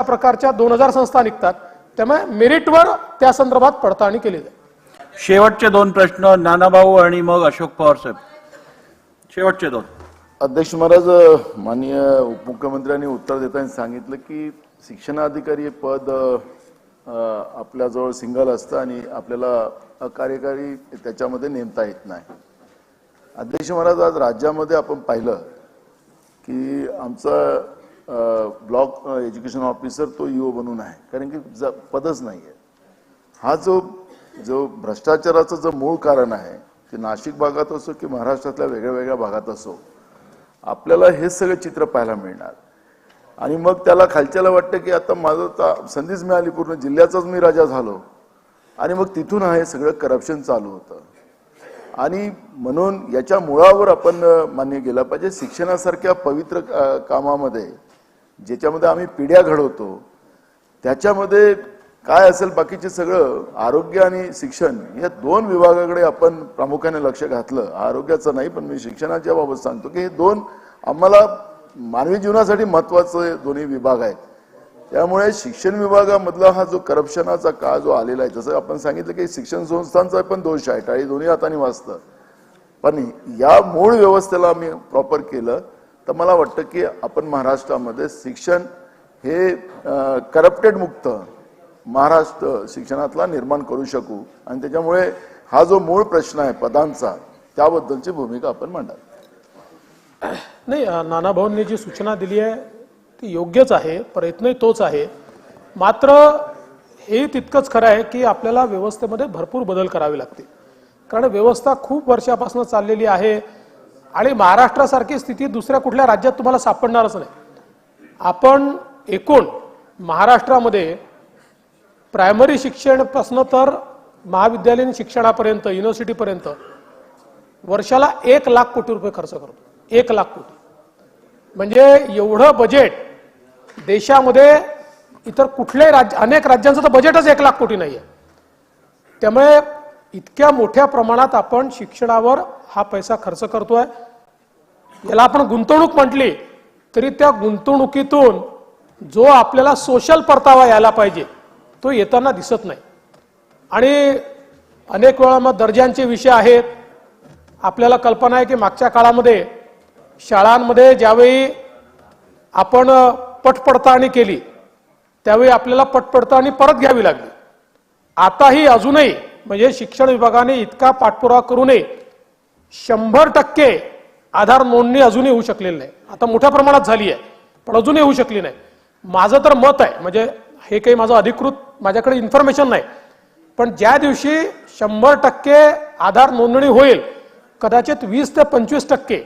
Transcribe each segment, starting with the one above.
प्रकारच्या 2000 संस्था निघतात, त्यामुळे मेरिटवर त्या संदर्भात पडताळणी केली जाते. शेवटचे दोन प्रश्न नानाभाऊ आणि मग अशोक पवार साहेब. शेवटचे दोन. अध्यक्ष महाराज, माननीय उपमुख्यमंत्र्यांनी उत्तर देताना सांगितलं की शिक्षणाधिकारी पद आपल्याजवळ सिंगल असतं आणि आपल्याला कार्यकारी त्याच्यामध्ये नेमता येत नाही. अध्यक्ष महाराज, आज राज्यामध्ये आपण पाहिलं की आमचा ब्लॉक एज्युकेशन ऑफिसर तो ईओ बनून आहे, कारण की पदच नाही आहे. हा जो भ्रष्टाचाराचं जो मूळ कारण आहे ते नाशिक भागात असो की महाराष्ट्रातल्या वेगळ्या वेगळ्या भागात असो, आपल्याला हे सगळं चित्र पाहायला मिळणार. आणि मग त्याला खालच्याला वाटतं की आता माझं संधीच मिळाली, पूर्ण जिल्ह्याचाच मी राजा झालो, आणि मग तिथून हे सगळं करप्शन चालू होतं. आणि म्हणून याच्या मुळावर आपण मान्य केलं पाहिजे. शिक्षणासारख्या पवित्र कामामध्ये ज्याच्यामध्ये आम्ही पिढ्या घडवतो, त्याच्यामध्ये काय असेल बाकीचे सगळं आरोग्य आणि शिक्षण या दोन विभागाकडे आपण प्रामुख्याने लक्ष घातलं. आरोग्याचं नाही, पण मी शिक्षणाच्या बाबत सांगतो की हे दोन आम्हाला मानवी जीवनासाठी महत्वाचे दोन्ही विभाग आहेत. त्यामुळे शिक्षण विभागामधला हा जो करप्शनाचा काळ जो आलेला आहे, जसं आपण सांगितलं की शिक्षण संस्थांचा पण दोष आहे, टाळी दोन्ही हाताने वाजतं, पण या मूळ व्यवस्थेला आम्ही प्रॉपर केलं तर मला वाटतं की आपण महाराष्ट्रामध्ये शिक्षण हे करप्टेड मुक्त महाराष्ट्र शिक्षणातला निर्माण करू शकू. आणि त्याच्यामुळे हा जो मूळ प्रश्न आहे पदांचा, त्याबद्दलची भूमिका आपण मांडावी. नाही, नानाभाऊंनी जी सूचना दिली आहे ती योग्यच आहे, प्रयत्नही तोच आहे. मात्र हे तितकंच खरं आहे की आपल्याला व्यवस्थेमध्ये भरपूर बदल करावे लागतील, कारण व्यवस्था खूप वर्षापासून चाललेली आहे आणि महाराष्ट्रासारखी स्थिती दुसऱ्या कुठल्या राज्यात तुम्हाला सापडणारच नाही. आपण एकूण महाराष्ट्रामध्ये प्रायमरी शिक्षणापासून तर महाविद्यालयीन शिक्षणापर्यंत, युनिव्हर्सिटीपर्यंत वर्षाला 1 लाख कोटी रुपये खर्च करतो. 1 लाख कोटी म्हणजे एवढं बजेट देशामध्ये इतर कुठल्याही राज्य, अनेक राज्यांचं तर बजेटच 1 लाख कोटी नाही आहे. त्यामुळे इतक्या मोठ्या प्रमाणात आपण शिक्षणावर हा पैसा खर्च करतोय. याला आपण गुंतवणूक म्हटली तरी त्या गुंतवणुकीतून जो आपल्याला सोशल परतावा यायला पाहिजे तो येताना दिसत नाही. आणि अनेक वेळा मग दर्जांचे विषय आहेत. आपल्याला कल्पना आहे की मागच्या काळामध्ये शाळांमध्ये ज्यावेळी आपण पटपडताळणी केली त्यावेळी आपल्याला पटपडताळणी परत घ्यावी लागली. आताही अजूनही म्हणजे शिक्षण विभागाने इतका पाठपुरावा करूनही 100% आधार नोंदणी अजूनही होऊ शकलेली नाही. आता मोठ्या प्रमाणात झाली आहे पण अजूनही होऊ शकली नाही. माझं तर मत आहे, म्हणजे हे काही माझं अधिकृत माझ्याकडे इन्फॉर्मेशन नाही, पण ज्या दिवशी 100% आधार नोंदणी होईल, कदाचित 20 ते 25%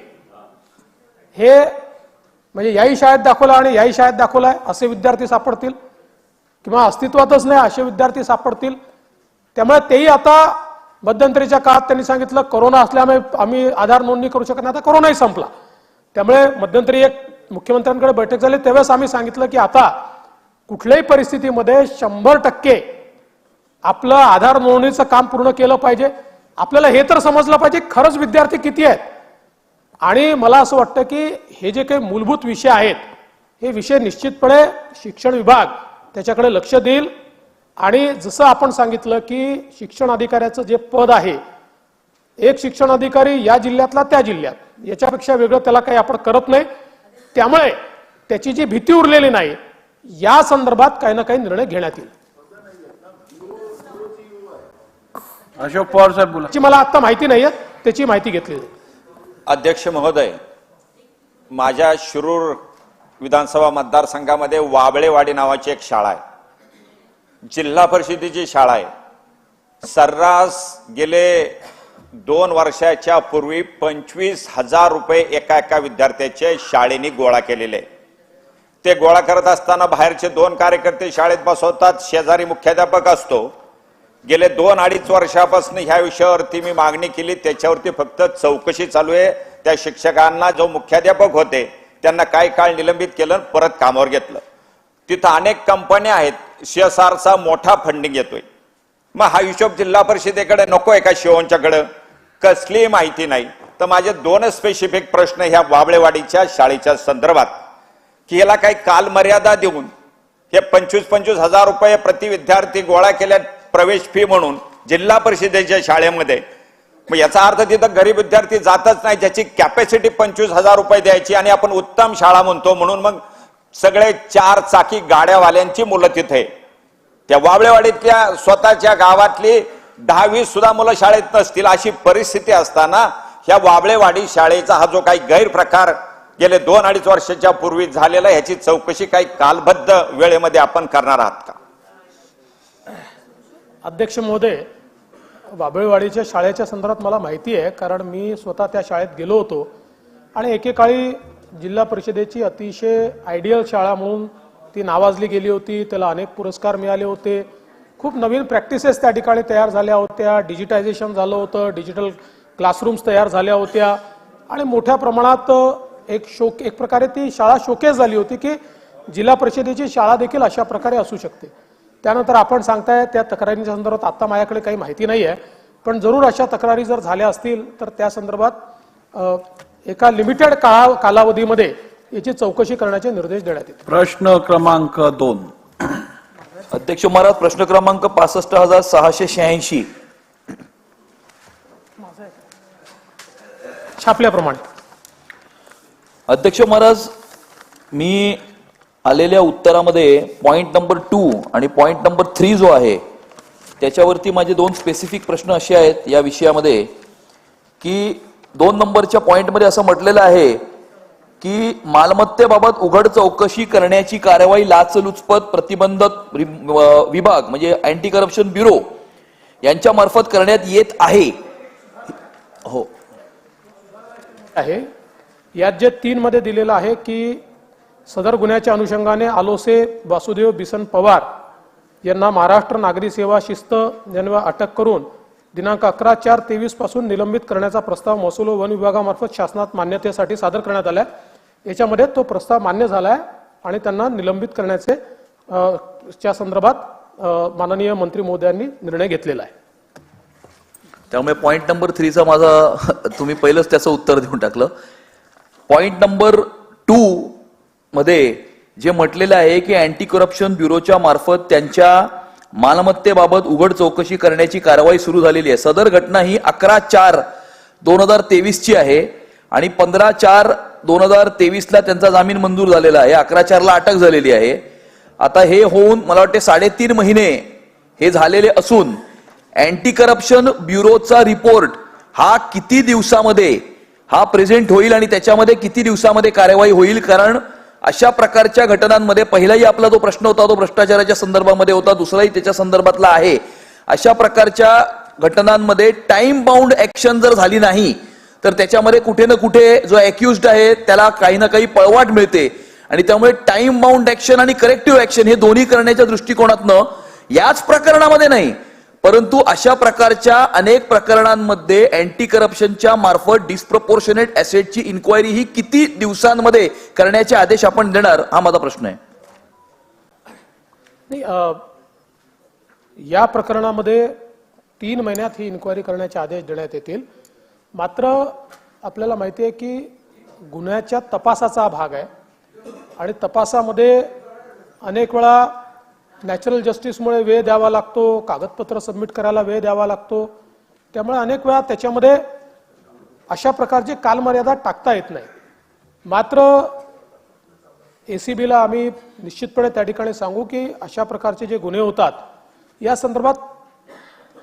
हे म्हणजे याही शाळेत दाखवला आणि याही शाळेत दाखवला आहे असे विद्यार्थी सापडतील, किंवा अस्तित्वातच नाही असे विद्यार्थी सापडतील. त्यामुळे तेही आता मध्यंतरीच्या काळात त्यांनी सांगितलं कोरोना असल्यामुळे आम्ही आधार नोंदणी करू शकत नाही, आता कोरोनाही संपला. त्यामुळे मध्यंतरी एक मुख्यमंत्र्यांकडे बैठक झाली, त्यावेळेस आम्ही सांगितलं की आता कुठल्याही परिस्थितीमध्ये 100% आपलं आधार नोंदणीचं काम पूर्ण केलं पाहिजे. आपल्याला हे तर समजलं पाहिजे खरंच विद्यार्थी किती आहेत. आणि मला असं वाटतं की हे जे काही मूलभूत विषय आहेत हे विषय निश्चितपणे शिक्षण विभाग त्याच्याकडे लक्ष देईल. आणि जसं आपण सांगितलं की शिक्षण अधिकाऱ्याचं जे पद आहे, एक शिक्षण अधिकारी या जिल्ह्यातला त्या जिल्ह्यात, याच्यापेक्षा वेगळं त्याला काही आपण करत नाही. त्यामुळे त्याची जी भीती उरलेली नाही, या संदर्भात काही ना काही निर्णय घेण्यात येईल. अशोक पवार साहेब बोला. मला आता माहिती नाहीये, त्याची माहिती घेतली. अध्यक्ष महोदय, माझ्या शिरूर विधानसभा मतदारसंघामध्ये वाबळेवाडी नावाची एक शाळा आहे, जिल्हा परिषदेची शाळा आहे. सर्रास गेले 2 वर्षाच्या पूर्वी 25,000 रुपये एका विद्यार्थ्याचे शाळेने गोळा केलेले. ते गोळा करत असताना बाहेरचे 2 कार्यकर्ते शाळेत बसवतात, शेजारी मुख्याध्यापक असतो. गेले 2-2.5 वर्षापासून ह्या विषयावरती मी मागणी केली, त्याच्यावरती फक्त चौकशी चालू आहे. त्या शिक्षकांना जो मुख्याध्यापक होते त्यांना काही काळ निलंबित केलं, परत कामावर घेतलं. तिथं अनेक कंपन्या आहेत, CSRचा मोठा फंडिंग येतोय. मग हा हिशोब जिल्हा परिषदेकडे नको आहे का? शिवणच्याकडे कसलीही माहिती नाही. तर माझे 2 स्पेसिफिक प्रश्न ह्या वाबळेवाडीच्या शाळेच्या संदर्भात की याला काही कालमर्यादा देऊन हे 25-25 हजार रुपये प्रति विद्यार्थी गोळा केल्या प्रवेश फी म्हणून जिल्हा परिषदेच्या शाळेमध्ये. मग याचा अर्थ तिथं गरीब विद्यार्थी जातच नाही, ज्याची कॅपॅसिटी 25 हजार रुपये द्यायची आणि आपण उत्तम शाळा म्हणतो म्हणून मग सगळे 4 चाकी गाड्यावाल्यांची मुलं तिथे. त्या वाबळेवाडीतल्या स्वतःच्या गावातली 10वी सुद्धा मुलं शाळेत नसतील अशी परिस्थिती असताना ह्या वाबळेवाडी शाळेचा हा जो काही गैरप्रकार गेले 2-2.5 वर्षाच्या पूर्वी झालेला, ह्याची चौकशी काही कालबद्ध वेळेमध्ये आपण करणार आहात का? अध्यक्ष महोदय, वाबळेवाडीच्या शाळेच्या संदर्भात मला माहिती आहे, कारण मी स्वतः त्या शाळेत गेलो होतो आणि एकेकाळी जिल्हा परिषदेची अतिशय आयडियल शाळा म्हणून ती नावाजली गेली होती. त्याला अनेक पुरस्कार मिळाले होते. खूप नवीन प्रॅक्टिसेस त्या ठिकाणी तयार झाल्या होत्या. डिजिटायझेशन झालं होतं, डिजिटल क्लासरूम्स तयार झाल्या होत्या आणि मोठ्या प्रमाणात एक प्रकारे ती शाळा शोकेस झाली होती की जिल्हा परिषदेची शाळा देखील अशा प्रकारे असू शकते. त्यानंतर आपण सांगताय त्या तक्रारींच्या संदर्भात आता माझ्याकडे काही माहिती नाही आहे, पण जरूर अशा तक्रारी जर झाल्या असतील तर त्या संदर्भात एका लिमिटेड कालावधीमध्ये याची चौकशी करण्याचे निर्देश देण्यात येतील. प्रश्न क्रमांक 2. अध्यक्ष महाराज, प्रश्न क्रमांक 65,686. छापल्याप्रमाणे. अध्यक्ष महाराज, मी आलेल्या उत्तरामध्ये पॉइंट नंबर 2 आणि पॉइंट नंबर 3 जो आहे त्याच्यावरती माझे 2 स्पेसिफिक प्रश्न असे आहेत या विषयामध्ये की 2 नंबरच्या पॉइंटमध्ये असं म्हटलेलं आहे की मालमत्तेबाबत उघड चौकशी करण्याची कार्यवाही लाचलुचपत प्रतिबंधक विभाग म्हणजे अँटी करप्शन ब्युरो यांच्या मार्फत करण्यात येत आहे. हो आहे. यात जे 3 मध्ये दिलेलं आहे की सदर गुन्ह्याच्या अनुषंगाने आलोसे वासुदेव बिसन पवार यांना महाराष्ट्र नागरी सेवा शिस्त यांना अटक करून दिनांक 11/4/23 पासून निलंबित करण्याचा प्रस्ताव महसूल व वन विभागामार्फत शासनात मान्यतेसाठी सादर करण्यात आलाय. याच्यामध्ये तो प्रस्ताव मान्य झालाय आणि त्यांना निलंबित करण्याचे च्या संदर्भात माननीय मंत्री महोदयांनी निर्णय घेतलेला आहे. त्यामुळे पॉइंट नंबर 3चा माझा तुम्ही पहिलंच त्याचं उत्तर देऊन टाकलं. पॉइंट नंबर 2 मध्ये जे म्हटलेलं आहे की अँटी करप्शन ब्युरोच्या मार्फत त्यांच्या मालमत्तेबाबत उघड चौकशी करण्याची कारवाई सुरू झालेली आहे. सदर घटना ही 11/4/2023 ची आहे आणि 15/4/2023 ला त्यांचा जामीन मंजूर झालेला आहे. 11/4 ला अटक झालेली आहे. आता हे होऊन मला वाटते 3.5 महिने हे झालेले असून अँटी करप्शन ब्युरोचा रिपोर्ट हा किती दिवसामध्ये हा प्रेझेंट होईल आणि त्याच्यामध्ये किती दिवसामध्ये कार्यवाही होईल? कारण अशा प्रकारच्या घटनांमध्ये पहिलाही आपला जो प्रश्न होता तो भ्रष्टाचाराच्या संदर्भामध्ये होता, दुसराही त्याच्या संदर्भातला आहे. अशा प्रकारच्या घटनांमध्ये टाइम बाउंड ऍक्शन जर झाली नाही तर त्याच्यामध्ये कुठे ना कुठे जो अॅक्युज्ड आहे त्याला काही ना काही पळवाट मिळते आणि त्यामुळे टाइम बाउंड ऍक्शन आणि करेक्टिव्ह ऍक्शन हे दोन्ही करण्याच्या दृष्टिकोनातनं याच प्रकरणामध्ये नाही परंतु अशा प्रकारच्या अनेक प्रकरणांमध्ये अँटी करप्शनच्या मार्फत डिस्प्रपोर्शनेट ऍसेटची इन्क्वायरी ही किती दिवसांमध्ये करण्याचे आदेश आपण देणार हा माझा प्रश्न आहे. या प्रकरणामध्ये 3 महिन्यात ही इन्क्वायरी करण्याचे आदेश देण्यात येतील. मात्र आपल्याला माहिती आहे की गुन्ह्याच्या तपासाचा भाग आहे आणि तपासामध्ये अनेक वेळा नॅचरल जस्टिसमुळे वेळ द्यावा लागतो, कागदपत्र सबमिट करायला वेळ द्यावा लागतो. त्यामुळे अनेक वेळा त्याच्यामध्ये अशा प्रकारची कालमर्यादा टाकता येत नाही. मात्र ACBला आम्ही निश्चितपणे त्या ठिकाणी सांगू की अशा प्रकारचे जे गुन्हे होतात या संदर्भात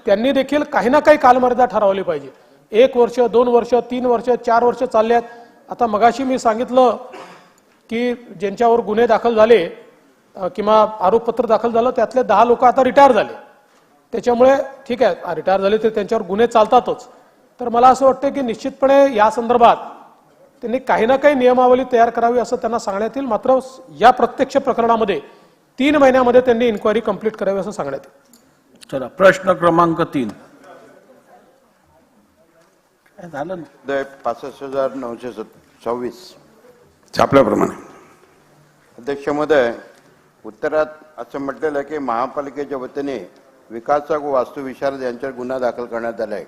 त्यांनी देखील काही ना काही कालमर्यादा ठरवली पाहिजे. 1 वर्ष, 2 वर्ष, 3 वर्ष, 4 वर्ष चालले आहेत. आता मगाशी मी सांगितलं की ज्यांच्यावर गुन्हे दाखल झाले किंवा आरोपपत्र दाखल झालं त्यातले 10 लोक आता रिटायर झाले. त्याच्यामुळे ठीक आहे, रिटायर झाले तर त्यांच्यावर गुन्हे चालतातच. तर मला असं वाटतं की निश्चितपणे या संदर्भात त्यांनी काही ना काही नियमावली तयार करावी असं त्यांना सांगण्यात येईल. मात्र या प्रत्यक्ष प्रकरणामध्ये 3 महिन्यामध्ये त्यांनी इन्क्वायरी कंप्लीट करावी असं सांगण्यात येईल. चला, प्रश्न क्रमांक 3. काय झालं ना? 65,926 छापल्याप्रमाणे. अध्यक्ष महोदय, उत्तरात असं म्हटलेलं आहे की महापालिकेच्या वतीने विकासक व वास्तुविशारद यांच्यावर गुन्हा दाखल करण्यात आला आहे,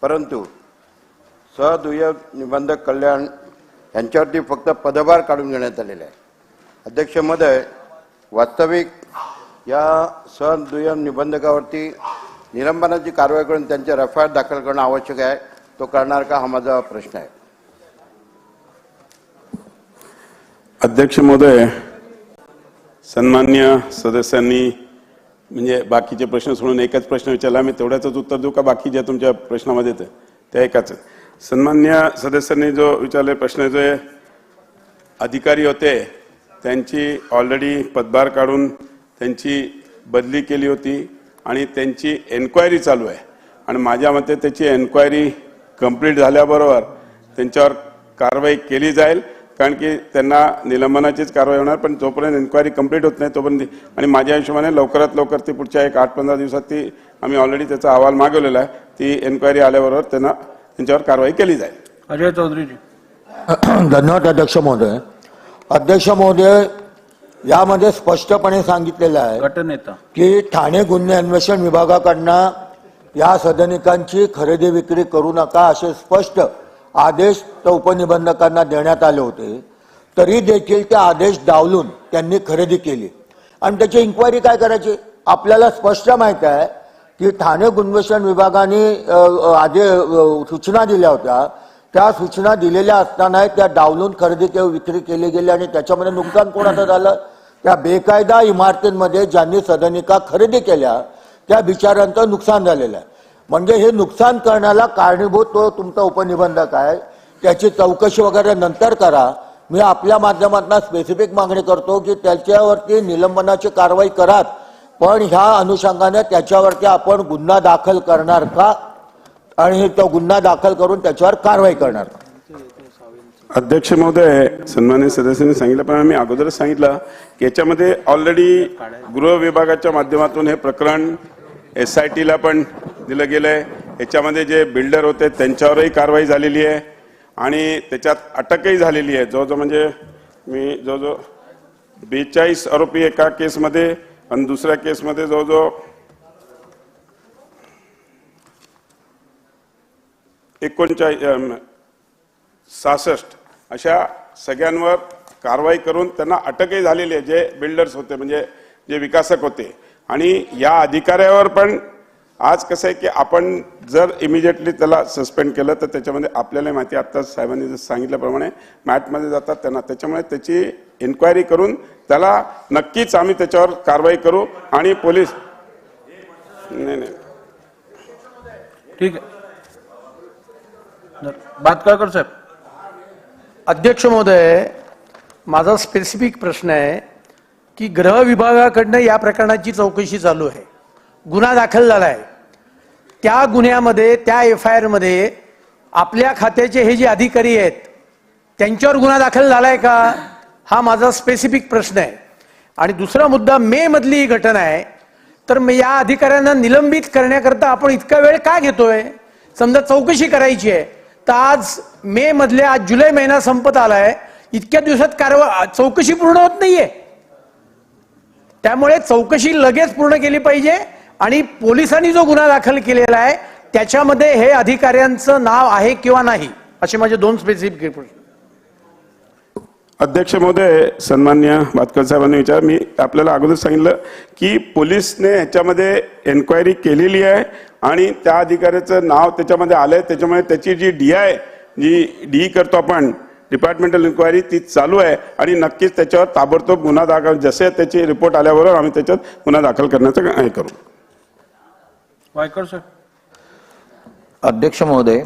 परंतु सहदुय्यम निबंधक कल्याण यांच्यावरती फक्त पदभार काढून घेण्यात आलेला आहे. अध्यक्ष महोदय, वास्तविक या दुय्यम निबंधकावरती निलंबनाची कारवाई करून त्यांचे एफ.आय.आर. दाखल करणं आवश्यक आहे. तो करणार का, हा माझा प्रश्न आहे. अध्यक्ष महोदय, सन्मान्य सदस्यांनी म्हणजे बाकीचे प्रश्न सोडून एकच प्रश्न विचारला. मी तेवढ्याच उत्तर देऊ का बाकी ज्या तुमच्या प्रश्नामध्ये येतं त्या एकाच. सन्मान्य सदस्यांनी जो विचारले प्रश्न, जे अधिकारी होते त्यांची ऑलरेडी पदभार काढून त्यांची बदली केली होती आणि त्यांची एन्क्वायरी चालू आहे आणि माझ्या मते त्याची एन्क्वायरी कंप्लीट झाल्याबरोबर त्यांच्यावर कारवाई केली जाईल, कारण की त्यांना निलंबनाचीच कारवाई होणार. पण जोपर्यंत एन्क्वायरी कंप्लीट होत नाही तोपर्यंत, आणि माझ्या हिशोबाने लवकरात लवकर ती पुढच्या 8-15 दिवसात ती आम्ही ऑलरेडी त्याचा अहवाल मागवलेला आहे, ती एन्क्वायरी आल्याबरोबर त्यांच्यावर कारवाई केली जाईल. अजय चौधरीजी. धन्यवाद अध्यक्ष महोदय. अध्यक्ष महोदय, यामध्ये स्पष्टपणे सांगितलेलं आहे गटनेता. की ठाणे गुन्हे अन्वेषण विभागाकडनं या सदनिकांची खरेदी विक्री करू नका असे स्पष्ट आदेश त्या उपनिबंधकांना देण्यात आले होते. तरी देखील ते आदेश डावलून त्यांनी खरेदी केली आणि त्याची इन्क्वायरी काय करायची. आपल्याला स्पष्ट माहित आहे की ठाणे गुन्हेन्वेषण विभागाने सूचना दिल्या होत्या. त्या सूचना दिलेल्या असताना त्या डावलून खरेदी किंवा विक्री केली गेली आणि त्याच्यामध्ये नुकसान कोणाचं झालं. त्या बेकायदा इमारतींमध्ये ज्यांनी सदनिका खरेदी केल्या त्या बिचाऱ्यांचं नुकसान झालेलं आहे. म्हणजे हे नुकसान करण्याला कारणीभूत तो तुमचा उपनिबंधक आहे. त्याची चौकशी वगैरे नंतर करा. मी आपल्या माध्यमातून स्पेसिफिक मागणी करतो की त्याच्यावरती निलंबनाची कारवाई करात, पण ह्या अनुषंगाने त्याच्यावरती आपण गुन्हा दाखल करणार का आणि तो गुन्हा दाखल करून त्याच्यावर कारवाई करणार का. अध्यक्ष महोदय, सन्मान्य सदस्यांनी सांगितल्याप्रमाणे मी अगोदरच सांगितलं की याच्यामध्ये ऑलरेडी गृह विभागाच्या माध्यमातून हे प्रकरण SIT पण दिलं गेलंय. याच्यामध्ये जे बिल्डर होते त्यांच्यावरही कारवाई झालेली आहे आणि त्याच्यात अटकही झालेली आहे. जवळजवळ म्हणजे मी जवळजवळ 42 आरोपी एका केसमध्ये आणि दुसऱ्या केसमध्ये जवळजवळ 66 अशा सगळ्यांवर कारवाई करून त्यांना अटकही झालेली आहे, जे बिल्डर्स होते म्हणजे जे विकासक होते. आणि या अधिकाऱ्यावर पण आज कसं आहे की आपण जर इमिजिएटली त्याला सस्पेंड केलं तर त्याच्यामध्ये आपल्याला माहिती, आता साहेबांनी जसं सांगितल्याप्रमाणे मॅटमध्ये जातात त्यांना, त्याच्यामुळे त्याची इन्क्वायरी करून त्याला नक्कीच आम्ही त्याच्यावर कारवाई करू. आणि पोलीस नाही ठीक आहे. बातकाळकर साहेब. अध्यक्ष महोदय, माझा स्पेसिफिक प्रश्न आहे की गृह विभागाकडनं या प्रकरणाची चौकशी चालू आहे, गुन्हा दाखल झाला आहे. त्या गुन्ह्यामध्ये, त्या FIR मध्ये आपल्या खात्याचे हे जे अधिकारी आहेत त्यांच्यावर गुन्हा दाखल झालाय का, हा माझा स्पेसिफिक प्रश्न आहे. आणि दुसरा मुद्दा, मे मधली ही घटना आहे, तर या अधिकाऱ्यांना निलंबित करण्याकरता आपण इतका वेळ का घेतोय. समजा चौकशी करायची आहे तर आज मे मधले, आज जुलै महिना संपत आलाय, इतक्या दिवसात चौकशी पूर्ण होत नाहीये. त्यामुळे चौकशी लगेच पूर्ण केली पाहिजे आणि पोलिसांनी जो गुन्हा दाखल केलेला आहे त्याच्यामध्ये हे अधिकाऱ्यांचं नाव आहे किंवा नाही, असे माझे 2 स्पेसिफिक प्रश्न. अध्यक्ष महोदय, सन्मान्य बातकर साहेबांनी मी आपल्याला अगोदर सांगितलं की पोलिसने ह्याच्यामध्ये एन्क्वायरी केलेली आहे आणि त्या अधिकाऱ्याचं नाव त्याच्यामध्ये आलंय. त्याच्यामुळे त्याची जी DI करतो आपण, डिपार्टमेंटल इन्क्वायरी, ती चालू आहे आणि नक्कीच त्याच्यावर ताबडतोब गुन्हा दाखल, जसे त्याची रिपोर्ट आल्याबरोबर आम्ही त्याच्यात गुन्हा दाखल करण्याचं हे करू. वायकर साहेब. अध्यक्ष महोदय,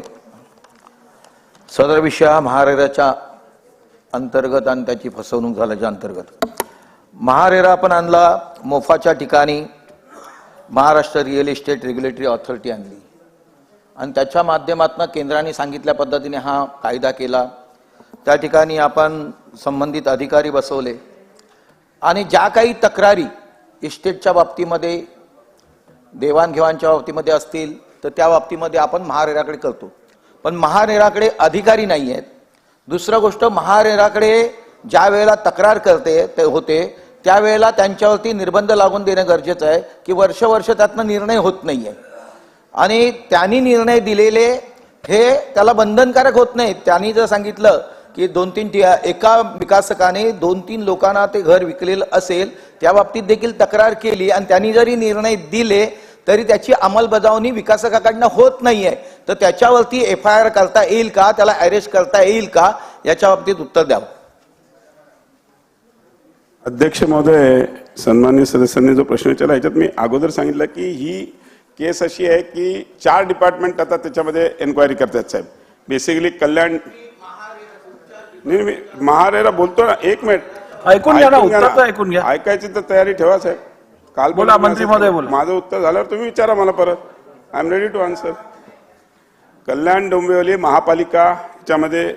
सदर विषय महारेराच्या अंतर्गत आणि त्याची फसवणूक झाल्याच्या अंतर्गत महारेरा आपण आणला, मोफाच्या ठिकाणी Maharashtra real estate regulatory authority आणली आणि त्याच्या माध्यमातून केंद्राने सांगितल्या पद्धतीने हा कायदा केला. त्या ठिकाणी आपण संबंधित अधिकारी बसवले आणि ज्या काही तक्रारी इस्टेटच्या बाबतीमध्ये, देवाणघेवाणच्या बाबतीमध्ये असतील तर त्या बाबतीमध्ये आपण महारेराकडे करतो, पण महारेराकडे अधिकारी नाही आहेत. दुसरं गोष्ट, महारेराकडे ज्या वेळेला तक्रार होते त्यावेळेला त्यांच्यावरती निर्बंध लागून देणं गरजेचं आहे की वर्ष त्यातनं निर्णय होत नाहीये आणि त्यांनी निर्णय दिलेले हे त्याला बंधनकारक होत नाहीत. त्यांनी जर सांगितलं की 2-3 एका विकासकाने 2-3 लोकांना ते घर विकलेलं असेल, त्या बाबतीत देखील तक्रार केली आणि त्यांनी जरी निर्णय दिले तरी त्याची अंमलबजावणी विकासकाकडनं होत नाहीये, तर त्याच्यावरती FIR करता येईल का, त्याला अरेस्ट करता येईल का, याच्या बाबतीत उत्तर द्यावं. अध्यक्ष महोदय, सन्माननीय सदस्यांनी जो प्रश्न विचारला याच्यात मी अगोदर सांगितलं की ही केस अशी आहे की 4 डिपार्टमेंट आता त्याच्यामध्ये एन्क्वायरी करतात साहेब. बेसिकली कल्याण नाही, मी महारेरा बोलतो ना, 1 मिनिट ऐकून घ्या ना, उत्तर तर ऐकून घ्या. ऐकायची तर तयारी ठेवा साहेब. काल बोला, मंत्री महोदय बोला. माझं उत्तर झाल्यावर तुम्ही विचारा मला परत. I am ready to answer. Kalyan Dombivli महापालिका याच्यामध्ये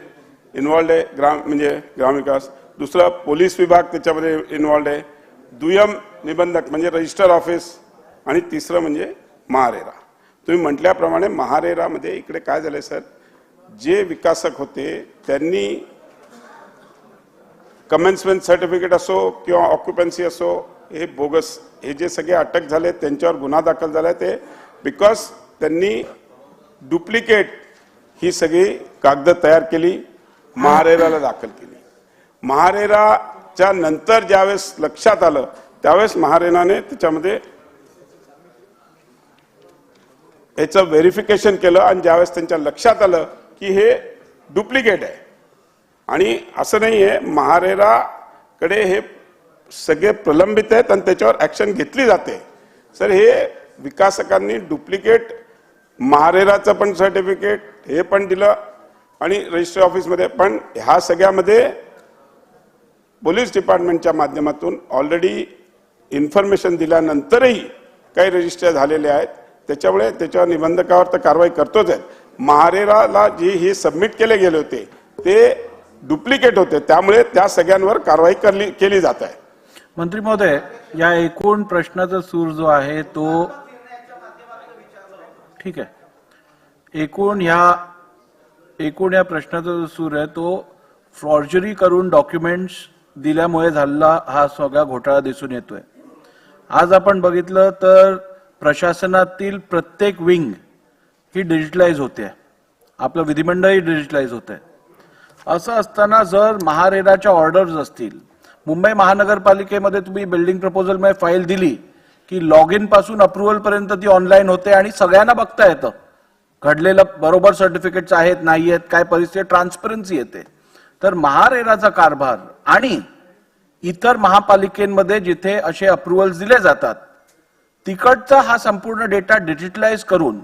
इन्व्हॉल्ड आहे, म्हणजे ग्रामविकास. दुसरा पोलीस विभाग त्याच्यामध्ये इन्व्हॉल्ड आहे. दुय्यम निबंधक म्हणजे रजिस्टर ऑफिस, आणि तिसरं म्हणजे महारेरा. तुम्ही म्हटल्याप्रमाणे महारेरामध्ये इकडे काय झालंय सर, जे विकासक होते त्यांनी कमेन्समेंट सर्टिफिकेट असो किंवा ऑक्युपन्सी असो, हे बोगस, हे जे सगळे अटक झाले त्यांच्यावर गुन्हा दाखल झालाय ते बिकॉज त्यांनी डुप्लिकेट ही सगळी कागद तयार केली, महारेराला दाखल केली. महारेराच्या नंतर ज्यावेळेस लक्षात आलं त्यावेळेस महारेराने त्याच्यामध्ये याचं व्हेरिफिकेशन केलं आणि ज्यावेळेस त्यांच्या लक्षात आलं की हे डुप्लिकेट आहे. आणि असं नाही आहे, महारेराकडे हे सगळे प्रलंबित आहेत आणि त्याच्यावर ऍक्शन घेतली जाते. सर, हे विकासकांनी डुप्लिकेट महारेराचं पण सर्टिफिकेट हे पण दिलं आणि रजिस्टर ऑफिसमध्ये पण, ह्या सगळ्यामध्ये पोलीस डिपार्टमेंटच्या माध्यमातून ऑलरेडी इन्फॉर्मेशन दिल्यानंतरही काही रजिस्टर झालेले आहेत. त्याच्यामुळे त्याच्यावर निबंधकावर तर कारवाई करतोच आहे. महारेराला जे हे सबमिट केले गेले होते ते डुप्लिकेट होते, त्यामुळे त्या सगळ्यांवर कारवाई केली जात आहे. मंत्री महोदय, या एकूण प्रश्नाचा सूर जो आहे तो ठीक आहे, एकूण या प्रश्नाचा जो सूर आहे तो फॉर्जरी करून डॉक्युमेंट्स दिल्यामुळे झालेला हा सगळा घोटाळा दिसून येतोय. आज आपण बघितलं तर प्रशासनातील प्रत्येक विंग ही डिजिटलाइज होते, आपलं विधिमंडळही डिजिटलाइज होत आहे. असं असताना जर महारेराच्या ऑर्डर्स असतील, मुंबई महानगरपालिकेमध्ये तुम्ही बिल्डिंग प्रपोजल मध्ये फाईल दिली की लॉग इन पासून अप्रुव्हल पर्यंत ती ऑनलाईन होते आणि सगळ्यांना बघता येतं घडलेलं बरोबर सर्टिफिकेट्स आहेत नाही आहेत, काय परिस्थिती, ट्रान्सपरन्सी येते. तर महारेराचा कारभार आणि इतर महापालिकेमध्ये जिथे असे अप्रुव्हल्स दिले जातात तिकडचा हा संपूर्ण डेटा डिजिटलाइज करून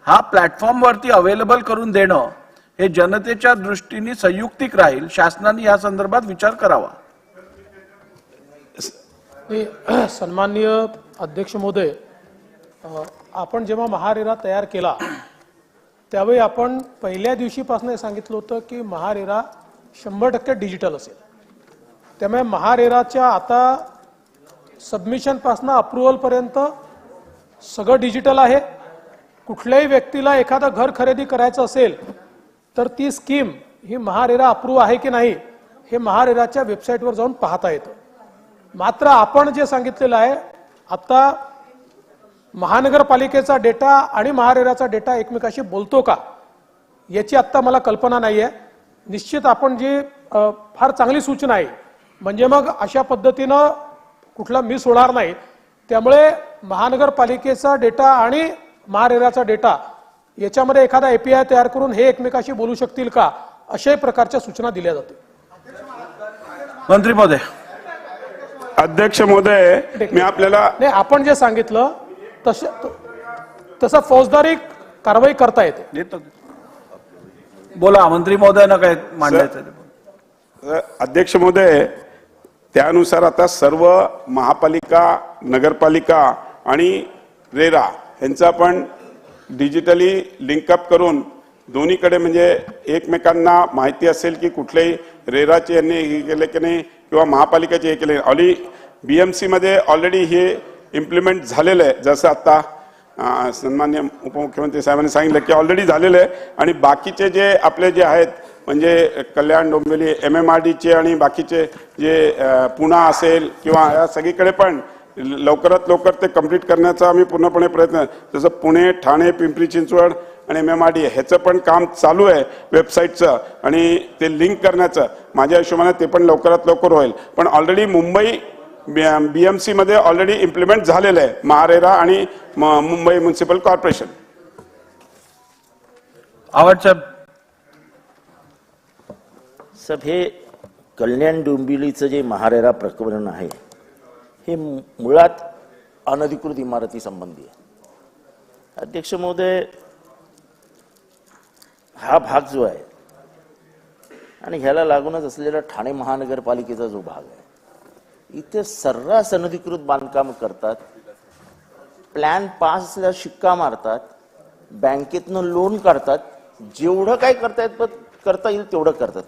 हा प्लॅटफॉर्मवरती अवेलेबल करून देणं हे जनतेच्या दृष्टीने संयुक्तिक राहील. शासनाने या संदर्भात विचार करावा. सन्माननीय अध्यक्ष महोदय, आपण जेव्हा महारेरा तयार केला त्यावेळी आपण पहिल्या दिवशीपासून सांगितलं होतं की महारेरा 100% डिजिटल असेल. त्यामुळे महारेराच्या आता सबमिशन पासून अप्रुव्हल पर्यंत सगळं डिजिटल आहे. कुठल्याही व्यक्तीला एखादं घर खरेदी करायचं असेल तर ती स्कीम ही महारेरा अप्रूव्ह आहे की नाही हे महारेराच्या वेबसाईटवर जाऊन पाहता येतं. मात्र आपण जे सांगितलेलं आहे, आता महानगरपालिकेचा डेटा आणि महारेराचा डेटा एकमेकाशी बोलतो का याची आता मला कल्पना नाहीये. निश्चित आपण जी फार चांगली सूचना आहे, म्हणजे मग अशा पद्धतीनं कुठला मिस होणार नाही. त्यामुळे महानगरपालिकेचा डेटा आणि महारेराचा डेटा याच्यामध्ये एखादा API तयार करून हे एकमेकाशी बोलू शकतील का, अशाही प्रकारच्या सूचना दिल्या जातील. मंत्री महोदय. अध्यक्ष महोदय, मी आपल्याला नाही, आपण जे सांगितलं तसं फौजदारी कारवाई करता येते. बोला, मंत्री महोदयांना काय मांडायचं. अध्यक्ष महोदय, त्यानुसार आता सर्व महापालिका, नगरपालिका आणि रेरा यांचा पण डिजिटली लिंकअप करून दोन्हीकडे म्हणजे एकमेकांना माहिती असेल की कुठलेही रेराचे यांनी हे केले की नाही किंवा महापालिकेचे हे केले. BMC मध्ये ऑलरेडी हे इम्प्लिमेंट झालेलं आहे. जसं आता सन्मान्य उपमुख्यमंत्री साहेबांनी सांगितलं की ऑलरेडी झालेलं आहे. आणि बाकीचे जे आपले जे आहेत म्हणजे कल्याण डोंबिवली MMRDचे आणि बाकीचे जे पुणा असेल किंवा या सगळीकडे पण लवकरात लवकर ते कंप्लीट करण्याचा आम्ही पूर्णपणे प्रयत्न. जसं पुणे, ठाणे, पिंपरी चिंचवड आणि MMRDA ह्याचं पण काम चालू आहे वेबसाईटचं आणि ते लिंक करण्याचं. माझ्या हिशोबाने ते पण लवकरात लवकर होईल. पण ऑलरेडी मुंबई BMC मध्ये ऑलरेडी इम्प्लिमेंट झालेलं आहे महारेरा आणि मुंबई म्युन्सिपल कॉर्पोरेशन. साहेब. साहेब, हे कल्याण डोंबिवलीचं जे महारेरा प्रकरण आहे हे मुळात अनधिकृत इमारती संबंधी आहे. अध्यक्ष महोदय, हा भाग जो आहे आणि ह्याला लागूनच असलेला ठाणे महानगरपालिकेचा जो भाग आहे, इथे सर्रास अनधिकृत बांधकाम करतात, प्लॅन पास असल्यावर शिक्का मारतात, बँकेतनं लोन काढतात, जेवढं काय करता येईल तेवढं करतात.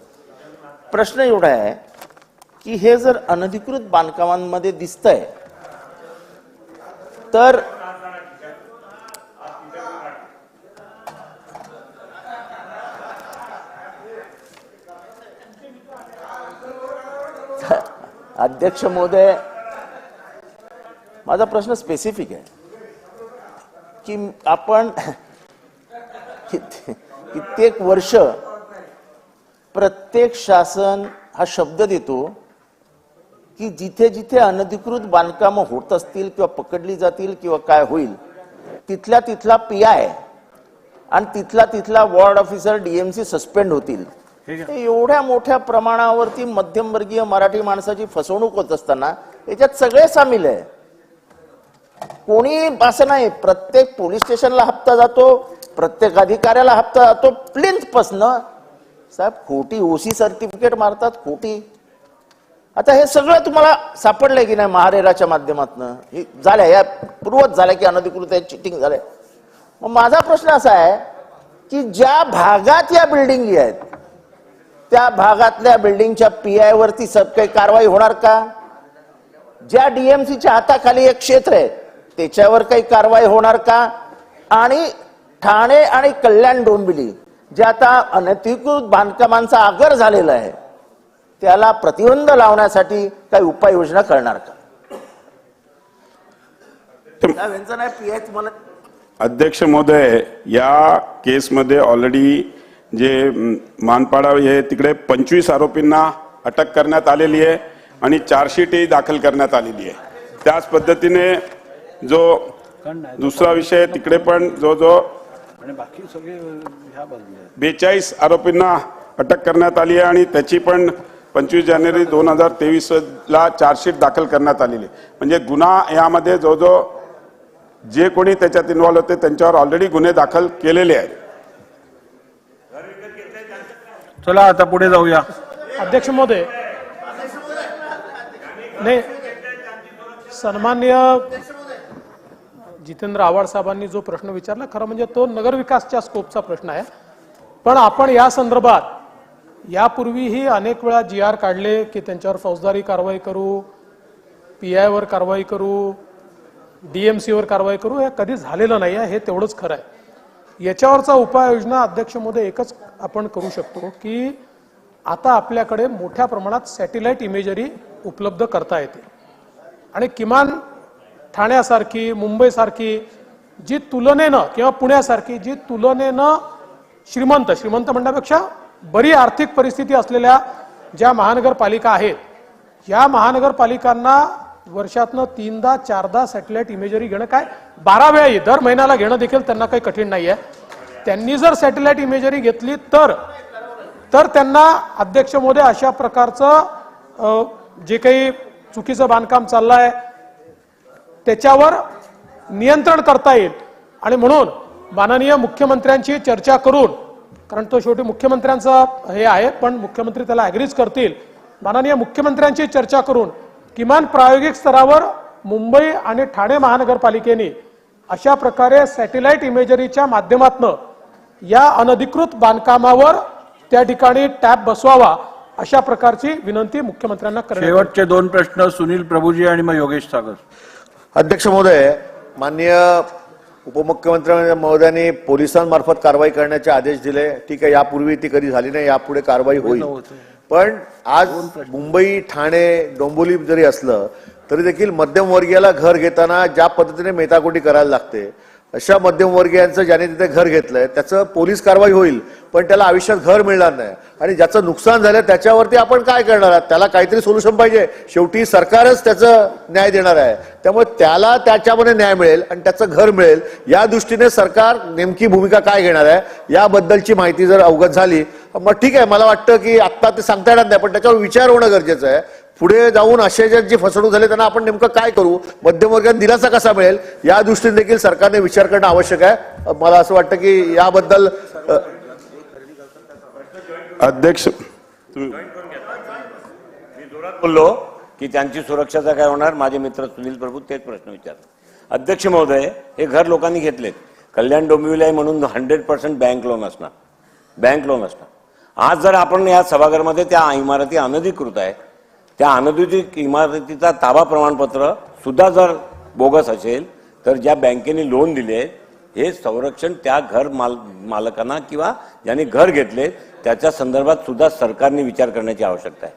प्रश्न एवढा आहे की हे जर अनधिकृत बांधकामांमध्ये दिसतंय तर अध्यक्ष महोदय, माझा प्रश्न स्पेसिफिक आहे की आपण कित्येक वर्ष प्रत्येक शासन हा शब्द देतो की जिथे जिथे अनधिकृत बांधकामं होत असतील किंवा पकडली जातील किंवा काय होईल तिथल्या तिथला PI आणि तिथला तिथला वॉर्ड ऑफिसर DMC सस्पेंड होतील. एवढ्या मोठ्या प्रमाणावरती मध्यमवर्गीय मराठी माणसाची फसवणूक होत असताना याच्यात सगळे सामील आहे. कोणी असं नाही, प्रत्येक पोलीस स्टेशनला हप्ता जातो, प्रत्येक अधिकाऱ्याला हप्ता जातो, प्लिंथ पासनं साहेब खोटी OC सर्टिफिकेट मारतात, खोटी. आता हे सगळं तुम्हाला सापडलंय की नाही महारेराच्या माध्यमातून झालंय, या पूर्वच झालंय की अनधिकृत चिटिंग झालंय. मग माझा प्रश्न असा आहे की ज्या भागात या बिल्डिंगी आहेत त्या भागातल्या बिल्डिंगच्या PI वरती काही कारवाई होणार का? ज्या DMCच्या हाताखाली एक क्षेत्र आहे त्याच्यावर काही कारवाई होणार का? आणि ठाणे आणि कल्याण डोंबिवली जे आता अनधिकृत बांधकामांचा आगर झालेला आहे त्याला प्रतिबंध लावण्यासाठी काही उपाययोजना करणार का? नाही PI तुम्हाला. अध्यक्ष महोदय, या केसमध्ये ऑलरेडी जे मानपाडा हे तिकडे 25 आरोपींना अटक करण्यात आलेली आहे आणि चार्जशीटही दाखल करण्यात आलेली आहे. त्याच पद्धतीने जो दुसरा विषय तिकडे पण जो 42 आरोपींना अटक करण्यात आली आहे आणि त्याची पण 25 जानेवारी 2023 चार्जशीट दाखल करण्यात आलेली आहे. म्हणजे गुन्हा यामध्ये जो जे कोणी त्याच्यात इन्व्हॉल्व होते त्यांच्यावर ऑलरेडी गुन्हे दाखल केलेले आहेत. चला आता पुढे जाऊया. अध्यक्ष महोदय, नाही, सन्माननीय जितेंद्र आव्हाड साहेबांनी जो प्रश्न विचारला खरं म्हणजे तो नगरविकासच्या स्कोपचा प्रश्न आहे. पण आपण या संदर्भात यापूर्वीही अनेक वेळा GR काढले की त्यांच्यावर फौजदारी कारवाई करू, PI वर कारवाई करू, DMC वर कारवाई करू, हे कधी झालेलं नाही आहे, हे तेवढंच खरं आहे. याच्यावरचा उपाययोजना अध्यक्ष महोदय एकच आपण करू शकतो की आता आपल्याकडे मोठ्या प्रमाणात सॅटेलाइट इमेजरी उपलब्ध करता येते आणि किमान ठाण्यासारखी, मुंबईसारखी जी तुलनेनं किंवा पुण्यासारखी जी तुलनेनं श्रीमंत म्हणण्यापेक्षा बरी आर्थिक परिस्थिती असलेल्या ज्या महानगरपालिका आहेत या महानगरपालिकांना वर्षातनं 3दा 4दा सॅटेलाइट इमेजरी घेणं काय 12 वेळा दर महिन्याला घेणं देखील त्यांना काही कठीण नाहीये. त्यांनी जर सॅटेलाइट इमेजरी घेतली तर त्यांना अध्यक्ष महोदय अशा प्रकारचं जे काही चुकीचं बांधकाम चाललंय त्याच्यावर नियंत्रण करता येईल. आणि म्हणून माननीय मुख्यमंत्र्यांची चर्चा करून, कारण तो शेवटी मुख्यमंत्र्यांचं हे आहे पण मुख्यमंत्री त्याला ऍग्रीज करतील, माननीय मुख्यमंत्र्यांची चर्चा करून किमान प्रायोगिक स्तरावर मुंबई आणि ठाणे महानगरपालिकेने अशा प्रकारे सॅटेलाइट इमेजरीच्या माध्यमातून या अनधिकृत बांधकामावर त्या ठिकाणी टॅप बसवावा अशा प्रकारची विनंती मुख्यमंत्र्यांना करण्यात. शेवटचे 2 प्रश्न सुनील प्रभूजी आणि मग योगेश सागर. अध्यक्ष महोदय, माननीय उपमुख्यमंत्री महोदयांनी पोलिसांमार्फत कारवाई करण्याचे आदेश दिले. ठीक आहे, यापूर्वी ती कधी झाली नाही, यापुढे कारवाई होईल. पण आज मुंबई, ठाणे, डोंबिवली जरी असलं तरी देखील मध्यमवर्गीयाला घर घेताना ज्या पद्धतीने मेटाकुटी करायला लागते, अशा मध्यमवर्गीयांचं ज्याने तिथे घर घेतलंय त्याचं पोलीस कारवाई होईल, पण त्याला आयुष्यात घर मिळणार नाही. आणि ज्याचं नुकसान झालं त्याच्यावरती आपण काय करणार आहात? त्याला काहीतरी सोल्युशन पाहिजे. शेवटी सरकारच त्याचं न्याय देणार आहे. त्यामुळे त्याला त्याच्यामध्ये न्याय मिळेल आणि त्याचं घर मिळेल या दृष्टीने सरकार नेमकी भूमिका काय घेणार आहे याबद्दलची माहिती जर अवगत झाली मग ठीक आहे. मला वाटतं की आत्ता ते सांगता येणार नाही, पण त्याच्यावर विचार होणं गरजेचं आहे. पुढे जाऊन असे जे फसवणूक झाले त्यांना आपण नेमकं काय करू, मध्यमवर्गात दिलासा कसा मिळेल या दृष्टीने देखील सरकारने विचार करणं आवश्यक आहे. मला असं वाटतं की याबद्दल अध्यक्ष मी जोरात बोललो की त्यांची सुरक्षाचा काय होणार. माझे मित्र सुनील प्रभू तेच प्रश्न विचारतात. अध्यक्ष महोदय, हे घर लोकांनी घेतलेत. कल्याण डोंबिवली आहे म्हणून 100% बँक लोन असणार. आज जर आपण या सभागृहामध्ये त्या इमारती अनधिकृत आहे, त्या अनधिकृत इमारतीचा ताबा प्रमाणपत्र सुद्धा जर बोगस असेल तर ज्या बँकेने लोन दिले हे संरक्षण त्या घर मालकांना किंवा ज्यांनी घर घेतले त्याच्या संदर्भात सुद्धा सरकारने विचार करण्याची आवश्यकता आहे.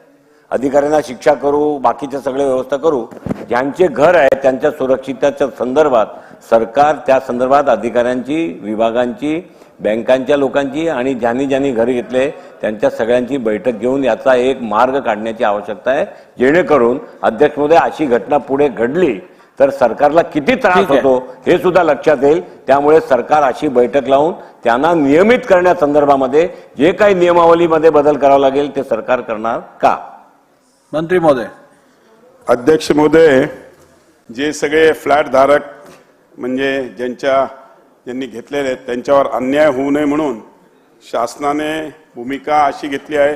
अधिकाऱ्यांना शिक्षा करू, बाकीच्या सगळ्या व्यवस्था करू. ज्यांचे घर आहे त्यांच्या सुरक्षिततेच्या संदर्भात सरकार त्या संदर्भात अधिकाऱ्यांची, विभागांची, बँकांच्या लोकांची आणि ज्यांनी घर घेतले त्यांच्या सगळ्यांची बैठक घेऊन याचा एक मार्ग काढण्याची आवश्यकता आहे, जेणेकरून अध्यक्ष महोदय अशी घटना पुढे घडली तर सरकारला किती त्रास होतो हे सुद्धा लक्षात येईल. त्यामुळे सरकार अशी बैठक लावून त्यांना नियमित करण्यासंदर्भामध्ये जे काही नियमावलीमध्ये बदल करावा लागेल ते सरकार करणार का? मंत्री महोदय. अध्यक्ष महोदय, जे सगळे फ्लॅट धारक म्हणजे ज्यांनी घेतलेले आहेत त्यांच्यावर अन्याय होऊ नये म्हणून शासनाने भूमिका अशी घेतली आहे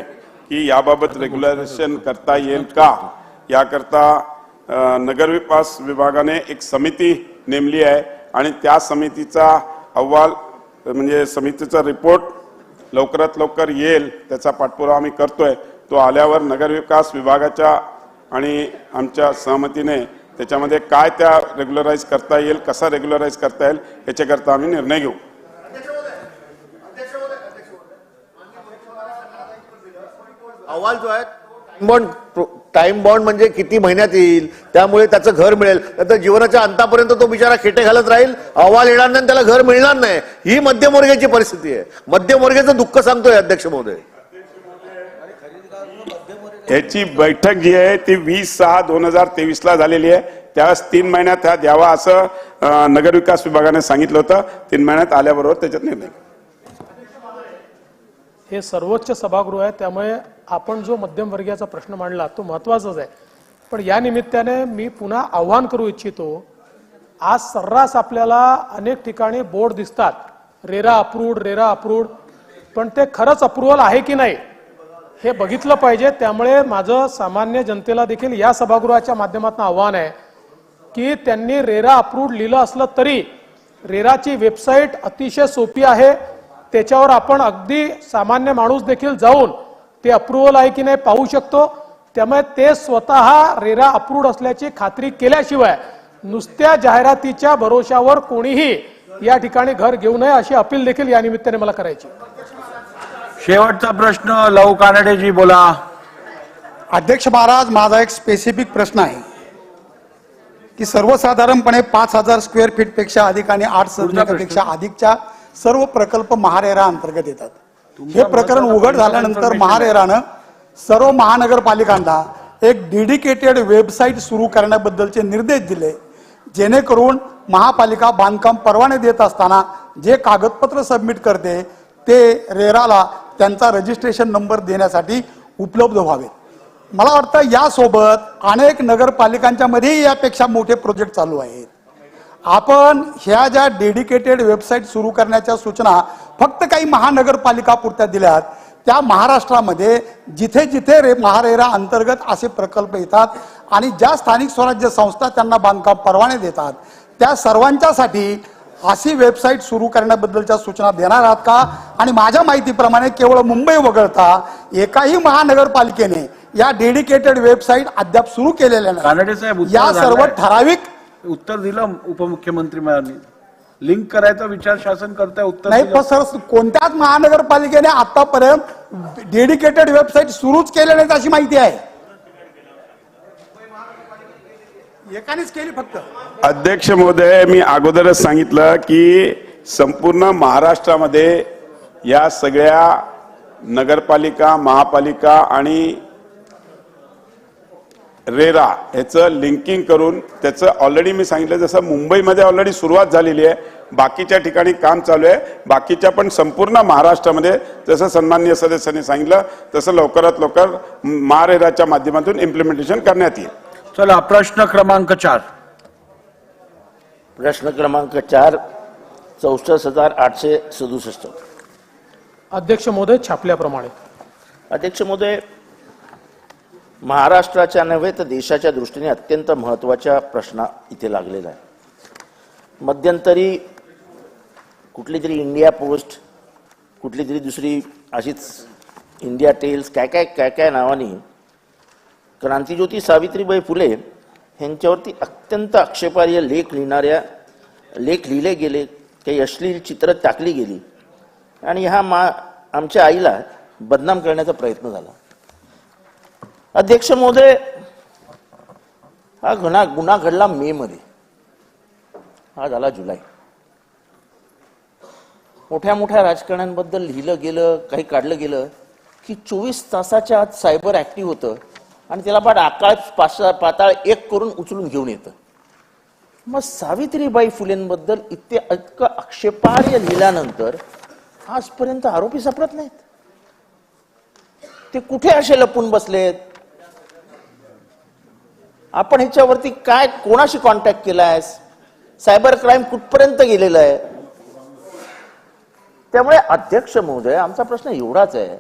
की याबाबत रेग्युलेशन करता येईल का याकरता नगरविकास विभागाने एक समिती नेमली आहे आणि त्या समितीचा अहवाल म्हणजे समितीचा रिपोर्ट लवकरात लवकर येईल त्याचा पाठपुरावा आम्ही करतोय. तो आल्यावर नगरविकास विभागाच्या आणि आमच्या सहमतीने त्याच्यामध्ये काय त्या रेग्युलराइज करता येईल, कसा रेग्युलराइज करता येईल याच्याकरता आम्ही निर्णय घेऊ. अहवाल जो आहे टाइम बॉन्ड म्हणजे किती महिन्यात येईल, त्यामुळे त्याचं घर मिळेल. नंतर जीवनाच्या अंतापर्यंत तो बिचारा खेटे घालत राहील, अहवाल येणार नाही, त्याला घर मिळणार नाही. ही मध्यमवर्गाची परिस्थिती आहे. मध्यमवर्गाचं दुःख सांगतोय अध्यक्ष महोदय. याची बैठक जी आहे ती 20/6/2023 झालेली आहे. त्यावेळेस 3 महिन्यात हा द्यावा असं नगरविकास विभागाने सांगितलं होतं. 3 महिन्यात आल्याबरोबर त्याच्यात निर्णय. हे सर्वोच्च सभागृह आहे, त्यामुळे आपण जो मध्यमवर्गीयाचा प्रश्न मांडला तो महत्वाचाच आहे. पण या निमित्ताने मी पुन्हा आव्हान करू इच्छितो. आज सर्रास आपल्याला अनेक ठिकाणी बोर्ड दिसतात, रेरा अप्रूव्ड, पण ते खरंच अप्रुव्हल आहे की नाही हे बघितलं पाहिजे. त्यामुळे माझं सामान्य जनतेला देखील या सभागृहाच्या माध्यमातून आव्हान आहे की त्यांनी रेरा अप्रूव्ड लिहिलं असलं तरी रेराची वेबसाईट अतिशय सोपी आहे. त्याच्यावर आपण अगदी सामान्य माणूस देखील जाऊन ते अप्रुव्हल आहे की नाही पाहू शकतो. त्यामुळे ते स्वतः रेरा अप्रूव्ड असल्याची खात्री केल्याशिवाय नुसत्या जाहिरातीच्या भरोशावर कोणीही या ठिकाणी घर घेऊ नये अशी अपील देखील या निमित्ताने मला करायची. शेवटचा प्रश्न लव कानडेजी बोला. अध्यक्ष महाराज, माझा एक स्पेसिफिक प्रश्न आहे की सर्वसाधारणपणे 5000 स्क्वेअर फीट पेक्षा अधिक आणि 8 सदनिकापेक्षा अधिकच्या सर्व प्रकल्प महारेरा अंतर्गत येतात. हे प्रकरण उघड झाल्यानंतर महारेरानं सर्व महानगरपालिकांना एक डेडिकेटेड वेबसाईट सुरू करण्याबद्दलचे निर्देश दिले, जेणेकरून महापालिका बांधकाम परवाने देत असताना जे कागदपत्र सबमिट करते ते रेराला त्यांचा रजिस्ट्रेशन नंबर देण्यासाठी उपलब्ध व्हावे. मला वाटतं यासोबत अनेक नगरपालिकांच्या मध्ये यापेक्षा मोठे प्रोजेक्ट चालू आहेत. आपण ह्या ज्या डेडिकेटेड वेबसाईट सुरू करण्याच्या सूचना फक्त काही महानगरपालिका पुरत्या दिल्यात, त्या महाराष्ट्रामध्ये जिथे जिथे महारेरा अंतर्गत असे प्रकल्प येतात आणि ज्या स्थानिक स्वराज्य संस्था त्यांना बांधकाम परवाने देतात त्या सर्वांच्यासाठी अशी वेबसाईट सुरू करण्याबद्दलच्या सूचना देणार आहात का? आणि माझ्या माहितीप्रमाणे केवळ मुंबई वगळता एकाही महानगरपालिकेने या डेडिकेटेड वेबसाईट अद्याप सुरू केलेल्या कानडे साहेब, नाही. या सर्व ठराविक उत्तर दिलं उपमुख्यमंत्री महोदयांनी. लिंक करायचा विचार शासन करताय, उत्तर नाही. पण सर, कोणत्याच महानगरपालिकेने आतापर्यंत डेडिकेटेड वेबसाईट सुरूच केल्या नाहीत अशी माहिती आहे. एकानेच केली फक्त. अध्यक्ष महोदय, मी अगोदरच सांगितलं की संपूर्ण महाराष्ट्रामध्ये या सगळ्या नगरपालिका, महापालिका आणि रेरा ह्याचं लिंकिंग करून त्याचं ऑलरेडी मी सांगितलं, जसं मुंबईमध्ये ऑलरेडी सुरुवात झालेली आहे, बाकीच्या ठिकाणी काम चालू आहे, बाकीच्या पण संपूर्ण महाराष्ट्रामध्ये जसं सन्माननीय सदस्यांनी सांगितलं तसं लवकरात लवकर महारेराच्या माध्यमातून इम्प्लिमेंटेशन करण्यात येईल. चला, प्रश्न क्रमांक 4. प्रश्न क्रमांक 4, 64,867. अध्यक्ष महोदय, छापल्याप्रमाणे. अध्यक्ष महोदय, महाराष्ट्राच्या नव्हे तर देशाच्या दृष्टीने अत्यंत महत्त्वाच्या प्रश्न इथे लागलेला आहे. मध्यंतरी कुठली तरी इंडिया पोस्ट, कुठली तरी दुसरी अशीच इंडिया टेल्स, काय काय काय काय नावानी क्रांतिज्योती सावित्रीबाई फुले यांच्यावरती अत्यंत आक्षेपार्ह लेख लिहिले गेले, काही अश्लील चित्र टाकली गेली आणि आमच्या आईला बदनाम करण्याचा प्रयत्न झाला. अध्यक्ष महोदय, हा गुन्हा घडला मे मध्ये, हा झाला जुलै. मोठ्या मोठ्या राजकारण्यांबद्दल लिहिलं गेलं, काही काढलं गेलं की 24 तासाच्या आत सायबर ऍक्टिव्ह होतं आणि त्याला पाठ आकाश पाताळ एक करून उचलून घेऊन येतं. मग सावित्रीबाई फुलेंबद्दल इतकं आक्षेपार्ह लिहिल्यानंतर आजपर्यंत आरोपी सापडत नाहीत. ते कुठे असे लपून बसलेत? आपण ह्याच्यावरती काय, कोणाशी कॉन्टॅक्ट केलाय? सायबर क्राईम कुठपर्यंत गेलेलं आहे? त्यामुळे अध्यक्ष महोदय, आमचा प्रश्न एवढाच आहे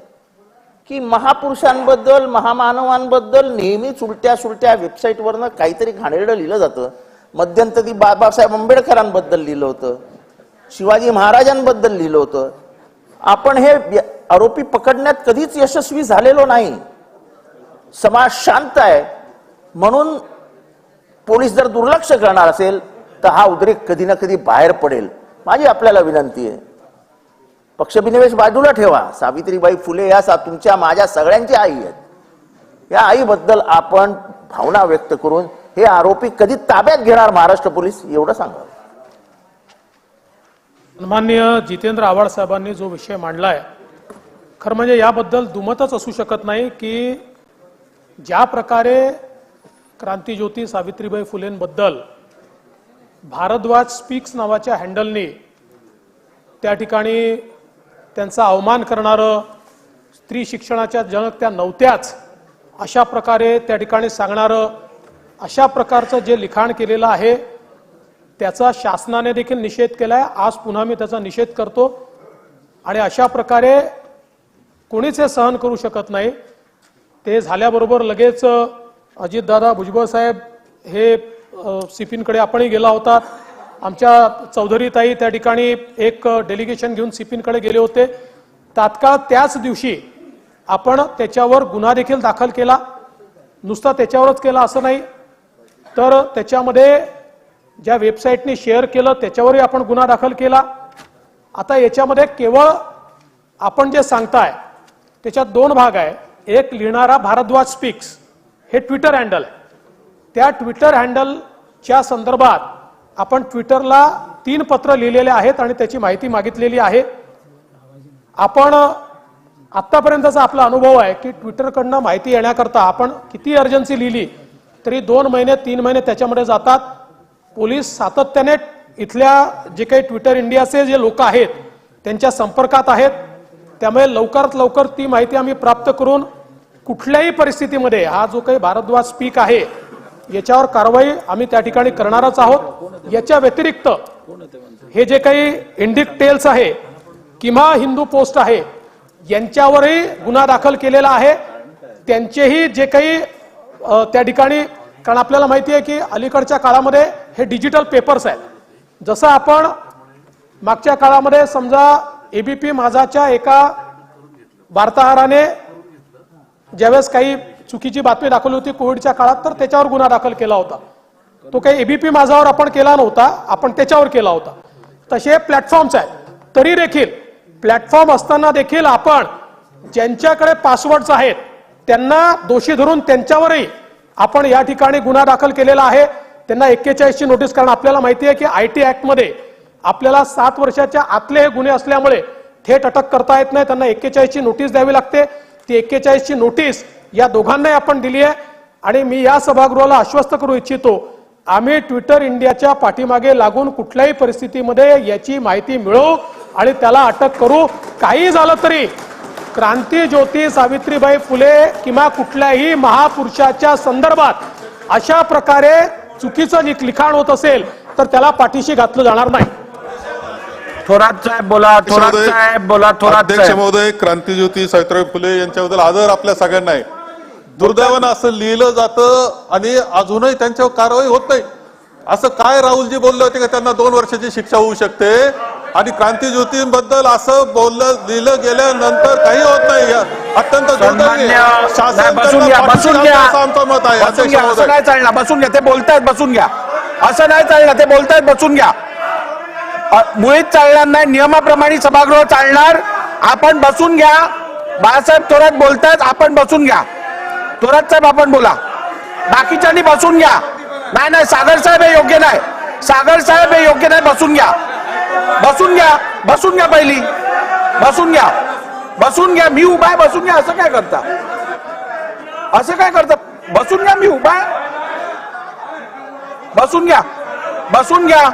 की महापुरुषांबद्दल, महामानवांबद्दल नेहमीच उलट्या सुलट्या वेबसाईटवरनं काहीतरी घाणेरडं लिहिलं जातं. मध्यंतरी बाबासाहेब आंबेडकरांबद्दल लिहिलं होतं, शिवाजी महाराजांबद्दल लिहिलं होतं. आपण हे आरोपी पकडण्यात कधीच यशस्वी झालेलो नाही. समाज शांत आहे म्हणून पोलीस जर दुर्लक्ष करणार असेल तर हा उद्रेक कधी ना कधी बाहेर पडेल. माझी आपल्याला विनंती आहे, पक्षविनिवेश बाजूला ठेवा. सावित्रीबाई फुले या तुमच्या माझ्या सगळ्यांची आई आहेत. या आईबद्दल आपण भावना व्यक्त करून हे आरोपी कधी ताब्यात घेणार महाराष्ट्र पोलीस, एवढं सांगा. सन्माननीय जितेंद्र आव्हाड साहेबांनी जो विषय मांडलाय, खरं म्हणजे याबद्दल दुमतच असू शकत नाही की ज्या प्रकारे क्रांतिज्योती सावित्रीबाई फुलेंबद्दल भारद्वाज स्पीक्स नावाच्या हँडलने त्या ठिकाणी त्यांचा अवमान करणारं, स्त्री शिक्षणाच्या जनक त्या नव्हत्याच अशा प्रकारे त्या ठिकाणी सांगणारं, अशा प्रकारचं जे लिखाण केलेलं आहे त्याचा शासनाने देखील निषेध केलाय. आज पुन्हा मी त्याचा निषेध करतो आणि अशा प्रकारे कोणीच हे सहन करू शकत नाही. ते झाल्याबरोबर लगेच अजितदादा भुजबळ साहेब हे सिपिनकडे आपणही गेला होता. आमच्या चौधरीताई त्या ठिकाणी एक डेलिगेशन घेऊन सिपिनकडे गेले होते. तात्काळ त्याच दिवशी आपण त्याच्यावर गुन्हा देखील दाखल केला. नुसता त्याच्यावरच केला असं नाही, तर त्याच्यामध्ये ज्या वेबसाईटने शेअर केलं त्याच्यावरही आपण गुन्हा दाखल केला. आता याच्यामध्ये केवळ आपण जे सांगताय त्याच्यात 2 भाग आहे. एक लिहिणारा भारद्वाज स्पीक्स हे ट्विटर हँडल आहे. त्या ट्विटर हँडलच्या संदर्भात आपण ट्विटरला 3 पत्र लिहिलेले आहेत आणि त्याची माहिती मागितलेली आहे. आपण आतापर्यंतचा आपला अनुभव आहे की ट्विटरकडनं माहिती येण्याकरता आपण किती अर्जन्सी लिहिली तरी 2 महिने 3 महिने त्याच्यामध्ये जातात. पोलीस सातत्याने इथल्या जे काही ट्विटर इंडियाचे जे लोक आहेत त्यांच्या संपर्कात आहेत. त्यामुळे लवकरात लवकर ती माहिती आम्ही प्राप्त करून कुठल्याही परिस्थितीमध्ये हा जो काही भारद्वाज स्पीक आहे याच्यावर कारवाई आम्ही त्या ठिकाणी करणारच आहोत. याच्या व्यतिरिक्त हे जे काही इंडिक टेल्स आहे किंवा हिंदू पोस्ट आहे यांच्यावरही गुन्हा दाखल केलेला आहे. त्यांचेही जे काही त्या ठिकाणी, कारण आपल्याला माहिती आहे की अलीकडच्या काळामध्ये हे डिजिटल पेपर्स आहेत. जसं आपण मागच्या काळामध्ये समजा एबीपी माझाच्या एका वार्ताहराने ज्यावेळेस काही चुकीची बातमी दाखवली होती कोविडच्या काळात, तर त्याच्यावर गुन्हा दाखल केला होता. तो काही एबीपी माझावर आपण केला नव्हता, आपण त्याच्यावर केला होता. तसे प्लॅटफॉर्म्स आहेत. तरी देखील प्लॅटफॉर्म असताना देखील आपण ज्यांच्याकडे पासवर्ड्स आहेत त्यांना दोषी धरून त्यांच्यावरही आपण या ठिकाणी गुन्हा दाखल केलेला आहे. त्यांना 41ची नोटीस, कारण आपल्याला माहिती आहे की IT ऍक्टमध्ये आपल्याला 7 वर्षाच्या आतले हे गुन्हे असल्यामुळे थेट अटक करता येत नाही, त्यांना 41ची नोटीस द्यावी लागते. ती 41ची नोटीस या दोघांनाही आपण दिली आहे आणि मी या सभागृहाला आश्वस्त करू इच्छितो, आम्ही ट्विटर इंडियाच्या पाठीमागे लागून कुठल्याही परिस्थितीमध्ये याची माहिती मिळवू आणि त्याला अटक करू. काही झालं तरी क्रांतीज्योती सावित्रीबाई फुले किंवा कुठल्याही महापुरुषाच्या संदर्भात अशा प्रकारे चुकीचं लिखाण होत असेल तर त्याला पाठीशी घातलं जाणार नाही. थोरात साहेब बोला, थोरात साहेब बोला, थोरात अध्यक्ष साहेब. महोदय, क्रांतीज्योती सावित्रीबाई फुले यांच्याबद्दल आदर आपल्या सगळ्यांना आहे. दुर्दैवानं असं लिहिलं जातं आणि अजूनही त्यांच्यावर कारवाई होत नाही. असं काय राहुलजी बोलले होते का त्यांना 2 वर्षाची शिक्षा होऊ शकते आणि क्रांतीज्योतींबद्दल असं लिहिलं गेल्यानंतर काही होत नाही. अत्यंत दुर्दैवी आहे. शासन बसून घ्या, बसून घ्या, असं आमचं मत आहे. बसून अध्यक्ष घ्या, असं महोदय, नाही चालणार. बसून घ्या, ते बोलतायत, बसून घ्या. असं नाही चालणार, ते बोलतायत, बसून घ्या. मुळीच चालणार नाही, नियमाप्रमाणे सभागृह चालणार. आपण बसून घ्या. बाळासाहेब थोरात बोलतायत, आपण बसून घ्या. थोरात साहेब आपण बोला, बाकीच्यांनी बसून घ्या. नाही, सागर साहेब हे योग्य नाही, सागर साहेब हे योग्य नाही. बसून घ्या, बसून घ्या, बसून घ्या, पहिली बसून घ्या, बसून घ्या. मी उभा आहे, बसून घ्या. असं काय करता, असं काय करता? बसून घ्या, मी उभा आहे, बसून घ्या, बसून घ्या,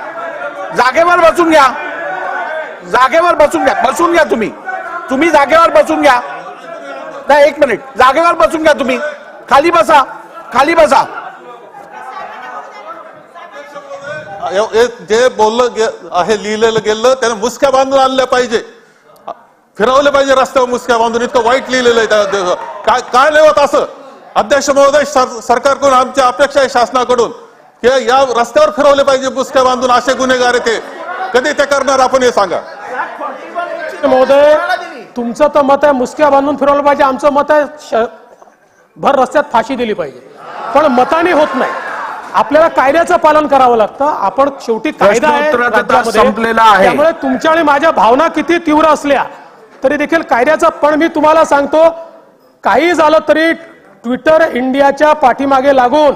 जागेवर बसून घ्या, जागेवर बसून घ्या, बसून घ्या. तुम्ही जागेवर बसून घ्या. नाही, 1 मिनिट, जागेवर बसून घ्या. तुम्ही खाली बसा, खाली बसा. जे बोललं आहे, लिहिलेलं गेलं, त्याने मुसक्या बांधून आणल्या पाहिजे, फिरवले पाहिजे रस्त्यावर मुसक्या बांधून. इतकं वाईट लिहिलेलं आहे. काय नाही होत असं. अध्यक्ष महोदय, सरकारकडून आमची अपेक्षा आहे शासनाकडून की या रस्त्यावर फिरवले पाहिजे मुसक्या बांधून. असे गुन्हेगार ते कधी ते करणार, आपण हे सांगा. महोदय, तुमचं तर मत आहे मुसक्या बांधून फिरवलं पाहिजे, आमचं मत आहे भर रस्त्यात फाशी दिली पाहिजे. पण मताने होत नाही, आपल्याला कायद्याचं पालन करावं लागतं. आपण शेवटी कायदा आहे राज्यामध्ये, संपलेला आहे. त्यामुळे तुमच्या आणि माझ्या भावना किती तीव्र असल्या तरी देखील कायद्याचा. पण मी तुम्हाला सांगतो, काही झालं तरी ट्विटर इंडियाच्या पाठीमागे लागून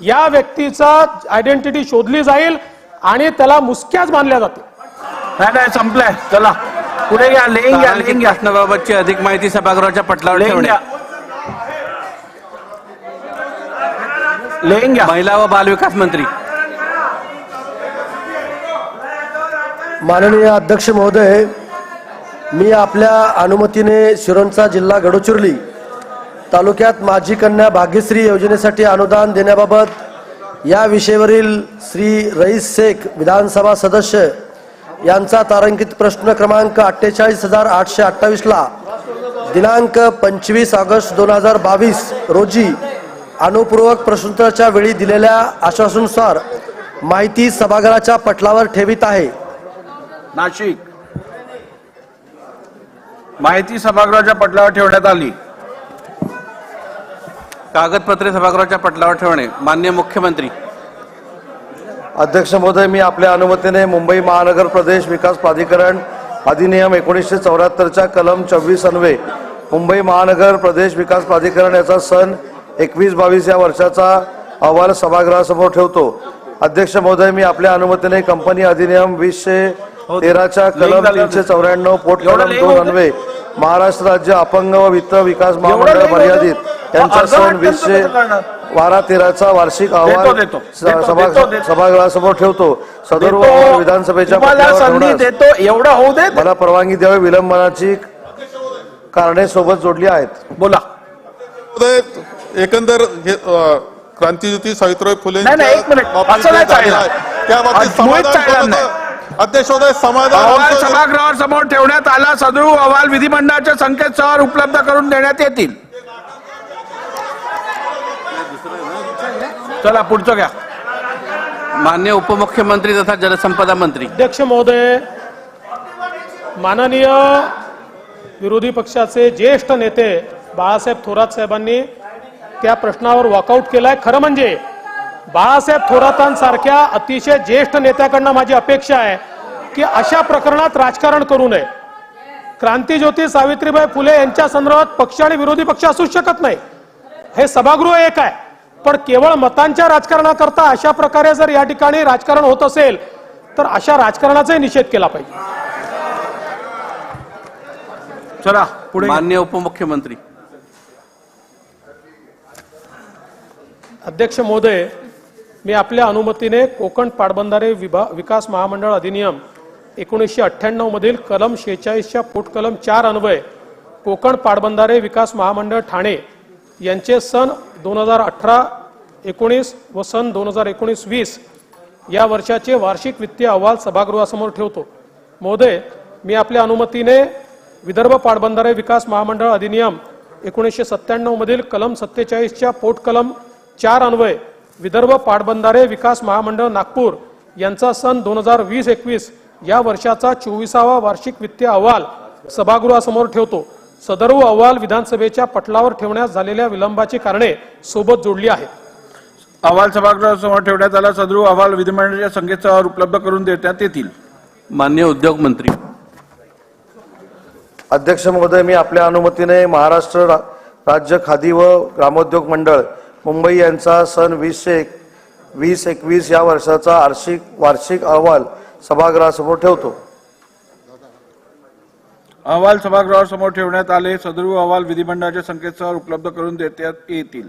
या व्यक्तीचा आयडेंटिटी शोधली जाईल आणि त्याला मुसक्याच मानल्या जाते. नाही, संपलंय. चला पुढे घ्या. लेंग घ्या, लेंग घ्या. प्रश्नाबाबतची अधिक माहिती सभागृहाच्या पटलावर ठेवणे. लेंग घ्या. महिला व बालविकास मंत्री. माननीय अध्यक्ष महोदय, मी आपल्या अनुमतीने शिरोंचा जिल्हा गडचिरोली तालुक्यात माझी कन्या भाग्यश्री योजनेसाठी अनुदान देण्याबाबत या विषयावरील श्री रईस शेख विधानसभा सदस्य यांचा तारांकित प्रश्न क्रमांक 48,828 ला दिनांक 25 ऑगस्ट 2022 रोजी अनुपूर्वक प्रश्नोत्तराच्या वेळी दिलेल्या आश्वासनानुसार माहिती सभागृहाच्या पटलावर ठेवित आहे. नाशिक. माहिती सभागृहाच्या पटलावर ठेवण्यात आली. कागदपत्रे सभागृहाच्या पटलावर ठेवणे. माननीय मुख्यमंत्री. अध्यक्ष महोदय, मी आपल्या अनुमतीने मुंबई महानगर प्रदेश विकास प्राधिकरण अधिनियम 1974च्या कलम 24 अन्वये मुंबई महानगर प्रदेश विकास प्राधिकरण याचा सन 21-22 या वर्षाचा अहवाल सभागृहासमोर ठेवतो. अध्यक्ष महोदय, मी आपल्या अनुमतीने कंपनी अधिनियम 2013च्या कलम 394 पोट कलम 2 अन्वये महाराष्ट्र राज्य अपंग व वित्त विकास महामंडळ मर्यादित यांचा सन 2012-13चा वार्षिक अहवाल सभागृहासमोर ठेवतो. सदर विधानसभेच्या एवढं होऊ दे. मला परवानगी द्यावी. विलंबनाची कारणे सोबत जोडली आहेत. बोला. एकंदर क्रांतीज्योती सावित्रीबाई फुले एक मिनिट, असं नाही चालणार. त्या बाबतीत समाधान अध्यक्ष महोदय, समाधान सभागृहावर समोर ठेवण्यात आला. सदर अहवाल विधिमंडळाच्या संकेतस्थळावर उपलब्ध करून देण्यात येतील. चला पुढचं घ्या. माननीय उपमुख्यमंत्री तथा जलसंपदा मंत्री. अध्यक्ष महोदय, माननीय विरोधी पक्षाचे ज्येष्ठ नेते बाळासाहेब थोरात साहेबांनी त्या प्रश्नावर वॉकआउट केलाय. खरं म्हणजे बाळासाहेब थोरातांसारख्या अतिशय ज्येष्ठ नेत्याकडनं माझी अपेक्षा आहे की अशा प्रकरणात राजकारण करू नये. क्रांतीज्योती सावित्रीबाई फुले यांच्या संदर्भात पक्ष आणि विरोधी पक्ष असू शकत नाही. हे सभागृह एक आहे. पण केवळ मतांच्या राजकारणाकरता अशा प्रकारे जर या ठिकाणी राजकारण होत असेल तर अशा राजकारणाचाही निषेध केला पाहिजे. चला पुढे. माननीय उपमुख्यमंत्री. अध्यक्ष महोदय, मी आपल्या अनुमतीने कोकण पाटबंधारे विकास महामंडळ अधिनियम 1998 मधील कलम 46च्या पोटकलम 4 अन्वये कोकण पाटबंधारे विकास महामंडळ ठाणे यांचे सन 2018-19 व सन 2019-20 या वर्षाचे वार्षिक वित्तीय अहवाल सभागृहासमोर ठेवतो. महोदय, मी आपल्या अनुमतीने विदर्भ पाटबंधारे विकास महामंडळ अधिनियम 1997 मधील कलम 47च्या पोटकलम 4 अन्वये विदर्भ पाटबंधारे विकास महामंडळ नागपूर यांचा सन 2020-21 या वर्षाचा 24वा वार्षिक वित्तीय अहवाल सभागृहासमोर ठेवतो. सदर्व अहवाल विधानसभेच्या पटलावर ठेवण्यास झालेल्या विलंबाची कारणे सोबत जोडली आहेत. अहवाल सभागृहासमोर ठेवण्यात आला. सदरू अहवाल विधिमंडळाच्या संकेतस्थळावर उपलब्ध करून देण्यात येतील. माननीय उद्योग मंत्री. अध्यक्ष महोदय, मी आपल्या अनुमतीने महाराष्ट्र राज्य खादी व ग्रामोद्योग मंडळ मुंबई यांचा सन 2020-21 या वर्षाचा वार्षिक अहवाल सभागृहासमोर ठेवतो. अहवाल सभागृहासमोर ठेवण्यात आले. सदरू अहवाल विधिमंडळाच्या संकेतस्थळावर उपलब्ध करून देण्यात येतील.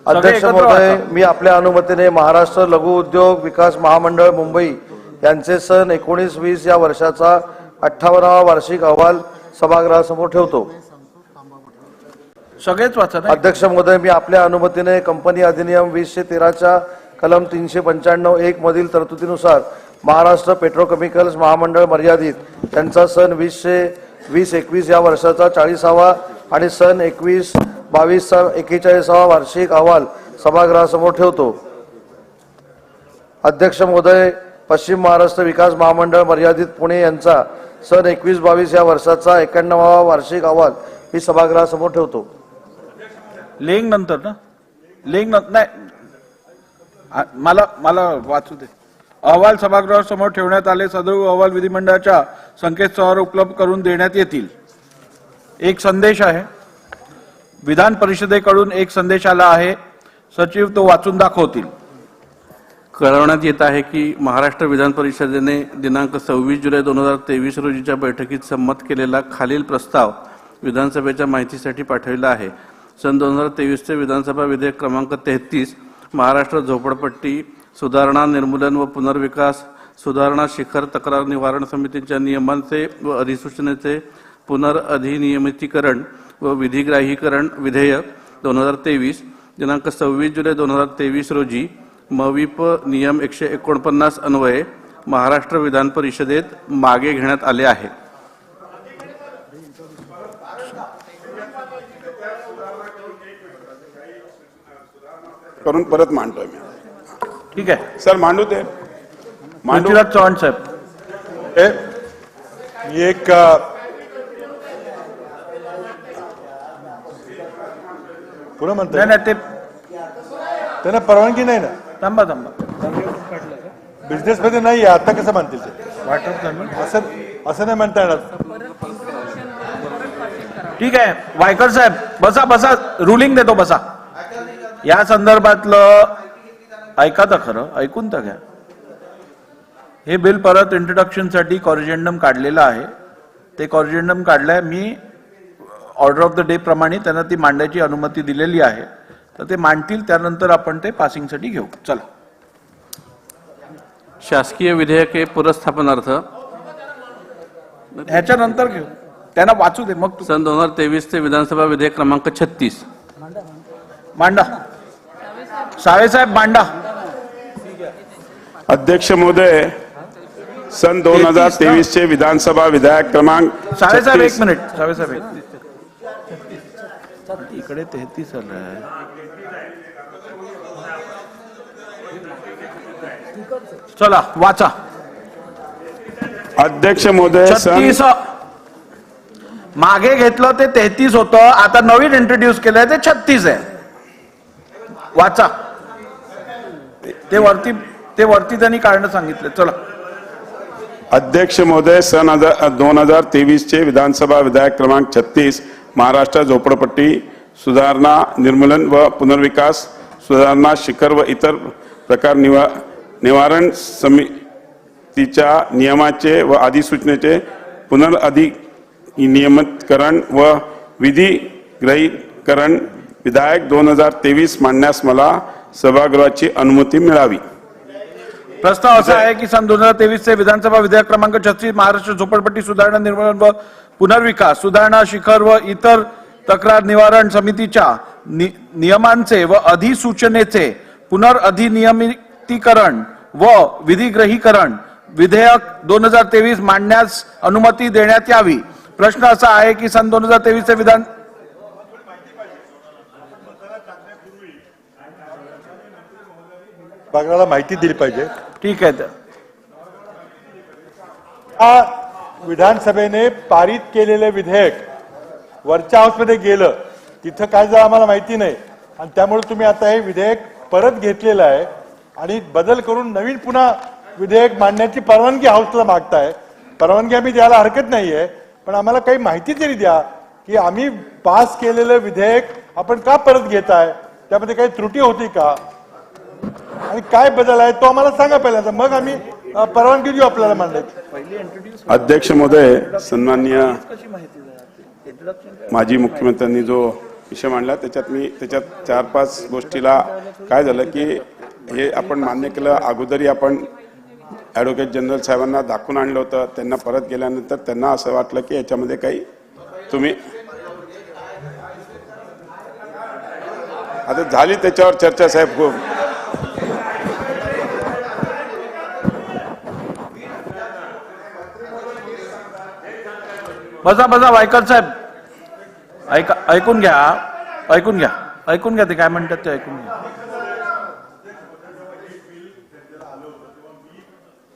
अध्यक्ष महोदय, मी आपल्या अनुमतीने महाराष्ट्र लघु उद्योग विकास महामंडळ मुंबई यांचे सन 19-20 या वर्षाचा 58वा वार्षिक अहवाल सभागृहासमोर ठेवतो. सगळेच वाचा. अध्यक्ष महोदय, मी आपल्या अनुमतीने कंपनी अधिनियम 2013च्या कलम 395(1) मधील तरतुदीनुसार महाराष्ट्र पेट्रोकेमिकल्स महामंडळ मर्यादित यांचा सन 2020-21 या वर्षाचा 40वा आणि सन 21-22चा 41वा वार्षिक अहवाल सभागृहासमोर ठेवतो. अध्यक्ष महोदय, पश्चिम महाराष्ट्र विकास महामंडळ मर्यादित पुणे यांचा सन 21-22 या वर्षाचा 91वा वार्षिक अहवाल ही सभागृहासमोर ठेवतो. लिंग नंतर ना, लिंग नाही, मला वाचू दे. अहवाल सभागृहासमोर ठेवण्यात आले. सदरू अहवाल विधिमंडळाच्या संकेतस्थळावर उपलब्ध करून देण्यात येतील. एक संदेश आहे विधान परिषदेकडून, एक संदेश आला आहे. सचिव तो वाचून दाखवतील. कळवण्यात येत आहे की महाराष्ट्र विधान परिषदेने दिनांक 26 जुलै 2023 रोजीच्या बैठकीत संमत केलेला खालील प्रस्ताव विधानसभेच्या माहितीसाठी पाठविला आहे. सन 2023चे विधानसभा विधेयक क्रमांक 33 महाराष्ट्र झोपडपट्टी सुधारणा निर्मूलन व पुनर्विकास सुधारणा शिखर तक्रार निवारण समितीच्या नियमांचे व अधिसूचनेचे पुनर्अधिनियमितीकरण व विधिग्राहीकरण विधेयक 2023 दिनांक 26 जुलै 2023 रोजी मविप नियम 149 अन्वये महाराष्ट्र विधान परिषदेत मागे घेण्यात आले आहे. करून परत मांडतोय मी. ठीक आहे सर, मांडू ते. पृथ्वीराज चव्हाण साहेब. एक पुढे म्हणतो नाही ते त्यांना परवानगी नाही ना. थांबा बिझनेस मध्ये नाही आहे आता, कसं म्हणतील ते? असं नाही म्हणता येणार. ठीक आहे वायकर साहेब, बसा रुलिंग देतो, बसा. या संदर्भातलं ऐका तर खरं, ऐकून तर घ्या. हे बिल परत इंट्रोडक्शनसाठी कॉरिजेंडम काढलेलं आहे. ते कॉरिजेंडम काढलंय मी. ऑर्डर ऑफ द डे प्रमाणे त्यांना ती मांडायची अनुमती दिलेली आहे. तर ते मांडतील, त्यानंतर आपण ते पासिंगसाठी घेऊ. चला. शासकीय विधेयके पुनर्स्थापनार्थ ह्याच्यानंतर घेऊ, त्यांना वाचू दे मग. सन 2023चे विधानसभा विधेयक क्रमांक 36 मांडा. साहेब मांडा. अध्यक्ष महोदय, सन 2023चे विधानसभा विधेयक क्रमांक साहेब एक मिनिट. साहेब इकडे 33 आलं. चला वाचा. अध्यक्ष महोदय, 36 मागे घेतलं ते 33 होतं. आता नवीन इंट्रोड्यूस केलंय ते 36 आहे. वाचा. ते वरती त्यांनी कारण सांगितलं. चला. अध्यक्ष महोदय, सन 2023चे विधानसभा विधेयक क्रमांक 36 महाराष्ट्र झोपडपट्टी सुधारणा निर्मूलन व पुनर्विकास सुधारणा शिखर व इतर प्रकार निवारण समितीच्या नियमाचे व अधिसूचनेचे पुनर्नियमितकरण व विधिग्रहीकरण विधेयक 2023 मांडण्यास मला सभागृहाची अनुमती मिळावी. प्रस्ताव असा आहे की सन 2023 चे विधानसभा विधेयक क्रमांक 36 महाराष्ट्र झोपडपट्टी सुधारणा निर्मूलन व पुनर्विकास सुधारणा शिखर व इतर तक्रार निवारण समितीच्या नियमांचे व अधिसूचनेचे पुनर्अधिनियमितीकरण व विधिग्रहीकरण विधेयक 2023 मांडण्यास अनुमती देण्यात यावी. प्रश्न असा आहे की सन 2023 चे विधान बघायला माहिती दिली पाहिजे. ठीक आहे. विधानसभेने पारित केलेले विधेयक वरच्या हाऊसमध्ये गेलं, तिथं काय झालं आम्हाला माहिती नाही, आणि त्यामुळे तुम्ही आता हे विधेयक परत घेतलेलं आहे आणि बदल करून नवीन पुन्हा विधेयक मांडण्याची परवानगी हाऊसला मागताय. परवानगी आम्ही द्यायला हरकत नाहीये, पण आम्हाला काही माहिती तरी द्या की आम्ही पास केलेलं विधेयक आपण का परत घेताय, त्यामध्ये काही त्रुटी होती का आणि काय बदल आहे तो आम्हाला सांगा पहिल्यांदा, मग आम्ही परवानगी देऊ आपल्याला मांडायची. अध्यक्ष महोदय, सन्माननीय माजी मुख्यमंत्र्यांनी जो विषय मांडला त्याच्यात 4-5 गोष्टीला काय झालं की हे आपण मान्य केलं. अगोदरही आपण ॲडव्होकेट जनरल साहेबांना दाखवून आणलं होतं. त्यांना परत गेल्यानंतर त्यांना असं वाटलं की याच्यामध्ये काही तुम्ही आता झाली त्याच्यावर चर्चा साहेब. खूप बसा वायकर साहेब, ऐकून घ्या ते काय म्हणतात ते ऐकून घ्या.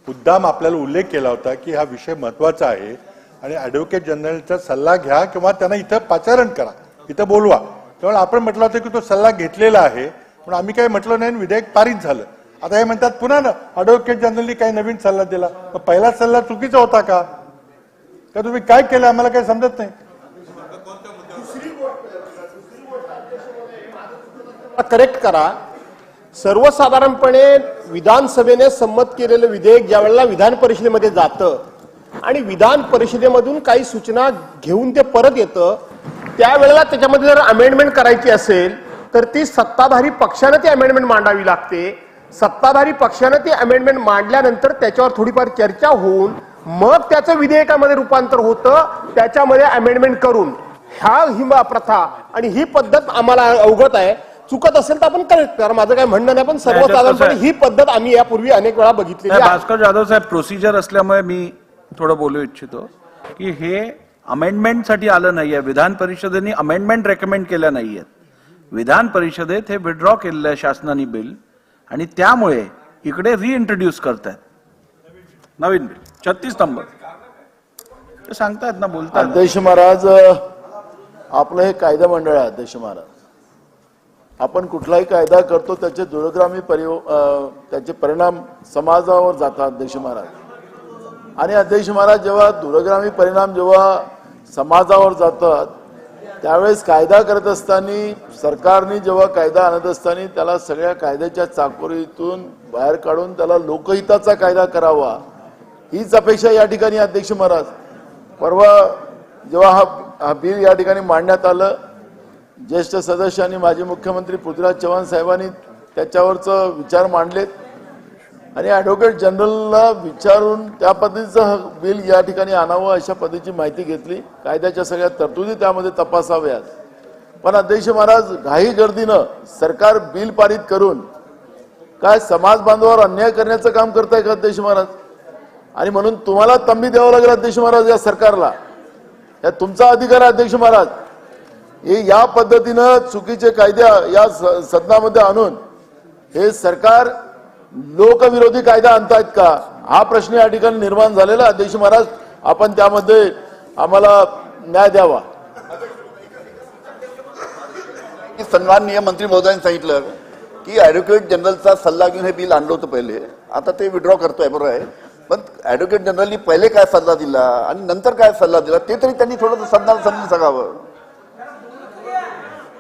मुद्दाम आपल्याला उल्लेख केला होता की हा विषय महत्वाचा आहे आणि ॲडव्होकेट जनरलचा सल्ला घ्या किंवा त्यांना इथं पाचारण करा, इथं बोलवा. त्यामुळे आपण म्हटलं होतं की तो सल्ला घेतलेला आहे, पण आम्ही काही म्हटलं नाही, विधेयक पारित झालं. आता हे म्हणतात पुन्हा ॲडव्होकेट जनरलनी काही नवीन सल्ला दिला. पहिला सल्ला चुकीचा होता का तुम्ही काय केलं आम्हाला काही समजत नाही. करेक्ट करा. सर्वसाधारणपणे विधानसभेने संमत केलेलं विधेयक ज्या वेळेला विधान परिषदेमध्ये जातं आणि विधान परिषदेमधून काही सूचना घेऊन ते परत येतं, त्यावेळेला त्याच्यामध्ये जर अमेंडमेंट करायची असेल तर ती सत्ताधारी पक्षाने ती अमेंडमेंट मांडावी लागते. सत्ताधारी पक्षाने ती अमेंडमेंट मांडल्यानंतर त्याच्यावर थोडीफार चर्चा होऊन मग त्याचं विधेयकामध्ये रूपांतर होतं, त्याच्यामध्ये अमेंडमेंट करून. ही प्रथा आणि ही पद्धत आम्हाला अवगत आहे. चुकत असेल तर आपण करेक्ट करा, माझं काय म्हणणं नाही, पण सर्वसाधारणपणे ही पद्धत आम्ही यापूर्वी अनेक वेळा बघितलेली आहे. भास्कर जाधव साहेब, प्रोसिजर असल्यामुळे मी थोडं बोलू इच्छितो की हे अमेंडमेंटसाठी आलं नाहीये. विधान परिषदेने अमेंडमेंट रेकमेंड केल्या नाहीयेत. विधान परिषदेत हे विड्रॉ केलेलं आहे शासनाने बिल, आणि त्यामुळे इकडे रिइंट्रोड्यूस करतायत नवीन बिल 36 नंबर. ते सांगतायत ना, बोलतात. अध्यक्ष महाराज, आपलं हे कायदा मंडळ आहे. अध्यक्ष महाराज, आपण कुठलाही कायदा करतो त्याचे दूरगामी त्याचे परिणाम समाजावर जातात. अध्यक्ष महाराज, आणि अध्यक्ष महाराज, जेव्हा दूरगामी परिणाम जेव्हा समाजावर जातात त्यावेळेस कायदा करत असताना, सरकारने जेव्हा कायदा आणत असताना त्याला सगळ्या कायद्याच्या चाकोरीतून बाहेर काढून त्याला लोकहिताचा कायदा करावा, हीच अपेक्षा या ठिकाणी. अध्यक्ष महाराज, परवा जेव्हा हा बिल या ठिकाणी मांडण्यात आलं, ज्येष्ठ सदस्य आणि माजी मुख्यमंत्री पृथ्वीराज चव्हाण साहेबांनी त्याच्यावरचं विचार मांडलेत आणि ॲडव्होकेट जनरलला विचारून त्या पद्धतीचं बिल या ठिकाणी आणावं अशा पद्धतीची माहिती घेतली. कायद्याच्या सगळ्या तरतुदी त्यामध्ये तपासाव्यात. पण अध्यक्ष महाराज, घाई गर्दीनं सरकार बिल पारित करून काय समाज बांधवावर अन्याय करण्याचं काम करताय का अध्यक्ष महाराज? आणि म्हणून तुम्हाला तंबी द्यावं लागेल अध्यक्ष महाराज या सरकारला. या तुमचा अधिकार आहे अध्यक्ष महाराज. हे या पद्धतीनं चुकीचे कायदे या सदनामध्ये आणून हे सरकार लोकविरोधी कायदा आणतायत का, हा प्रश्न या ठिकाणी निर्माण झालेला. अध्यक्ष महाराज, आपण त्यामध्ये आम्हाला न्याय द्यावा. सन्माननीय मंत्री महोदयांनी सांगितलं की ॲडव्होकेट जनरलचा सल्ला घेऊन हे बिल आणलं होतं पहिले, आता ते विड्रॉ करतोय, बरोबर आहे. पण ॲडव्होकेट जनरलनी पहिले काय सल्ला दिला आणि नंतर काय सल्ला दिला ते तरी त्यांनी थोडंसं सदनाला समजून सांगावं.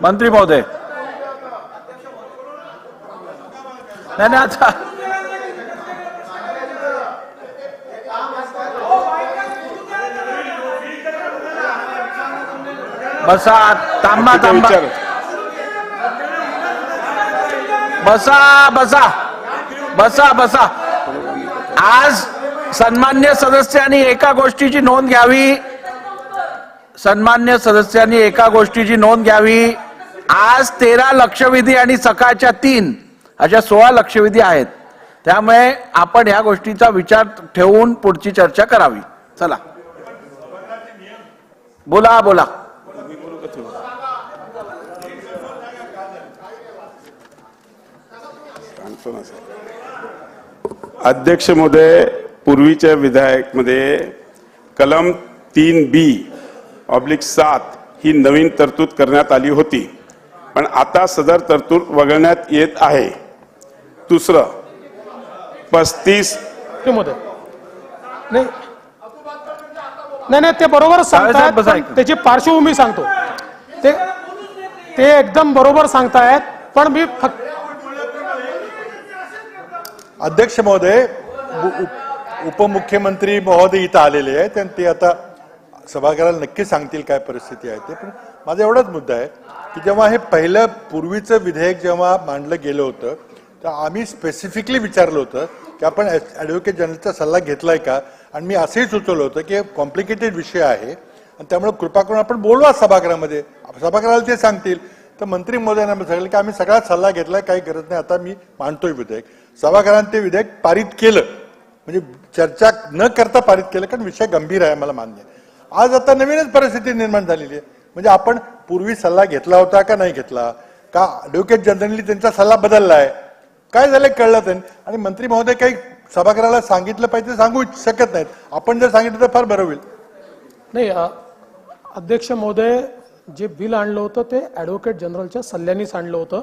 मंत्री महोदय, नाही आता बसा, थांबा थांबा, बसा बसा बसा बसा. आज सन्मान्य सदस्यांनी एका गोष्टीची नोंद घ्यावी, सन्मान्य सदस्यांनी एका गोष्टीची नोंद घ्यावी. आज 13 लक्षवेधी आणि सकाळच्या 3 अशा 16 लक्षवेधी आहेत. त्यामुळे आपण ह्या गोष्टीचा विचार ठेवून पुढची चर्चा करावी. चला बोला बोला. अध्यक्ष महोदय, पूर्वीच्या विधेयकमध्ये कलम 3B/7 ही नवीन तरतूद करण्यात आली होती, पण आता सदर तरतूद वगळण्यात येत आहे. दुसरं 35 मध्ये नाही नाही ते बरोबर सांगतायत, पण त्याची पार्श्वभूमी सांगतो. ते एकदम बरोबर सांगतायत, पण मी फक्त अध्यक्ष महोदय, उपमुख्यमंत्री महोदय इथं आलेले आहेत आणि ते आता सभागृहाला नक्की सांगतील काय परिस्थिती आहे ते. पण माझा एवढाच मुद्दा आहे की जेव्हा हे पहिलं पूर्वीचं विधेयक जेव्हा मांडलं गेलं होतं, तर आम्ही स्पेसिफिकली विचारलं होतं की आपण ॲडव्होकेट जनरलचा सल्ला घेतलाय का, आणि मी असंही सुचवलं होतं की कॉम्प्लिकेटेड विषय आहे आणि त्यामुळे कृपा करून आपण बोलवा सभागृहामध्ये, सभागृहाला ते सांगतील. तर मंत्री महोदयांना सांगितलं की आम्ही सगळा सल्ला घेतलाय, काही गरज नाही, आता मी मांडतोय विधेयक. सभागृहाने ते विधेयक पारित केलं, म्हणजे चर्चा न करता पारित केलं, कारण विषय गंभीर आहे, मला मान्य आहे. आज आता नवीनच परिस्थिती निर्माण झालेली आहे. म्हणजे आपण पूर्वी सल्ला घेतला होता का नाही घेतला, का ॲडव्होकेट जनरलनी त्यांचा सल्ला बदललाय, काय झालंय कळलं नाही. आणि मंत्री महोदय काही सभागृहाला सांगितलं पाहिजे, सांगू शकत नाहीत. आपण जर सांगितलं तर फार बरं होईल. नाही अध्यक्ष महोदय, जे बिल आणलं होतं ते ॲडव्होकेट जनरलच्या सल्ल्यानेच आणलं होतं.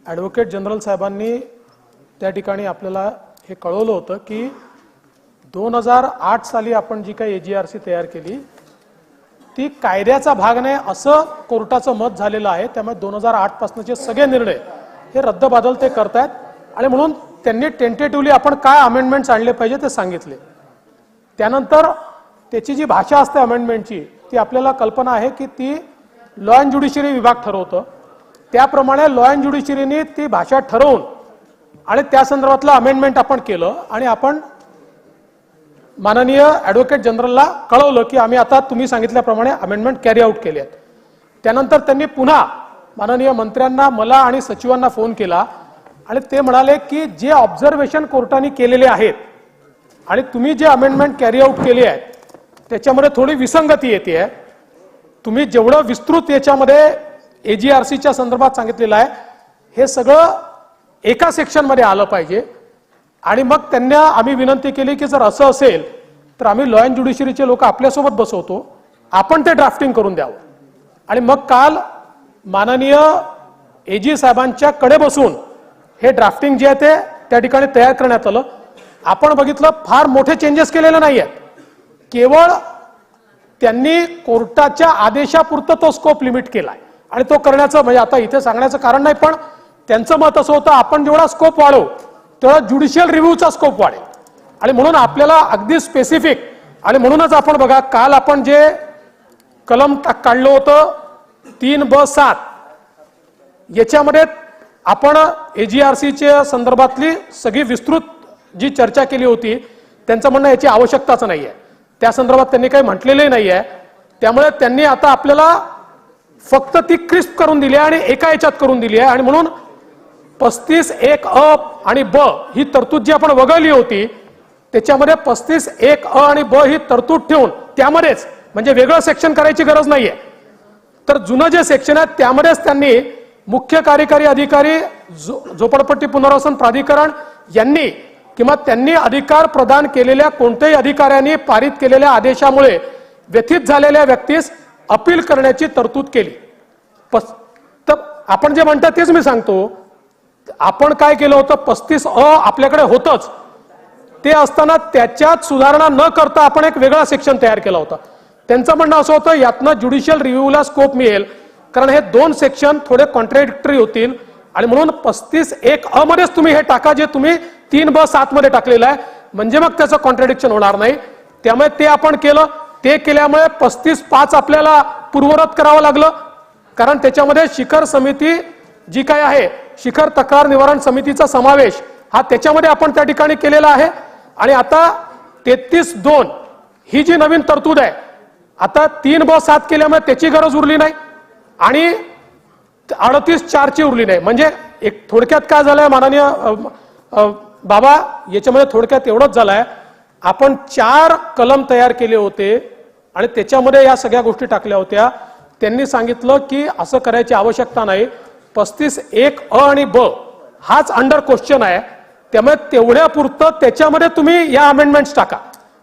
ॲडव्होकेट जनरल साहेबांनी त्या ठिकाणी आपल्याला हे कळवलं होतं की 2008 साली आपण जी काही AGRC तयार केली ती कायद्याचा भाग नाही असं कोर्टाचं मत झालेलं आहे. त्यामुळे 2008 पासूनचे सगळे निर्णय हे रद्दबादल ते करतायत, आणि म्हणून त्यांनी टेंटेटिव्हली आपण काय अमेंडमेंट्स आणले पाहिजे ते सांगितले. त्यानंतर त्याची जी भाषा असते अमेंडमेंटची, ती आपल्याला कल्पना आहे की ती लॉ अँड ज्युडिशरी विभाग ठरवतं. त्याप्रमाणे लॉ अँड ज्युडिशरीने ती भाषा ठरवून आणि त्या संदर्भातलं अमेंडमेंट आपण केलं, आणि आपण माननीय ॲडव्होकेट जनरलला कळवलं की आम्ही आता तुम्ही सांगितल्याप्रमाणे अमेंडमेंट कॅरी आउट केले आहेत. त्यानंतर त्यांनी पुन्हा माननीय मंत्र्यांना, मला आणि सचिवांना फोन केला, आणि ते म्हणाले की जे ऑब्झर्वेशन कोर्टाने केलेले आहेत आणि तुम्ही जे अमेंडमेंट कॅरी आउट केले आहेत त्याच्यामध्ये थोडी विसंगती येते. तुम्ही जेवढं विस्तृत याच्यामध्ये AGRCच्या संदर्भात सांगितलेलं आहे हे सगळं एका सेक्शनमध्ये आलं पाहिजे. आणि मग त्यांना आम्ही विनंती केली की जर असं असेल तर आम्ही लॉ अँड ज्युडिशरीचे लोक आपल्यासोबत बसवतो, आपण ते ड्राफ्टिंग करून द्यावं. आणि मग काल माननीय AG साहेबांच्या कडे बसून हे ड्राफ्टिंग जे आहे ते त्या ठिकाणी तयार करण्यात आलं. आपण बघितलं फार मोठे चेंजेस केलेले नाही आहेत, केवळ त्यांनी कोर्टाच्या आदेशापुरतं तो स्कोप लिमिट केलाय, आणि तो करण्याचं म्हणजे आता इथे सांगण्याचं कारण नाही, पण त्यांचं मत असं होतं आपण जेवढा स्कोप वाढवू तेवढा ज्युडिशियल रिव्ह्यूचा स्कोप वाढेल. आणि म्हणून आपल्याला अगदी स्पेसिफिक, आणि म्हणूनच आपण बघा काल आपण जे कलम काढलं होतं 3B/7 याच्यामध्ये आपण AGRCच्या संदर्भातली सगळी विस्तृत जी चर्चा केली होती, त्यांचं म्हणणं याची आवश्यकताच नाही आहे, त्या संदर्भात त्यांनी काही म्हटलेलंही नाही आहे. त्यामुळे त्यांनी आता आपल्याला फक्त ती क्रिस्प करून दिली आहे आणि एका याच्यात करून दिली आहे. आणि म्हणून 35(1)(a) आणि (b) ही तरतूद जी आपण वगळली होती त्याच्यामध्ये 35(1)(a) आणि (b) ही तरतूद ठेवून त्यामध्येच, म्हणजे वेगळं सेक्शन करायची गरज नाहीये, तर जुनं जे सेक्शन आहे त्यामध्येच त्यांनी मुख्य कार्यकारी अधिकारी, झोपडपट्टी पुनर्वसन प्राधिकरण यांनी किंवा त्यांनी अधिकार प्रदान केलेल्या कोणत्याही अधिकाऱ्यांनी पारित केलेल्या आदेशामुळे व्यथित झालेल्या व्यक्तीस अपील करण्याची तरतूद केली. तर आपण जे म्हणता तेच मी सांगतो. आपण काय केलं होतं, 35(a) आपल्याकडे होतच, ते असताना त्याच्यात सुधारणा न करता आपण एक वेगळा सेक्शन तयार केला होता. त्यांचं म्हणणं असं होतं यातनं ज्युडिशियल रिव्ह्यूला स्कोप मिळेल, कारण हे दोन सेक्शन थोडे कॉन्ट्रॅडिक्टरी होतील आणि म्हणून 35(1) मध्येच तुम्ही हे टाका जे तुम्ही 3(ब)(7) मध्ये टाकलेलं आहे, म्हणजे मग त्याचं कॉन्ट्रॅडिक्शन होणार नाही. त्यामुळे ते आपण केलं. ते केल्यामुळे 35(5) आपल्याला पूर्ववत करावं लागलं, कारण त्याच्यामध्ये शिखर समिती जी काय आहे, शिखर तक्रार निवारण समितीचा समावेश हा त्याच्यामध्ये आपण त्या ठिकाणी केलेला आहे. आणि आता 33(2) ही जी नवीन तरतूद आहे, आता 3(ब)(7) केल्यामुळे त्याची गरज उरली नाही आणि 38(4) ची उरली नाही. म्हणजे एक थोडक्यात काय झालंय माननीय बाबा, याच्यामध्ये थोडक्यात एवढंच झालंय, आपण 4 कलम तयार केले होते आणि त्याच्यामध्ये या सगळ्या गोष्टी टाकल्या होत्या. त्यांनी सांगितलं की असं करायची आवश्यकता नाही, 35(1) आणि (ब) हाच अंडर क्वेश्चन आहे, त्यामुळे तेवढ्या पुरतं त्याच्यामध्ये तुम्ही या अमेंडमेंट्स टाका,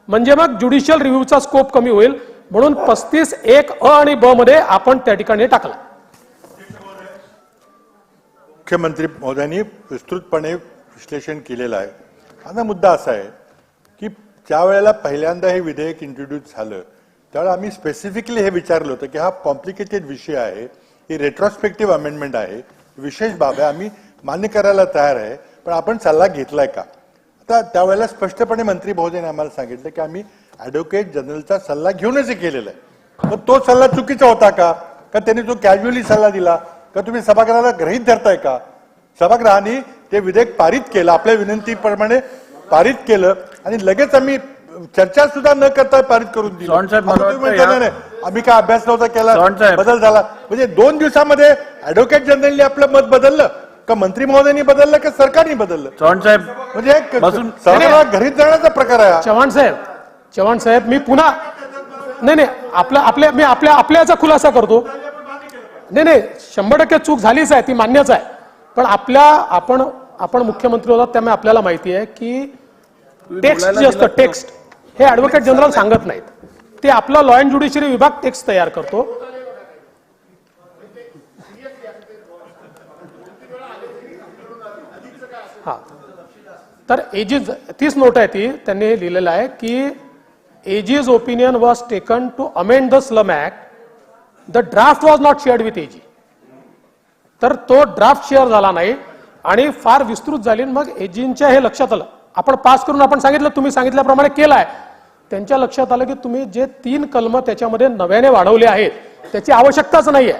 म्हणजे मग ज्युडिशियल रिव्ह्यूचा स्कोप कमी होईल. म्हणून 35(1) आणि (ब) मध्ये आपण त्या ठिकाणी टाकला. मुख्यमंत्री महोदयांनी विस्तृतपणे विश्लेषण केलेलं आहे. आता मुद्दा असा आहे की ज्या वेळेला पहिल्यांदा हे विधेयक इंट्रोड्यूस झालं त्यावेळेला आम्ही स्पेसिफिकली हे विचारलं होतं की हा कॉम्प्लिकेटेड विषय आहे, ही रेट्रोस्पेक्टिव्ह अमेंडमेंट आहे, विशेष बाब आहे, आम्ही मान्य करायला तयार आहे, पण आपण सल्ला घेतलाय का? आता त्यावेळेला स्पष्टपणे मंत्री महोदयांनी आम्हाला सांगितलं की आम्ही ॲडव्होकेट जनरलचा सल्ला घेऊनच हे केलेला आहे. मग तो सल्ला चुकीचा होता का त्यांनी तो कॅज्युअली सल्ला दिला का तुम्ही सभागृहाला गृहीत धरताय का? सभागृहाने ते विधेयक पारित केलं, आपल्या विनंतीप्रमाणे पारित केलं आणि लगेच आम्ही चर्चा सुद्धा न करता पारित करून दिली. आम्ही काय अभ्यास नव्हता केला, बदल झाला. म्हणजे 2 दिवसामध्ये ॲडव्होकेट जनरलने आपलं मत बदललं का मंत्री महोदयांनी बदललं का सरकारने बदललं? चव्हाण साहेब म्हणजे सभागृहात घरीत जाण्याचा प्रकार आहे. चव्हाण साहेब मी पुन्हा नाही मी आपल्याचा खुलासा करतो. नाही 100% चूक झालीच आहे, ती मान्यच आहे. पण आपण मुख्यमंत्री होतात त्यामुळे आपल्याला माहिती आहे की टेक्स्ट जे असतं, टेक्स्ट हे ऍडव्होकेट जनरल सांगत नाहीत, ते आपला लॉ अँड ज्युडिशरी विभाग टेक्स्ट तयार करतो. हा तर एजीज तीच नोट आहे, ती त्यांनी लिहिलेलं आहे की AG's opinion was taken to amend the slum act, the draft was not shared with AG. तर तो ड्राफ्ट शेअर झाला नाही आणि फार विस्तृत झाली. मग एजींच्या हे लक्षात आलं, आपण पास करून आपण सांगितलं, तुम्ही सांगितल्याप्रमाणे केलाय, त्यांच्या लक्षात आलं की तुम्ही जे 3 कलम त्याच्यामध्ये नव्याने वाढवले आहेत त्याची आवश्यकताच नाहीये.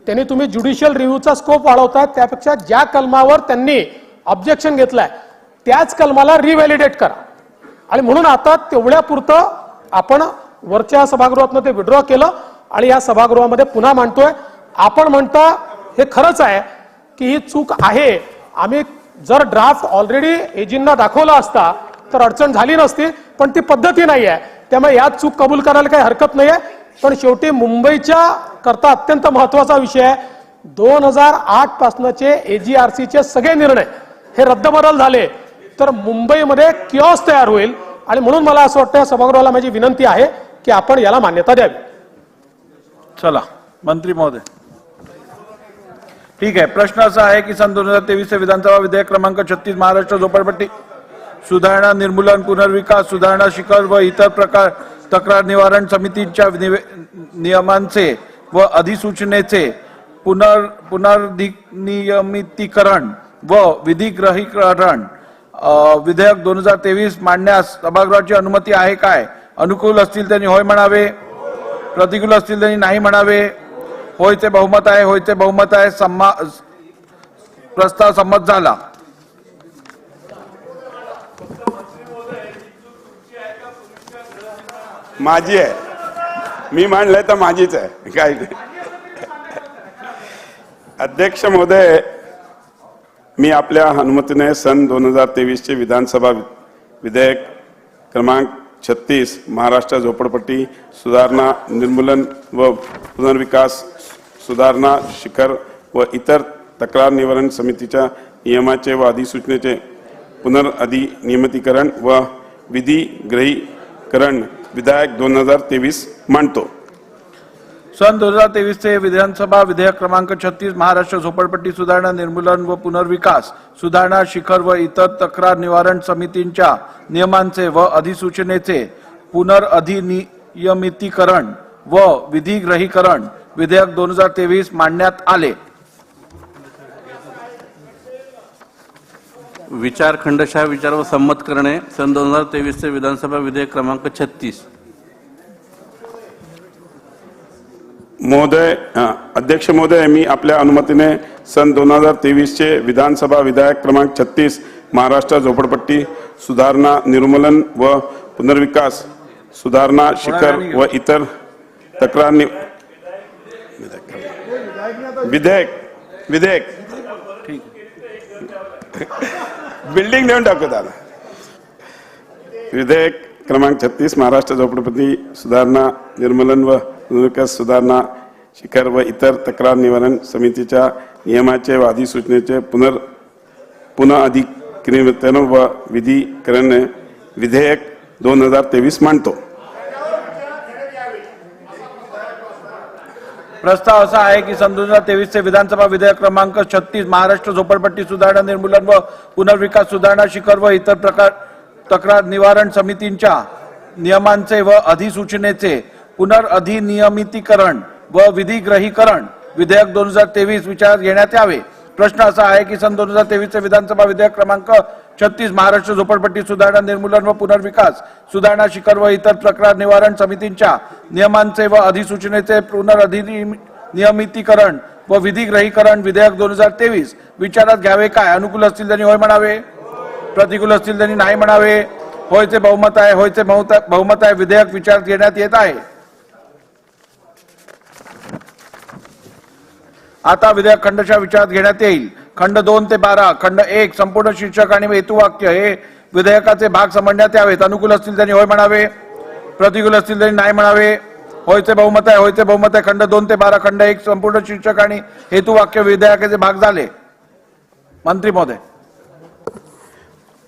त्यांनी तुम्ही ज्युडिशियल रिव्ह्यूचा स्कोप वाढवताय, त्यापेक्षा ज्या कलमावर त्यांनी ऑब्जेक्शन घेतलाय त्याच कलमाला रिव्हॅलिडेट करा. आणि म्हणून आता तेवढ्या पुरतं आपण वरच्या सभागृहातनं ते विड्रॉ केलं आणि या सभागृहामध्ये पुन्हा मांडतोय. आपण म्हणता हे खरंच आहे की ही चूक आहे. आम्ही जर ड्राफ्ट ऑलरेडी एजींना दाखवला असता तर अडचण झाली नसती, पण ती पद्धती नाही आहे, त्यामुळे यात चूक कबूल करायला काही हरकत नाही आहे. पण शेवटी मुंबईच्या करता अत्यंत महत्वाचा विषय आहे. 2008 पासनचे एजीआरसीचे सगळे निर्णय हे रद्दबदल झाले तर मुंबईमध्ये किऑस तयार होईल. आणि म्हणून मला असं वाटतं सभागृहाला माझी विनंती आहे की आपण याला मान्यता द्यावी. चला मंत्री महोदय. ठीक आहे. प्रश्न असा आहे की सन 2023 विधानसभा विधेयक क्रमांक 36 महाराष्ट्र झोपडपट्टी सुधारणा निर्मूलन पुनर्विकास सुधारणा शिखर व इतर प्रकार तक्रार निवारण समितीच्या नियमांचे व अधिसूचनेचे पुनर्नियमितीकरण व विधिग्रहीकरण विधेयक 2023 मांडण्यास सभागृहाची अनुमती आहे काय? अनुकूल असतील त्यांनी होय म्हणावे, प्रतिकूल असतील त्यांनी नाही म्हणावे. होयचे बहुमत आहे, होयचे बहुमत आहे. प्रस्ताव संमत झाला. माझी आहे, मी मांडलंय तर माझीच आहे, काय अध्यक्ष महोदय, मी आपल्या अनुमतीने सन 2023 विधानसभा विधेयक क्रमांक 36 महाराष्ट्र झोपडपट्टी सुधारणा निर्मूलन व पुनर्विकास सुधारणा शिखर व इतर तक्रार निवारण समितीच्या नियमाचे व अधिसूचनेचे पुनर्अधिनियमितीकरण व विधिग्रहीकरण विधेयक 2023 मांडतो. सन 2023 विधानसभा विधेयक क्रमांक 36 महाराष्ट्र झोपडपट्टी सुधारणा निर्मूलन व पुनर्विकास सुधारणा शिखर व इतर तक्रार निवारण समितींच्या नियमांचे व अधिसूचनेचे पुनर्अधिनियमितीकरण व विधिग्रहीकरण विधेयक 2023 मांडण्यात आले. विचार खंडशः विचार व संमत करणे सन 2023 चे विधानसभा विधेयक क्रमांक 36. महोदय, अध्यक्ष महोदय, मी आपल्या अनुमतीने सन 2023 चे विधानसभा विधेयक क्रमांक 36 महाराष्ट्र झोपडपट्टी सुधारणा निर्मूलन व पुनर्विकास सुधारणा शिखर व इतर तक्रार विधेयक बिल्डिंग देऊन टाकू दादा. विधेयक क्रमांक 36 महाराष्ट्र झोपडपट्टी सुधारणा निर्मूलन व पुनर्विकास सुधारणा शिखर व इतर तक्रार निवारण समितीच्या नियमाचे व अधिसूचनेचे पुन्हा अधिकृतन व विधीकरण विधेयक 2023 मांडतो. प्रस्ताव असा आहे की सन 2023 चे विधानसभा विधेयक क्रमांक 36 महाराष्ट्र झोपडपट्टी सुधारणा निर्मूलन व पुनर्विकास सुधारणा शिखर व इतर प्रकार तक्रार निवारण समितींच्या नियमांचे व अधिसूचनेचे पुनर्अधिनियमितीकरण व विधिग्रहीकरण विधेयक 2023 विचारात घेण्यात यावे. प्रश्न असा आहे की सन 2023 चे विधानसभा विधेयक क्रमांक 36 महाराष्ट्र झोपडपट्टी सुधारणा निर्मूलन व पुनर्विकास सुधारणा शिखर व इतर तक्रार निवारण समितींच्या नियमांचे व अधिसूचनेचे पुनर्अधिनियमितीकरण व विधिग्रहीकरण विधेयक 2023 विचारात घ्यावे काय? अनुकूल असतील त्यांनी होय म्हणावे, प्रतिकूल असतील त्यांनी नाही म्हणावे. होयचे बहुमत आहे, होयचे बहुमत आहे. विधेयक विचारात घेण्यात येत आहे. आता विधेयक खंडशः विचारात घेण्यात येईल. खंड 2 ते 12, खंड 1 संपूर्ण शीर्षक आणि हेतुवाक्य हे विधेयकाचे भाग समजण्यात यावेत. अनुकूल असतील त्यांनी होय म्हणावे, प्रतिकूल असतील त्यांनी नाही म्हणावे. होयचे बहुमत आहे, होयचे बहुमत आहे. खंड 2 ते 12, खंड 1 संपूर्ण शीर्षक आणि हेतुवाक्य विधेयकाचे भाग झाले. मंत्री महोदय.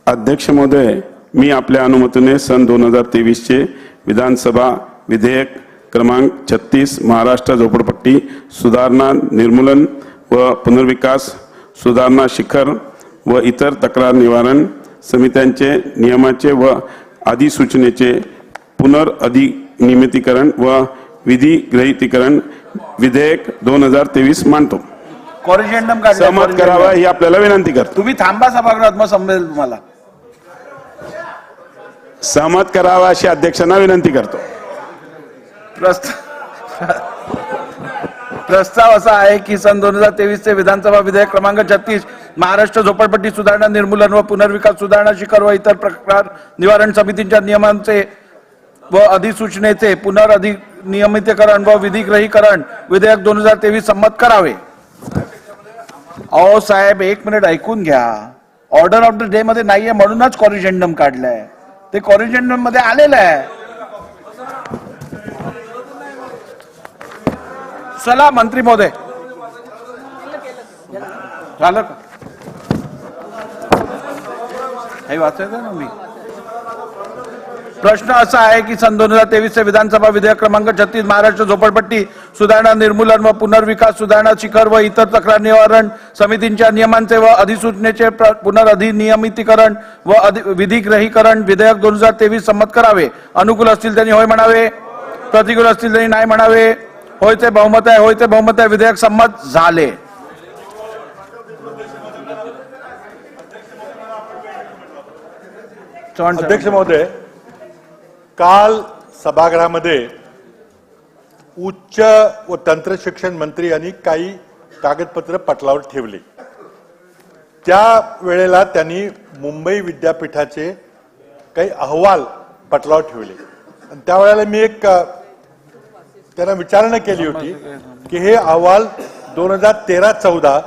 अध्यक्ष महोदय, मी आपल्या अनुमतीने सन 2023 चे विधानसभा विधेयक क्रमांक 36 महाराष्ट्र झोपडपट्टी सुधारणा निर्मूलन व पुनर्विकास सुधारणा शिखर व इतर तक्रार निवारण समित्यांचे नियमाचे व अधिसूचनेचे पुनर्अधिनियमितीकरण व विधिग्रहीतीकरण विधेयक 2023 मांडतो. कॉरिजेंडम सहमत करावा ही आपल्याला विनंती करतो. तुम्ही थांबा सभागृहात, मग समजेल तुम्हाला. सहमत करावा अशी अध्यक्षांना विनंती करतो. प्रस्ताव असा आहे की सन 2023 चे विधानसभा विधेयक क्रमांक 36 महाराष्ट्र झोपडपट्टी सुधारणा निर्मूलन व पुनर्विकास सुधारणा शिखर व इतर तक्रार निवारण समितींच्या नियमांचे व अधिसूचनेचे पुनर्अधिनियमितीकरण व विधिग्रहीकरण विधेयक 2023 संमत करावे. अहो साहेब, एक मिनिट ऐकून घ्या. ऑर्डर ऑफ द डे मध्ये नाहीये म्हणूनच कॉरिजेंडम काढलंय. ते कॉरिजेंडम मध्ये आलेलं आहे. चला मंत्री महोदय, झालं का? हे वाचायचं ना मी. प्रश्न असा आहे की सन 2023 चे विधानसभा विधेयक क्रमांक 36 महाराष्ट्र झोपडपट्टी सुधारणा निर्मूलन व पुनर्विकास सुधारणा शिखर व इतर तक्रार निवारण समितींच्या नियमांचे व अधिसूचनेचे पुनर्अधिनियमितीकरण व विधिग्रहीकरण विधेयक 2023 संमत करावे. अनुकूल असतील त्यांनी होय म्हणावे, प्रतिकूल असतील त्यांनी नाही म्हणावे. होयचे बहुमत आहे, होयचे बहुमत आहे. विधेयक संमत झाले. अध्यक्ष महोदय, काल सभागृहामध्ये उच्च व तंत्र शिक्षण मंत्री यांनी काही कागदपत्र पटलावर ठेवली. त्या वेळेला त्यांनी मुंबई विद्यापीठाचे काही अहवाल पटलावर ठेवले. आणि त्यावेळेला मी एक त्यांना विचारणा केली होती की हे अहवाल 2013, 14,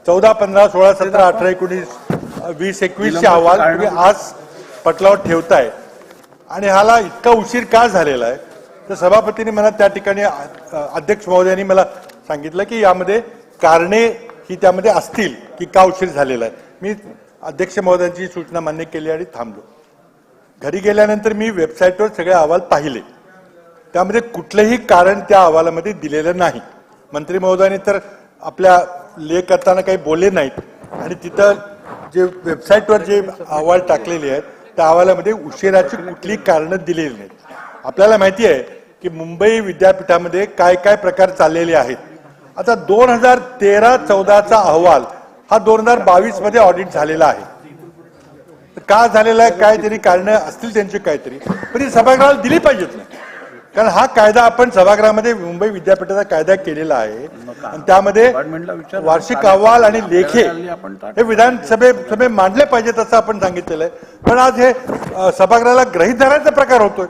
15, 16, 17, 18, 19, 20, 21 चे अहवाल तुम्ही आज पटलावर ठेवताय आणि ह्याला इतका उशीर का झालेला आहे? तर सभापतींनी मला त्या ठिकाणी अध्यक्ष महोदयांनी मला सांगितलं की यामध्ये कारणे ही त्यामध्ये असतील की का उशीर झालेला आहे. मी अध्यक्ष महोदयांची सूचना मान्य केली आणि थांबलो. घरी गेल्यानंतर मी वेबसाईटवर सगळे अहवाल पाहिले. त्यामध्ये कुठलंही कारण त्या अहवालामध्ये दिलेलं नाही. मंत्री महोदयांनी तर आपल्या लेख करताना काही बोलले नाहीत आणि तिथं जे वेबसाईटवर जे अहवाल टाकलेले आहेत त्या अहवालामध्ये उशिराची कुठलीही कारणं दिलेली नाहीत. आपल्याला माहिती आहे की मुंबई विद्यापीठामध्ये काय काय प्रकार चाललेले आहेत. आता 2013-14चा अहवाल हा 2022 मध्ये ऑडिट झालेला आहे. का झालेला आहे, काय तरी कारण असतील त्यांची काहीतरी, पण ही सभागृहाला दिली पाहिजेत ना. कारण हा कायदा आपण सभागृहामध्ये मुंबई विद्यापीठाचा कायदा केलेला आहे आणि त्यामध्ये वार्षिक अहवाल आणि लेखे हे विधानसभेत मांडले पाहिजेत असं आपण सांगितलेलं आहे. पण आज हे सभागृहाला गृहीत धरायचा प्रकार होतोय.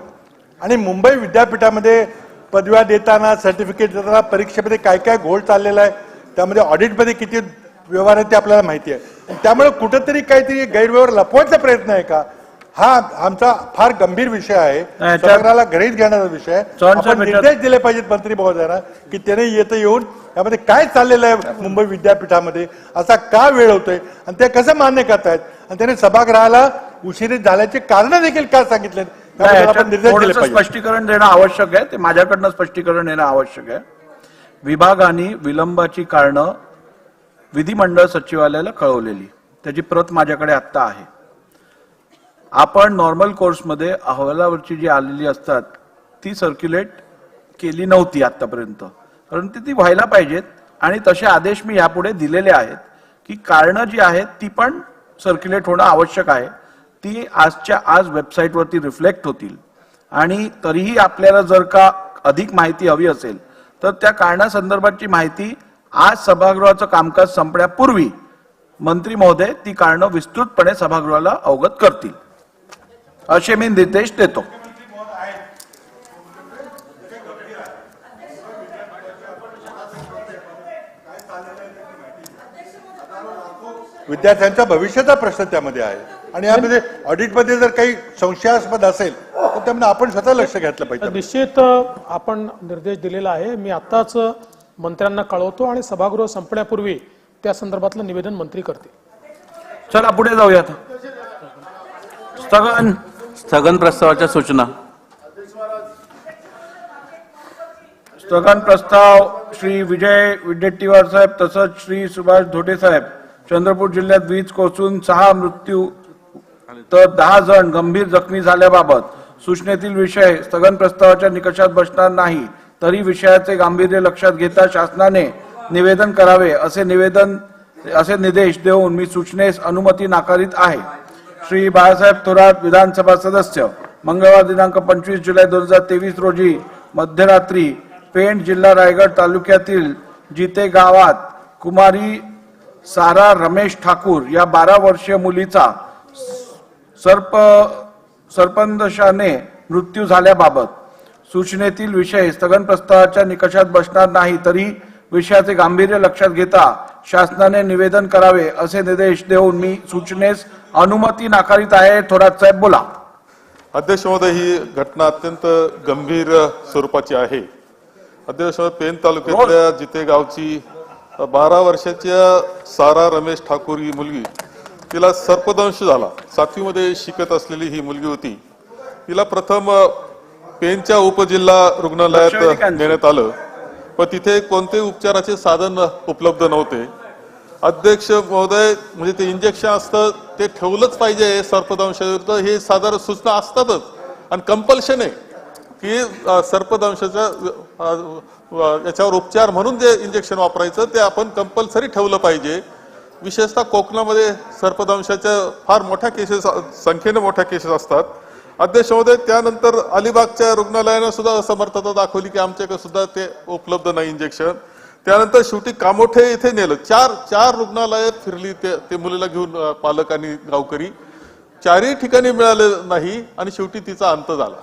आणि मुंबई विद्यापीठामध्ये पदव्या देताना, सर्टिफिकेट देताना, परीक्षेमध्ये काय काय घोळ चाललेला आहे, त्यामध्ये ऑडिटमध्ये किती व्यवहार आहे ते आपल्याला माहिती आहे. त्यामुळे कुठंतरी काहीतरी गैरव्यवहार लपवायचा प्रयत्न आहे का, हा आमचा फार गंभीर विषय आहे. सभागृहाला गृहीत घेण्याचा विषय आहे. आपण निर्देश दिले पाहिजेत मंत्री महोदयांना की त्याने येऊन यामध्ये काय चाललेलं आहे मुंबई विद्यापीठामध्ये, असा का वेळ होतोय आणि ते कसं मान्य करतायत, आणि त्याने सभागृहाला उशिरी झाल्याचे कारण देखील काय सांगितले, आपण निर्देश दिले पाहिजे. स्पष्टीकरण देणं आवश्यक आहे. ते माझ्याकडनं स्पष्टीकरण देणं आवश्यक आहे. विभागाने विलंबाची कारणं विधिमंडळ सचिवालयाला कळवलेली, त्याची प्रत माझ्याकडे आत्ता आहे. आपण नॉर्मल कोर्समध्ये अहवालावरची जी आलेली असतात ती सर्क्युलेट केली नव्हती आतापर्यंत, परंतु ती व्हायला पाहिजेत. आणि तसे आदेश मी यापुढे दिलेले आहेत की कारणं जी आहेत ती पण सर्क्युलेट होणं आवश्यक आहे. ती आजच्या आज वेबसाईटवरती रिफ्लेक्ट होतील. आणि तरीही आपल्याला जर का अधिक माहिती हवी असेल तर त्या कारणासंदर्भातची माहिती आज सभागृहाचं कामकाज संपण्यापूर्वी मंत्री महोदय ती कारणं विस्तृतपणे सभागृहाला अवगत करतील असे मी निर्देश देतो. विद्यार्थ्यांच्या भविष्याचा प्रश्न त्यामध्ये आहे. आणि यामध्ये ऑडिटमध्ये जर काही संशयास्पद असेल तर त्यामध्ये आपण स्वतः लक्ष घातलं पाहिजे. निश्चित आपण निर्देश दिलेला आहे. मी आताच मंत्र्यांना कळवतो आणि सभागृह संपण्यापूर्वी त्या संदर्भातलं निवेदन मंत्री करतील. चला पुढे जाऊया. स्थगन प्रस्तावाच्या सूचना. स्थगन प्रस्ताव श्री विजय विडेट्टीवार साहेब तसंच श्री सुभाष धोटे साहेब. चंद्रपूर जिल्ह्यात वीज कोसळून 6 मृत्यू तर 10 जण गंभीर जखमी झाल्याबाबत सूचनेतील विषय स्थगन प्रस्तावाच्या निकषात बसणार नाही, तरी विषयाचे गांभीर्य लक्षात घेता शासनाने निवेदन करावे असे निर्देश देऊन मी सूचनेस अनुमती नाकारीत आहे. श्री बाळासाहेब थोरात विधानसभा सदस्य. मंगळवार दिनांक 25 जुलै 2023 रोजी मध्यरात्री पेण जिल्हा रायगड तालुक्यातील जिते गावात कुमारी सारा रमेश ठाकूर या 12 वर्षीय मुलीचा सर्पदंशाने मृत्यू झाल्याबाबत सूचनेतील विषय स्थगन प्रस्तावाच्या निकषात बसणार नाही, तरी विषयाचे गांभीर्य लक्षात घेता शासनाने निवेदन करावे असे निर्देश देऊन मी सूचनेस अनुमती नाकारीत आहे. थोरात साहेब बोला. अध्यक्ष महोदय, ही घटना अत्यंत गंभीर स्वरूपाची आहे. अध्यक्ष महोदय, पेण तालुक्यातल्या जिते गावची 12 वर्षाच्या सारा रमेश ठाकूर ही मुलगी, तिला सर्पदंश झाला. 7वी मध्ये शिकत असलेली ही मुलगी होती. तिला प्रथम पेणच्या उपजिल्हा रुग्णालयात नेण्यात आलं, पण तिथे कोणतेही उपचाराचे साधन उपलब्ध नव्हते. अध्यक्ष महोदय, म्हणजे ते इंजेक्शन असतं ते ठेवलंच पाहिजे सर्पदंशाविरुद्ध, हे साधारण सूचना असतातच आणि कंपल्शन आहे की सर्पदंशाच्या याच्यावर उपचार म्हणून जे इंजेक्शन वापरायचं ते आपण कंपल्सरी ठेवलं पाहिजे. विशेषतः कोकणामध्ये सर्पदंशाच्या फार मोठ्या केसेस, संख्येने मोठ्या केसेस असतात. अध्यक्ष महोदय, त्यानंतर अलिबागच्या रुग्णालयानं सुद्धा असमर्थता दाखवली की आमच्याकडे सुद्धा ते उपलब्ध नाही इंजेक्शन. त्यानंतर शेवटी कामोठे इथे नेलं. चार रुग्णालयात फिरली ते मुलीला घेऊन पालक आणि गावकरी. 4ही ठिकाणी मिळाले नाही आणि शेवटी तिचा अंत झाला.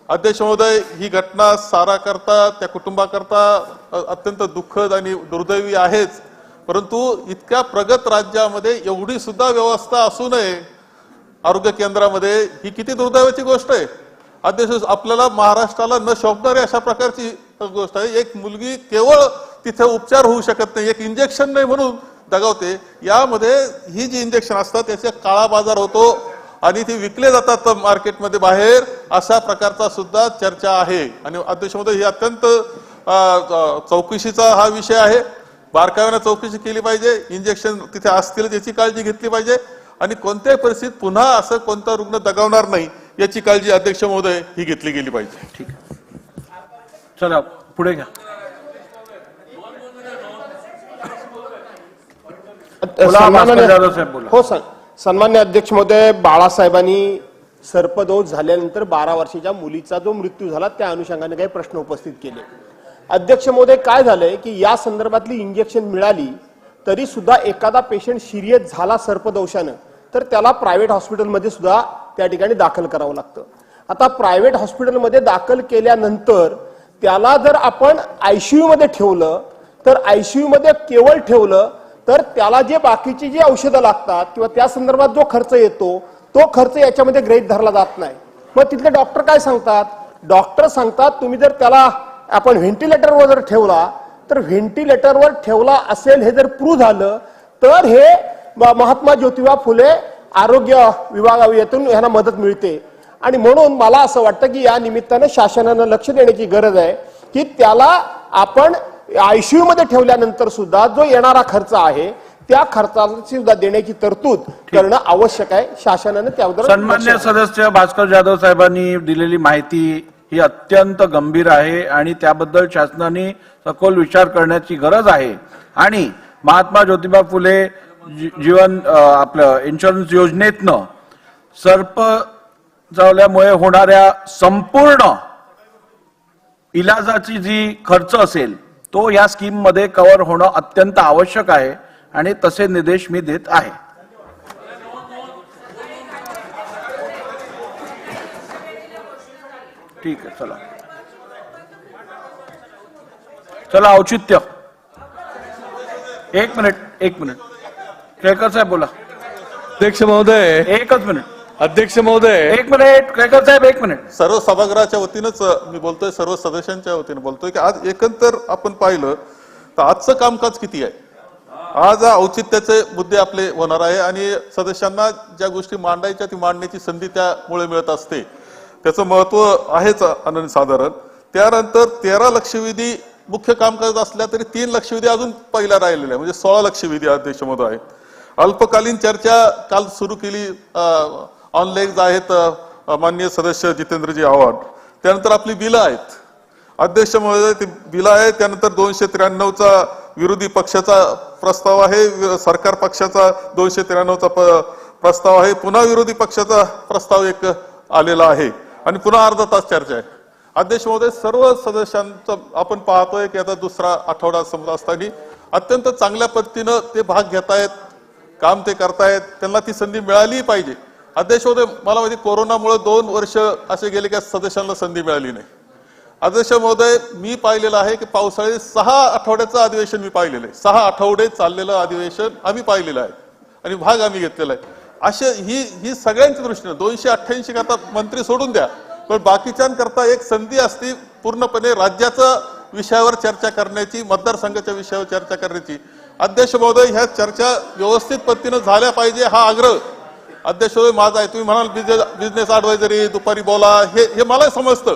अध्यक्ष महोदय, ही घटना सारा करता, त्या कुटुंबाकरता अत्यंत दुःखद आणि दुर्दैवी आहेच, परंतु इतक्या प्रगत राज्यामध्ये एवढी सुद्धा व्यवस्था असू नये आरोग्य केंद्रामध्ये, ही किती दुर्दैवाची गोष्ट आहे. अध्यक्ष, आपल्याला महाराष्ट्राला न शोभणारी अशा प्रकारची गोष्ट आहे. एक मुलगी केवळ तिथे उपचार होऊ शकत नाही, एक इंजेक्शन नाही म्हणून दगावते. यामध्ये ही जी इंजेक्शन असतात त्याचा काळा बाजार होतो आणि ती विकले जातात मार्केटमध्ये बाहेर, अशा प्रकारचा सुद्धा चर्चा आहे. आणि अध्यक्ष महोदय, ही अत्यंत चौकशीचा हा विषय आहे. बारकाव्यानं चौकशी केली पाहिजे. इंजेक्शन तिथे असतील याची काळजी घेतली पाहिजे आणि कोणत्याही परिस्थितीत पुन्हा असं कोणता रुग्ण दगावणार नाही याची काळजी अध्यक्ष महोदय ही घेतली गेली पाहिजे. ठीक आहे. चला पुढे घ्या. भास्कर जाधव साहेब बोला. हो सन्मान्य अध्यक्ष महोदय, बाळासाहेबांनी सर्पदोष झाल्यानंतर 12 वर्षाच्या मुलीचा जो मृत्यू झाला त्या अनुषंगाने काही प्रश्न उपस्थित केले. अध्यक्ष महोदय, काय झालंय की या संदर्भातली इंजेक्शन मिळाली तरी सुद्धा एखादा पेशंट सिरियस झाला सर्पदोषानं तर त्याला प्रायव्हेट हॉस्पिटलमध्ये सुद्धा त्या ठिकाणी दाखल करावं लागतं. आता प्रायव्हेट हॉस्पिटलमध्ये दाखल केल्यानंतर त्याला जर आपण आयसीयू मध्ये ठेवलं तर आयसीयू मध्ये केवळ ठेवलं तर त्याला जे बाकीची जी औषधं लागतात किंवा त्या संदर्भात जो खर्च येतो तो खर्च याच्यामध्ये गृहीत धरला जात नाही. मग तिथले डॉक्टर काय सांगतात? डॉक्टर सांगतात तुम्ही जर त्याला आपण व्हेंटिलेटरवर जर ठेवला तर व्हेंटिलेटरवर ठेवला असेल हे जर प्रूव्ह झालं तर हे महात्मा ज्योतिबा फुले आरोग्य विभागातून यांना मदत मिळते. आणि म्हणून मला असं वाटतं की या निमित्तानं शासनानं लक्ष देण्याची गरज आहे की त्याला आपण आयसीयू मध्ये ठेवल्यानंतर सुद्धा जो येणारा खर्च आहे त्या खर्चाची सुद्धा देण्याची तरतूद करणं आवश्यक आहे. शासनानं त्यावर सन्मान्य सदस्य भास्कर जाधव साहेबांनी दिलेली माहिती ही अत्यंत गंभीर आहे आणि त्याबद्दल शासनाने सखोल विचार करण्याची गरज आहे. आणि महात्मा ज्योतिबा फुले जीवन आपलं इन्शुरन्स योजनेतनं सर्प चावल्यामुळे होणाऱ्या संपूर्ण इलाजाची जी खर्च असेल तो या स्कीम मध्ये कव्हर होणं अत्यंत आवश्यक आहे आणि तसे निर्देश मी देत आहे. ठीक आहे, चला औचित्य. एक मिनिट केळकर साहेब बोला. अध्यक्ष महोदय, एकच मिनिट. अध्यक्ष महोदय, एक मिनिट केळकर साहेब, एक मिनिट. सर्व सभागृहाच्या वतीनंच मी बोलतोय, सर्व सदस्यांच्या वतीने बोलतोय की आज एकंदर आपण पाहिलं तर आजचं कामकाज किती आहे. आज औचित्याचे मुद्दे आपले होणार आहे आणि सदस्यांना ज्या गोष्टी मांडायच्या ती मांडण्याची संधी त्यामुळे मिळत असते. त्याचं महत्व आहेच अनन्यसाधारण. त्यानंतर 13 लक्षवेधी मुख्य कामकाज असल्या तरी 3 लक्षवेधी अजून पहिला राहिलेल्या म्हणजे 16 लक्षवेधी अध्यक्ष महोदय आहेत. अल्पकालीन चर्चा काल सुरू केली, ऑनलाईन आहेत माननीय सदस्य जितेंद्रजी आव्हाड. त्यानंतर आपली बिलं आहेत अध्यक्ष महोदय, ती बिलं आहेत. त्यानंतर 293चा विरोधी पक्षाचा प्रस्ताव आहे, सरकार पक्षाचा 293चा प्रस्ताव आहे, पुन्हा विरोधी पक्षाचा प्रस्ताव एक आलेला आहे आणि पुन्हा अर्धा तास चर्चा आहे. अध्यक्ष महोदय, सर्व सदस्यांचं आपण पाहतोय की आता दुसरा आठवडा संपला असताना अत्यंत चांगल्या पद्धतीनं ते भाग घेतायत, काम ते करतायत, त्यांना ती संधी मिळाली पाहिजे. अध्यक्ष महोदय, मला माहिती कोरोनामुळे 2 वर्ष असे गेले की सदस्यांना संधी मिळाली नाही. अध्यक्ष महोदय, मी पाहिलेलं आहे की पावसाळी 6 आठवड्याचं अधिवेशन मी पाहिलेलं आहे. 6 आठवडे चाललेलं अधिवेशन आम्ही पाहिलेलं आहे आणि भाग आम्ही घेतलेला आहे. असे ही सगळ्यांच्या दृष्टीने 288 करता मंत्री सोडून द्या, पण बाकीच्यांकरता एक संधी असती पूर्णपणे राज्याच्या विषयावर चर्चा करण्याची, मतदारसंघाच्या विषयावर चर्चा करण्याची. अध्यक्ष महोदय, ह्या चर्चा व्यवस्थित पद्धतीने झाल्या पाहिजे हा आग्रह अध्यक्ष महोदय माझा आहे. तुम्ही म्हणाल बिझनेस ऍडवायझरी दुपारी बोला, हे मला समजतं,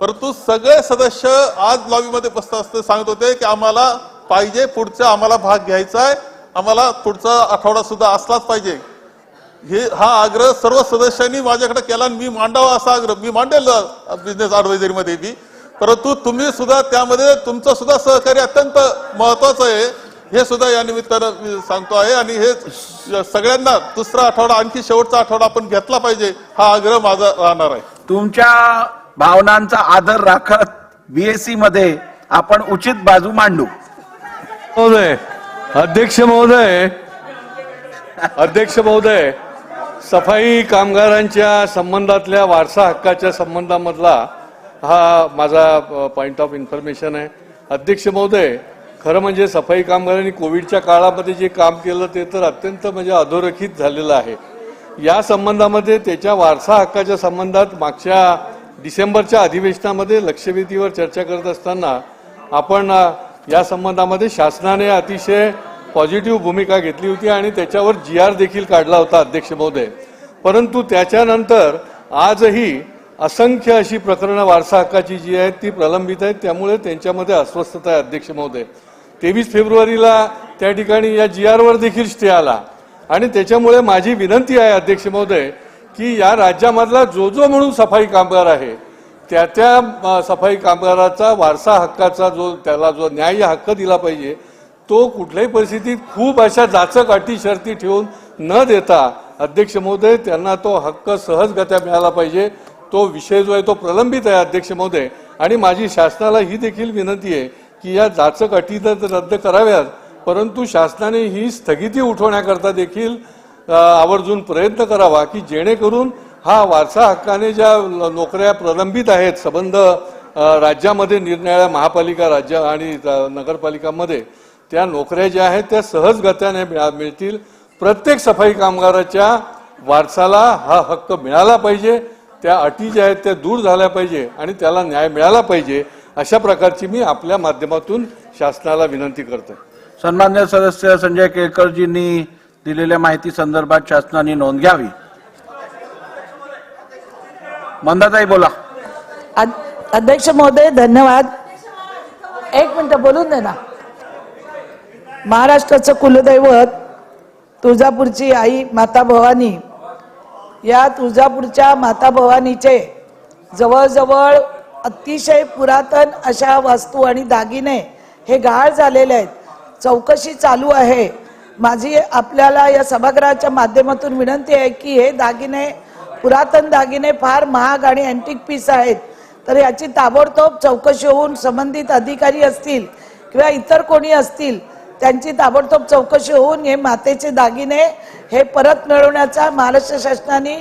परंतु सगळे सदस्य आज लॉबीमध्ये बसत सांगत होते की आम्हाला पाहिजे, पुढचा आम्हाला भाग घ्यायचा आहे, आम्हाला पुढचा आठवडा सुद्धा असलाच पाहिजे. हा आग्रह सर्व सदस्यांनी माझ्याकडे केला आणि मी मांडावा असा आग्रह मी मांडेल बिझनेस ऍडवायझरी मध्ये बी. परंतु तुम्ही सुद्धा त्यामध्ये तुमचं सुद्धा सहकार्य अत्यंत महत्वाचं आहे हे सुद्धा या निमित्तानं मी सांगतो आहे. आणि हे सगळ्यांना दुसरा आठवडा आणखी शेवटचा आठवडा आपण घेतला पाहिजे हा आग्रह माझा राहणार आहे. तुमच्या भावनांचा आदर राखत बीएससी मध्ये आपण उचित बाजू मांडू. महोदय, अध्यक्ष महोदय, सफाई कामगारांच्या संबंधातल्या वारसा हक्काच्या संबंधामधला हा माझा पॉइंट ऑफ इन्फॉर्मेशन आहे. अध्यक्ष महोदय, खरं म्हणजे सफाई कामगारांनी कोविडच्या काळामध्ये जे काम केलं ते तर अत्यंत म्हणजे अधोरेखित झालेलं आहे. या संबंधामध्ये त्याच्या वारसा हक्काच्या संबंधात मागच्या डिसेंबरच्या अधिवेशनामध्ये लक्षवेधीवर चर्चा करत असताना आपण या संबंधामध्ये शासनाने अतिशय पॉझिटिव्ह भूमिका घेतली होती आणि त्याच्यावर GR देखील काढला होता अध्यक्ष महोदय. परंतु त्याच्यानंतर आजही असंख्य अशी प्रकरणं वारसा हक्काची जी आहेत ती प्रलंबित आहेत, त्यामुळे त्यांच्यामध्ये अस्वस्थता आहे अध्यक्ष महोदय. 23 फेब्रुवारीला त्या ठिकाणी या GR वर देखील स्टे आला आणि त्याच्यामुळे माझी विनंती आहे अध्यक्ष महोदय की या राज्यामधला जो म्हणून सफाई कामगार आहे त्या सफाई कामगाराचा वारसा हक्काचा त्याला जो न्याय्य हक्क दिला पाहिजे तो कुठल्याही परिस्थितीत खूप अशा जाचक अटी शर्ती ठेवून न देता अध्यक्ष महोदय त्यांना तो हक्क सहजगत्या मिळाला पाहिजे. तो विषय जो आहे तो प्रलंबित आहे अध्यक्ष महोदय. आणि माझी शासनाला ही देखील विनंती आहे की या जाचक अटी तर रद्द कराव्यात, परंतु शासनाने ही स्थगिती उठवण्याकरता देखील आवर्जून प्रयत्न करावा की जेणेकरून हा वारसा हक्काने ज्या नोकऱ्या प्रलंबित आहेत संबंध राज्यामध्ये निरनिराळ्या महापालिका राज्य आणि नगरपालिकांमध्ये त्या नोकऱ्या ज्या आहेत त्या सहजगत्याने मिळतील. प्रत्येक सफाई कामगाराच्या वारसाला हा हक्क मिळाला पाहिजे. त्या अटी ज्या आहेत त्या दूर झाल्या पाहिजे आणि त्याला न्याय मिळाला पाहिजे. अशा प्रकारची मी आपल्या माध्यमातून शासनाला विनंती करतो. सन्मान्य सदस्य संजय केळकरजींनी दिलेल्या माहिती संदर्भात शासनाने नोंद घ्यावी. मंदाताई बोला. अध्यक्ष महोदय धन्यवाद. एक मिनिट बोलून दे ना. महाराष्ट्राचं कुलदैवत तुळजापूरची आई माता भवानी, या तुळजापूरच्या माता भवानीचे जवळजवळ अतिशय पुरातन अशा वस्तू आणि दागिने हे गहाळ झालेले आहेत. चौकशी चालू आहे. माझी आपल्याला या सभागृहाच्या माध्यमातून विनंती आहे की हे दागिने पुरातन दागिने फार महाग आणि अँटिक पीस आहेत, तर याची ताबडतोब चौकशी होऊन संबंधित अधिकारी असतील किंवा इतर कोणी असतील त्यांची ताबडतोब चौकशी होऊन हे मातेचे दागिने हे परत मिळवण्याचा महाराष्ट्र शासनाने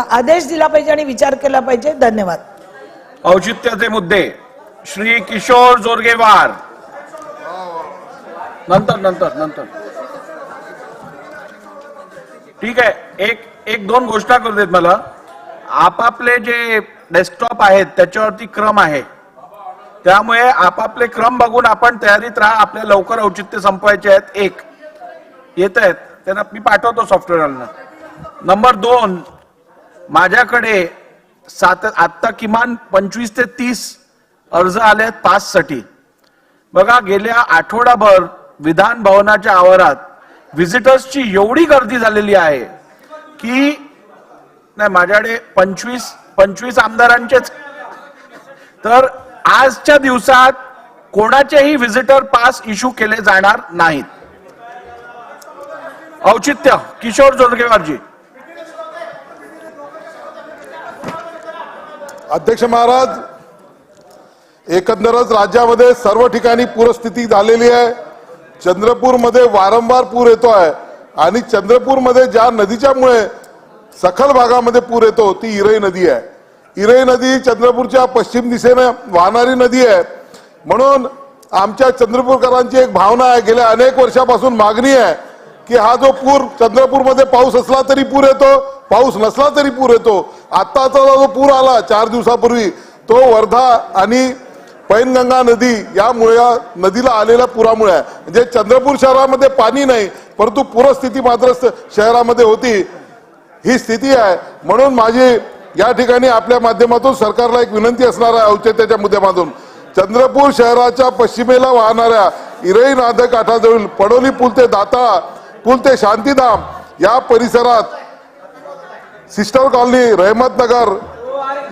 आदेश दिला पाहिजे आणि विचार केला पाहिजे. धन्यवाद. औचित्याचे मुद्दे श्री किशोर जोरगेवार. नंतर ठीक आहे. एक दोन घोषणा करू देत मला. आपापले जे डेस्कटॉप आहेत त्याच्यावरती क्रम आहे, त्यामुळे आपापले क्रम बघून आपण तयारीत राहा. आपल्या लवकर औचित्य संपवायचे आहेत. एक येत आहेत त्यांना मी पाठवतो सॉफ्टवेअरला. नंबर 2, माझ्याकडे आता किमान 25 ते 30 अर्ज आले आहेत पाससाठी. बघा, गेल्या आठवडाभर विधान भवनाच्या आवारात व्हिजिटर्सची एवढी गर्दी झालेली आहे की नाही, माझ्याकडे 25 आमदारांचेच. तर आजच्या दिवसात कोणाचेही व्हिजिटर पास इश्यू केले जाणार नाहीत. औचित्य किशोर जोरगेवारजी. अध्यक्ष महाराज, एकंदरच राज्यामध्ये सर्व ठिकाणी पूरस्थिती झालेली आहे. चंद्रपूरमध्ये वारंवार पूर येतो आहे आणि चंद्रपूरमध्ये ज्या नदीच्यामुळे सखल भागामध्ये पूर येतो ती इरई नदी आहे. इरई नदी चंद्रपूरच्या पश्चिम दिशेने वाहणारी नदी आहे. म्हणून आमच्या चंद्रपूरकरांची एक भावना आहे, गेल्या अनेक वर्षापासून मागणी आहे की हा जो पूर चंद्रपूरमध्ये पाऊस असला तरी पूर येतो, पाऊस नसला तरी पूर येतो. आत्ताचा जो पूर आला 4 दिवसापूर्वी तो वर्धा आणि पैनगंगा नदी यामुळे या नदीला आलेल्या पुरामुळे आहे. म्हणजे चंद्रपूर शहरामध्ये पाणी नाही परंतु पूरस्थिती मात्र शहरामध्ये होती. ही स्थिती आहे. म्हणून माझी या ठिकाणी आपल्या माध्यमातून सरकारला एक विनंती असणार आहे औचित्याच्या मुद्द्यामधून. चंद्रपूर शहराच्या पश्चिमेला वाहणाऱ्या इरई नदीकाठाजवळील पडोली पूल ते दाताळा पूल ते शांतीधाम या परिसरात सिस्टर कॉलनी, रहमतनगर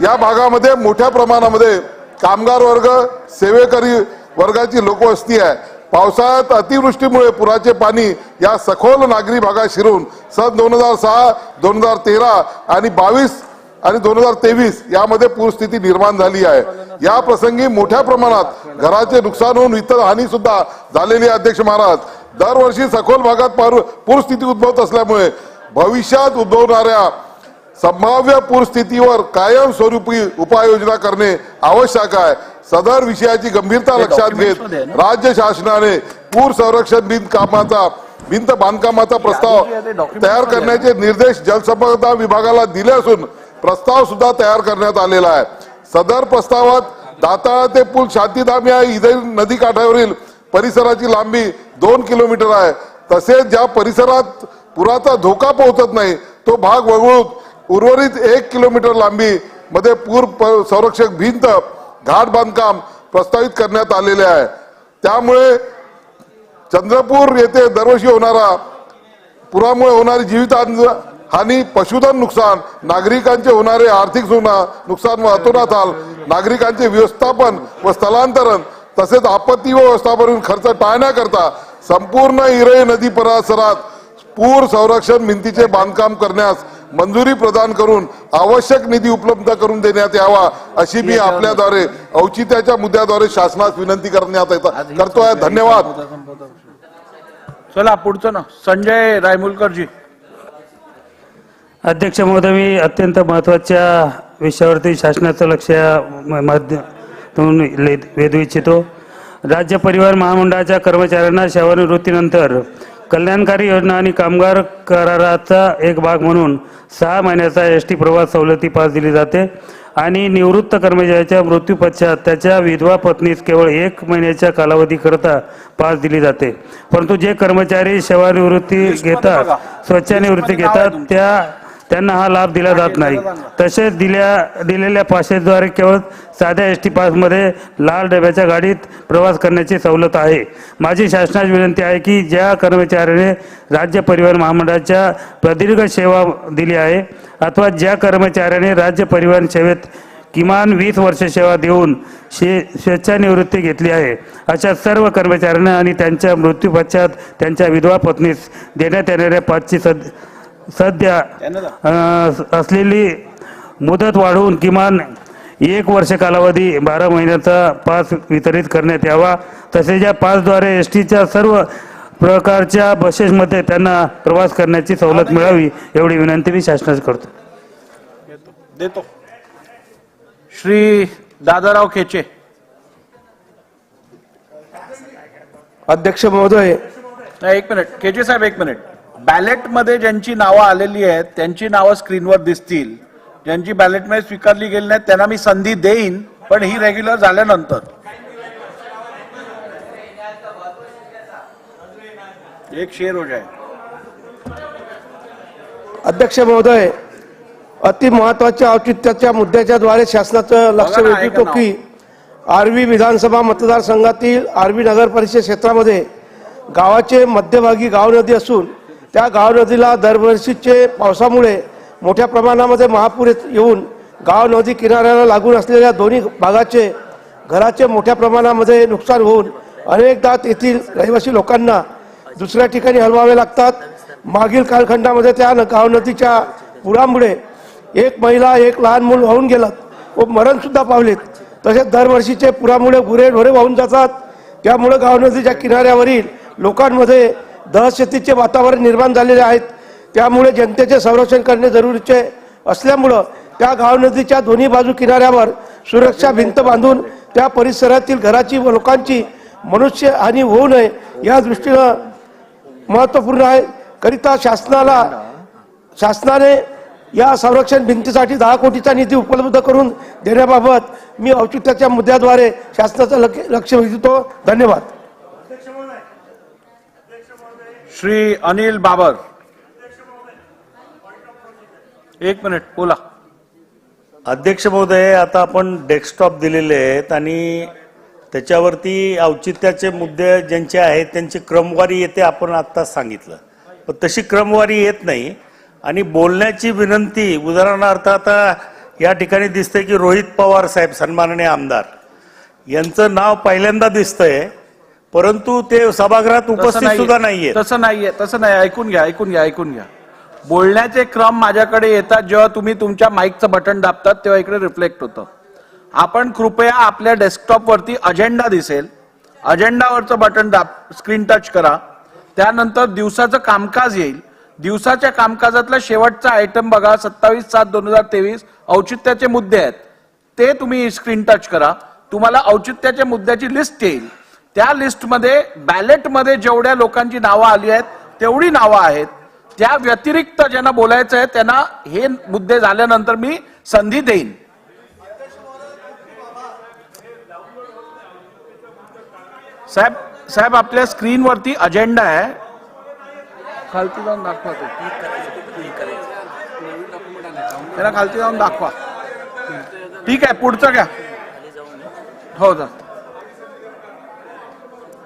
या भागामध्ये मोठ्या प्रमाणामध्ये कामगार वर्ग, सेवेकरी वर्गाची लोकवस्ती आहे. पावसाळ्यात अतिवृष्टीमुळे पुराचे पाणी या सखोल नागरी भागात शिरून सन 2006, 2013 आणि 22 आणि 2023 यामध्ये पूरस्थिती निर्माण झाली आहे. या प्रसंगी मोठ्या प्रमाणात घराचे नुकसान होऊन इतर हानी सुद्धा झालेली आहे. अध्यक्ष महाराज, दरवर्षी सखोल भागात पूरस्थिती उद्भवत असल्यामुळे भविष्यात उद्भवणाऱ्या संभाव्य पूरस्थितीवर कायमस्वरूपी उपाययोजना करणे आवश्यक आहे. सदर विषयाची गंभीरता लक्षात घेत राज्य शासनाने पूर संरक्षण भिंत बांधकामाचा प्रस्ताव तयार करण्याचे निर्देश जलसंपदा विभागाला दिले असून प्रस्ताव सुद्धा तयार करण्यात आलेला आहे. सदर प्रस्तावात दाताळा ते पूल शांतीधाम या इरई नदीकाठावरील परिसराची लांबी 2 किलोमीटर आहे. तसेच ज्या परिसरात पुराचा धोका पोहोचत नाही तो भाग वगळून उर्वरित 1 किलोमीटर लांबी मध्ये पूर संरक्षक भिंत घाट बांधकाम प्रस्तावित करण्यात आलेले आहे. त्यामुळे चंद्रपूर येथे दरवर्षी होणारा पुरामुळे होणारी जीवित हानी, पशुधन नुकसान, नागरिकांचे होणारे आर्थिक नुकसान व अतोनात हाल नागरिकांचे व्यवस्थापन व स्थलांतरण तसेच आपत्ती व व्यवस्थापन खर्च टाळण्याकरता संपूर्ण इरई नदी परिसरात पूर संरक्षण भिंतीचे बांधकाम करण्यास मंजुरी प्रदान करून आवश्यक निधी उपलब्ध करून देण्यात यावा अशी मी आपल्याद्वारे औचित्याच्या मुद्द्याद्वारे शासनास विनंती करतोय. धन्यवाद. चला पुढचं ना संजय रायमुलकरजी. अध्यक्ष महोदय, मी अत्यंत महत्त्वाच्या विषयावरती शासनाचं लक्ष माध्यमातून वेधू इच्छितो. राज्य परिवहन महामंडळाच्या कर्मचाऱ्यांना सेवानिवृत्तीनंतर कल्याणकारी योजना आणि कामगार कराराचा एक भाग म्हणून 6 महिन्याचा एसटी प्रवास सवलती पास दिली जाते आणि निवृत्त कर्मचाऱ्याच्या मृत्यू पश्चात त्याच्या विधवा पत्नीस केवळ 1 महिन्याच्या कालावधीकरता पास दिली जाते. परंतु जे कर्मचारी सेवानिवृत्ती घेतात, स्वच्छानिवृत्ती घेतात, त्यांना हा लाभ दिला जात नाही. तसेच दिलेल्या पासेसद्वारे केवळ साध्या एसटी पासमध्ये लाल डब्याच्या गाडीत प्रवास करण्याची सवलत आहे. माझी शासनास विनंती आहे की ज्या कर्मचाऱ्याने राज्य परिवहन महामंडळाच्या प्रदीर्घ सेवा दिली आहे अथवा ज्या कर्मचाऱ्याने राज्य परिवहन सेवेत किमान 20 वर्ष सेवा देऊन स्वेच्छानिवृत्ती घेतली आहे अशा सर्व कर्मचाऱ्यांना आणि त्यांच्या मृत्यू पश्चात त्यांच्या विधवा पत्नीस देण्यात येणाऱ्या पासची सध्या असलेली मुदत वाढवून किमान 1 वर्ष कालावधी 12 महिन्याचा पास वितरित करण्यात यावा. तसेच या पासद्वारे एसटीच्या सर्व प्रकारच्या बसेसमध्ये त्यांना प्रवास करण्याची सवलत मिळावी एवढी विनंती मी शासनास करतो. देतो. श्री दादाराव खेचे. अध्यक्ष महोदय, एक मिनिट खेचे साहेब, 1 मिनिट. बॅलेट मध्ये ज्यांची नावं आलेली आहेत त्यांची नावं स्क्रीनवर दिसतील. ज्यांची बॅलेट मध्ये स्वीकारली गेली नाही त्यांना मी संधी देईन, पण ही रेग्युलर झाल्यानंतर. एक शेर हो जाए. अध्यक्ष महोदय, अति महत्वाच्या औचित्याच्या मुद्द्याच्या द्वारे शासनाचं लक्ष वेधतो की आर्वी विधानसभा मतदारसंघातील आर्वी नगर परिषद क्षेत्रामध्ये गावाचे मध्यभागी गाव नदी असून त्या गाव नदीला दरवर्षीचे पावसामुळे मोठ्या प्रमाणामध्ये महापूर येऊन गाव नदी किनाऱ्याला लागून असलेल्या दोन्ही भागाचे घराचे मोठ्या प्रमाणामध्ये नुकसान होऊन अनेकदा तेथील रहिवासी लोकांना दुसऱ्या ठिकाणी हलवावे लागतात. मागील कालखंडामध्ये त्या गाव नदीच्या पुरामुळे 1 महिला 1 लहान मूल वाहून गेलं व मरण सुद्धा पावलेत. तसेच दरवर्षीचे पुरामुळे गुरेढोरे वाहून जातात. त्यामुळे गाव नदीच्या किनाऱ्यावरील लोकांमध्ये दहशतीचे वातावरण निर्माण झालेले आहेत. त्यामुळे जनतेचे संरक्षण करणे जरुरीचे असल्यामुळं त्या गाव नदीच्या दोन्ही बाजू किनाऱ्यावर सुरक्षा भिंत बांधून त्या परिसरातील घराची व लोकांची मनुष्य हानी होऊ नये या दृष्टीनं महत्त्वपूर्ण आहे. करिता शासनाने या संरक्षण भिंतीसाठी 10 कोटीचा निधी उपलब्ध करून देण्याबाबत मी औचित्याच्या मुद्द्याद्वारे शासनाचं लक्ष वेधतो. धन्यवाद. श्री अनिल बाबर. 1 मिनिट बोला. अध्यक्ष महोदय, आता आपण डेस्कटॉप दिलेले आहेत आणि त्याच्यावरती औचित्याचे मुद्दे ज्यांचे आहेत त्यांची क्रमवारी येते, आपण आता सांगितलं. पण तशी क्रमवारी येत नाही आणि बोलण्याची विनंती, उदाहरणार्थ आता या ठिकाणी दिसतंय की रोहित पवार साहेब सन्माननीय आमदार यांचं नाव पहिल्यांदा दिसतंय, परंतु ते सभागृहात उपस्थित सुद्धा नाहीये. तसं नाही. ऐकून घ्या. बोलण्याचे क्रम माझ्याकडे येतात जेव्हा तुम्ही तुमच्या माईकचं बटन दाबतात तेव्हा इकडे रिफ्लेक्ट होतं. आपण कृपया आपल्या डेस्कटॉप वरती अजेंडा दिसेल, अजेंडावरचं बटन दाब, स्क्रीन टच करा. त्यानंतर दिवसाचं कामकाज येईल. दिवसाच्या कामकाजातला शेवटचा आयटम बघा, 27/7/2023 औचित्याचे मुद्दे आहेत, ते तुम्ही स्क्रीन टच करा. तुम्हाला औचित्याच्या मुद्द्याची लिस्ट येईल. त्या लिस्टमध्ये बॅलेटमध्ये जेवढ्या लोकांची नावं आली आहेत तेवढी नावं आहेत. त्या व्यतिरिक्त ज्यांना बोलायचं आहे त्यांना हे मुद्दे झाल्यानंतर मी संधी देईन. साहेब आपल्या स्क्रीनवरती अजेंडा आहे, खालती जाऊन दाखवा. त्याला खालती जाऊन दाखवा. ठीक आहे, पुढचं घ्या. हो जा.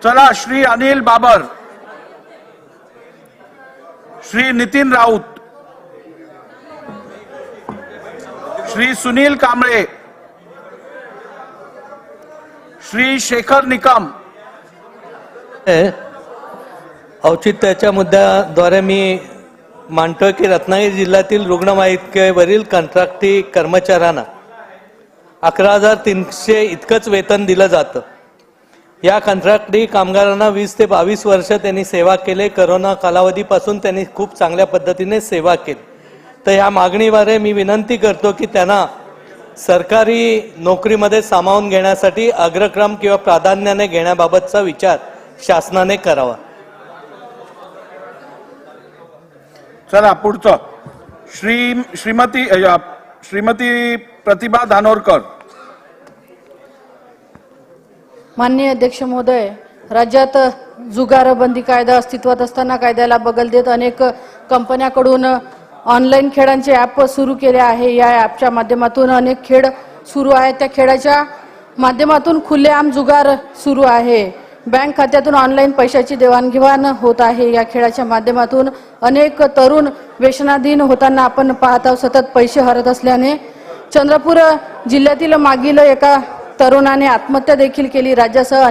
चला. श्री अनिल बाबर, श्री नितीन राऊत, श्री सुनील कांबळे, श्री शेखर निकम. औचित्याच्या मुद्द्याद्वारे मी मांडतोय की रत्नागिरी जिल्ह्यातील रुग्णवाहिकेवरील कंत्राटी कर्मचाऱ्यांना 11,300 इतकंच वेतन दिलं जातं. या कंत्राटी कामगारांना 20 ते 22 वर्ष त्यांनी सेवा केली. करोना कालावधीपासून त्यांनी खूप चांगल्या पद्धतीने सेवा केली. तर या मागणीद्वारे मी विनंती करतो की त्यांना सरकारी नोकरीमध्ये सामावून घेण्यासाठी अग्रक्रम किंवा प्राधान्याने घेण्याबाबतचा विचार शासनाने करावा. चला पुढचं श्रीमती प्रतिभा धानोरकर. माननीय अध्यक्ष महोदय, राज्यात जुगारबंदी कायदा अस्तित्वात असताना कायद्याला बगल देत अनेक कंपन्याकडून ऑनलाईन खेळांचे ॲप सुरू केले आहे. या ॲपच्या माध्यमातून अनेक खेळ सुरू आहेत. त्या खेळाच्या माध्यमातून खुलेआम जुगार सुरू आहे. बँक खात्यातून ऑनलाईन पैशाची देवाणघेवाण होत आहे. या खेळाच्या माध्यमातून अनेक तरुण व्यसनाधीन होताना आपण पाहत आहोत. सतत पैसे हरत असल्याने चंद्रपूर जिल्ह्यातील मागील एका तरुणाने आत्महत्या देखील केली. राज्यासह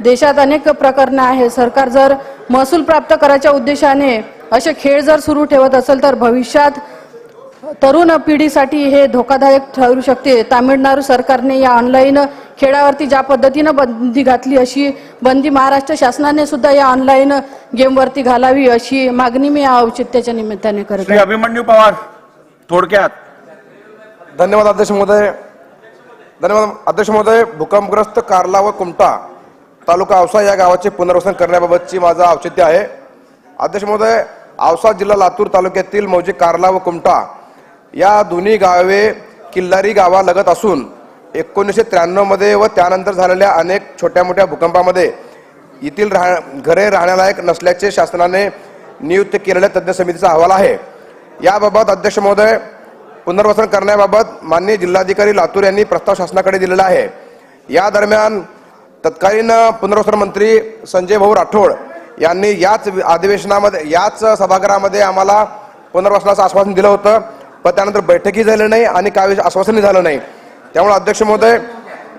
देशात अनेक प्रकरणे आहेत. सरकार जर महसूल प्राप्त करायच्या उद्देशाने असे खेळ जर सुरू ठेवत असेल तर भविष्यात तरुण पिढीसाठी हे धोकादायक ठरू शकते. तामिळनाडू सरकारने या ऑनलाईन खेळावरती ज्या पद्धतीने बंदी घातली अशी बंदी महाराष्ट्र शासनाने सुद्धा या ऑनलाईन गेमवरती घालावी अशी मागणी मी या औचित्याच्या निमित्ताने करते. श्री अभिमन्यू पवार थोडक्यात. धन्यवाद अध्यक्ष महोदय. भूकंपग्रस्त कार्ला व कुमटा तालुका औसा या गावाचे पुनर्वसन करण्याबाबतची माझं औचित्य आहे. अध्यक्ष महोदय, औसा जिल्हा लातूर तालुक्यातील मौजे कार्ला व कुमटा या दोन्ही गावे किल्लारी गावालगत असून 1993 मध्ये व त्यानंतर झालेल्या अनेक छोट्या मोठ्या भूकंपामध्ये येथील घरे राहण्यालायक नसल्याचे शासनाने नियुक्त केलेल्या तज्ज्ञ समितीचा अहवाल आहे. याबाबत अध्यक्ष महोदय, पुनर्वसन करण्याबाबत माननीय जिल्हाधिकारी लातूर यांनी प्रस्ताव शासनाकडे दिलेला आहे. या दरम्यान तत्कालीन पुनर्वसन मंत्री संजय भाऊ राठोड यांनी याच अधिवेशनामध्ये याच सभागृहामध्ये आम्हाला पुनर्वसनाचं आश्वासन दिलं होतं, पण त्यानंतर बैठकी झाली नाही आणि काही आश्वासनही झालं नाही. त्यामुळे अध्यक्ष महोदय,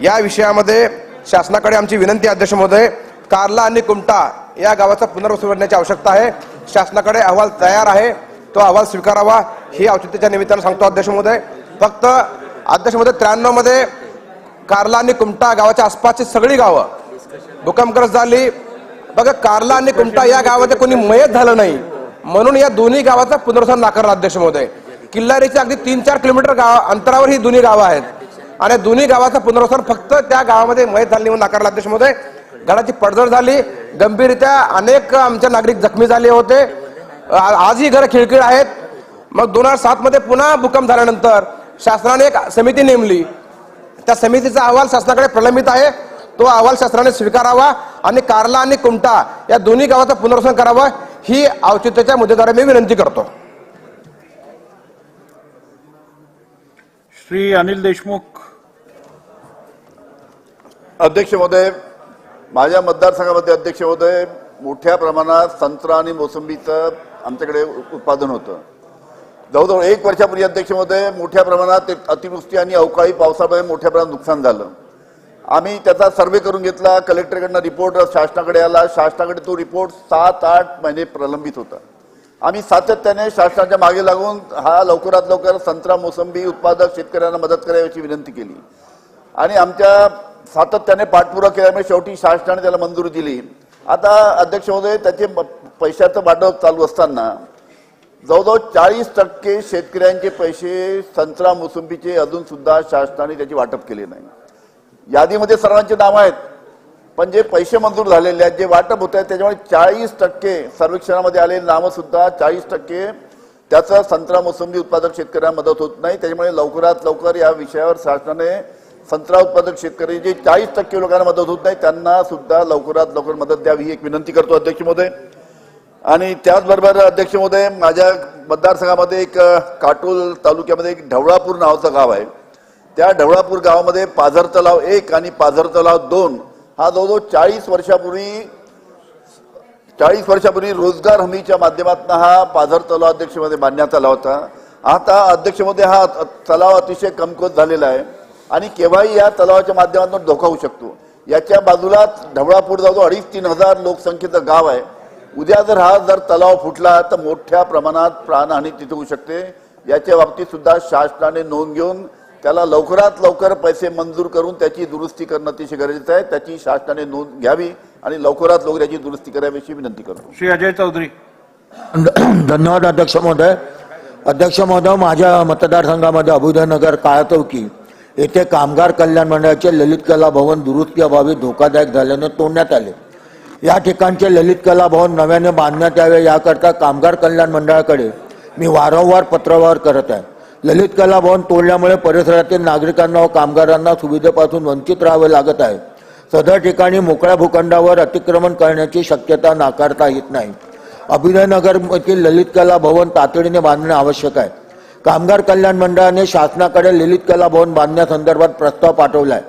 या विषयामध्ये शासनाकडे आमची विनंती अध्यक्ष महोदय, कार्ला आणि कुमटा या गावाचा पुनर्वसन करण्याची आवश्यकता आहे. शासनाकडे अहवाल तयार आहे, तो अहवाल स्वीकारावा ही औचित्याच्या निमित्तानं सांगतो अध्यक्ष महोदय. फक्त अध्यक्ष महोदय 93 मध्ये कार्ला आणि कुमटा गावाच्या आसपासची सगळी गावं भूकंपग्रस्त झाली. बघा, कार्ला आणि कुमटा या गावामध्ये कोणी मयत झालं नाही म्हणून या दोन्ही गावाचं पुनर्वसन नाकारलं अध्यक्ष महोदय. किल्लारीच्या अगदी 3-4 किलोमीटर अंतरावर ही दोन्ही गावं आहेत आणि दोन्ही गावाचं पुनर्वसन फक्त त्या गावामध्ये मयत झाली म्हणून नाकारलं अध्यक्ष महोदय. घराची पडझड झाली, गंभीररित्या अनेक आमचे नागरिक जखमी झाले होते. आजही घर खिळखिळ आहेत. मग 2007 मध्ये पुन्हा भूकंप झाल्यानंतर शासनाने एक समिती नेमली. त्या समितीचा अहवाल शासनाकडे प्रलंबित आहे. तो अहवाल शासनाने स्वीकारावा आणि कार्ला आणि कुमटा या दोन्ही गावाचं पुनर्वसन करावं ही औचित्याच्या मुद्द्याद्वारे मी विनंती करतो. श्री अनिल देशमुख. अध्यक्ष महोदय, माझ्या मतदारसंघामध्ये अध्यक्ष महोदय मोठ्या प्रमाणात संत्रा आणि मोसंबीचं आमच्याकडे उत्पादन होतं. जवळजवळ 1 वर्षापूर्वी अध्यक्ष महोदय मोठ्या प्रमाणात अतिवृष्टी आणि अवकाळी पावसामुळे मोठ्या प्रमाणात नुकसान झालं. आम्ही त्याचा सर्वे करून घेतला. कलेक्टरकडनं रिपोर्ट शासनाकडे आला. शासनाकडे तो रिपोर्ट 7-8 महिने प्रलंबित होता. आम्ही सातत्याने शासनाच्या मागे लागून हा लवकरात लवकर संत्रा मोसंबी उत्पादक शेतकऱ्यांना मदत करावी विनंती केली आणि आमच्या सातत्याने पाठपुरावा केल्यामुळे शेवटी शासनाने त्याला मंजुरी दिली. आता अध्यक्ष महोदय, त्याचे पैशाचं वाटप चालू असताना जवळजवळ 40% शेतकऱ्यांचे पैसे संत्रा मोसंबीचे अजून सुद्धा शासनाने त्याची वाटप केले नाही. यादीमध्ये सर्वांचे नाव आहेत, पण जे पैसे मंजूर झालेले आहेत, जे वाटप होत आहे त्याच्यामुळे 40% सर्वेक्षणामध्ये आलेले नावं सुद्धा 40% त्याचं संत्रा मोसंबी उत्पादक शेतकऱ्यांना मदत होत नाही. त्याच्यामुळे लवकरात लवकर या विषयावर शासनाने संत्रा उत्पादक शेतकरी जे 40% लोकांना मदत होत नाही त्यांना सुद्धा लवकरात लवकर मदत द्यावी ही एक विनंती करतो अध्यक्ष महोदय. आणि त्याचबरोबर अध्यक्ष महोदय, माझ्या मतदारसंघामध्ये एक काटोल तालुक्यामध्ये एक ढवळापूर नावाचं गाव आहे. त्या ढवळापूर गावामध्ये पाझर तलाव 1 आणि पाझर तलाव 2 हा जवळजवळ 40 वर्षापूर्वी रोजगार हमीच्या माध्यमातून हा पाझर तलाव अध्यक्षमध्ये बांधण्यात आला होता. आता अध्यक्षमध्ये हा तलाव अतिशय कमकुवत झालेला आहे आणि केव्हाही या तलावाच्या माध्यमातून धोका होऊ शकतो. याच्या बाजूलाच ढवळापूर जवळ 2,500-3 हजार लोकसंख्येचं गाव आहे. उद्या जर तलाव फुटला तर मोठ्या प्रमाणात प्राणहानी तिथे होऊ शकते. याच्या बाबतीत सुद्धा शासनाने नोंद घेऊन त्याला लवकरात लवकर पैसे मंजूर करून त्याची दुरुस्ती करणं अतिशय गरजेचं आहे. त्याची शासनाने नोंद घ्यावी आणि लवकरात लवकर याची दुरुस्ती करावी अशी विनंती करतो. श्री अजय चौधरी. धन्यवाद अध्यक्ष महोदय. अध्यक्ष महोदय, माझ्या मतदारसंघामध्ये अभुदयनगर काळाचौकी येथे कामगार कल्याण मंडळाचे ललित कला भवन दुरुस्ती अभावी धोकादायक झाल्याने तोडण्यात आले. या ठिकाणचे ललित कला भवन नव्याने बांधण्यात यावे याकरता कामगार कल्याण मंडळाकडे मी वारंवार पत्रव्यवहार करत आहे. ललित कला भवन तोडल्यामुळे परिसरातील नागरिकांना व कामगारांना सुविधेपासून वंचित राहावे लागत आहे. सदर ठिकाणी मोकळ्या भूखंडावर अतिक्रमण करण्याची शक्यता नाकारता येत नाही. अभुदयनगर येथील ललित कला भवन तातडीने बांधणे आवश्यक आहे. कामगार कल्याण मंडळाने शासनाकडे ललित कला भवन बांधण्यासंदर्भात प्रस्ताव पाठवला आहे.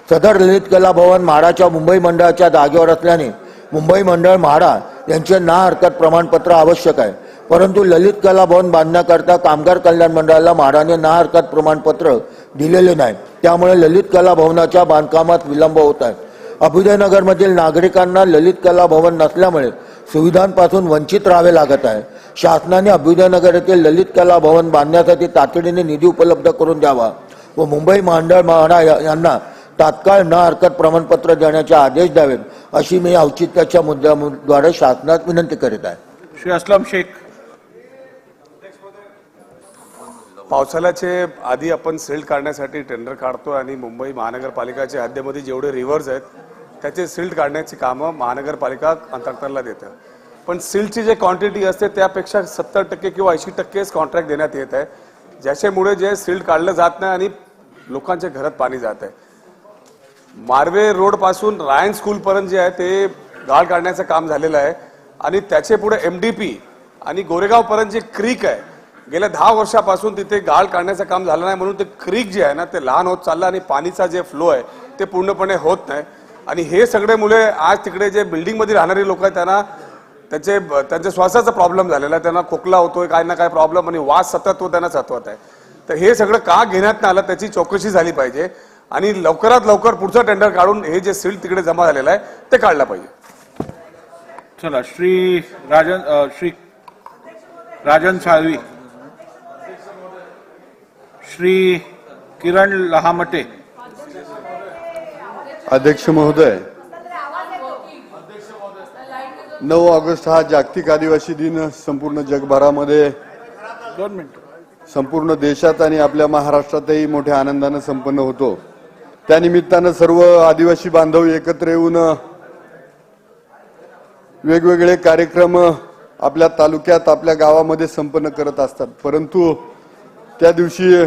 सदर ललित कला भवन म्हाडाच्या मुंबई मंडळाच्या जागेवर असल्याने मुंबई मंडळ म्हाडा यांचे ना हरकत प्रमाणपत्र आवश्यक आहे. परंतु ललित कला भवन बांधण्याकरता कामगार कल्याण मंडळाला म्हाडाने ना हरकत प्रमाणपत्र दिलेले नाही. त्यामुळे ललित कला भवनाच्या बांधकामात विलंब होत आहे. अभुदयनगरमधील नागरिकांना ललित कला भवन नसल्यामुळे सुविधांपासून वंचित राहावे लागत आहे. शासनाने अभुदयनगर येथील ललित कला भवन बांधण्यासाठी तातडीने निधी उपलब्ध करून द्यावा व मुंबई मंडळ म्हाडा यांना तात्काळ न हरकत प्रमाणपत्र देण्याचे आदेश द्यावेत अशी मी औचित्याच्या मुद्द्याद्वारे शासनात विनंती करीत आहे. श्री असलम शेख. पावसाळ्याचे आधी आपण सिल्ड काढण्यासाठी टेंडर काढतो आणि मुंबई महानगरपालिकाच्या हद्दीमध्ये जेवढे रिव्हर्स आहेत त्याचे सिल्ड काढण्याची कामं महानगरपालिका कंत्राटदाराला देते. पण सिल्डची जे क्वांटिटी असते त्यापेक्षा 70% किंवा 80%च कॉन्ट्रॅक्ट देण्यात येत आहे, ज्याच्यामुळे जे सिल्ड काढलं जात नाही आणि लोकांच्या घरात पाणी जात आहे. मार्वे रोड पासून रायन स्कूल पर्यंत जे आहे ते गाळ काढण्याचं काम झालेलं आहे आणि त्याचे पुढे MDP आणि गोरेगाव पर्यंत जे क्रीक आहे गेल्या 10 वर्षापासून तिथे गाळ काढण्याचं काम झालं नाही, म्हणून ते क्रीक जे आहे ना ते लहान होत चाललं आणि पाणीचा जे फ्लो आहे ते पूर्णपणे होत नाही. आणि हे सगळे मुले आज तिकडे जे बिल्डिंग मध्ये राहणारी लोक आहेत त्यांना त्यांच्या श्वासाचा प्रॉब्लेम झालेला आहे. त्यांना खोकला होतोय, काय ना काय प्रॉब्लेम आणि वास सतत तो त्यांना सतवत आहे. तर हे सगळं का घेण्यात नाही आलं त्याची चौकशी झाली पाहिजे आणि लवकरात लवकर पुढचं टेंडर काढून हे जे सिल्ड तिकडे जमा झालेलं आहे ते काढलं पाहिजे. चला श्री राजन साळवी. श्री किरण लहामटे. अध्यक्ष महोदय, 9 ऑगस्ट हा जागतिक आदिवासी दिन संपूर्ण जगभरामध्ये, 2 मिनिटं, संपूर्ण देशात आणि आपल्या महाराष्ट्रातही मोठ्या आनंदाने संपन्न होतो. त्यानिमित्तानं सर्व आदिवासी बांधव एकत्र येऊन वेगवेगळे कार्यक्रम आपल्या तालुक्यात आपल्या गावामध्ये संपन्न करत असतात. परंतु त्या दिवशी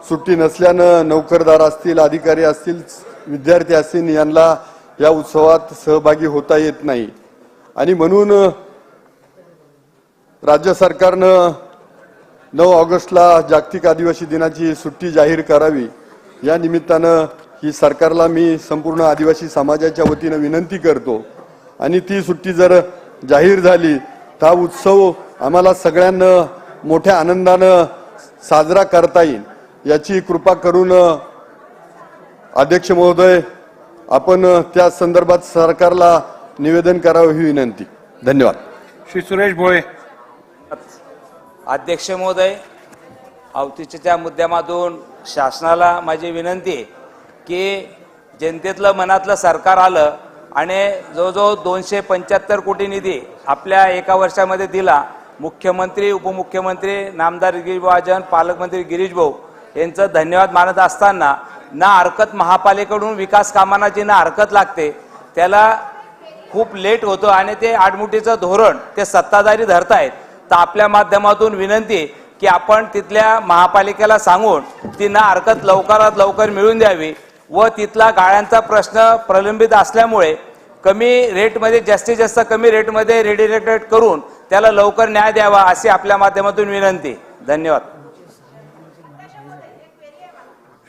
सुट्टी नसल्यानं नोकरदार असतील, अधिकारी असतील, विद्यार्थी असतील यांना या उत्सवात सहभागी होता येत नाही आणि म्हणून राज्य सरकारनं 9 ऑगस्टला जागतिक आदिवासी दिनाची सुट्टी जाहीर करावी. या निमित्तानं ही सरकारला मी संपूर्ण आदिवासी समाजाच्या वतीनं विनंती करतो आणि ती सुट्टी जर जाहीर झाली तर हा उत्सव आम्हाला सगळ्यांना मोठ्या आनंदानं साजरा करता येईल याची कृपा करून अध्यक्ष महोदय आपण त्या संदर्भात सरकारला निवेदन करावं ही विनंती. धन्यवाद. श्री सुरेश भोळे. अध्यक्ष महोदय, औचित्याच्या मुद्द्यामधून शासनाला माझी विनंती आहे की जनतेतलं मनातलं सरकार आलं आणि जवळजवळ 275 कोटी निधी आपल्या एका वर्षामध्ये दिला. मुख्यमंत्री, उपमुख्यमंत्री नामदार गिरीशभाऊ, पालकमंत्री गिरीश भाऊ यांचं धन्यवाद मानत असताना ना हरकत महापालिकेकडून विकास कामांना जी ना हरकत लागते त्याला खूप लेट होतो आणि ते आडमुठीचं धोरण ते सत्ताधारी धरतायत. तर आपल्या माध्यमातून विनंती की आपण तिथल्या महापालिकेला सांगून ती ना हरकत लवकरात लवकर मिळवून द्यावी व तिथला गाळ्यांचा प्रश्न प्रलंबित असल्यामुळे कमी रेटमध्ये, जास्तीत जास्त कमी रेटमध्ये रेडिरेटेड करून त्याला लवकर न्याय द्यावा अशी आपल्या माध्यमातून विनंती. धन्यवाद.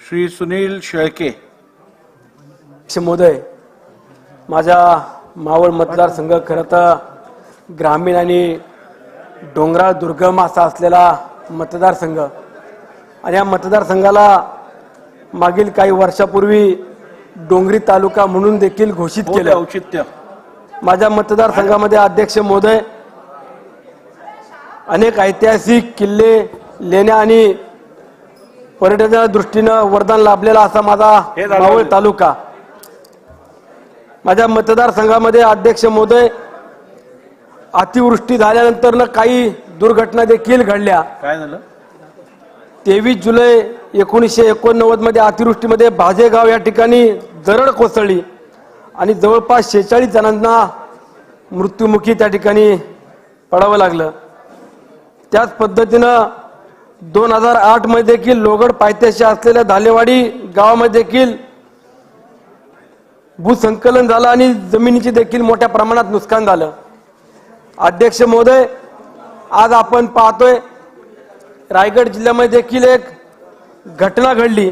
श्री सुनील शेळके. महोदय, माझा मावळ मतदारसंघ खरं तर ग्रामीण आणि डोंगराळ दुर्गम असा असलेला मतदारसंघ आणि या मतदारसंघाला मागील काही वर्षापूर्वी डोंगरी तालुका म्हणून देखील घोषित केलं. औचित्य माझ्या मतदारसंघामध्ये अध्यक्ष महोदय अनेक ऐतिहासिक किल्ले, लेण्या आणि पर्यटनाच्या दृष्टीनं वरदान लाभलेला असा माझा मावळ तालुका. माझ्या मतदारसंघामध्ये अध्यक्ष महोदय अतिवृष्टी झाल्यानंतर काही दुर्घटना देखील घडल्या. काय झालं? 23 जुलै 1989 मध्ये अतिवृष्टीमध्ये भाजेगाव या ठिकाणी दरड कोसळली आणि जवळपास 46 जणांना मृत्युमुखी त्या ठिकाणी पडावं लागलं. त्याच पद्धतीनं 2008 मध्ये देखील लोगड पायथ्याशी असलेल्या धालेवाडी गावामध्ये देखील भूसंकलन झालं आणि जमिनीची देखील मोठ्या प्रमाणात नुकसान झालं. अध्यक्ष महोदय, आज आपण पाहतोय रायगड जिल्ह्यामध्ये देखील एक घटना घडली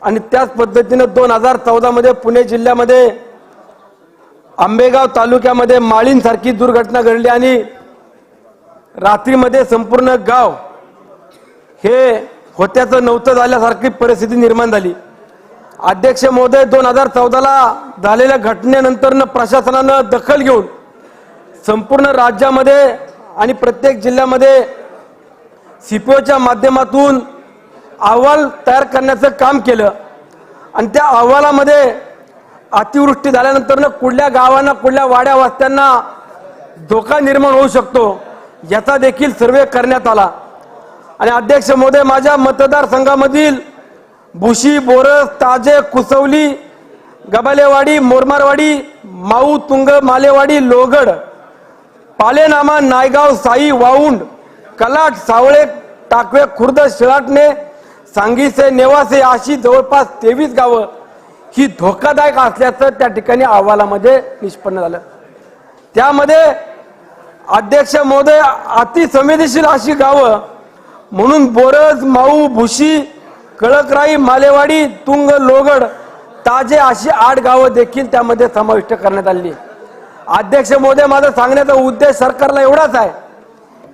आणि त्याच पद्धतीनं 2014 मध्ये पुणे जिल्ह्यामध्ये आंबेगाव तालुक्यामध्ये माळींसारखी दुर्घटना घडली आणि रात्रीमध्ये संपूर्ण गाव हे होत्याचं नव्हतं झाल्यासारखी परिस्थिती निर्माण झाली. अध्यक्ष महोदय, 2014ला झालेल्या घटनेनंतर प्रशासनानं दखल घेऊन संपूर्ण राज्यामध्ये आणि प्रत्येक जिल्ह्यामध्ये सीपीओच्या माध्यमातून अहवाल तयार करण्याचं काम केलं आणि त्या अहवालामध्ये अतिवृष्टी झाल्यानंतर कुठल्या गावांना, कुठल्या वाड्या वस्त्यांना धोका निर्माण होऊ शकतो याचा देखील सर्वे करण्यात आला. आणि अध्यक्ष महोदय, माझ्या मतदारसंघामधील भुशी, बोरस, ताजे, कुसवली, गबालेवाडी, मोरमारवाडी, माऊ, तुंग, मालेवाडी, लोगड, पालेनामा, नायगाव, साई, वाऊंड, कलाट, सावळे, टाकवे, खुर्द, शिळाटणे, सांगीसे, नेवासे अशी जवळपास 23 गावं ही धोकादायक असल्याचं त्या ठिकाणी अहवालामध्ये निष्पन्न झालं. त्यामध्ये अध्यक्ष महोदय, अतिसंवेदनशील अशी गावं म्हणून बोरज, माऊ, भुशी, कळकराई, मालेवाडी, तुंग, लोगड, ताजे अशी 8 गावं देखील त्यामध्ये समाविष्ट करण्यात आली. अध्यक्ष महोदय, माझा सांगण्याचा उद्देश सरकारला एवढाच आहे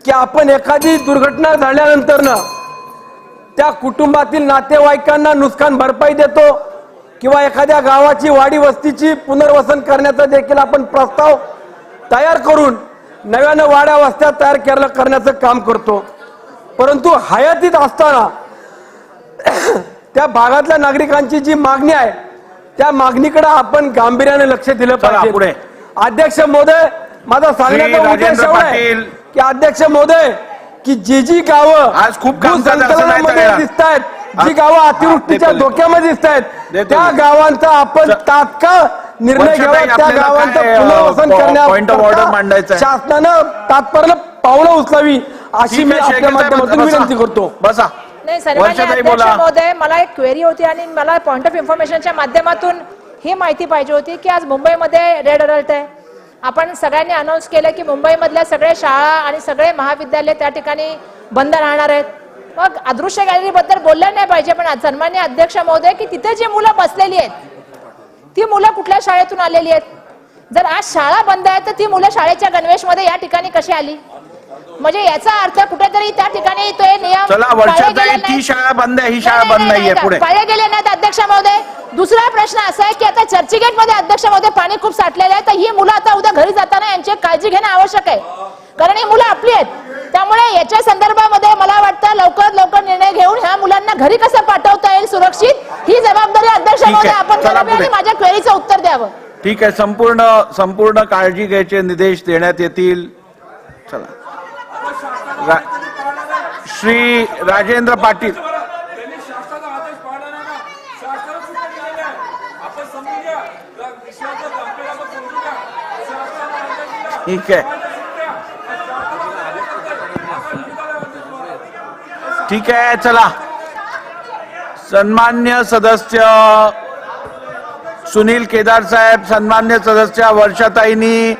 की आपण एखादी दुर्घटना झाल्यानंतर त्या कुटुंबातील नातेवाईकांना नुकसान भरपाई देतो किंवा एखाद्या गावाची, वाडी वस्तीची पुनर्वसन करण्याचा देखील आपण प्रस्ताव तयार करून नव्यानं वाड्या वस्त्या तयार करण्याचं काम करतो. परंतु हयातीत असताना त्या भागातल्या नागरिकांची जी मागणी आहे त्या मागणीकडे आपण गांभीर्याने लक्ष दिलं पाहिजे. अध्यक्ष महोदय, माझा सांगण्याचा उद्देश एवढा आहे की अध्यक्ष महोदय की जी गावं आज खूप भूसंकलनामध्ये दिसत आहेत, जी गावं अतिवृष्टीच्या धोक्यामध्ये दिसत आहेत, त्या गावांचा आपण तात्काळ निर्णय घ्यावा. त्या गावांचं पुनर्वसन करण्यासाठी शासनानं तात्पर्य पावलं उचलावी अशी मी आपल्या माध्यमातून विनंती करतो. बसा. नाही, सन्माननीय अध्यक्ष महोदय, मला एक क्वेरी होती आणि मला पॉइंट ऑफ इन्फॉर्मेशनच्या माध्यमातून ही माहिती पाहिजे होती की आज मुंबईमध्ये रेड अलर्ट आहे. आपण सगळ्यांनी अनाऊन्स केलं की मुंबईमधल्या सगळ्या शाळा आणि सगळे महाविद्यालय त्या ठिकाणी बंद राहणार आहेत. मग अदृश्य गॅलरीबद्दल बोललं नाही पाहिजे, पण सन्माननीय अध्यक्ष महोदय की तिथे जी मुलं बसलेली आहेत ती मुलं कुठल्या शाळेतून आलेली आहेत? जर आज शाळा बंद आहे तर ती मुलं शाळेच्या गणवेशमध्ये या ठिकाणी कशी आली? म्हणजे याचा अर्थ कुठेतरी त्या ठिकाणी तो नियम ती शाळा बंद आहे, ही शाळा बंद नाहीये, पुढे पाळले गेले नाहीत. अध्यक्ष महोदय, दुसरा प्रश्न असा आहे की आता चर्चगेट मध्ये अध्यक्ष महोदय पाणी खूप साठलेलं आहे, तर ही मुलं आता उद्या घरी जाताना यांची काळजी घेणं आवश्यक आहे, कारण ही मुलं आपली आहेत. त्यामुळे याच्या संदर्भामध्ये मला वाटतं लवकरात लवकर निर्णय घेऊन ह्या मुलांना घरी कसं पाठवता येईल सुरक्षित, ही जबाबदारी अध्यक्ष महोदय आपण करावी आणि माझ्या क्वेरीचं उत्तर द्यावं. ठीक आहे, संपूर्ण काळजी घ्यायचे निर्देश देण्यात येतील. चला, श्री राजेंद्र पाटील. ठीक आहे, ठीक आहे. चला, सन्मान्य सदस्य सुनील केदार साहेब, सन्मान्य सदस्य वर्षाताईंनी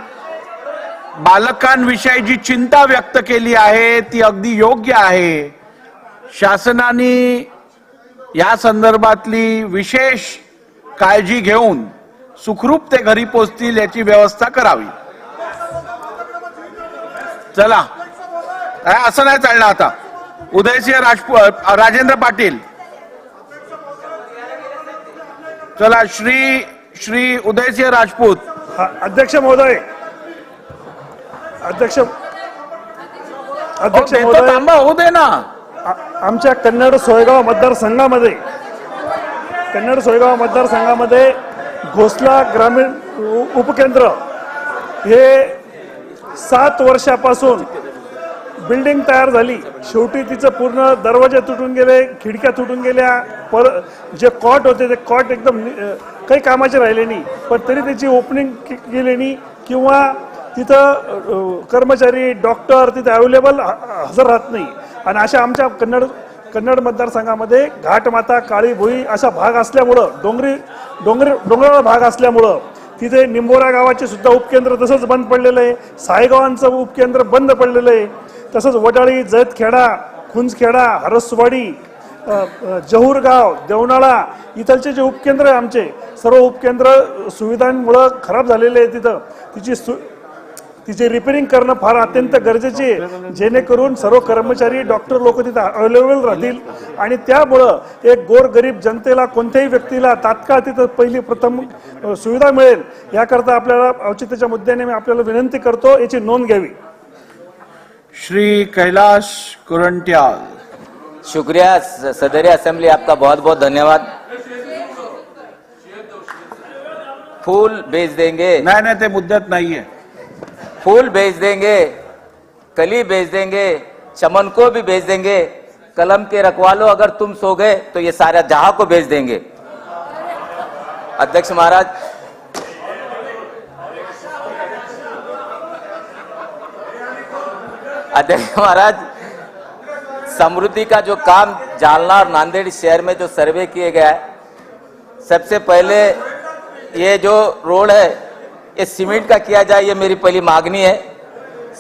बालकांविषयी जी चिंता व्यक्त केली आहे ती अगदी योग्य आहे. शासनाने या संदर्भातली विशेष काळजी घेऊन सुखरूप ते घरी पोहोचतील याची व्यवस्था करावी. चला, असं नाही चालणार आता. उदयसिंह राजेंद्र पाटील. चला श्री उदयसिंह राजपूत. अध्यक्ष महोदय, अध्यक्ष देतो, महोदय, थांबा, होऊ दे ना. आमच्या कन्नड सोयगाव मतदारसंघामध्ये घोसला ग्रामीण उपकेंद्र हे 7 वर्षापासून बिल्डिंग तयार झाली. शेवटी तिचं पूर्ण दरवाजे तुटून गेले, खिडक्या तुटून गेल्या, जे कॉट होते ते कॉट एकदम काही कामाचे राहिले नाही, पण तरी त्याची ओपनिंग केली नाही किंवा तिथं कर्मचारी डॉक्टर तिथे अवेलेबल हजर राहत नाही. आणि अशा आमच्या कन्नड मतदारसंघामध्ये घाटमाता, काळी भुई असा भाग असल्यामुळं, डोंगराळ भाग असल्यामुळं तिथे निंबोरा गावाचे सुद्धा उपकेंद्र तसंच बंद पडलेलं आहे. सायगावांचं उपकेंद्र बंद पडलेलं आहे. तसंच वडाळी, जैतखेडा, खुंजखेडा, हरसवाडी, जहूरगाव, देवनाळा इथलचे जे उपकेंद्र आहे आमचे सर्व उपकेंद्र सुविधांमुळं खराब झालेले आहे. तिथं तिचे रिपेअरिंग करणं फार अत्यंत गरजेचे आहे, जेणेकरून सर्व कर्मचारी डॉक्टर लोक तिथे अवेलेबल राहतील आणि त्यामुळं एक गोरगरीब जनतेला, कोणत्याही व्यक्तीला तात्काळ तिथं प्रथम सुविधा मिळेल. याकरता आपल्याला औचित्याच्या मुद्द्याने मी आपल्याला विनंती करतो, याची नोंद घ्यावी. श्री कैलाश कुरंट्याल. शुक्रिया सदरी असेंबली, आपका बहुत बहुत धन्यवाद. फूल भेज देंगे. नाही ते मुद्द्यात नाहीये. फूल भेज देंगे, कली भेज देंगे, चमन को भी भेज देंगे. कलम के रखवालो, अगर तुम सो गए तो ये सारा जहां को भेज देंगे. अध्यक्ष महाराज, समृद्धि का जो काम जालना और नांदेड़ शहर में जो सर्वे किए गया है, सबसे पहले ये जो रोड है ये सीमेंट का किया जाए, ये मेरी पहली मांगनी है.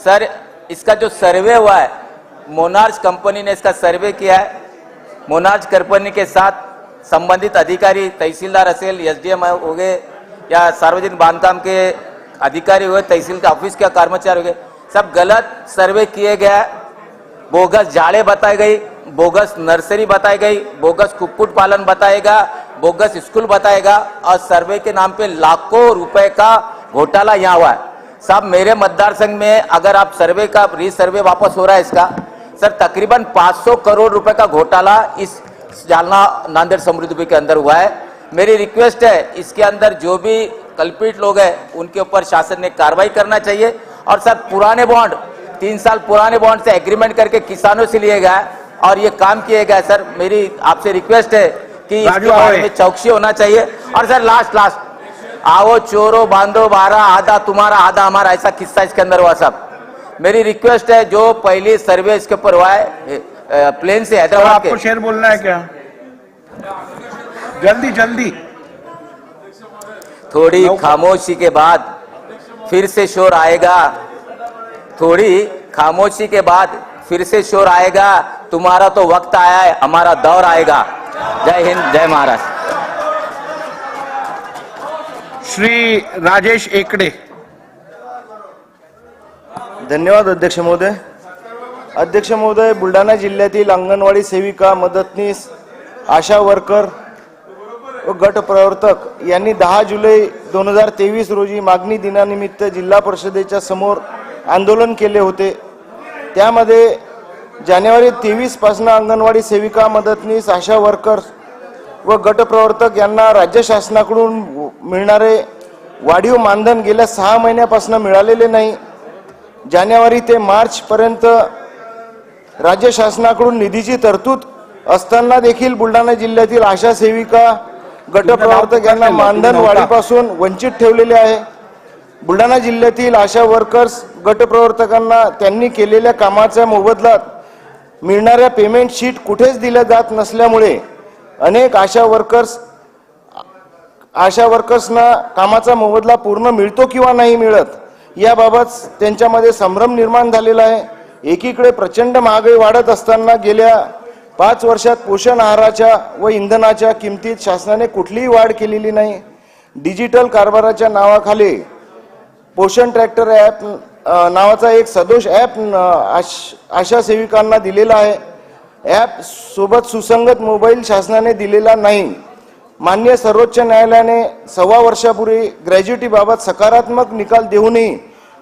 सर, इसका जो सर्वे हुआ है, मोनार्च कंपनी ने इसका सर्वे किया है. मोनार्च कंपनी के साथ संबंधित अधिकारी, तहसीलदार असेल, एसडीएम हो गए या सार्वजनिक बांधकाम के अधिकारी हुए, तहसील के ऑफिस के कर्मचारी हो गए, सब गलत सर्वे किए गया. बोगस जाड़े बताई गई, बोगस नर्सरी बताई गई, बोगस कुक्कुट पालन बताएगा, बोगस स्कूल बताएगा और सर्वे के नाम पे लाखों रुपए का घोटाला यहाँ हुआ है. साहब, मेरे मतदार संघ में अगर आप सर्वे का रीसर्वे वापस हो रहा है इसका, सर तकरीबन 500 करोड़ रुपए का घोटाला इस जालना नांदेड़ समृद्धि के अंदर हुआ है. मेरी रिक्वेस्ट है, इसके अंदर जो भी कल्पित लोग हैं उनके ऊपर शासन ने कार्रवाई करना चाहिए. और सर, पुराने बॉन्ड 3 साल पुराने बॉन्ड से एग्रीमेंट करके किसानों से लिए गया और ये काम किए गए. सर, मेरी आपसे रिक्वेस्ट है कि इसके बारे में चौकसी होना चाहिए. और सर लास्ट आओ चोरो बांधो 12 आधा तुम्हारा आधा हमारा, ऐसा किस्सा इसके अंदर हुआ. सब मेरी रिक्वेस्ट है, जो पहली सर्वे इसके ऊपर हुआ है प्लेन से हैदराबाद के. आपको शेर बोलना है क्या? जल्दी. थोड़ी खामोशी के बाद फिर से शोर आएगा. थोड़ी खामोशी के बाद फिर से शोर आएगा. तुम्हारा तो वक्त आया है, हमारा दौर आएगा. जय हिंद, जय महाराष्ट्र. श्री राजेश एकड़े. धन्यवाद अध्यक्ष महोदय. अध्यक्ष महोदय, बुलढाणा जिल्ह्यातील अंगणवाडी सेविका, मदतनीस, आशा वर्कर व गट प्रवर्तक यांनी 10 जुलै 2023 रोजी मागणी दिनानिमित्त जिल्हा परिषदेच्या समोर आंदोलन केले होते. त्यामध्ये जानेवारी 23 पासून अंगणवाडी सेविका, मदतनीस, आशा वर्कर्स व गट प्रवर्तक यांना राज्य शासनाकडून मिळणारे वाढीव मानधन गेल्या 6 महिन्यापासून मिळालेले नाही. जानेवारी ते मार्च पर्यंत राज्य शासनाकडून निधीची तरतूद असताना देखील बुलढाणा जिल्ह्यातील आशा सेविका, गट प्रवर्तक यांना मानधन वाढीपासून वंचित ठेवलेले आहे. बुलढाणा जिल्ह्यातील आशा वर्कर्स, गट प्रवर्तकांना त्यांनी केलेल्या कामाच्या मोबदल्यात मिळणाऱ्या पेमेंट शीट कुठेच दिल्या जात नसल्यामुळे अनेक आशा वर्कर्सना कामाचा मोबदला पूर्ण मिळतो किंवा नाही मिळत याबाबत त्यांच्यामध्ये संभ्रम निर्माण झालेला आहे. एकीकडे प्रचंड महागाई वाढत असताना गेल्या 5 वर्षात पोषण आहाराच्या व इंधनाच्या किमतीत शासनाने कुठलीही वाढ केलेली नाही. डिजिटल कारभाराच्या नावाखाली पोषण ट्रॅक्टर ॲप नावाचा एक सदोष ॲप आशा सेविकांना दिलेला आहे. ॲप सोबत सुसंगत मोबाईल शासनाने दिलेला नाही. माननीय सर्वोच्च न्यायालयाने 1.25 वर्षापूर्वी ग्रॅज्युटीबाबत सकारात्मक निकाल देऊनही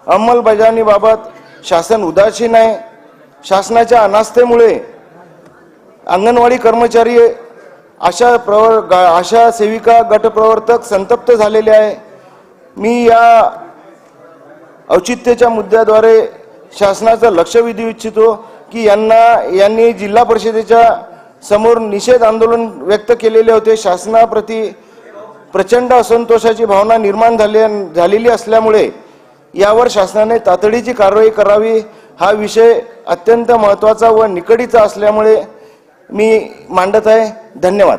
अंमलबजावणीबाबत शासन उदासीन आहे. शासनाच्या अनास्थेमुळे अंगणवाडी कर्मचारी, आशा सेविका, गटप्रवर्तक संतप्त झालेले आहे. मी या औचित्याच्या मुद्द्याद्वारे शासनाचं लक्ष वेधू इच्छितो की यांनी जिल्हा परिषदेच्या समोर निषेध आंदोलन व्यक्त केलेले होते. शासनाप्रती प्रचंड असंतोषाची भावना निर्माण झालेली असल्यामुळे यावर शासनाने तातडीची कारवाई करावी. हा विषय अत्यंत महत्त्वाचा व निकडीचा असल्यामुळे मी मांडत आहे. धन्यवाद.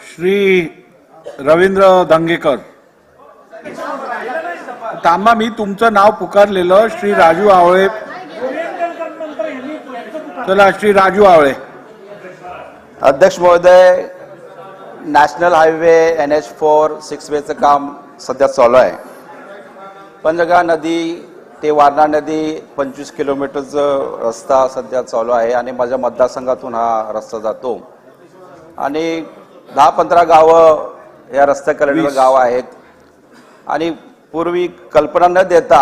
श्री रवींद्र दंगेकर. थांबा, मी तुमचं नाव पुकारलेलं. श्री राजू आवळे. चला, श्री राजू आवळे. अध्यक्ष महोदय, नॅशनल हायवे NH4 6 वेचं काम सध्या चालू आहे. पंचगंगा नदी ते वारणा नदी 25 किलोमीटरचं रस्ता सध्या चालू आहे आणि माझ्या मतदारसंघातून हा रस्ता जातो आणि 10-15 गावं या रस्त्याकडेला गाव आहेत आणि पूर्वी कल्पना न देता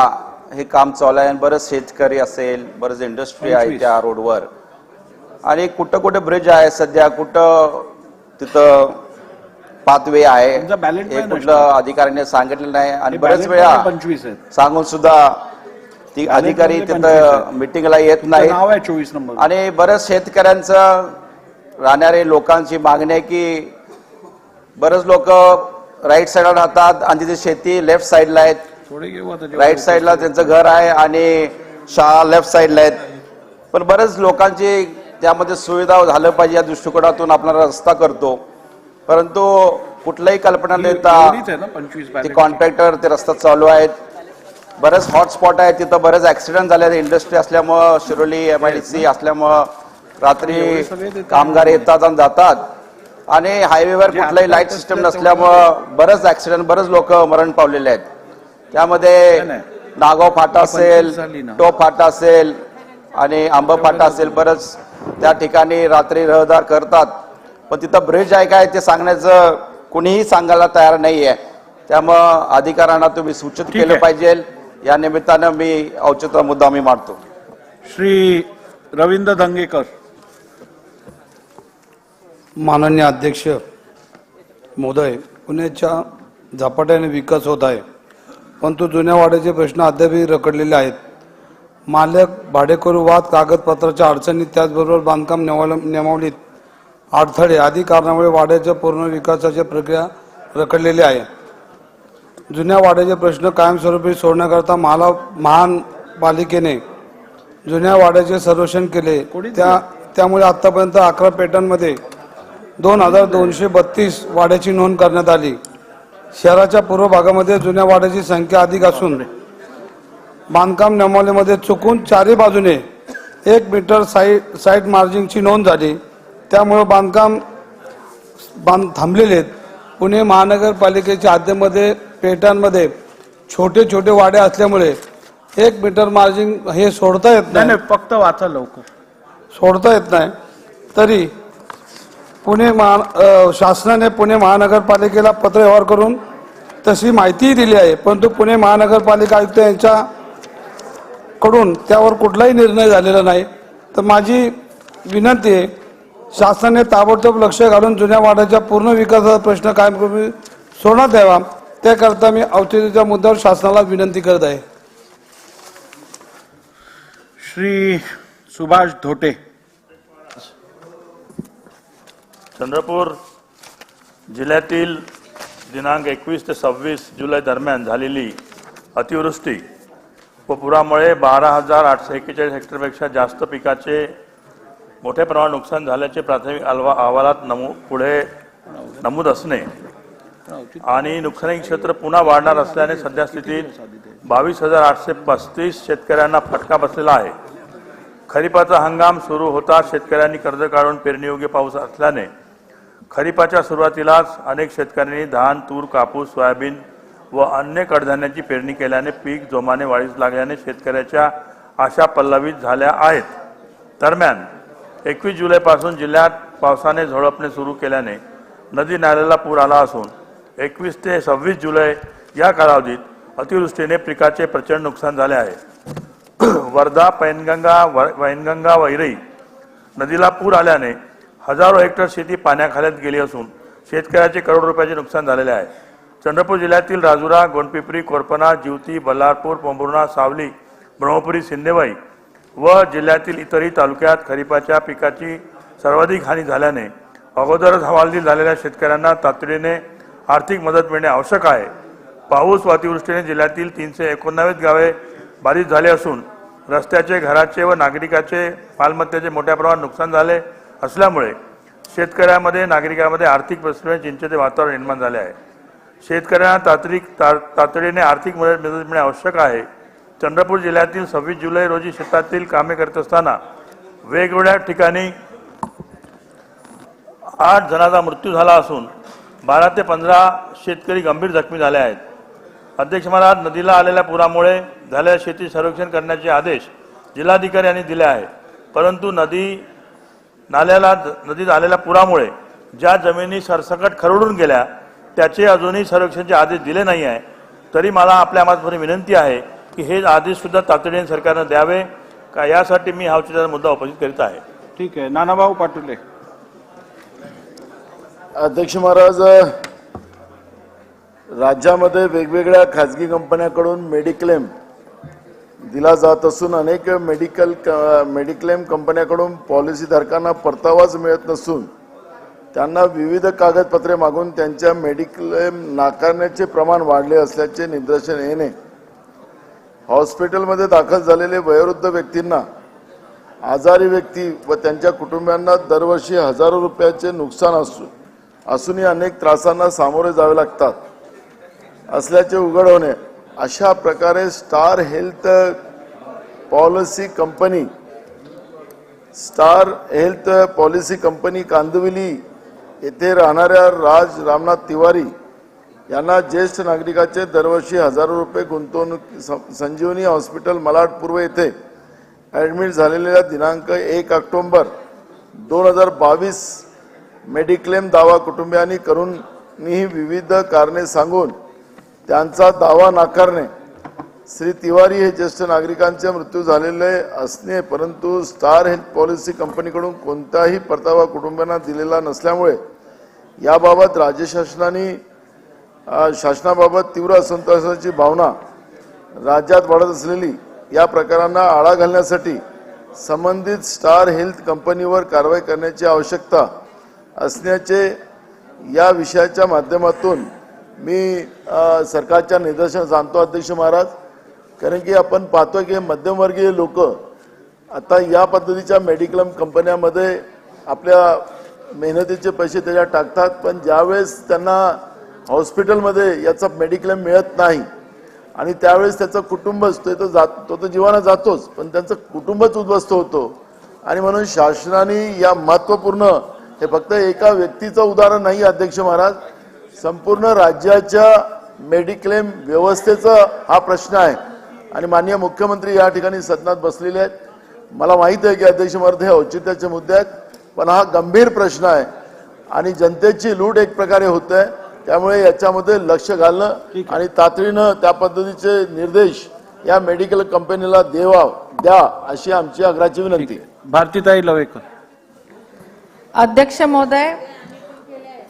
हे काम चालू आहे. बरेच शेतकरी असेल, बरेच इंडस्ट्री आहे त्या रोडवर आणि कुठं कुठं ब्रिज आहे सध्या, कुठं तिथं पाथवे आहे हे कुठलं अधिकाऱ्याने सांगितलं नाही आणि बरेच वेळा सांगून सुद्धा ती अधिकारी तिथं मीटिंगला येत नाही. 24 नंबर. आणि बरेच शेतकऱ्यांचं राहणारे लोकांची मागणी आहे की बरेच लोक राईट साईडला राहतात आणि तिथे शेती लेफ्ट साईडला आहेत. राईट साईडला त्यांचं घर आहे आणि शाळा लेफ्ट साईडला आहेत. पण बरेच लोकांची त्यामध्ये सुविधा झालं पाहिजे या दृष्टिकोनातून आपण रस्ता करतो, परंतु कुठलाही कल्पना देता ते कॉन्ट्रॅक्टर ते रस्ता चालू आहेत. बरेच हॉटस्पॉट आहेत, तिथं बरेच ऍक्सिडेंट झाले. इंडस्ट्री असल्यामुळं, शिरोली MIDC असल्यामुळं रात्री कामगार येतात आणि जातात आणि हायवेवर कुठलाही लाईट सिस्टम नसल्यामुळं बरेच ऍक्सिडेंट, बरेच लोक मरण पावलेले आहेत. त्यामध्ये नागाव फाटा असेल, टोप फाटा असेल आणि आंबा फाटा असेल, बरंच त्या ठिकाणी रात्री रहदार करतात. पण तिथं ब्रिज आहे काय ते सांगण्याचं कुणीही सांगायला तयार नाही आहे. त्यामुळं अधिकाऱ्यांना तुम्ही सूचित केलं पाहिजे. या निमित्तानं मी औचित्य मुद्दा मी मांडतो. श्री रवींद्र दंगेकर. माननीय अध्यक्ष महोदय, पुण्याच्या झपाट्याने विकास होत आहे, परंतु जुन्या वाड्याचे प्रश्न अद्यापही रखडलेले आहेत. मालक भाडेकरू वाद, कागदपत्राच्या अडचणी, त्याचबरोबर बांधकाम नियमावलीत अडथळे आदी कारणामुळे वाड्याच्या पूर्ण विकासाची प्रक्रिया रखडलेली आहे. जुन्या वाड्याचे प्रश्न कायमस्वरूपी सोडण्याकरता महानपालिकेने जुन्या वाड्याचे सर्वेक्षण केले. त्यामुळे आतापर्यंत 11 पेटांमध्ये 2232 वाड्याची नोंद करण्यात आली. शहराच्या पूर्व भागामध्ये जुन्या वाड्याची संख्या अधिक असून बांधकाम नियमावलीमध्ये चुकून चारही बाजूने 1 मीटर साईड मार्जिनची नोंद झाली. त्यामुळे बांधकाम थांबलेले आहेत. पुणे महानगरपालिकेच्या हद्दीमध्ये पेटांमध्ये छोटे छोटे वाडे असल्यामुळे 1 मीटर मार्जिन हे सोडता येत नाही. फक्त वाचा लवकर. सोडता येत नाही. तरी शासनाने पुणे महानगरपालिकेला पत्रव्यवहार करून तशी माहितीही दिली आहे, परंतु पुणे महानगरपालिका आयुक्त यांच्याकडून त्यावर कुठलाही निर्णय झालेला नाही. तर माझी विनंती आहे, शासनाने ताबडतोब लक्ष घालून जुन्या वाड्याच्या पूर्ण विकासाचा प्रश्न कायमस्वरूपी सोडण्यात यावा. त्याकरता मी औचित्याच्या मुद्द्यावर शासनाला विनंती करत आहे. श्री सुभाष धोटे. चंद्रपूर जिल्ह्यातील दिनांक 21 ते 26 जुलै दरम्यान झालेली अतिवृष्टी व पुरामुळे 12,841 हेक्टरपेक्षा जास्त पिकाचे मोठ्या प्रमाणात नुकसान झाल्याचे प्राथमिक अहवालात पुढे नमूद असणे आणि नुकसानी क्षेत्र पुन्हा वाढणार असल्याने सध्या स्थितीत 22,835 शेतकऱ्यांना फटका बसलेला आहे. खरीपाचा हंगाम सुरू होता शेतकऱ्यांनी कर्ज काढून पेरणीयोग्य पाऊस असल्याने खरीपाच्या सुरुवातीलाच अनेक शेतकऱ्यांनी धान, तूर, कापूस, सोयाबीन व अन्य कडधान्याची पेरणी केल्याने पीक जोमाने वाढीस लागल्याने शेतकऱ्याच्या आशा पल्लवित झाल्या आहेत. दरम्यान 21 जुलैपासून जिल्ह्यात पावसाने झोडपणे सुरू केल्याने नदी नाल्याला पूर आला असून 21 ते 26 जुलै या कालावधीत अतिवृष्टीने पिकाचे प्रचंड नुकसान झाले आहे। वर्धा पैनगंगा वैरई नदीला पूर आल्याने हजारो हेक्टर शेती पाण्याखाली गेली असून शेतकऱ्याचे करोड रुपयाचे नुकसान झालेले आहे। चंद्रपूर जिल्ह्यातील राजुरा, गोंडपिंपरी, कोरपना, जिवती, बल्लारपूर, पोंभुर्णा, सावली, ब्रह्मपुरी, सिंदेवाई व जिल्ह्यातील इतरही तालुक्यात खरीपाच्या पिकाची सर्वाधिक हानी झाल्याने अगोदरच हवालदिल झालेल्या शेतकऱ्यांना तातडीने आर्थिक मदत मिळणे आवश्यक आहे। पाऊस व अतिवृष्टीने जिल्ह्यातील 389 गावे बाधित झाले असून रस्त्याचे, घराचे व नागरिकाचे मालमत्तेचे मोठ्या प्रमाणात नुकसान झाले असल्यामुळे शेतकऱ्यांमध्ये नागरिकांमध्ये आर्थिक परिस्थितीने चिंतेचे वातावरण निर्माण झाले आहे। शेतकऱ्यांना तातडीने आर्थिक मदत मिळणे आवश्यक आहे। चंद्रपूर जिल्ह्यातील 26 जुलै रोजी शेतातील कामे करत असताना वेगवेगळ्या ठिकाणी 8 जणांचा मृत्यू झाला असून 12 ते 15 शेतकरी गंभीर जखमी झाले आहेत। अध्यक्ष महाराज, नदीला आलेल्या पुरामुळे झालेल्या शेती सर्वेक्षण करण्याचे आदेश जिल्हाधिकारी यांनी दिले आहे, परंतु नदीत आलेल्या पुरामुळे ज्या जमिनी सरसकट खरडून गेल्या त्याचे अजूनही सर्वेक्षणाचे आदेश दिले नाही आहे। तरी मला आपल्या मार्फत विनंती आहे की हे आदेश सुद्धा तातडीने सरकारने द्यावे का, यासाठी मी हा औचित्याचा मुद्दा उपस्थित करीत आहे। ठीक आहे, नानाभाऊ पाटोले। अध्यक्ष महाराज, राज्यामध्ये वेगवेगळ्या खाजगी कंपन्यांकडून मेडिक्लेम दिला जात असून अनेक मेडिक्लेम कंपन्यांकडून पॉलिसीधारकांना परतावाच मिळत नसून त्यांना विविध कागदपत्रे मागून त्यांच्या मेडिक्लेम नाकारण्याचे प्रमाण वाढले असल्याचे निदर्शन येणे, हॉस्पिटलमध्ये दाखल झालेले वयोवृद्ध व्यक्तींना, आजारी व्यक्ती व त्यांच्या कुटुंबियांना दरवर्षी हजारो रुपयाचे नुकसान असूनही अनेक त्रासांना सामोरे जावे लागतात असल्याचे उघड होणे, अशा प्रकारे star health policy company Kandivali येथे राहणाऱ्या राज रामनाथ तिवारी यांना ज्येष्ठ नागरिकाचे दरवर्षी हजारो रुपये गुंतवणूक संजीवनी हॉस्पिटल मलाड पूर्व येथे ॲडमिट झालेल्या दिनांक 1 ऑक्टोबर 2022 मेडिक्लेम दावा कुटुंबियांनी करूनही विविध कारणे सांगून त्यांचा दावा नाकारणे, श्री तिवारी हे ज्येष्ठ नागरिकांचे मृत्यू झालेले असणे परंतु स्टार हेल्थ पॉलिसी कंपनीकडून कोणताही परतावा कुटुंबियांना दिलेला नसल्यामुळे याबाबत राज्य शासनाबाबत तीव्र असंतोषाची भावना राज्यात वाढत असलेली या प्रकारांना आळा घालण्यासाठी संबंधित स्टार हेल्थ कंपनीवर कारवाई करण्याची आवश्यकता असण्याचे या विषयाच्या माध्यमातून मी सरकारच्या निदर्शनास आणतो अध्यक्ष महाराज। कारण की आपण पाहतो की मध्यमवर्गीय लोक आता या पद्धतीच्या मेडिक्लेम कंपन्यांमध्ये आपल्या मेहनतीचे पैसे त्याच्यात टाकतात, पण ज्यावेळेस त्यांना हॉस्पिटलमध्ये याचा मेडिक्लेम मिळत नाही आणि त्यावेळेस त्याचं कुटुंबच तो तर जीवाना जातोच, पण त्यांचं कुटुंबच उद्ध्वस्त होतो। आणि म्हणून शासनाने या महत्त्वपूर्ण, हे फक्त एका व्यक्तीचं उदाहरण नाही अध्यक्ष महाराज, संपूर्ण राज्याच्या मेडिक्लेम व्यवस्थेचा हा प्रश्न आहे आणि माननीय मुख्यमंत्री या ठिकाणी सदनात बसलेले आहेत। मला माहित आहे की अध्यक्ष महाराज हे औचित्याचे मुद्दे आहेत, पण हा गंभीर प्रश्न आहे आणि जनतेची लूट एक प्रकारे होत आहे, त्यामुळे याच्यामध्ये लक्ष घालणं आणि तातडीनं त्या पद्धतीचे निर्देश या मेडिकल कंपनीला द्या अशी आमची आग्रहाची विनंती। भारतीताई लवेकर। अध्यक्ष महोदय,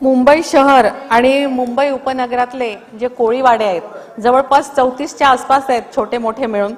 मुंबई शहर आणि मुंबई उपनगरातले जे कोळीवाडे आहेत जवळपास 34च्या आसपास आहेत, छोटे मोठे मिळून,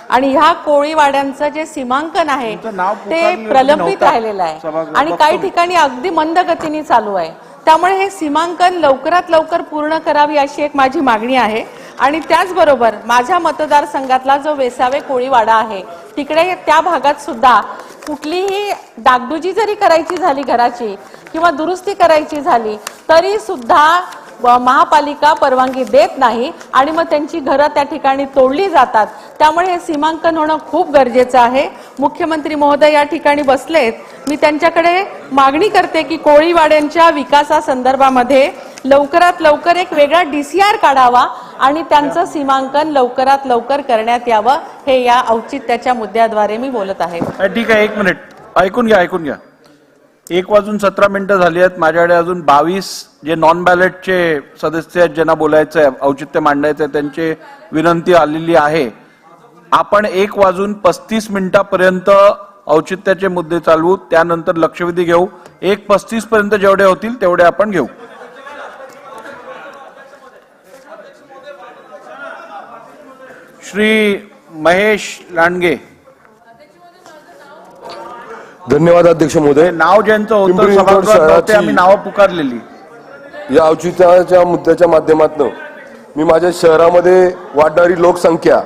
आणि ह्या कोळीवाड्यांचं जे सीमांकन आहे ते प्रलंबित राहिलेलं आहे आणि काही ठिकाणी अगदी मंद गतीने चालू आहे। त्यामुळे हे सीमांकन लवकरात लवकर पूर्ण करावी अशी एक माझी मागणी आहे। आणि त्याचबरोबर माझ्या मतदारसंघातला जो वेसावे कोळीवाडा आहे तिकडे त्या भागात सुद्धा कुठलीही डागडुजी जरी करायची झाली घराची किंवा दुरुस्ती करायची झाली तरी सुद्धा महापालिका परवानगी देत नाही आणि मग त्यांची घरं त्या ठिकाणी तोडली जातात। त्यामुळे हे सीमांकन होणं खूप गरजेचं आहे। मुख्यमंत्री महोदय या ठिकाणी बसलेत, मी त्यांच्याकडे मागणी करते की कोळीवाड्यांच्या विकासासंदर्भामध्ये लवकरात लवकर एक वेगळा DCR काढावा आणि त्यांचं सीमांकन लवकरात लवकर करण्यात यावं, हे या औचित्याच्या मुद्द्याद्वारे मी बोलत आहे। ठीक आहे, 1 मिनिट ऐकून घ्या। 1:17 झाली आहेत. माझ्याकडे अजून 22 जे नॉन बॅलेटचे सदस्य आहेत ज्यांना बोलायचं आहे, औचित्य मांडायचं आहे, त्यांची विनंती आलेली आहे. आपण 1:35 औचित्याचे मुद्दे चालवू, त्यानंतर लक्षवेधी घेऊ. 1:35 पर्यंत जेवढे होतील तेवढे आपण घेऊ. श्री महेश लांडगे. धन्यवाद अध्यक्ष महोदय. नाव ज्यांचं होतं पिंपरी चिंचवड सभागृहात नव्हते, शहराची आम्ही नावं पुकारलेली. या औचित्याच्या मुद्द्याच्या माध्यमातून मी माझ्या शहरामध्ये वाढणारी लोकसंख्या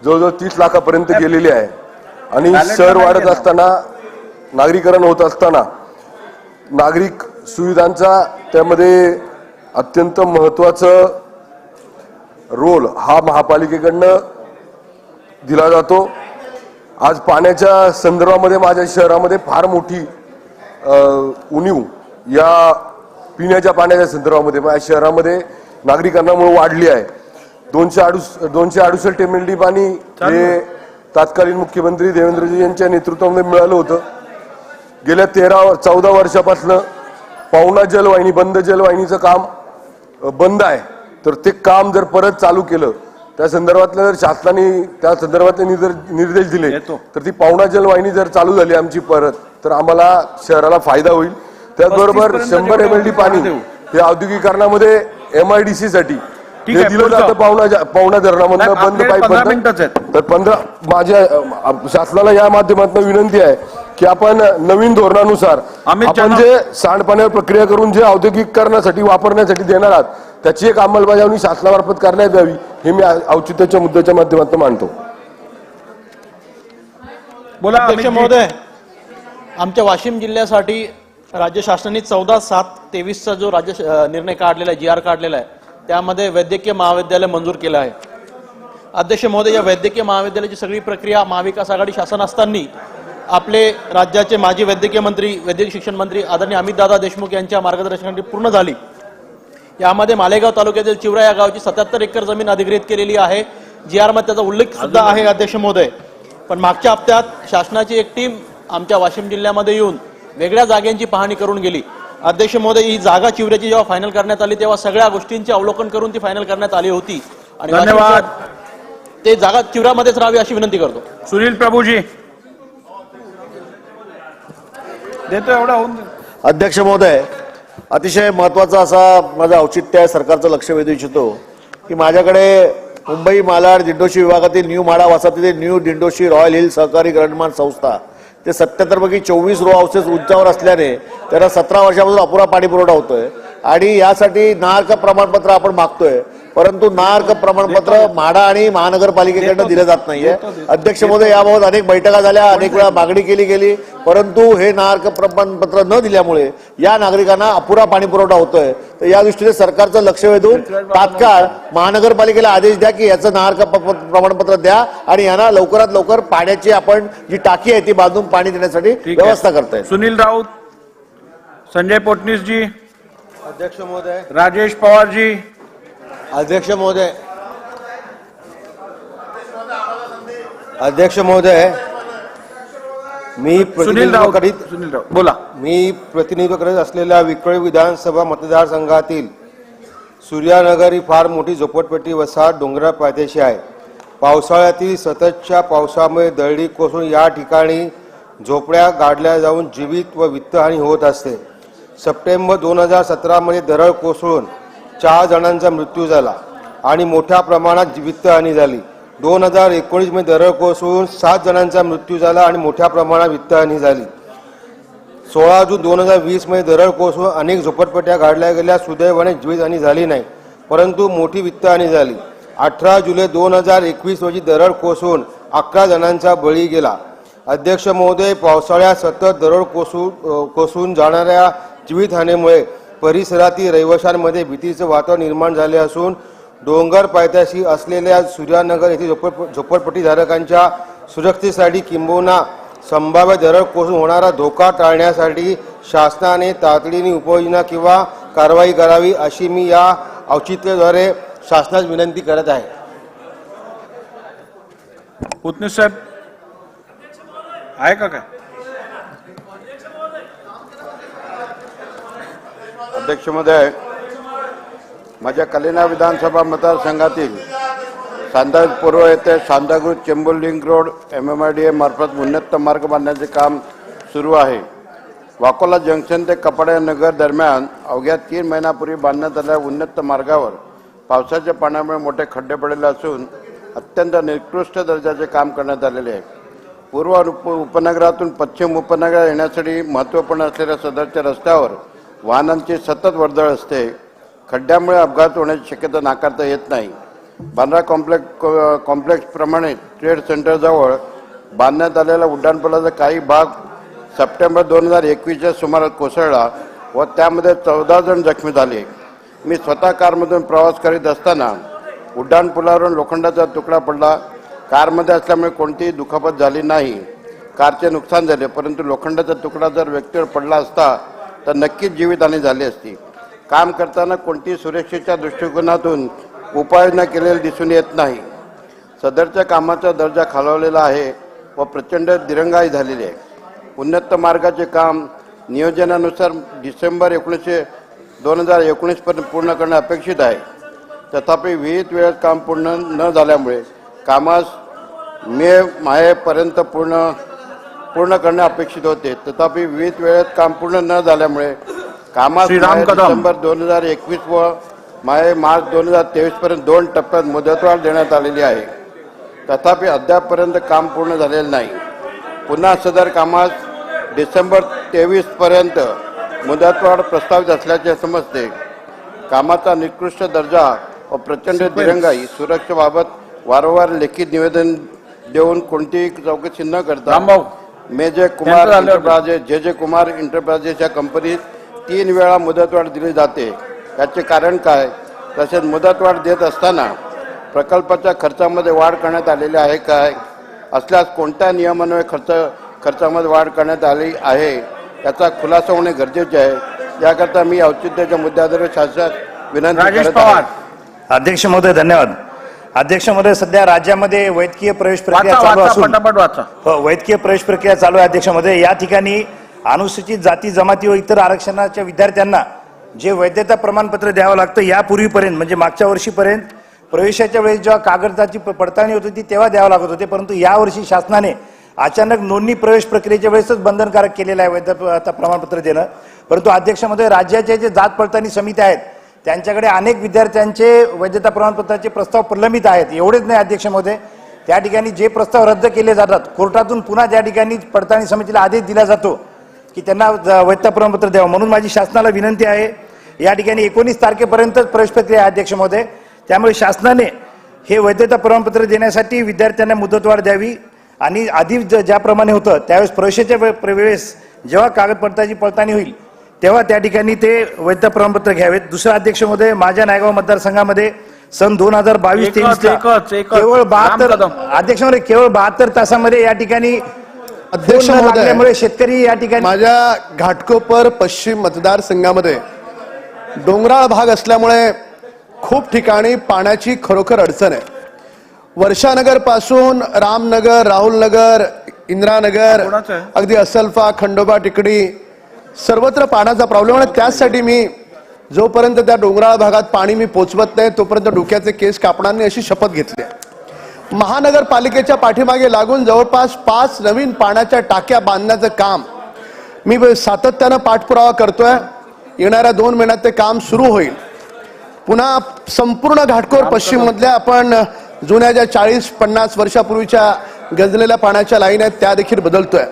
जवळजवळ 30 लाखापर्यंत गेलेली आहे आणि शहर वाढत असताना, नागरीकरण होत असताना नागरिक सुविधांचा त्यामध्ये अत्यंत महत्वाचं रोल हा महापालिकेकडनं दिला जातो. आज पाण्याच्या संदर्भामध्ये माझ्या शहरामध्ये फार मोठी उणीव या पिण्याच्या पाण्याच्या संदर्भामध्ये माझ्या शहरामध्ये नागरिकांमुळे वाढली आहे. 268 MLD पाणी हे तत्कालीन मुख्यमंत्री देवेंद्रजी यांच्या नेतृत्वामध्ये मिळालं होतं. गेल्या 14 वर्षापासून पावना जलवाहिनी, बंद जलवाहिनीचं काम बंद आहे. तर ते काम जर परत चालू केलं, त्या संदर्भातलं जर शासनाने त्या संदर्भातले निर्देश दिले तर ती पावना जलवाहिनी जर चालू झाली आमची परत, तर आम्हाला शहराला फायदा होईल. त्याचबरोबर 100 MLD पाणी हे औद्योगिकरणामध्ये MIDC साठी हे दिलं जातं पावना धरणामधनं बंद पाईप. तर 15 माझ्या शासनाला या माध्यमातून विनंती आहे की आपण नवीन धोरणानुसार आपण जे सांडपाण्यावर प्रक्रिया करून जे औद्योगिकरणासाठी वापरण्यासाठी देणार आहात त्याची एक अंमलबजावणी शासनामार्फत करण्यात यावी, हे मी औचित्याच्या मुद्द्याच्या माध्यमातून मांडतो. बोला अध्यक्ष महोदय, आमच्या वाशिम जिल्ह्यासाठी राज्य शासनाने 14/7/23 जो राज्य निर्णय काढलेला आहे, GR काढलेला आहे, त्यामध्ये वैद्यकीय महाविद्यालय मंजूर केलं आहे. अध्यक्ष महोदय, या वैद्यकीय महाविद्यालयाची सगळी प्रक्रिया महाविकास आघाडी शासन असताना आपले राज्याचे माजी वैद्यकीय मंत्री, वैद्यकीय शिक्षण मंत्री आदरणीय अमितदादा देशमुख यांच्या मार्गदर्शनाखाली पूर्ण झाली. यामध्ये मालेगाव तालुक्यातील चिवरा या गावची 77 एकर जमीन अधिग्रहित केलेली आहे. GR मध्ये त्याचा उल्लेख सुद्धा आहे अध्यक्ष महोदय. पण मागच्या हप्त्यात शासनाची एक टीम आमच्या वाशिम जिल्ह्यामध्ये येऊन वेगळ्या जागांची पाहणी करून गेली. अध्यक्ष महोदय, ही जागा चिवऱ्याची जेव्हा फायनल करण्यात आली तेव्हा सगळ्या गोष्टींचे अवलोकन करून ती फायनल करण्यात आली होती आणि धन्यवाद. ते जागा चिवऱ्यामध्येच राहावी अशी विनंती करतो. सुनील प्रभूजी देतो एवढा होऊन. अध्यक्ष महोदय, अतिशय महत्वाचा असा माझं औचित्य आहे, सरकारचं लक्ष वेधू इच्छितो की माझ्याकडे मुंबई मालाड दिंडोशी विभागातील न्यू म्हाडा वसाहतीतील न्यू दिंडोशी रॉयल हिल सहकारी गृहनिर्माण संस्था ते 77 पैकी 24 रो हाऊसेस उंचावर असल्याने त्यांना 17 वर्षापासून अपुरा पाणी पुरवठा होतोय आणि यासाठी नाहर्क प्रमाणपत्र आपण मागतोय, परंतु नाहर्क प्रमाणपत्र म्हाडा आणि महानगरपालिकेकडनं दिलं जात नाहीये. अध्यक्ष महोदय, याबाबत अनेक बैठका झाल्या, अनेक वेळा मागणी केली गेली, परंतु हे नाहर्क प्रमाणपत्र न दिल्यामुळे या नागरिकांना अपुरा पाणी पुरवठा होतोय. तर या दृष्टीने सरकारचं लक्ष वेधून तात्काळ महानगरपालिकेला आदेश द्या की याचं नाहर्क प्रमाणपत्र द्या आणि यांना लवकरात लवकर पाण्याची आपण जी टाकी आहे ती बांधून पाणी देण्यासाठी व्यवस्था करताय. सुनील राऊत, संजय पोटनीस जी. अध्यक्ष महोदय. राजेश पवार जी. अध्यक्ष महोदय. अध्यक्ष महोदय, मी प्रतिनिधित्व करीत असलेल्या विक्रोळी विधानसभा मतदारसंघातील सूर्यानगर ही फार मोठी झोपडपट्टी वसाहत डोंगराळ पायथ्याशी आहे. पावसाळ्यातील सततच्या पावसामुळे दरडी कोसळून या ठिकाणी झोपड्या गाडल्या जाऊन जीवित व वित्तहानी होत असते. सप्टेंबर 2017 मध्ये दरड कोसळून 4 जणांचा मृत्यू झाला आणि मोठ्या प्रमाणात वित्तहानी झाली. 2019 मध्ये दरड कोसळून 7 जणांचा मृत्यू झाला आणि मोठ्या प्रमाणात वित्तहानी झाली. 16 जून 2020 मध्ये दरड कोसळून अनेक झोपडपट्ट्या गाडल्या गेल्या. सुदैवाने जीवितहानी झाली नाही, परंतु मोठी वित्तहानी झाली. 18 जुलै 2021 रोजी दरड कोसळून 11 जणांचा बळी गेला. अध्यक्ष महोदय, पावसाळ्यात सतत दरड कोसळून जाणाऱ्या जीवितहानीमुळे परिसरातील रहिवाशांमध्ये भीतीचं वातावरण निर्माण झाले असून डोंगर पायथ्याशी असलेल्या सूर्यानगर येथील झोपडपट्टीधारकांच्या सुरक्षेसाठी किंबहुना संभाव्य दरड कोसळून होणारा धोका टाळण्यासाठी शासनाने तातडीने उपाययोजना किंवा कारवाई करावी अशी मी या औचित्याद्वारे शासनास विनंती करत आहे. पुतणे साहेब आहे का काय? अध्यक्ष महोदय, माझ्या कलिना विधानसभा मतदारसंघातील सांदागड पूर्व येथे सांदागड चेंबूर लिंक रोड MMRDA मार्फत उन्नत मार्ग बांधण्याचे काम सुरू आहे. वाकोला जंक्शन ते कपाडे नगर दरम्यान अवघ्या 3 महिन्यापूर्वी बांधण्यात आलेल्या उन्नत मार्गावर पावसाच्या पाण्यामुळे मोठे खड्डे पडलेले असून अत्यंत निकृष्ट दर्जाचे काम करण्यात आलेले आहे. पूर्व उपनगरातून पश्चिम उपनगरात येण्यासाठी महत्त्वपूर्ण असलेल्या सदरच्या रस्त्यावर वाहनांची सतत वर्दळ असते. खड्ड्यामुळे अपघात होण्याची शक्यता नाकारता येत नाही. बांद्रा कॉम्प्लेक्सप्रमाणे ट्रेड सेंटरजवळ बांधण्यात आलेल्या उड्डाणपुलाचा काही भाग सप्टेंबर 2021च्या सुमारास कोसळला व त्यामध्ये 14 जण जखमी झाले. मी स्वतः कारमधून प्रवास करीत असताना उड्डाणपुलावरून लोखंडाचा तुकडा पडला. कारमध्ये असल्यामुळे कोणतीही दुखापत झाली नाही. कारचे नुकसान झाले, परंतु लोखंडाचा तुकडा जर व्यक्तीवर पडला असता तर नक्कीच जीवितहानी झाली असती. काम करताना कोणतीही सुरक्षेच्या दृष्टिकोनातून उपाययोजना केलेली दिसून येत नाही. सदरच्या कामाचा दर्जा खालावलेला आहे व प्रचंड दिरंगाई झालेली आहे. उन्नत मार्गाचे काम नियोजनानुसार डिसेंबर 2019 पर्यंत पूर्ण करणे अपेक्षित आहे. तथापि विहित वेळेत काम पूर्ण न झाल्यामुळे कामास मेपर्यंत पूर्ण करणे अपेक्षित होते. तथापि विहित वेळेत काम पूर्ण न झाल्यामुळे कामास डिसेंबर 2021 व मार्च 2023 पर्यंत 2 टप्प्यात मुदतवाढ देण्यात आलेली आहे. तथापि अद्यापपर्यंत काम पूर्ण झालेले नाही. पुन्हा सदर कामास डिसेंबर 23 पर्यंत मुदतवाढ प्रस्तावित असल्याचे समजते. कामाचा निकृष्ट दर्जा व प्रचंड दिरंगाई सुरक्षेबाबत वारंवार लेखी निवेदन देऊन कोणतीही चौकशी न करता जे कुमार इंटरप्राइजेस या कंपनीत 3 वेळा मुदतवाढ दिली जाते. याचे कारण काय? तसेच मुदतवाढ देत असताना प्रकल्पाच्या खर्चामध्ये वाढ करण्यात आलेली आहे काय? असल्यास कोणत्या नियमान्वये खर्चामध्ये वाढ करण्यात आली आहे याचा खुलासा होणे गरजेचे आहे. याकरता मी औचित्याच्या मुद्द्यावर शासनास विनंती करत आहे. अध्यक्ष महोदय धन्यवाद. अध्यक्ष महोदय, सध्या राज्यामध्ये वैद्यकीय प्रवेश प्रक्रिया चालू असून वैद्यकीय प्रवेश प्रक्रिया चालू आहे. अध्यक्ष महोदय, या ठिकाणी अनुसूचित जाती जमाती व इतर आरक्षणाच्या विद्यार्थ्यांना जे वैधता प्रमाणपत्र द्यावं लागतं यापूर्वीपर्यंत म्हणजे मागच्या वर्षीपर्यंत प्रवेशाच्या वेळेस जेव्हा कागदाची पडताळणी होत होती तेव्हा द्यावं लागत होते, परंतु यावर्षी शासनाने अचानक नोंदणी प्रवेश प्रक्रियेच्या वेळेसच बंधनकारक केलेलं आहे वैधता प्रमाणपत्र देणं. परंतु अध्यक्ष महोदय, राज्याच्या जे जात पडताळणी समिती आहेत त्यांच्याकडे अनेक विद्यार्थ्यांचे वैधता प्रमाणपत्राचे प्रस्ताव प्रलंबित आहेत. एवढेच नाही अध्यक्ष महोदय, त्या ठिकाणी जे प्रस्ताव रद्द केले जातात कोर्टातून पुन्हा त्या ठिकाणी पडताळणी समितीला आदेश दिला जातो की त्यांना वैधता प्रमाणपत्र द्यावं. म्हणून माझी शासनाला विनंती आहे, या ठिकाणी 19 तारखेपर्यंत प्रवेश प्रक्रिया आहे अध्यक्ष महोदय. त्यामुळे शासनाने हे वैधता प्रमाणपत्र देण्यासाठी विद्यार्थ्यांना मुदतवाढ द्यावी आणि आधी ज्याप्रमाणे होतं त्यावेळेस प्रवेशाच्या वेळेस जेव्हा कागदपत्राची पडताळणी होईल तेव्हा त्या ठिकाणी ते वैधता प्रमाणपत्र घ्यावेत. दुसरा अध्यक्ष महोदय, माझ्या नायगाव मतदारसंघामध्ये सन 2022-23 केवळ 72 अध्यक्ष महोदय केवळ 72 तासामध्ये या ठिकाणी अध्यक्ष महोदय शेतकरी या ठिकाणी माझ्या घाटकोपर पश्चिम मतदारसंघामध्ये डोंगराळ भाग असल्यामुळे खूप ठिकाणी पाण्याची खरोखर अडचण आहे. वर्षानगर पासून रामनगर, राहुलनगर, इंदिरानगर, अगदी असलफा, खंडोबा टिकडी सर्वत्र पाण्याचा प्रॉब्लेम आहे. त्यासाठी मी जोपर्यंत त्या डोंगराळ भागात पाणी मी पोचवत नाही तोपर्यंत डोक्याचे केस कापणार नाही अशी शपथ घेतली आहे. महानगरपालिकेच्या पाठीमागे लागून जवळपास 5 नवीन पाण्याच्या टाक्या बांधण्याचं काम मी सातत्यानं पाठपुरावा करतोय. येणाऱ्या 2 महिन्यात ते काम सुरू होईल. पुन्हा संपूर्ण घाटकोर पश्चिम मधल्या आपण जुन्या ज्या 40-50 वर्षापूर्वीच्या गंजलेल्या पाण्याच्या लाईन आहेत त्या देखील बदलतोय.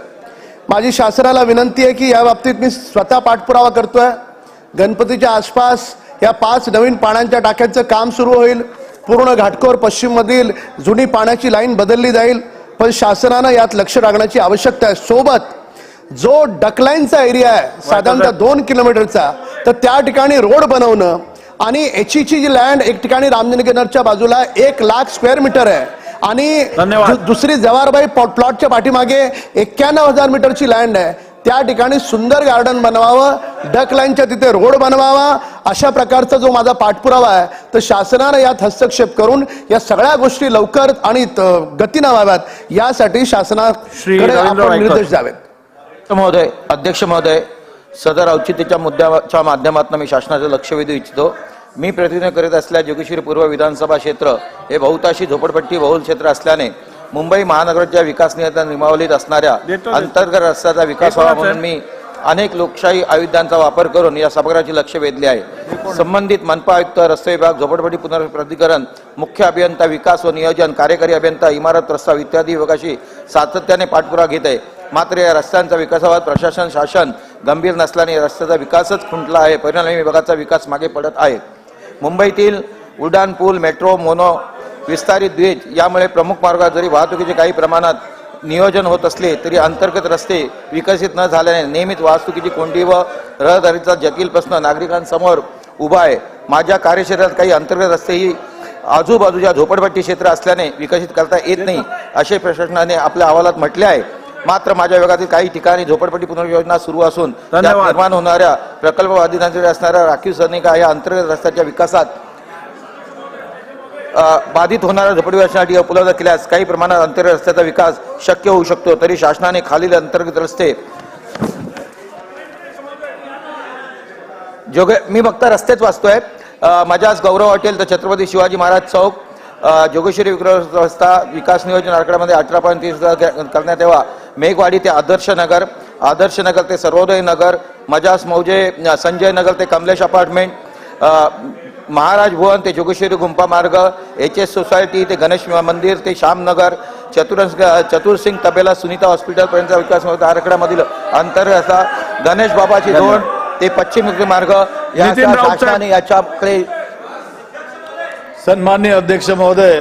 माझी शासनाला विनंती आहे की या बाबतीत मी स्वतः पाठपुरावा करतोय. गणपतीच्या आसपास या 5 नवीन पाण्याच्या टाक्यांचं काम सुरू होईल. पूर्ण घाटकोर पश्चिम मधील जुनी पाण्याची लाईन बदलली जाईल. पण शासनानं यात लक्ष लागण्याची आवश्यकता आहे. सोबत जो डकलाईनचा एरिया आहे साधारणतः 2 किलोमीटरचा तर त्या ठिकाणी रोड बनवणं आणि एचईची जी लँड एक ठिकाणी रामनगरच्या बाजूला 1 लाख स्क्वेअर मीटर आहे आणि दुसरी जवारबाई प्लॉटच्या पाठीमागे 91,000 मीटरची लँड आहे. त्या ठिकाणी सुंदर गार्डन बनवावं, डक लाईनच्या तिथे रोड बनवावा. अशा प्रकारचा जो माझा पाठपुरावा आहे तर शासनाने यात हस्तक्षेप करून या सगळ्या गोष्टी लवकर आणि गतीनं व्हाव्यात यासाठी शासनाकडे आपण निर्देश द्यावेत. महोदय, अध्यक्ष महोदय, सदर औचित्याच्या मुद्द्याच्या माध्यमातून मी शासनाचं लक्ष वेधू इच्छितो. मी प्रतिनिधित्व करीत असलेल्या जोगेश्वरी पूर्व विधानसभा क्षेत्र हे बहुतांशी झोपडपट्टी बहुल क्षेत्र असल्याने मुंबई महानगराच्या विकास नियमावलीत असणाऱ्या अंतर्गत रस्त्याचा विकास व्हावा म्हणून मी अनेक लोकशाही आयुधांचा वापर करून या सभागृहाचे लक्ष वेधले आहे. संबंधित मनपा आयुक्त, रस्ते विभाग, झोपडपट्टी पुनर्प्राधिकरण, मुख्य अभियंता, विकास व नियोजन, कार्यकारी अभियंता, इमारत प्रस्ताव इत्यादी विभागाशी सातत्याने पाठपुरावा घेत आहे. मात्र या रस्त्यांचा विकासाबाबत प्रशासन शासन गंभीर नसल्याने रस्त्याचा विकासच खुंटला आहे. परिणामी विभागाचा विकास मागे पडत आहे. मुंबईतील उड्डाण पूल, मेट्रो, मोनो विस्तारित द्वीज यामुळे प्रमुख मार्गावर जरी वाहतुकीचे काही प्रमाणात नियोजन होत असले तरी अंतर्गत रस्ते विकसित न झाल्याने नेहमीच वाहतुकीची कोंडी व रहदारीचा जटिल प्रश्न नागरिकांसमोर उभा आहे. माझ्या कार्यक्षेत्रात काही अंतर्गत रस्तेही आजूबाजूच्या झोपडपट्टी क्षेत्र असल्याने विकसित करता येत नाही असे प्रशासनाने आपल्या अहवालात म्हटले आहे. मात्र माझ्या विभागातील काही ठिकाणी झोपडपट्टी पुनर्योजना सुरू असून त्यात निर्माण होणाऱ्या प्रकल्प बाधितांकडे असणाऱ्या राखीव सैनिका या अंतर्गत रस्त्याच्या विकासात बाधित होणाऱ्या झोपडपट्टीसाठी उपलब्ध केल्यास काही प्रमाणात अंतर्गत रस्त्याचा विकास शक्य होऊ शकतो. तरी शासनाने खालील अंतर्गत रस्ते मी फक्त रस्तेच वाचतोय. माझ्याच गौरव हॉटेल तर छत्रपती शिवाजी महाराज चौक, जोगेश्वरी रस्ता विकास नियोजन आराखड्यामध्ये 18.30 करण्यात यावा. मेघवाडी ते आदर्श नगर ते सर्वोदय नगर, मजास मौजे संजय नगर ते कमलेश अपार्टमेंट, महाराज भुवन ते जोगेश्वरी गुंपा मार्ग, HS सोसायटी ते गणेश मंदिर ते श्यामनगर, चतुरसिंग तबेला सुनीता हॉस्पिटल पर्यंतचा विकास आराखड्यामधील अंतर्गत गणेश बाबाची दोन ते पश्चिम मार्ग शासनाने याच्याकडे. सन्माननीय अध्यक्ष महोदय,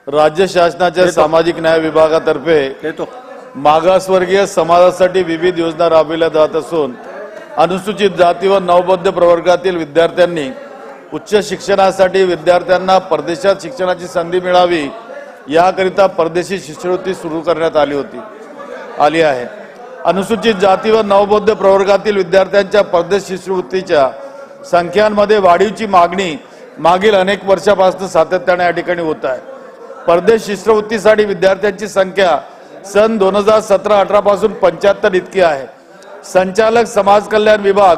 राज्य शासनाच्या सामाजिक न्याय विभागातर्फे मागासवर्गीय समाजासाठी विविध योजना राबविल्या जात असून अनुसूचित जाती व नवबौद्ध प्रवर्गातील विद्यार्थ्यांनी उच्च शिक्षणासाठी विद्यार्थ्यांना परदेशात शिक्षणाची संधी मिळावी याकरिता परदेशी शिष्यवृत्ती सुरू करण्यात आली आहे. अनुसूचित जाती व नवबौद्ध प्रवर्गातील विद्यार्थ्यांच्या परदेश शिष्यवृत्तीच्या संख्यांमध्ये वाढीची मागणी मागील अनेक वर्षापासून सातत्याने या ठिकाणी होत आहे. परदेश शिष्यवृत्तीसाठी विद्यार्थ्यांची संख्या सन 2017-18 पासून 75 इतकी आहे. संचालक समाज कल्याण विभाग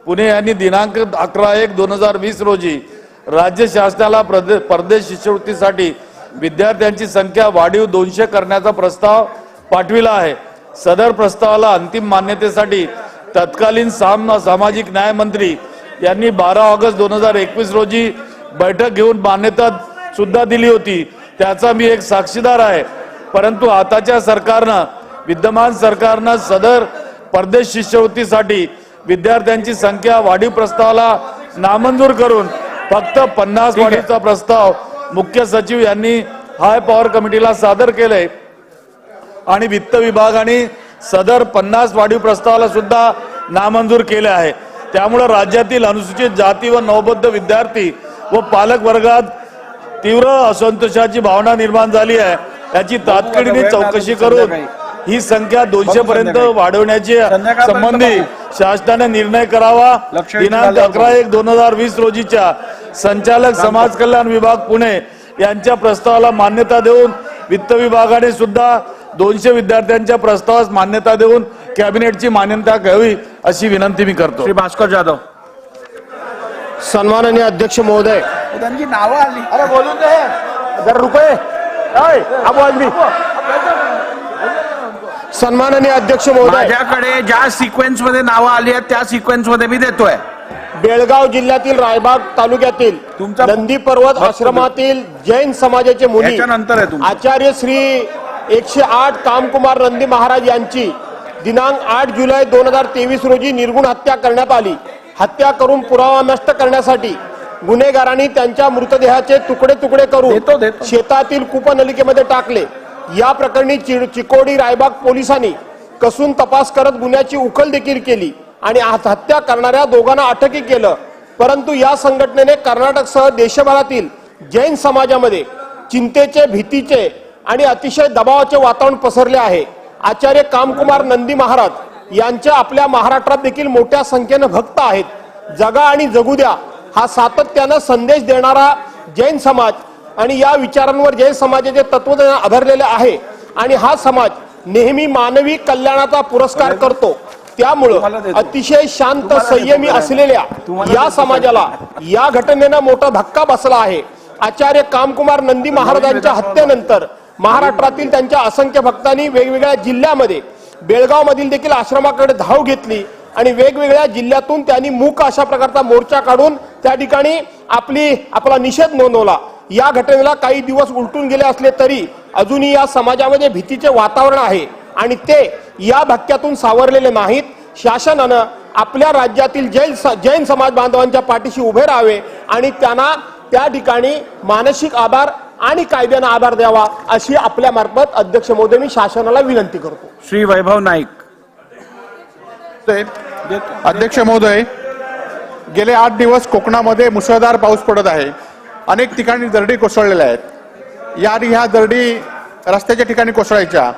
पुणे यांनी दिनांक 11/1/2020 रोजी राज्य शासनाला परदेश शिष्यवृत्तीसाठी विद्यार्थ्यांची संख्या वाढीव 200 करण्याचा प्रस्ताव पाठविला आहे. सदर प्रस्तावाला अंतिम मान्यतेसाठी तत्कालीन सामाजिक न्याय मंत्री यांनी 12 ऑगस्ट 2021 रोजी बैठक घेऊन मान्यता सुद्धा दिली होती. त्याचा मी एक साक्षीदार आहे. परंतु आताच्या सरकारनं, विद्यमान सरकारनं सदर परदेश शिष्यवृत्तीसाठी विद्यार्थ्यांची संख्या वाढीव प्रस्तावाला नामंजूर करून फक्त 50 वाढीचा प्रस्ताव मुख्य सचिव यांनी हाय पॉवर कमिटीला सादर केले आणि वित्त विभागाने सदर 50 वाढीव प्रस्तावाला सुद्धा नामंजूर केले आहे. त्यामुळे राज्यातील अनुसूचित जाती व नवबौद्ध विद्यार्थी व पालक वर्गात तीव्र असंतोषाची भावना निर्माण झाली आहे. याची तातडीने चौकशी करून ही संख्या 200 पर्यंत वाढवण्याची संबंधी शासनाने निर्णय करावा. दिनांक 11/1/2020 रोजीच्या संचालक समाज कल्याण विभाग पुणे यांच्या प्रस्तावाला मान्यता देऊन वित्त विभागाने सुद्धा 200 विद्यार्थ्यांच्या प्रस्तावास मान्यता देऊन कॅबिनेटची मान्यता घ्यावी अशी विनंती मी करतो. श्री भास्कर जाधव. सन्माननीय अध्यक्ष महोदय, त्यांची नावं आली. अरे बोलून दे जरा रुपये. सन्माननीय अध्यक्ष महोदय, माझ्याकडे ज्या सिक्वेन्स मध्ये नावं आली आहेत त्या सिक्वेन्स मध्ये मी देतोय. बेळगाव जिल्ह्यातील रायबाग तालुक्यातील नंदी पर्वत आश्रमातील जैन समाजाचे मुनी आचार्य श्री 108 कामकुमार नंदी महाराज यांची दिनांक 8 जुलै 2023 रोजी निर्गुण हत्या करण्यात आली. हत्या करून पुरावा नष्ट करण्यासाठी गुन्हेगारांनी त्यांच्या मृतदेहाचे तुकडे तुकडे करून शेतातील कूपनलिकेमध्ये टाकले. या प्रकरणी चिकोडी रायबाग पोलिसांनी कसून तपास करत गुन्ह्याची उकल देखील केली आणि हत्या करणाऱ्या दोघांना अटकही केलं. परंतु या संघटनेने कर्नाटकसह देशभरातील जैन समाजामध्ये चिंतेचे, भीतीचे आणि अतिशय दबावाचे वातावरण पसरले आहे. आचार्य कामकुमार नंदी महाराज यांच्या आपल्या महाराष्ट्रात देखील मोठ्या संख्येने भक्त आहेत. जगा आणि जगू द्या हा सातत्यानं संदेश देणारा जैन समाज आणि या विचारांवर जैन समाजाचे तत्वज्ञान आधारलेले आहे आणि हा समाज नेहमी मानवी कल्याणाचा पुरस्कार करतो. त्यामुळं अतिशय शांत संयमी असलेल्या या समाजाला या घटनेनं मोठा धक्का बसला आहे. आचार्य कामकुमार नंदी महाराजांच्या हत्येनंतर महाराष्ट्रातील त्यांच्या असंख्य भक्तांनी वेगवेगळ्या जिल्ह्यामध्ये बेळगाव मधील देखील आश्रमाकडे धाव घेतली आणि वेगवेगळ्या जिल्ह्यातून त्यांनी मूक अशा प्रकारचा मोर्चा काढून त्या ठिकाणी आपला निषेध नोंदवला. या घटनेला काही दिवस उलटून गेले असले तरी अजूनही या समाजामध्ये भीतीचे वातावरण आहे आणि ते या धक्क्यातून सावरलेले नाहीत. शासनानं आपल्या राज्यातील जैन समाज बांधवांच्या पाठीशी उभे राहावे आणि त्यांना त्या ठिकाणी मानसिक आधार आणि कायद्याने आधार द्यावा अशी आपल्या मार्फत अध्यक्ष महोदय मी शासनाला विनंती करतो. श्री वैभव नाईक. अध्यक्ष महोदय, गेले 8 दिवस कोकणामध्ये मुसळधार पाऊस पडत आहे. अनेक ठिकाणी दरडी कोसळलेल्या आहेत. ह्या दरडी रस्त्याच्या ठिकाणी कोसळायच्या,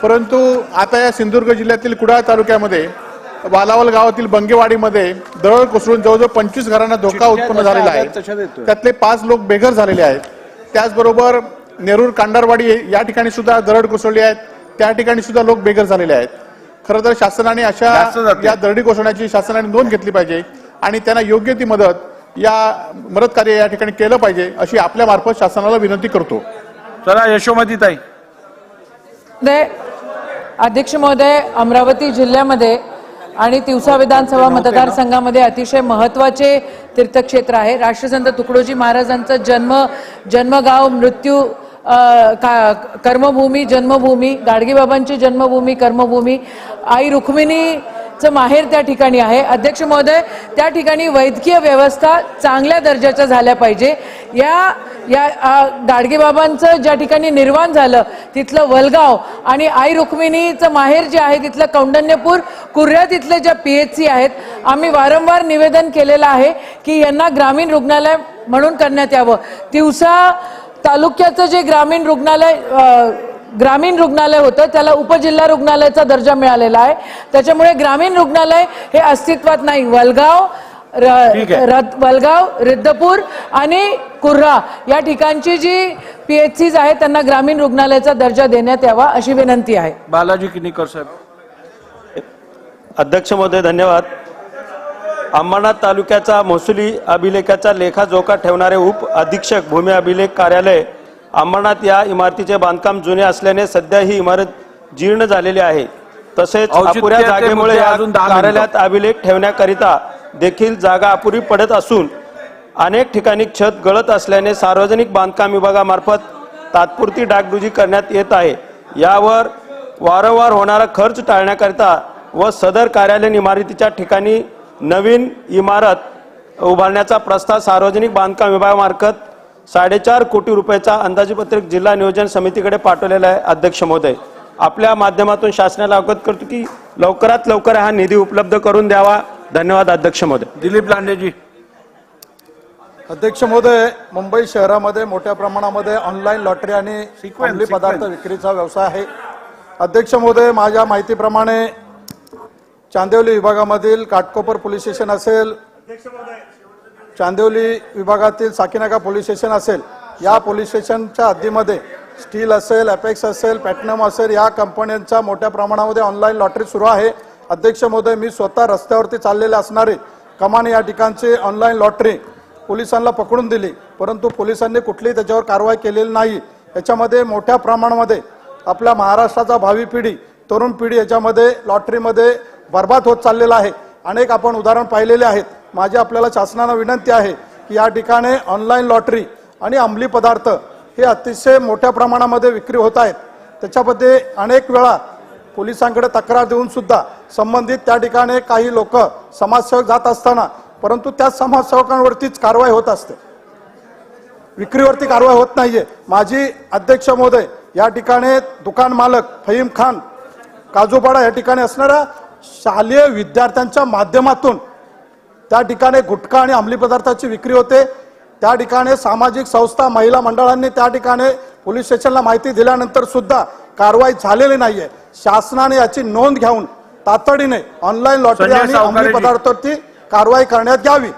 परंतु आता या सिंधुदुर्ग जिल्ह्यातील कुडाळ तालुक्यामध्ये बालावल गावातील बंगेवाडीमध्ये दरड कोसळून जवळजवळ 25 घरांना धोका उत्पन्न झालेला आहे. त्यातले 5 लोक बेघर झालेले आहेत. त्याचबरोबर नेरूर कांडारवाडी या ठिकाणी सुद्धा दरड कोसळली आहेत. त्या ठिकाणी सुद्धा लोक बेघर झालेले आहेत. खरं तर शासनाने अशा या दरडी कोसळण्याची शासनाने नोंद घेतली पाहिजे आणि त्यांना योग्य ती मदत कार्य या ठिकाणी केलं पाहिजे अशी आपल्या मार्फत शासनाला विनंती करतो. चला यशोमती ताई. अध्यक्ष महोदय, अमरावती जिल्ह्यामध्ये आणि तिवसा विधानसभा मतदारसंघामध्ये अतिशय महत्त्वाचे तीर्थक्षेत्र आहे. राष्ट्रसंत तुकडोजी महाराजांचं जन्मगाव, मृत्यू, कर्मभूमी, जन्मभूमी, गाडगेबाबांची जन्मभूमी, कर्मभूमी, आई रुक्मिणीचं माहेर त्या ठिकाणी आहे. अध्यक्ष महोदय, त्या ठिकाणी वैद्यकीय व्यवस्था चांगल्या दर्जाच्या झाल्या पाहिजे. या गाडगेबाबांचं ज्या ठिकाणी निर्वाण झालं तिथलं वलगाव आणि आई रुक्मिणीचं माहेर जे आहे तिथलं कौंडण्यपूर, कुर्या तिथले ज्या PHC आहेत, आम्ही वारंवार निवेदन केलेलं आहे की यांना ग्रामीण रुग्णालय म्हणून करण्यात यावं. तिवसा तालुक्याचं जे ग्रामीण रुग्णालय होतं त्याला उपजिल्हा रुग्णालयाचा दर्जा मिळालेला आहे. त्याच्यामुळे ग्रामीण रुग्णालय हे अस्तित्वात नाही. वलगाव, रिद्धपूर आणि कुर्रा या ठिकाणची जी PHCs आहेत त्यांना ग्रामीण रुग्णालयाचा दर्जा देण्यात यावा अशी विनंती आहे. बालाजी किनीकर साहेब. अध्यक्ष महोदय, धन्यवाद. अंबरनाथ तालुक्याचा महसुली अभिलेखाचा लेखाजोखा ठेवणारे उप अधीक्षक भूमी अभिलेख कार्यालय अंबरनाथ या इमारतीचे बांधकाम जुने असल्याने सध्या ही इमारत जीर्ण झालेली आहे. तसेच अपुऱ्या जागेमुळे या कार्यालयात अभिलेख ठेवण्याकरिता देखील जागा अपुरी पडत असून अनेक ठिकाणी छत गळत असल्याने सार्वजनिक बांधकाम विभागामार्फत तात्पुरती डागडुजी करण्यात येत आहे. यावर वारंवार होणारा खर्च टाळण्याकरिता व सदर कार्यालय इमारतीच्या ठिकाणी नवीन इमारत उभारण्याचा प्रस्ताव सार्वजनिक बांधकाम विभागामार्फत 4.5 कोटी रुपयाचा अंदाजपत्रक जिल्हा नियोजन समितीकडे पाठवलेला आहे. अध्यक्ष महोदय, आपल्या माध्यमातून शासनाला अवगत करतो की लवकरात लवकर हा निधी उपलब्ध करून द्यावा. धन्यवाद अध्यक्ष महोदय. दिलीप लांडेजी. अध्यक्ष महोदय, मुंबई शहरामध्ये मोठ्या प्रमाणामध्ये ऑनलाईन लॉटरी आणि अंमली पदार्थ विक्रीचा व्यवसाय आहे. अध्यक्ष महोदय, माझ्या माहितीप्रमाणे चांदिवली विभागामधील काटकोपर पोलीस स्टेशन असेल, चांदिवली विभागातील साकीनाका पोलीस स्टेशन असेल, या पोलीस स्टेशनच्या हद्दीमध्ये स्टील असेल, अपेक्स असेल, प्लॅटिनम असेल, या कंपन्यांचा मोठ्या प्रमाणामध्ये ऑनलाईन लॉटरी सुरू आहे. अध्यक्ष महोदय, मी स्वतः रस्त्यावरती चाललेले असणारे कमान या ठिकाणची ऑनलाईन लॉटरी पोलिसांना पकडून दिली, परंतु पोलिसांनी कुठलीही त्याच्यावर कारवाई केलेली नाही. याच्यामध्ये मोठ्या प्रमाणामध्ये आपल्या महाराष्ट्राचा भावी पिढी, तरुण पिढी याच्यामध्ये लॉटरीमध्ये बर्बाद होत चाललेला आहे. अनेक आपण उदाहरण पाहिलेले आहेत. माझी आपल्याला शासनाला विनंती आहे की या ठिकाणी ऑनलाईन लॉटरी आणि अंमली पदार्थ हे अतिशय मोठ्या प्रमाणामध्ये विक्री होत आहेत. त्याच्यामध्ये अनेक वेळा पोलिसांकडे तक्रार देऊन सुद्धा संबंधित त्या ठिकाणी काही लोक समाजसेवक जात असताना, परंतु त्या समाजसेवकांवरतीच कारवाई होत असते, विक्रीवरती कारवाई होत नाहीये. माझी अध्यक्ष महोदय, या ठिकाणी दुकान मालक फहीम खान काजूपाडा या ठिकाणी असणाऱ्या शालेय विद्यार्थ्यांच्या माध्यमातून त्या ठिकाणी गुटखा आणि अंमली पदार्थाची विक्री होते. त्या ठिकाणी सामाजिक संस्था, महिला मंडळांनी त्या ठिकाणी पोलीस स्टेशनला माहिती दिल्यानंतर सुद्धा कारवाई झालेली नाहीये. शासनाने याची नोंद घेऊन तातडीने ऑनलाईन लॉटरी आणि अंमली पदार्थावरती कारवाई करण्यात यावी.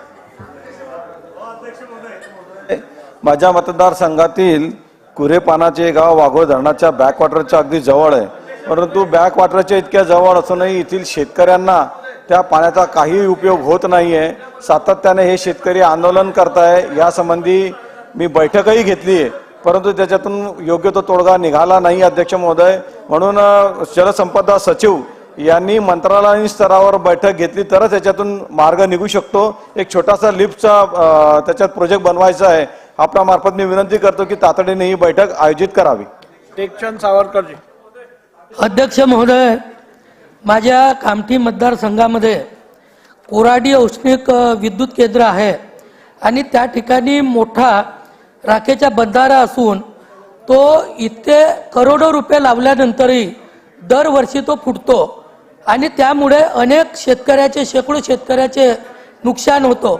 माझ्या मतदारसंघातील कुरेपानाचे गाव वाघोळ धरणाच्या बॅकवॉटरच्या अगदी जवळ आहे. परंतु बॅकवॉटरच्या इतक्या जवळ असूनही येथील शेतकऱ्यांना त्या पाण्याचा काही उपयोग होत नाही आहे. सातत्याने हे शेतकरी आंदोलन करताय. यासंबंधी मी बैठकही घेतली आहे, परंतु त्याच्यातून योग्य तो तोडगा निघाला नाही अध्यक्ष महोदय. म्हणून जलसंपदा सचिव यांनी मंत्रालयीन स्तरावर बैठक घेतली तरच याच्यातून मार्ग निघू शकतो. एक छोटासा लिफ्टचा त्याच्यात प्रोजेक्ट बनवायचा आहे. आपल्या मार्फत मी विनंती करतो की तातडीने ही बैठक आयोजित करावी. टेकचंद सावरकरजी. अध्यक्ष महोदय, माझ्या कामठी मतदारसंघामध्ये कोराडी औष्णिक विद्युत केंद्र आहे आणि त्या ठिकाणी मोठा राखेचा बंधारा असून तो इतके करोडो रुपये लावल्यानंतरही दरवर्षी तो फुटतो आणि त्यामुळे अनेक शेकडो शेतकऱ्याचे नुकसान होतो.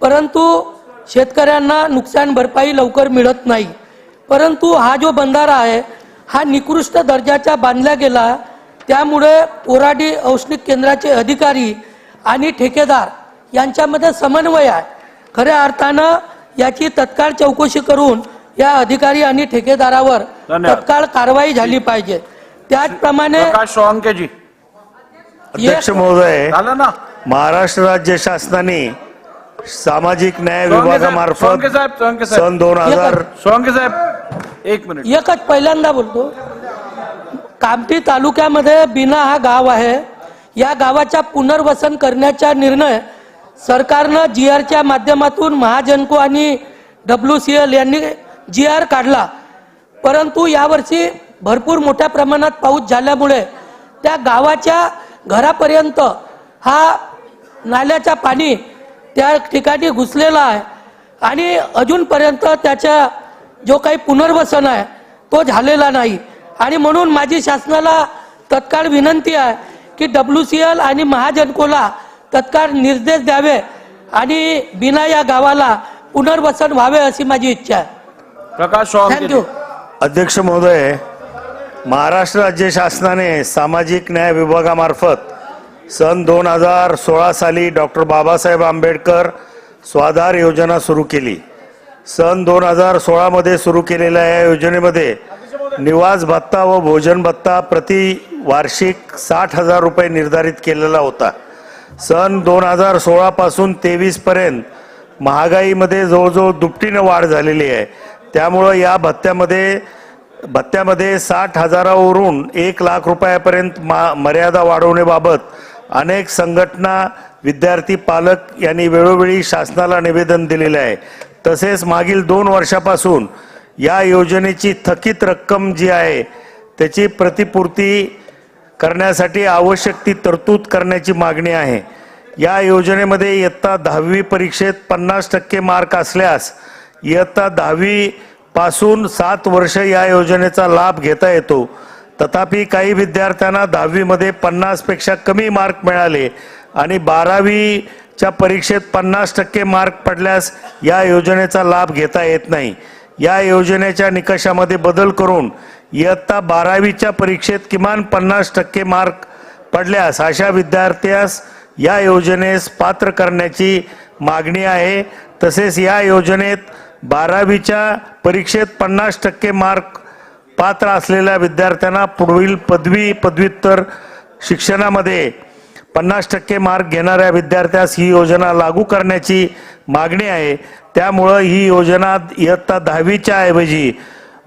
परंतु शेतकऱ्यांना नुकसान भरपाई लवकर मिळत नाही. परंतु हा जो बंधारा आहे हा निकृष्ट दर्जाचा बांधला गेला. त्यामुळे कोराडी औष्णिक केंद्राचे अधिकारी आणि ठेकेदार यांच्यामध्ये समन्वय आहे. खऱ्या अर्थानं याची तत्काळ चौकशी करून या अधिकारी आणि ठेकेदारावर तत्काळ कारवाई झाली पाहिजे. त्याचप्रमाणे अध्यक्ष महोदय, महाराष्ट्र राज्य शासनाने सामाजिक न्याय विभागामार्फत सन 2000 एकच पहिल्यांदा बोलतो. कामठी तालुक्यामध्ये बिना हा गाव आहे. या गावाच्या पुनर्वसन करण्याचा निर्णय सरकारनं GRच्या माध्यमातून महाजनको आणि WCL यांनी GR काढला. परंतु यावर्षी भरपूर मोठ्या प्रमाणात पाऊस झाल्यामुळे त्या गावाच्या घरापर्यंत हा नाल्याचा पाणी त्या ठिकाणी घुसलेला आहे आणि अजूनपर्यंत त्याचा जो काही पुनर्वसन आहे तो झालेला नाही. आणि म्हणून माझी शासनाला तत्काळ विनंती आहे की WCL आणि महाजनकोला तत्काळ निर्देश द्यावे आणि बिना या गावाला पुनर्वसन व्हावे अशी माझी इच्छा आहे. प्रकाश थँक्यू. अध्यक्ष महोदय, महाराष्ट्र राज्य शासनाने सामाजिक न्याय विभागामार्फत सन 2016 साली डॉक्टर बाबासाहेब आंबेडकर स्वाधार योजना सुरू केली. सन 2016 मध्ये सुरू केलेल्या या योजनेमध्ये निवास भत्ता व भोजन भत्ता प्रति वार्षिक 60,000 रुपये निर्धारित केलेला होता. सन 2016 पासून 23 पर्यंत महागाईमध्ये जवळजवळ दुपटीने वाढ झालेली आहे. त्यामुळं या भत्त्यामध्ये 60,000वरून 1,00,000 रुपयापर्यंत मर्यादा वाढवण्याबाबत अनेक संघटना, विद्यार्थी, पालक यांनी वेळोवेळी शासनाला निवेदन दिलेले आहे. तसेच मागील 2 वर्षापासून या योजनेची थकीत रक्कम जी आहे त्याची प्रतिपूर्ती करण्यासाठी आवश्यक ती तरतूद करण्याची मागणी आहे. या योजनेमध्ये इयत्ता 10वी परीक्षेत 50% मार्क असल्यास इयत्ता 10वी पासून 7 वर्ष या योजनेचा लाभ घेता येतो. तथापि काही विद्यार्थ्यांना 10वी मध्ये 50 पेक्षा कमी मार्क मिळाले आणि 12वीच्या परीक्षेत 50% मार्क पडल्यास या योजनेचा लाभ घेता येत नाही. या योजनेच्या निकषामध्ये बदल करून इयत्ता 12वीच्या परीक्षेत किमान 50% मार्क पडल्यास अशा विद्यार्थ्यास या योजनेस पात्र करण्याची मागणी आहे. तसेच या योजनेत 12वीच्या परीक्षेत 50% मार्क पात्र असलेल्या विद्यार्थ्यांना पुढील पदवी, पदव्युत्तर शिक्षणामध्ये 50% मार्क घेणाऱ्या विद्यार्थ्यास ही योजना लागू करण्याची मागणी आहे. त्यामुळं ही योजना इयत्ता 10वीच्या ऐवजी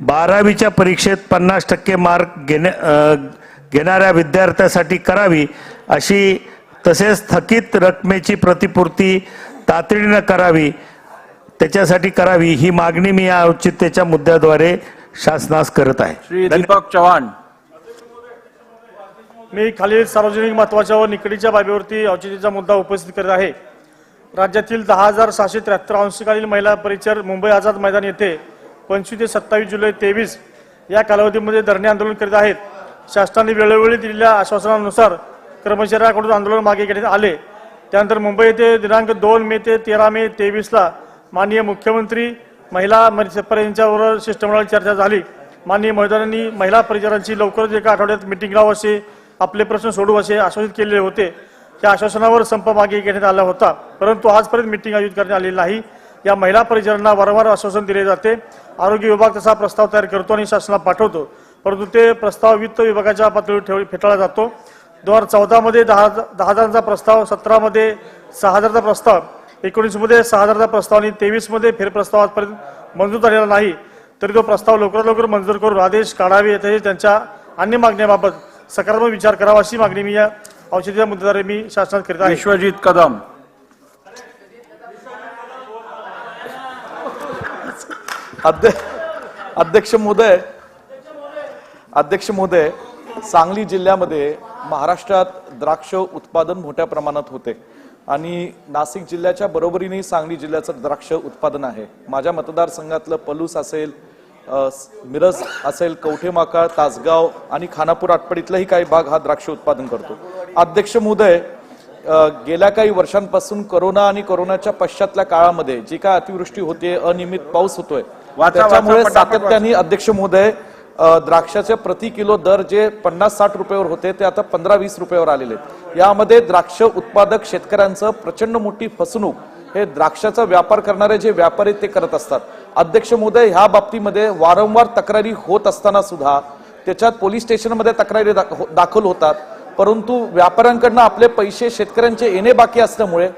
12वीच्या परीक्षेत 50% मार्क घेणाऱ्या विद्यार्थ्यासाठी करावी अशी, तसेच थकीत रकमेची प्रतिपूर्ती तातडीनं करावी त्याच्यासाठी करावी ही मागणी मी या औचित्याच्या मुद्द्याद्वारे शासनास करत आहे. श्री दीपक चव्हाण. मी खालील सार्वजनिक महत्त्वाच्या व निकडीच्या बाबीवरती औचित्याचा मुद्दा उपस्थित करत आहे. राज्यातील 10,673 अंशकालीन महिला परिचर मुंबई आझाद मैदान येथे 25 ते 27 जुलै 23 या कालावधीमध्ये धरणे आंदोलन करीत आहेत. शासनाने वेळोवेळी दिलेल्या आश्वासनानुसार कर्मचाऱ्यांकडून आंदोलन मागे घेण्यात आले. त्यानंतर मुंबई येथे दिनांक 2 मे ते 13 मे 23ला माननीय मुख्यमंत्री महिला यांच्यावर शिष्टमंडळ चर्चा झाली. माननीय महोदयांनी महिला परिचारांची लवकरच एका आठवड्यात मिटिंग लावू असे, आपले प्रश्न सोडवू असे आश्वासित केलेले होते. त्या आश्वासनावर संप मागे घेण्यात आला होता, परंतु आजपर्यंत मिटिंग आयोजित करण्यात आलेली नाही. या महिला परिचारांना वारंवार आश्वासन दिले जाते. आरोग्य विभाग तसा प्रस्ताव तयार करतो आणि शासनाला पाठवतो, परंतु ते प्रस्ताव वित्त विभागाच्या पातळीवर फेटाळला जातो. 2014 मध्ये 10,000चा प्रस्ताव, 17 मध्ये 6,000चा प्रस्ताव, 19 मध्ये 6,000चा प्रस्ताव आणि 23 मध्ये फेरप्रस्ताव आजपर्यंत मंजूर झालेला नाही. तरी तो प्रस्ताव लवकरात लवकर मंजूर करून आदेश काढावे तसेच त्यांच्या अन्य मागण्याबाबत सकारात्मक विचार करावा अशी मागणी मी या औषधीच्या मुद्द्याद्वारे मी शासनात करीत आहे. विश्वजित कदम. अध्यक्ष महोदय, सांगली जिल्ह्यामध्ये महाराष्ट्रात द्राक्ष उत्पादन मोठ्या प्रमाणात होते आणि नाशिक जिल्ह्याच्या बरोबरीने सांगली जिल्ह्याचं द्राक्ष उत्पादन आहे. माझ्या मतदारसंघातलं पलूस असेल, मिरज असेल, कवठेमाकाळ, तासगाव आणि खानापूर आटपाडीतलाही काही भाग हा द्राक्ष उत्पादन करतो. अध्यक्ष महोदय, गेल्या काही वर्षांपासून कोरोना आणि कोरोनाच्या पश्चातल्या काळामध्ये जी काय अतिवृष्टी होते, अनियमित पाऊस होतोय, त्याच्यामुळे सातत्याने अध्यक्ष महोदय द्राक्षाचे प्रति किलो दर जे 50-60 रुपयावर होते ते आता 15-20 रुपयावर आलेले आहेत. यामध्ये द्राक्ष उत्पादक शेतकऱ्यांचं प्रचंड मोठी फसवणूक हे द्राक्षाचा व्यापार करणारे जे व्यापारी ते करत असतात. अध्यक्ष महोदय, ह्या बाबतीमध्ये वारंवार तक्रारी होत असताना सुद्धा त्याच्यात पोलीस स्टेशनमध्ये तक्रारी दाखल होतात, परंतु व्यापाऱ्यांकडनं आपले पैसे शेतकऱ्यांचे येणे बाकी असल्यामुळे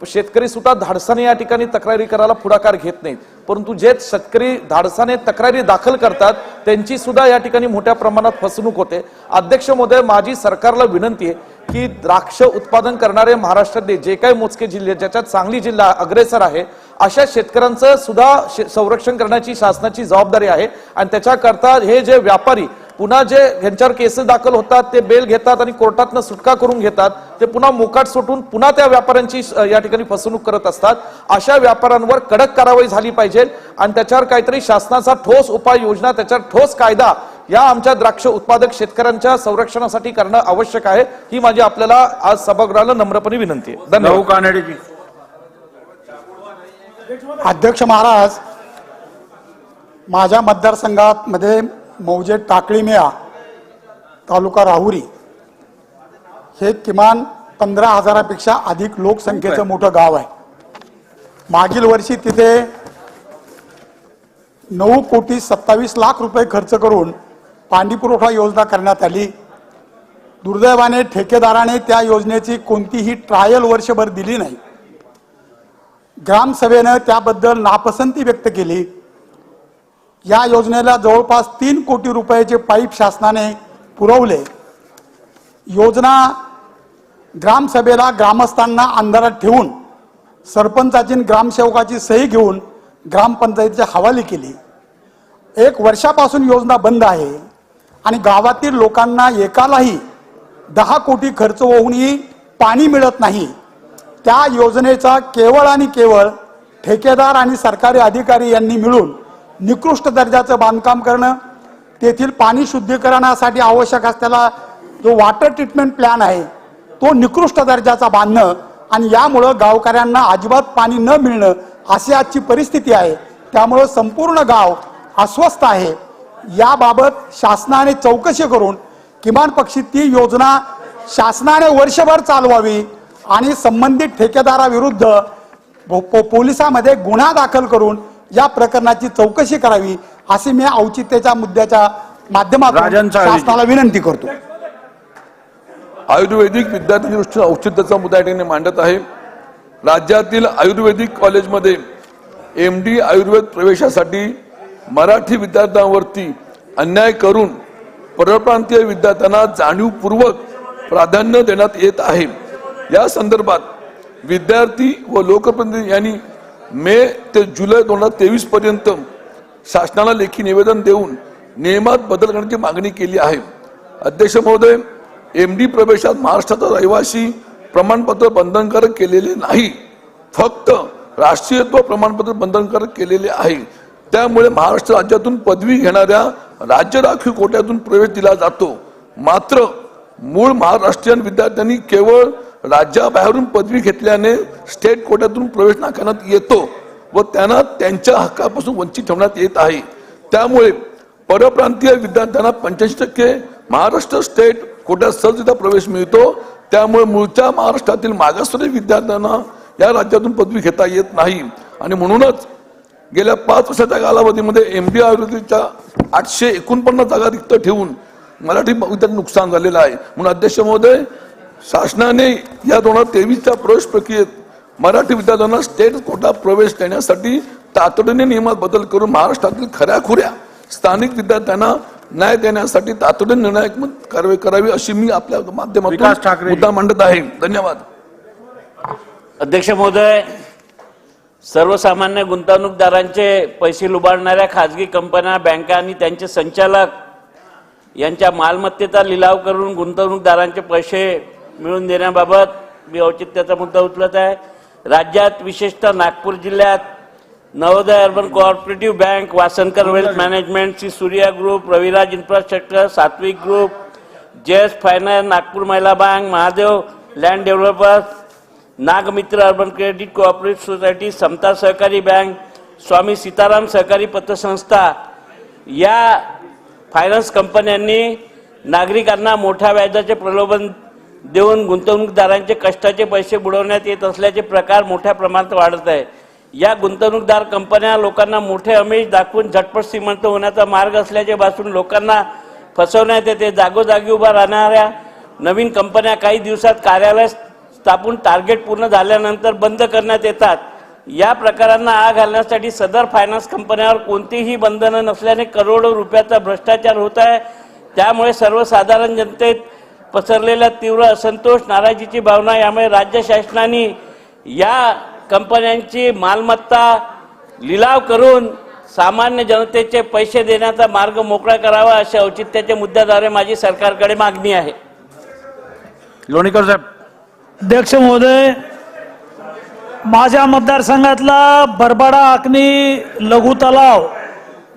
शेतकरी सुद्धा धाडसाने या ठिकाणी तक्रारी करायला पुढाकार घेत नाहीत. परंतु जे शेतकरी धाडसाने तक्रारी दाखल करतात त्यांची सुद्धा या ठिकाणी मोठ्या प्रमाणात फसवणूक होते. अध्यक्ष महोदय, माझी सरकारला विनंती आहे की द्राक्ष उत्पादन करणारे महाराष्ट्रातले जे काही मोजके जिल्हे ज्याच्यात सांगली जिल्हा अग्रेसर आहे अशा शेतकऱ्यांचं सुद्धा संरक्षण करण्याची शासनाची जबाबदारी आहे. आणि त्याच्याकरता हे जे व्यापारी पुन्हा जे यांच्यावर केसेस दाखल होतात ते बेल घेतात आणि कोर्टातनं सुटका करून घेतात, ते पुन्हा मोकाट सुटून पुन्हा त्या व्यापाऱ्यांची या ठिकाणी फसवणूक करत असतात. अशा व्यापाऱ्यांवर कडक कारवाई झाली पाहिजे आणि त्याच्यावर काहीतरी शासनाचा ठोस उपाययोजना, त्याच्यावर ठोस कायदा या आमच्या द्राक्ष उत्पादक शेतकऱ्यांच्या संरक्षणासाठी करणं आवश्यक आहे. ही माझी आपल्याला आज सभागृहाला नम्रपणे विनंती आहे. धन्यवाद. अध्यक्ष महाराज, माझ्या मतदारसंघात मध्ये मौजे टाकळीमेळा तालुका राहुरी हे किमान 15,000पेक्षा अधिक लोकसंख्येचं मोठं गाव आहे. मागील वर्षी तिथे 9,27,00,000 रुपये खर्च करून पाणी पुरवठा योजना करण्यात आली. दुर्दैवाने ठेकेदाराने त्या योजनेची कोणतीही ट्रायल वर्षभर दिली नाही. ग्रामसभेनं त्याबद्दल नापसंती व्यक्त केली. या योजनेला जवळपास 3 कोटी रुपयाचे पाईप शासनाने पुरवले. योजना ग्रामसभेला ग्रामस्थांना अंधारात ठेवून सरपंचाची ग्रामसेवकाची सही घेऊन ग्रामपंचायतीच्या हवाली केली. 1 वर्षापासून योजना बंद आहे आणि गावातील लोकांना एकालाही 10 कोटी खर्च होऊनही पाणी मिळत नाही. त्या योजनेचा केवळ आणि केवळ ठेकेदार आणि सरकारी अधिकारी यांनी मिळून निकृष्ट दर्जाचं बांधकाम करणं, तेथील पाणी शुद्धीकरणासाठी आवश्यक असलेला जो वॉटर ट्रीटमेंट प्लॅन आहे तो निकृष्ट दर्जाचा बांधणं आणि यामुळं गावकऱ्यांना अजिबात पाणी न मिळणं अशी आजची परिस्थिती आहे. त्यामुळं संपूर्ण गाव अस्वस्थ आहे. याबाबत शासनाने चौकशी करून किमान पक्षी ती योजना शासनाने वर्षभर चालवावी आणि संबंधित ठेकेदाराविरुद्ध पोलिसांमध्ये गुन्हा दाखल करून या प्रकरणाची चौकशी करावी अशी मी औचित्याच्या मुद्द्याच्या माध्यमातून शासनाला विनंती करतो. आयुर्वेदिक विद्यार्थ्यांच्या दृष्टीने औचित्याचा मुद्दा या ठिकाणी मांडत आहे. राज्यातील आयुर्वेदिक कॉलेजमध्ये MD आयुर्वेद प्रवेशासाठी मराठी विद्यार्थ्यांवरती अन्याय करून परप्रांतीय विद्यार्थ्यांना जाणीवपूर्वक प्राधान्य देण्यात येत आहे. या संदर्भात विद्यार्थी व लोकप्रतिनिधी यांनी मे ते जुलै 2023 पर्यंत शासनाला लेखी निवेदन देऊन नियमात बदल करण्याची मागणी केली आहे. अध्यक्ष महोदय, MD प्रवेशात महाराष्ट्राचा रहिवासी प्रमाणपत्र बंधनकारक केलेले नाही, फक्त राष्ट्रीयत्व प्रमाणपत्र बंधनकारक केलेले आहे. त्यामुळे महाराष्ट्र राज्यातून पदवी घेणाऱ्या राज्य राखीव कोट्यातून प्रवेश दिला जातो. मात्र मूळ महाराष्ट्रीयन विद्यार्थ्यांनी केवळ राज्याबाहेरून पदवी घेतल्याने स्टेट कोट्यातून प्रवेश नाकारण्यात येतो व त्यांना त्यांच्या हक्कापासून वंचित ठेवण्यात येत आहे. त्यामुळे परप्रांतीय विद्यार्थ्यांना 85% महाराष्ट्र स्टेट कोट्यात सहजरित्या प्रवेश मिळतो. त्यामुळे मूळच्या महाराष्ट्रातील मागासवर्गीय विद्यार्थ्यांना या राज्यातून पदवी घेता येत नाही आणि म्हणूनच गेल्या 5 वर्षाच्या कालावधीमध्ये MD आयुर्वेदिकच्या 849 जागा रिक्त ठेवून मराठी विद्यार्थी नुकसान झालेलं आहे. म्हणून अध्यक्ष महोदय, शासनाने या 2023च्या प्रवेश प्रक्रियेत मराठी विद्यार्थ्यांना स्टेट कोटा प्रवेश देण्यासाठी तातडीने नियमात बदल करून महाराष्ट्रातील खऱ्याखुऱ्या स्थानिक विद्यार्थ्यांना न्याय देण्यासाठी तातडीने निर्णायक कारवाई करावी अशी मी आपल्या माध्यमातून मुद्दा मांडत आहे. धन्यवाद. अध्यक्ष महोदय, सर्वसामान्य गुंतवणूकदारांचे पैसे लुबाडणाऱ्या खाजगी कंपन्या, बँका आणि त्यांचे संचालक यांच्या मालमत्तेचा लिलाव करून गुंतवणूकदारांचे पैसे मिळवून देण्याबाबत मी औचित्याचा मुद्दा उचलत आहे. राज्यात विशेषतः नागपूर जिल्ह्यात Navodaya urban cooperative bank, Wasankar wealth management, Shri Surya group, Raviraj infrastructure, Satvik group, JS finance, Nagpur Mahila bank, Mahadev land developers, Nagmitra urban credit cooperative society, Samata Sahakari bank, स्वामी सीताराम सहकारी पतसंस्था या फायनान्स कंपन्यांनी नागरिकांना मोठ्या व्याजाचे प्रलोभन देऊन गुंतवणूकदारांचे कष्टाचे पैसे बुडवण्यात येत असल्याचे प्रकार मोठ्या प्रमाणात वाढत आहे. या गुंतवणूकदार कंपन्या लोकांना मोठे आमिष दाखवून झटपट श्रीमंत होण्याचा मार्ग असल्याचे भासून लोकांना फसवण्यात येते. जागोजागी उभा राहणाऱ्या नवीन कंपन्या काही दिवसात कार्यालय स्थापून टार्गेट पूर्ण झाल्यानंतर बंद करण्यात येतात. या प्रकारांना आळा घालण्यासाठी सदर फायनान्स कंपन्यांवर कोणतीही बंधनं नसल्याने करोडो रुपयाचा भ्रष्टाचार होत आहे. त्यामुळे सर्वसाधारण जनतेत पसरलेला तीव्र असंतोष, नाराजीची भावना, यामुळे राज्य शासनाने या कंपन्यांची मालमत्ता लिलाव करून सामान्य जनतेचे पैसे देण्याचा मार्ग मोकळा करावा अशा औचित्याच्या मुद्द्याद्वारे माझी सरकारकडे मागणी आहे. लोणीकर साहेब. अध्यक्ष महोदय, माझ्या मतदारसंघातला बरबाडा आकनी लघु तलाव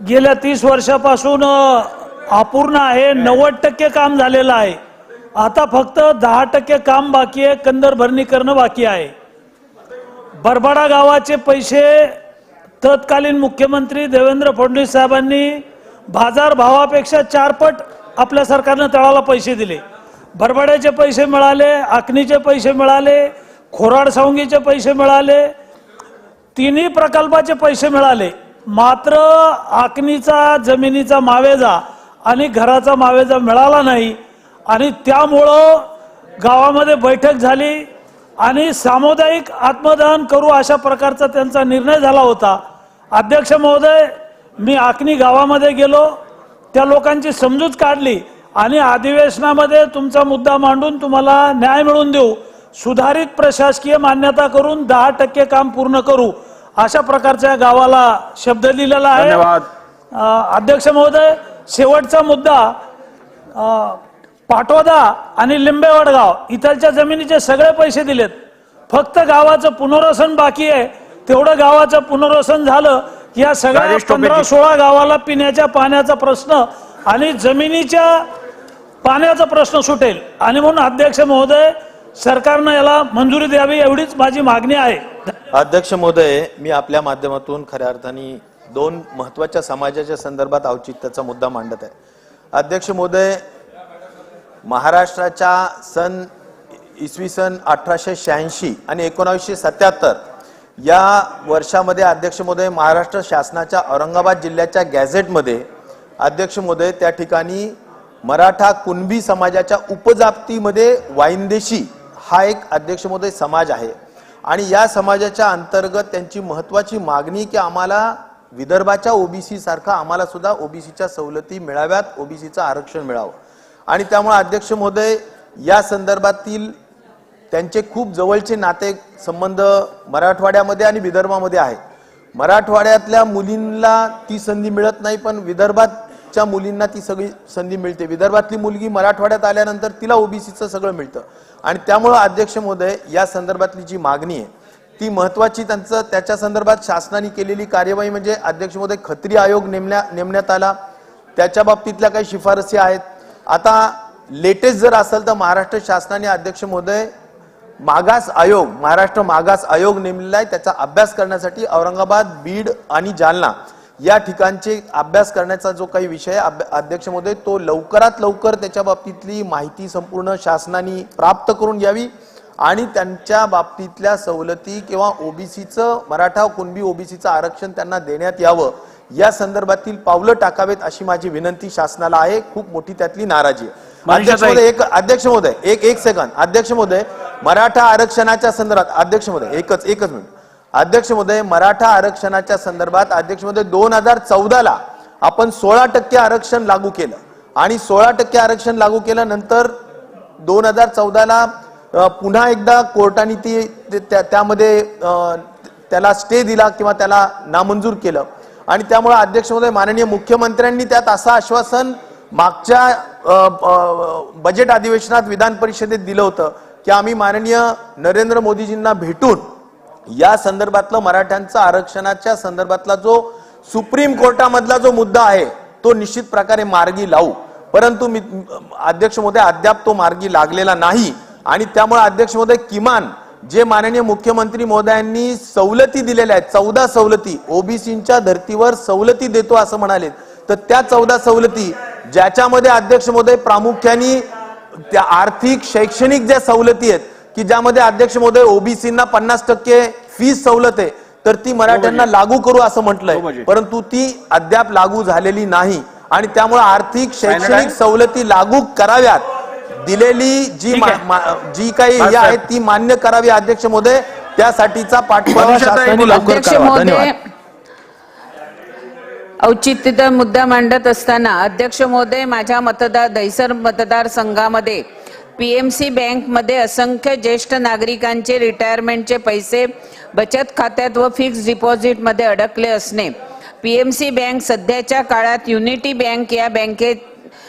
गेल्या 30 वर्षापासून अपूर्ण आहे. 90% काम झालेलं आहे. आता फक्त 10% काम बाकी आहे. कंदर भरणी करणं बाकी आहे. बरबाडा गावाचे पैसे तत्कालीन मुख्यमंत्री देवेंद्र फडणवीस साहेबांनी बाजार भावापेक्षा 4 पट आपल्या सरकारने तळाला पैसे दिले. बरबाड्याचे पैसे मिळाले, आखणीचे पैसे मिळाले, खोराड सावंगीचे पैसे मिळाले, तिन्ही प्रकल्पाचे पैसे मिळाले. मात्र आखणीचा जमिनीचा मावेजा आणि घराचा मावेजा मिळाला नाही. आणि त्यामुळं गावामध्ये बैठक झाली आणि सामुदायिक आत्मदहन करू अशा प्रकारचा त्यांचा निर्णय झाला होता. अध्यक्ष महोदय, मी आखणी गावामध्ये गेलो, त्या लोकांची समजूत काढली आणि अधिवेशनामध्ये तुमचा मुद्दा मांडून तुम्हाला न्याय मिळवून देऊ, सुधारित प्रशासकीय मान्यता करून 10% काम पूर्ण करू अशा प्रकारच्या गावाला शब्द दिलेला आहे. अध्यक्ष महोदय, शेवटचा मुद्दा, पाटोदा आणि लिंबेवडगाव इथलच्या जमिनीचे सगळे पैसे दिलेत. फक्त गावाचं पुनर्वसन बाकी आहे. तेवढं गावाचं पुनर्वसन झालं की या सगळ्या 15-16 गावाला पिण्याच्या पाण्याचा प्रश्न आणि जमिनीच्या पाण्याचा प्रश्न सुटेल. आणि म्हणून अध्यक्ष महोदय, सरकारनं याला मंजुरी द्यावी एवढीच माझी मागणी आहे. अध्यक्ष महोदय, मी आपल्या माध्यमातून खऱ्या अर्थाने 2 महत्वाच्या समाजाच्या संदर्भात औचित्याचा मुद्दा मांडत आहे. अध्यक्ष महोदय, महाराष्ट्राच्या इसवी सन 1886 आणि 1977 या वर्षामध्ये अध्यक्ष महोदय महाराष्ट्र शासनाच्या औरंगाबाद जिल्ह्याच्या गॅझेटमध्ये अध्यक्ष महोदय त्या ठिकाणी मराठा कुणबी समाजाच्या उपजातीमध्ये वाईंदेशी हा एक अध्यक्ष महोदय समाज आहे. आणि या समाजाच्या अंतर्गत त्यांची महत्वाची मागणी की आम्हाला विदर्भाच्या ओबीसी सारखा आम्हाला सुद्धा ओबीसीच्या सवलती मिळाव्यात, ओबीसीचं आरक्षण मिळावं. आणि त्यामुळे अध्यक्ष महोदय या संदर्भातील त्यांचे खूप जवळचे नाते संबंध मराठवाड्यामध्ये आणि विदर्भामध्ये आहेत. मराठवाड्यातल्या मुलींना ती संधी मिळत नाही, पण विदर्भाच्या मुलींना ती सगळी संधी मिळते. विदर्भातली मुलगी मराठवाड्यात आल्यानंतर तिला ओबीसीचं सगळं मिळतं. आणि त्यामुळं अध्यक्ष महोदय या संदर्भातली जी मागणी आहे ती महत्वाची, त्याच्या संदर्भात शासनाने केलेली कार्यवाही म्हणजे अध्यक्ष महोदय खत्री आयोग नेमण्यात आला, त्याच्या बाबतीतल्या काही शिफारसी आहेत. आता लेटेस्ट जर असेल तर महाराष्ट्र शासनाने अध्यक्ष महोदय मागास आयोग, महाराष्ट्र मागास आयोग नेमलेला आहे. त्याचा अभ्यास करण्यासाठी औरंगाबाद, बीड आणि जालना या ठिकाणचे अभ्यास करण्याचा जो काही विषय अध्यक्ष महोदय तो लवकरात लवकर त्याच्या बाबतीतली माहिती संपूर्ण शासनाने प्राप्त करून घ्यावी आणि त्यांच्या बाबतीतल्या सवलती किंवा ओबीसीचं मराठा कुणबी ओबीसीचं आरक्षण त्यांना देण्यात यावं या संदर्भातील पावलं टाकावेत अशी माझी विनंती शासनाला आहे. खूप मोठी त्यातली नाराजी आहे. अध्यक्ष महोदय, अध्यक्ष महोदय एक सेकंद. अध्यक्ष महोदय, मराठा आरक्षणाच्या संदर्भात अध्यक्ष महोदय एकच मिनिट. अध्यक्ष महोदय, मराठा आरक्षणाच्या संदर्भात अध्यक्ष महोदय 2014ला आपण 16% आरक्षण लागू केलं आणि 16% आरक्षण लागू केल्यानंतर 2014ला पुन्हा एकदा कोर्टाने त्यामध्ये त्याला स्टे दिला किंवा त्याला नामंजूर केलं आणि त्यामुळे अध्यक्ष महोदय माननीय मुख्यमंत्र्यांनी त्यात असं आश्वासन मागच्या बजेट अधिवेशनात विधान परिषदेत दिलं होतं की आम्ही माननीय नरेंद्र मोदीजींना भेटून या संदर्भातलं मराठ्यांचा आरक्षणाच्या संदर्भातला जो सुप्रीम कोर्टामधला जो मुद्दा आहे तो निश्चित प्रकारे मार्गी लावू. परंतु अध्यक्ष महोदय अद्याप तो मार्गी लागलेला नाही आणि त्यामुळे अध्यक्ष महोदय किमान जे माननीय मुख्यमंत्री महोदयांनी सवलती दिलेल्या आहेत 14 सवलती ओबीसींच्या धर्तीवर सवलती देतो असं म्हणाले तर त्या 14 सवलती ज्याच्यामध्ये अध्यक्ष महोदय प्रामुख्याने त्या आर्थिक शैक्षणिक ज्या सवलती आहेत की ज्यामध्ये अध्यक्ष महोदय ओबीसींना 50% फीस सवलत आहे तर ती मराठ्यांना लागू करू असं म्हटलंय परंतु ती अद्याप लागू झालेली नाही आणि त्यामुळे आर्थिक शैक्षणिक सवलती लागू कराव्यात. दिलेली जी काही हे आहे ती मान्य करावी अध्यक्ष महोदय. त्यासाठीचा पाठपुरावा शासनाने लवकर करावा. धन्यवाद. औचित्य मुद्दा मांडत असताना अध्यक्ष महोदय माझ्या दहिसर मतदारसंघामध्ये पीएमसी बँकमध्ये असंख्य ज्येष्ठ नागरिकांचे रिटायरमेंटचे पैसे बचत खात्यात व फिक्स डिपॉझिटमध्ये अडकले असणे. पीएमसी बँक सध्याच्या काळात युनिटी बँक या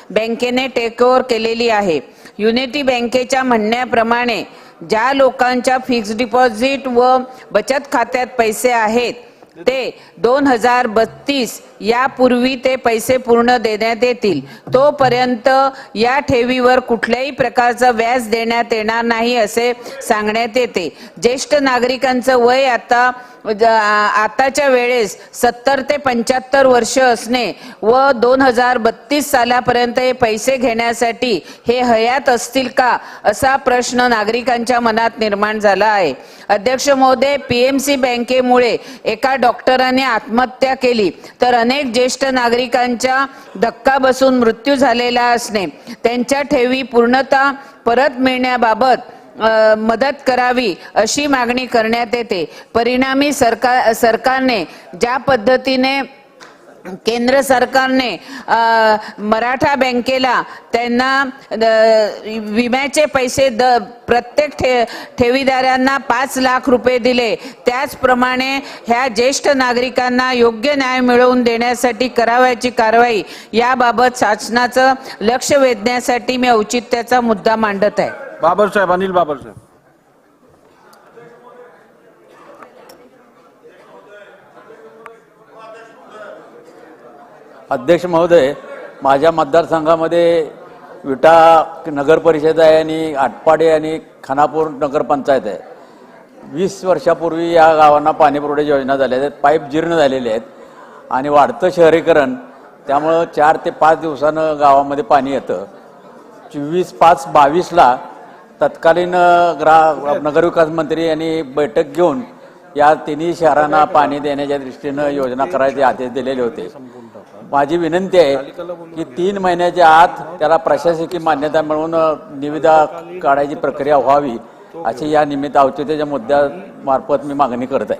बँकेने टेक ओव्हर केलेली आहे. युनिटी बँकेच्या म्हणण्याप्रमाणे ज्या लोकांच्या फिक्स डिपॉझिट व बचत खात्यात पैसे आहेत ते 2032 यापूर्वी ते पैसे पूर्ण देण्यात येतील. तोपर्यंत या ठेवीवर कुठल्याही प्रकारचं व्याज देण्यात येणार नाही असे सांगण्यात येते. ज्येष्ठ नागरिकांचं वय आताच्या वेळेस 70 ते 75 वर्ष असणे व 2032 सालापर्यंत हे पैसे घेण्यासाठी हे हयात असतील का असा प्रश्न नागरिकांच्या मनात निर्माण झाला आहे. अध्यक्ष महोदय, पीएमसी बँकेमुळे एका डॉक्टराने आत्महत्या केली तर अनेक ज्येष्ठ नागरिकांच्या धक्का बसून मृत्यू झालेला असणे त्यांच्या ठेवी पूर्णतः परत मिळण्याबाबत मदत करावी अशी मागणी करण्यात येते. परिणामी सरकारने ज्या पद्धतीने केंद्र सरकारने मराठा बँकेला त्यांना विम्याचे पैसे प्रत्येक ठेवीदारांना 5 लाख रुपये दिले त्याचप्रमाणे ह्या ज्येष्ठ नागरिकांना योग्य न्याय मिळवून देण्यासाठी करावयाची कारवाई याबाबत शासनाचं लक्ष वेधण्यासाठी मी औचित्याचा मुद्दा मांडत आहे. बाबरसाहेब, अनिल बाबरसाहेब. अध्यक्ष महोदय, माझ्या मतदारसंघामध्ये विटा नगर परिषद आहे आणि आटपाडी आणि खानापूर नगरपंचायत आहे. 20 वर्षापूर्वी या गावांना पाणीपुरवठ्याची योजना झाल्या आहेत. पाईप जीर्ण झालेले आहेत आणि वाढतं शहरीकरण त्यामुळं 4 ते 5 दिवसानं गावामध्ये पाणी येतं. 24/5/22ला तत्कालीन नगरविकास मंत्री यांनी बैठक घेऊन या तिन्ही शहरांना पाणी देण्याच्या दृष्टीनं योजना करायचे आदेश दिलेले होते. माझी विनंती आहे की 3 महिन्याच्या आत त्याला प्रशासकीय मान्यता मिळवून निविदा काढायची प्रक्रिया व्हावी अशी या निमित्त औचित्याच्या मुद्द्यामार्फत मी मागणी करत आहे.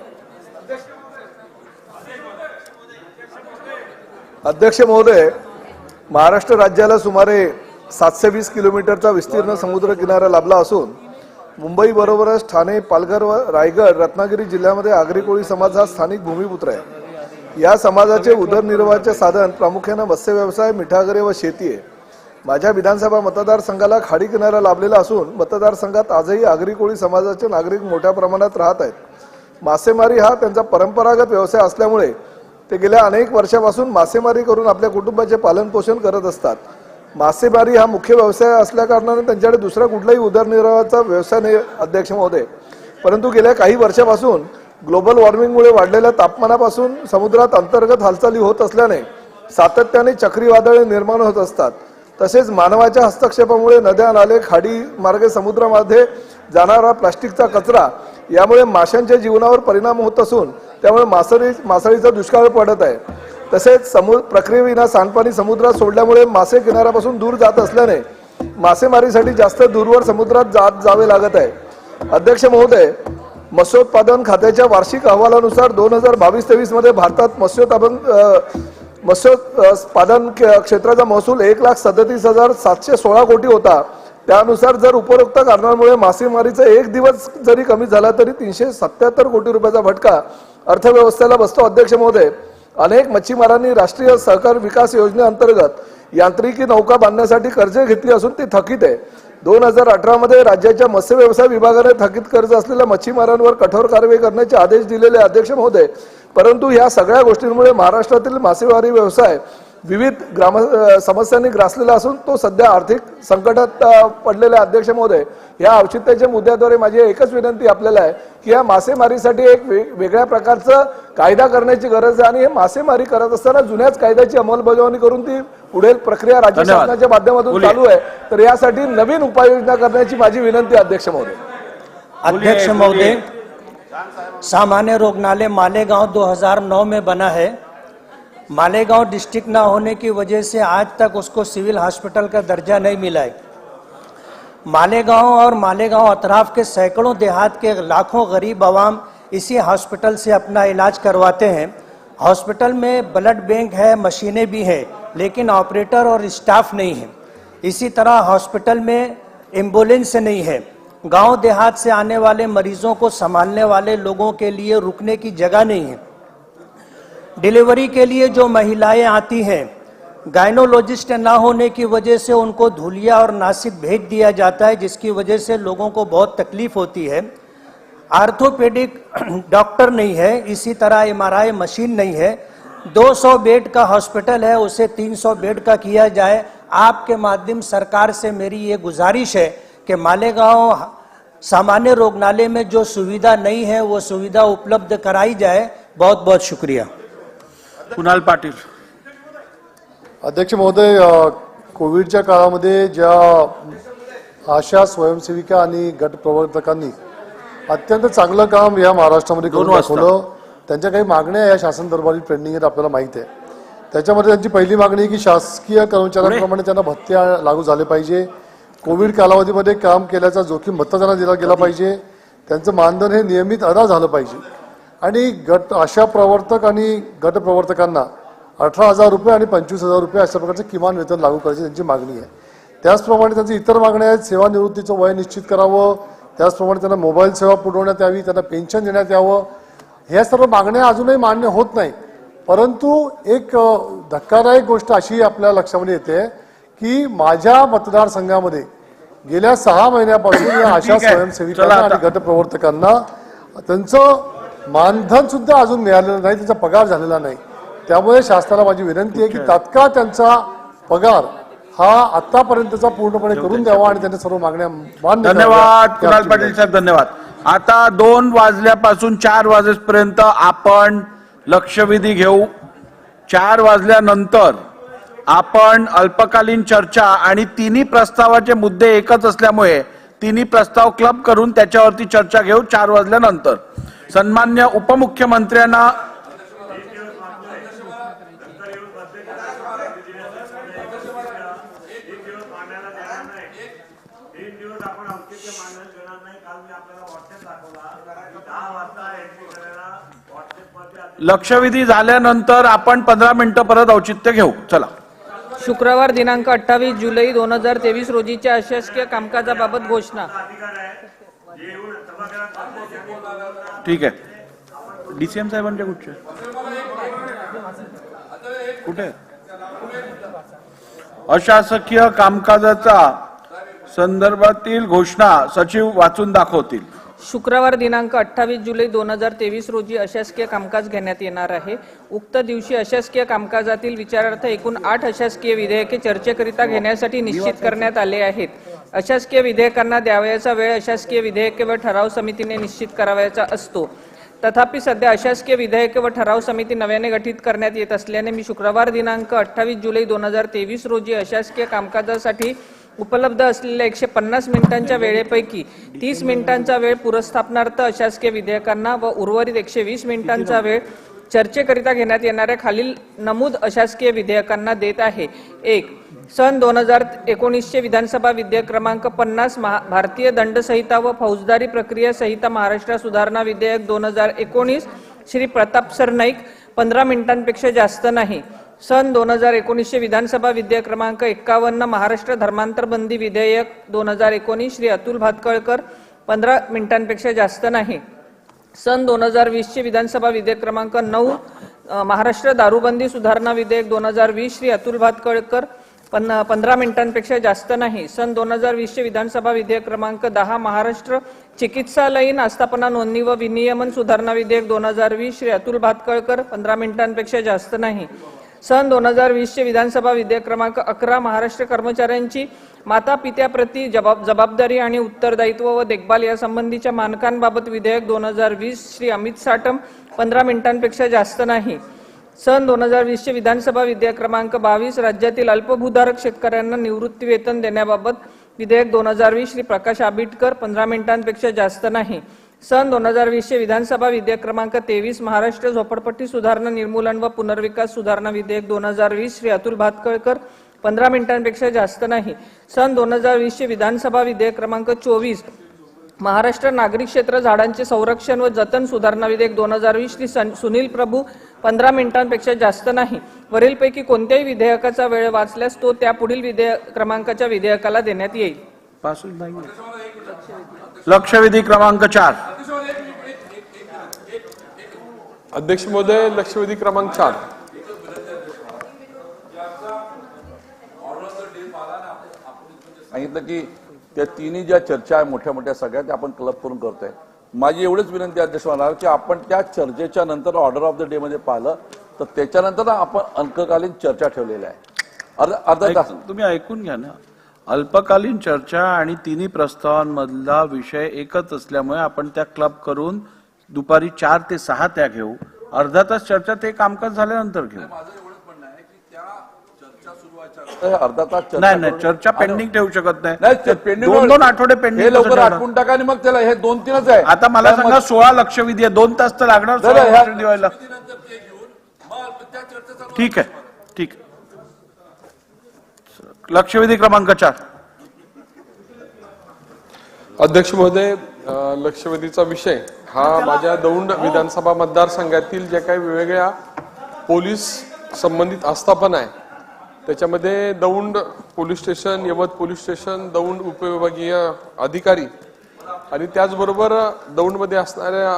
अध्यक्ष महोदय, महाराष्ट्र राज्याला सुमारे 720 किलोमीटरचा विस्तीर्ण समुद्र किनारा लाभला असून मुंबई बरोबरच ठाणे, पालघर व रायगड, रत्नागिरी जिल्ह्यामध्ये आगरी कोळी समाज हा स्थानिक भूमिपुत्र आहे. या समाजाचे उदरनिर्वाहाचे साधन प्रामुख्याने मत्स्य व्यवसाय, मिठागरे व शेती आहे. माझ्या विधानसभा मतदारसंघाला खाडी किनारा लाभलेला असून मतदारसंघात आजही आगरी कोळी समाजाचे नागरिक मोठ्या प्रमाणात राहत आहेत. मासेमारी हा त्यांचा परंपरागत व्यवसाय असल्यामुळे ते गेल्या अनेक वर्षापासून मासेमारी करून आपल्या कुटुंबाचे पालनपोषण करत असतात. मासेमारी हा मुख्य व्यवसाय असल्याकारणाने त्यांच्याकडे दुसरा कुठलाही उदरनिर्वाहाचा व्यवसाय नाही अध्यक्ष महोदय. परंतु गेल्या काही वर्षापासून ग्लोबल वॉर्मिंगमुळे वाढलेल्या तापमानापासून समुद्रात अंतर्गत हालचाली होत असल्याने सातत्याने चक्रीवादळे निर्माण होत असतात. तसेच मानवाच्या हस्तक्षेपामुळे नद्या नाले खाडी मार्गे समुद्रामध्ये जाणारा प्लास्टिकचा कचरा यामुळे माशांच्या जीवनावर परिणाम होत असून त्यामुळे मासळीचा दुष्काळ पडत आहे. तसेच प्रक्रियेविना सांडपाणी समुद्रात सोडल्यामुळे मासे किनाऱ्यापासून दूर जात असल्याने मासेमारीसाठी जास्त दूरवर समुद्रात जावे लागत आहे. अध्यक्ष महोदय, मत्स्योत्पादन खात्याच्या वार्षिक अहवालानुसार 2022-23 मध्ये भारतात मत्स्योत्पादन क्षेत्राचा महसूल 1,37,716 कोटी होता. त्यानुसार जर उपरोक्त कारणांमुळे मासेमारीचा एक दिवस जरी कमी झाला तरी 377 कोटी रुपयाचा फटका अर्थव्यवस्थेला बसतो. अध्यक्ष महोदय, अनेक मच्छीमारांनी राष्ट्रीय सहकार विकास योजनेअंतर्गत यांत्रिकी नौका बांधण्यासाठी कर्ज घेतली असून ती थकीत आहे. 2018 मध्ये राज्याच्या मत्स्य व्यवसाय विभागाने थकीत कर्ज असलेल्या मच्छीमारांवर कठोर कारवाई करण्याचे आदेश दिलेले अध्यक्ष महोदय, परंतु या सगळ्या गोष्टींमुळे महाराष्ट्रातील मासेमारी व्यवसाय विविध समस्यांनी ग्रासलेला असून तो सध्या आर्थिक संकटात पडलेला. अध्यक्ष महोदय, या औचित्याच्या मुद्द्याद्वारे माझी एकच विनंती आपल्याला आहे की या मासेमारीसाठी एक वेगळ्या प्रकारचं कायदा करण्याची गरज आहे आणि हे मासेमारी करत असताना जुन्याच कायद्याची अंमलबजावणी करून ती पुढील प्रक्रिया राज्य शासनाच्या माध्यमातून चालू आहे. तर यासाठी नवीन उपाययोजना करण्याची माझी विनंती अध्यक्ष महोदय. अध्यक्ष महोदय, सामान्य रोगनालय मालेगांव 2009 में बना है. मालेगांव डिस्ट्रिक्ट ना होने की वजह से आज तक उसको सिविल हॉस्पिटल का दर्जा नहीं मिला है. मालेगांव और मालेगांव अतराफ के सैकड़ों देहात के लाखों गरीब आवाम इसी हॉस्पिटल से अपना इलाज करवाते हैं. हॉस्पिटल में ब्लड बैंक है, मशीनें भी हैं, लेकिन ऑपरेटर और स्टाफ नहीं है. इसी तरह हॉस्पिटल में एम्बुलेंस नहीं है. गांव देहात से आने वाले मरीजों को संभालने वाले लोगों के लिए रुकने की जगह नहीं है. डिलीवरी के लिए जो महिलाएं आती हैं, गायनोलॉजिस्ट ना होने की वजह से उनको धुलिया और नासिक भेज दिया जाता है, जिसकी वजह से लोगों को बहुत तकलीफ होती है. आर्थोपेडिक डॉक्टर नहीं है, इसी तरह एमआरआई मशीन नहीं है. 200 बेड का हॉस्पिटल है, उसे 300 बेड का किया जाए. आपके माध्यम सरकार से मेरी ये गुजारिश है कि मालेगांव सामान्य रोगनालय में जो सुविधा नहीं है वो सुविधा उपलब्ध कराई जाए. बहुत बहुत शुक्रिया. कुणाल पाटील. अध्यक्ष महोदय, कोविडच्या काळामध्ये ज्या आशा स्वयंसेविका आणि गट प्रवर्तकांनी अत्यंत चांगलं काम या महाराष्ट्रामध्ये करून दाखवलं. त्यांच्या काही मागण्या या शासन दरबारी पेंडिंग आहेत आपल्याला माहिती आहे. त्याच्यामध्ये त्यांची पहिली मागणी आहे की शासकीय कर्मचाऱ्यांप्रमाणे त्यांना भत्ते लागू झाले पाहिजे. कोविड कालावधीमध्ये काम केल्याचा जोखीम भत्ता त्यांना दिला गेला पाहिजे. त्यांचं मानधन हे नियमित अदा झालं पाहिजे. आणि आशा प्रवर्तक आणि गट प्रवर्तकांना 18,000 रुपये आणि 25,000 रुपये अशा प्रकारचे किमान वेतन लागू करायची त्यांची मागणी आहे. त्याचप्रमाणे त्यांची इतर मागण्या आहेत. सेवानिवृत्तीचं वय निश्चित करावं, त्याचप्रमाणे त्यांना मोबाईल सेवा पुरवण्यात यावी, त्यांना पेन्शन देण्यात यावं. ह्या सर्व मागण्या अजूनही मान्य होत नाही. परंतु एक धक्कादायक गोष्ट अशी आपल्या लक्षामध्ये येते की माझ्या मतदारसंघामध्ये गेल्या 6 महिन्यापासून या आशा स्वयंसेविकांना आणि गट प्रवर्तकांना त्यांचं मानधन सुद्धा अजून मिळालेलं नाही, त्यांचा पगार झालेला नाही. त्यामुळे शासनाला माझी विनंती आहे की तात्काळ त्यांचा पगार हा आतापर्यंतचा पूर्णपणे करून द्यावा आणि त्यांच्या सर्व मागण्या मान्य. धन्यवाद कुणाल पाटील साहेब, धन्यवाद. आता 2 वाजल्यापासून 4 वाजेपर्यंत आपण लक्षवेधी घेऊ. 4 वाजल्यानंतर आपण अल्पकालीन चर्चा आणि तिन्ही प्रस्तावाचे मुद्दे एकच असल्यामुळे तिन्ही प्रस्ताव क्लब करून त्याच्यावरती चर्चा घेऊ 4 वाजल्यानंतर. सन्मान्य उपमुख्यमंत्र्यांना लक्षवेधी झाल्यानंतर आपण 15 मिनिटं परत औचित्य घेऊ. चला. शुक्रवार दिनांक 28 जुलै 2023 रोजीच्या अशासकीय कामकाजाबाबत घोषणा. ठीक आहे. डीसीएम साहेबांच्या कुठे अशासकीय कामकाजाचा संदर्भातील घोषणा सचिव वाचून दाखवतील. शुक्रवार दिनांक 28 जुलै 2023 रोजी अशासकीय कामकाज घेण्यात येणार आहे. उक्त दिवशी अशासकीय कामकाजातील विचारार्थ एकूण 8 अशासकीय विधेयके चर्चेकरिता घेण्यासाठी निश्चित करण्यात आले आहेत. अशासकीय विधेयकांना द्यावयाचा वेळ अशासकीय विधेयके व ठराव समितीने निश्चित करावयाचा असतो. तथापि सध्या अशासकीय विधेयके व ठराव समिती नव्याने गठीत करण्यात येत असल्याने मी शुक्रवार दिनांक 28 जुलै 2023 रोजी अशासकीय कामकाजासाठी उपलब्ध असलेल्या 150 मिनिटांच्या वेळेपैकी 30 मिनिटांचा वेळ पुरस्थापनार्थ अशासकीय विधेयकांना व उर्वरित 120 मिनिटांचा वेळ चर्चेकरिता घेण्यात येणाऱ्या खालील नमूद अशासकीय विधेयकांना देत आहे. 1. सन 2019 विधानसभा विधेयक क्रमांक 50 भारतीय दंडसंहिता व फौजदारी प्रक्रिया संहिता महाराष्ट्र सुधारणा विधेयक 2019 श्री प्रताप सरनाईक 15 मिनिटांपेक्षा जास्त नाही. सन 2019 विधानसभा विधेयक क्रमांक 51 महाराष्ट्र धर्मांतर बंदी विधेयक 2019 श्री अतुल भातखळकर 15 मिनिटांपेक्षा जास्त नाही. सन 2020 विधानसभा विधेयक क्रमांक 9 महाराष्ट्र दारूबंदी सुधारणा विधेयक 2020 श्री अतुल भातखळकर 15 मिनिटांपेक्षा जास्त नाही. सन 2020 विधानसभा विधेयक क्रमांक 10 महाराष्ट्र चिकित्सालयीन आस्थापना नोंदणी व विनियमन सुधारणा विधेयक 2020 श्री अतुल भातखळकर 15 मिनिटांपेक्षा जास्त नाही. सन 2020 विधानसभा विधेयक क्रमांक 11 महाराष्ट्र कर्मचाऱ्यांची माता पित्याप्रती जबाबदारी आणि उत्तरदायित्व व देखभाल यासंबंधीच्या मानकांबाबत विधेयक 2020 श्री अमित साटम 15 मिनिटांपेक्षा जास्त नाही. सन 2020 विधानसभा विधेयक क्रमांक 22 राज्यातील अल्पभूधारक शेतकऱ्यांना निवृत्ती वेतन देण्याबाबत विधेयक 2020 श्री प्रकाश आंबेडकर 15 मिनिटांपेक्षा जास्त नाही. सन 2020 विधानसभा विधेयक क्रमांक 23 महाराष्ट्र झोपडपट्टी सुधारणा निर्मूलन व पुनर्विकास सुधारणा विधेयक 2020 श्री अतुल भातखळकर 15 मिनिटांपेक्षा जास्त नाही. सन 2020 विधानसभा विधेयक क्रमांक 24 महाराष्ट्र नागरी क्षेत्र झाडांचे संरक्षण व जतन सुधारणा विधेयक 2020 श्री सुनील प्रभू 15 मिनिटांपेक्षा जास्त नाही. वरीलपैकी कोणत्याही विधेयकाचा वेळ वाचल्यास तो त्या पुढील विधेयक क्रमांकाच्या विधेयकाला देण्यात येईल. लक्षवेधी क्रमांक 4. अध्यक्ष महोदय, लक्षवेधी क्रमांक 4. सांगितलं की त्या तिन्ही ज्या चर्चा आहे मोठ्या मोठ्या सगळ्या त्या आपण क्लब करून करतोय. माझी एवढीच विनंती अध्यक्ष होणार की आपण त्या चर्चेच्या नंतर ऑर्डर ऑफ द डे मध्ये पाहिलं तर त्याच्यानंतर आपण अल्पकालीन चर्चा ठेवलेल्या आहे. अर्धा तास तुम्ही ऐकून घ्या ना. अल्पकालीन चर्चा आणि तिन्ही प्रस्तावांमधला विषय एकच असल्यामुळे आपण त्या क्लब करून दुपारी 4 ते 6 त्या घेऊ. अर्धा तास चर्चा ते कामकाज झाल्यानंतर घेऊ. अर्धा तास नाही चर्चा पेंडिंग ठेवू शकत नाही. पेंडिंग 2 आठवडे पेंडिंग लवकर आटपून टाका आणि मग त्याला हे 2-3च आहे. आता मला सांगा 16 लक्षवेधी आहे. 2 तास तर लागणार 16 लक्षवेधी व्हायला. ठीक आहे ठीक आहे. लक्षवेधी क्रमांक 4. अध्यक्ष महोदय, लक्षवेधीचा विषय हा माझ्या दौंड विधानसभा मतदारसंघातील जे काही वेगवेगळ्या पोलीस संबंधित आस्थापना आहे त्याच्यामध्ये दौंड पोलीस स्टेशन, यवत पोलीस स्टेशन, दौंड उपविभागीय अधिकारी आणि त्याचबरोबर दौंडमध्ये असणाऱ्या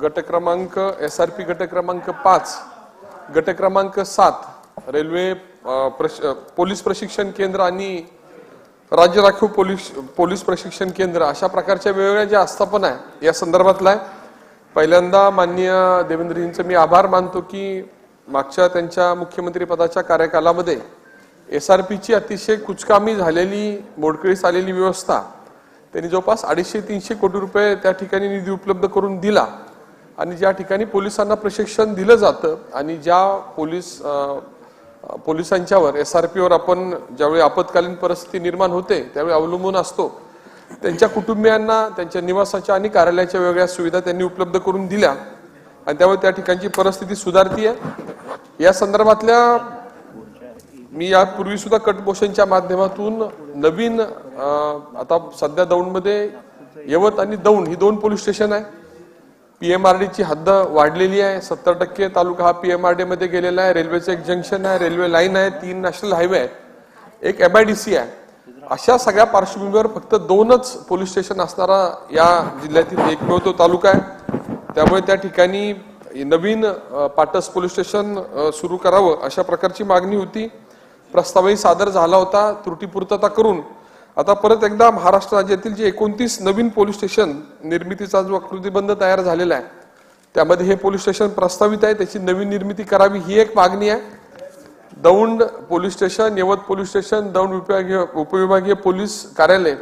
गट क्रमांक SRP गट क्रमांक 5, गट क्रमांक 7 रेल्वे पोलीस प्रशिक्षण केंद्र आणि राज्य राखीव पोलीस प्रशिक्षण केंद्र अशा प्रकारच्या वेगवेगळ्या ज्या आस्थापना आहे या संदर्भातला आहे. पहिल्यांदा माननीय देवेंद्रजींचे मी आभार मानतो की मागच्या त्यांच्या मुख्यमंत्री पदाच्या कार्यकालामध्ये SRPची अतिशय कुचकामी झालेली मोडकळीस आलेली व्यवस्था त्यांनी जवळपास 250-300 कोटी रुपये त्या ठिकाणी निधी उपलब्ध करून दिला आणि ज्या ठिकाणी पोलिसांना प्रशिक्षण दिलं जातं आणि ज्या पोलिसांच्यावर SRPवर आपण ज्यावेळी आपत्कालीन परिस्थिती निर्माण होते त्यावेळी अवलंबून असतो त्यांच्या कुटुंबियांना त्यांच्या निवासाच्या आणि कार्यालयाच्या वेगळ्या सुविधा त्यांनी उपलब्ध करून दिल्या आणि त्यामुळे त्या ठिकाणची परिस्थिती सुधारतीये. या संदर्भातल्या मी यापूर्वी सुद्धा कटपोषणच्या माध्यमातून नवीन आता सध्या दौंडमध्ये यवत आणि दौंड ही 2 पोलीस स्टेशन आहे. PMRDची हद्द वाढलेली आहे. 70% तालुका हा PMRD मध्ये गेलेला आहे. रेल्वेचं एक जंक्शन आहे, रेल्वे लाईन आहे, 3 नॅशनल हायवे आहेत, एक MIDC आहे. अशा सगळ्या पार्श्वभूमीवर फक्त 2च पोलीस स्टेशन असणारा या जिल्ह्यातील एकमेव तो तालुका आहे. त्यामुळे त्या ठिकाणी नवीन पाटस पोलीस स्टेशन सुरू करावं अशा प्रकारची मागणी होती. प्रस्तावही सादर झाला होता. त्रुटीपूर्तता करून आता परत एकदा महाराष्ट्र राज्यातील जे 29 नवीन पोलीस स्टेशन निर्मितीचा जो आकृतीबंध तयार झालेला आहे त्यामध्ये हे पोलीस स्टेशन प्रस्तावित आहे. त्याची नवीन निर्मिती करावी ही एक मागणी आहे. दौंड पोलीस स्टेशन, यवत पोलीस स्टेशन, दौंड उपविभागीय पोलीस कार्यालय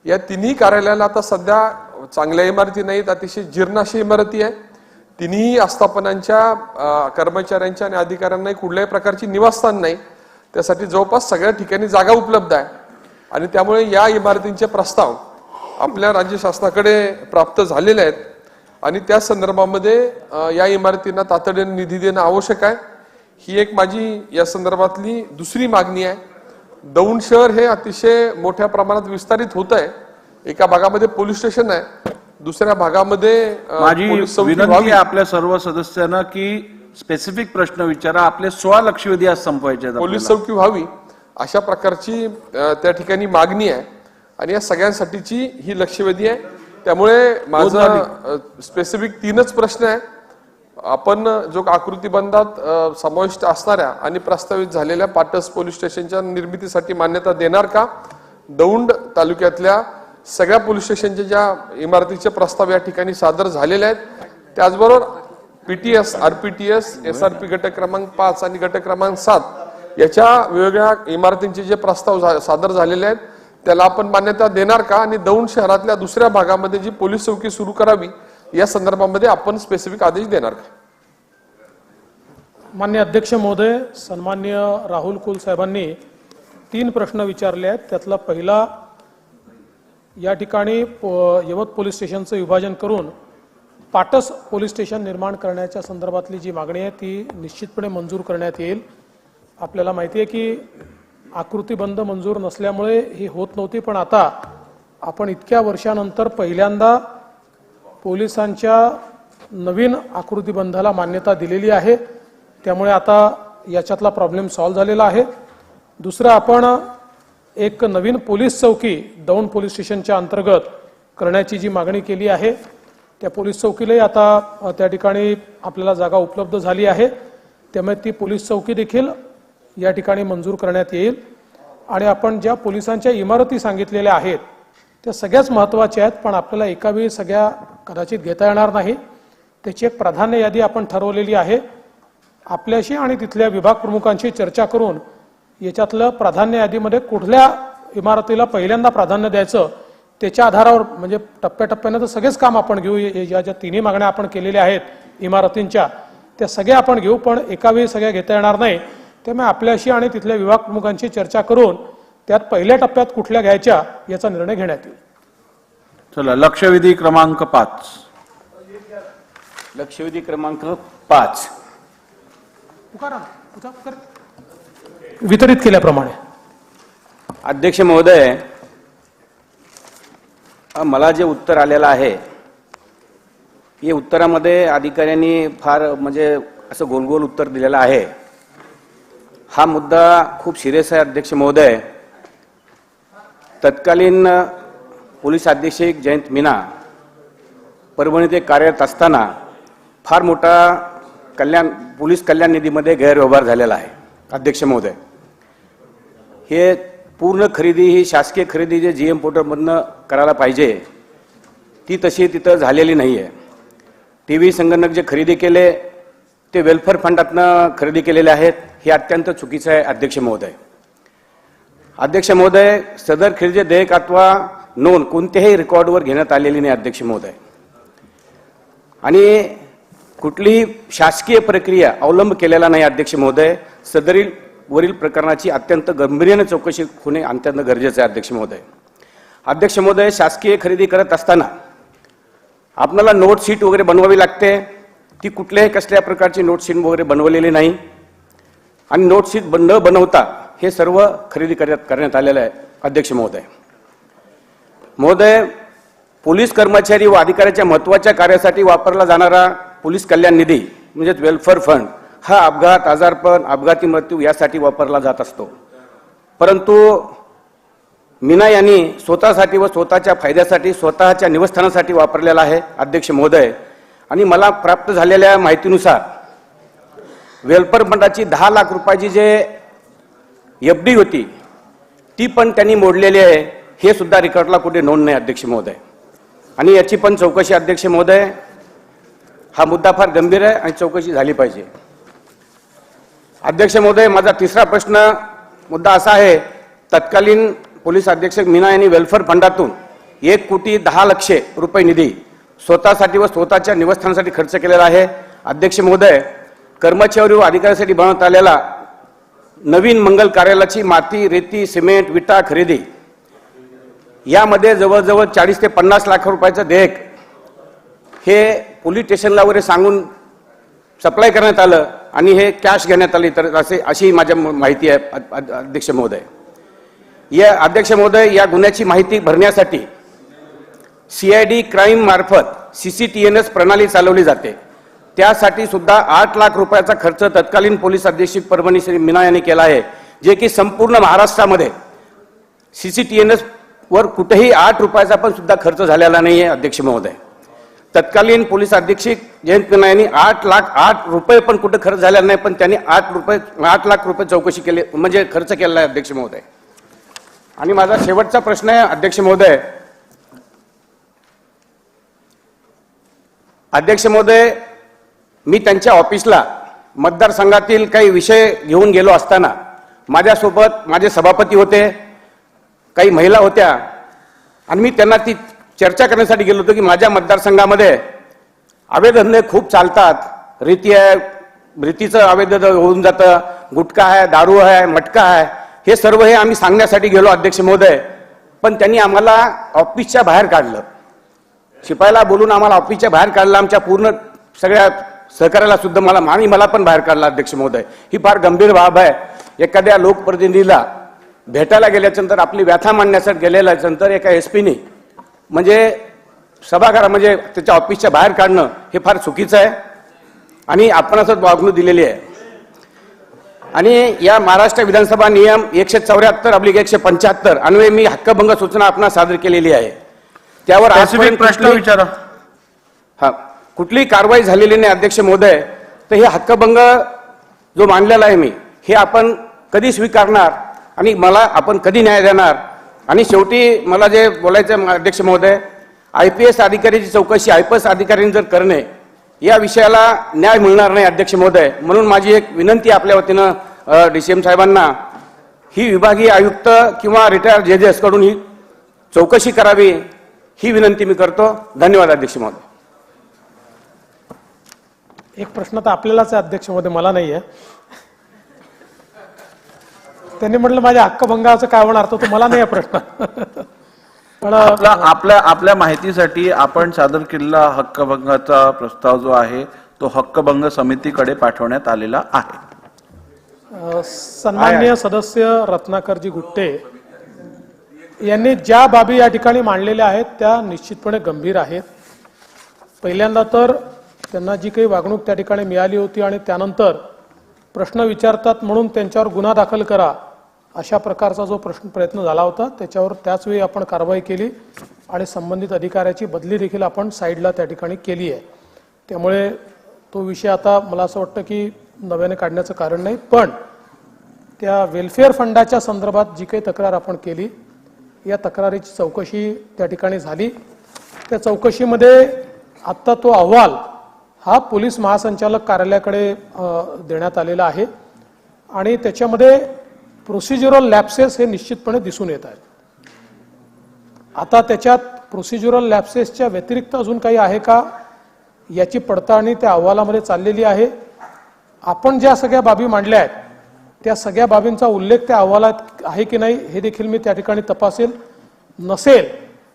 या तिन्ही कार्यालयाला आता सध्या चांगल्या इमारती नाहीत, अतिशय जीर्ण अशी इमारती आहे. तिन्ही आस्थापनांच्या कर्मचाऱ्यांच्या आणि अधिकाऱ्यांना कुठल्याही प्रकारची निवासस्थान नाही. त्यासाठी जवळपास सगळ्या ठिकाणी जागा उपलब्ध आहे आणि त्यामुळे या इमारतींचे प्रस्ताव आपल्या राज्य शासनाकडे प्राप्त झालेले आहेत आणि त्या संदर्भामध्ये या इमारतींना तातडीने निधी देणं आवश्यक आहे. ही एक माझी या संदर्भातली दुसरी मागणी आहे. दौंड शहर हे अतिशय मोठ्या प्रमाणात विस्तारित होत आहे. एका भागामध्ये पोलीस स्टेशन आहे, दुसऱ्या भागामध्ये माझी पोलीस चौकी विनंती व्हावी. आहे आपल्या सर्व सदस्यांना की स्पेसिफिक प्रश्न विचारा. आपले 16 लक्षवेधी आज संपवायचे आहेत पोलीस आपल्याला. चौकी व्हावी अशा प्रकारची त्या ठिकाणी मागणी आहे आणि या सगळ्यांसाठीची ही लक्षवेधी आहे. त्यामुळे माझा स्पेसिफिक 3च प्रश्न आहे. आपण जो आकृतीबंधात समाविष्ट असणाऱ्या आणि प्रस्तावित झालेल्या पाटस पोलीस स्टेशनच्या निर्मितीसाठी मान्यता देणार का? दौंड तालुक्यातल्या सगळ्या पोलीस स्टेशनच्या ज्या इमारतीचे प्रस्ताव या ठिकाणी सादर झालेले आहेत, त्याचबरोबर पीटीएस, आरपीटीएस, एसआरपी घटक क्रमांक 5 आणि घटक क्रमांक 7 याच्या वेगवेगळ्या इमारतींचे जे प्रस्ताव सादर झालेले आहेत त्याला आपण मान्यता देणार का? आणि दौंड शहरातल्या दुसऱ्या भागामध्ये जी पोलीस चौकी सुरू करावी या संदर्भामध्ये आपण स्पेसिफिक आदेश देणार का? माननीय अध्यक्ष महोदय, सन्माननीय राहुल कुल साहेबांनी 3 प्रश्न विचारले आहेत. त्यातला पहिला, या ठिकाणी यवत पोलीस स्टेशनचं विभाजन करून पाटस पोलीस स्टेशन निर्माण करण्याच्या संदर्भातली जी मागणी आहे ती निश्चितपणे मंजूर करण्यात येईल. आपल्याला माहिती आहे की आकृतीबंध मंजूर नसल्यामुळे ही होत नव्हती, पण आता आपण इतक्या वर्षानंतर पहिल्यांदा पोलिसांच्या नवीन आकृतीबंधाला मान्यता दिलेली आहे. त्यामुळे आता याच्यातला प्रॉब्लेम सॉल्व्ह झालेला आहे. दुसरं, आपण एक नवीन पोलीस चौकी दौंड पोलीस स्टेशनच्या अंतर्गत करण्याची जी मागणी केली आहे त्या पोलीस चौकीलाही आता त्या ठिकाणी आपल्याला जागा उपलब्ध झाली आहे. त्यामुळे ती पोलीस चौकी देखील या ठिकाणी मंजूर करण्यात येईल. आणि आपण ज्या पोलिसांच्या इमारती सांगितलेल्या आहेत त्या सगळ्याच महत्त्वाच्या आहेत, पण आपल्याला एका वेळी सगळ्या कदाचित घेता येणार नाही. त्याची एक प्राधान्य यादी आपण ठरवलेली आहे. आपल्याशी आणि तिथल्या विभाग प्रमुखांशी चर्चा करून याच्यातलं प्राधान्य यादीमध्ये कुठल्या इमारतीला पहिल्यांदा प्राधान्य द्यायचं त्याच्या आधारावर, म्हणजे टप्प्याटप्प्यानं तर सगळेच काम आपण घेऊ. या ज्या 3ही मागण्या आपण केलेल्या आहेत इमारतींच्या त्या सगळ्या आपण घेऊ, पण एका वेळी सगळ्या घेता येणार नाही. त्यामुळे आपल्याशी आणि तिथल्या विभाग प्रमुखांशी चर्चा करून त्यात पहिल्या टप्प्यात कुठल्या घ्यायच्या याचा निर्णय घेण्यात येईल. चला, लक्षवेधी क्रमांक 5. लक्षवेधी क्रमांक 5 वितरित केल्याप्रमाणे. अध्यक्ष महोदय, मला जे उत्तर आलेलं आहे या उत्तरामध्ये अधिकाऱ्यांनी फार म्हणजे असं गोल उत्तर दिलेलं आहे. हा मुद्दा खूप सिरियस आहे अध्यक्ष महोदय. तत्कालीन पोलीस अधीक्षक जयंत मीना परभणी ते कार्यरत असताना फार मोठा पोलीस कल्याण निधीमध्ये गैरव्यवहार झालेला आहे अध्यक्ष महोदय. हे पूर्ण खरेदी ही शासकीय खरेदी जे जीएम पोर्टलमधनं करायला पाहिजे ती तशी तिथं झालेली नाही आहे. टीव्ही संगणक जे खरेदी केले ते वेलफेअर फंडातनं खरेदी केलेले आहेत. हे अत्यंत चुकीचं आहे अध्यक्ष महोदय. अध्यक्ष महोदय, सदर खरेदी देयक अथवा नोंद कोणत्याही रेकॉर्डवर घेण्यात आलेली नाही अध्यक्ष महोदय. आणि कुठलीही शासकीय प्रक्रिया अवलंब केलेला नाही अध्यक्ष महोदय. सदरील वरील प्रकरणाची अत्यंत गंभीर्याने चौकशी होणे अत्यंत गरजेचं आहे अध्यक्ष महोदय. अध्यक्ष महोदय, शासकीय खरेदी करत असताना आपल्याला नोट शीट वगैरे बनवावी लागते. ती कुठल्याही कसल्या प्रकारची नोट शीट वगैरे बनवलेली नाही आणि नोट शीट न बनवता हे सर्व खरेदी करण्यात आलेलं आहे अध्यक्ष महोदय. महोदय, पोलीस कर्मचारी व अधिकाऱ्याच्या महत्त्वाच्या कार्यासाठी वापरला जाणारा पोलीस कल्याण निधी म्हणजेच वेलफेअर फंड हा अपघात, आजारपण, अपघाती मृत्यू यासाठी वापरला जात असतो. परंतु मीना यांनी स्वतःसाठी व स्वतःच्या फायद्यासाठी स्वतःच्या निवस्थानासाठी वापरलेला आहे अध्यक्ष महोदय. आणि मला प्राप्त झालेल्या माहितीनुसार वेलफेअर फंडाची 10 लाख रुपयाची जे एफडी होती ती पण त्यांनी मोडलेली आहे. हे सुद्धा रेकॉर्डला कुठे नोंद नाही अध्यक्ष महोदय. आणि याची पण चौकशी अध्यक्ष महोदय. हा मुद्दा फार गंभीर आहे आणि चौकशी झाली पाहिजे. अध्यक्ष महोदय, माझा तिसरा प्रश्न मुद्दा असा आहे, तत्कालीन पोलीस अधीक्षक मीना यांनी वेलफेअर फंडातून 1,10,00,000 रुपये निधी स्वतःसाठी व स्वतःच्या निवासस्थानासाठी खर्च केलेला आहे. अध्यक्ष महोदय, कर्मचारी व अधिकाऱ्यांसाठी बनवण्यात आलेला नवीन मंगल कार्यालयाची माती, रेती, सिमेंट, विटा खरेदी यामध्ये जवळजवळ 40 ते 50 लाख रुपयाचं देयक हे पोलीस स्टेशनला वगैरे सांगून सप्लाय करण्यात आलं आणि हे कॅश घेण्यात आली, तर अशी माझ्या माहिती आहे अध्यक्ष महोदय. अध्यक्ष महोदय, या गुन्ह्याची माहिती भरण्यासाठी CID क्राईम मार्फत CCTNS प्रणाली चालवली जाते. त्यासाठी सुद्धा 8 लाख रुपयाचा खर्च तत्कालीन पोलीस अधीक्षक परभणी श्री मीना यांनी केला आहे, जे की संपूर्ण महाराष्ट्रामध्ये CCTNS वर कुठेही 8 रुपयाचा पण सुद्धा खर्च झालेला नाही आहे. अध्यक्ष महोदय, तत्कालीन पोलीस अधीक्षक जयंत मीना यांनी 8 रुपये पण कुठे खर्च झालेला नाही, पण त्यांनी 8 लाख रुपये चौकशी केली, म्हणजे खर्च केलेला आहे. अध्यक्ष महोदय, आणि माझा शेवटचा प्रश्न आहे अध्यक्ष महोदय. अध्यक्ष महोदय, मी त्यांच्या ऑफिसला मतदारसंघातील काही विषय घेऊन गेलो असताना माझ्यासोबत माझे सभापती होते, काही महिला होत्या, आणि मी त्यांना ती चर्चा करण्यासाठी गेलो होतो की माझ्या मतदारसंघामध्ये अवैध धंदे खूप चालतात. रेती आहे, रेतीचं अवैध होऊन जातं, गुटखा आहे, दारू आहे, मटका आहे, हे सर्व हे आम्ही सांगण्यासाठी गेलो अध्यक्ष महोदय. पण त्यांनी आम्हाला ऑफिसच्या बाहेर काढलं, शिपायाला बोलून आम्हाला ऑफिसच्या बाहेर काढलं. आमच्या पूर्ण सगळ्या सहकार्याला सुद्धा मला पण बाहेर काढला. अध्यक्ष महोदय, ही फार गंभीर बाब आहे. एखाद्या लोकप्रतिनिधीला भेटायला गेल्यानंतर, आपली व्यथा मांडण्यासाठी गेल्यानंतर एका SP-ने म्हणजे सभागृह म्हणजे त्याच्या ऑफिसच्या बाहेर काढणं हे फार चुकीचं आहे आणि आपण असं वागणूक दिलेली आहे. आणि या महाराष्ट्र विधानसभा नियम 174/175 अन्वये मी हक्कभंग सूचना आपणास सादर केलेली आहे. त्यावर आजपर्यंत प्रश्न विचारा. कुठलीही कारवाई झालेली नाही अध्यक्ष महोदय. तर हे हक्कभंग जो मानलेला आहे मी, हे आपण कधी स्वीकारणार आणि आपण कधी न्याय देणार? आणि शेवटी मला जे बोलायचं अध्यक्ष महोदय, IPS अधिकाऱ्याची चौकशी IPS अधिकाऱ्यांनी जर करणे, या विषयाला न्याय मिळणार नाही अध्यक्ष महोदय. म्हणून माझी एक विनंती आपल्या वतीनं DCM साहेबांना, ही विभागीय आयुक्त किंवा रिटायर्ड जजेस कडून ही चौकशी करावी, ही विनंती मी करतो. धन्यवाद अध्यक्ष महोदय. एक प्रश्न तर आपल्यालाच आहे अध्यक्ष महोदय, मला नाही आहे. त्यांनी म्हटलं माझ्या हक्कभंगाचं काय होणार, तो मला नाही आहे प्रश्न. पण आपल्या माहितीसाठी आपण सादर केलेला हक्कभंगाचा प्रस्ताव जो आहे तो हक्कभंग समितीकडे पाठवण्यात आलेला आहे. सन्माननीय सदस्य रत्नाकरजी गुट्टे यांनी ज्या बाबी या ठिकाणी मांडलेल्या आहेत त्या निश्चितपणे गंभीर आहेत. पहिल्यांदा तर त्यांना जी काही वागणूक त्या ठिकाणी मिळाली होती आणि त्यानंतर प्रश्न विचारतात म्हणून त्यांच्यावर गुन्हा दाखल करा, अशा प्रकारचा जो प्रयत्न झाला होता, त्याच्यावर त्याच वेळी आपण कारवाई केली आणि संबंधित अधिकाऱ्याची बदली देखील आपण साईडला त्या ठिकाणी केली आहे. त्यामुळे तो विषय आता मला असं वाटतं की नव्याने काढण्याचं कारण नाही. पण त्या वेलफेअर फंडाच्या संदर्भात जी काही तक्रार आपण केली, या तक्रारीची चौकशी त्या ठिकाणी झाली. त्या चौकशीमध्ये आत्ता तो अहवाल हा पोलीस महासंचालक कार्यालयाकडे देण्यात आलेला आहे आणि त्याच्यामध्ये प्रोसिजरल लॅप्सेस हे निश्चितपणे दिसून येत आहेत. आता त्याच्यात प्रोसिजरल लॅप्सेसच्या व्यतिरिक्त अजून काही आहे का याची पडताळणी त्या अहवालामध्ये चाललेली आहे. आपण ज्या सगळ्या बाबी मांडल्या आहेत त्या सगळ्या बाबींचा उल्लेख त्या अहवालात आहे की नाही हे देखील मी त्या ठिकाणी तपासेल. नसेल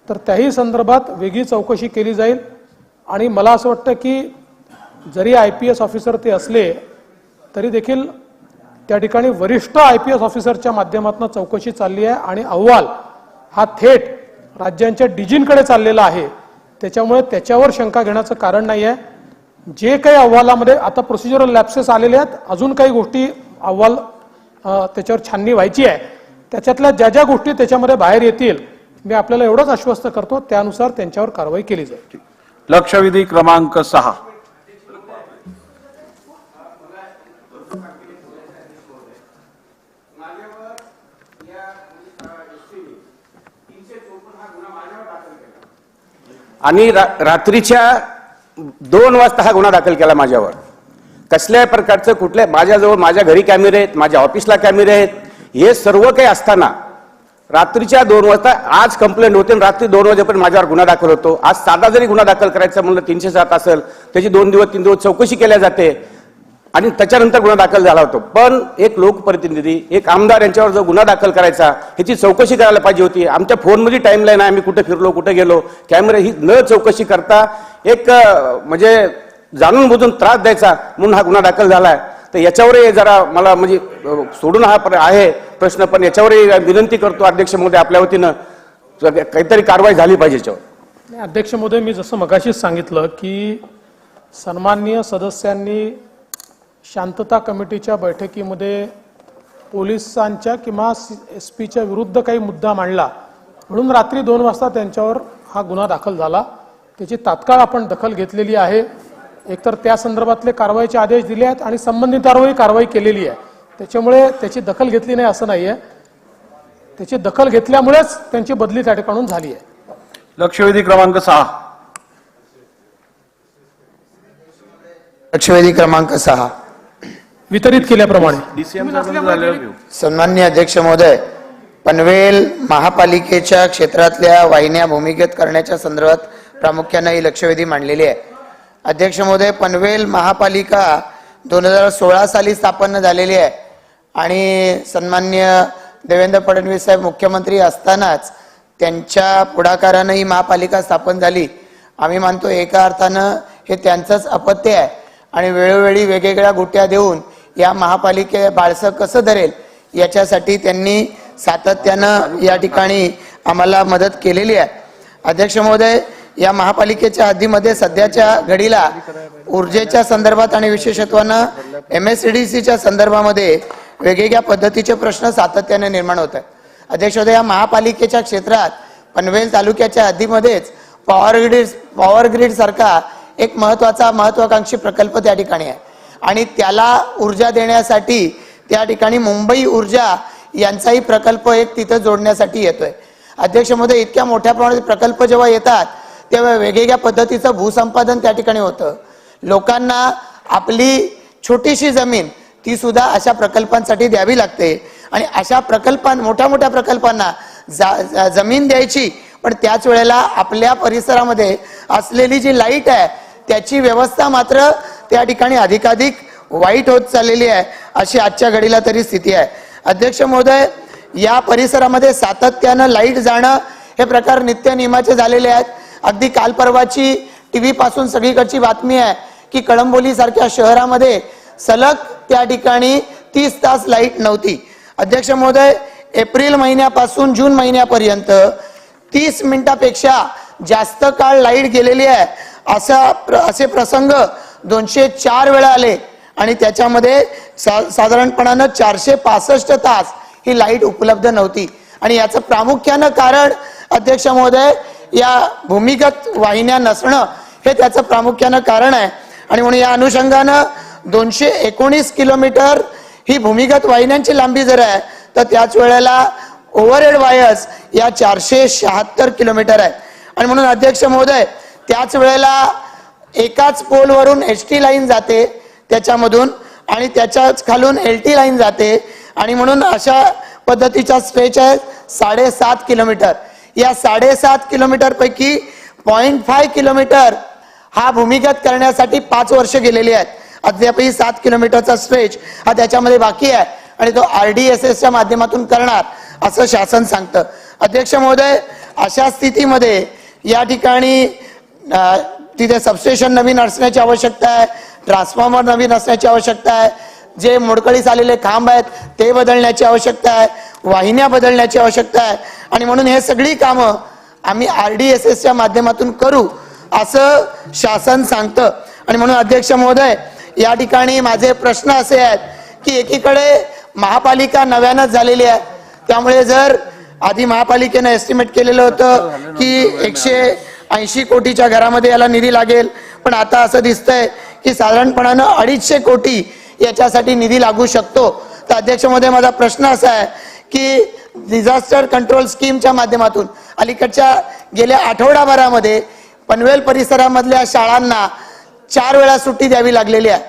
तर त्याही संदर्भात वेगळी चौकशी केली जाईल. आणि मला असं वाटतं की जरी IPS ऑफिसर ते असले तरी देखील त्या ठिकाणी वरिष्ठ IPS ऑफिसरच्या माध्यमातून चौकशी चालली आहे आणि अहवाल हा थेट राज्यांच्या DGंकडे चाललेला आहे. त्याच्यामुळे त्याच्यावर शंका घेण्याचं कारण नाही आहे. जे काही अहवालामध्ये आता प्रोसिजरल लॅप्सेस आलेले आहेत, अजून काही गोष्टी अहवाल त्याच्यावर छाननी व्हायची आहे, त्याच्यातल्या ज्या ज्या गोष्टी त्याच्यामध्ये बाहेर येतील मी आपल्याला एवढंच आश्वस्त करतो, त्यानुसार त्यांच्यावर कारवाई केली जाईल. लक्षवेधी क्रमांक 6. आणि रात्रीच्या 2 वाजता हा गुन्हा दाखल केला माझ्यावर. कसल्याही प्रकारचं माझ्याजवळ माझ्या घरी कॅमेरे आहेत, माझ्या ऑफिसला कॅमेरे आहेत, हे सर्व काही असताना रात्रीच्या 2 वाजता आज कंप्लेंट होते आणि रात्री 2 वाजेपर्यंत माझ्यावर गुन्हा दाखल होतो. आज साधा जरी गुन्हा दाखल करायचा म्हणलं 307 असेल त्याची 2 दिवस 3 दिवस चौकशी केल्या जाते आणि त्याच्यानंतर गुन्हा दाखल झाला होतो. पण एक लोकप्रतिनिधी एक आमदार यांच्यावर जो गुन्हा दाखल करायचा ह्याची चौकशी करायला पाहिजे होती. आमच्या फोनमध्ये टाइमलाईन आहे, आम्ही कुठे फिरलो कुठे गेलो, कॅमेरा ही न चौकशी करता एक म्हणजे जाणून बुजून त्रास द्यायचा म्हणून हा गुन्हा दाखल झालाय. तर याच्यावरही जरा मला म्हणजे सोडून हा आहे प्रश्न, पण याच्यावरही विनंती करतो अध्यक्ष महोदय आपल्या वतीनं काहीतरी कारवाई झाली पाहिजे याच्यावर. अध्यक्ष महोदय, मी जसं मगाशीच सांगितलं की सन्माननीय सदस्यांनी शांतता कमिटीच्या बैठकीमध्ये पोलिसांच्या किंवा SP च्या विरुद्ध काही मुद्दा मांडला म्हणून रात्री 2 वाजता त्यांच्यावर हा गुन्हा दाखल झाला. त्याची तात्काळ आपण दखल घेतलेली आहे. एकतर त्या संदर्भातले कारवाईचे आदेश दिले आहेत आणि संबंधितांवरही कारवाई केलेली आहे. त्याच्यामुळे त्याची दखल घेतली नाही असं नाहीये, त्याची दखल घेतल्यामुळेच त्यांची बदली त्या ठिकाणून झाली आहे. लक्षवेधी क्रमांक 6. लक्षवेधी क्रमांक 6 वितरित केल्याप्रमाणे सन्माननीय अध्यक्ष महोदय, पनवेल महापालिकेच्या क्षेत्रातल्या वाहिन्या भूमिगत करण्याच्या संदर्भात प्रामुख्याने ही लक्षवेधी मांडलेली आहे. अध्यक्ष महोदय, पनवेल महापालिका 2016 साली स्थापन झालेली आहे आणि सन्माननीय देवेंद्र फडणवीस साहेब मुख्यमंत्री असतानाच त्यांच्या पुढाकाराने ही महापालिका स्थापन झाली. आम्ही मानतो एका अर्थानं हे त्यांचंच अपत्य आहे आणि वेळोवेळी वेगवेगळ्या गुट्या देऊन या महापालिके बाळसं कसं धरेल याच्यासाठी त्यांनी सातत्यानं या ठिकाणी आम्हाला मदत केलेली आहे. अध्यक्ष महोदय, या महापालिकेच्या हद्दीमध्ये सध्याच्या घडीला ऊर्जेच्या संदर्भात आणि विशेषत्वानं MSEDCच्या संदर्भामध्ये वेगवेगळ्या पद्धतीचे प्रश्न सातत्याने निर्माण होत आहेत. अध्यक्ष महोदय, या महापालिकेच्या क्षेत्रात पनवेल तालुक्याच्या हद्दीमध्येच पॉवर ग्रीड सारखा एक महत्वाकांक्षी प्रकल्प त्या ठिकाणी आहे आणि त्याला ऊर्जा देण्यासाठी त्या ठिकाणी मुंबई ऊर्जा यांचाही प्रकल्प एक तिथं जोडण्यासाठी येतोय. अध्यक्ष महोदय, इतक्या मोठ्या प्रमाणात प्रकल्प जेव्हा येतात तेव्हा वेगवेगळ्या पद्धतीचं भूसंपादन त्या ठिकाणी होतं. लोकांना आपली छोटीशी जमीन ती सुद्धा अशा प्रकल्पांसाठी द्यावी लागते आणि अशा मोठ्या प्रकल्पांना जमीन द्यायची, पण त्याच वेळेला आपल्या परिसरामध्ये असलेली जी लाईट आहे त्याची व्यवस्था मात्र त्या ठिकाणी अधिकाधिक वाईट होत चाललेली आहे, अशी आजच्या घडीला तरी स्थिती आहे. अध्यक्ष महोदय, या परिसरामध्ये सातत्यानं लाईट जाणं हे प्रकार नित्य नियमाचे झालेले आहेत. अगदी काल परवाची TV पासून सगळीकडची बातमी आहे की कळंबोली सारख्या शहरामध्ये सलग त्या ठिकाणी 30 तास लाईट नव्हती. अध्यक्ष महोदय, एप्रिल महिन्यापासून जून महिन्यापर्यंत 30 मिनिटापेक्षा जास्त काळ लाईट गेलेली आहे. असे प्रसंग 204 वेळा आले आणि त्याच्यामध्ये साधारणपणानं 465 तास ही लाईट उपलब्ध नव्हती आणि याचं प्रामुख्यानं कारण अध्यक्ष महोदय या भूमिगत वाहिन्या नसणं हे त्याचं प्रामुख्यानं कारण आहे. आणि म्हणून या अनुषंगानं 219 किलोमीटर ही भूमिगत वाहिन्यांची लांबी जर आहे तर त्याच वेळेला ओव्हरहेड वायर्स या 476 किलोमीटर आहे. आणि म्हणून अध्यक्ष महोदय, त्याच वेळेला एकाच पोलवरून HT लाईन जाते त्याच्यामधून आणि त्याच्याच खालून LT लाईन जाते आणि म्हणून अशा पद्धतीचा स्ट्रेच आहे 7.5 किलोमीटर. या 7.5 किलोमीटर पैकी 0.5 किलोमीटर हा भूमिगत करण्यासाठी 5 वर्ष गेलेली आहेत. अद्यापही 7 किलोमीटरचा स्ट्रेच हा त्याच्यामध्ये बाकी आहे आणि तो RDSSच्या माध्यमातून करणार असं शासन सांगतं. अध्यक्ष महोदय, अशा स्थितीमध्ये या ठिकाणी तिथे सबस्टेशन नवीन असण्याची आवश्यकता आहे, ट्रान्सफॉर्मर नवीन असण्याची आवश्यकता आहे, जे मोडकळीस आलेले खांब आहेत ते बदलण्याची आवश्यकता आहे, वाहिन्या बदलण्याची आवश्यकता आहे आणि म्हणून हे सगळी कामं आम्ही RDSSच्या माध्यमातून करू असं शासन सांगतं. आणि म्हणून अध्यक्ष महोदय, या ठिकाणी माझे प्रश्न असे आहेत की एकीकडे महापालिका नव्यानंच झालेली आहे, त्यामुळे जर आधी महापालिकेनं एस्टिमेट केलेलं होतं की 180 कोटीच्या घरामध्ये याला निधी लागेल, पण आता असं दिसतंय की साधारणपणानं 250 कोटी याच्यासाठी निधी लागू शकतो. तर अध्यक्ष महोदय, माझा प्रश्न असा आहे की डिझास्टर कंट्रोल स्कीमच्या माध्यमातून अलीकडच्या गेल्या आठवडाभरामध्ये पनवेल परिसरामधल्या शाळांना 4 वेळा सुट्टी द्यावी लागलेली आहे.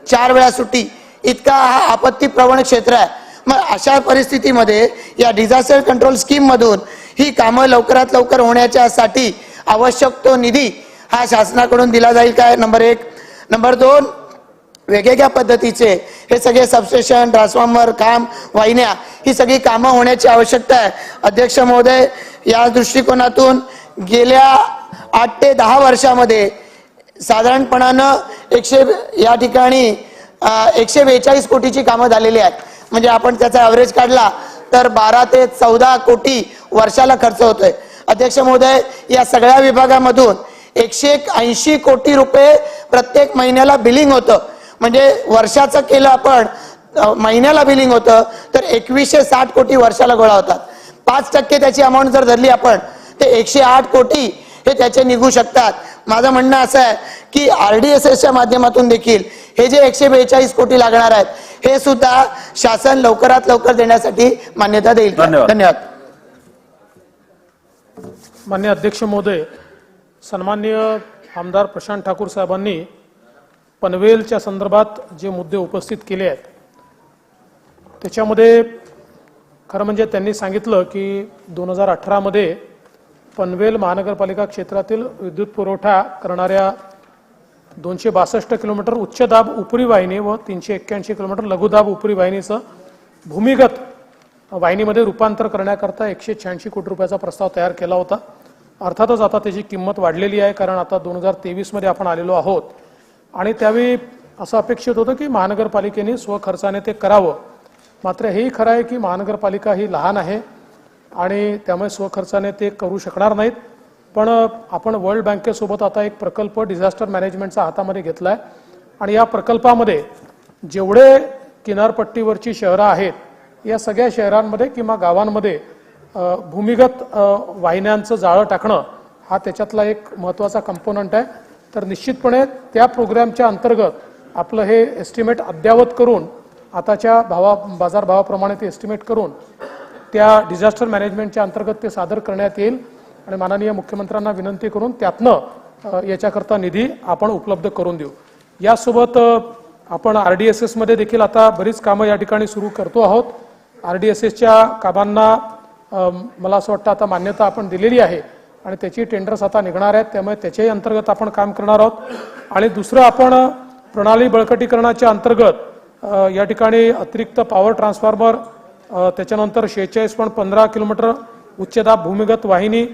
4 वेळा सुट्टी, इतका हा आपत्ती प्रवण क्षेत्र आहे. मग अशा परिस्थितीमध्ये या डिझास्टर कंट्रोल स्कीम मधून ही कामं लवकरात लवकर होण्याच्यासाठी आवश्यक तो निधी हा शासनाकडून दिला जाईल काय? नंबर 1. नंबर 2, वेगवेगळ्या पद्धतीचे हे सगळे सबस्टेशन, ट्रान्सफॉर्मर, खांब, वाहिन्या ही सगळी कामं होण्याची आवश्यकता आहे. अध्यक्ष महोदय, या दृष्टिकोनातून गेल्या 8 ते 10 वर्षामध्ये साधारणपणानं या ठिकाणी 142 कोटीची कामं झालेली आहेत. म्हणजे आपण त्याचा ॲव्हरेज काढला तर 12 ते 14 कोटी वर्षाला खर्च होतोय. अध्यक्ष महोदय, या सगळ्या विभागामधून 180 कोटी रुपये प्रत्येक महिन्याला बिलिंग होतं. म्हणजे वर्षाचं केलं आपण महिन्याला बिलिंग होतं तर 2160 कोटी वर्षाला गोळा होतात. 5% त्याची अमाऊंट जर धरली आपण ते 108 कोटी हे त्याचे निघू शकतात. माझं म्हणणं असं आहे की RDSSच्या माध्यमातून देखील हे जे 142 कोटी लागणार आहेत हे सुद्धा शासन लवकरात लवकर देण्यासाठी मान्यता देईल. धन्यवाद. माननीय अध्यक्ष महोदय, सन्माननीय आमदार प्रशांत ठाकूर साहेबांनी पनवेलच्या संदर्भात जे मुद्दे उपस्थित केले आहेत त्याच्यामध्ये खरं म्हणजे त्यांनी सांगितलं की 2018 मध्ये पनवेल महानगरपालिका क्षेत्रातील विद्युत पुरवठा करणाऱ्या 262 किलोमीटर उच्च दाब उपरी वाहिनी व 381 किलोमीटर लघुदाब उपरी वाहिनीचं भूमिगत वाहिनीमध्ये रूपांतर करण्याकरता 186 कोटी रुपयाचा प्रस्ताव तयार केला होता. अर्थातच आता त्याची किंमत वाढलेली आहे कारण आता 2023 मध्ये आपण आलेलो आहोत आणि त्यावेळी असं अपेक्षित होतं की महानगरपालिकेने स्वखर्चाने ते करावं. मात्र हेही खरं आहे की महानगरपालिका ही लहान आहे आणि त्यामुळे स्वखर्चाने ते करू शकणार नाहीत. पण आपण वर्ल्ड बँकेसोबत आता एक प्रकल्प डिझास्टर मॅनेजमेंटचा हातामध्ये घेतला आहे आणि या प्रकल्पामध्ये जेवढे किनारपट्टीवरची शहरं आहेत या सगळ्या शहरांमध्ये किंवा गावांमध्ये भूमिगत वाहिन्यांचं जाळं टाकणं हा त्याच्यातला एक महत्त्वाचा कंपोनंट आहे. तर निश्चितपणे त्या प्रोग्रॅमच्या अंतर्गत आपलं हे एस्टिमेट अद्ययावत करून आताच्या बाजारभावाप्रमाणे ते एस्टिमेट करून त्या डिझास्टर मॅनेजमेंटच्या अंतर्गत ते सादर करण्यात येईल आणि माननीय मुख्यमंत्र्यांना विनंती करून त्यातनं याच्याकरता निधी आपण उपलब्ध करून देऊ. यासोबत आपण RDSS मध्ये देखील आता बरीच कामं या ठिकाणी सुरू करतो आहोत. RDSSच्या कामांना मला असं वाटतं आता मान्यता आपण दिलेली आहे आणि त्याची टेंडर्स आता निघणार आहेत त्यामुळे त्याच्याही अंतर्गत आपण काम करणार आहोत. आणि दुसरं आपण प्रणाली बळकटीकरणाच्या अंतर्गत या ठिकाणी अतिरिक्त पॉवर ट्रान्सफॉर्मर त्याच्यानंतर 46.15 किलोमीटर उच्चदाब भूमिगत वाहिनी,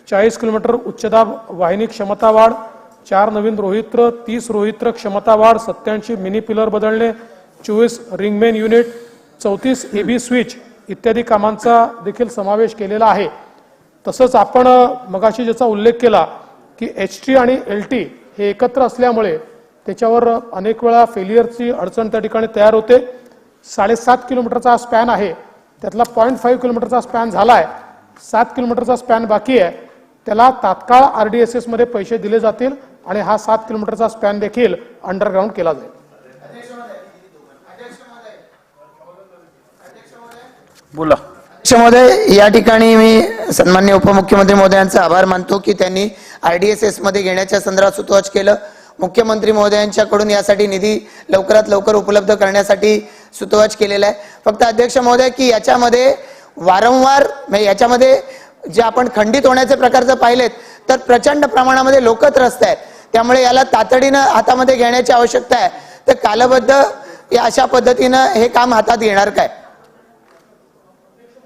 40 किलोमीटर उच्चदाब वाहिनी क्षमता वाढ, 4 नवीन रोहित्र, 30 रोहित्र क्षमता वाढ, 87 मिनी पिलर बदलणे, 24 रिंगमेन युनिट, 34 AB स्विच इत्यादी कामांचा देखील समावेश केलेला आहे. तसंच आपण मगाशी ज्याचा उल्लेख केला की HT आणि LT हे एकत्र असल्यामुळे त्याच्यावर अनेक वेळा फेलियरची अडचण त्या ठिकाणी तयार होते. 7.5 किलोमीटरचा स्पॅन आहे त्यातला 0.5 किलोमीटरचा स्पॅन झाला आहे, 7 किलोमीटरचा स्पॅन बाकी आहे. त्याला तात्काळ RDSS मध्ये पैसे दिले जातील आणि हा 7 किलोमीटरचा स्पॅन देखील अंडरग्राऊंड केला जाईल. बोला. अध्यक्ष महोदय, या ठिकाणी मी सन्माननीय उपमुख्यमंत्री महोदयांचा आभार मानतो की त्यांनी RDSS मध्ये घेण्याच्या संदर्भात सुतोवाच केलं. मुख्यमंत्री महोदयांच्याकडून यासाठी निधी लवकरात लवकर उपलब्ध करण्यासाठी सुतोवाच केलेला आहे. फक्त अध्यक्ष महोदय की याच्यामध्ये वारंवार याच्यामध्ये जे आपण खंडित होण्याचे प्रकारचं पाहिलेत तर प्रचंड प्रमाणामध्ये लोक त्रस्त आहेत. त्यामुळे याला तातडीनं हातामध्ये घेण्याची आवश्यकता आहे. तर कालबद्ध या अशा पद्धतीनं हे काम हातात घेणार काय?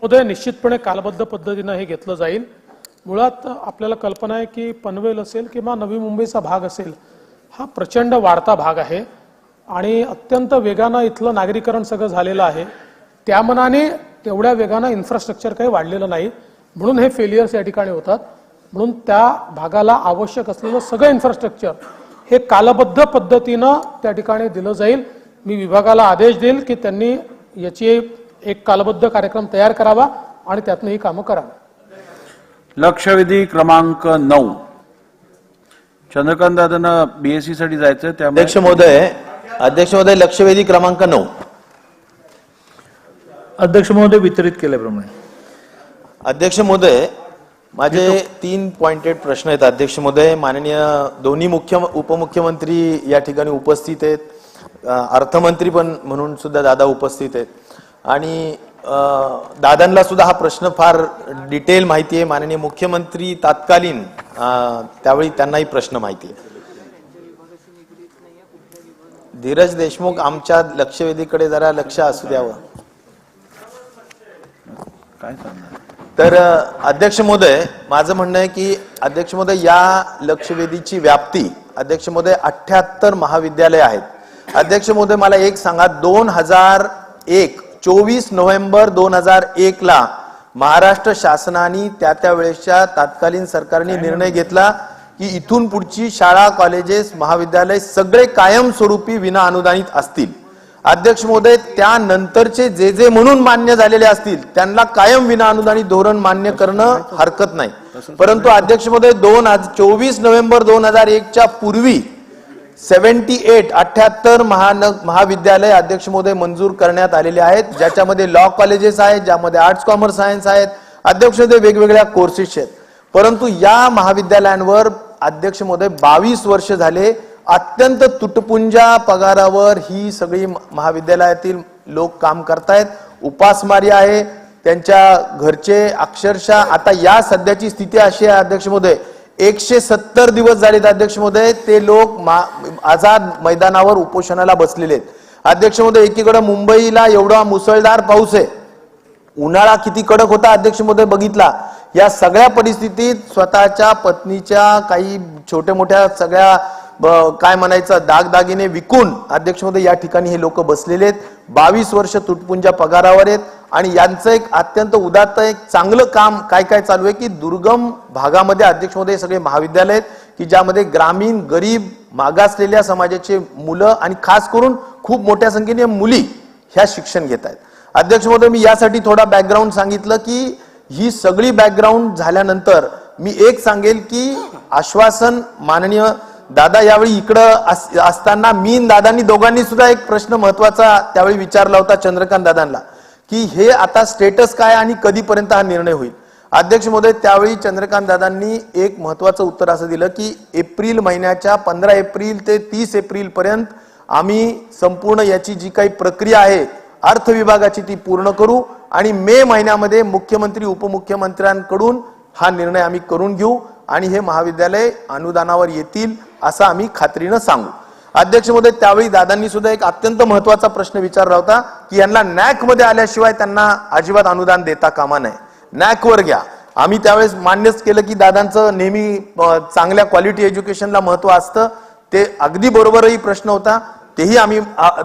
महोदय, निश्चितपणे कालबद्ध पद्धतीनं हे घेतलं जाईल. मुळात आपल्याला कल्पना आहे की पनवेल असेल किंवा नवी मुंबईचा भाग असेल हा प्रचंड वाढता भाग आहे आणि अत्यंत वेगानं इथलं नागरीकरण सगळं झालेलं आहे. त्या मनाने तेवढ्या वेगानं इन्फ्रास्ट्रक्चर काही वाढलेलं नाही म्हणून हे फेलियर्स या ठिकाणी होतात. म्हणून त्या भागाला आवश्यक असलेलं सगळं इन्फ्रास्ट्रक्चर हे कालबद्ध पद्धतीनं त्या ठिकाणी दिलं जाईल. मी विभागाला आदेश देईल की त्यांनी याची एक कालबद्ध कार्यक्रम तयार करावा आणि त्यातनं ही कामं करावी. लक्षवेधी क्रमांक 9 चंद्रकांत दादांना BSc साठी जायचं त्यामुळे अध्यक्ष महोदय लक्षवेधी क्रमांक 9. अध्यक्ष महोदय वितरित केल्याप्रमाणे. अध्यक्ष महोदय माझे 3 पॉइंटेड प्रश्न आहेत. अध्यक्ष महोदय, माननीय दोन्ही उपमुख्यमंत्री या ठिकाणी उपस्थित आहेत, अर्थमंत्री पण म्हणून सुद्धा दादा उपस्थित आहेत. आणि दादांना सुद्धा हा प्रश्न फार डिटेल माहिती आहे. माननीय मुख्यमंत्री तात्कालीन त्यावेळी त्यांनाही प्रश्न माहिती आहे. धीरज देशमुख, आमच्या लक्षवेधीकडे जरा लक्ष असू द्यावं. काय सांगणार? तर अध्यक्ष महोदय, माझं म्हणणं आहे की अध्यक्ष महोदय, या लक्षवेधीची व्याप्ती अध्यक्ष महोदय 78 महाविद्यालय आहेत. अध्यक्ष महोदय, मला एक सांगा, 24 नोव्हेंबर 2001 ला महाराष्ट्र शासनाने त्या वेळेसच्या तत्कालीन सरकारने निर्णय घेतला की इथून पुढची शाळा, कॉलेजेस, महाविद्यालय सगळे कायमस्वरूपी विना अनुदानित असतील. अध्यक्ष महोदय, त्यानंतरचे जे म्हणून मान्य झालेले असतील त्यांना कायम विना अनुदानित धोरण मान्य करणं हरकत नाही. परंतु अध्यक्ष महोदय, 24 नोव्हेंबर 2001 च्या पूर्वी 78 महाविद्यालय अध्यक्ष महोदय मंजूर करण्यात आलेले आहेत, ज्याच्यामध्ये लॉ कॉलेजेस आहेत, ज्यामध्ये आर्ट्स, कॉमर्स, सायन्स आहेत. अध्यक्ष महोदय, वेगवेगळ्या कोर्सेस आहेत. परंतु या महाविद्यालयांवर अध्यक्ष महोदय 22 वर्ष झाले अत्यंत तुटपुंजा पगारावर ही सगळी महाविद्यालयातील लोक काम करतायत. उपासमारी आहे, त्यांच्या घरचे अक्षरशः आता या सध्याची स्थिती अशी आहे अध्यक्ष महोदय, 170 दिवस झालेत अध्यक्ष महोदय, ते लोक आझाद मैदानावर उपोषणाला बसलेले आहेत. अध्यक्ष महोदय, एकीकडे मुंबईला एवढा मुसळधार पाऊस आहे, उन्हाळा किती कडक होता अध्यक्ष महोदय बघितला. या सगळ्या परिस्थितीत स्वतःच्या पत्नीच्या काही छोट्या मोठ्या सगळ्या काय म्हणायचं दागदागिने विकून अध्यक्ष महोदय या ठिकाणी हे लोक बसलेले आहेत. 22 वर्ष तुटपुंजा पगारावर आहेत. आणि यांचं एक अत्यंत उदात्त एक चांगलं काम काय काय चालू आहे की दुर्गम भागामध्ये अध्यक्ष महोदय सगळे महाविद्यालय आहेत की ज्यामध्ये ग्रामीण, गरीब, मागासलेल्या समाजाचे मुलं आणि खास करून खूप मोठ्या संख्येने मुली ह्या शिक्षण घेत आहेत. अध्यक्ष महोदय, मी यासाठी थोडा बॅकग्राऊंड सांगितलं की ही सगळी बॅकग्राऊंड झाल्यानंतर मी एक सांगेल की आश्वासन माननीय दादा यावेळी इकडं असताना मी दादांनी दोघांनी सुद्धा एक प्रश्न महत्वाचा त्यावेळी विचारला होता चंद्रकांत दादांना की हे आता स्टेटस काय आणि कधीपर्यंत हा निर्णय होईल. अध्यक्ष महोदय, त्यावेळी चंद्रकांत दादांनी एक महत्वाचं उत्तर असं दिलं की एप्रिल महिन्याच्या 15 एप्रिल ते 30 एप्रिल पर्यंत आम्ही संपूर्ण याची जी काही प्रक्रिया आहे अर्थ विभागाची ती पूर्ण करू आणि मे महिन्यामध्ये मुख्यमंत्री, उपमुख्यमंत्र्यांकडून हा निर्णय आम्ही करून घेऊ आणि हे महाविद्यालय अनुदानावर येतील असं आम्ही खात्रीनं सांगू. अध्यक्ष महोदय, त्यावेळी दादांनी सुद्धा एक अत्यंत महत्वाचा प्रश्न विचारला होता की यांना नॅक मध्ये आल्याशिवाय त्यांना अजिबात अनुदान देता कामा नये, नॅक वर घ्या. आम्ही त्यावेळेस मान्यच केलं की दादांचं नेहमी चांगल्या क्वालिटी एज्युकेशनला महत्व असतं, ते अगदी बरोबरही प्रश्न होता, तेही आम्ही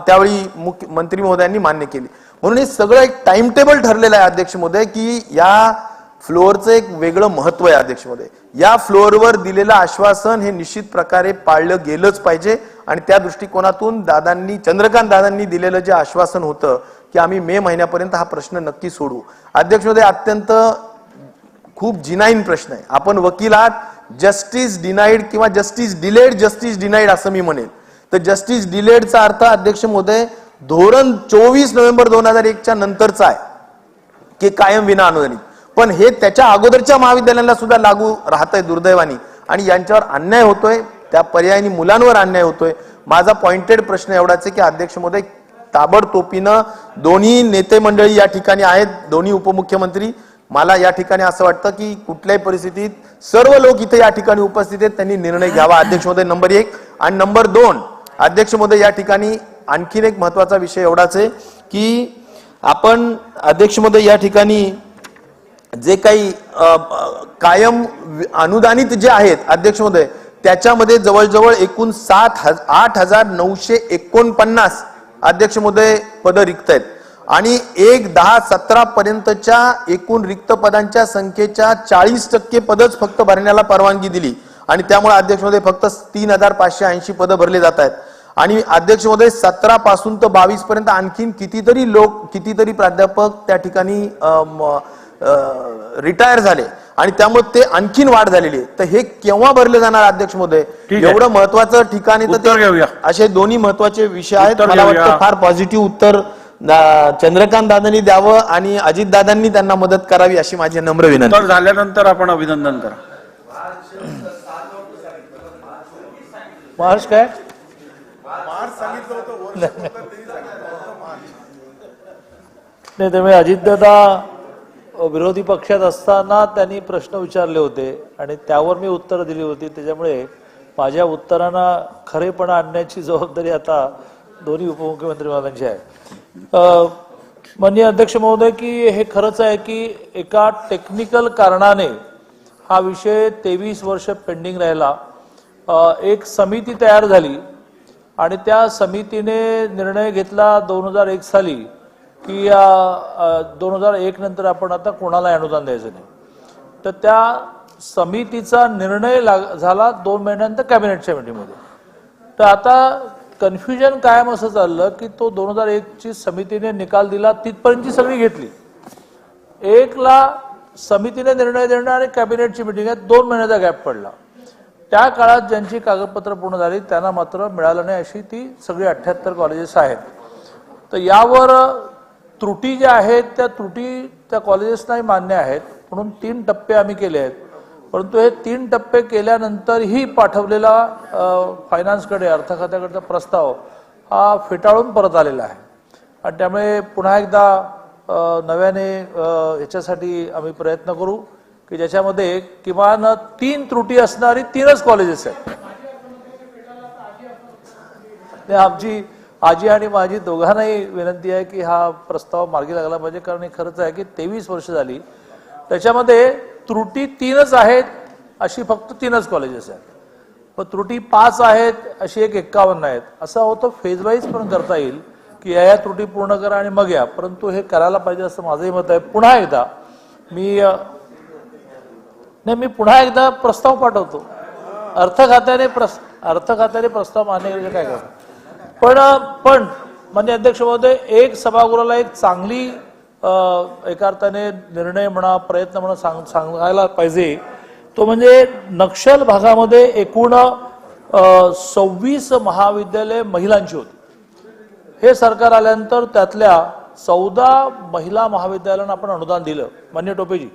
त्यावेळी मंत्री महोदयांनी मान्य केले. म्हणून हे सगळं एक टाइम टेबल ठरलेलं आहे अध्यक्ष महोदय की या फ्लोअरचं एक वेगळं महत्व आहे अध्यक्ष महोदय. या फ्लोअरवर दिलेलं आश्वासन हे निश्चित प्रकारे पाळलं गेलंच पाहिजे आणि त्या दृष्टिकोनातून चंद्रकांत दादांनी दिलेलं जे आश्वासन होतं की आम्ही मे महिन्यापर्यंत हा प्रश्न नक्की सोडवू. अध्यक्ष महोदय, अत्यंत खूप जिनाईन प्रश्न आहे. आपण वकील आहात, जस्टिस डिनाईड किंवा जस्टिस डिलेड, जस्टिस डिनाईड असं मी म्हणेल. तर जस्टिस डिलेडचा अर्थ अध्यक्ष महोदय धोरण 24 नोव्हेंबर 2001 च्या नंतरचा आहे की कायम विना अनुदानित, पण हे त्याच्या अगोदरच्या महाविद्यालयांना सुद्धा लागू राहतंय दुर्दैवानी आणि यांच्यावर अन्याय होतोय, त्या पर्यायाने मुलांवर अन्याय होतोय. माझा पॉइंटेड प्रश्न एवढाच आहे की अध्यक्ष महोदय ताबडतोबीनं दोन्ही नेते मंडळी या ठिकाणी आहेत, दोन्ही उपमुख्यमंत्री, मला या ठिकाणी असं वाटतं की कुठल्याही परिस्थितीत सर्व लोक इथे या ठिकाणी उपस्थित आहेत, त्यांनी निर्णय घ्यावा अध्यक्ष महोदय, नंबर 1. आणि नंबर 2, अध्यक्ष महोदय या ठिकाणी आणखीन एक महत्वाचा विषय एवढाच आहे की आपण अध्यक्ष महोदय या ठिकाणी जे काही कायम अनुदानित जे आहेत अध्यक्ष महोदय त्याच्यामध्ये जवळजवळ एकूण 8,949 अध्यक्ष महोदय पद रिक्त आहेत आणि 1-10-17 पर्यंतच्या एकूण रिक्त पदांच्या संख्येच्या 40% पदच फक्त भरण्याला परवानगी दिली आणि त्यामुळे अध्यक्ष महोदय फक्त 3,580 पद भरले जात आहेत. आणि अध्यक्ष महोदय 17 पासून तर 22 पर्यंत आणखीन कितीतरी प्राध्यापक त्या ठिकाणी रिटायर झाले आणि त्यामुळे ते आणखीन वाढ झालेली आहे. तर हे केव्हा भरले जाणार अध्यक्ष महोदय, एवढं महत्वाचं ठिकाणी तर असे दोन्ही महत्वाचे विषय आहेत. मला वाटतं फार पॉझिटिव्ह उत्तर चंद्रकांत दादांनी द्यावं आणि अजित दादांनी त्यांना मदत करावी अशी माझी नम्र विनंती. उत्तर झाल्यानंतर आपण अभिनंदन करा. मार्च काय नाही, त्यामुळे अजितदादा विरोधी पक्षात असताना त्यांनी प्रश्न विचारले होते आणि त्यावर मी उत्तरं दिली होती. त्याच्यामुळे माझ्या उत्तरांना खरेपणा आणण्याची जबाबदारी आता दोन्ही उपमुख्यमंत्री महोदयांची आहे. माननीय अध्यक्ष महोदय, की हे खरंच आहे की एका टेक्निकल कारणाने हा विषय 23 वर्ष पेंडिंग राहिला. एक समिती तयार झाली आणि त्या समितीने निर्णय घेतला 2001 साली की 2001 नंतर आपण आता कोणाला अनुदान द्यायचं नाही. तर त्या समितीचा निर्णय झाला 2 महिन्यानंतर कॅबिनेटच्या मीटिंगमध्ये. तर आता कन्फ्युजन कायम असं चाललं की तो 2001 ची समितीने निकाल दिला तिथपर्यंतची सगळी घेतली. 1 ला समितीने निर्णय देणं आणि कॅबिनेटची मीटिंग आहे 2 महिन्याचा गॅप पडला. त्या काळात ज्यांची कागदपत्र पूर्ण झाली त्यांना मात्र मिळालं नाही, अशी ती सगळी 78 कॉलेजेस आहेत. तर यावर त्रुटी ज्या आहेत त्या त्रुटी त्या कॉलेजेसनाही मान्य आहेत, म्हणून 3 टप्पे आम्ही केले आहेत. परंतु हे 3 टप्पे केल्यानंतरही पाठवलेला फायनान्सकडे अर्थ खात्याकडचा प्रस्ताव हा फेटाळून परत आलेला आहे. आणि त्यामुळे पुन्हा एकदा नव्याने याच्यासाठी आम्ही प्रयत्न करू की ज्याच्यामध्ये किमान 3 त्रुटी असणारी 3च कॉलेजेस आहेत. आमची आजी आणि माझी दोघांनाही विनंती आहे की हा प्रस्ताव मार्गी लागला पाहिजे, कारण हे खरंच आहे की 23 वर्ष झाली त्याच्यामध्ये त्रुटी 3च आहेत अशी फक्त 3च कॉलेजेस आहेत. पण त्रुटी 5 आहेत अशी एक 51 आहेत. असं होतं फेज वाईज पण करता येईल की या त्रुटी पूर्ण करा आणि मग या, परंतु हे करायला पाहिजे असं माझंही मत आहे. पुन्हा एकदा मी पुन्हा एकदा प्रस्ताव पाठवतो. अर्थ खात्याने प्रस्ताव मान्य करायचे काय करतो. पण माननीय अध्यक्ष महोदय, एक सभागृहाला एक चांगली एका अर्थाने निर्णय म्हणा प्रयत्न म्हणा सांगायला पाहिजे, तो म्हणजे नक्षल भागामध्ये एकूण 26 महाविद्यालय महिलांची होती. हे सरकार आल्यानंतर त्यातल्या 14 महिला महाविद्यालयांना आपण अनुदान दिलं. माननीय टोपेजी,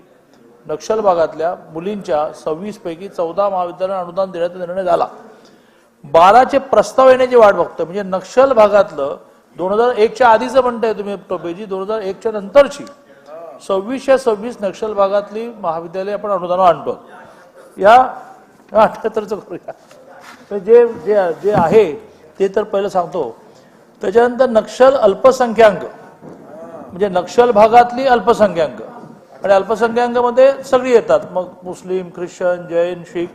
नक्षल भागातल्या मुलींच्या 26 पैकी 14 महाविद्यालयांना अनुदान देण्याचा निर्णय झाला. 12चे प्रस्ताव येण्याची वाट बघतोय. म्हणजे नक्षल भागातलं 2001च्या आधीचं म्हणताय तुम्ही टोपेजी, 2001च्या नंतरची 26 नक्षल भागातली महाविद्यालय आपण अनुदान आणतो. या 78चं करूया. जे आहे ते तर पहिलं सांगतो. त्याच्यानंतर नक्षल अल्पसंख्याक, म्हणजे नक्षल भागातली अल्पसंख्याक, आणि अल्पसंख्याकामध्ये सगळी येतात, मग मुस्लिम, ख्रिश्चन, जैन, शीख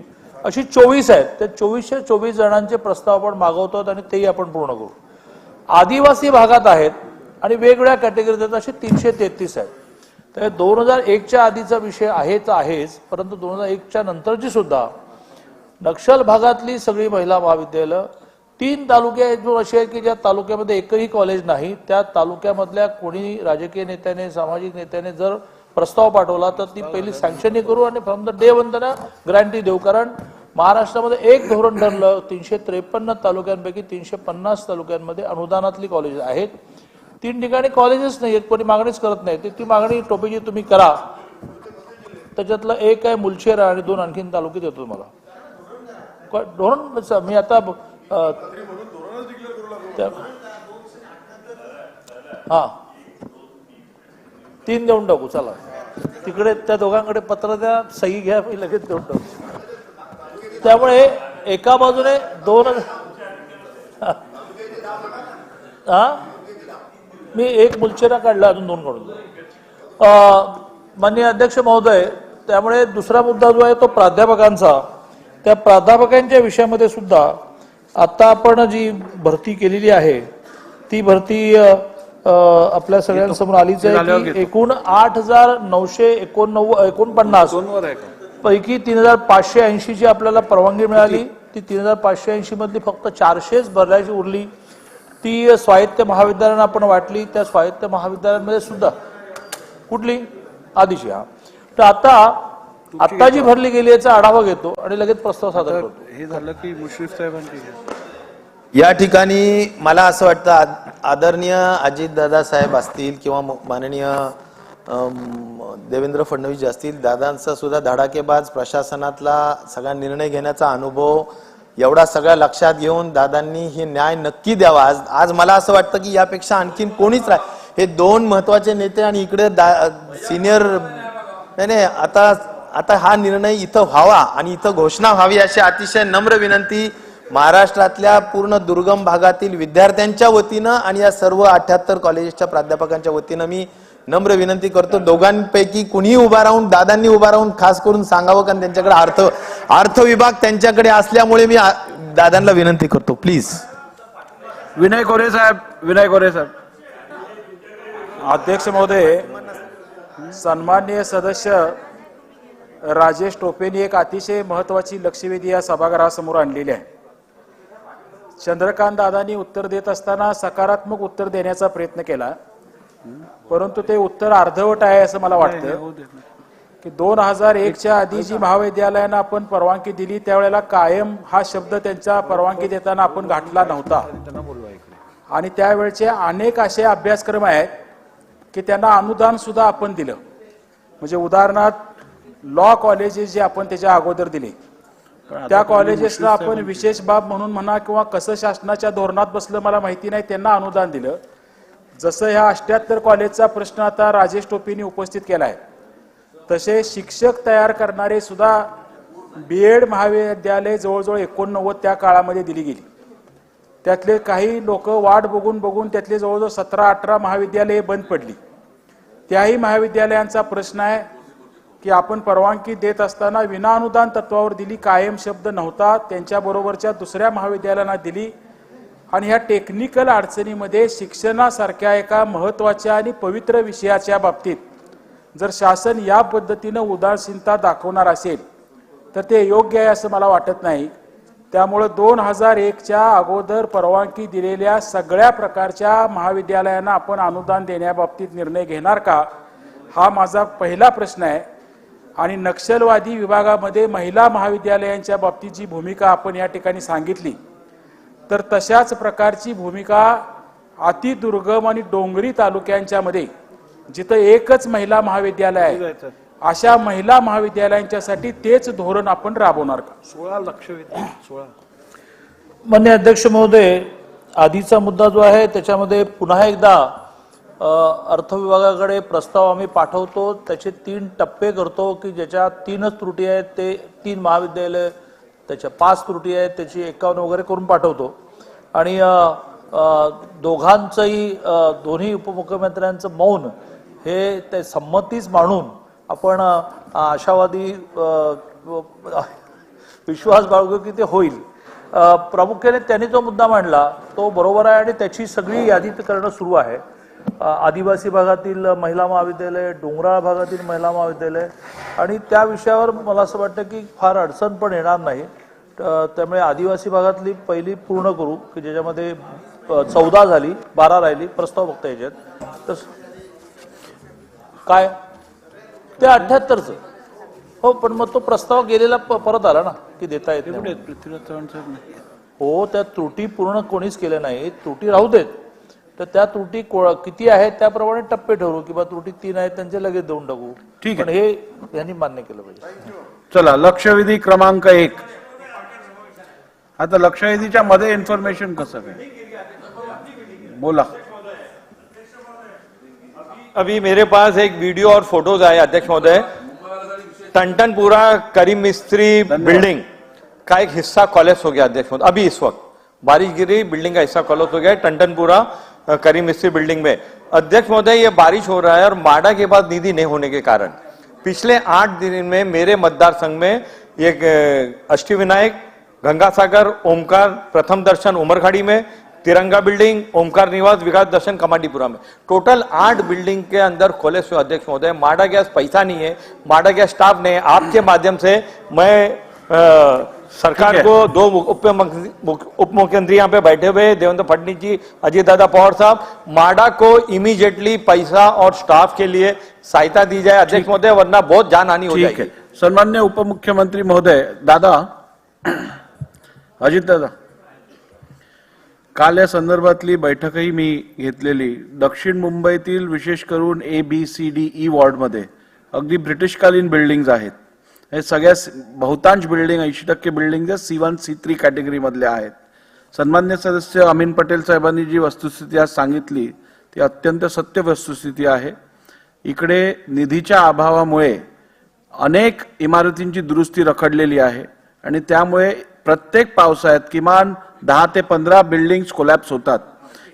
अशी 24 आहेत. त्या 24च्या 24 जणांचे प्रस्ताव आपण मागवतो आणि तेही आपण पूर्ण करू. आदिवासी भागात आहेत आणि वेगवेगळ्या कॅटेगरीत आहेत, असे 333 आहेत. तर 2001च्या आधीचा विषय आहेच, परंतु 2001च्या नंतरची सुद्धा नक्षल भागातली सगळी महिला महाविद्यालय 3 तालुके आहेत असे आहेत की ज्या तालुक्यामध्ये एकही कॉलेज नाही. त्या तालुक्यामधल्या कोणी राजकीय नेत्याने, सामाजिक नेत्याने जर प्रस्ताव पाठवला तर ती पहिली सँक्शनही करू आणि फ्रॉम द डे 1 त्यांना ग्रँटी देऊ. कारण महाराष्ट्रामध्ये एक धोरण ठरलं, 353 तालुक्यांपैकी 350 तालुक्यांमध्ये अनुदानातली कॉलेज आहेत. 3 ठिकाणी कॉलेजेस नाही आहेत, कोणी मागणीच करत नाही. ती मागणी टोपेजी तुम्ही करा. त्याच्यातलं एक आहे मुलचेरा आणि 2 आणखीन तालुके देतो तुम्हाला. धोरण मी आता हा 3 देऊन टाकू. चला तिकडे त्या दोघांकडे पत्र द्या, सही घ्या, मी लगेच देऊन टाकू. त्यामुळे एका बाजूने 2 मी एक मुलचेरा काढला, अजून 2 काढून. माननीय अध्यक्ष महोदय, त्यामुळे दुसरा मुद्दा जो आहे तो प्राध्यापकांचा. त्या प्राध्यापकांच्या विषयामध्ये सुद्धा आता आपण जी भरती केलेली आहे ती भरती आपल्या सगळ्यांसमोर आलीच आहे की एकूण 8,949 पैकी 3,580 ची आपल्याला परवानगी मिळाली. ती 3,580 मधली फक्त 400च भरायची उरली. ती स्वायत्त महाविद्यालयांना आपण वाटली. त्या स्वायत्त महाविद्यालयांमध्ये सुद्धा कुठली आधीची. तर आता जी भरली गेली याचा आढावा घेतो आणि लगेच प्रस्ताव सादर करतो. हे झालं की मुश्रीफ साहेबांची या ठिकाणी मला असं वाटतं आदरणीय अजितदादा साहेब असतील किंवा माननीय देवेंद्र फडणवीस असतील, दादांचा सुद्धा धडाकेबाज प्रशासनातला सगळा निर्णय घेण्याचा अनुभव एवढा सगळ्या लक्षात घेऊन दादांनी हे न्याय नक्की द्यावा. आज मला असं वाटतं की यापेक्षा आणखीन कोणीच हे दोन महत्वाचे नेते आणि इकडे सिनियर नाही आता हा निर्णय इथं व्हावा आणि इथं घोषणा व्हावी अशी अतिशय नम्र विनंती महाराष्ट्रातल्या पूर्ण दुर्गम भागातील विद्यार्थ्यांच्या वतीनं आणि या सर्व 78 कॉलेजेसच्या प्राध्यापकांच्या वतीनं मी नम्र विनंती करतो. दोघांपैकी कुणीही उभा राहून, दादांनी उभा राहून खास करून सांगावं, कारण त्यांच्याकडे अर्थ विभाग त्यांच्याकडे असल्यामुळे मी दादांना विनंती करतो, प्लीज. विनय कोरे साहेब. अध्यक्ष महोदय, सन्माननीय सदस्य राजेश टोपेंनी एक अतिशय महत्वाची लक्षवेधी या सभागृहासमोर आणलेली आहे. चंद्रकांत दादांनी उत्तर देत असताना सकारात्मक उत्तर देण्याचा प्रयत्न केला, परंतु ते उत्तर अर्धवट आहे असं मला वाटतं. की 2001च्या आधी जी महाविद्यालयांना आपण परवानगी दिली त्यावेळेला कायम हा शब्द त्यांच्या परवानगी देताना आपण घातला नव्हता, आणि त्यावेळचे अनेक असे अभ्यासक्रम आहेत की त्यांना अनुदान सुद्धा आपण दिलं. म्हणजे उदाहरणार्थ लॉ कॉलेजेस जे आपण त्याच्या अगोदर दिले, त्या कॉलेजेसला आपण विशेष बाब म्हणून म्हणा किंवा कसं शासनाच्या धोरणात बसलं मला माहिती नाही, त्यांना अनुदान दिलं. जसं ह्या 78 कॉलेजचा प्रश्न आता राजेश टोपेंनी उपस्थित केला आहे, तसे शिक्षक तयार करणारे सुद्धा BEd महाविद्यालय जवळजवळ 89 त्या काळामध्ये दिली गेली. त्यातले काही लोक वाट बघून त्यातले जवळजवळ 17-18 महाविद्यालये बंद पडली. त्याही महाविद्यालयांचा प्रश्न आहे की आपण परवानगी देत असताना विनाअनुदान तत्वावर दिली, कायम शब्द नव्हता, त्यांच्याबरोबरच्या दुसऱ्या महाविद्यालयांना दिली. आणि ह्या टेक्निकल अडचणीमध्ये शिक्षणासारख्या एका महत्त्वाच्या आणि पवित्र विषयाच्या बाबतीत जर शासन या पद्धतीनं उदासीनता दाखवणार असेल तर ते योग्य आहे असं मला वाटत नाही. त्यामुळे 2001च्या अगोदर परवानगी दिलेल्या सगळ्या प्रकारच्या महाविद्यालयांना आपण अनुदान देण्याबाबतीत निर्णय घेणार का, हा माझा पहिला प्रश्न आहे. आणि नक्षलवादी विभागामध्ये महिला महाविद्यालयांच्या बाबतीत जी भूमिका आपण या ठिकाणी सांगितली, तर तशाच प्रकारची भूमिका अतिदुर्गम आणि डोंगरी तालुक्यांच्या मध्ये जिथं एकच महिला महाविद्यालय आहे अशा महिला महाविद्यालयांच्यासाठी तेच धोरण आपण राबवणार का? 16 लक्षवेधी 16. माननीय अध्यक्ष महोदय, आधीचा मुद्दा जो आहे त्याच्यामध्ये पुन्हा एकदा अर्थ विभागाकडे प्रस्ताव आम्ही पाठवतो. त्याचे 3 टप्पे करतो की ज्याच्या 3च त्रुटी आहेत ते 3 महाविद्यालय, त्याच्या 5 त्रुटी आहेत त्याची 51 वगैरे करून पाठवतो. आणि दोघांचंही दोन्ही उपमुख्यमंत्र्यांचं मौन हे ते संमतीच मानून आपण आशावादी विश्वास बाळगू की ते होईल. प्रामुख्याने त्यांनी जो मुद्दा मांडला तो बरोबर आहे आणि त्याची सगळी यादी करणं सुरू आहे. आदिवासी भागातील महिला महाविद्यालय, डोंगराळ भागातील महिला महाविद्यालय, आणि त्या विषयावर मला असं वाटतं की फार अडचण पण येणार नाही. त्यामुळे आदिवासी भागातली पहिली पूर्ण करू की ज्याच्यामध्ये 14 झाली, 12 राहिली प्रस्ताव फक्त याच्यात. तर काय ते 78चं हो, पण मग तो प्रस्ताव गेलेला परत आला ना की देता येत नाही. पृथ्वीराज चव्हाण साहेब हो, त्या त्रुटी पूर्ण कोणीच केल्या नाही. त्रुटी राहू देत, तर त्या त्रुटी किती आहेत त्याप्रमाणे टप्पे ठरवू किंवा त्रुटी 3 आहेत त्यांचे लगेच देऊन टाकू. ठीक आहे, पण हे यांनी मान्य केलं पाहिजे. चला, लक्षवेधी क्रमांक 1. आता लक्षवेधीच्या मध्ये इन्फॉर्मेशन कसं काय, बोला. अभी मेरे पास एक वीडियो और फोटोज आए अध्यक्ष महोदय. टंटनपुरा करीम मिस्त्री बिल्डिंग का एक हिस्सा कॉलेप्स हो गया अध्यक्ष महोदय. अभी इस वक्त बारिश गिरी, बिल्डिंग का हिस्सा कॉलेप्स हो गया टंटनपुरा करीम मिस्त्री बिल्डिंग में. अध्यक्ष महोदय, ये बारिश हो रहा है और माडा के बाद निधि नहीं होने के कारण पिछले 8 दिन में मेरे मतदार संघ में एक अष्टविनायक, गंगासागर, ओमकार, प्रथम दर्शन उमरखाड़ी में, तिरंगा बिल्डिंग, ओमकार निवास, विकास दर्शन कमांडीपुरा में, टोटल 8 बिल्डिंग के अंदर खोलेस हुए अध्यक्ष महोदय. माडा गैस पैसा नहीं है, माडा गैस स्टाफ नहीं है. आपके माध्यम से मैं सरकार को 2 उप मुख्यमंत्री यहाँ पे बैठे हुए, देवेंद्र फडणवीस जी, अजय दादा पवार साहब, माडा को इमीडिएटली पैसा और स्टाफ के लिए सहायता दी जाए अध्यक्ष महोदय, वरना बहुत जान हानि हो जाएगी. सन्मान्य उपमुख्यमंत्री महोदय, दादा, अजित दादा, काल या संदर्भातली बैठकही मी घेतलेली. दक्षिण मुंबईतील विशेष करून ABCDE वॉर्डमध्ये अगदी ब्रिटिशकालीन बिल्डिंग्ज आहेत. हे सगळ्या बहुतांश building 80% building C1 C3 category मधल्या आहेत. सन्मान्य सदस्य अमीन पटेल साहेबांनी जी वस्तुस्थिती आज सांगितली ती अत्यंत सत्य वस्तुस्थिती आहे. इकडे निधीच्या अभावामुळे अनेक इमारतींची दुरुस्ती रखडलेली आहे आणि त्यामुळे प्रत्येक पावसाळ्यात किमान 10 ते 15 बिल्डिंग्स कोलॅप्स होतात.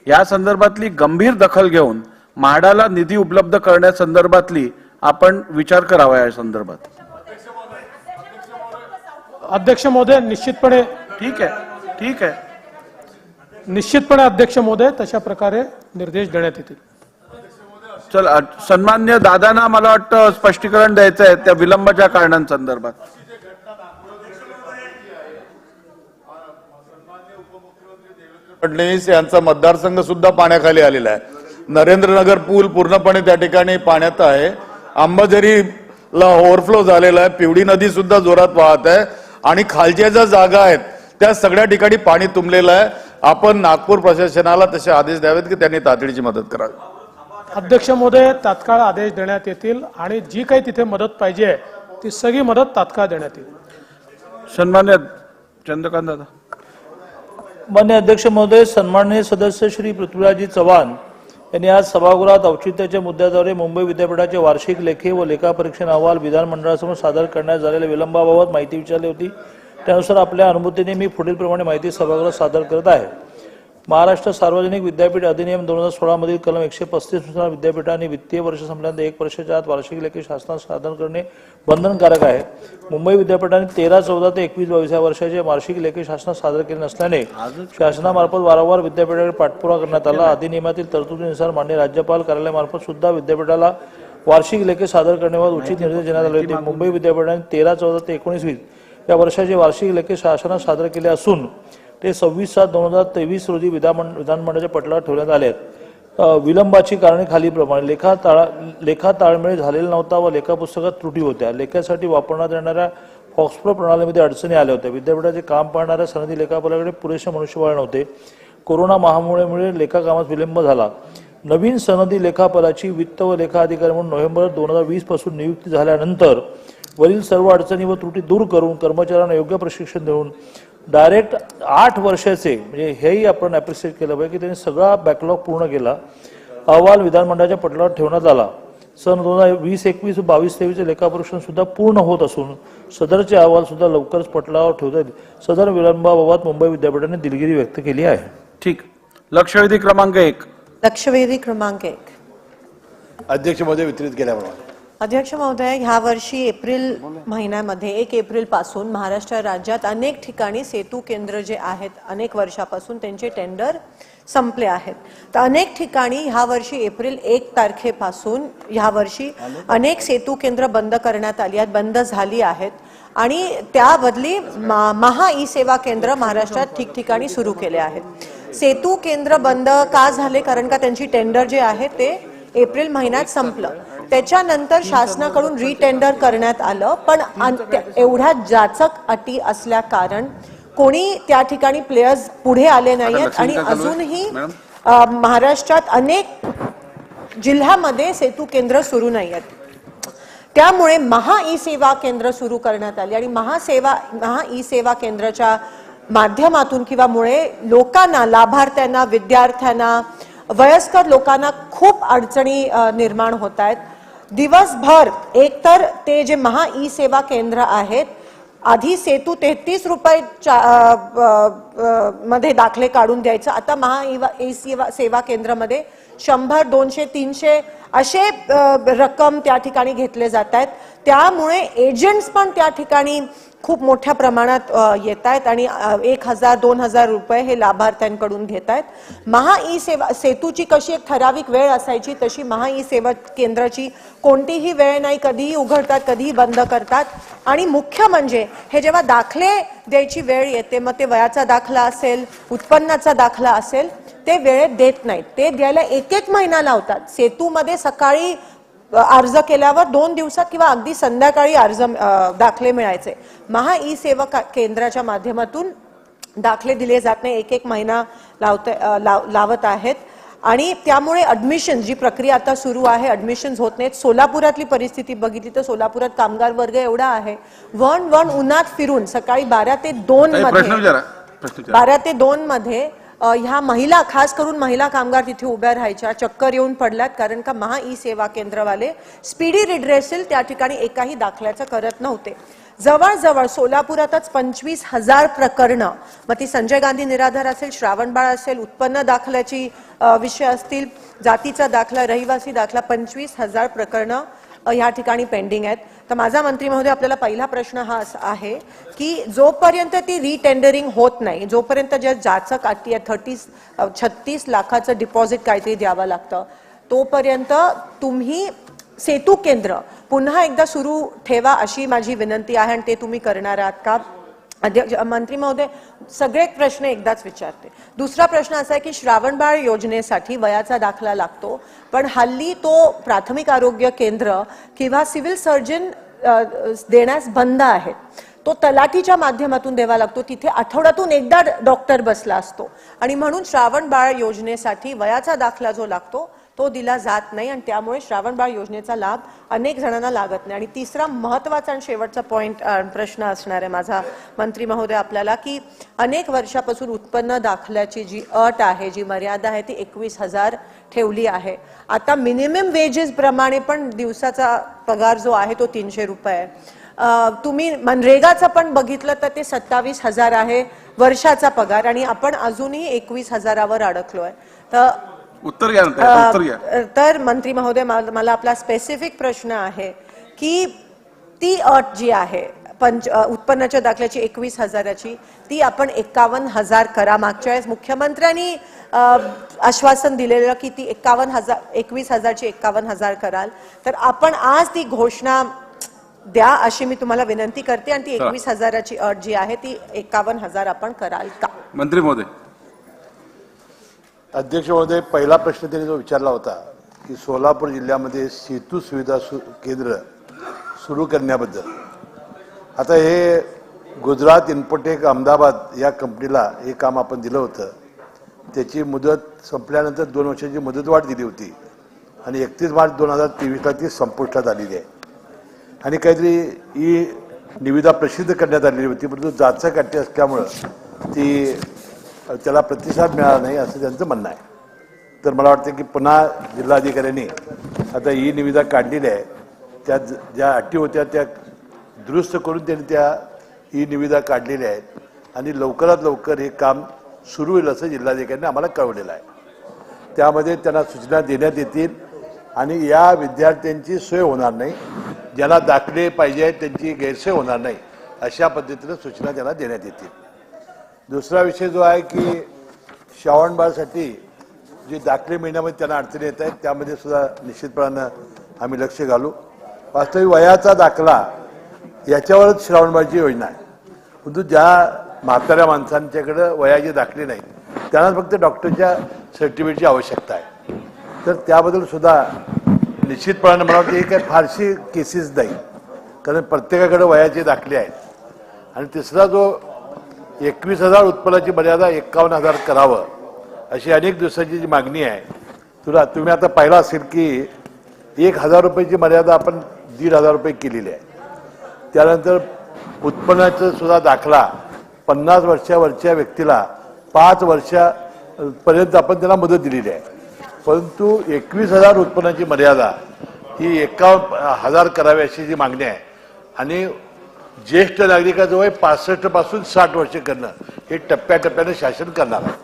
या संदर्भातली गंभीर दखल घेऊन म्हाडाला निधी उपलब्ध करण्यासंदर्भातली आपण विचार करावा. या संदर्भात अध्यक्ष महोदय निश्चितपणे ठीक आहे निश्चितपणे अध्यक्ष महोदय तशा प्रकारे निर्देश देण्यात येतील. चल सन्मान्य दादांना मला वाटतं स्पष्टीकरण द्यायचं आहे त्या विलंबाच्या कारणांसंदर्भात. फडणवीस यांचा मतदारसंघ सुद्धा पाण्याखाली आलेला आहे. नरेंद्रनगर पूल पूर्णपणे त्या ठिकाणी पाण्यात आहे. अंबाझरीला ओव्हरफ्लो झालेला आहे. पिवडी नदी सुद्धा जोरात वाहत आहे आणि खालच्या ज्या जागा आहेत त्या सगळ्या ठिकाणी पाणी तुंबलेलं आहे. आपण नागपूर प्रशासनाला तसे आदेश द्यावेत की त्यांनी तातडीची मदत करावी. अध्यक्ष महोदय तात्काळ आदेश देण्यात येतील आणि जी काही तिथे मदत पाहिजे ती सगळी मदत तात्काळ देण्यात येईल. सन्मान्य चंद्रकांत दादा. मान्य अध्यक्ष महोदय, सन्माननीय सदस्य श्री पृथ्वीराजजी चव्हाण यांनी आज सभागृहात औचित्याच्या मुद्द्याद्वारे मुंबई विद्यापीठाचे वार्षिक लेखी व लेखापरीक्षण अहवाल विधानमंडळासमोर सादर करण्यात झालेल्या विलंबाबाबत माहिती विचारली होती. त्यानुसार आपल्या अनुमतीने मी पुढील प्रमाणे माहिती सभागृहात सादर करत आहे. महाराष्ट्र सार्वजनिक विद्यापीठ अधिनियम 2016 मधील कलम 135 नुसार विद्यापीठाने वित्तीय वर्ष संपल्यानंतर 1 वर्षाच्या आत वार्षिक लेखी शासनास सादर करणे बंधनकारक आहे. मुंबई विद्यापीठाने 13-14 ते 21-22 या वर्षाचे वार्षिक लेखी शासनास सादर केले नसल्याने शासनामार्फत वारंवार विद्यापीठाकडे पाठपुरावा करण्यात आला. अधिनियमातील तरतुदीनुसार माननीय राज्यपाल कार्यालयामार्फत सुद्धा विद्यापीठाला वार्षिक लेखी सादर करण्याबाबत उचित निर्देश देण्यात आले होते. मुंबई विद्यापीठाने 13-14 ते 19-20 या वर्षाचे वार्षिक लेखी शासनास सादर केले असून ते 26/7/2023 रोजी विधानमंडळाच्या पटलावर ठेवण्यात आले आहेत. विलंबाची कारणे खालीलप्रमाणे: लेखा ताळमेळ झालेला नव्हता व लेखापुस्तकात त्रुटी होत्या. लेखासाठी वापरण्यात येणाऱ्या फॉक्सप्रो प्रणालीमध्ये अडचणी आल्या होत्या. विद्यापीठाचे काम पाहणाऱ्या सनदी लेखापालाकडे पुरेसे मनुष्यबळ नव्हते. कोरोना महामारीमुळे लेखा कामात विलंब झाला. नवीन सनदी लेखापालाची वित्त व लेखा अधिकारी म्हणून नोव्हेंबर 2020 पासून नियुक्ती झाल्यानंतर वरील सर्व अडचणी व त्रुटी दूर करून कर्मचाऱ्यांना योग्य प्रशिक्षण देऊन डायरेक्ट 8 वर्षाचे, म्हणजे हेही आपण अप्रिशिएट केलं पाहिजे की त्यांनी सगळा बॅकलॉग पूर्ण केला. अहवाल विधानमंडळाच्या पटलावर ठेवण्यात आला. सन 2020-21 व 22-23 लेखापरीक्षण सुद्धा पूर्ण होत असून सदरचे अहवाल सुद्धा लवकरच पटलावर ठेवता येईल. सदर विलंबाबाबत मुंबई विद्यापीठाने दिलगिरी व्यक्त केली आहे. ठीक. लक्षवेधी क्रमांक 1. लक्षवेधी क्रमांक 1. अध्यक्ष महोदय वितरित केल्याप्रमाणे. अध्यक्ष महोदय, ह्या वर्षी एप्रिल महिन्यामध्ये 1 एप्रिल पासून महाराष्ट्र राज्यात अनेक ठिकाणी सेतू केंद्र जे आहेत अनेक वर्षापासून त्यांचे टेंडर संपले आहेत. तर अनेक ठिकाणी ह्या वर्षी एप्रिल 1 तारखेपासून ह्या वर्षी अनेक सेतू केंद्र बंद करण्यात आली आहेत, बंद झाली आहेत आणि त्या बदली महा ई सेवा केंद्र महाराष्ट्रात ठिकठिकाणी सुरू केले आहेत. सेतू केंद्र बंद का झाले? कारण का त्यांची टेंडर जे आहे ते एप्रिल महिन्यात संपलं. त्याच्यानंतर शासनाकडून रिटेंडर करण्यात आलं, पण एवढ्या जाचक अटी असल्या कारण कोणी त्या ठिकाणी प्लेयर्स पुढे आले नाहीत आणि अजूनही महाराष्ट्रात अनेक जिल्ह्यामध्ये सेतू केंद्र सुरू नाही आहेत. त्यामुळे महा ई सेवा केंद्र सुरू करण्यात आली आणि महा ई सेवा केंद्राच्या माध्यमातून किंवा मुळे लोकांना, लाभार्थ्यांना, विद्यार्थ्यांना, वयस्कर लोकांना खूप अडचणी निर्माण होत आहेत. दिवसभर एकतर ते जे महा ई सेवा केंद्र आहेत, आधी सेतू 33 रुपये मध्ये दाखले काढून द्यायचं, आता महा ई सेवा केंद्रामध्ये 100, 200, 300 असे रक्कम त्या ठिकाणी घेतले जात आहेत. त्यामुळे एजंट्स पण त्या ठिकाणी खूप मोठ्या प्रमाणात येत आहेत आणि 1000-2000 रुपये हे लाभार्थ्यांकडून घेत आहेत. महा ई सेवा सेतूची कशी एक ठराविक वेळ असायची तशी महा ई सेवा केंद्राची कोणतीही वेळ नाही, कधीही उघडतात कधीही बंद करतात. आणि मुख्य म्हणजे हे जेव्हा दाखले द्यायची वेळ येते, मग ते वयाचा दाखला असेल, उत्पन्नाचा दाखला असेल, ते वेळेत देत नाहीत. ते द्यायला 1 महिना लावतात. सेतूमध्ये सकाळी अर्ज केल्यावर 2 दिवसात किंवा अगदी संध्याकाळी दाखले मिळायचे. महा ई सेवा केंद्राच्या माध्यमातून दाखले दिले जात नाही, 1 महिना लावत आहेत आणि त्यामुळे ऍडमिशन जी प्रक्रिया आता सुरू आहे, ऍडमिशन होत नाहीत. सोलापुरातली परिस्थिती बघितली तर सोलापुरात कामगार वर्ग एवढा आहे, वण उन्हात फिरून सकाळी 12 ते 2 मध्ये ह्या महिला, खास करून महिला कामगार तिथे उभ्या राहायच्या, चक्कर येऊन पडल्यात, कारण का महा ई सेवा केंद्रवाले स्पीडी रिड्रेसल त्या ठिकाणी एकाही दाखल्याचं करत नव्हते. जवळजवळ सोलापुरातच 25,000 प्रकरणं, मग ती संजय गांधी निराधार असेल, श्रावणबाळ असेल, उत्पन्न दाखल्याची विषय असतील, जातीचा दाखला, रहिवासी दाखला, 25,000 प्रकरणं ह्या ठिकाणी पेंडिंग आहेत. तर माझा मंत्री महोदय आपल्याला पहिला प्रश्न हा आहे की जोपर्यंत ती रिटेंडरिंग होत नाही, जोपर्यंत ज्याचं काठी आहे 36 लाखाचं डिपॉझिट काहीतरी द्यावं लागतं, तोपर्यंत तुम्ही सेतू केंद्र पुन्हा एकदा सुरू ठेवा अशी माझी विनंती आहे. आणि ते तुम्ही करणार आहात का? अध्यक्ष मंत्री महोदय, सगळे प्रश्न एकदाच विचारते. दुसरा प्रश्न असा आहे की श्रावणबाळ योजनेसाठी वयाचा दाखला लागतो, पण हल्ली तो प्राथमिक आरोग्य केंद्र किंवा सिव्हिल सर्जन देण्यास बंद आहेत. तो तलाठीच्या माध्यमातून द्यावा लागतो. तिथे आठवड्यातून एकदा डॉक्टर बसला असतो आणि म्हणून श्रावणबाळ योजनेसाठी वयाचा दाखला जो लागतो तो दिला जात नाही आणि त्यामुळे श्रावणबाळ योजनेचा लाभ अनेक जणांना लागत नाही. आणि तिसरा महत्त्वाचा आणि शेवटचा प्रश्न असणार आहे माझा मंत्री महोदय आपल्याला की अनेक वर्षापासून उत्पन्न दाखल्याची जी अट आहे, जी मर्यादा आहे, ती 21,000 ठेवली आहे. आता मिनिमम वेजेस प्रमाणे पण दिवसाचा पगार जो आहे तो 300 रुपये आहे. तुम्ही मनरेगाचं पण बघितलं तर ते 27,000 आहे वर्षाचा पगार आणि आपण अजूनही 21,000वर अडकलोय. तर उत्तर घ्या ना, उत्तर घ्या. तर मंत्री महोदय मला आपला स्पेसिफिक प्रश्न आहे की ती अट जी आहे उत्पन्नाच्या दाखल्याची 21,000ची, ती आपण 51,000 करा. मागच्या वेळेस मुख्यमंत्र्यांनी आश्वासन दिलेलं की ती 21,000ची 51,000 कराल. तर आपण आज ती घोषणा द्या अशी मी तुम्हाला विनंती करते आणि ती 21,000ची अट जी आहे ती 51,000 आपण कराल का? मंत्री महोदय. अध्यक्ष महोदय, पहिला प्रश्न त्यांनी जो विचारला होता की सोलापूर जिल्ह्यामध्ये सेतू सुविधा केंद्र सुरू करण्याबद्दल, आता हे गुजरात इन्फोटेक अहमदाबाद या कंपनीला हे काम आपण दिलं होतं. त्याची मुदत संपल्यानंतर 2 वर्षाची मुदतवाढ दिली होती आणि 31 मार्च 2023ला ती संपुष्टात आलेली आहे आणि काहीतरी ही निविदा प्रसिद्ध करण्यात आलेली होती, परंतु जातचं काठी असल्यामुळं ती त्याला प्रतिसाद मिळाला नाही असं त्यांचं म्हणणं आहे. तर मला वाटतं की पुन्हा जिल्हाधिकाऱ्यांनी आता ही निविदा काढलेली आहे, त्या ज्या अटी होत्या त्या दुरुस्त करून त्यांनी त्या ही निविदा काढलेल्या आहेत आणि लवकरात लवकर हे काम सुरू होईल असं जिल्हाधिकाऱ्यांनी आम्हाला कळवलेलं आहे. त्यामध्ये त्यांना सूचना देण्यात येतील आणि या विद्यार्थ्यांची सोय होणार नाही, ज्यांना दाखले पाहिजे आहेत त्यांची गैरसोय होणार नाही अशा पद्धतीनं सूचना त्यांना देण्यात येतील. दुसरा विषय जो आहे की श्रावणबाळसाठी जे दाखले मिळण्यामध्ये त्यांना अडचणी येत आहेत त्यामध्ये सुद्धा निश्चितपणानं आम्ही लक्ष घालू. वास्तविक वयाचा दाखला याच्यावरच श्रावणबाळची योजना आहे, परंतु ज्या म्हाताऱ्या माणसांच्याकडे वयाचे दाखले नाहीत त्यांना फक्त डॉक्टरच्या सर्टिफिकेटची आवश्यकता आहे. तर त्याबद्दल सुद्धा निश्चितपणानं मला वाटतं हे काय फारशी केसेस नाही, कारण प्रत्येकाकडे वयाचे दाखले आहेत. आणि तिसरा जो 21,000 उत्पन्नाची मर्यादा 51,000 करावं अशी अनेक दिवसाची जी मागणी आहे, तुम्ही आता पाहिलं असेल की 1,000 रुपयाची मर्यादा आपण 1,500 रुपये केलेली आहे. त्यानंतर उत्पन्नाचा सुद्धा दाखला 50 वर्षावरच्या व्यक्तीला 5 वर्षापर्यंत आपण त्यांना मदत दिलेली आहे, परंतु 21,000 उत्पन्नाची मर्यादा ही 51,000 करावी अशी जी मागणी आहे. आणि ज्येष्ठ नागरिकाचं वय 65 पासून 60 वर्ष करणं हे टप्प्याटप्प्याने शासन करणार आहे.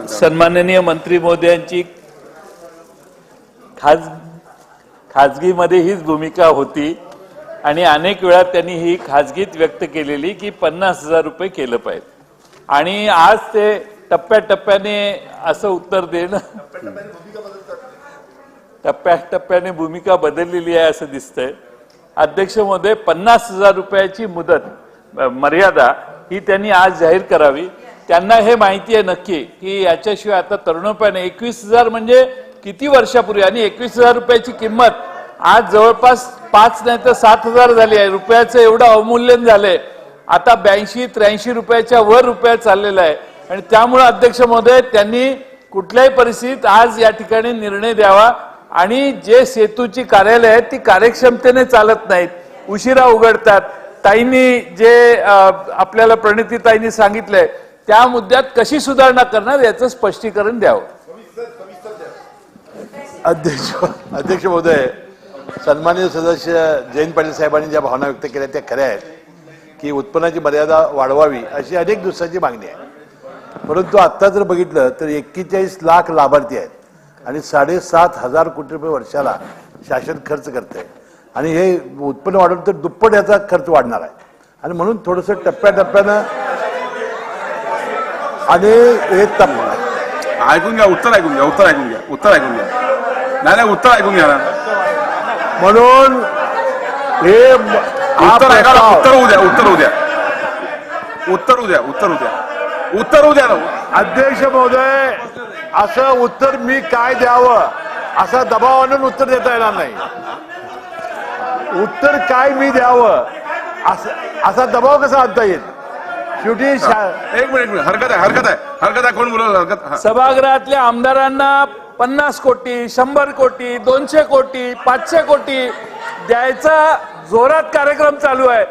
सन्माननीय मंत्री महोदयांची खाजगीमध्ये हीच भूमिका होती आणि अनेक वेळा त्यांनी ही खाजगीत व्यक्त केलेली की 50,000 रुपये केलं पाहिजे आणि आज ते टप्प्याटप्प्याने असं उत्तर देणं, टप्प्याटप्प्याने भूमिका बदललेली आहे असं दिसतंय. अध्यक्ष महोदय, 50,000 रुपयाची मुदत मर्यादा ही त्यांनी आज जाहीर करावी. त्यांना हे माहिती आहे नक्की की याच्याशिवाय आता तरुणोपायाने 21,000 म्हणजे किती वर्षापूर्वी आणि 21,000 रुपयाची किंमत आज जवळपास 5 नाही तर 7,000 झाली आहे. रुपयाचं एवढं अवमूल्यन झालंय, आता 82-83 रुपयाच्या वर रुपया चाललेला आहे. आणि त्यामुळे अध्यक्ष महोदय त्यांनी कुठल्याही परिस्थितीत आज या ठिकाणी निर्णय द्यावा आणि जे सेतूची कार्यालय आहेत ती कार्यक्षमतेने चालत नाहीत, उशिरा उघडतात, ताईंनी जे आपल्याला प्रणितीताईंनी सांगितलंय त्या मुद्द्यात कशी सुधारणा करणार याचं स्पष्टीकरण द्यावं. अध्यक्ष महोदय, सन्माननीय सदस्य जयंत पाटील साहेबांनी ज्या भावना व्यक्त केल्या त्या खऱ्या आहेत की उत्पन्नाची मर्यादा वाढवावी अशी अनेक दिवसांची मागणी आहे. परंतु आता जर बघितलं तर 41 लाख लाभार्थी आहेत आणि 7,500 कोटी रुपये वर्षाला शासन खर्च करते आणि हे उत्पन्न वाढवलं तर दुप्पट याचा खर्च वाढणार आहे आणि म्हणून थोडंसं टप्प्याटप्प्यानं आणि हे ऐकून घ्या, उत्तर ऐकून घ्या, उत्तर ऐकून घ्या, उत्तर ऐकून घ्या. नाही उत्तर ऐकून घ्या ना. म्हणून हे उत्तर ऐका, उत्तर होऊ द्या, उत्तर होऊ द्या, उत्तर होऊ द्या, उत्तर होऊ द्या, उत्तर होऊ द्या. अध्यक्ष महोदय, असं उत्तर मी काय द्यावं असा दबाव आणून उत्तर देता येणार नाही. उत्तर काय मी द्यावं असा दबाव कसा आणता येईल. शेवटी एक मिनिट, हरकत आहे, हरकत आहे, हरकत आहे. कोण बोलवलं हरकत? सभागृहातल्या आमदारांना 50 कोटी, 100 कोटी, 200 कोटी, 500 कोटी द्यायचा जोरात कार्यक्रम चालू आहे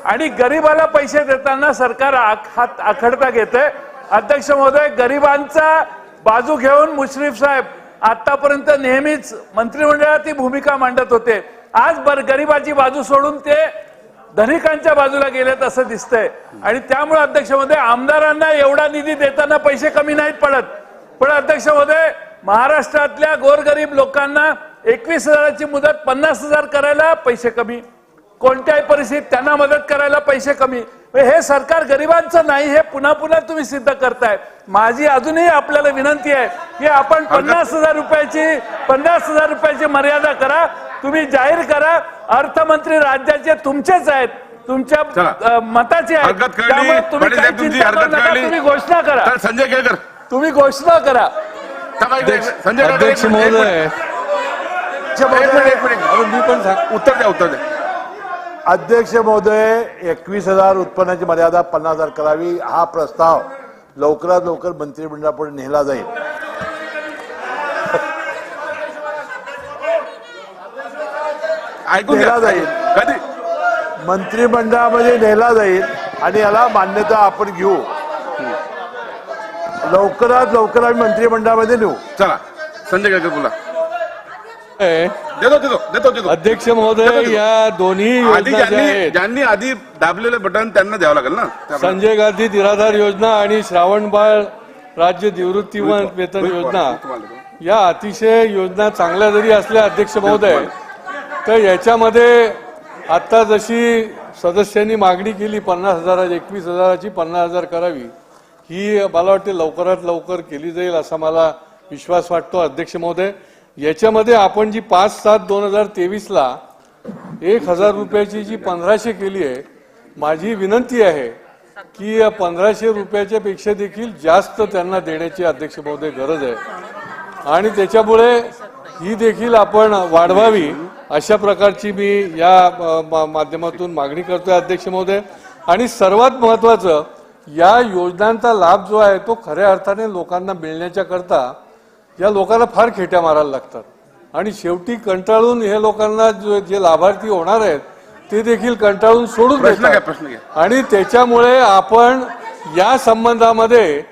आणि गरीबाला पैसे देताना सरकार हात आखडता घेते. अध्यक्ष महोदय, गरिबांचा बाजू घेऊन मुश्रीफ साहेब आतापर्यंत नेहमीच मंत्रिमंडळात ही भूमिका मांडत होते. आज गरिबाची बाजू सोडून ते धनिकांच्या बाजूला गेलेत असं दिसतंय आणि त्यामुळे अध्यक्ष महोदय, आमदारांना एवढा निधी देताना पैसे कमी नाहीत पडत. पण अध्यक्ष महोदय, महाराष्ट्रातल्या गोरगरीब लोकांना 21,000ची मुदत 50,000 करायला पैसे कमी, कोणत्याही परिस्थितीत त्यांना मदत करायला पैसे कमी. हे सरकार गरिबांचं नाही हे पुन्हा पुन्हा तुम्ही सिद्ध करताय. माझी अजूनही आपल्याला विनंती आहे की आपण 50,000 रुपयाची मर्यादा करा, तुम्ही जाहीर करा. अर्थमंत्री राज्याचे तुमचेच आहेत, तुमच्या मताचे आहेत, त्यामुळे तुम्ही काही चिंता करू नका, तुम्ही घोषणा करा. संजय केळकर, तुम्ही घोषणा करा. संजय अध्यक्ष महोदय, मी पण उत्तर द्या, उत्तर द्या. अध्यक्ष महोदय, 21,000 उत्पन्नाची मर्यादा 50,000 करावी हा प्रस्ताव लवकरात लवकर मंत्रिमंडळापुढे नेला जाईल. ऐकून नेला जाईल, कधी मंत्रिमंडळामध्ये नेला जाईल आणि याला मान्यता आपण घेऊ. लवकरात लवकर आम्ही मंत्रिमंडळामध्ये नेऊ. चला, संजय केळकर बोला. देतो. अध्यक्ष महोदय, या दोन्ही योजना ज्या आहेत, ज्यांनी आधी दाबलेलं बटन त्यांना द्यावं लागेल ना. संजय गांधी निराधार योजना आणि श्रावणबाळ राज्य निवृत्ती वेतन योजना, या अतिशय योजना चांगल्या जरी असल्या अध्यक्ष महोदय, तर याच्यामध्ये आता जशी सदस्यांनी मागणी केली 50,000, 21,000ची 50,000 करावी, ही मला वाटते लवकरात लवकर केली जाईल असा मला विश्वास वाटतो. अध्यक्ष महोदय, याच्यामध्ये आपण जी 5/7/2023ला 1,000 रुपयाची जी 1,500 केली आहे, माझी विनंती आहे की 1,500 रुपयाच्या पेक्षा देखील जास्त त्यांना देण्याची अध्यक्ष महोदय गरज आहे आणि त्याच्यामुळे ही देखील आपण वाढवावी अशा प्रकारची मी या माध्यमातून मागणी करतोय अध्यक्ष महोदय. आणि सर्वात महत्वाचं, या योजनांचा लाभ जो आहे तो खऱ्या अर्थाने लोकांना मिळण्याच्या करता या लोकांना फार खेट्या मारायला लागतात आणि शेवटी कंटाळून हे लोकांना जे लाभार्थी होणार आहेत ते देखील कंटाळून सोडून देतात आणि त्याच्यामुळे आपण या संबंधामध्ये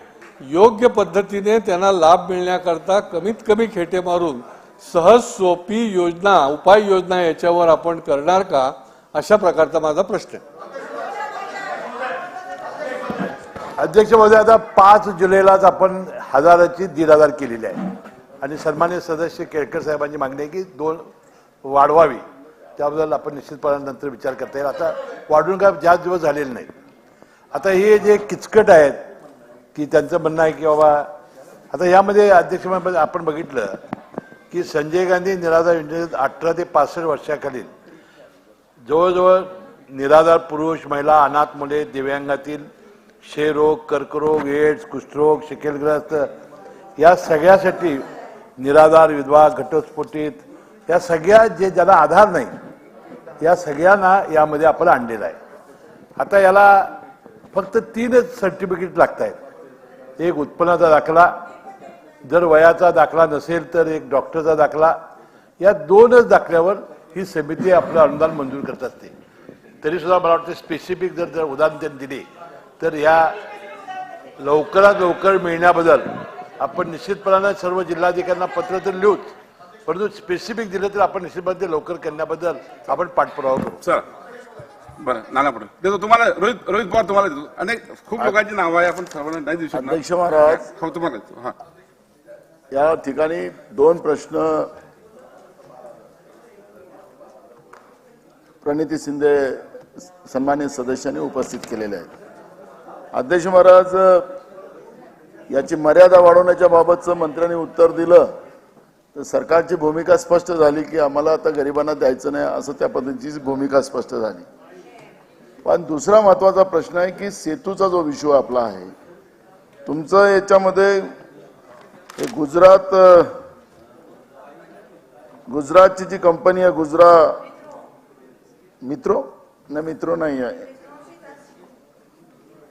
योग्य पद्धतीने त्यांना लाभ मिळण्याकरता कमीत कमी खेटे मारून सहज सोपी योजना, उपाययोजना याच्यावर आपण करणार का, अशा प्रकारचा माझा प्रश्न आहे. अध्यक्ष महोदय, आता 5 जुलैलाच आपण 1,000ची 1,500 केलेली आहे आणि सन्माननीय सदस्य केळकर साहेबांची मागणी आहे की 2 वाढवावी. त्याबद्दल आपण निश्चितपणे नंतर विचार करता येईल. आता वाढून काय जास्त दिवस झालेले नाहीत. आता हे जे किचकट आहेत की त्यांचं म्हणणं आहे की बाबा, आता यामध्ये अध्यक्ष आपण बघितलं की संजय गांधी निराधार योजनेत 18 ते 65 वर्षाखालील जवळजवळ निराधार पुरुष, महिला, अनाथ मुले, दिव्यांगातील, क्षयरोग, कर्करोग, एड्स, कुष्ठरोग, शिकेलग्रस्त या सगळ्यासाठी निराधार, विधवा, घटस्फोटित या सगळ्या जे ज्याला आधार नाही या सगळ्यांना यामध्ये आपण आणलेलं आहे. आता याला फक्त 3च सर्टिफिकेट लागत आहेत. एक उत्पन्नाचा दाखला, जर वयाचा दाखला नसेल तर एक डॉक्टरचा दाखला. या 2च दाखल्यावर ही समिती आपलं अनुदान मंजूर करत असते. तरी सुद्धा मला वाटतं स्पेसिफिक जर उदाहरण त्यांनी दिली तर या लवकरात लवकर मिळण्याबद्दल आपण निश्चितपणानं सर्व जिल्हाधिकाऱ्यांना पत्र तर लिहूच, परंतु स्पेसिफिक दिलं तर आपण निश्चितपणे लवकर करण्याबद्दल आपण पाठपुरावा करू. सर बरं नाना पुढे देतो तुम्हाला. रोहित पवार तुम्हाला देतो. अनेक खूप लोकांची नावं आहे, आपण सर्वांना नाही देऊ शकणार. अध्यक्ष महाराज, हो तुम्हाला देतो. हा या ठिकाणी 2 प्रश्न प्रणिती शिंदे सन्माननीय सदस्यांनी उपस्थित केलेले आहेत. अध्यक्ष महाराज, याची मर्यादा वाढवण्याच्या बाबतचं मंत्र्यांनी उत्तर दिलं तर सरकारची भूमिका स्पष्ट झाली की आम्हाला आता गरिबांना द्यायचं नाही, असं त्या पद्धतीची भूमिका स्पष्ट झाली. पण दुसरा महत्वाचा प्रश्न आहे की सेतूचा जो विषय आपला आहे, तुमचं याच्यामध्ये गुजरातची जी कंपनी आहे, मित्रो नाही आहे,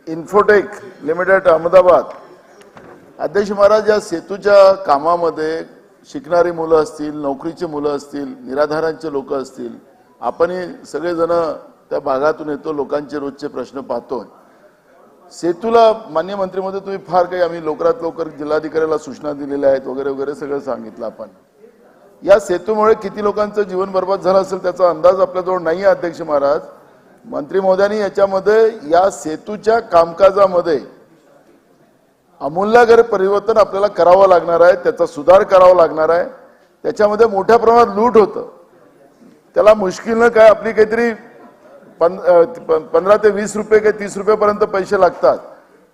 इन्फोटेक लिमिटेड अहमदाबाद. अध्यक्ष महाराज, या सेतूच्या कामामध्ये शिकणारी मुलं असतील, नोकरीची मुलं असतील, निराधारांचे लोक असतील, आपणही सगळेजण त्या भागातून येतो, लोकांचे रोजचे प्रश्न पाहतोय. सेतूला मान्य मंत्रीमध्ये तुम्ही फार काही आम्ही लवकरात लवकर जिल्हाधिकाऱ्याला सूचना दिलेल्या आहेत वगैरे वगैरे सगळं सांगितलं. आपण या सेतूमुळे किती लोकांचं जीवन बर्बाद झालं असेल त्याचा अंदाज आपल्याजवळ नाही आहे. अध्यक्ष महाराज, मंत्री महोदयांनी याच्यामध्ये या सेतूच्या कामकाजामध्ये आमूलाग्र परिवर्तन आपल्याला करावं लागणार आहे, त्याचा सुधार करावा लागणार आहे. त्याच्यामध्ये मोठ्या प्रमाणात लूट होतं, त्याला मुश्किलनं काय आपली काहीतरी 15 ते 20 रुपये काही 30 रुपयेपर्यंत पैसे लागतात.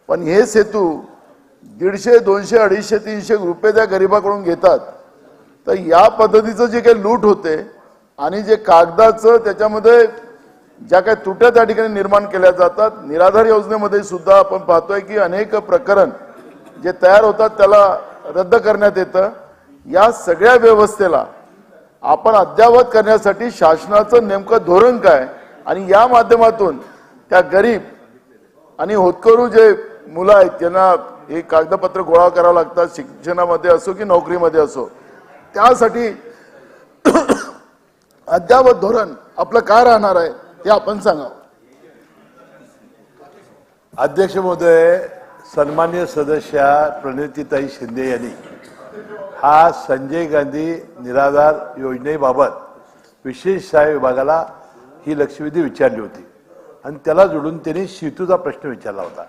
पण हे सेतू 150, 200, 250, 300 रुपये त्या गरिबाकडून घेतात. तर या पद्धतीचं जे काही लूट होते आणि जे कागदाचं त्याच्यामध्ये ज्या काही त्रुट्या त्या ठिकाणी निर्माण केल्या जातात. निराधार योजनेमध्ये सुद्धा आपण पाहतोय की अनेक प्रकरण जे तयार होतात त्याला रद्द करण्यात येतं. या सगळ्या व्यवस्थेला आपण अद्ययावत करण्यासाठी शासनाचं नेमकं धोरण काय आणि या माध्यमातून त्या गरीब आणि होतकरू जे मुलं आहेत त्यांना हे कागदपत्र गोळा करावं लागतात, शिक्षणामध्ये असो की नोकरीमध्ये असो, त्यासाठी अद्ययावत धोरण आपलं काय राहणार आहे ते आपण सांगावं. अध्यक्ष महोदय, सन्मान्य सदस्या प्रणितीताई शिंदे यांनी हा संजय गांधी निराधार योजनेबाबत विशेष सहाय्य विभागाला ही लक्षवेधी विचारली होती आणि त्याला जोडून त्यांनी सेतूचा प्रश्न विचारला होता.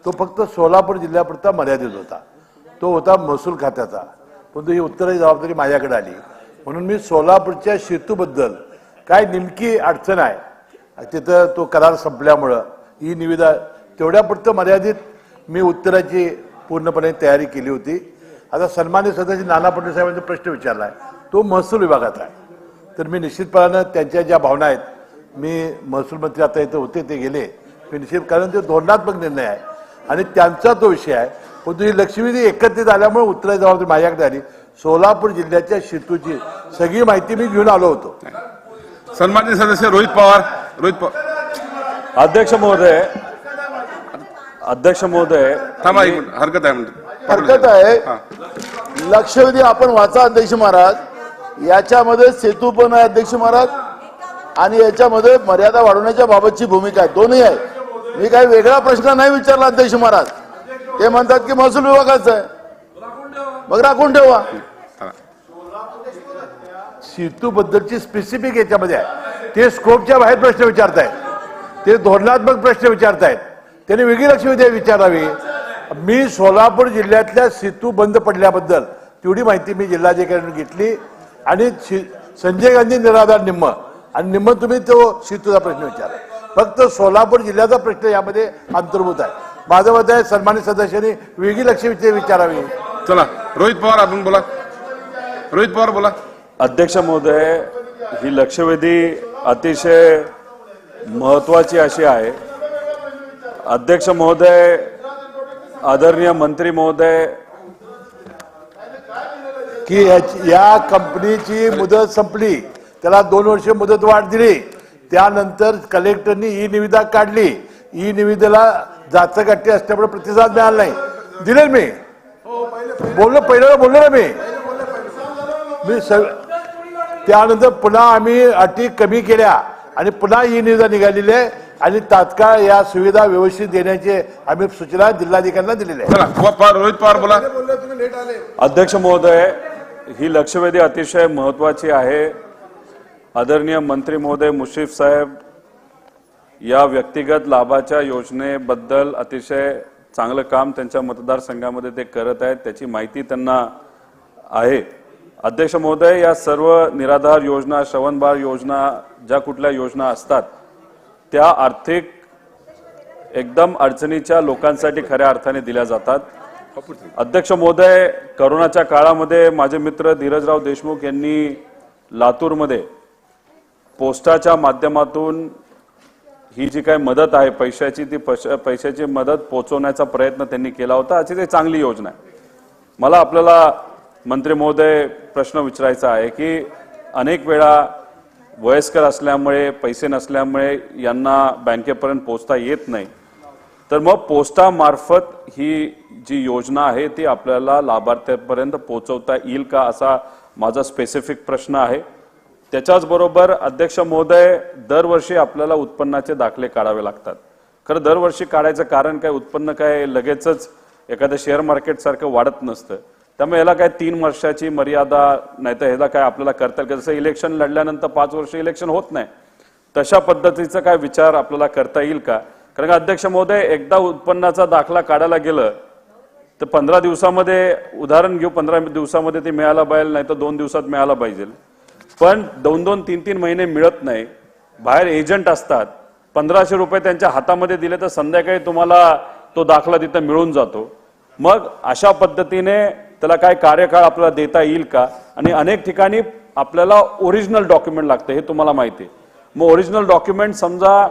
तो फक्त सोलापूर जिल्ह्यापुरता मर्यादित होता, तो होता महसूल खात्याचा. परंतु ही उत्तराची जबाबदारी माझ्याकडे आली म्हणून मी सोलापूरच्या सेतूबद्दल काय नेमकी अडचण आहे, तिथं तो करार संपल्यामुळं ही निविदा तेवढ्यापुरतं मर्यादित मी उत्तराची पूर्णपणे तयारी केली होती. आता सन्मान्य सदस्य नाना पटोले साहेबांचा प्रश्न विचारला आहे, तो महसूल विभागाचा आहे. तर मी निश्चितपणानं त्यांच्या ज्या भावना आहेत, मी महसूल मंत्री आता इथं होते, ते गेले, मी निश्चित, कारण ते धोरणात्मक निर्णय आहे आणि त्यांचा तो विषय आहे. परंतु ही लक्षवेधी एकत्रित आल्यामुळे उत्तराची जबाबदारी माझ्याकडे आली. सोलापूर जिल्ह्याच्या सेतूची सगळी माहिती मी घेऊन आलो होतो. सन्माननीय सदस्य रोहित पवार. अध्यक्ष महोदय थांबा, हरकत आहे म्हणजे हरकत आहे. लक्षवेधी आपण वाचा अध्यक्ष महाराज. याच्यामध्ये सेतू पण आहे अध्यक्ष महाराज आणि याच्यामध्ये मर्यादा वाढवण्याच्या बाबतची भूमिका आहे, दोन्ही आहे. मी काही वेगळा प्रश्न नाही विचारला अध्यक्ष महाराज. ते म्हणतात की महसूल विभागाचं आहे, मग राखून ठेवा. सेतू बद्दलची स्पेसिफिक याच्यामध्ये आहे, ते स्कोपच्या बाहेर प्रश्न विचारतायत, ते धोरणात्मक प्रश्न विचारतायत, त्यांनी वेगळी लक्षवेधी विचारावी. मी सोलापूर जिल्ह्यातल्या सेतू बंद पडल्याबद्दल तेवढी माहिती मी जिल्हाधिकाऱ्यांनी घेतली आणि संजय गांधी निराधार निम्म आणि निम्म तुम्ही तो सेतूचा प्रश्न विचारला. फक्त सोलापूर जिल्ह्याचा प्रश्न यामध्ये अंतर्भूत आहे. माझं मत आहे सन्मानित सदस्यांनी वेगळी लक्षवेधी विचारावी. चला रोहित पवार आपण बोला. रोहित पवार बोला. अध्यक्ष महोदय, ही लक्षवेधी अतिशय महत्वाची अशी आहे. अध्यक्ष महोदय, आदरणीय मंत्री महोदय, की या कंपनीची मुदत संपली, त्याला 2 वर्ष मुदत वाढ दिली, त्यानंतर कलेक्टरनी ई निविदा काढली. ई निविदेला जाचकाठी असल्यामुळे प्रतिसाद मिळाला नाही. दिले मी पहिल्यांदा बोललो ना मी त्यानंतर पुन्हा आम्ही अटी कमी केल्या आणि पुन्हा ही निविदा निघालेली आहे आणि तात्काळ या सुविधा व्यवस्थित देण्याचे आम्ही सूचना जिल्हाधिकाऱ्यांना दिलेल्या आहेत. रोहित पवार बोला. अध्यक्ष महोदय, ही लक्षवेधी अतिशय महत्वाची आहे. आदरणीय मंत्री महोदय मुश्रीफ साहेब या व्यक्तिगत लाभाच्या योजनेबद्दल अतिशय चांगलं काम त्यांच्या मतदारसंघामध्ये ते करत आहेत, त्याची माहिती त्यांना आहे. अध्यक्ष महोदय, या सर्व निराधार योजना, श्रवणबाळ योजना, ज्या कुठल्या योजना असतात त्या आर्थिक एकदम अडचणीच्या लोकांसाठी खऱ्या अर्थाने दिल्या जातात. अध्यक्ष महोदय, करोनाच्या काळामध्ये माझे मित्र धीरजराव देशमुख यांनी लातूरमध्ये पोस्टाच्या माध्यमातून ही जी काही मदत आहे पैशाची, ती पैशाची मदत पोहोचवण्याचा प्रयत्न त्यांनी केला होता. अतिशय चांगली योजना आहे. मला आपल्याला मंत्री महोदय प्रश्न विचारायचा आहे की अनेक वेळा वयस्कर असल्यामुळे, पैसे नसल्यामुळे यांना बँकेपर्यंत पोहोचता येत नाही, तर मग पोस्टामार्फत ही जी योजना आहे ती आपल्याला लाभार्थ्यांपर्यंत पोहोचवता येईल का, असा माझा स्पेसिफिक प्रश्न आहे. त्याच्याचबरोबर अध्यक्ष महोदय, दरवर्षी आपल्याला उत्पन्नाचे दाखले काढावे लागतात. खरं दरवर्षी काढायचं कारण काय, उत्पन्न काय लगेचच एखाद्या शेअर मार्केट सारखं वाढत नसतं. त्यामुळे याला काय 3 वर्षाची मर्यादा नाही तर ह्याला काय आपल्याला करता येईल. जसं इलेक्शन लढल्यानंतर 5 वर्ष इलेक्शन होत नाही, तशा पद्धतीचा काय विचार आपल्याला करता येईल का. कारण का अध्यक्ष महोदय, एकदा उत्पन्नाचा दाखला काढायला गेलं तर 15 दिवसामध्ये, उदाहरण घेऊ, 15 दिवसामध्ये ते मिळायला पाहिजे, नाही तर 2 दिवसात मिळायला पाहिजे. पण 2-2, 3-3 महिने मिळत नाही. बाहेर एजंट असतात, 1500 रुपये त्यांच्या हातामध्ये दिले तर संध्याकाळी तुम्हाला तो दाखला तिथं मिळून जातो. मग अशा पद्धतीने त्याला काय कार्यकाळ आपल्याला देता येईल का. आणि अनेक ठिकाणी आपल्याला ओरिजिनल डॉक्युमेंट लागतं, हे तुम्हाला माहिती आहे. मग ओरिजिनल डॉक्युमेंट समजा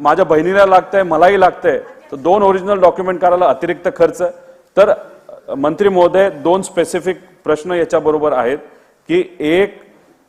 माझ्या बहिणीला लागतंय, मलाही लागतंय, तर 2 ओरिजिनल डॉक्युमेंट करायला अतिरिक्त खर्च. तर मंत्री महोदय, 2 स्पेसिफिक प्रश्न याच्याबरोबर आहेत की एक,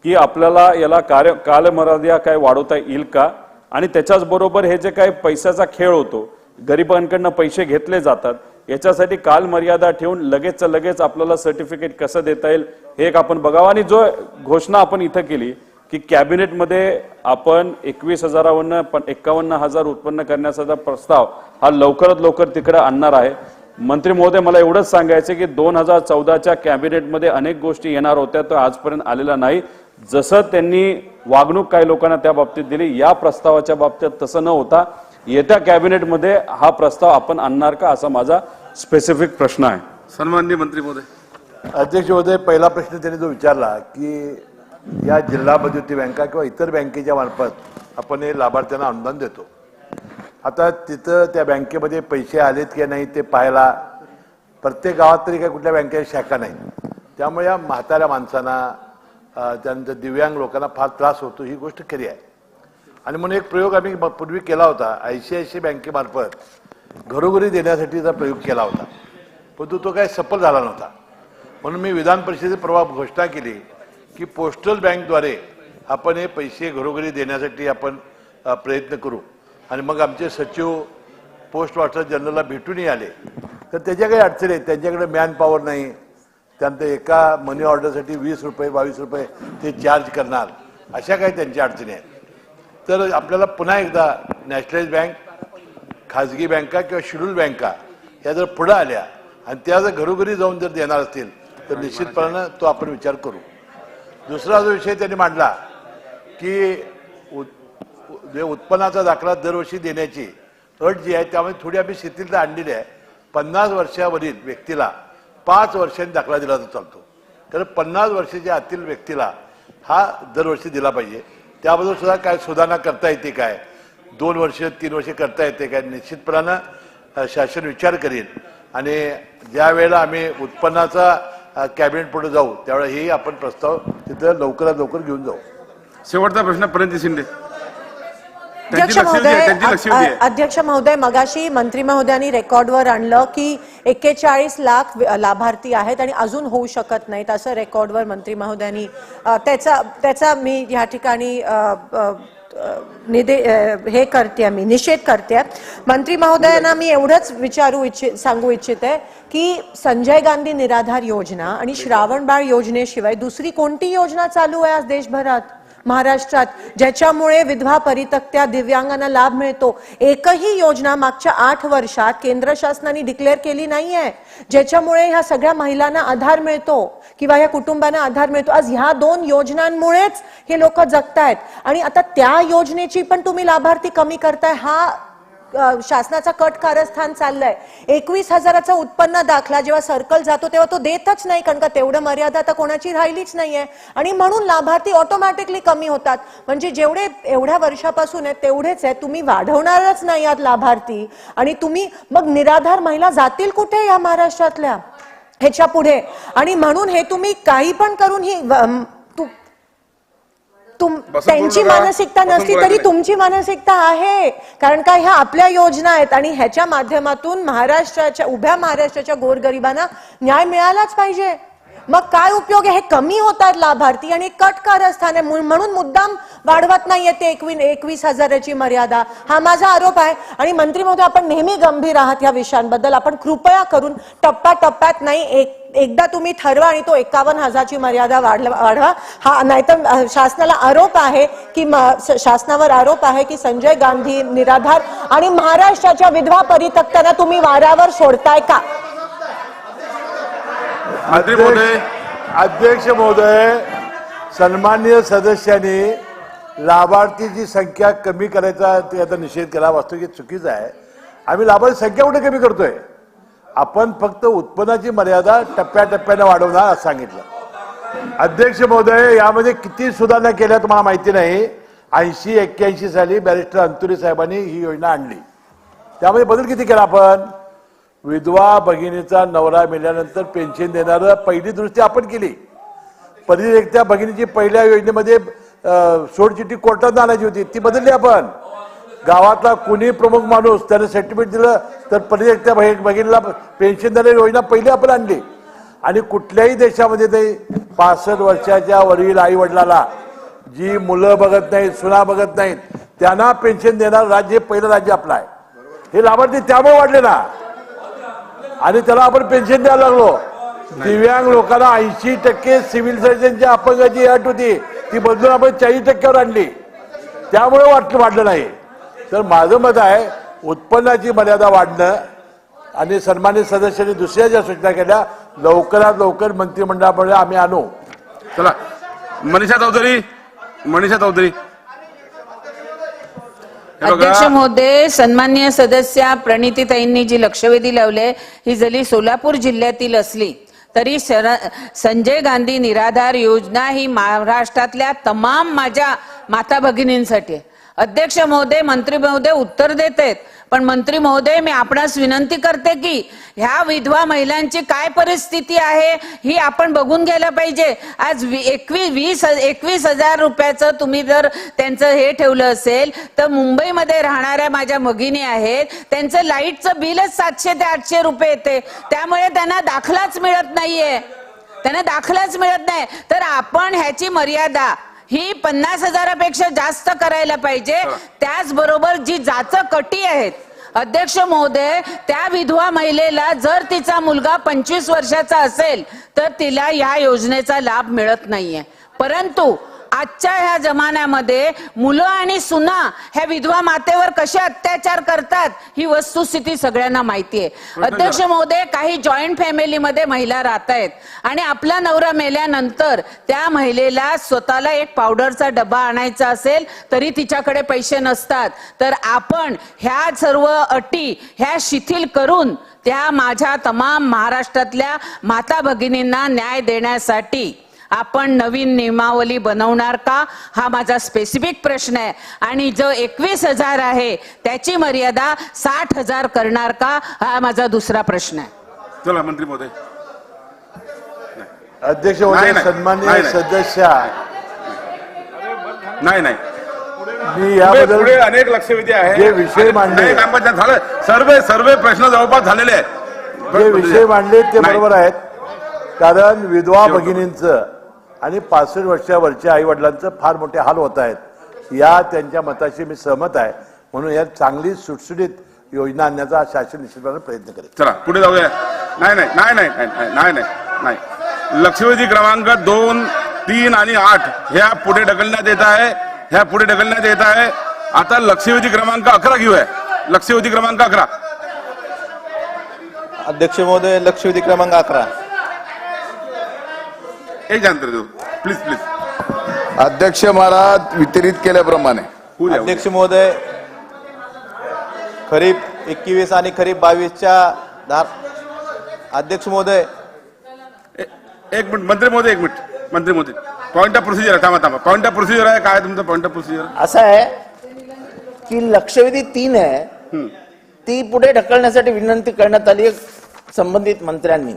की आपल्याला याला कालमर्यादा काय वाढवता येईल का. आणि त्याच्याच बरोबर हे जे काही पैशाचा खेळ होतो, गरिबांकडनं पैसे घेतले जातात, याच्यासाठी कालमर्यादा ठेवून लगेचच्या लगेच आपल्याला सर्टिफिकेट कसं देता येईल हे एक आपण बघावं. आणि जो घोषणा आपण इथं केली की कॅबिनेटमध्ये आपण 21,000वरून 51,000 उत्पन्न करण्याचा प्रस्ताव हा लवकरात लवकर तिकडे आणणार आहे. मंत्री महोदय, मला एवढंच सांगायचं की 2014च्या कॅबिनेटमध्ये अनेक गोष्टी येणार होत्या, तो आजपर्यंत आलेला नाही. जसं त्यांनी वागणूक काही लोकांना त्या बाबतीत दिली, या प्रस्तावाच्या बाबतीत तसं न होता येत्या कॅबिनेटमध्ये हा प्रस्ताव आपण आणणार का, असा माझा स्पेसिफिक प्रश्न आहे. सन्माननीय मंत्री महोदय. अध्यक्ष महोदय, पहिला प्रश्न त्यांनी जो विचारला की या जिल्हा मध्यवर्ती बँका किंवा इतर बँकेच्या मार्फत आपण हे लाभार्थ्यांना अनुदान देतो. आता तिथं त्या बँकेमध्ये पैसे आलेत की नाही ते पाहायला प्रत्येक गावात तरी काही कुठल्या बँकेची शाखा नाही. त्यामुळे या म्हाताऱ्या माणसांना, त्यानंतर दिव्यांग लोकांना फार त्रास होतो, ही गोष्ट खरी आहे. आणि म्हणून एक प्रयोग आम्ही पूर्वी केला होता, ICICI बँकेमार्फत घरोघरी देण्यासाठीचा प्रयोग केला होता, परंतु तो काही सफल झाला नव्हता. म्हणून मी विधान परिषदेत परवा घोषणा केली की पोस्टल बँकद्वारे आपण हे पैसे घरोघरी देण्यासाठी आपण प्रयत्न करू. आणि मग आमचे सचिव पोस्ट मास्टर जनरलला भेटूनही आले, तर त्याच्या काही अडचणी आहेत. त्यांच्याकडे मॅन पॉवर नाही, त्यानंतर एका मनी ऑर्डरसाठी 20 रुपये 22 रुपये ते चार्ज करणार, अशा काही त्यांच्या अडचणी आहेत. तर आपल्याला पुन्हा एकदा नॅशनलाइज बँक, खाजगी बँका किंवा शेड्यूल बँका या जर पुढे आल्या आणि त्या जर घरोघरी जाऊन जर देणार असतील तर निश्चितपणे तो आपण विचार करू. दुसरा जो विषय त्यांनी मांडला की जे उत्पन्नाचा दाखला दरवर्षी देण्याची अट जी आहे त्यामध्ये थोडी आम्ही शिथिलता आणलेली आहे. 50 वर्षावरील व्यक्तीला 5 वर्षांनी दाखला दिला तर चालतो, तर 50 वर्षाच्या आतील व्यक्तीला हा दरवर्षी दिला पाहिजे. त्याबद्दल सुद्धा काय सुधारणा करता येते काय, 2 वर्ष 3 वर्ष करता येते काय, निश्चितपणानं शासन विचार करेल. आणि ज्या वेळेला आम्ही उत्पन्नाचा कॅबिनेट पुढे जाऊ त्यावेळेला हेही आपण प्रस्ताव तिथं लवकरात लवकर घेऊन जाऊ. शेवटचा प्रश्न प्रणिती शिंदे. अध्यक्ष महोदय, मगाशी मंत्री महोदयांनी रेकॉर्डवर आणलं की 41 लाख लाभार्थी आहेत आणि अजून होऊ शकत नाहीत, असं रेकॉर्डवर मंत्री महोदयांनी त्याचा मी या ठिकाणी हे करते, मी निषेध करते. मंत्री महोदयांना मी एवढंच सांगू इच्छिते की संजय गांधी निराधार योजना आणि श्रावणबाळ योजनेशिवाय दुसरी कोणती योजना चालू आहे आज देशभरात. महाराष्ट्रात ज्याच्यामुळे विधवा परित्यक्त्या दिव्यांगांना लाभ मिळतो. एकही योजना मागच्या 8 वर्षात केंद्र शासनाने डिक्लेअर केली नाहीये ज्याच्यामुळे ह्या सगळ्या महिलांना आधार मिळतो किंवा या कुटुंबांना आधार मिळतो. आज ह्या 2 योजनांमुळेच हे लोक जगतायत आणि आता त्या योजनेची पण तुम्ही लाभार्थी कमी करताय. हा शासनाचा कट कारस्थान चाललंय. 21,000चा उत्पन्न दाखला जेव्हा सर्कल जातो तेव्हा तो देतच नाही, कारण का तेवढं मर्यादा आता कोणाची राहिलीच नाहीये आणि म्हणून लाभार्थी ऑटोमॅटिकली कमी होतात. म्हणजे जेवढे एवढ्या वर्षापासून आहेत तेवढेच आहेत, तुम्ही वाढवणारच नाही आहात लाभार्थी आणि तुम्ही मग निराधार महिला जातील कुठे या महाराष्ट्रातल्या ह्याच्या पुढे. आणि म्हणून हे तुम्ही काही पण करून ही त्यांची मानसिकता नसली तरी तुमची मानसिकता आहे, कारण काय ह्या आपल्या योजना आहेत आणि ह्याच्या माध्यमातून उभ्या महाराष्ट्राच्या गोरगरिबांना न्याय मिळालाच पाहिजे. मग काय उपयोग आहे. हे कमी होतात लाभार्थी आणि कट कारस्थान आहे म्हणून मुद्दाम वाढवत नाहीये ते 21,000ची मर्यादा. हा माझा आरोप आहे. आणि मंत्री महोदय, आपण नेहमी गंभीर आहात या विषयांबद्दल. आपण कृपया करून टप्प्याटप्प्यात नाही, एकदा तुम्ही ठरवा आणि तो 51,000ची मर्यादा वाढवा. हा नाहीतर शासनाला आरोप आहे की शासनावर आरोप आहे की संजय गांधी निराधार आणि महाराष्ट्राच्या विधवा परित्यक्त्यांना तुम्ही वाऱ्यावर सोडताय का. अध्यक्ष महोदय, सन्माननीय सदस्यांनी लाभार्थीची संख्या कमी करायचा त्याचा निषेध केला. वास्तविक चुकीचा आहे. आम्ही लाभार्थी संख्या कुठे कमी करतोय. आपण फक्त उत्पन्नाची मर्यादा टप्प्याटप्प्याने वाढवणार असं सांगितलं. अध्यक्ष महोदय, यामध्ये किती सुधारणा केल्या तुम्हाला माहिती नाही. 80-81 साली बॅरिस्टर अंतुरी साहेबांनी ही योजना आणली. त्यामध्ये बदल किती केला आपण. विधवा भगिनीचा नवरा मेल्यानंतर पेन्शन देणारं पहिली दुरुस्ती आपण केली. परित्यक्त्या भगिनीची पहिल्या योजनेमध्ये सोडचिठ्ठी कोर्टात आणायची होती, ती बदलली आपण. गावातला कोणी प्रमुख माणूस त्याने सर्टिफिकेट दिलं तर परित्यक्त्या भगिनीला पेन्शन देणारी योजना पहिली आपण आणली. आणि कुठल्याही देशामध्ये ते 65 वर्षाच्या वरील आई वडिलाला जी मुलं बघत नाहीत, सुना बघत नाहीत, त्यांना पेन्शन देणारं राज्य पहिलं राज्य आपलं आहे. हे लाभार्थी त्यामुळे वाढले ना आणि त्याला आपण पेन्शन द्यायला लागलो. दिव्यांग लोकांना 80% सिव्हिल सर्जनची अपंगाची अट होती, ती बदलून आपण 40%वर आणली. त्यामुळे वाढलं नाही. तर माझं मत आहे उत्पन्नाची मर्यादा वाढणं आणि सन्मानित सदस्यांनी दुसऱ्या ज्या सूचना केल्या लवकरात लवकर मंत्रिमंडळामध्ये आम्ही आणू. चला मनीषा चौधरी. अध्यक्ष महोदय, सन्माननीय सदस्य प्रणितीताईंनी जी लक्षवेधी लावले ही जरी सोलापूर जिल्ह्यातील असली तरी संजय गांधी निराधार योजना ही महाराष्ट्रातल्या तमाम माझ्या माता भगिनींसाठी आहे. अध्यक्ष महोदय, मंत्री महोदय उत्तर देत आहेत, पण मंत्री महोदय मी आपणास विनंती करते की ह्या विधवा महिलांची काय परिस्थिती आहे ही आपण बघून घ्यायला पाहिजे. आज 21,000 रुपयाचं तुम्ही जर त्यांचं हे ठेवलं असेल तर मुंबईमध्ये राहणाऱ्या माझ्या भगिनी आहेत, त्यांचं लाईटचं बिलच 700 ते 800 रुपये येते. त्यामुळे त्यांना दाखलाच मिळत नाहीये. तर आपण ह्याची मर्यादा ही 50,000पेक्षा जास्त करायला पाहिजे. त्याचबरोबर जी जाचक-अटी आहेत अध्यक्ष महोदय, त्या विधवा महिलेला जर तिचा मुलगा 25 वर्षाचा असेल तर तिला या योजनेचा लाभ मिळत नाहीये. परंतु आजच्या ह्या जमान्यामध्ये मुलं आणि सुना ह्या विधवा मातेवर कसे अत्याचार करतात ही वस्तुस्थिती सगळ्यांना माहिती आहे. अध्यक्ष महोदय, काही जॉईंट फॅमिलीमध्ये महिला राहत आहेत आणि आपला नवरा मेल्यानंतर त्या महिलेला स्वतःला एक पावडरचा डबा आणायचा असेल तरी तिच्याकडे पैसे नसतात. तर आपण ह्या सर्व अटी ह्या शिथिल करून त्या माझ्या तमाम महाराष्ट्रातल्या माता भगिनींना न्याय देण्यासाठी आपण नवीन नियमावली बनवणार का हा माझा स्पेसिफिक प्रश्न आहे. आणि जो 21,000 आहे त्याची मर्यादा 60,000 करणार का हा माझा दुसरा प्रश्न आहे. चला मंत्री महोदय. अध्यक्ष महोदय, सन्माननीय सदस्य, नाही मी याबद्दल पुढे अनेक लक्षवेधी आहे. जे विषय मांडले झालं सर्व प्रश्न जवळपास झालेले आहेत. जे विषय मांडले ते बरोबर आहेत. कारण विधवा भगिनींचं आणि 65 वर्षावरच्या आई वडिलांचं फार मोठे हाल होत आहेत. या त्यांच्या मताशी मी सहमत आहे. म्हणून या चांगली सुटसुटीत योजना आणण्याचा शासन निश्चितपणे प्रयत्न करेल. चला पुढे जाऊया. नाही लक्षवेधी क्रमांक 2 3 आणि 8 ह्या पुढे ढकलण्यात येत आहे. आता लक्षवेधी क्रमांक 11 घेऊया. लक्षवेधी क्रमांक 11. अध्यक्ष महोदय, लक्षवेधी क्रमांक 11. एक अंतर देऊ प्लीज. अध्यक्ष महाराज वितरित केल्याप्रमाणे अध्यक्ष महोदय, खरीप 21 आणि खरीप 22च्या अध्यक्ष महोदय, एक मिनिट मंत्री महोदय पॉइंट ऑफ प्रोसिजर आहे. थांबा पॉइंट ऑफ प्रोसिजर आहे. काय तुमचं पॉइंट ऑफ प्रोसिजर? असं आहे की लक्षवेधी 3 आहे ती पुढे ढकलण्यासाठी विनंती करण्यात आली संबंधित मंत्र्यांनी.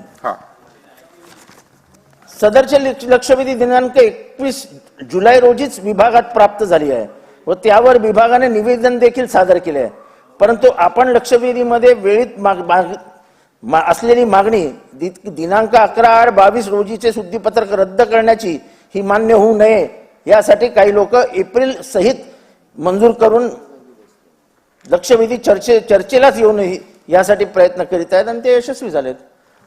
सदरचे लक्षवेधी दिनांक 21 जुलै रोजीच विभागात प्राप्त झाली आहे व त्यावर विभागाने निवेदन देखील सादर केले आहे. परंतु आपण लक्षवेधीमध्ये वेळीत असलेली मागणी दिनांक 11/8/22 रोजीचे शुद्धीपत्रक रद्द करण्याची ही मान्य होऊ नये यासाठी काही लोक एप्रिल सहित मंजूर करून लक्षवेधी चर्चेलाच येऊ नये यासाठी प्रयत्न करीत आहेत आणि ते यशस्वी झालेत.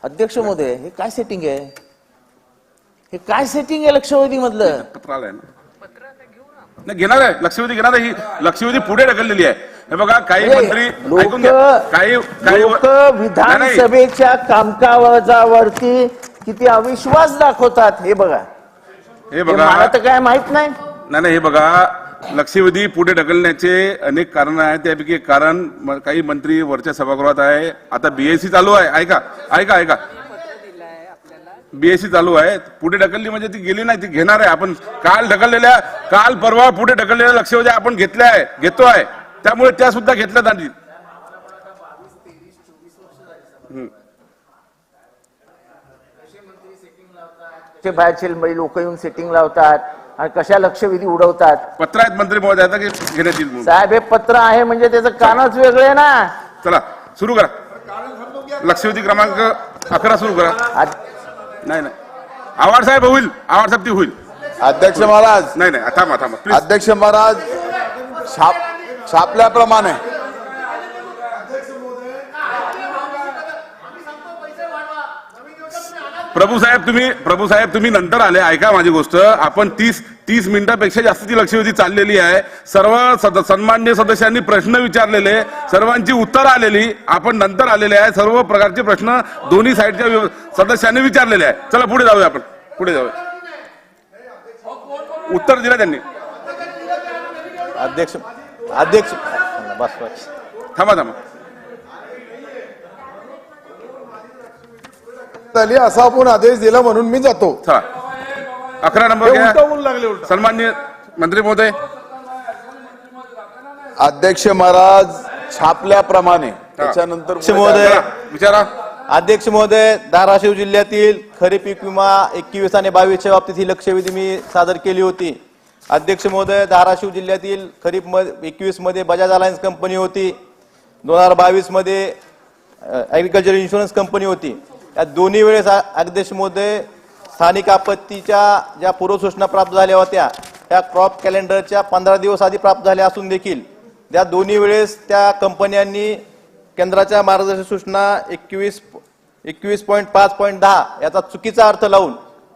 अध्यक्ष महोदय, हे काय सेटिंग आहे? हे काय सेटिंग आहे लक्षवेधी मधलं? पत्र आलंय ना, घेणार आहे लक्षवेधी घेणार आहे. ही लक्षवेधी पुढे ढकललेली आहे. हे बघा काही मंत्री ऐकून घ्या. काही लोक विधानसभेच्या कामकाजावरती किती अविश्वास दाखवतात हे बघा. मला तर काय माहित नाही. हे बघा लक्षवेधी पुढे ढकलण्याचे अनेक कारण आहेत. त्यापैकी एक कारण काही मंत्री वरच्या सभागृहात आहे. आता बीएससी चालू आहे. ऐका बीएससी चालू आहे. पुढे ढकलली म्हणजे ती गेली नाही, ती घेणार आहे. आपण काल परवा पुढे ढकललेल्या लक्षवेधी आपण घेतोय. त्यामुळे त्या सुद्धा घेतल्या जातील. बाहेरचे लोक येऊन सेटिंग लावतात आणि कशा लक्षवेधी उडवतात. पत्र आहेत मंत्री महोदयाचा की घेण्यात येईल. साहेब, हे पत्र आहे म्हणजे त्याचं कानच वेगळे आहे ना. चला सुरू करा. लक्षवेधी क्रमांक 11 सुरू करा. नाही आवाड साहेब होईल. आवाड साहेब ती होईल. अध्यक्ष महाराज, नाही थांबा प्लीज. अध्यक्ष महाराज, छापल्याप्रमाणे प्रभू साहेब तुम्ही नंतर आले. ऐका माझी गोष्ट. आपण 30 मिनिटांपेक्षा जास्तीची लक्षवेधी चाललेली आहे. सर्व सन्मान्य सदस्यांनी प्रश्न विचारलेले, सर्वांची उत्तर आलेली. आपण नंतर आलेले आहे. सर्व प्रकारचे प्रश्न दोन्ही साईडच्या सदस्यांनी विचारलेले आहे. चला पुढे जाऊया. उत्तर दिलं त्यांनी. अध्यक्ष थांबा झाली असा आपण आदेश दिला म्हणून मी जातो. 11 नंबर सन्मान्य मंत्री महोदय. अध्यक्ष महाराज, छापल्याप्रमाणे त्याच्यानंतर विचारा. अध्यक्ष महोदय, धाराशिव जिल्ह्यातील खरीप पीक विमा 21 आणि 22च्या बाबतीत ही लक्षवेधी मी सादर केली होती. अध्यक्ष महोदय, धाराशिव जिल्ह्यातील खरीप 21 मध्ये बजाज अलायन्स कंपनी होती. 2022 मध्ये ऍग्रिकल्चर इन्शुरन्स कंपनी होती. या दोन्ही वेळेस अध्यक्ष महोदय स्थानिक आपत्तीच्या ज्या पूर्वसूचना प्राप्त झाल्या होत्या त्या क्रॉप कॅलेंडरच्या 15 दिवस आधी प्राप्त झाल्या असून देखील त्या दोन्ही वेळेस त्या कंपन्यांनी केंद्राच्या मार्गदर्शक सूचना 21.5.10 याचा चुकीचा अर्थ लावून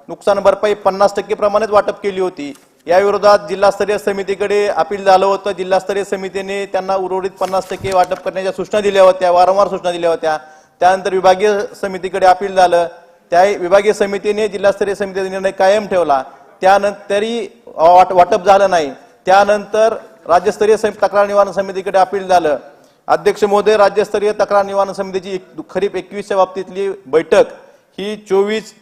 नुकसान भरपाई 50% प्रमाणेच वाटप केली होती. या विरोधात जिल्हास्तरीय समितीकडे अपील झालं होतं. जिल्हास्तरीय समितीने त्यांना उर्वरित 50% वाटप करण्याच्या सूचना दिल्या होत्या, वारंवार सूचना दिल्या होत्या. त्यानंतर विभागीय समितीकडे अपील झालं. त्या विभागीय समितीने जिल्हास्तरीय समितीचा निर्णय कायम ठेवला. त्यानंतरही वाटप झालं नाही. त्यानंतर राज्यस्तरीय तक्रार निवारण समितीकडे अपील झालं. अध्यक्ष महोदय, राज्यस्तरीय तक्रार निवारण समितीची खरीप 21च्या बाबतीतली बैठक ही 24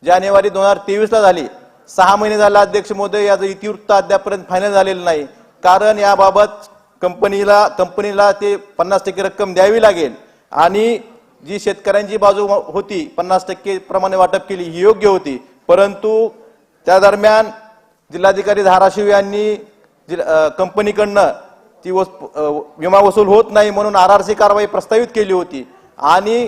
जानेवारी 2023 ला झाली. 6 महिने झाले अध्यक्ष महोदय. याचं इतिवृत्त अद्यापर्यंत फायनल झालेलं नाही. कारण याबाबत कंपनीला ते 50% रक्कम द्यावी लागेल आणि जी शेतकऱ्यांची बाजू होती 50% प्रमाणे वाटप केली ही योग्य होती. परंतु त्या दरम्यान जिल्हाधिकारी धाराशिव यांनी कंपनीकडनं ती विमा वसूल होत नाही म्हणून आरआरसी कारवाई प्रस्तावित केली होती आणि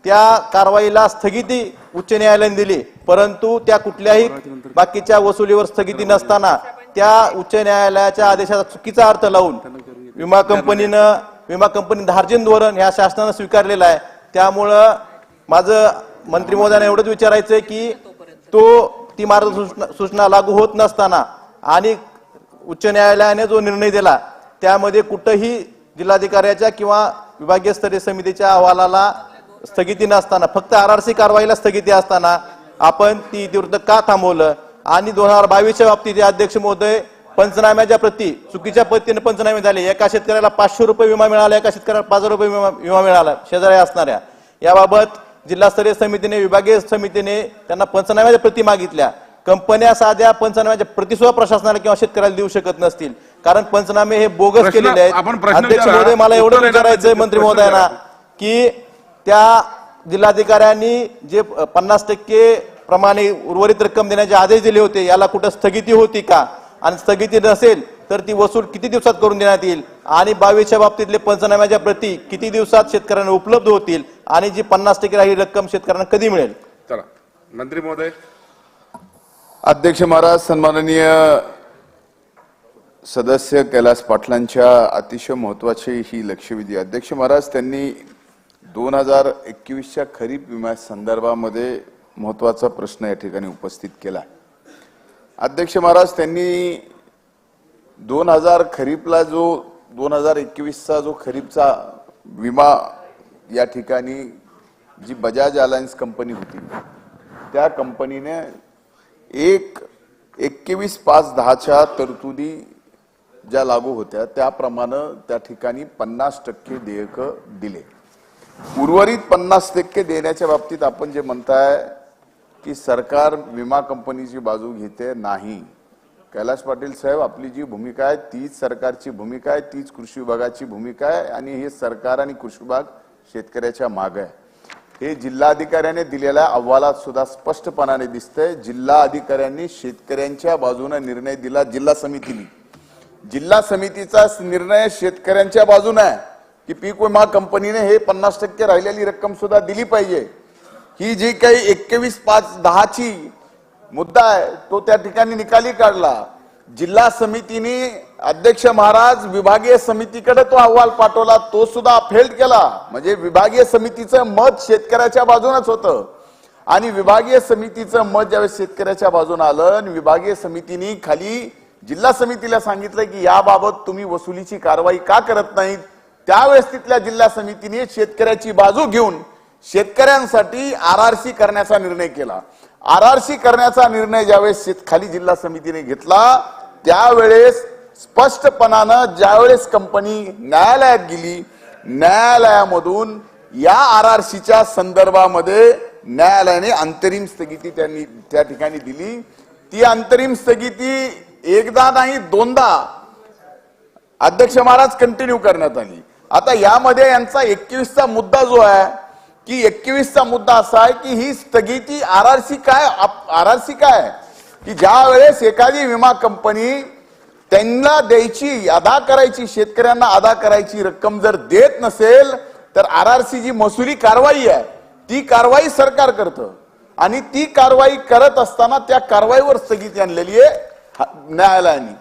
त्या कारवाईला स्थगिती उच्च न्यायालयाने दिली. परंतु त्या कुठल्याही बाकीच्या वसुलीवर स्थगिती नसताना त्या उच्च न्यायालयाच्या आदेशाचा चुकीचा अर्थ लावून विमा कंपनी धार्जिन धोरण ह्या शासनानं स्वीकारलेलं आहे. त्यामुळं माझं मंत्री महोदयांना एवढंच विचारायचंय की तो ती मार्गसूचना लागू होत नसताना आणि उच्च न्यायालयाने जो निर्णय दिला त्यामध्ये कुठंही जिल्हाधिकाऱ्याच्या किंवा विभागीय स्तरीय समितीच्या अहवालाला स्थगिती नसताना फक्त आरआरसी कारवाईला स्थगिती असताना आपण ती इतिवृत्त का थांबवलं आणि 2022च्या बाबतीत अध्यक्ष महोदय पंचनाम्याच्या प्रती चुकीच्या पद्धतीने पंचनामे झाले. एका शेतकऱ्याला 500 रुपये विमा मिळाला, एका शेतकऱ्याला 5000 रुपये विमा मिळाला शेजारी असणाऱ्या. याबाबत जिल्हास्तरीय समितीने विभागीय समितीने त्यांना पंचनाम्याच्या प्रती मागितल्या. कंपन्या साध्या पंचनाम्याच्या प्रती सुद्धा प्रशासनाला किंवा शेतकऱ्याला देऊ शकत नसतील कारण पंचनामे हे बोगस केलेले आहेत. अध्यक्ष महोदय मला एवढं विचारायचंय मंत्री महोदयांना की त्या जिल्हाधिकाऱ्यांनी जे 50% प्रमाणे उर्वरित रक्कम देण्याचे आदेश दिले होते याला कुठं स्थगिती होती का आणि स्थगिती नसेल तर ती वसूल किती दिवसात करून देण्यात येईल आणि 22च्या बाबतीतले पंचनाम्याच्या प्रती किती दिवसात शेतकऱ्यांना उपलब्ध होतील आणि जी 50% राहिली रक्कम शेतकऱ्यांना कधी मिळेल. चला मंत्री महोदय. अध्यक्ष महाराज, सन्माननीय सदस्य कैलास पाटलांच्या अतिशय महत्वाची ही लक्षवेधी. अध्यक्ष महाराज, त्यांनी 2021च्या खरीप विमा संदर्भामध्ये महत्वाचा प्रश्न या ठिकाणी उपस्थित केला. अध्यक्ष महाराज, त्यांनी 2000 खरीपला जो 2021चा जो खरीपचा विमा या ठिकाणी जी बजाज अलायन्स कंपनी होती त्या कंपनीने 21/5/10च्या तरतुदी ज्या लागू होत्या त्याप्रमाणे त्या ठिकाणी 50% देयक दिले. उर्वरित 50% देण्याच्या बाबतीत आपण जे म्हणताय की सरकार विमा कंपनीची बाजू घेते नाही. कैलास पाटील साहेब, आपली जी भूमिका आहे तीच सरकारची भूमिका आहे, तीच कृषी विभागाची भूमिका आहे आणि हे सरकार आणि कृषी विभाग शेतकऱ्याच्या मागे आहे. हे जिल्हाधिकाऱ्याने दिलेल्या अहवालात सुद्धा स्पष्टपणाने दिसतंय. जिल्हा अधिकाऱ्यांनी शेतकऱ्यांच्या बाजूने निर्णय दिला. जिल्हा समितीचा निर्णय शेतकऱ्यांच्या बाजूने आहे की पीक विमा कंपनीने हे 50% राहिलेली रक्कम सुद्धा दिली पाहिजे. ही जी काही 21/5/10ची मुद्दा आहे तो त्या ठिकाणी निकाली काढला. जिल्हा समितीने अध्यक्ष महाराज विभागीय समितीकडे तो अहवाल पाठवला, तो सुद्धा फेल्ड केला. म्हणजे विभागीय समितीचं मत शेतकऱ्याच्या बाजूनच होतं आणि विभागीय समितीचं मत ज्यावेळेस शेतकऱ्याच्या बाजूने आलं आणि विभागीय समितीने खाली जिल्हा समितीला सांगितलं की याबाबत तुम्ही वसुलीची कारवाई का करत नाहीत, त्यावेळेस तिथल्या जिल्हा समितीने शेतकऱ्याची बाजू घेऊन शेतकऱ्यांसाठी आरआरसी करण्याचा निर्णय केला. आरआरसी करण्याचा निर्णय ज्यावेळेस खाली जिल्हा समितीने घेतला त्यावेळेस स्पष्टपणानं ज्यावेळेस कंपनी न्यायालयात गेली, न्यायालयामधून या आरआरसीच्या संदर्भामध्ये न्यायालयाने अंतरिम स्थगिती त्यांनी त्या ठिकाणी दिली. ती अंतरिम स्थगिती एकदा नाही दोनदा अध्यक्ष महाराज कंटिन्यू करण्यात आली. आता यामध्ये यांचा 21चा मुद्दा जो आहे की 21चा मुद्दा असा आहे की ही स्थगिती आरआरसी काय की ज्या वेळेस एखादी विमा कंपनी त्यांना द्यायची अदा करायची शेतकऱ्यांना अदा करायची रक्कम जर देत नसेल तर आरआरसी जी महसुली कारवाई आहे ती कारवाई सरकार करतं आणि ती कारवाई करत असताना त्या कारवाईवर स्थगिती आणलेली आहे न्यायालयाने.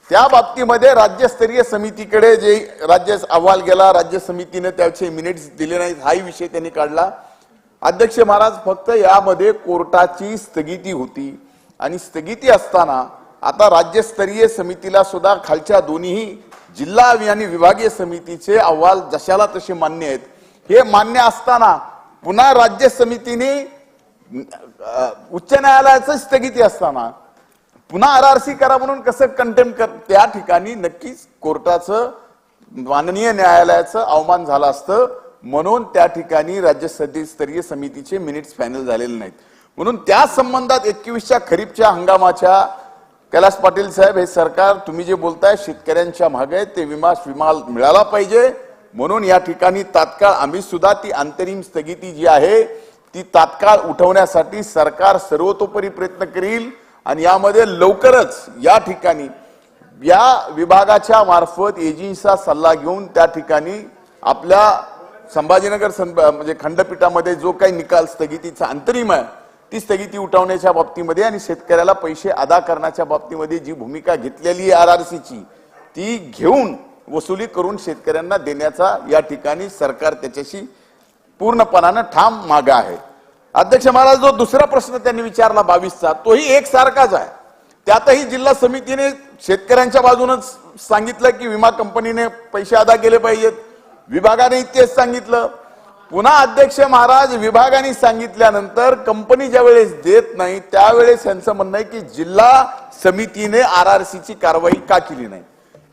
त्या बाबतीमध्ये राज्यस्तरीय समितीकडे जे राज्य अहवाल गेला, राज्य समितीने त्याचे मिनिट्स दिले नाहीत, हाही विषय त्यांनी काढला. अध्यक्ष महाराज, फक्त यामध्ये कोर्टाची स्थगिती होती आणि स्थगिती असताना आता राज्यस्तरीय समितीला सुद्धा खालच्या दोन्ही जिल्हा आणि विभागीय समितीचे अहवाल जशाला तसे मान्य आहेत. हे मान्य असताना पुन्हा राज्य समितीने उच्च न्यायालयाची स्थगिती असताना पुन्हा आरआरसी करा म्हणून कसं कंटेम्प्ट त्या ठिकाणी नक्कीच कोर्टाचं माननीय न्यायालयाचं अवमान झालं असतं. म्हणून त्या ठिकाणी राज्यस्तरीय समितीचे मिनिट्स फायनल झालेले नाहीत. म्हणून त्या संबंधात 21च्या खरीपच्या हंगामाच्या कैलास पाटील साहेब, हे सरकार तुम्ही जे बोलताय शेतकऱ्यांच्या मागे ते विमा मिळाला पाहिजे. म्हणून या ठिकाणी तात्काळ आम्ही सुद्धा ती अंतरिम स्थगिती जी आहे ती तात्काळ उठवण्यासाठी सरकार सर्वतोपरी प्रयत्न करील आणि यामध्ये लवकरच या ठिकाणी या विभागाच्या मार्फत एजन्सीचा सल्ला घेऊन त्या ठिकाणी आपल्या संभाजीनगर म्हणजे खंडपीठामध्ये जो काही निकाल स्थगितीचा अंतरिम आहे ती स्थगिती उठवण्याच्या बाबतीमध्ये आणि शेतकऱ्याला पैसे अदा करण्याच्या बाबतीमध्ये जी भूमिका घेतलेली आहे आरआरसीची ती घेऊन वसुली करून शेतकऱ्यांना देण्याचा या ठिकाणी सरकार त्याच्याशी पूर्णपणाने ठाम मागे आहे. अध्यक्ष महाराज, जो दुसरा प्रश्न त्यांनी विचारला 22चा, तोही एकसारखाच आहे. त्यातही जिल्हा समितीने शेतकऱ्यांच्या बाजूनच सांगितलं की विमा कंपनीने पैसे अदा केले पाहिजेत, विभागाने तेच सांगितलं. पुन्हा अध्यक्ष महाराज, विभागाने सांगितल्यानंतर कंपनी ज्या वेळेस देत नाही त्यावेळेस यांचं म्हणणं आहे की जिल्हा समितीने RRCची कारवाई का केली नाही.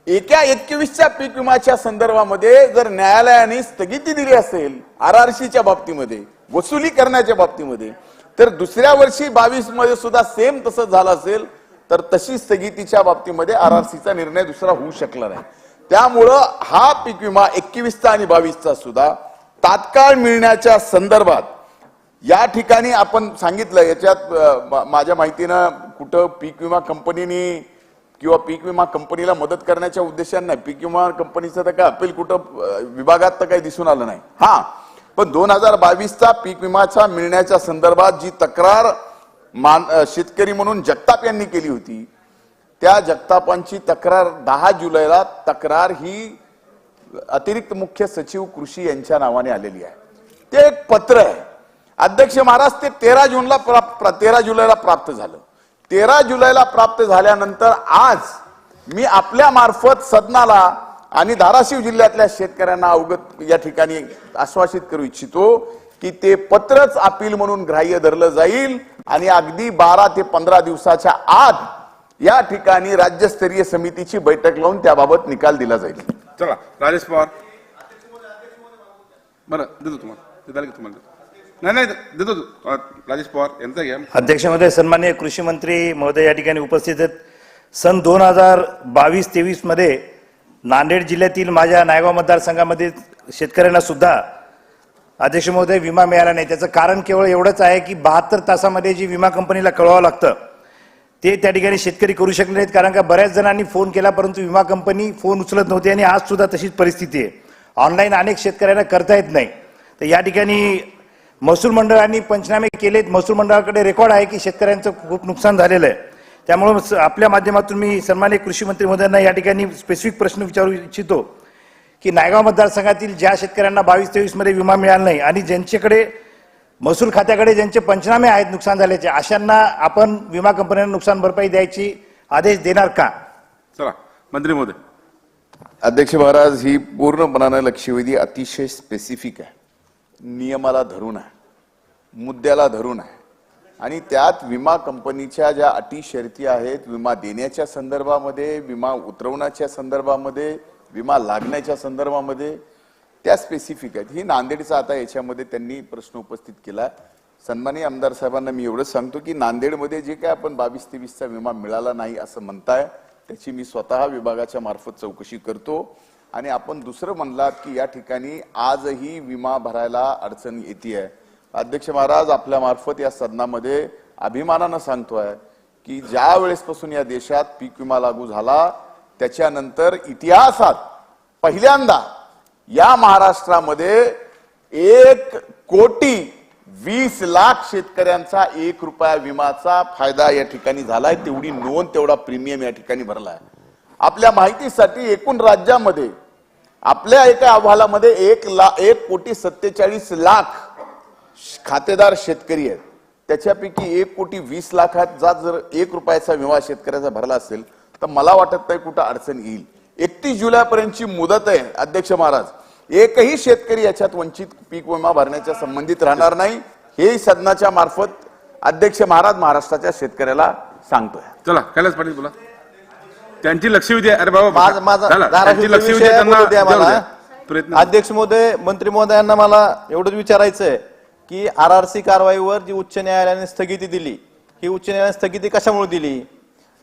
एका 21च्या पीक विम्याच्या संदर्भामध्ये जर न्यायालयाने स्थगिती दिली असेल RRCच्या बाबतीमध्ये, वसुली करण्याच्या बाबतीमध्ये, तर दुसऱ्या वर्षी 22 मध्ये सुद्धा सेम तसं झालं असेल तर तशी स्थगितीच्या बाबतीमध्ये RRCचा निर्णय दुसरा होऊ शकला नाही. त्यामुळं हा पीक विमा 21चा आणि 22चा सुद्धा तात्काळ मिळण्याच्या संदर्भात या ठिकाणी आपण सांगितलं. याच्यात माझ्या माहितीनं कुठं पीक विमा कंपनीने किंवा पीक विमा कंपनीला मदत करण्याच्या उद्देशाने नाही, पीक विमा कंपनीचं तर काय अपील कुठं विभागात तर काही दिसून आलं नाही. हा, पण 2022चा पीक विमाचा मिळण्याच्या संदर्भात जी तक्रार शेतकरी म्हणून जगताप यांनी केली होती, त्या जगतापांची तक्रार 10 जुलैला तक्रार ही अतिरिक्त मुख्य सचिव कृषी यांच्या नावाने आलेली आहे. ते एक पत्र आहे अध्यक्ष महाराज, ते 13 जुलैला प्राप्त झालं. 13 जुलैला प्राप्त झाल्यानंतर आज मी आपल्या मार्फत सदनाला आणि धाराशिव जिल्ह्यातल्या शेतकऱ्यांना अवगत या ठिकाणी आश्वासित करू इच्छितो की ते पत्रच अपील म्हणून ग्राह्य धरलं जाईल आणि अगदी 12 ते 15 दिवसाच्या आत या ठिकाणी राज्यस्तरीय समितीची बैठक लावून त्याबाबत निकाल दिला जाईल. चला राजेश पवार. बरं देतो तुम्हाला, नाही देतो राजेश पवार यांचा घ्या. अध्यक्ष महोदय, सन्माननीय कृषी मंत्री महोदय या ठिकाणी उपस्थित आहेत. सन 2022-23 मध्ये नांदेड जिल्ह्यातील माझ्या नायगाव मतदारसंघामध्ये शेतकऱ्यांना सुद्धा अध्यक्ष महोदय विमा मिळाला नाही. त्याचं कारण केवळ एवढंच आहे की 72 तासामध्ये जी विमा कंपनीला कळवावं लागतं ते त्या ठिकाणी शेतकरी करू शकले नाहीत. कारण का बऱ्याच जणांनी फोन केला परंतु विमा कंपनी फोन उचलत नव्हती आणि आज सुद्धा तशीच परिस्थिती आहे. ऑनलाईन अनेक शेतकऱ्यांना करता येत नाही. तर या ठिकाणी महसूल मंडळांनी पंचनामे केलेत. महसूल मंडळाकडे रेकॉर्ड आहे की शेतकऱ्यांचं खूप नुकसान झालेलं आहे. त्यामुळे आपल्या माध्यमातून मी सन्माननीय कृषी मंत्री महोदयांना या ठिकाणी स्पेसिफिक प्रश्न विचारू इच्छितो की नायगाव मतदारसंघातील ज्या शेतकऱ्यांना 22-23 मध्ये विमा मिळाला नाही आणि ज्यांच्याकडे महसूल खात्याकडे ज्यांचे पंचनामे आहेत नुकसान झाल्याचे, अशांना आपण विमा कंपन्यांना नुकसान भरपाई द्यायची आदेश देणार का? चला मंत्री महोदय. अध्यक्ष महाराज, ही पूर्णपणानं लक्षवेधी अतिशय स्पेसिफिक आहे, नियमाला धरून आहे, मुद्द्याला धरून आहे आणि त्यात विमा कंपनीच्या ज्या अटी शर्ती आहेत, विमा देण्याच्या संदर्भामध्ये, विमा उतरवण्याच्या संदर्भामध्ये, विमा लागण्याच्या संदर्भामध्ये, त्या स्पेसिफिक आहेत. ही नांदेडचा आता याच्यामध्ये त्यांनी प्रश्न उपस्थित केला. सन्माननीय आमदार साहेबांना मी एवढंच सांगतो की नांदेडमध्ये जे काय आपण 22-23चा विमा मिळाला नाही असं म्हणताय त्याची मी स्वतः विभागाच्या मार्फत चौकशी करतो. आणि आपण दुसरं म्हणलात की या ठिकाणी आजही विमा भरायला अडचण येते. अध्यक्ष महाराज, आपल्या मार्फत या सदनामध्ये अभिमानानं सांगतोय की ज्या वेळेसपासून या देशात पीक विमा लागू झाला त्याच्यानंतर इतिहासात पहिल्यांदा या महाराष्ट्रामध्ये 1,20,00,000 शेतकऱ्यांचा 1 रुपया विमाचा फायदा या ठिकाणी झालाय. तेवढी नोंद, तेवढा प्रीमियम या ठिकाणी भरलाय. आपल्या माहितीसाठी एकूण राज्यामध्ये आपल्या एका अहवालामध्ये 1,47,00,000 खातेदार शेतकरी आहेत. त्याच्यापैकी 1,20,00,000 जर 1 रुपयाचा विमा शेतकऱ्याचा भरला असेल तर मला वाटत नाही कुठं अडचण येईल. 31 जुलैपर्यंतची मुदत आहे अध्यक्ष महाराज. एकही शेतकरी याच्यात वंचित पीक विमा भरण्याच्या संबंधित राहणार नाही, हे सदनाच्या मार्फत अध्यक्ष महाराज महाराष्ट्राच्या शेतकऱ्याला सांगतोय. चला कैलास पाटील बोला. त्यांची लक्षवेधी आहे. अरे बाबा अध्यक्ष महोदय, मंत्री महोदयांना मला एवढंच विचारायचंय की RRC कारवाईवर जी उच्च न्यायालयाने स्थगिती दिली, ही उच्च न्यायालयाने स्थगिती कशामुळे दिली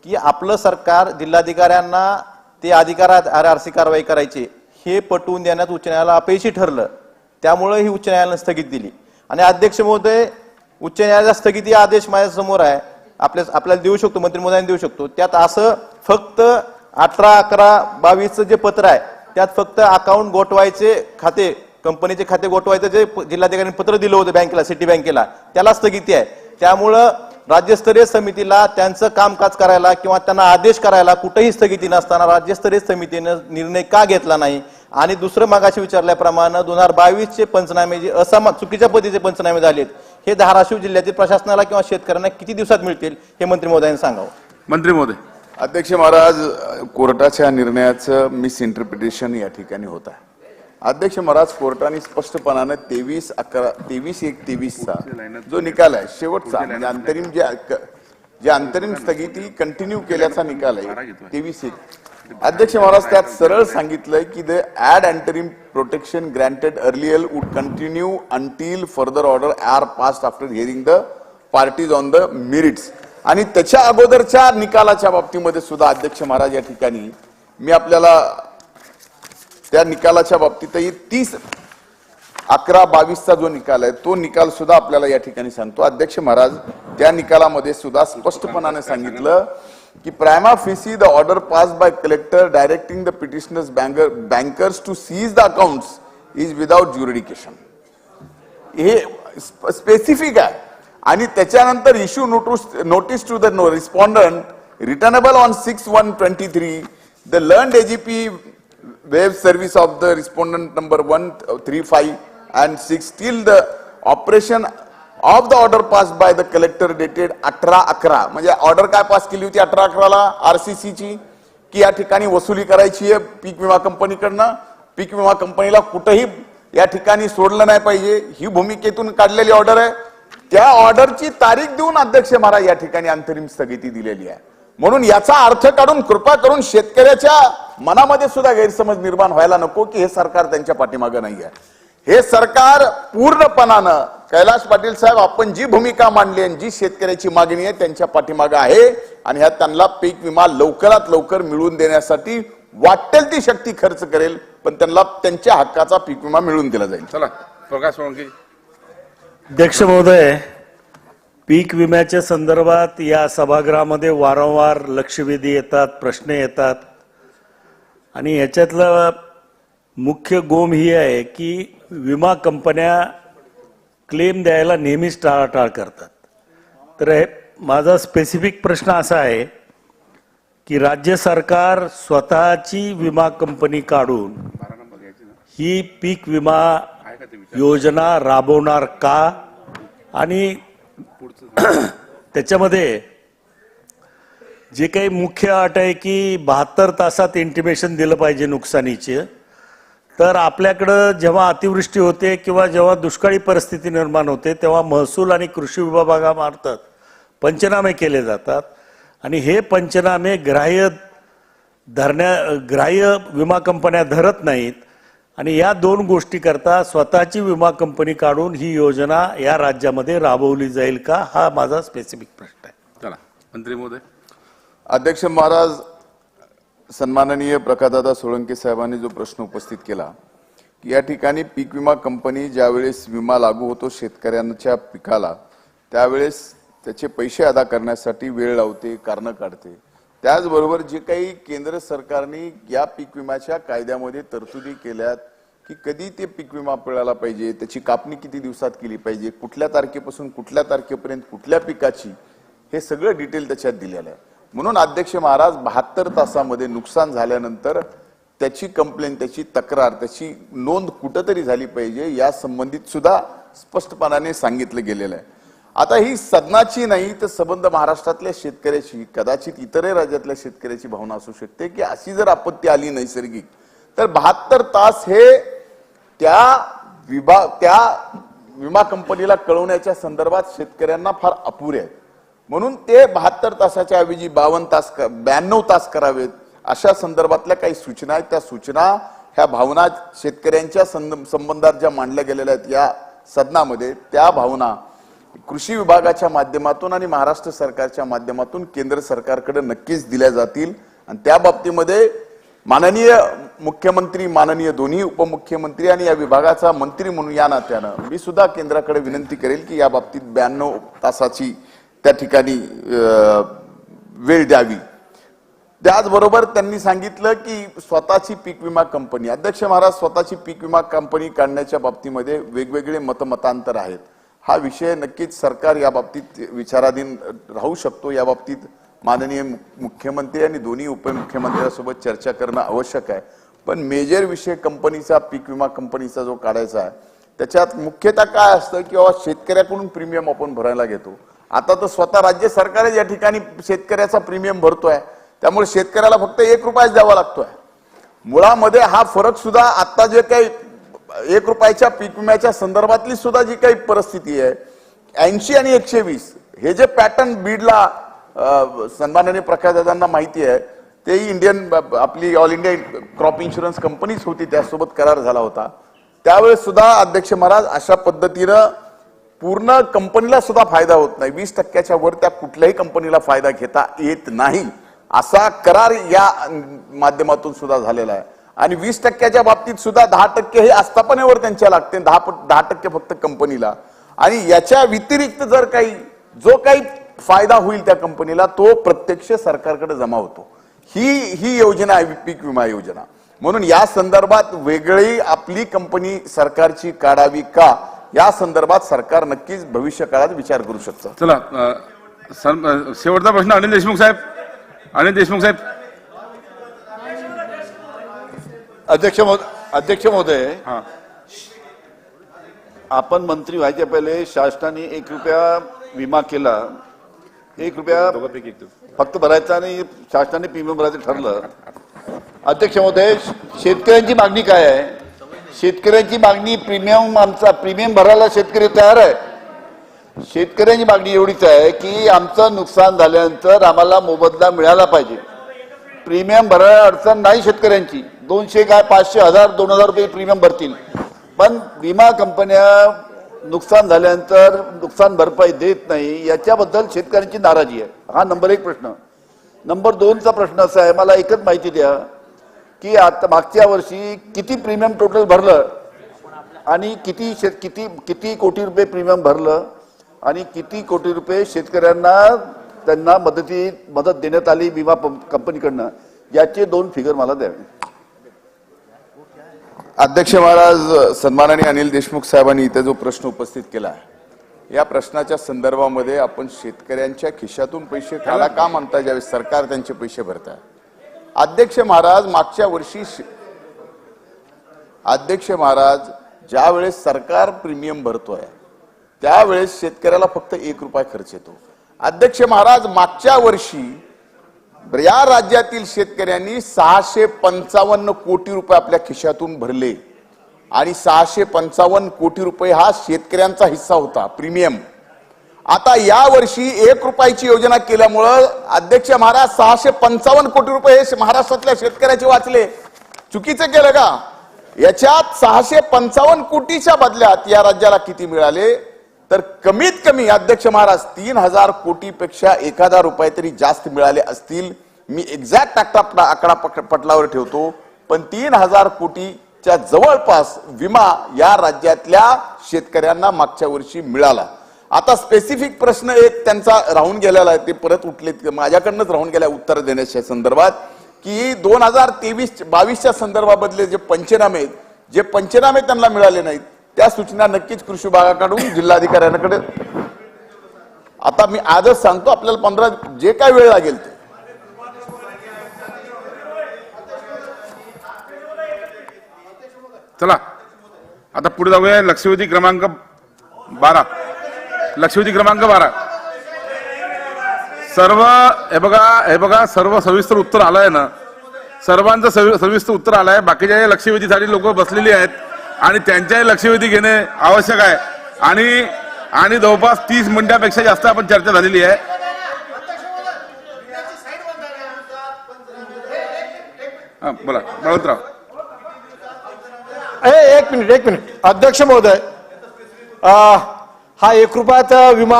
की आपलं सरकार जिल्हाधिकाऱ्यांना ते अधिकार RRC कारवाई करायची हे पटवून देण्यात उच्च न्यायालय अपयशी ठरलं. त्यामुळे ही उच्च न्यायालयाने स्थगिती दिली. आणि अध्यक्ष महोदय, उच्च न्यायालयाचा स्थगिती आदेश माझ्या समोर आहे, आपल्याला देऊ शकतो, मंत्री महोदयांनी देऊ शकतो. त्यात असं फक्त 18/11/22चं जे पत्र आहे त्यात फक्त अकाउंट गोठवायचे, खाते कंपनीचे खाते गोठवायचं जे जिल्हाधिकाऱ्यांनी पत्र दिलं होतं बँकेला, सिटी बँकेला, त्याला स्थगिती आहे. त्यामुळं राज्यस्तरीय समितीला त्यांचं कामकाज करायला किंवा त्यांना आदेश करायला कुठेही स्थगिती नसताना राज्यस्तरीय समितीने निर्णय का घेतला नाही आणि दुसरं मागाशी विचारल्याप्रमाणे 2022चे पंचनामे जे चुकीच्या पद्धतीचे पंचनामे झालेत हे धाराशिव जिल्ह्यातील प्रशासनाला किंवा शेतकऱ्यांना किती दिवसात मिळतील हे मंत्री महोदयांनी सांगावं. मंत्री महोदय. अध्यक्ष महाराज, कोर्टाच्या निर्णयाचं मिस इंटरप्रिटेशन या ठिकाणी होत आहे. अध्यक्ष महाराज, कोर्टाने स्पष्टपणाने 23/1/23 चा जो निकाल आहे शेवटचा म्हणजे अंतरिम जे अंतरिम स्थगिती कंटिन्यू केल्याचा निकाल आहे 23/1. अध्यक्ष महाराज, त्यात सरळ सांगितलंय की the ad interim protection granted earlier would continue until further order are passed after hearing the parties on the merits. आणि त्याच्या अगोदरच्या निकालाच्या बाबतीमध्ये सुद्धा अध्यक्ष महाराज या ठिकाणी मी आपल्याला त्या निकालाच्या बाबतीतही 30/11/22 जो निकाल आहे तो निकाल सुद्धा आपल्याला या ठिकाणी सांगतो. अध्यक्ष महाराज, त्या निकालामध्ये सुद्धा स्पष्टपणाने सांगितलं की prima facie the order pass by collector directing the petitioners bankers to seize the accounts is without jurisdiction. हे स्पेसिफिक आहे. आणि त्याच्यानंतर issue notice to the respondent returnable on 6/1/23 the learned AGP waives service of the respondent number 135 and 6 till the operation of the order passed by the collector dated 18/11. म्हणजे order काय pass केली होती 18/11ला RCC ची की या ठिकाणी वसुली करायची आहे पीक विमा कंपनीकडनं. पीक विमा कंपनीला कुठेही या ठिकाणी सोडलं नाही पाहिजे ही भूमिकेतून काढलेली ऑर्डर आहे. त्या ऑर्डरची तारीख देऊन अध्यक्ष महाराज या ठिकाणी अंतरिम स्थगिती दिलेली आहे. म्हणून याचा अर्थ काढून कृपा करून शेतकऱ्याच्या मनामध्ये सुद्धा गैरसमज निर्माण व्हायला नको की हे सरकार त्यांच्या पाठीमागे नाही आहे. हे सरकार पूर्णपणानं कैलास पाटील साहेब आपण जी भूमिका मांडली आणि जी शेतकऱ्याची मागणी आहे त्यांच्या पाठीमागे आहे. आणि ह्या त्यांना पीक विमा लवकरात लवकर मिळवून देण्यासाठी वाटेल ती शक्ती खर्च करेल पण त्यांना त्यांच्या हक्काचा पीक विमा मिळवून दिला जाईल. चला प्रकाश सोळंकी. अध्यक्ष महोदय, पीक विम्याच्या संदर्भात या सभागृहामध्ये वारंवार लक्षवेधी येतात, प्रश्न येतात आणि याच्यातलं मुख्य गोम ही आहे की विमा कंपन्या क्लेम द्यायला नेहमीच टाळाटाळ करतात. तर माझा स्पेसिफिक प्रश्न असा आहे की राज्य सरकार स्वतःची विमा कंपनी काढून ही पीक विमा योजना राबवणार का आणि त्याच्यामध्ये जे काही मुख्य अट आहे की 72 तासात इंटिमेशन दिलं पाहिजे नुकसानीचे. तर आपल्याकडं जेव्हा अतिवृष्टी होते किंवा जेव्हा दुष्काळी परिस्थिती निर्माण होते तेव्हा महसूल आणि कृषी विभागामार्फत पंचनामे केले जातात आणि हे पंचनामे ग्राह्य विमा कंपन्या धरत नाहीत. आणि या दोन गोष्टी करता स्वतःची विमा कंपनी काढून ही योजना या राज्यामध्ये राबवली जाईल का हा माझा स्पेसिफिक प्रश्न आहे. चला मंत्री महोदय. अध्यक्ष महाराज, सन्माननीय प्रकाशदादा सोळंके साहेबांनी जो प्रश्न उपस्थित केला की या ठिकाणी पीक विमा कंपनी ज्यावेळेस विमा लागू होतो शेतकऱ्यांच्या पिकाला त्यावेळेस त्याचे पैसे अदा करण्यासाठी वेळ लावते, कारण काढते. त्याचबरोबर जे काही केंद्र सरकारने या पीक विम्याच्या कायद्यामध्ये तरतुदी केल्यात की कधी ते पीक विमा मिळाला पाहिजे, त्याची कापणी किती दिवसात केली पाहिजे, कुठल्या तारखेपासून कुठल्या तारखेपर्यंत कुठल्या पिकाची, हे सगळं डिटेल त्याच्यात दिलेलं आहे. म्हणून अध्यक्ष महाराज 72 तासामध्ये नुकसान झाल्यानंतर त्याची कंप्लेंट, त्याची तक्रार, त्याची नोंद कुठंतरी झाली पाहिजे या संबंधित सुद्धा स्पष्टपणाने सांगितलं गेलेलं आहे. आता ही सदनाची नाही तर संबंध महाराष्ट्रातल्या शेतकऱ्याची, कदाचित इतरही राज्यातल्या शेतकऱ्याची भावना असू शकते की अशी जर आपत्ती आली नैसर्गिक तर 72 तास हे त्या विमा कंपनीला कळवण्याच्या संदर्भात शेतकऱ्यांना फार अपुरे आहेत. म्हणून ते 72 तासाच्या ऐवजी 52 तास करावेत अशा संदर्भातल्या काही सूचना आहेत. त्या सूचना ह्या भावना शेतकऱ्यांच्या संबंधात ज्या मांडल्या गेलेल्या आहेत या सदनामध्ये त्या भावना कृषी विभागाच्या माध्यमातून आणि महाराष्ट्र सरकारच्या माध्यमातून केंद्र सरकारकडे नक्कीच दिल्या जातील. आणि त्या बाबतीमध्ये माननीय मुख्यमंत्री, माननीय दोन्ही उपमुख्यमंत्री आणि या विभागाचा मंत्री म्हणून या नात्यानं मी सुद्धा केंद्राकडे विनंती करेल की या बाबतीत 92 तासाची त्या ठिकाणी वेळ द्यावी. त्याचबरोबर त्यांनी सांगितलं की स्वतःची पीक विमा कंपनी, अध्यक्ष महाराज, स्वतःची पीक विमा कंपनी काढण्याच्या बाबतीमध्ये वेगवेगळे मतमतांतर आहेत. हा विषय नक्कीच सरकार या बाबतीत विचाराधीन राहू शकतो. या बाबतीत माननीय मुख्यमंत्री आणि दोन्ही उपमुख्यमंत्र्यांसोबत चर्चा करणं आवश्यक आहे. पण मेजर विषय कंपनीचा, पीक विमा कंपनीचा जो काढायचा आहे, त्याच्यात मुख्यतः काय असतं की बाबा शेतकऱ्याकडून प्रीमियम आपण भरायला घेतो. आता तर स्वतः राज्य सरकारच या ठिकाणी शेतकऱ्याचा प्रीमियम भरतोय, त्यामुळे शेतकऱ्याला फक्त 1 रुपयाच द्यावा लागतोय. मुळामध्ये हा फरक सुद्धा आता जे काही 1 रुपयाच्या पीक विम्याच्या संदर्भातली सुद्धा जी काही परिस्थिती आहे, 80 आणि 120 हे जे पॅटर्न बीडला सन्माननीय प्रकाश दादांना माहिती आहे, तेही इंडियन आपली ऑल इंडिया क्रॉप इन्शुरन्स कंपनीच होती, त्यासोबत करार झाला होता. त्यावेळेस सुद्धा अध्यक्ष महाराज अशा पद्धतीनं पूर्ण कंपनीला सुद्धा फायदा होत नाही. 20% वर त्या कुठल्याही कंपनीला फायदा घेता येत नाही, असा करार या माध्यमातून सुद्धा झालेला आहे. आणि 20% बाबतीत सुद्धा 10% हे आस्थापनेवर त्यांच्या लागते, 10% फक्त कंपनीला. आणि याच्या व्यतिरिक्त जर काही जो काही फायदा होईल त्या कंपनीला, तो प्रत्यक्ष सरकारकडे जमा होतो. ही योजना आहे पीक विमा योजना. म्हणून या संदर्भात वेगळी आपली कंपनी सरकारची काढावी का, या संदर्भात सरकार नक्कीच भविष्य काळात विचार करू शकतं. चला शेवटचा प्रश्न अनिल देशमुख साहेब. अनिल देशमुख साहेब. अध्यक्ष महोदय, आपण मंत्री व्हायच्या पहिले शासनाने 1 रुपया विमा केला, 1 रुपया फक्त भरायचा आणि शासनाने प्रीमियम भरायचं ठरलं. अध्यक्ष महोदय, शेतकऱ्यांची मागणी काय आहे? शेतकऱ्यांची मागणी प्रीमियम भरायला शेतकरी तयार आहे. शेतकऱ्यांची मागणी एवढीच आहे की आमचं नुकसान झाल्यानंतर आम्हाला मोबदला मिळाला पाहिजे. प्रीमियम भरायला अडचण नाही शेतकऱ्यांची, 200 काय 500 1000 2000 रुपये प्रीमियम भरतील, पण विमा कंपन्या नुकसान झाल्यानंतर नुकसान भरपाई देत नाही, याच्याबद्दल शेतकऱ्यांची नाराजी आहे. हा नंबर 1 प्रश्न. नंबर 2चा प्रश्न असा आहे, मला एकच माहिती द्या की आता मागच्या वर्षी किती प्रीमियम टोटल भरलं आणि किती कोटी रुपये प्रीमियम भरलं आणि किती कोटी रुपये शेतकऱ्यांना त्यांना मदत देण्यात आली विमा कंपनीकडनं, याचे 2 फिगर मला द्यावे. अध्यक्ष महाराज, सन्माननीय अनिल देशमुख साहेबांनी इथे जो प्रश्न उपस्थित केला आहे, या प्रश्नाच्या संदर्भामध्ये आपण शेतकऱ्यांच्या खिशातून पैसे काढा का म्हणता, ज्यावेळेस सरकार त्यांचे पैसे भरत आहे. अध्यक्ष महाराज, मागच्या वर्षी ज्यावेळेस सरकार प्रीमियम भरतोय त्यावेळेस शेतकऱ्याला फक्त 1 रुपया खर्च येतो. अध्यक्ष महाराज, मागच्या वर्षी या राज्यातील शेतकऱ्यांनी 655 कोटी रुपये आपल्या खिशातून भरले आणि 655 कोटी रुपये हा शेतकऱ्यांचा हिस्सा होता प्रीमियम. आता या वर्षी 1 रुपयाची योजना केल्यामुळं अध्यक्ष महाराज 655 कोटी रुपये हे महाराष्ट्रातल्या शेतकऱ्याचे वाचले. चुकीचं केलं का? याच्यात 655 कोटीच्या बदल्यात या राज्याला किती मिळाले, तर कमीत कमी अध्यक्ष महाराज 3000 कोटीपेक्षा 1000 रुपये तरी जास्त मिळाले असतील. मी एक्झॅक्ट आकडा पटलावर ठेवतो, पण 3000 कोटीच्या जवळपास विमा या राज्यातल्या शेतकऱ्यांना मागच्या वर्षी मिळाला. आता स्पेसिफिक प्रश्न एक त्यांचा राहून गेलेला आहे, ते परत उठलेत, माझ्याकडनंच राहून गेल्या उत्तर देण्याच्या संदर्भात, की 2023-22च्या संदर्भाबद्दले जे पंचनामे त्यांना मिळाले नाहीत, त्या सूचना नक्कीच कृषी विभागाकडून जिल्हाधिकाऱ्यांकडे. आता मी आजच सांगतो, आपल्याला 15 जे काय वेळ लागेल ते. चला आता पुढे जाऊया. लक्षवेधी क्रमांक 12. सर्व हे बघा सर्व सविस्तर उत्तर आलंय ना, सर्वांचं सविस्तर उत्तर आलंय. बाकीच्या लक्षवेधीसाठी लोक बसलेली आहेत आणि त्यांच्याही लक्षवेधी घेणे आवश्यक आहे. आणि जवळपास 30 मिनिटांपेक्षा जास्त आपण चर्चा झालेली आहे. बोला बळवंतराव. एक मिनिट अध्यक्ष महोदय, हा 1 रुपयाचा विमा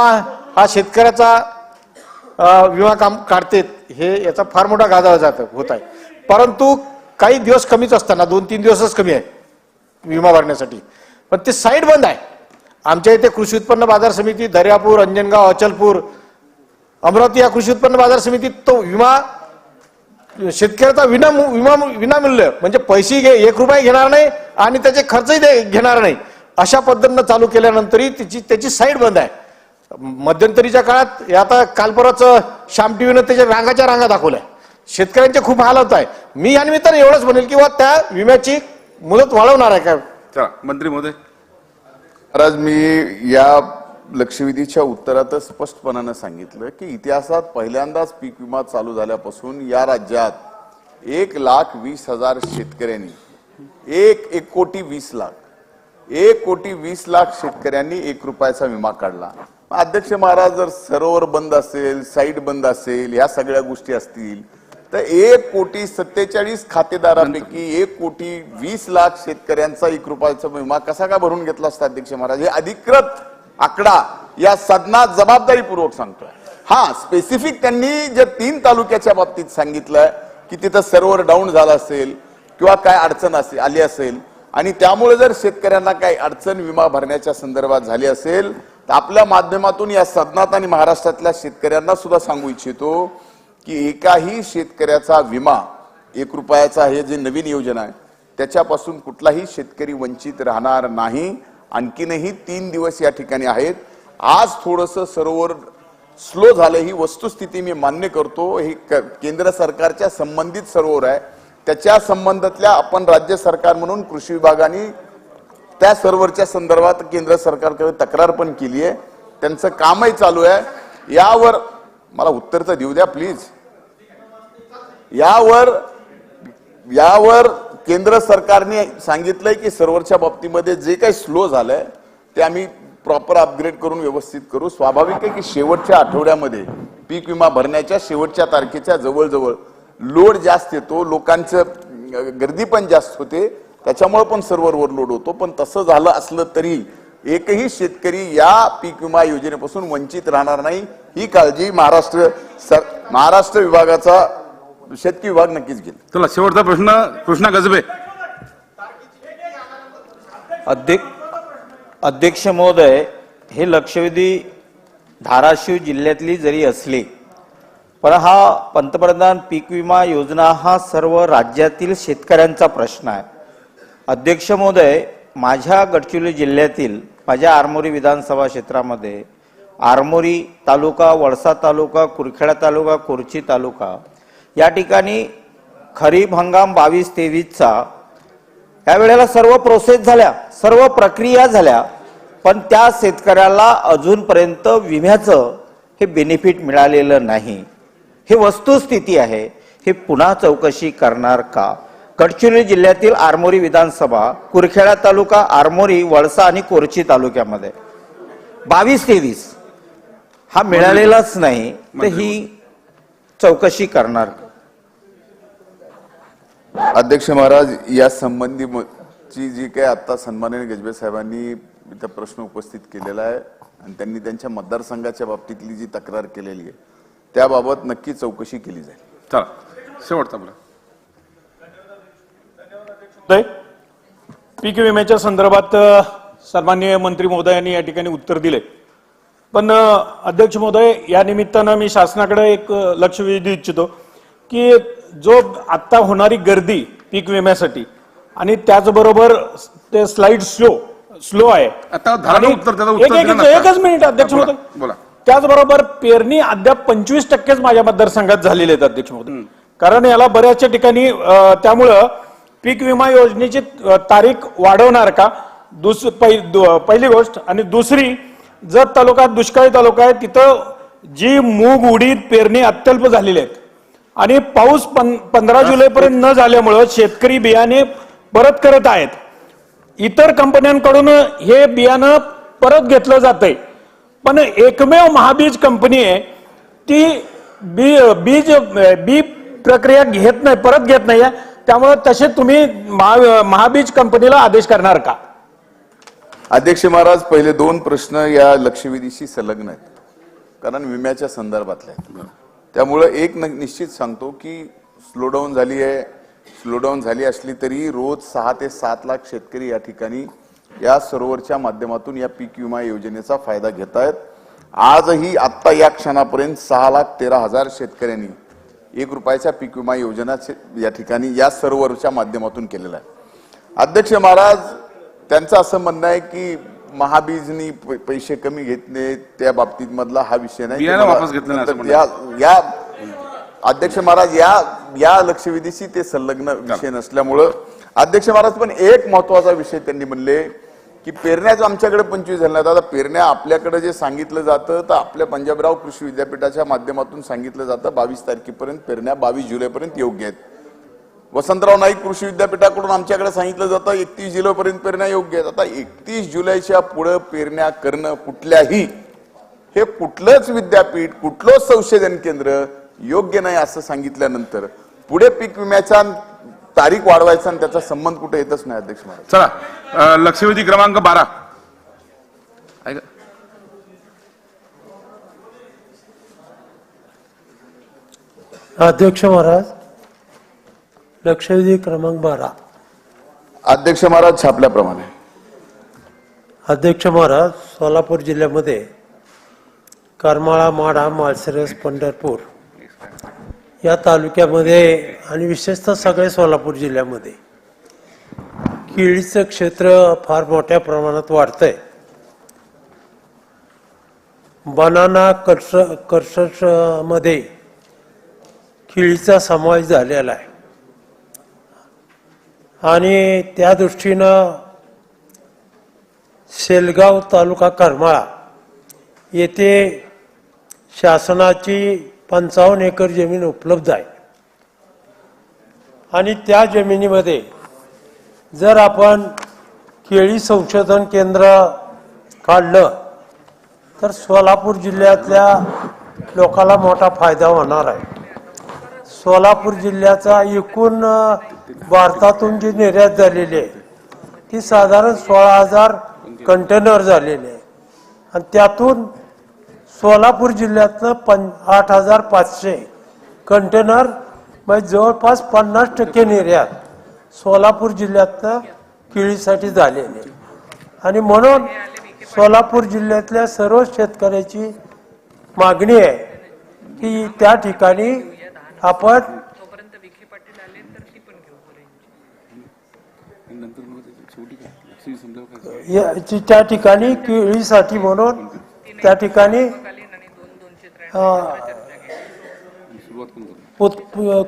हा शेतकऱ्याचा विमा काम काढते, हे याचा फार मोठा गाजा होत आहे. परंतु काही दिवस कमीच असताना 2-3 दिवसच कमी आहे विमा भरण्यासाठी, पण ते साईड बंद आहे. आमच्या इथे कृषी उत्पन्न बाजार समिती, दर्यापूर, अंजनगाव, अचलपूर, अमरावती या कृषी उत्पन्न बाजार समितीत तो विमा शेतकऱ्याचा विनामूल्य म्हणजे पैसे 1 रुपया घेणार नाही आणि त्याचे खर्चही घेणार नाही, अशा पद्धतीनं चालू केल्यानंतरही त्याची साईड बंद आहे. मध्यंतरीच्या काळात आता काल परवाच श्याम टीव्हीनं त्याच्या रांगाच्या रांगा दाखवल्या. शेतकऱ्यांचे खूप हाल होत आहे. मी या निमित्ताने एवढंच म्हणेल की त्या विम्याची मुदत वाढवणार आहे का? चला मंत्री महोदय. महाराज, मी या लक्षवेधीच्या उत्तरातच स्पष्टपणानं सांगितलं की इतिहासात पहिल्यांदाच पीक विमा चालू झाल्यापासून या राज्यात 1,20,000 शेतकऱ्यांनी 1,20,00,000 शेतकऱ्यांनी 1 रुपयाचा विमा काढला. अध्यक्ष महाराज, जर सरोवर बंद असेल, साईट बंद असेल, या सगळ्या गोष्टी असतील तर 1,47,00,000 खातेदारांपैकी 1,20,00,000 शेतकऱ्यांचा 1 रुपयाचा विमा कसा का भरून घेतला असता अध्यक्ष महाराज? हे अधिकृत आकडा या सदनात जबाबदारीपूर्वक सांगतोय. हा, स्पेसिफिक त्यांनी जे 3 तालुक्याच्या बाबतीत सांगितलंय की तिथं सर्व्हर डाऊन झाला असेल किंवा काय अडचण आली असेल आणि त्यामुळे जर शेतकऱ्यांना काही अडचण विमा भरण्याच्या संदर्भात झाली असेल तर आपल्या माध्यमातून या सदनात आणि महाराष्ट्रातल्या शेतकऱ्यांना सुद्धा सांगू इच्छितो की एकाही शेतकऱ्याचा विमा 1 रुपयाचा हे जे नवीन योजना आहे त्याच्यापासून कुठलाही शेतकरी वंचित राहणार नाही. आणखीनही 3 दिवस या ठिकाणी आहेत. आज थोडंसं सरोवर स्लो झालं, ही वस्तुस्थिती मी मान्य करतो. ही केंद्र सरकारच्या संबंधित सरोवर आहे, त्याच्या संबंधातल्या आपण राज्य सरकार म्हणून कृषी विभागाने त्या सर्व्हरच्या संदर्भात केंद्र सरकारकडे तक्रार पण केली आहे. त्यांचं कामही चालू आहे. यावर मला उत्तर तर देऊ द्या प्लीज. यावर केंद्र सरकारने सांगितलंय की सर्व्हरच्या बाबतीमध्ये जे काही स्लो झालंय ते आम्ही प्रॉपर अपग्रेड करून व्यवस्थित करू. स्वाभाविक आहे की शेवटच्या आठवड्यामध्ये पीक विमा भरण्याच्या शेवटच्या तारखेच्या जवळजवळ लोड जास्त येतो, लोकांचं गर्दी पण जास्त होते, त्याच्यामुळे पण सर्व्हरवर लोड होतो. पण तसं झालं असलं तरी एकही शेतकरी या पीक विमा योजनेपासून वंचित राहणार नाही, ही काळजी महाराष्ट्र विभागाचा शेतकरी विभाग नक्कीच घेईल. चला शेवटचा प्रश्न कृष्णा गजबे. अध्यक्ष महोदय, हे लक्षवेधी धाराशिव जिल्ह्यातली जरी असली पण हा पंतप्रधान पीक विमा योजना हा सर्व राज्यातील शेतकऱ्यांचा प्रश्न आहे. अध्यक्ष महोदय, माझ्या गडचिरोली जिल्ह्यातील माझ्या आरमोरी विधानसभा क्षेत्रामध्ये आरमोरी तालुका, वळसा तालुका, कुरखेडा तालुका, कोरची तालुका या ठिकाणी खरीप हंगाम 22-23चा यावेळेला सर्व प्रोसेस झाल्या, सर्व प्रक्रिया झाल्या, पण त्या शेतकऱ्याला अजूनपर्यंत विम्याचं हे बेनिफिट मिळालेलं नाही. हे वस्तुस्थिती आहे. हे पुन्हा चौकशी करणार का? गडचिरोली जिल्ह्यातील आरमोरी विधानसभा, कुरखेडा तालुका, आरमोरी, वळसा आणि कोरची तालुक्यामध्ये 22-23 हा मिळालेलाच नाही, तर ही चौकशी करणार. अध्यक्ष महाराज, या संबंधीची जी काही आता सन्माननीय गजबे साहेबांनी इथं प्रश्न उपस्थित केलेला आहे आणि त्यांनी त्यांच्या मतदारसंघाच्या बाबतीतली जी तक्रार केलेली आहे त्याबाबत नक्की चौकशी केली जाईल. चला शेवटचा बोला. पीक विम्याच्या संदर्भात सन्माननीय मंत्री महोदयांनी या ठिकाणी उत्तर दिले. पण अध्यक्ष महोदय, या निमित्तानं मी शासनाकडे एक लक्ष वेधू इच्छितो की जो आता होणारी गर्दी पीक विम्यासाठी आणि त्याचबरोबर ते स्लाइड स्लो आहे. एकच मिनिट अध्यक्ष महोदय. बोला. त्याचबरोबर पेरणी अद्याप 25% माझ्या मतदारसंघात झालेले आहेत अध्यक्ष महोदय. कारण याला बऱ्याचशा ठिकाणी त्यामुळं पीक विमा योजनेची तारीख वाढवणार का, पहिली गोष्ट. आणि दुसरी, जर तालुका दुष्काळी तालुका आहे तिथं जी मूग उडीद पेरणी अत्यल्प झालेली आहेत आणि पाऊस 15 जुलैपर्यंत न झाल्यामुळं शेतकरी बियाणे परत करत आहेत. इतर कंपन्यांकडून हे बियाणं परत घेतलं जातंय, पण एकमेव महाबीज कंपनी आहे ती बी प्रक्रिया घेत नाही, परत घेत नाही. त्यामुळे तसे तुम्ही महाबीज कंपनीला आदेश करणार का? अध्यक्ष महाराज, पहिले 2 प्रश्न या लक्षवेधीशी संलग्न आहेत, कारण विम्याच्या संदर्भातले आहेत. त्यामुळे एक निश्चित सांगतो की स्लोडाऊन झाली आहे. स्लोडाऊन झाली असली तरी रोज 6 ते 7 लाख शेतकरी या ठिकाणी या सरोवरच्या माध्यमातून या पीक विमा योजनेचा फायदा घेत आहेत. आजही आत्ता या क्षणापर्यंत 6,13,000 शेतकऱ्यांनी 1 रुपयाच्या पीक विमा योजना या ठिकाणी या सरोवरच्या माध्यमातून केलेला आहे. अध्यक्ष महाराज, त्यांचं असं म्हणणं आहे की महाबीजनी पैसे कमी घेतले, त्या बाबतीत मधला हा विषय नाही. अध्यक्ष महाराज या लक्षवेधीशी ते संलग्न विषय नसल्यामुळं अध्यक्ष महाराज पण एक महत्वाचा विषय त्यांनी म्हणले की पेरण्याचं आमच्याकडे 25 झालं नाही. आता पेरण्या आपल्याकडे जे सांगितलं जातं तर आपल्या पंजाबराव कृषी विद्यापीठाच्या माध्यमातून सांगितलं जातं 22 तारखेपर्यंत पेरण्या 22 जुलैपर्यंत योग्य आहेत. वसंतराव नाईक कृषी विद्यापीठाकडून आमच्याकडे सांगितलं जातं 31 जुलैपर्यंत पेरण्या योग्य आहेत. आता 31 जुलैच्या पुढे पेरण्या करणं कुठल्याही हे कुठलंच विद्यापीठ कुठलंच संशोधन केंद्र योग्य नाही असं सांगितल्यानंतर पुढे पीक विम्याचा तारीख वाढवायचा आणि त्याचा संबंध कुठे येतच नाही. अध्यक्ष महाराज चला लक्षवेधी क्रमांक 12 ऐका. अध्यक्ष महाराज लक्षवेधी क्रमांक 12. अध्यक्ष महाराज छापल्याप्रमाणे. अध्यक्ष महाराज सोलापूर जिल्ह्यामध्ये करमाळा माढा माळशिरस पंढरपूर या तालुक्यामध्ये आणि विशेषतः सगळे सोलापूर जिल्ह्यामध्ये केळीचं क्षेत्र फार मोठ्या प्रमाणात वाढतंय. बनाना कर्सट मध्ये केळीचा समावेश झालेला आहे आणि त्या दृष्टीनं शेलगाव तालुका करमाळा येथे शासनाची 55 एकर जमीन उपलब्ध आहे आणि त्या जमिनीमध्ये जर आपण केळी संशोधन केंद्र काढलं तर सोलापूर जिल्ह्यातल्या लोकांना मोठा फायदा होणार आहे. सोलापूर जिल्ह्याचा एकूण भारतातून जी निर्यात झालेली आहे ती साधारण 16,000 कंटेनर झालेले आहे आणि त्यातून सोलापूर जिल्ह्यातनं 8,500 कंटेनर म्हणजे जवळपास 50% निर्यात सोलापूर जिल्ह्यातनं केळीसाठी झालेली आहे आणि म्हणून सोलापूर जिल्ह्यातल्या सर्व शेतकऱ्याची मागणी आहे की त्या ठिकाणी आपण त्या ठिकाणी केळीसाठी म्हणून त्या ठिकाणी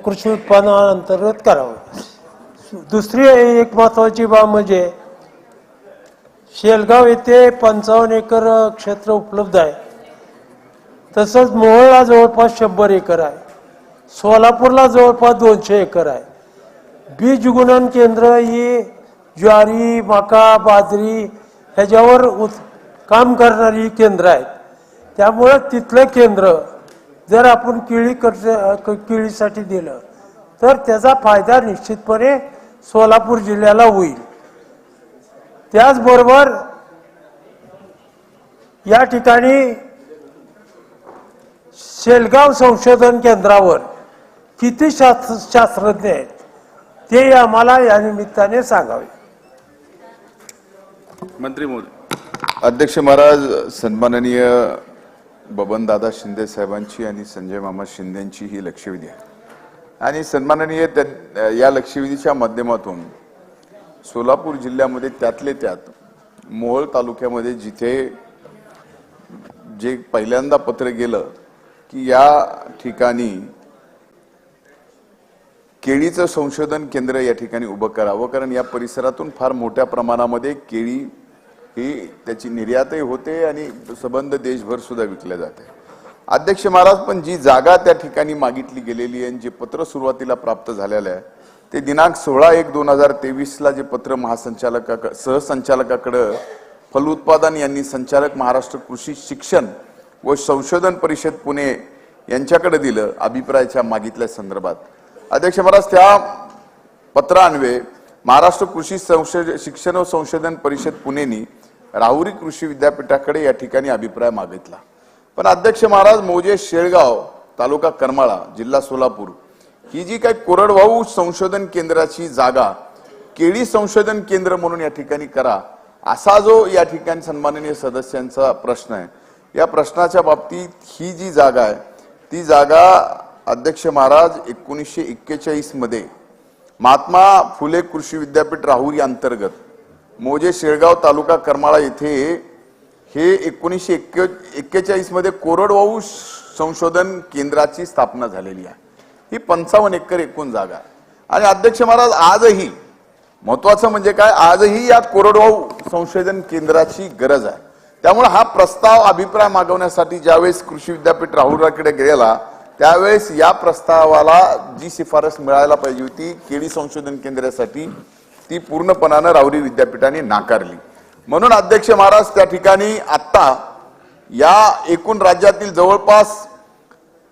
कृषी उत्पादनांतर्गत करावं. दुसरी एक महत्वाची बाब म्हणजे शेलगाव येथे 55 एकर क्षेत्र उपलब्ध आहे. तसंच मोहोळला जवळपास 100 एकर आहे. सोलापूरला जवळपास 200 एकर आहे. बीज गुणन केंद्र ही ज्वारी मका बाजरी ह्याच्यावर काम करणारी केंद्र आहेत. त्यामुळे तिथलं केंद्र जर आपण केळीसाठी दिलं तर त्याचा फायदा निश्चितपणे सोलापूर जिल्ह्याला होईल. त्याचबरोबर या ठिकाणी शेलगाव संशोधन केंद्रावर किती शास्त्रज्ञ आहेत ते आम्हाला या निमित्ताने सांगावे. मंत्री महोदय. अध्यक्ष महाराज सन्माननीय बबनदादा शिंदे साहेबांची आणि संजय मामा शिंदेची ही लक्षवेधी आहे आणि सन्माननीय या लक्षवेधीच्या माध्यमातून सोलापूर जिल्ह्यामध्ये त्यातले त्यात मोहोळ तालुक्यामध्ये जिथे जे पहिल्यांदा पत्र गेलं की या ठिकाणी केळीचं संशोधन केंद्र या ठिकाणी उभं करावं कारण या परिसरातून फार मोठ्या प्रमाणामध्ये केळी ही त्याची निर्यातही होते आणि संबंध देशभर सुद्धा विकल्या जाते. अध्यक्ष महाराज पण जी जागा त्या ठिकाणी मागितली गेलेली आहे जे पत्र सुरुवातीला प्राप्त झालेलं आहे ते दिनांक 16/1/2023 जे पत्र सहसंचालकाकडे फलोत्पादन यांनी संचालक महाराष्ट्र कृषी शिक्षण व संशोधन परिषद पुणे यांच्याकडे दिलं अभिप्रायाच्या मागितल्या संदर्भात. अध्यक्ष महाराज त्या पत्रान्वये महाराष्ट्र कृषी शिक्षण व संशोधन परिषद पुणेनी राहुरी कृषी विद्यापीठाकडे या ठिकाणी अभिप्राय मागितला. पण अध्यक्ष महाराज मोजे शेळगाव तालुका करमाळा जिल्हा सोलापूर ही जी काही कोरडवाहू संशोधन केंद्राची जागा केळी संशोधन केंद्र म्हणून या ठिकाणी करा असा जो या ठिकाणी सन्माननीय सदस्यांचा प्रश्न आहे या प्रश्नाच्या बाबतीत ही जी जागा आहे ती जागा अध्यक्ष महाराज 1941 मध्ये महात्मा फुले कृषी विद्यापीठ राहुरी अंतर्गत मोजे शेळगाव तालुका करमाळा येथे हे 1941 मध्ये कोरडवाहू संशोधन केंद्राची स्थापना झालेली आहे. ही 55 एकर एकूण जागा आहे. आणि अध्यक्ष महाराज, आजही महत्वाचं म्हणजे काय, आजही या कोरडवाहू संशोधन केंद्राची गरज आहे. त्यामुळे हा प्रस्ताव अभिप्राय मागवण्यासाठी ज्यावेळेस कृषी विद्यापीठ राहुरीकडे गेला त्यावेळेस या प्रस्तावाला जी शिफारस मिळायला पाहिजे होती केळी संशोधन केंद्रासाठी ती पूर्णपणानं राहुरी विद्यापीठाने नाकारली. म्हणून अध्यक्ष महाराज, त्या ठिकाणी आता या एकूण राज्यातील जवळपास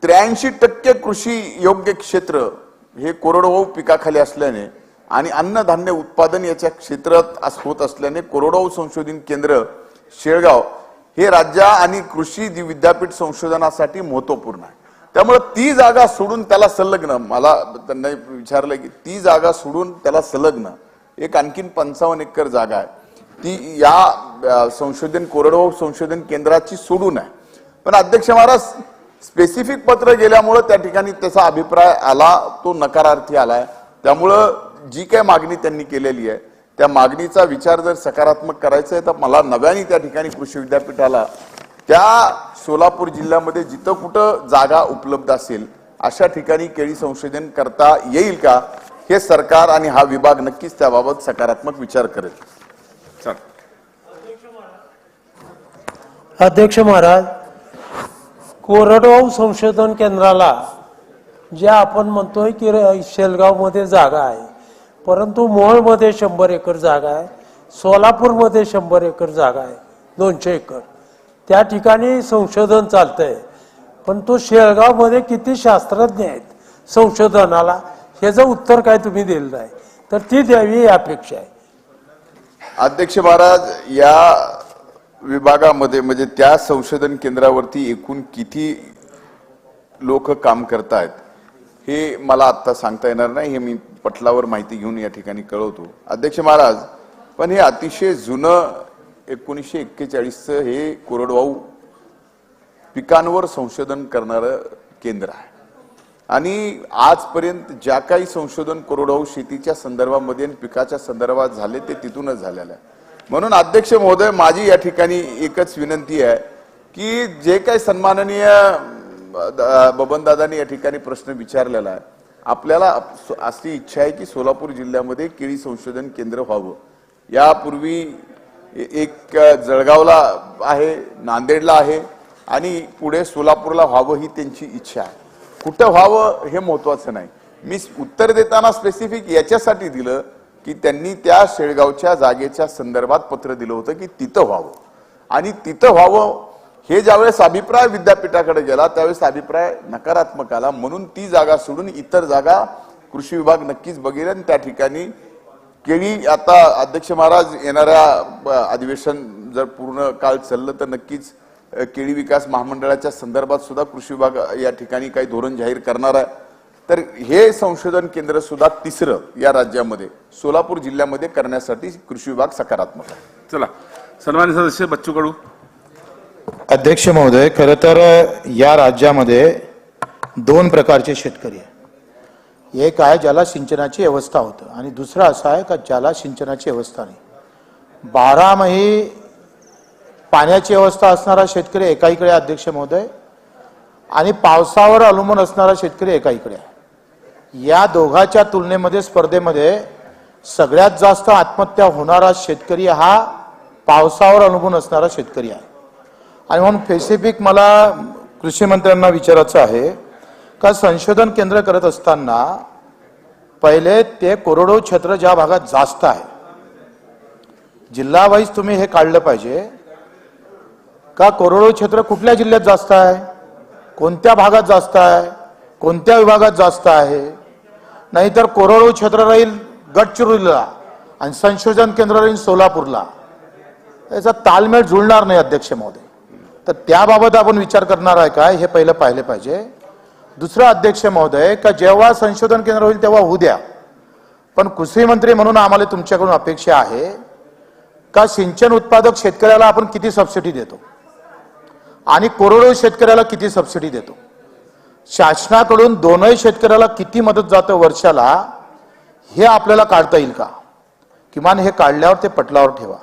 83% कृषी योग्य क्षेत्र हे कोरडवाहू पिकाखाली असल्याने आणि अन्नधान्य उत्पादन याच्या क्षेत्रात होत असल्याने कोरडवाहू संशोधन केंद्र शेळगाव हे राज्य आणि कृषी विद्यापीठ संशोधनासाठी महत्वपूर्ण आहे. त्यामुळे ती जागा सोडून त्याला संलग्न, मला त्यांना विचारलं की ती जागा सोडून त्याला संलग्न एक आणखीन 55 एकर जागा आहे, ती या संशोधन कोरडवाहू संशोधन केंद्राची सोडून आहे. पण अध्यक्ष महाराज, स्पेसिफिक पत्र गेल्यामुळे त्या ठिकाणी त्याचा अभिप्राय आला, तो नकारार्थी आलाय. त्यामुळं जी काय मागणी त्यांनी केलेली आहे त्या मागणीचा विचार जर सकारात्मक करायचा आहे तर मला नव्याने त्या ठिकाणी कृषी विद्यापीठाला त्या सोलापूर जिल्ह्यामध्ये जिथं कुठं जागा उपलब्ध असेल अशा ठिकाणी केळी संशोधन करता येईल का, हे सरकार आणि हा विभाग नक्कीच त्याबाबत सकारात्मक विचार करेल. अध्यक्ष महाराज, कोरडवाहू संशोधन केंद्राला ज्या आपण म्हणतोय की शेलगावमध्ये जागा आहे, परंतु मोहोळमध्ये 100 एकर जागा आहे, सोलापूरमध्ये 100 एकर जागा आहे, 200 एकर त्या ठिकाणी संशोधन चालतंय. पण तो शेळगावमध्ये किती शास्त्रज्ञ आहेत संशोधनाला, ह्याचं उत्तर काय तुम्ही दिलं नाही तर ती द्यावी ही अपेक्षा आहे. अध्यक्ष महाराज, या विभागामध्ये म्हणजे त्या संशोधन केंद्रावरती एकूण किती लोक काम करतायत हे मला आता सांगता येणार नाही, हे मी पटलावर माहिती घेऊन या ठिकाणी कळवतो. अध्यक्ष महाराज, पण हे अतिशय जुनं 1941चं हे कोरडवाहू पिकांवर संशोधन करणारं केंद्र आहे आणि आजपर्यंत ज्या काही संशोधन कोरडवाहू शेतीच्या संदर्भामध्ये आणि पिकाच्या संदर्भात झाले ते तिथूनच झालेलं आहे. म्हणून अध्यक्ष महोदय, माझी या ठिकाणी एकच विनंती आहे की जे काही सन्माननीय बबनदादांनी या ठिकाणी प्रश्न विचारलेला आहे, आपल्याला अशी इच्छा आहे की सोलापूर जिल्ह्यामध्ये केळी संशोधन केंद्र व्हावं. यापूर्वी एक जळगावला आहे, नांदेडला आहे आणि पुढे सोलापूरला व्हावं ही त्यांची इच्छा आहे. कुठं व्हावं हे महत्वाचं नाही. मी उत्तर देताना स्पेसिफिक याच्यासाठी दिलं की त्यांनी त्या शेळगावच्या जागेच्या संदर्भात पत्र दिलं होतं की तिथं व्हावं आणि तिथं व्हावं. हे ज्यावेळेस अभिप्राय विद्यापीठाकडे गेला त्यावेळेस अभिप्राय नकारात्मक आला, म्हणून ती जागा सोडून इतर जागा कृषी विभाग नक्कीच बघेल आणि त्या ठिकाणी केळी, आता अध्यक्ष महाराज येणाऱ्या अधिवेशन जर पूर्ण काळ चाललं तर नक्कीच केळी विकास महामंडळाच्या संदर्भात सुद्धा कृषी विभाग या ठिकाणी काही धोरण जाहीर करणार आहे. तर हे संशोधन केंद्र सुद्धा तिसरं या राज्यामध्ये सोलापूर जिल्ह्यामध्ये करण्यासाठी कृषी विभाग सकारात्मक आहे. चला, सन्माननीय सदस्य बच्चू कडू. अध्यक्ष महोदय, खरं तर या राज्यामध्ये 2 प्रकारचे शेतकरी आहे. एक आहे ज्याला सिंचनाची व्यवस्था होतं आणि दुसरा असा आहे का ज्याला सिंचनाची व्यवस्था नाही. 12 महिने पाण्याची व्यवस्था असणारा शेतकरी एकाईकडे अध्यक्ष महोदय आणि पावसावर अवलंबून असणारा शेतकरी एकाईकडे आहे. या दोघांच्या तुलनेमध्ये स्पर्धेमध्ये सगळ्यात जास्त आत्महत्या होणारा शेतकरी हा पावसावर अवलंबून असणारा शेतकरी आहे. आणि म्हणून स्पेसिफिक मला कृषी मंत्र्यांना विचारायचं आहे का संशोधन केंद्र करत असताना पहिले ते कोरडवाहू क्षेत्र ज्या भागात जास्त आहे जिल्हा वाईज तुम्ही हे काढलं पाहिजे का कोरडवाहू क्षेत्र कुठल्या जिल्ह्यात जास्त आहे, कोणत्या भागात जास्त आहे, कोणत्या विभागात जास्त आहे. नाहीतर कोरडवाहू क्षेत्र राहील गडचिरोलीला आणि संशोधन केंद्र राहील सोलापूरला, याचा ताळमेळ जुळणार नाही अध्यक्ष महोदय. तर त्याबाबत आपण विचार करणार आहे काय हे पहिलं पाहिले पाहिजे. दुसरं अध्यक्ष महोदय का जेव्हा संशोधन केंद्र होईल तेव्हा होऊ द्या, पण कृषी मंत्री म्हणून आम्हाला तुमच्याकडून अपेक्षा आहे का सिंचन उत्पादक शेतकऱ्याला आपण किती सबसिडी देतो आणि कोरडवाहू शेतकऱ्याला किती सबसिडी देतो, शासनाकडून दोनही शेतकऱ्याला किती मदत जातं वर्षाला, हे आपल्याला काढता येईल का. किमान हे काढल्यावर ते पटलावर ठेवा.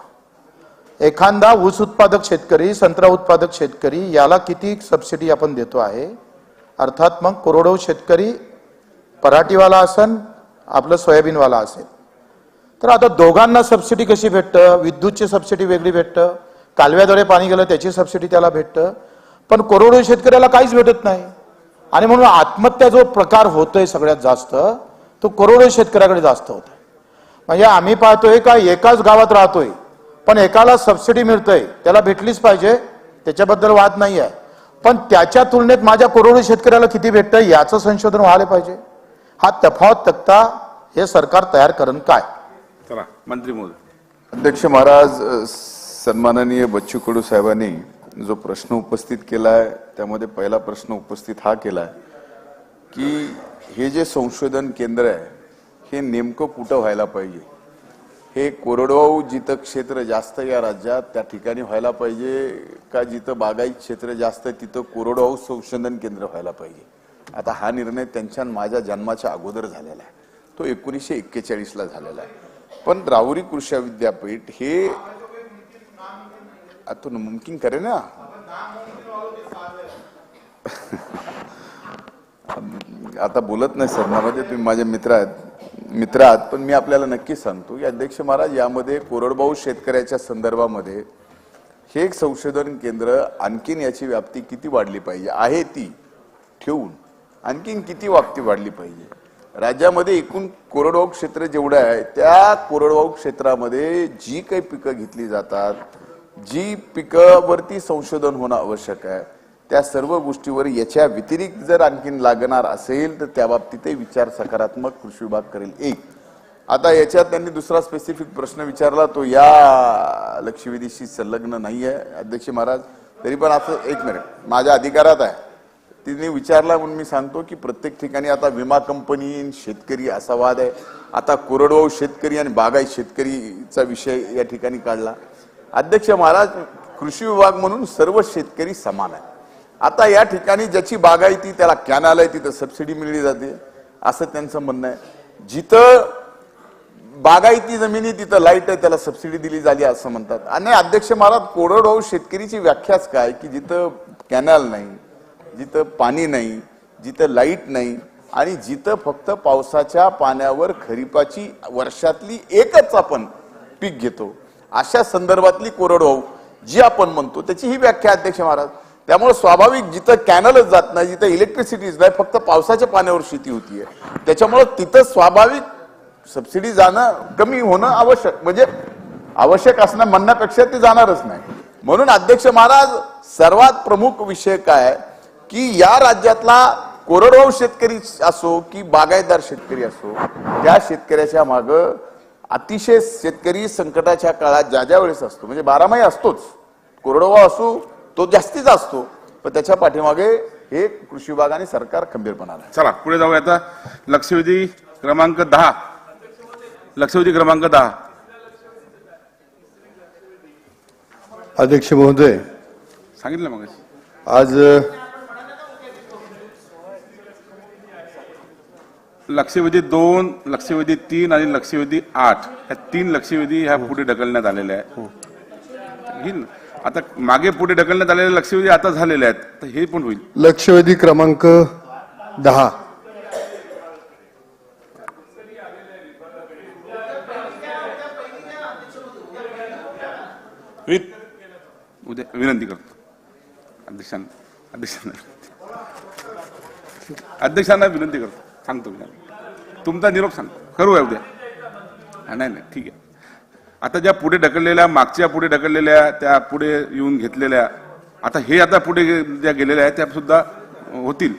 एखादा ऊस उत्पादक शेतकरी, संत्रा उत्पादक शेतकरी याला किती सबसिडी आपण देतो आहे, अर्थात मग कोरडवाहू शेतकरी पराठीवाला असेल आपलं सोयाबीनवाला असेल. तर आता दोघांना सबसिडी कशी भेटतं? विद्युतची सबसिडी वेगळी भेटतं, कालव्याद्वारे पाणी गेलं त्याची सबसिडी त्याला भेटतं, पण कोरडवाहू शेतकऱ्याला काहीच भेटत नाही. आणि म्हणून आत्महत्या जो प्रकार होतोय सगळ्यात जास्त तो कोरडवाहू शेतकऱ्याकडे जास्त होतोय. म्हणजे आम्ही पाहतोय का एकाच गावात राहतोय पण एकाला सबसिडी मिळतंय, त्याला भेटलीच पाहिजे, त्याच्याबद्दल वाद नाही आहे, पण त्याच्या तुलनेत माझ्या कोरडवाहू शेतकऱ्याला किती भेटतं याचं संशोधन व्हायला पाहिजे. हा तफावत तक्ता हे सरकार तयार करण काय? चला मंत्री महोदय. अध्यक्ष महाराज, सन्माननीय बच्चू कडू साहेबांनी जो प्रश्न उपस्थित केलाय त्यामध्ये पहिला प्रश्न उपस्थित हा केलाय की हे जे संशोधन केंद्र आहे हे नेमकं कुठं व्हायला पाहिजे. हे कोरडवाहू जिथं क्षेत्र जास्त या राज्यात त्या ठिकाणी व्हायला पाहिजे का जिथं बागायत क्षेत्र जास्त तिथं कोरडवाहू संशोधन केंद्र व्हायला पाहिजे. आता हा निर्णय त्यांच्या माझ्या जन्माच्या अगोदर झालेला आहे, तो 1941ला झालेला आहे. पण राहुरी कृषी विद्यापीठ हे तो मुमकिन करे ना. आता बोलत नाही सर, म्हणजे तुम्ही माझे मित्र आहात, पण मी आपल्याला नक्की सांगतो की अध्यक्ष महाराज यामध्ये कोरडवाहू शेतकऱ्याच्या संदर्भामध्ये हे एक संशोधन केंद्र आणखीन याची व्याप्ती किती वाढली पाहिजे आहे ती ठेवून आणखीन किती व्याप्ती वाढली पाहिजे. राज्यामध्ये एकूण कोरडवाहू क्षेत्र जेवढं आहे त्या कोरडवाहू क्षेत्रामध्ये जी काही पिकं घेतली जातात, जी पिकावरती संशोधन होणं आवश्यक आहे, त्या सर्व गोष्टीवर याच्या व्यतिरिक्त जर आणखीन लागणार असेल तर त्या बाबतीतही विचार सकारात्मक कृषी विभाग करेल. एक आता याच्यात त्यांनी दुसरा स्पेसिफिक प्रश्न विचारला तो या लक्षवेधीशी संलग्न नाही आहे अध्यक्ष महाराज, तरी पण असं एक मिनिट माझ्या अधिकारात आहे, तिने विचारला म्हणून मी सांगतो की प्रत्येक ठिकाणी आता विमा कंपनी शेतकरी असा वाद आहे. आता कोरडवाहू शेतकरी आणि बागायत शेतकरीचा विषय या ठिकाणी काढला. अध्यक्ष महाराज, कृषी विभाग म्हणून सर्व शेतकरी समान आहे. आता या ठिकाणी ज्याची बागायती त्याला कॅनल आहे तिथं सबसिडी मिळली जाते असं त्यांचं म्हणणं आहे. जिथं बागायती जमिनी तिथं लाईट आहे त्याला सबसिडी दिली झाली असं म्हणतात. आणि अध्यक्ष महाराज, कोरडवाहू शेतकरीची व्याख्याच काय की जिथं कॅनल नाही, जिथं पाणी नाही, जिथं लाईट नाही आणि जिथं फक्त पावसाच्या पाण्यावर खरीपाची वर्षातली एकच आपण पीक घेतो अशा संदर्भातली कोरडवाहू जी आपण म्हणतो त्याची ही व्याख्या अध्यक्ष महाराज. त्यामुळे स्वाभाविक जिथं कॅनलच जात नाही, जिथं इलेक्ट्रिसिटीच नाही, फक्त पावसाच्या पाण्यावर शेती होतीये, त्याच्यामुळे तिथं स्वाभाविक सबसिडी जाणं कमी होणं आवश्यक, म्हणजे आवश्यक असणं म्हणण्यापेक्षा ते जाणारच नाही. म्हणून अध्यक्ष महाराज, सर्वात प्रमुख विषय काय की या राज्यातला कोरडवाहू शेतकरी असो की बागायतदार शेतकरी असो, त्या शेतकऱ्याच्या माग अतिशय शेतकरी संकटाच्या काळात ज्या वेळेस असतो, म्हणजे 12 महिने असतोच, कोरडवाहू असो तो जास्तीचा असतो, पण त्याच्या पाठीमागे हे कृषी विभाग आणि सरकार खंबीरपणा आहे. चला पुढे जाऊया. आता लक्षवेधी क्रमांक 10. लक्षवेधी क्रमांक 10. अध्यक्ष महोदय, सांगितलं मग आज लक्षवेधी 2, लक्षवेधी 3 आणि लक्षवेधी 8 ह्या 3 लक्षवेधी ह्या पुढे ढकलण्यात आलेल्या आहेत. आता मागे पुढे ढकलण्यात आलेले लक्षवेधी आता झालेले आहेत, तर हे पण होईल. लक्षवेधी क्रमांक 10. उद्या विनंती करतो अध्यक्षांना विनंती करतो, सांगतो तुमचा निरोप सांगतो, करूया उद्या. नाही ठीक आहे. आता ज्या पुढे ढकललेल्या, मागच्या पुढे ढकललेल्या, त्या पुढे येऊन घेतलेल्या, आता हे आता पुढे ज्या गेलेल्या आहेत त्या सुद्धा होतील.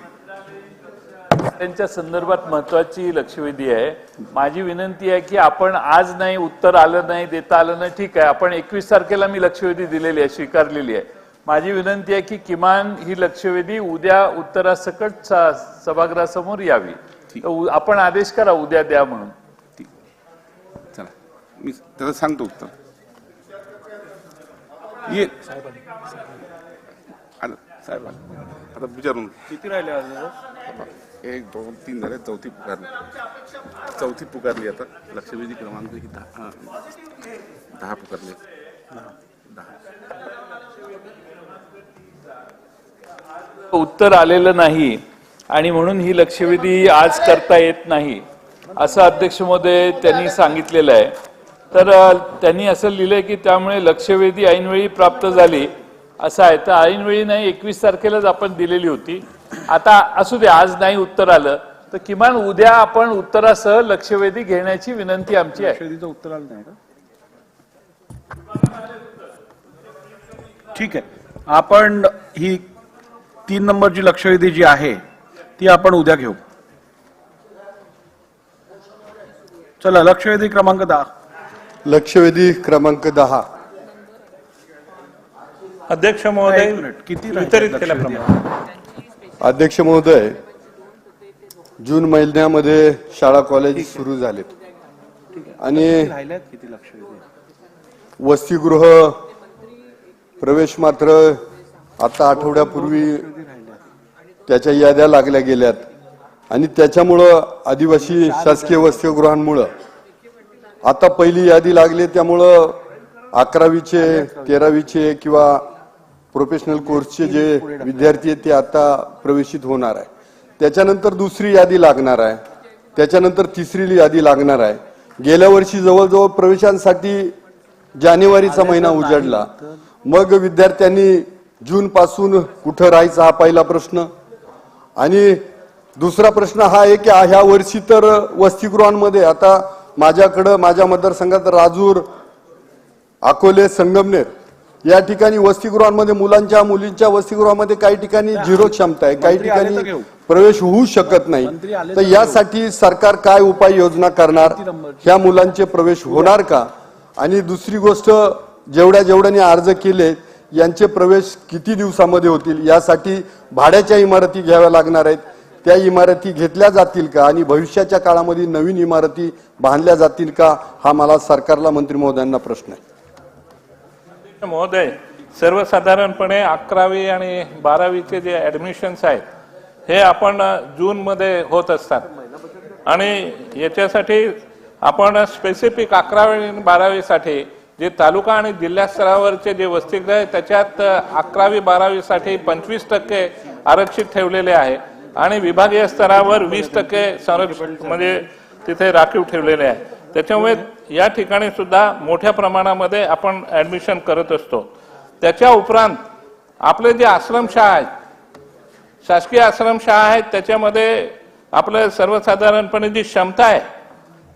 त्यांच्या संदर्भात महत्वाची लक्षवेधी आहे. माझी विनंती आहे की आपण आज नाही, उत्तर आलं नाही, देता आलं नाही, ठीक आहे, आपण 21 तारखेला मी लक्षवेधी दिलेली आहे, स्वीकारलेली आहे. माझी विनंती आहे की किमान ही लक्षवेधी उद्या उत्तरासकट सभागृहासमोर यावी. आपण आदेश करा उद्या द्या म्हणून. चला मी त्याचं सांगतो उत्तर. ये साहेब आता विचारून किती राहिले? 1, 2, 3 झाले, चौथी पुकारली. आता लक्षवेधी क्रमांक 10 पुकारले. 10 उत्तर आलेलं नाही आणि म्हणून ही लक्षवेधी आज करता येत नाही असं अध्यक्ष महोदय त्यांनी सांगितलेलं आहे. तर त्यांनी असं लिहिलंय की त्यामुळे लक्षवेधी ऐनवेळी प्राप्त झाली असं आहे. तर ऐनवेळी नाही, 21 तारखेलाच आपण दिलेली होती. आता असू दे, आज नाही उत्तर आलं तर किमान उद्या आपण उत्तरासह लक्षवेधी घेण्याची विनंती आमची आहे. लक्षवेधीचं उत्तर आलं नाही का? ठीक आहे, आपण ही 3 नंबरची लक्षवेधी जी आहे ती आपण उद्या घेऊ. चला, लक्षवेधी क्रमांक 10. लक्षवेधी क्रमांक 10. अध्यक्ष महोदय, किती वितरित केल्याप्रमाणे अध्यक्ष महोदय, जून महिन्यामध्ये शाळा कॉलेज सुरू झालेत आणि राहिल्यात किती लक्षवेधी? वसतिगृह प्रवेश मात्र आता आठवड्यापूर्वी त्याच्या याद्या लागल्या गेल्यात आणि त्याच्यामुळं आदिवासी शासकीय वसतिगृहांमुळं आता पहिली यादी लागली. त्यामुळं 11वीचे 13वीचे किंवा प्रोफेशनल कोर्सचे जे विद्यार्थी आहेत ते आता प्रवेशित होणार आहे. त्याच्यानंतर दुसरी यादी लागणार आहे, त्याच्यानंतर तिसरी यादी लागणार आहे. गेल्या वर्षी जवळजवळ प्रवेशांसाठी जानेवारीचा महिना उजाडला. मग विद्यार्थ्यांनी जून पासून कुठं राहायचा हा पहिला प्रश्न. आणि दुसरा प्रश्न हा आहे की ह्या वर्षी तर वसतिगृहांमध्ये आता माझ्याकडं माझ्या मतदारसंघात राजूर, अकोले, संगमनेर या ठिकाणी वसतिगृहांमध्ये मुलींच्या वसतिगृहामध्ये काही ठिकाणी झिरो क्षमता आहे, काही ठिकाणी प्रवेश होऊ शकत नाही. तर यासाठी सरकार काय उपाययोजना करणार? ह्या मुलांचे प्रवेश होणार का? आणि दुसरी गोष्ट, जेवढ्याने अर्ज केले यांचे प्रवेश किती दिवसामध्ये होतील? यासाठी भाड्याच्या इमारती घ्याव्या लागणार आहेत, त्या इमारती घेतल्या जातील का? आणि भविष्याच्या काळामध्ये नवीन इमारती बांधल्या जातील का? हा मला सरकारला, मंत्री महोदयांना प्रश्न आहे. महोदय, सर्वसाधारणपणे 11वी आणि 12वीचे जे ऍडमिशन्स आहेत हे आपण जून मध्ये होत असतात आणि याच्यासाठी आपण स्पेसिफिक 11वी आणि 12वीसाठी जे तालुका आणि जिल्हा स्तरावरचे जे वसतिगृह आहे त्याच्यात 11वी 12वीसाठी 25% आरक्षित ठेवलेले आहे आणि विभागीय स्तरावर 20% संरक्षण म्हणजे तिथे राखीव ठेवलेले आहे. त्याच्यामुळे या ठिकाणी सुद्धा मोठ्या प्रमाणामध्ये आपण ऍडमिशन करत असतो. त्याच्या उपरांत आपले जे आश्रमशाळा आहेत, शासकीय आश्रमशाळा आहेत, त्याच्यामध्ये आपलं सर्वसाधारणपणे जी क्षमता आहे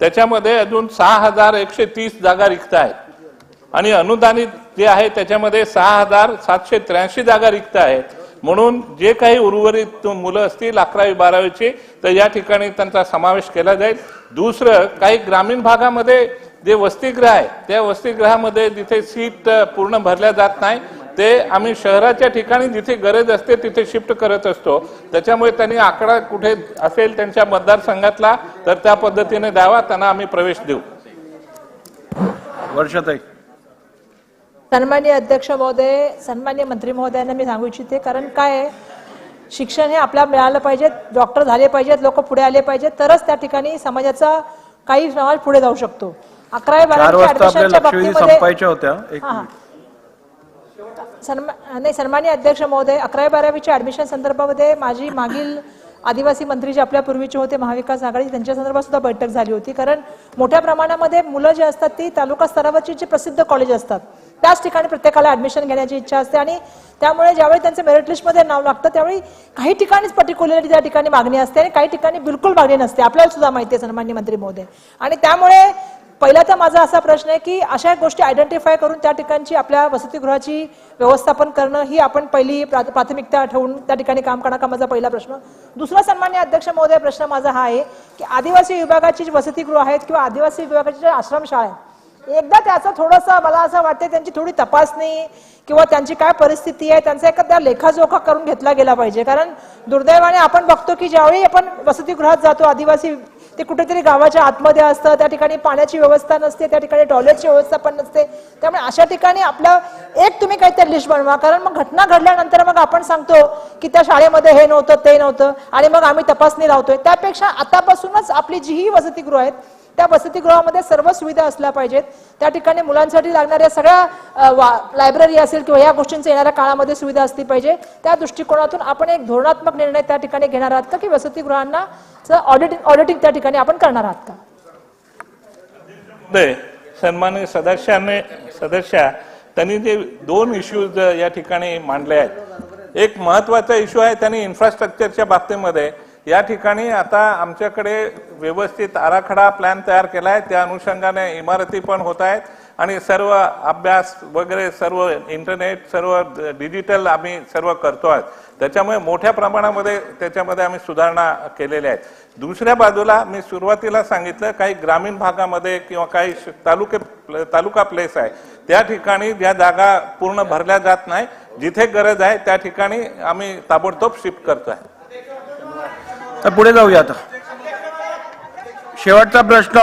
त्याच्यामध्ये अजून 6130 जागा रिक्त आहेत आणि अनुदानित जे आहे त्याच्यामध्ये 6783 जागा रिक्त आहेत. म्हणून जे काही उर्वरित मुलं असतील 11वी 12वीची तर या ठिकाणी त्यांचा समावेश केला जाईल. दुसरं, काही ग्रामीण भागामध्ये जे वसतिगृह आहे त्या वसतिगृहामध्ये जिथे सीट पूर्ण भरल्या जात नाही ते आम्ही शहराच्या ठिकाणी जिथे गरज असते तिथे शिफ्ट करत असतो. त्याच्यामुळे त्यांनी आकडा कुठे असेल त्यांच्या मतदारसंघातला तर त्या पद्धतीने द्यावा, त्यांना आम्ही प्रवेश देऊ. वर्षाताई. सन्माननीय अध्यक्ष महोदय, सन्माननीय मंत्री महोदयांना मी सांगू इच्छिते, कारण काय आहे, शिक्षण हे आपल्याला मिळालं पाहिजे, डॉक्टर झाले पाहिजेत, लोक पुढे आले पाहिजेत, तरच त्या ठिकाणी समाजाचा काही समाज पुढे जाऊ शकतो. 11वी 12वीच्या ऍडमिशनच्या बाबतीमध्ये सन्माननीय अध्यक्ष महोदय, 11वी 12वीच्या ऍडमिशन संदर्भामध्ये माझी मागील आदिवासी मंत्री जे आपल्या पूर्वीचे होते महाविकास आघाडी त्यांच्या संदर्भात सुद्धा बैठक झाली होती. कारण मोठ्या प्रमाणामध्ये मुलं जे असतात ती तालुका स्तरावरची जे प्रसिद्ध कॉलेज असतात त्याच ठिकाणी प्रत्येकाला ऍडमिशन घेण्याची इच्छा असते आणि त्यामुळे ज्यावेळी त्यांचं मेरिट लिस्टमध्ये नाव लागतं त्यावेळी काही ठिकाणीच पर्टिक्युलरली त्या ठिकाणी मागणी असते आणि काही ठिकाणी बिलकुल मागणी नसते, आपल्याला सुद्धा माहिती आहे सन्माननीय मंत्री महोदय. आणि त्यामुळे पहिला तर माझा असा प्रश्न आहे की अशा गोष्टी आयडेंटिफाय करून त्या ठिकाणची आपल्या वसतिगृहाची व्यवस्थापन करणं ही आपण पहिली प्राथमिकता ठेवून त्या ठिकाणी काम करणं, माझा पहिला प्रश्न. दुसरा सन्माननीय अध्यक्ष महोदय प्रश्न माझा हा आहे की आदिवासी विभागाची जी वसतिगृह आहेत किंवा आदिवासी विभागाची जे आश्रमशाळा आहेत एकदा त्याचं थोडंसं मला असं वाटतं त्यांची थोडी तपासणी किंवा त्यांची काय परिस्थिती आहे त्यांचा एखादा लेखाजोखा करून घेतला गेला पाहिजे. कारण दुर्दैवाने आपण बघतो की ज्यावेळी आपण वसतिगृहात जातो आदिवासी ते कुठेतरी गावाच्या आतमध्ये असतं, त्या ठिकाणी पाण्याची व्यवस्था नसते, त्या ठिकाणी टॉयलेटची व्यवस्था पण नसते. त्यामुळे अशा ठिकाणी आपल्या तुम्ही काहीतरी लिस्ट बनवा, कारण मग घटना घडल्यानंतर मग आपण सांगतो की त्या शाळेमध्ये हे नव्हतं ते नव्हतं आणि मग आम्ही तपासणी लावतोय. त्यापेक्षा आतापासूनच आपली जी ही वसतिगृह आहेत त्या वसतिगृहामध्ये सर्व सुविधा असल्या पाहिजेत. त्या ठिकाणी मुलांसाठी लागणाऱ्या सगळ्या लायब्ररी असेल किंवा या गोष्टींचा येणाऱ्या काळामध्ये सुविधा असली पाहिजे. त्या दृष्टिकोनातून आपण एक धोरणात्मक निर्णय त्या ठिकाणी घेणार आहात का, की वसतिगृहांना ऑडिटिंग त्या ठिकाणी आपण करणार आहात का? सन्माननीय सदस्या त्यांनी जे 2 इश्यूज या ठिकाणी मांडले आहेत, एक महत्वाचा इश्यू आहे त्यांनी इन्फ्रास्ट्रक्चरच्या बाबतीमध्ये या ठिकाणी आता आमच्याकडे व्यवस्थित आराखडा प्लॅन तयार केला आहे. त्या अनुषंगाने इमारती पण होत आहेत आणि सर्व अभ्यास वगैरे सर्व इंटरनेट सर्व डिजिटल आम्ही सर्व करतो आहोत. त्याच्यामुळे मोठ्या प्रमाणामध्ये त्याच्यामध्ये आम्ही सुधारणा केलेल्या आहेत. दुसऱ्या बाजूला मी सुरुवातीला सांगितलं काही ग्रामीण भागामध्ये किंवा काही तालुका प्लेस आहे त्या ठिकाणी ज्या जागा पूर्ण भरल्या जात नाही, जिथे गरज आहे त्या ठिकाणी आम्ही ताबडतोब शिफ्ट करतोय. तर पुढे जाऊया आता. शेवटचा प्रश्न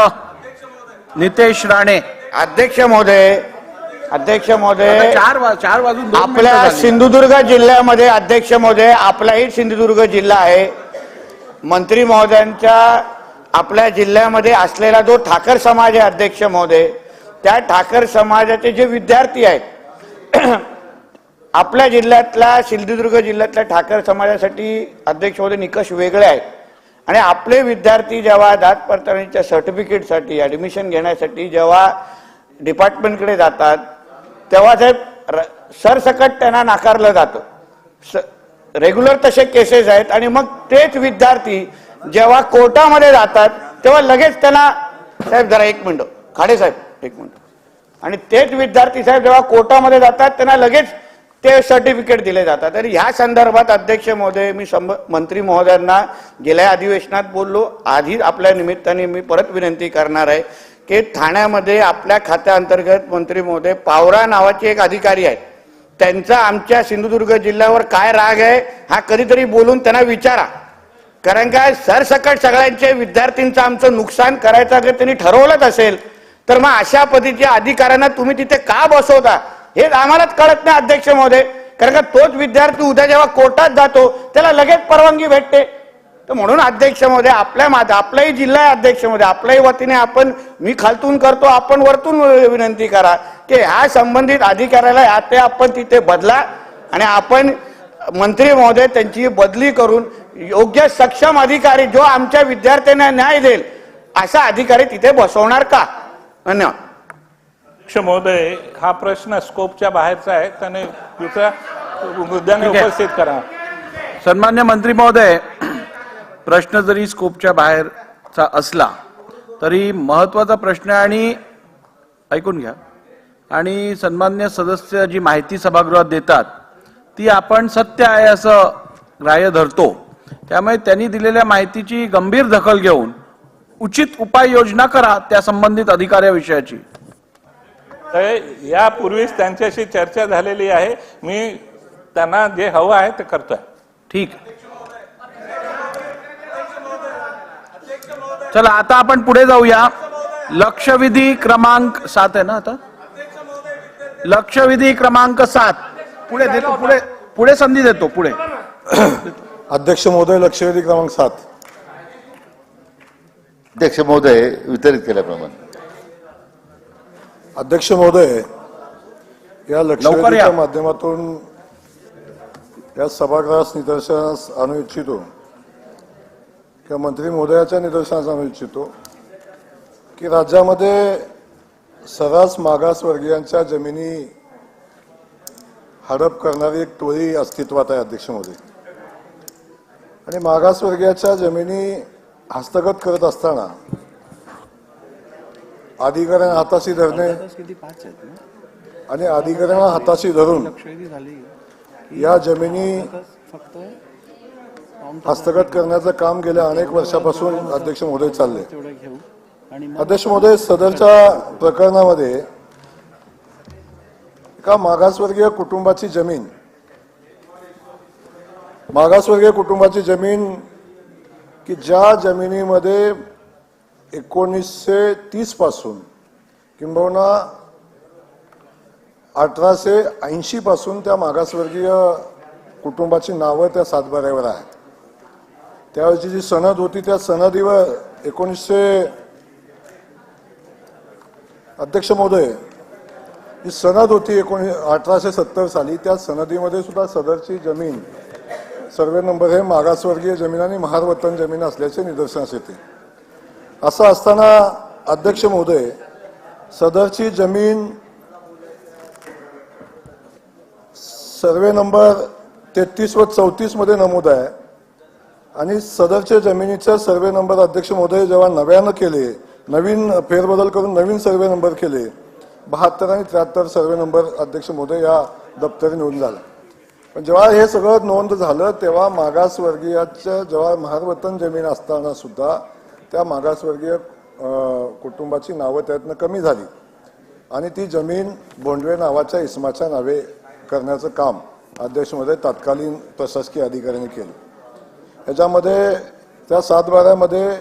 नितेश राणे. अध्यक्ष महोदय, चार वाजून 2 मिनिटं आपल्या झाली. सिंधुदुर्ग जिल्ह्यामध्ये अध्यक्ष महोदय, आपलाही सिंधुदुर्ग जिल्हा आहे. मंत्री महोदयांच्या आपल्या जिल्ह्यामध्ये असलेला जो ठाकर समाज आहे अध्यक्ष महोदय, त्या ठाकर समाजाचे जे विद्यार्थी आहेत आपल्या जिल्ह्यातल्या सिंधुदुर्ग जिल्ह्यातल्या ठाकर समाजासाठी अध्यक्ष महोदय निकष वेगळे आहेत. आणि आपले विद्यार्थी जेव्हा जात पडताळणीच्या सर्टिफिकेटसाठी ऍडमिशन घेण्यासाठी जेव्हा डिपार्टमेंटकडे जातात तेव्हा साहेब सरसकट त्यांना नाकारलं जातं. रेग्युलर तसे केसेस आहेत. आणि मग तेच विद्यार्थी जेव्हा कोर्टामध्ये जातात तेव्हा लगेच त्यांना, साहेब जरा 1 मिनिट, खाडे साहेब 1 मिनिट, आणि तेच विद्यार्थी साहेब जेव्हा कोर्टामध्ये जातात त्यांना लगेच ते सर्टिफिकेट दिले जातात. तर ह्या संदर्भात अध्यक्ष महोदय मी मंत्री महोदयांना गेल्या अधिवेशनात बोललो, आधी आपल्या निमित्ताने मी परत विनंती करणार आहे की ठाण्यामध्ये आपल्या खात्याअंतर्गत मंत्री महोदय पावरा नावाचे एक अधिकारी आहेत, त्यांचा आमच्या सिंधुदुर्ग जिल्ह्यावर काय राग आहे हा कधीतरी बोलून त्यांना विचारा. कारण काय सरसकट सगळ्यांचे विद्यार्थ्यांचं आमचं नुकसान करायचं जर त्यांनी ठरवलंच असेल तर मग अशा पद्धतीच्या अधिकाऱ्यांना तुम्ही तिथे का बसवता हे आम्हालाच कळत नाही अध्यक्ष महोदय. कारण का तोच विद्यार्थी उद्या जेव्हा कोर्टात जातो त्याला लगेच परवानगी भेटते. तर म्हणून अध्यक्ष महोदय आपलाही जिल्हा आहे अध्यक्ष महोदय, आपल्याही वतीने आपण, मी खालतून करतो आपण वरतून विनंती करा की ह्या संबंधित अधिकाऱ्याला आता आपण तिथे बदला आणि आपण मंत्री महोदय त्यांची बदली करून योग्य सक्षम अधिकारी जो आमच्या विद्यार्थ्यांना न्याय देईल असा अधिकारी तिथे बसवणार का? धन्यवाद. महोदय हा प्रश्न स्कोपच्या बाहेरचा आहे, त्याने दुसऱ्या मुद्द्याने उपस्थित करा. सन्मान्य मंत्री महोदय, प्रश्न जरी स्कोपच्या बाहेरचा असला तरी महत्वाचा प्रश्न आहे आणि ऐकून घ्या. आणि सन्मान्य सदस्य जी माहिती सभागृहात देतात ती आपण सत्य आहे असं ग्राह्य धरतो. त्यामुळे त्यांनी दिलेल्या माहितीची गंभीर दखल घेऊन उचित उपाययोजना करा त्या संबंधित अधिकाऱ्याविषयीची. यापूर्वीच त्यांच्याशी चर्चा झालेली आहे, मी त्यांना जे हवं आहे ते करतोय. ठीक. चला आता आपण पुढे जाऊया. लक्षवेधी क्रमांक 7 आहे ना आता, लक्षवेधी क्रमांक 7 पुढे देतो, पुढे संधी देतो पुढे. अध्यक्ष महोदय, लक्षवेधी क्रमांक 7. अध्यक्ष महोदय वितरित केल्याप्रमाणे. अध्यक्ष महोदय, या लक्षवेधीच्या माध्यमातून या सभागृहास निदर्शनास आणू इच्छितो किंवा मंत्री महोदयाच्या निदर्शनास आणू इच्छितो की राज्यामध्ये सर्रास मागासवर्गीयांच्या जमिनी हडप करणारी एक टोळी अस्तित्वात आहे अध्यक्ष महोदय. आणि मागासवर्गीयाच्या जमिनी हस्तगत करत असताना अधिकाऱ्यांना हाताशी धरणे आणि अधिकाऱ्यांना हाताशी धरून या जमिनी हस्तगत करण्याचं काम गेल्या अनेक वर्षापासून अध्यक्ष महोदय चालले. अध्यक्ष महोदय, सदरच्या प्रकरणामध्ये एका मागासवर्गीय कुटुंबाची जमीन की ज्या जमिनीमध्ये 1930 पासून किंबहुना 1880 पासून त्या मागासवर्गीय कुटुंबाची नावं त्या सातबाऱ्यावर आहेत. त्यावेळची जी सनद होती त्या सनदीवर अध्यक्ष महोदय, ही सनद होती 1870 साली, त्या सनदीमध्ये सुद्धा सदरची जमीन सर्वे नंबर हे मागासवर्गीय जमीन आणि महारवतन जमीन असल्याचे निदर्शनास येते. असं असताना अध्यक्ष महोदय, सदरची जमीन सर्वे नंबर 33 व 34 मध्ये नमूद आहे आणि सदरच्या जमिनीचा सर्वे नंबर अध्यक्ष महोदय जेव्हा नव्यानं केले, नवीन फेरबदल करून नवीन सर्वे नंबर केले, 72 आणि 73 सर्वे नंबर अध्यक्ष महोदय या दप्तरी नोंद झाला. पण जेव्हा हे सगळं नोंद झालं तेव्हा मागासवर्गीयाच्या जेव्हा महारवतन जमीन असताना सुद्धा त्या मागासवर्गीय कुटुंबाची नावं त्यातनं कमी झाली आणि ती जमीन बोंडवे नावाच्या इसमाच्या नावे करण्याचं काम अध्यक्ष महोदय तत्कालीन प्रशासकीय अधिकाऱ्यांनी केलं. याच्यामध्ये त्या 7/12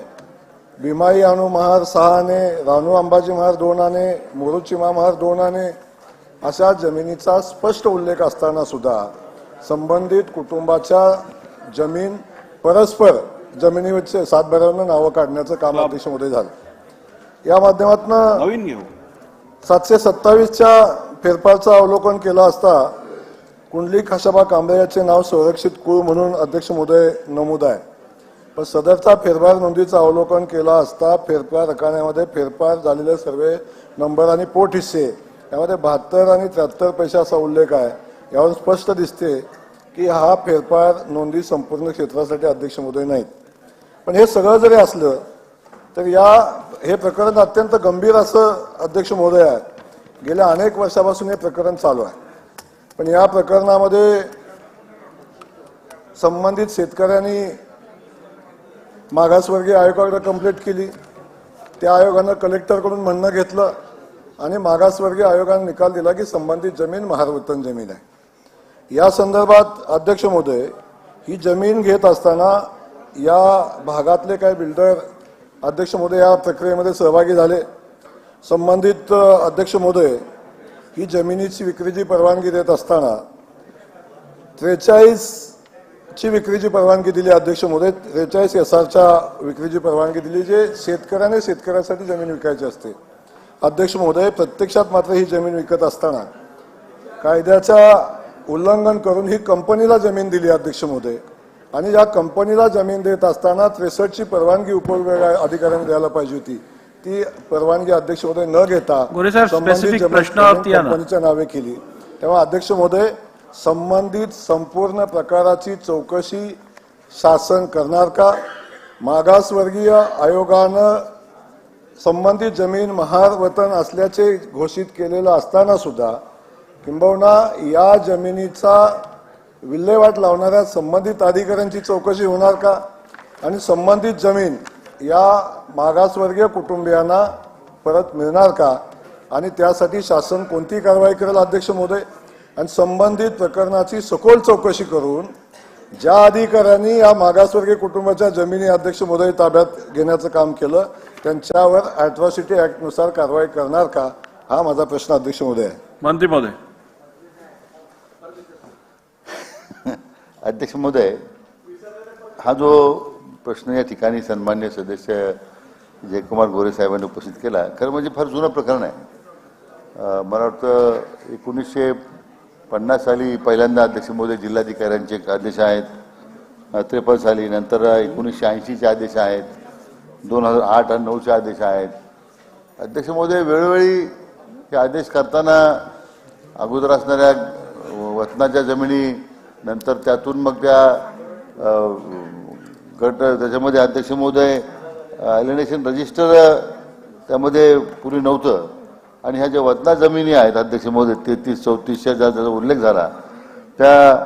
भीमाई अणु महार 6 आणे, रानू अंबाजी महार 2 आणे, मोरू चिमा महार 2 आणे अशा जमिनीचा स्पष्ट उल्लेख असताना सुद्धा संबंधित कुटुंबाच्या जमीन परस्पर जमिनीवरचे 7/12 नावं काढण्याचं काम अध्यक्ष महोदय झालं. या माध्यमातून 727च्या फेरफारचं अवलोकन केलं असता कुंडली खाशाबा कांबळे याचे नाव संरक्षित कुळ म्हणून अध्यक्ष महोदय नमूद आहे. पण सदरचा फेरफार नोंदीचं अवलोकन केला असता फेरफार रकान्यामध्ये फेरफार झालेले सर्वे नंबर आणि पोट हिस्से यामध्ये 72 आणि 73 पैसे असा उल्लेख आहे. यावरून स्पष्ट दिसते की हा फेरफार नोंदी संपूर्ण क्षेत्रासाठी अध्यक्ष महोदय नाहीत. पण हे सगळं जरी असलं तर हे प्रकरण अत्यंत गंभीर असं अध्यक्ष महोदय आहे. गेल्या अनेक वर्षापासून हे प्रकरण चालू आहे. पण या प्रकरणामध्ये संबंधित शेतकऱ्यांनी मागासवर्गीय आयोगाकडे कंप्लेंट केली. त्या आयोगानं कलेक्टरकडून म्हणणं घेतलं आणि मागासवर्गीय आयोगाने निकाल दिला की संबंधित जमीन महारवतन जमीन आहे. या संदर्भात अध्यक्ष महोदय, ही जमीन घेत असताना या भागातले काही बिल्डर अध्यक्ष महोदय या प्रक्रियेमध्ये सहभागी झाले. संबंधित अध्यक्ष महोदय, ही जमिनीची विक्रीची परवानगी देत असताना 43ची विक्रीची परवानगी दिली अध्यक्ष महोदय. 43 SRच्या विक्रीची परवानगी दिली, जे शेतकऱ्यासाठी जमीन विकायची असते. अध्यक्ष महोदय, प्रत्यक्षात मात्र ही जमीन विकत असताना कायद्याच्या उल्लंघन करून ही कंपनीला जमीन दिली अध्यक्ष महोदय. आणि या कंपनीला जमीन देत असताना 63ची परवानगी उपविभाग अधिकाऱ्यांनी द्यायला पाहिजे होती. ती परवानगी अध्यक्ष महोदय न घेता कंपनीच्या नावे केली. तेव्हा अध्यक्ष महोदय, संबंधित संपूर्ण प्रकाराची चौकशी शासन करणार का? मागासवर्गीय आयोगानं संबंधित जमीन महारवतन असल्याचे घोषित केलेलं असताना सुद्धा किंबहुना या जमिनीचा विल्हेवाट लावणाऱ्या संबंधित अधिकाऱ्यांची चौकशी होणार का? आणि संबंधित जमीन या मागासवर्गीय कुटुंबियांना परत मिळणार का? आणि त्यासाठी शासन कोणती कारवाई करेल अध्यक्ष महोदय? आणि संबंधित प्रकरणाची सखोल चौकशी करून ज्या अधिकाऱ्यांनी या मागासवर्गीय कुटुंबाच्या जमिनी अध्यक्ष महोदय ताब्यात घेण्याचं काम केलं त्यांच्यावर अॅट्रॉसिटी ऍक्ट नुसार कारवाई करणार का? हा माझा प्रश्न अध्यक्ष महोदय आहे. मंत्री महोदय. अध्यक्ष महोदय, हा जो प्रश्न या ठिकाणी सन्मान्य सदस्य जयकुमार गोरे साहेबांनी उपस्थित केला, खरं म्हणजे फार जुनं प्रकरण आहे. मला वाटतं 1950 साली पहिल्यांदा अध्यक्ष महोदय जिल्हाधिकाऱ्यांचे आदेश आहेत, 53 साली, नंतर 1980चे आदेश आहेत, 2008 आणि 9चे आदेश आहेत. अध्यक्ष महोदय, वेळोवेळी हे आदेश करताना अगोदर असणाऱ्या वतनाच्या जमिनी, नंतर त्यातून मग त्या गट त्याच्यामध्ये अध्यक्ष महोदय एलिनेशन रजिस्टर त्यामध्ये पूर्वी नव्हतं. आणि ह्या ज्या वतना जमिनी आहेत अध्यक्ष महोदय 33-34च्या ज्याचा उल्लेख झाला त्या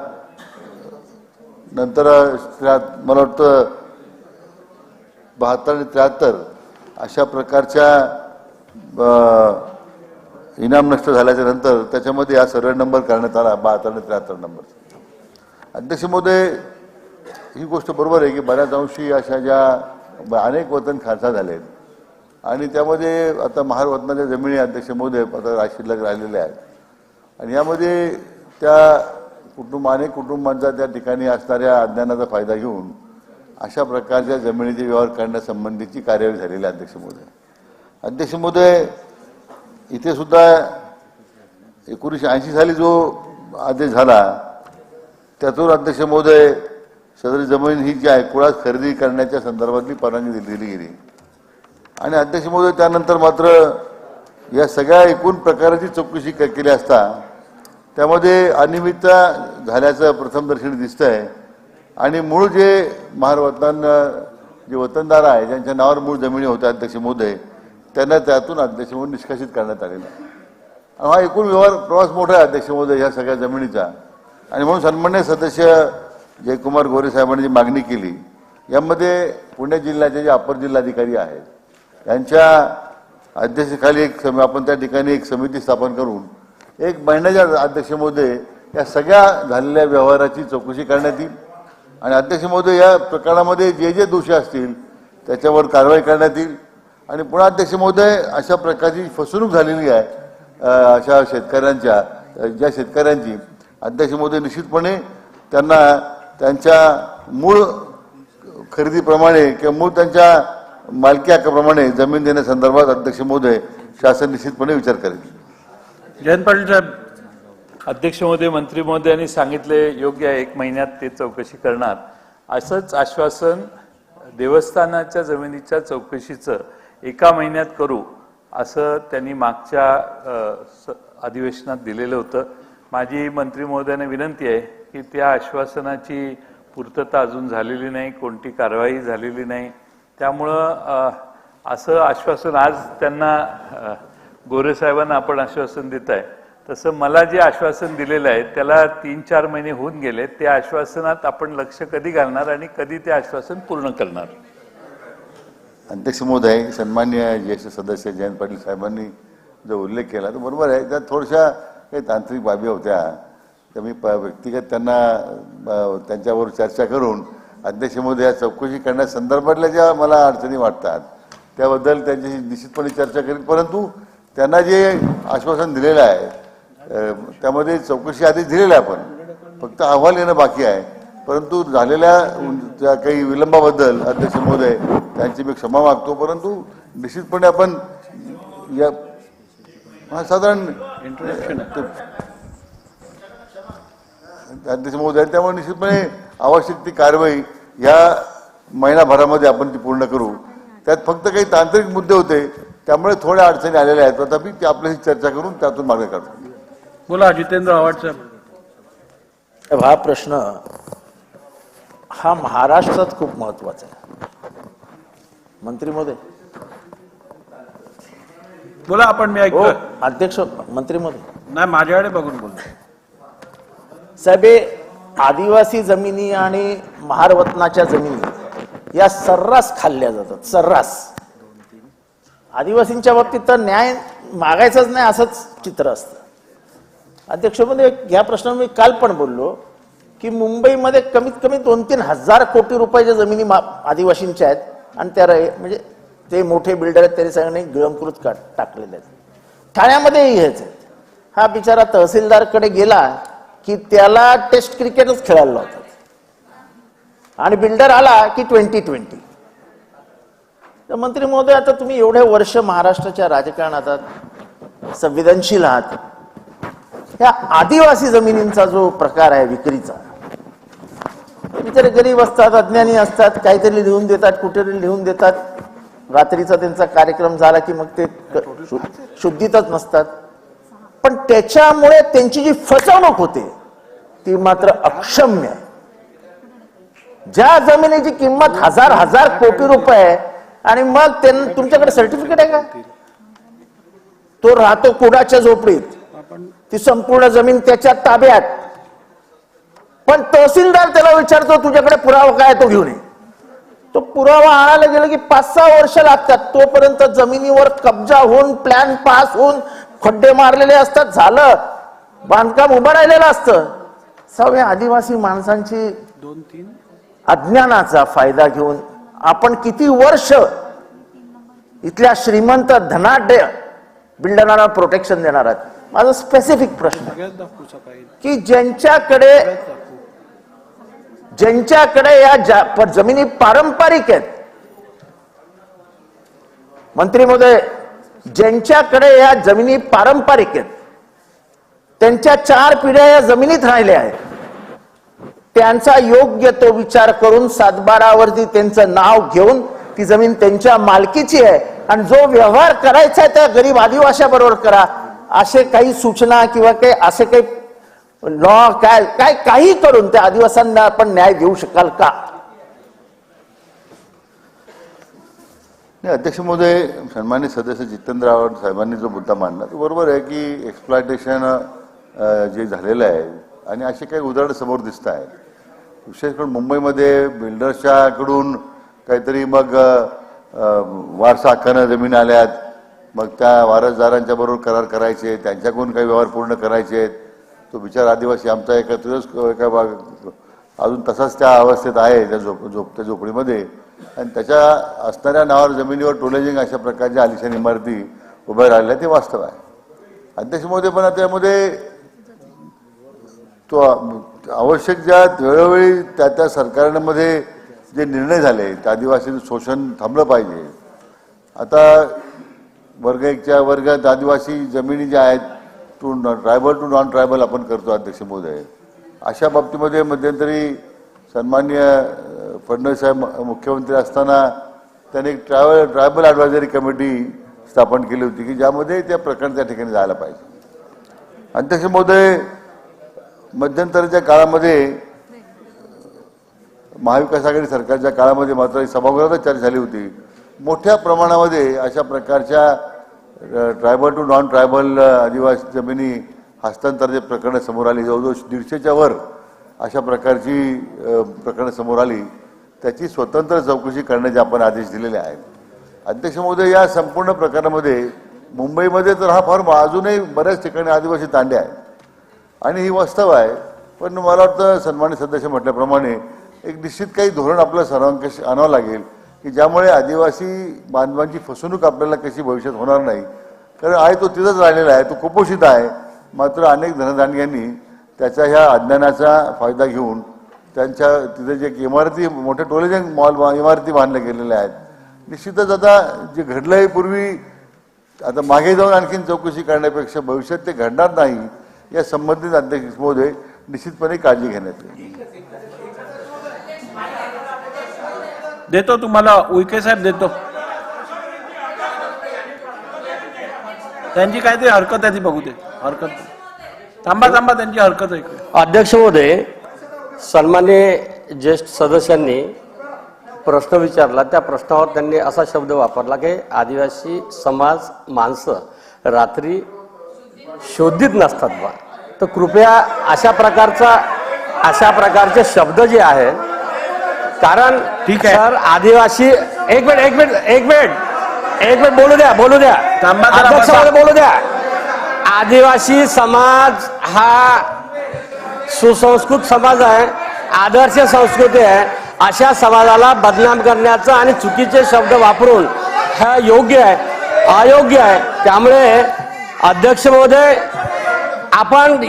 नंतर मला वाटतं 72 आणि 73 अशा प्रकारच्या इनाम नष्ट झाल्याच्या नंतर त्याच्यामध्ये हा सर्वे नंबर करण्यात आला 72 आणि 73 नंबर. अध्यक्ष महोदय, ही गोष्ट बरोबर आहे की बऱ्याच अंशी अशा ज्या अनेक वतन खालसा झाले आहेत आणि त्यामध्ये आता महारवतनाच्या जमिनी अध्यक्ष महोदय आता शिल्लक राहिलेल्या आहेत. आणि यामध्ये त्या अनेक कुटुंबांचा त्या ठिकाणी असणाऱ्या अज्ञानाचा फायदा घेऊन अशा प्रकारच्या जमिनीचे व्यवहार करण्यासंबंधीची कार्यवाही झालेली आहे. अध्यक्ष महोदय, इथे सुद्धा 1980 साली जो आदेश झाला त्यातून अध्यक्ष महोदय सदरी जमीन ही जी आहे कुळास खरेदी करण्याच्या संदर्भातली परवानगी दिली गेली आणि अध्यक्ष महोदय त्यानंतर मात्र या सगळ्या एकूण प्रकाराची चौकशी केली असता त्यामध्ये अनियमितता झाल्याचं प्रथमदर्शनी दिसतंय आणि मूळ जे महारवतन जे वतनदार आहे ज्यांच्या नावावर मूळ जमिनी होत्या अध्यक्ष महोदय त्यांना त्यातून अध्यक्ष महोदय निष्कासित करण्यात आलेला आहे। हा एकूण व्यवहार प्रवास मोठा आहे अध्यक्ष महोदय ह्या सगळ्या जमिनीचा आणि म्हणून सन्मान्य सदस्य जयकुमार गोरे साहेबांनी जी मागणी केली यामध्ये पुणे जिल्ह्याचे जे अपर जिल्हाधिकारी आहेत यांच्या अध्यक्षतेखाली आपण त्या ठिकाणी एक समिती स्थापन करून 1 महिन्याच्या अध्यक्ष महोदय या सगळ्या झालेल्या व्यवहाराची चौकशी करण्यात येईल आणि अध्यक्ष महोदय या प्रकरणामध्ये जे जे दोषी असतील त्याच्यावर कारवाई करण्यात येईल आणि पुन्हा अध्यक्ष महोदय अशा प्रकारची फसवणूक झालेली आहे अशा शेतकऱ्यांच्या ज्या शेतकऱ्यांची अध्यक्ष महोदय निश्चितपणे त्यांना त्यांच्या मूळ खरेदीप्रमाणे किंवा मूळ त्यांच्या मालकी हक्काप्रमाणे जमीन देण्यासंदर्भात अध्यक्ष महोदय शासन निश्चितपणे विचार करेल। जयंत पाटील साहेब। अध्यक्ष महोदय, मंत्री महोदयांनी सांगितले योग्य आहे, 1 महिन्यात ते चौकशी करणार असंच आश्वासन देवस्थानाच्या जमिनीच्या चौकशीचं 1 महिन्यात करू असं त्यांनी मागच्या अधिवेशनात दिलेलं होतं। माझी मंत्री महोदयांना विनंती आहे की त्या आश्वासनाची पूर्तता अजून झालेली नाही, कोणती कारवाई झालेली नाही, त्यामुळं असं आश्वासन आज त्यांना गोरे साहेबांना आपण आश्वासन देत आहे तसं मला जे आश्वासन दिलेलं आहे त्याला 3-4 महिने होऊन गेले, त्या आश्वासनात आपण लक्ष कधी घालणार आणि कधी ते आश्वासन पूर्ण करणार? अध्यक्ष महोदय, सन्मान्य ज्येष्ठ सदस्य जयंत पाटील साहेबांनी जो उल्लेख केला तो बरोबर आहे। त्यात थोड्याशा काही तांत्रिक बाबी होत्या तर मी व्यक्तिगत त्यांना त्यांच्यावर चर्चा करून अध्यक्ष महोदय या चौकशी करण्यासंदर्भातल्या ज्या मला अडचणी वाटतात त्याबद्दल त्यांच्याशी निश्चितपणे चर्चा करेल, परंतु त्यांना जे आश्वासन दिलेलं आहे त्यामध्ये चौकशी आधी दिलेलं आहे, आपण फक्त अहवाल येणं बाकी आहे। परंतु झालेल्या ज्या काही विलंबाबद्दल अध्यक्ष महोदय त्यांची मी क्षमा मागतो, परंतु निश्चितपणे आपण या साधारण अध्यक्ष महोदय त्यामुळे निश्चितपणे आवश्यक ती कारवाई या महिनाभरामध्ये आपण ती पूर्ण करू। त्यात फक्त काही तांत्रिक मुद्दे होते त्यामुळे थोड्या अडचणी आलेल्या आहेत, तथापि ते आपल्याशी चर्चा करून त्यातून मार्ग काढतो। बोला जितेंद्र आव्हाड साहेब। हा प्रश्न हा महाराष्ट्रात खूप महत्वाचा आहे। मंत्री महोदय बोला, आपण मी ऐकतो। अध्यक्ष मंत्री महोदय नाही, माझ्याकडे बघून बोलतो साहेब। आदिवासी जमिनी आणि महारवतनाच्या जमिनी या सर्रास खाल्ल्या जातात, सर्रास। आदिवासींच्या बाबतीत तर न्याय मागायचाच नाही असंच चित्र असतं। अध्यक्ष महोदय, या प्रश्नावर मी काल पण बोललो की मुंबईमध्ये कमीत कमी 2-3 हजार कोटी रुपयाच्या जमिनी आदिवासींच्या आहेत आणि त्या म्हणजे ते मोठे बिल्डर आहेत त्यांनी सगळ्यांनी गिळंकृत टाकलेले आहेत। ठाण्यामध्येही हेच आहेत। हा बिचारा तहसीलदारकडे गेला की त्याला टेस्ट क्रिकेटच खेळायला लावतात आणि बिल्डर आला की 2020। तर मंत्री महोदय, आता तुम्ही एवढे वर्ष महाराष्ट्राच्या राजकारणात संवेदनशील आहात, या आदिवासी जमिनींचा जो प्रकार आहे विक्रीचा, बिचारे गरीब असतात, अज्ञानी असतात, काहीतरी लिहून देतात, कुठेतरी लिहून देतात, रात्रीचा त्यांचा कार्यक्रम झाला की मग ते शुद्धीतच नसतात, पण त्याच्यामुळे त्यांची जी फसवणूक होते ती मात्र अक्षम्य आहे। ज्या जमिनीची किंमत हजार कोटी रुपये आहे आणि मग त्यांना तुमच्याकडे सर्टिफिकेट आहे का? तो राहतो कुडाच्या झोपडीत, ती संपूर्ण जमीन त्याच्या ताब्यात, पण तहसीलदार त्याला विचारतो तुझ्याकडे पुरावा काय, तो घेऊन ये। तो पुरावा आणायला गेला की 5-6 वर्ष लागतात, तोपर्यंत जमिनीवर कब्जा होऊन प्लॅन पास होऊन खड्डे मारलेले असतात, झालं बांधकाम उभं राहिलेलं असतं। सगळ्या आदिवासी माणसांची 2-3 अज्ञानाचा फायदा घेऊन आपण किती वर्ष इथल्या श्रीमंत धनाढ्य बिल्डरांना प्रोटेक्शन देणार आहात? माझा स्पेसिफिक प्रश्न की ज्यांच्याकडे या जमिनी पारंपरिक आहेत, मंत्री महोदय ज्यांच्याकडे या जमिनी पारंपरिक आहेत, त्यांच्या 4 पिढ्या या जमिनीत राहिल्या आहेत, त्यांचा योग्य तो विचार करून 7/12वरती त्यांचं नाव घेऊन ती जमीन त्यांच्या मालकीची आहे आणि जो व्यवहार करायचा आहे त्या गरीब आदिवासीबरोबर करा, असे काही सूचना किंवा काही असे काही लॉ काय काही करून त्या आदिवासींना आपण न्याय देऊ शकाल का? नाही, अध्यक्ष महोदय, सन्मान्य सदस्य जितेंद्र आव्हाड साहेबांनी जो मुद्दा मांडला तो बरोबर आहे की एक्सप्लॉयटेशन जे झालेलं आहे आणि असे काही उदाहरणं समोर दिसत आहेत. विशेष करून मुंबईमध्ये बिल्डर्सच्याकडून काहीतरी मग वारसा हक्कानं जमीन आल्यात, मग त्या वारसदारांच्या बरोबर करार करायचे, त्यांच्याकडून काही व्यवहार पूर्ण करायचे. तो बिचार आदिवासी आमचा एका अजून तसाच त्या अवस्थेत आहे त्या त्या झोपडीमध्ये आणि त्याच्या असणाऱ्या नावावर जमिनीवर टोलेजिंग अशा प्रकारच्या आलिशान इमारती उभ्या राहिल्या ते वास्तव आहे. अध्यक्ष महोदय, पण त्यामध्ये तो आवश्यक ज्या वेळोवेळी त्या सरकारमध्ये जे निर्णय झाले त्या आदिवासींचं शोषण थांबलं पाहिजे. आता वर्ग 1च्या वर्गात आदिवासी जमिनी ज्या आहेत ट्रायबल टू नॉन ट्रायबल आपण करतो अध्यक्ष महोदय. अशा बाबतीमध्ये मध्यंतरी सन्माननीय फडणवीस साहेब मुख्यमंत्री असताना त्यांनी एक ट्रायबल ॲडवायझरी कमिटी स्थापन केली होती की ज्यामध्ये त्या प्रकरण त्या ठिकाणी जायला पाहिजे. अध्यक्ष महोदय, मध्यंतरीच्या काळामध्ये महाविकास आघाडी सरकारच्या काळामध्ये मात्र सभागृहातच चर्चा झाली होती. मोठ्या प्रमाणामध्ये अशा प्रकारच्या ट्रायबल टू नॉन ट्रायबल आदिवासी जमिनी हस्तांतराचे प्रकरणं समोर आली. जवळजवळ 150च्या वर अशा प्रकारची प्रकरणं समोर आली. त्याची स्वतंत्र चौकशी करण्याचे आपण आदेश दिलेले आहेत. अध्यक्ष महोदय, या संपूर्ण प्रकरणामध्ये मुंबईमध्ये तर हा फॉर्म अजूनही बऱ्याच ठिकाणी आदिवासी तांडे आहेत आणि ही वास्तव आहे. पण मला वाटतं सन्मान्य सदस्य म्हटल्याप्रमाणे एक निश्चित काही धोरण आपलं सर्वांकष आणावं लागेल की ज्यामुळे आदिवासी बांधवांची फसवणूक आपल्याला कशी भविष्यात होणार नाही. कारण आहे तो तिथंच राहिलेला आहे, तो कुपोषित आहे. मात्र अनेक धनधानग्यांनी त्याच्या ह्या अज्ञानाचा फायदा घेऊन त्यांच्या तिथे जे इमारती मोठे टोलेजंग मॉल इमारती बांधल्या गेलेल्या आहेत. निश्चितच आता जे घडलंय पूर्वी आता मागे जाऊन आणखीन चौकशी करण्यापेक्षा भविष्यात ते घडणार नाही या संबंधित अध्यक्ष महोदय निश्चितपणे काळजी घेण्यात येईल. देतो तुम्हाला, उईके साहेब देतो. त्यांची काहीतरी हरकत आहे ती बघू दे. हरकत थांबा त्यांची हरकत आहे. अध्यक्ष महोदय, सन्मान्य ज्येष्ठ सदस्यांनी प्रश्न विचारला. त्या प्रश्नावर त्यांनी असा शब्द वापरला की आदिवासी समाज माणसं रात्री शोधित नसतात बा. तर कृपया अशा प्रकारचे शब्द जे आहेत, कारण ठीक आहे सर आदिवासी एक मिनिट बोलू द्या अध्यक्ष महोदय, बोलू द्या. आदिवासी समाज हा सुसंस्कृत समाज आहे, आदर्श संस्कृती आहे. अशा समाजाला बदनाम करण्याचा आणि चुकीचे शब्द वापरून हा योग्य आहे अयोग्य आहे. त्यामुळे अध्यक्ष महोदय, आपण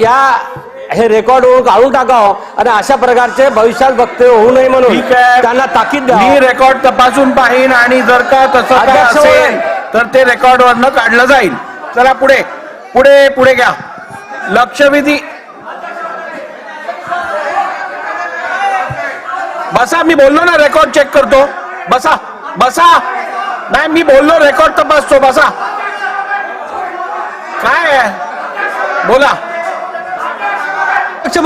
हे रेकॉर्ड काढून टाकावं आणि अशा प्रकारचे भविष्यात वक्तव्य होऊ नये म्हणून त्यांना ताकीद द्या. मी रेकॉर्ड तपासून पाहिन आणि जर का तसं असेल तर ते रेकॉर्डवरनं काढलं जाईल. चला पुढे घ्या. लक्षवेधी बसा. मी बोललो ना रेकॉर्ड चेक करतो. बसा. नाही, मी बोललो रेकॉर्ड तपासतो. बसा. काय आहे बोला. अध्यक्ष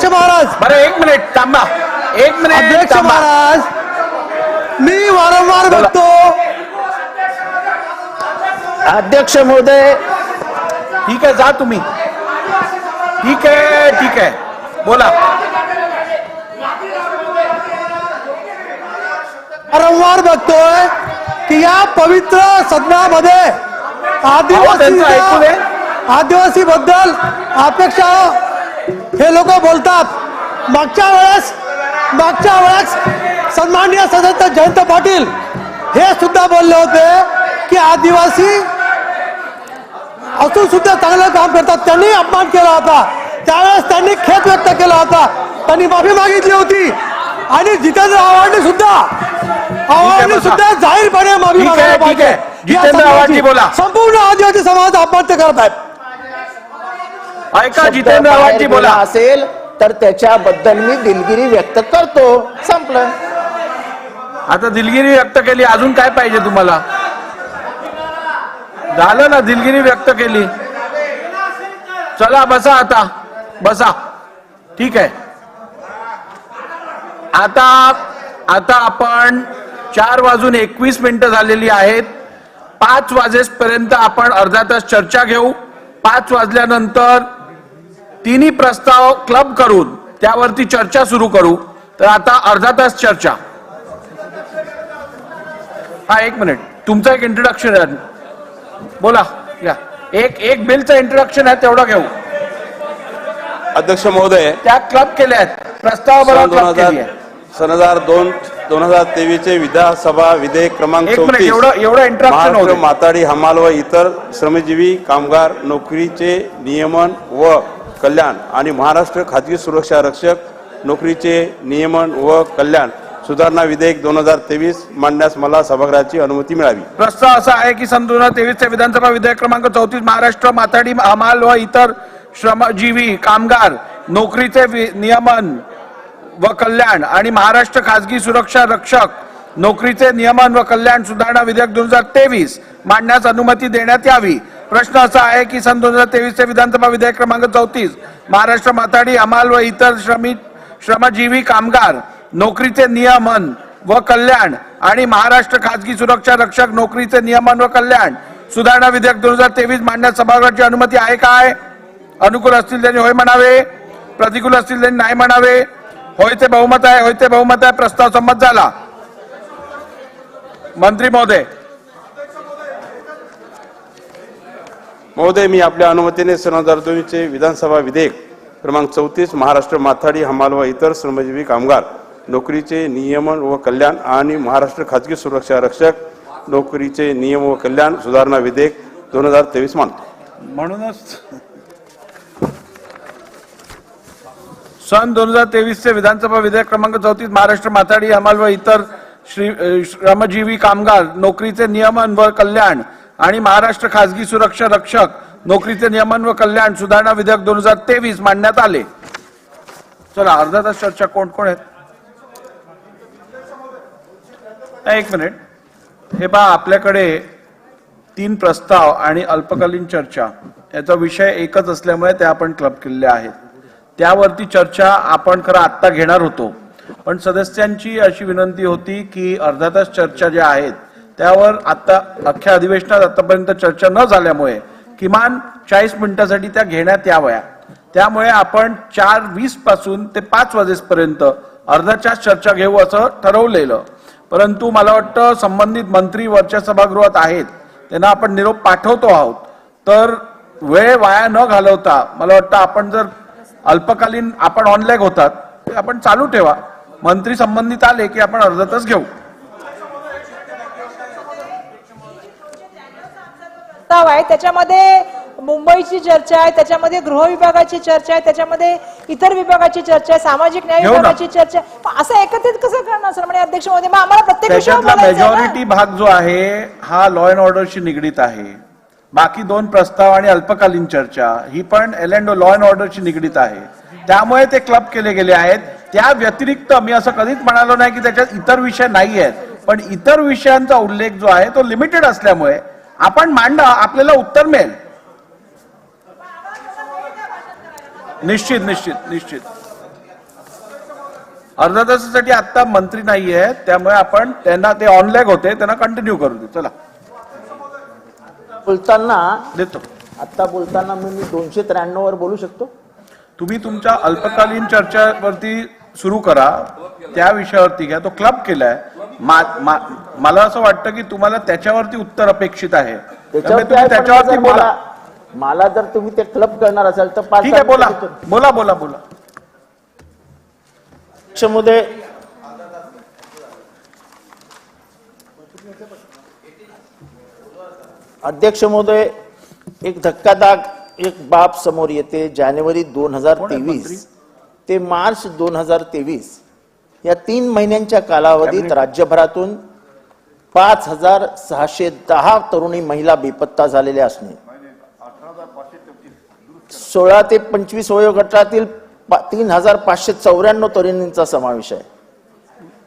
महाराज, बरं, 1 मिनिट थांबा. अध्यक्ष महाराज, मी वारंवार बघतो. अध्यक्ष महोदय, ठीक आहे, जा तुम्ही. ठीक आहे बोला. वारंवार बघतोय की या पवित्र सदनामध्ये आदिवासी बद्दल अपेक्षा हे लोक बोलतात. मागच्या वेळेस सन्माननीय सदस्य जयंत पाटील हे सुद्धा बोलले होते की आदिवासी असून सुद्धा चांगलं काम करतात. त्यांनी अपमान केला होता. त्यावेळेस त्यांनी खेद व्यक्त केला होता. त्यांनी माफी मागितली होती आणि जितेंद्र आव्हाडने सुद्धा आव्हानांनी बसा. सुद्धा जाहीरपणे माफी ठीक आहे, मागायला ठीक पाहिजे. आहे. या जितेंद्र आव्हाडजी समाजाची बोला. संपूर्ण आदिवासी समाज आत्महत्या करत आहेत. ऐका, शब्द जितेंद्र बाहेर आव्हाडजी गेला बोला. असेल तर त्याच्याबद्दल मी दिलगिरी व्यक्त करतो. संपलं. आता दिलगिरी व्यक्त केली, अजून काय पाहिजे तुम्हाला? झालं ना, दिलगिरी व्यक्त केली. चला बसा, आता बसा. ठीक आहे. आता आपण 4:21 झालेली आहेत. 5 वाजेपर्यंत आपण अर्धा तास चर्चा घेऊ. 5 वाजल्यानंतर तिन्ही प्रस्ताव क्लब करून त्यावरती चर्चा सुरू करू. तर आता अर्धा तास चर्चा. हा, 1 मिनिट. तुमचं एक इंट्रोडक्शन आहे, बोला. या, एक बिलचं इंट्रोडक्शन आहे, तेवढं घेऊ. अध्यक्ष महोदय, त्या क्लब केल्या आहेत, प्रस्ताव क्लब केली आहे. 2023 चे विधानसभा विधेयक क्रमांक 34 एवढं इंट्रोडक्शन महाराष्ट्र होतं. माथाडी हमाल व इतर श्रमजीवी कामगार नोकरीचे नियमन व कल्याण आणि महाराष्ट्र खाजगी सुरक्षा रक्षक नोकरीचे नियमन व कल्याण सुधारणा विधेयक 2023 मांडण्यास मला सभागृहाची अनुमती मिळावी. प्रस्ताव असा आहे की सन 2023 चे विधानसभा विधेयक क्रमांक 34 महाराष्ट्र माथाडी हमाल व इतर श्रमजीवी कामगार नोकरीचे नियमन व कल्याण आणि महाराष्ट्र खाजगी सुरक्षा रक्षक नोकरीचे नियमन व कल्याण सुधारणा विधेयक 2023 मांडण्यास अनुमती देण्यात यावी. प्रश्न असा आहे की सन 2023 चे विधानसभा विधेयक क्रमांक 34 महाराष्ट्र माथाडी हमाल व इतर श्रमजीवी कामगार नोकरीचे नियमन व कल्याण आणि महाराष्ट्र खाजगी सुरक्षा रक्षक नोकरीचे नियमन व कल्याण सुधारणा विधेयक 2023 मांडण्यास सभागृहाची अनुमती आहे काय? अनुकूल असतील त्यांनी होय म्हणावे, प्रतिकूल असतील त्यांनी नाही म्हणावे. होयचे बहुमत आहे, होयचे बहुमत आहे. प्रस्ताव संमत झाला. मंत्री महोदय. महोदय, मी आपल्या अनुमतीने सन 2002 चे विधानसभा विधेयक क्रमांक 34 महाराष्ट्र माथाडी हमाल व इतर श्रमजीवी कामगार नोकरीचे नियमन व कल्याण आणि महाराष्ट्र खाजगी सुरक्षा रक्षक नोकरीचे नियम व कल्याण सुधारणा विधेयक 2023 मानतो. म्हणूनच सन 2023 चे विधानसभा विधेयक क्रमांक 34 महाराष्ट्र माथाडी हमाल व इतर श्रमजीवी कामगार नोकरीचे नियमन व कल्याण आणि महाराष्ट्र खाजगी सुरक्षा रक्षक नोकरीचे नियमन व कल्याण सुधारणा विधेयक 2023 मांडण्यात आले. चला, अर्धा तास चर्चा. कोण कोण आहेत? 1 मिनिट. हे पहा, आपल्याकडे 3 प्रस्ताव आणि अल्पकालीन चर्चा याचा विषय एकच असल्यामुळे ते आपण क्लब केलेले आहेत. त्यावरती चर्चा आपण खरं आत्ता घेणार होतो, पण सदस्यांची अशी विनंती होती की अर्धा तास चर्चा ज्या आहेत त्यावर आता अख्ख्या अधिवेशनात आतापर्यंत चर्चा न झाल्यामुळे किमान 40 मिनिटांसाठी त्या घेण्यात याव्या. त्यामुळे आपण 4:20 पासून ते 5 वाजेपर्यंत अर्धा तास चर्चा घेऊ असं ठरवलेलं. परंतु मला वाटतं संबंधित मंत्री वरच्या सभागृहात आहेत, त्यांना आपण निरोप पाठवतो आहोत. तर वेळ वाया न घालवता मला वाटतं आपण जर अल्पकालीन आपण ऑनलाईन होतात ते आपण चालू ठेवा. मंत्री संबंधित आले की आपण अर्धा तास घेऊ. प्रस्ताव आहे त्याच्यामध्ये मुंबईची चर्चा आहे, त्याच्यामध्ये गृह विभागाची चर्चा आहे, त्याच्यामध्ये इतर विभागाची चर्चा आहे, सामाजिक न्याय विभागाची चर्चा आहे. असं एकत्रित कसं करणार सर? म्हणजे अध्यक्ष महोदय, मग आम्हाला प्रत्येक विषयावर त्याच्यातला बोलायचं आहे ना? मेजॉरिटी भाग जो आहे हा लॉ अँड ऑर्डरशी निगडीत आहे. बाकी 2 प्रस्ताव आणि अल्पकालीन चर्चा ही पण लॉ अँड ऑर्डरशी निगडीत आहे. त्यामुळे ते क्लब केले गेले आहेत. त्या व्यतिरिक्त मी असं कधीच म्हणालो नाही की त्याच्यात इतर विषय नाही आहेत, पण इतर विषयांचा उल्लेख जो आहे तो लिमिटेड असल्यामुळे आपण मांडा, आपल्याला उत्तर मिळेल. निश्चित निश्चित निश्चित. अर्धा तासासाठी आता मंत्री नाही आहेत, त्यामुळे आपण त्यांना ते ऑनलाईन होते त्यांना कंटिन्यू करू दे. चला, बोलताना देतो. आता बोलताना मी 293 वर बोलू शकतो. तुम्ही तुमच्या अल्पकालीन चर्चावरती सुरू करा, त्या विषयावरती घ्या. तो क्लब केलाय. मला असं वाटतं की तुम्हाला त्याच्यावरती उत्तर अपेक्षित आहे, त्याच्यावरती बोला. मला जर तुम्ही ते क्लब करणार असाल तर 5 ठीक आहे, बोला बोला बोला बोला. महोदय, अध्यक्ष महोदय, एक धक्कादायक एक बाब समोर येते. जानेवारी 2023 ते मार्च 2023 या 3 महिन्यांच्या कालावधीत राज्यभरातून 5,610 तरुणी महिला बेपत्ता झालेल्या असणे, 16 ते 25 वयोगटातील 3,594 तरुणींचा समावेश आहे.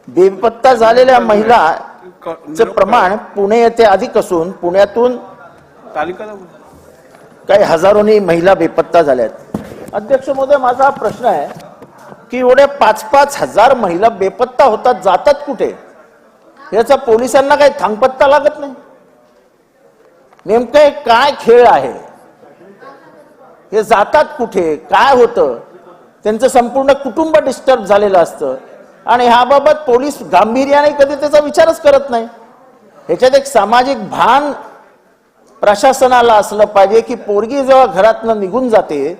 बेपत्ता झालेल्या महिलांचे प्रमाण पुणे येथे अधिक असून पुण्यातून काही हजारोनी महिला बेपत्ता झाल्यात. अध्यक्ष महोदय, माझा हा प्रश्न आहे की एवढे 5-5 हजार महिला बेपत्ता होतात, जातात कुठे? याचा पोलिसांना काही थांगपत्ता लागत नाही. नेमकं काय खेळ आहे? हे जातात कुठे? काय होतं? त्यांचं संपूर्ण कुटुंब डिस्टर्ब झालेलं असतं आणि ह्याबाबत पोलीस गांभीर्याने कधी त्याचा विचारच करत नाही. ह्याच्यात एक सामाजिक भान प्रशासनाला असलं पाहिजे की पोरगी जेव्हा घरातनं निघून जाते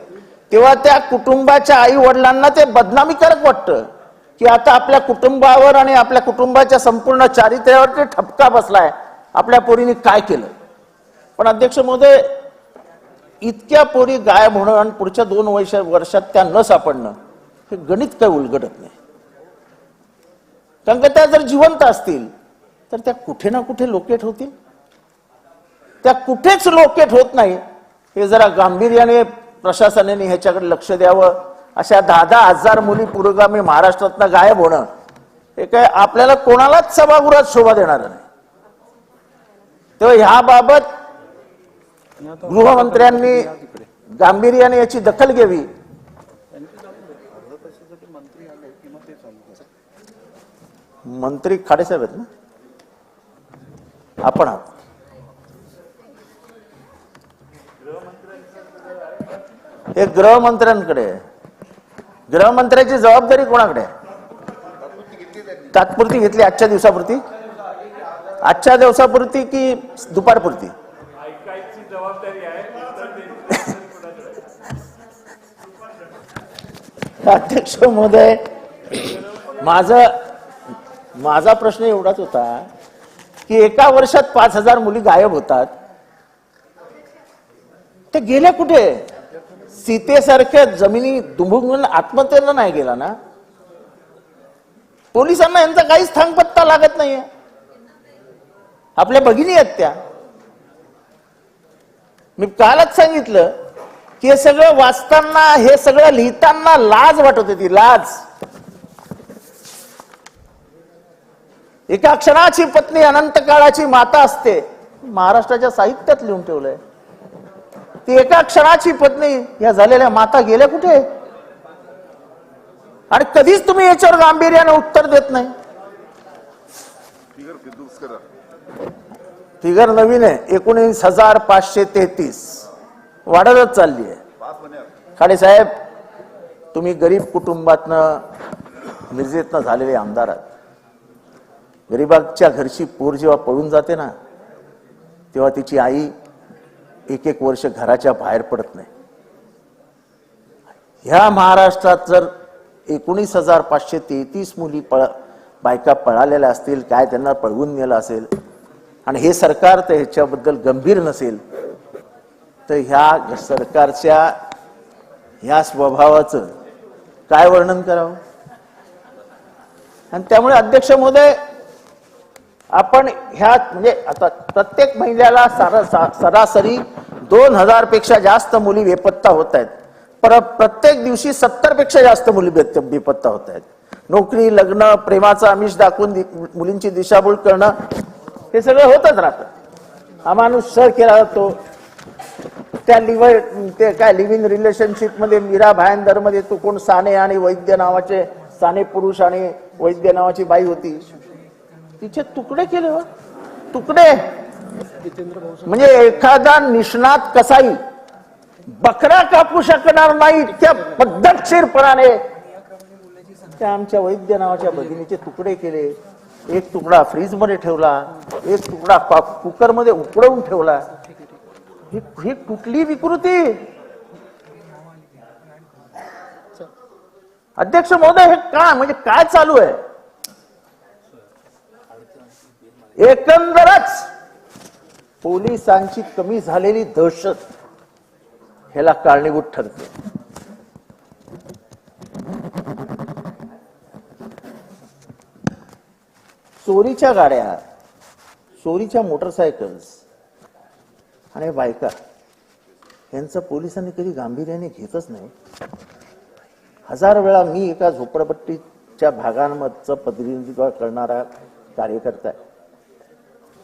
तेव्हा त्या कुटुंबाच्या आई वडिलांना ते बदनामीकारक वाटतं की आता आपल्या कुटुंबावर आणि आपल्या कुटुंबाच्या संपूर्ण चारित्र्यावर ते ठपका बसलाय, आपल्या पोरीने काय केलं. पण अध्यक्ष महोदय, इतक्या पोरी गायब होणं आणि पुढच्या 2 वर्षात त्या न सापडणं हे गणित काय उलगडत नाही. कारण का त्या जर जिवंत असतील तर त्या कुठे ना कुठे लोकेट होतील. त्या कुठेच लोकेट होत नाही. हे जरा गांभीर्याने प्रशासनाने ह्याच्याकडे लक्ष द्यावं. अशा 10-10 हजार मुली पुरोगामी महाराष्ट्रातनं गायब होणं हे काय आपल्याला कोणालाच सभागृहात शोभा देणार नाही. तेव्हा ह्याबाबत गृहमंत्र्यांनी गांभीर्याने याची दखल घ्यावी. मंत्री खाडेसाहेब आहेत ना, आपण आहात. हे गृहमंत्र्यांकडे आहे. गृहमंत्र्याची जबाबदारी कोणाकडे आहे? तात्पुरती घेतली आजच्या दिवसापुरती, आजच्या दिवसापुरती की दुपारपुरती? अध्यक्ष महोदय, माझा प्रश्न एवढाच होता की एका वर्षात 5,000 मुली गायब होतात, ते गेल्या कुठे? सीतेसारख्या जमिनी दुभंगून आत्महत्येला नाही गेला ना? पोलिसांना यांचा काहीच थांगपत्ता लागत नाहीये. आपल्या भगिनी आहेत त्या. मी कालच सांगितलं की हे सगळं वाचताना, हे सगळं लिहिताना लाज वाटत होती, लाज. एका क्षणाची पत्नी अनंत काळाची माता असते, महाराष्ट्राच्या साहित्यात लिहून ठेवलंय. ती एका क्षणाची पत्नी या झालेल्या माता गेल्या कुठे? आणि कधीच तुम्ही याच्यावर गांभीर्याने उत्तर देत नाही. फिगर नवीन आहे, 19,533 वाढतच चालली आहे. खाडे साहेब, तुम्ही गरीब कुटुंबातनं मिरजेतनं झालेले आमदार आहात. गरीबाच्या घरची पोर जेव्हा पळून जाते ना, तेव्हा तिची आई 1-1 वर्ष घराच्या बाहेर पडत नाही. ह्या महाराष्ट्रात जर 19,533 मुली बायका पळालेल्या असतील, काय त्यांना पळवून नेलं असेल, आणि हे सरकार तर ह्याच्याबद्दल गंभीर नसेल, तर ह्या सरकारच्या ह्या स्वभावाचं काय वर्णन करावं. आणि त्यामुळे अध्यक्ष महोदय, आपण ह्या म्हणजे आता प्रत्येक महिन्याला सरासरी 2,000 पेक्षा जास्त मुली बेपत्ता होत आहेत. प्रत्येक दिवशी 70 पेक्षा जास्त मुली बेपत्ता होत आहेत. नोकरी, लग्न, प्रेमाचा आमिष दाखवून मुलींची दिशाभूल करणं हे सगळं होतच राहतं. हा माणूस सर केला जातो. त्या लिव्ह इन रिलेशनशिप मध्ये मीरा भायंदर मध्ये तो कोण साने आणि वैद्य नावाचे, साने पुरुष आणि वैद्य नावाची बाई होती, तिचे तुकडे केले. तुकडे म्हणजे एखादा निष्णात कसाई बकरा कापू शकणार नाही त्या पद्धतशीरपणाने त्या आमच्या वैद्य नावाच्या भगिनीचे तुकडे केले. एक तुकडा फ्रीज मध्ये ठेवला, एक तुकडा कुकर मध्ये उकडवून ठेवला. ही कुठली विकृती? अध्यक्ष महोदय, हे काय म्हणजे काय चालू आहे? एकंदरच पोलिसांची कमी झालेली दहशत ह्याला कारणीभूत ठरते. चोरीच्या गाड्या चोरीच्या मोटरसायकल्स आणि बायका यांचं पोलिसांनी कधी गांभीर्याने घेतच नाही. 1000 वेळा मी एका झोपडपट्टीच्या भागांमधचं प्रतिनिधित्व करणारा कार्यकर्ता आहे.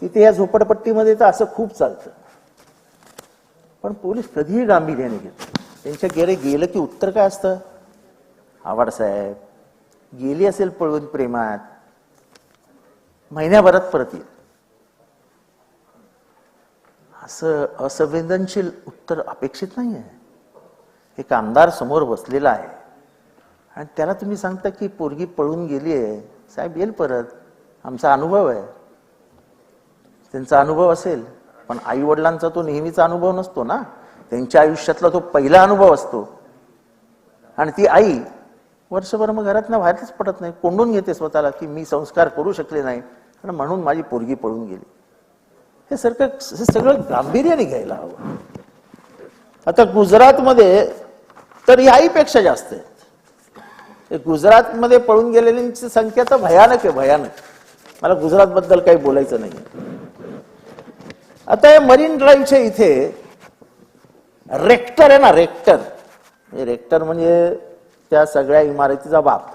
तिथे या झोपडपट्टीमध्ये तर असं खूप चालतं, पण पोलीस कधीही गांभीर्याने घेत. त्यांच्या गेलं की उत्तर काय असतं? आवाड साहेब गेली असेल पळून प्रेमात, महिन्याभरात परत येईल. असं असंवेदनशील उत्तर अपेक्षित नाही आहे. एक आमदार समोर बसलेला आहे आणि त्याला तुम्ही सांगता की पोरगी पळून गेली आहे, साहेब येईल परत. आमचा अनुभव आहे, त्यांचा अनुभव असेल, पण आई वडिलांचा तो नेहमीचा अनुभव नसतो ना. त्यांच्या आयुष्यातला तो पहिला अनुभव असतो. आणि ती आई वर्षभर मग घरातनं बाहेरच पडत नाही, कोंडून घेते स्वतःला की मी संस्कार करू शकले नाही आणि म्हणून माझी पोरगी पळून गेली. हे सगळं गांभीर्याने घ्यायला हवं. आता गुजरातमध्ये तर ही आईपेक्षा जास्त आहे. गुजरातमध्ये पळून गेलेल्यांची संख्या तर भयानक आहे, भयानक. मला गुजरात बद्दल काही बोलायचं नाही. आता मरीन ड्राईव्हच्या इथे रेक्टर आहे ना, रेक्टर म्हणजे त्या सगळ्या इमारतीचा बाप.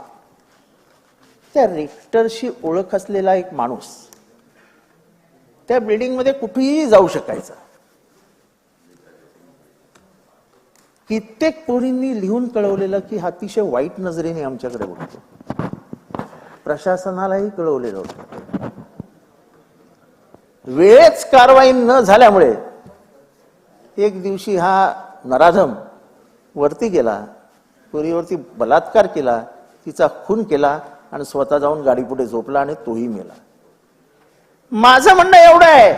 त्या रेक्टरशी ओळख असलेला एक माणूस त्या बिल्डिंगमध्ये कुठेही जाऊ शकायचा. कित्येक पोरींनी लिहून कळवलेलं की अतिशय वाईट नजरेने आमच्याकडे बघतो. प्रशासनालाही कळवलेलं होतं. वेळेच कारवाई न झाल्यामुळे एक दिवशी हा नराधम वरती गेला, पोरीवरती बलात्कार केला, तिचा खून केला आणि स्वतः जाऊन गाडी पुढे झोपला आणि तोही मेला. माझं म्हणणं एवढं आहे,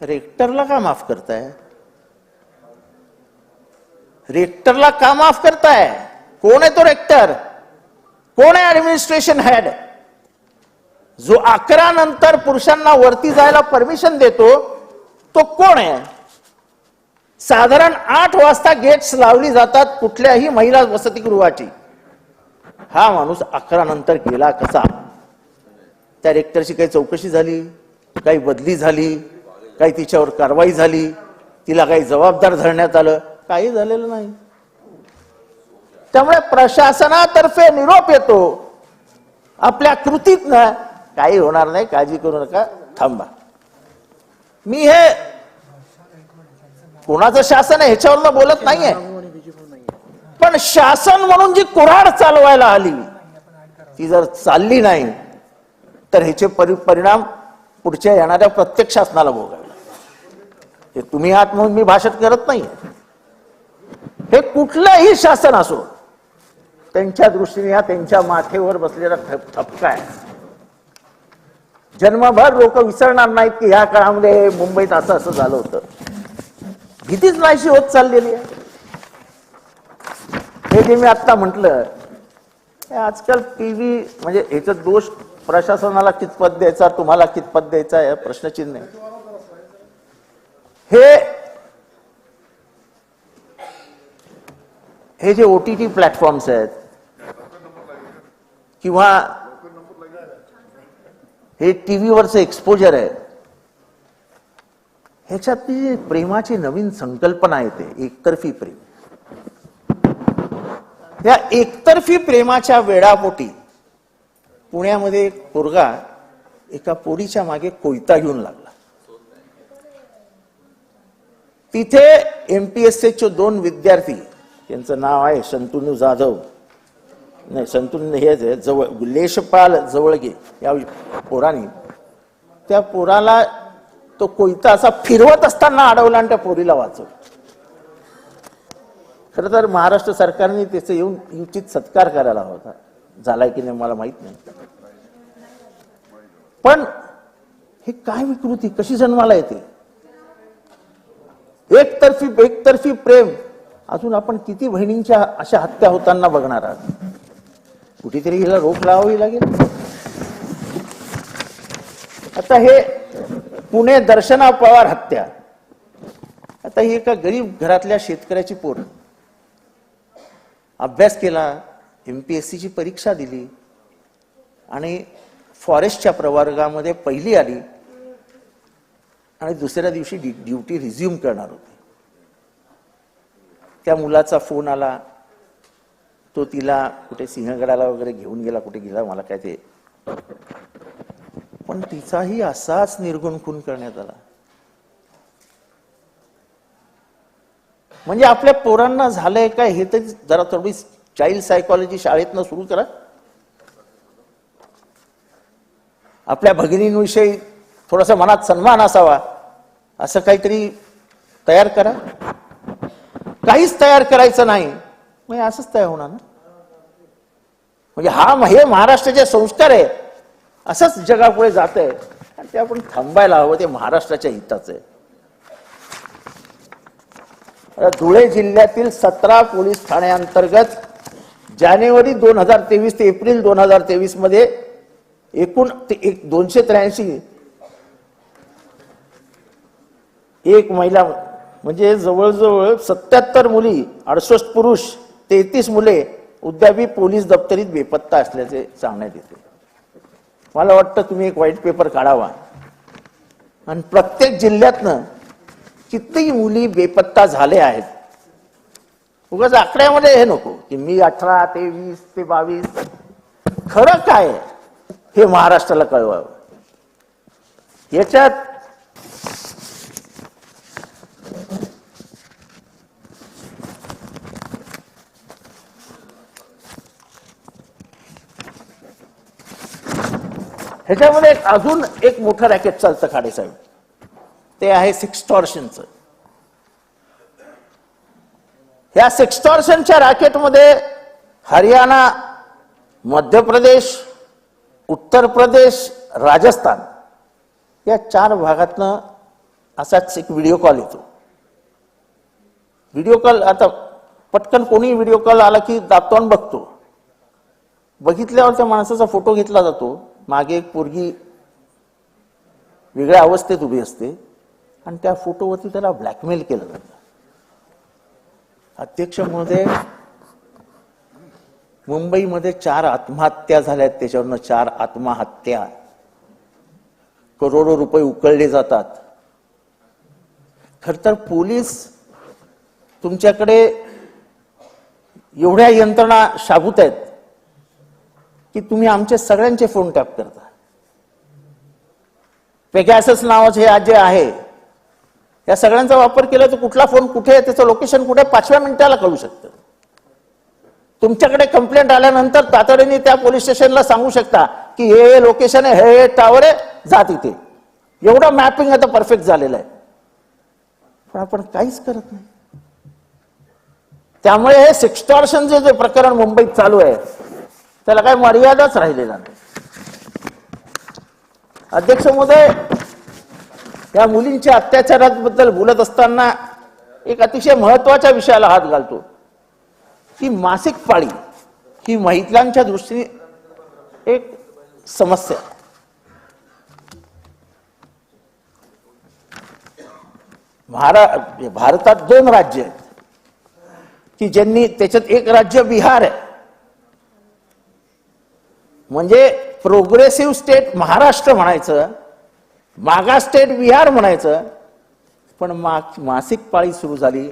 रेक्टरला का माफ करताय? रेक्टरला का माफ करताय? कोण आहे तो रेक्टर? कोण आहे ऍडमिनिस्ट्रेशन हेड? जो 11 नंतर पुरुषांना वरती जायला परमिशन देतो तो कोण आहे? साधारण 8 वाजता गेट्स लावली जातात कुठल्याही महिला वसतिगृहाची. हा माणूस 11 नंतर गेला कसा? त्या रेक्टरची काही चौकशी झाली, काही बदली झाली, काही तिच्यावर कारवाई झाली, तिला काही जबाबदार धरण्यात आलं? काही झालेलं नाही. त्यामुळे प्रशासनातर्फे निरोप येतो, आपल्या कृतीत ना काही होणार नाही, काळजी करू नका, थांबा. मी हे कोणाचं शासन आहे ह्याच्यावर बोलत नाहीये, पण शासन म्हणून जी कुऱ्हाड चालवायला आली ती जर चालली नाही तर ह्याचे परिणाम पुढच्या येणाऱ्या प्रत्येक शासनाला भोगावे. हे तुम्ही आहात म्हणून मी भाषण करत नाही. हे कुठलंही शासन असो, त्यांच्या दृष्टीने हा त्यांच्या माथेवर बसलेला ठपका आहे. जन्मभर लोक विसरणार नाहीत की ह्या काळामध्ये मुंबईत असं असं झालं होतं. भीतीच नाहीशी होत चाललेली आहे. हे जे मी आता म्हटलं, आजकाल टीव्ही म्हणजे ह्याचा दोष प्रशासनाला कितपत द्यायचा, तुम्हाला कितपत द्यायचा आहे प्रश्नचिन्ह आहे. हे जे OTT प्लॅटफॉर्म्स आहेत किंवा हे टीव्हीवरचं एक्सपोजर आहे, ह्याच्यातली प्रेमाची नवीन संकल्पना येते, एकतर्फी प्रेम. या एकतर्फी प्रेमाच्या वेडापोटी पुण्यामध्ये एक पोरगा एका पोरीच्या मागे कोयता घेऊन लागला. तिथे MPSCचे 2 विद्यार्थी, त्यांचं नाव आहे शंतनू जाधव, नाही शंतनू हेच आहे, जवळ लेशपाल जवळगे, या पोराने त्या पोराला तो कोयता असा फिरवत असताना अडवला आणि त्या पोरीला वाचवलं. खरं तर महाराष्ट्र सरकारने त्याचा येऊन उचित सत्कार करायला होता, झालाय की नाही मला माहित नाही. पण हे काय विकृती कशी जन्माला येते? एकतर्फी प्रेम. अजून आपण किती बहिणींच्या अशा हत्या होताना बघणार आहात. कुठेतरी हिला रोख लावावी लागेल. आता हे पुणे दर्शना पवार हत्या, आता ही एका गरीब घरातल्या शेतकऱ्याची पोर, अभ्यास केला, MPSCची परीक्षा दिली आणि फॉरेस्टच्या प्रवर्गामध्ये पहिली आली आणि दुसऱ्या दिवशी ड्युटी रिझ्यूम करणार होते. त्या मुलाचा फोन आला, तो तिला कुठे सिंहगडाला वगैरे घेऊन गेला, कुठे गेला मला काय ते, पण तिचाही असाच निर्गुण खून करण्यात आला. म्हणजे आपल्या पोरांना झालंय काय हे तर जरा थोडी चाइल्ड सायकॉलॉजी शाळेतनं सुरू करा. आपल्या भगिनींविषयी थोडासा मनात सन्मान असावा असं काहीतरी तयार करा. काहीच तयार करायचं नाही, मग असंच तयार होणार ना. म्हणजे हे महाराष्ट्राचे संस्कार आहे, असंच जगापुढे जात आहे आणि ते आपण थांबायला हवं. ते महाराष्ट्राच्या हिताचं आहे. धुळे जिल्ह्यातील 17 पोलीस ठाण्यांतर्गत जानेवारी 2023 ते एप्रिल 2023 मध्ये एकूण 283 एक महिला, म्हणजे जवळजवळ 77 मुली, 68 पुरुष, 33 मुले उद्यापी पोलीस दप्तरीत बेपत्ता असल्याचे सांगण्यात येते. मला वाटतं तुम्ही एक व्हाईट पेपर काढावा आणि प्रत्येक जिल्ह्यातनं किती मुली बेपत्ता झाले आहेत, उगाच आकड्यामध्ये हे नको की मी 18 ते 20 ते 22, खरं काय हे महाराष्ट्राला कळवावं. याच्यात ह्याच्यामध्ये अजून एक मोठं रॅकेट चालतं खाडे साहेब, ते आहे सेक्स्टॉर्शनचं. ह्या सेक्स्टॉर्शनच्या रॅकेटमध्ये हरियाणा, मध्य प्रदेश, उत्तर प्रदेश, राजस्थान या 4 भागातनं असाच एक व्हिडिओ कॉल येतो. व्हिडिओ कॉल आता पटकन कोणी व्हिडिओ कॉल आला की दाबतो आणि बघतो. बघितल्यावर त्या माणसाचा फोटो घेतला जातो. मागे एक पोरगी वेगळ्या अवस्थेत उभी असते आणि त्या फोटोवरती त्याला ब्लॅकमेल केलं जातं. अध्यक्ष महोदय, मुंबईमध्ये 4 आत्महत्या झाल्यात, त्याच्यावरनं 4 आत्महत्या, करोडो रुपये उकळले जातात. खर तर पोलीस तुमच्याकडे एवढ्या यंत्रणा शाबूत आहेत की तुम्ही आमचे सगळ्यांचे फोन टॅप करता. पेगॅसस नावाचे हे जे आहे या सगळ्यांचा वापर केला तर कुठला फोन कुठे आहे, त्याचं लोकेशन कुठे 5व्या मिनिटाला कळू शकतं. तुमच्याकडे कंप्लेंट आल्यानंतर तातडीने त्या पोलीस स्टेशनला सांगू शकता की हे लोकेशन आहे, हे टावर आहे, जा तिथे. एवढं मॅपिंग आता परफेक्ट झालेलं आहे, पण आपण काहीच करत नाही. त्यामुळे हे सेक्स्टॉर्शनचे जे प्रकरण मुंबईत चालू आहे त्याला काही मर्यादाच राहिलेला नाही. अध्यक्ष महोदय, या मुलींच्या अत्याचाराबद्दल बोलत असताना एक अतिशय महत्वाच्या विषयाला हात घालतो की मासिक पाळी ही महिलांच्या दृष्टीने एक समस्या. भारतात 2 राज्य आहेत की ज्यांनी, त्याच्यात एक राज्य बिहार आहे, म्हणजे प्रोग्रेसिव्ह स्टेट महाराष्ट्र म्हणायचं, मागास स्टेट बिहार म्हणायचं. पण मासिक पाळी सुरू झाली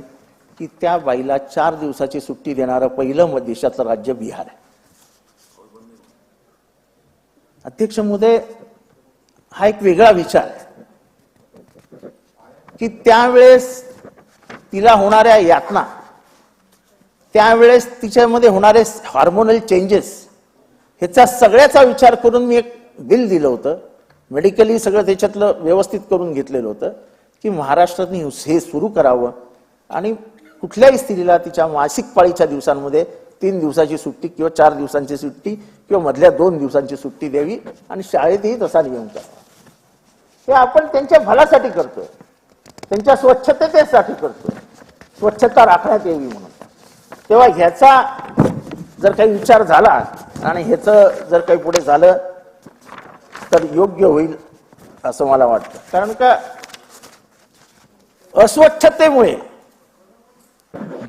की त्या बाईला 4 दिवसाची सुट्टी देणारं पहिलं देशातलं राज्य बिहार आहे. अध्यक्ष महोदय, हा एक वेगळा विचार आहे की त्यावेळेस तिला होणाऱ्या यातना, त्यावेळेस तिच्यामध्ये होणारे हार्मोनल चेंजेस, ह्याचा सगळ्याचा विचार करून मी एक बिल दिलं होतं. मेडिकली सगळं त्याच्यातलं व्यवस्थित करून घेतलेलं होतं की महाराष्ट्राने हे सुरू करावं आणि कुठल्याही स्त्रीला तिच्या मासिक पाळीच्या दिवसांमध्ये 3 दिवसाची सुट्टी किंवा 4 दिवसांची सुट्टी किंवा मधल्या 2 दिवसांची सुट्टी द्यावी आणि शाळेतही तसा नियम करावा. हे आपण त्यांच्या भल्यासाठी करतोय, त्यांच्या स्वच्छतेसाठी करतोय, स्वच्छता राखण्यात यावी म्हणून. तेव्हा ह्याचा जर काही विचार झाला आणि ह्याचं जर काही पुढे झालं तर योग्य होईल असं मला वाटतं. कारण का अस्वच्छतेमुळे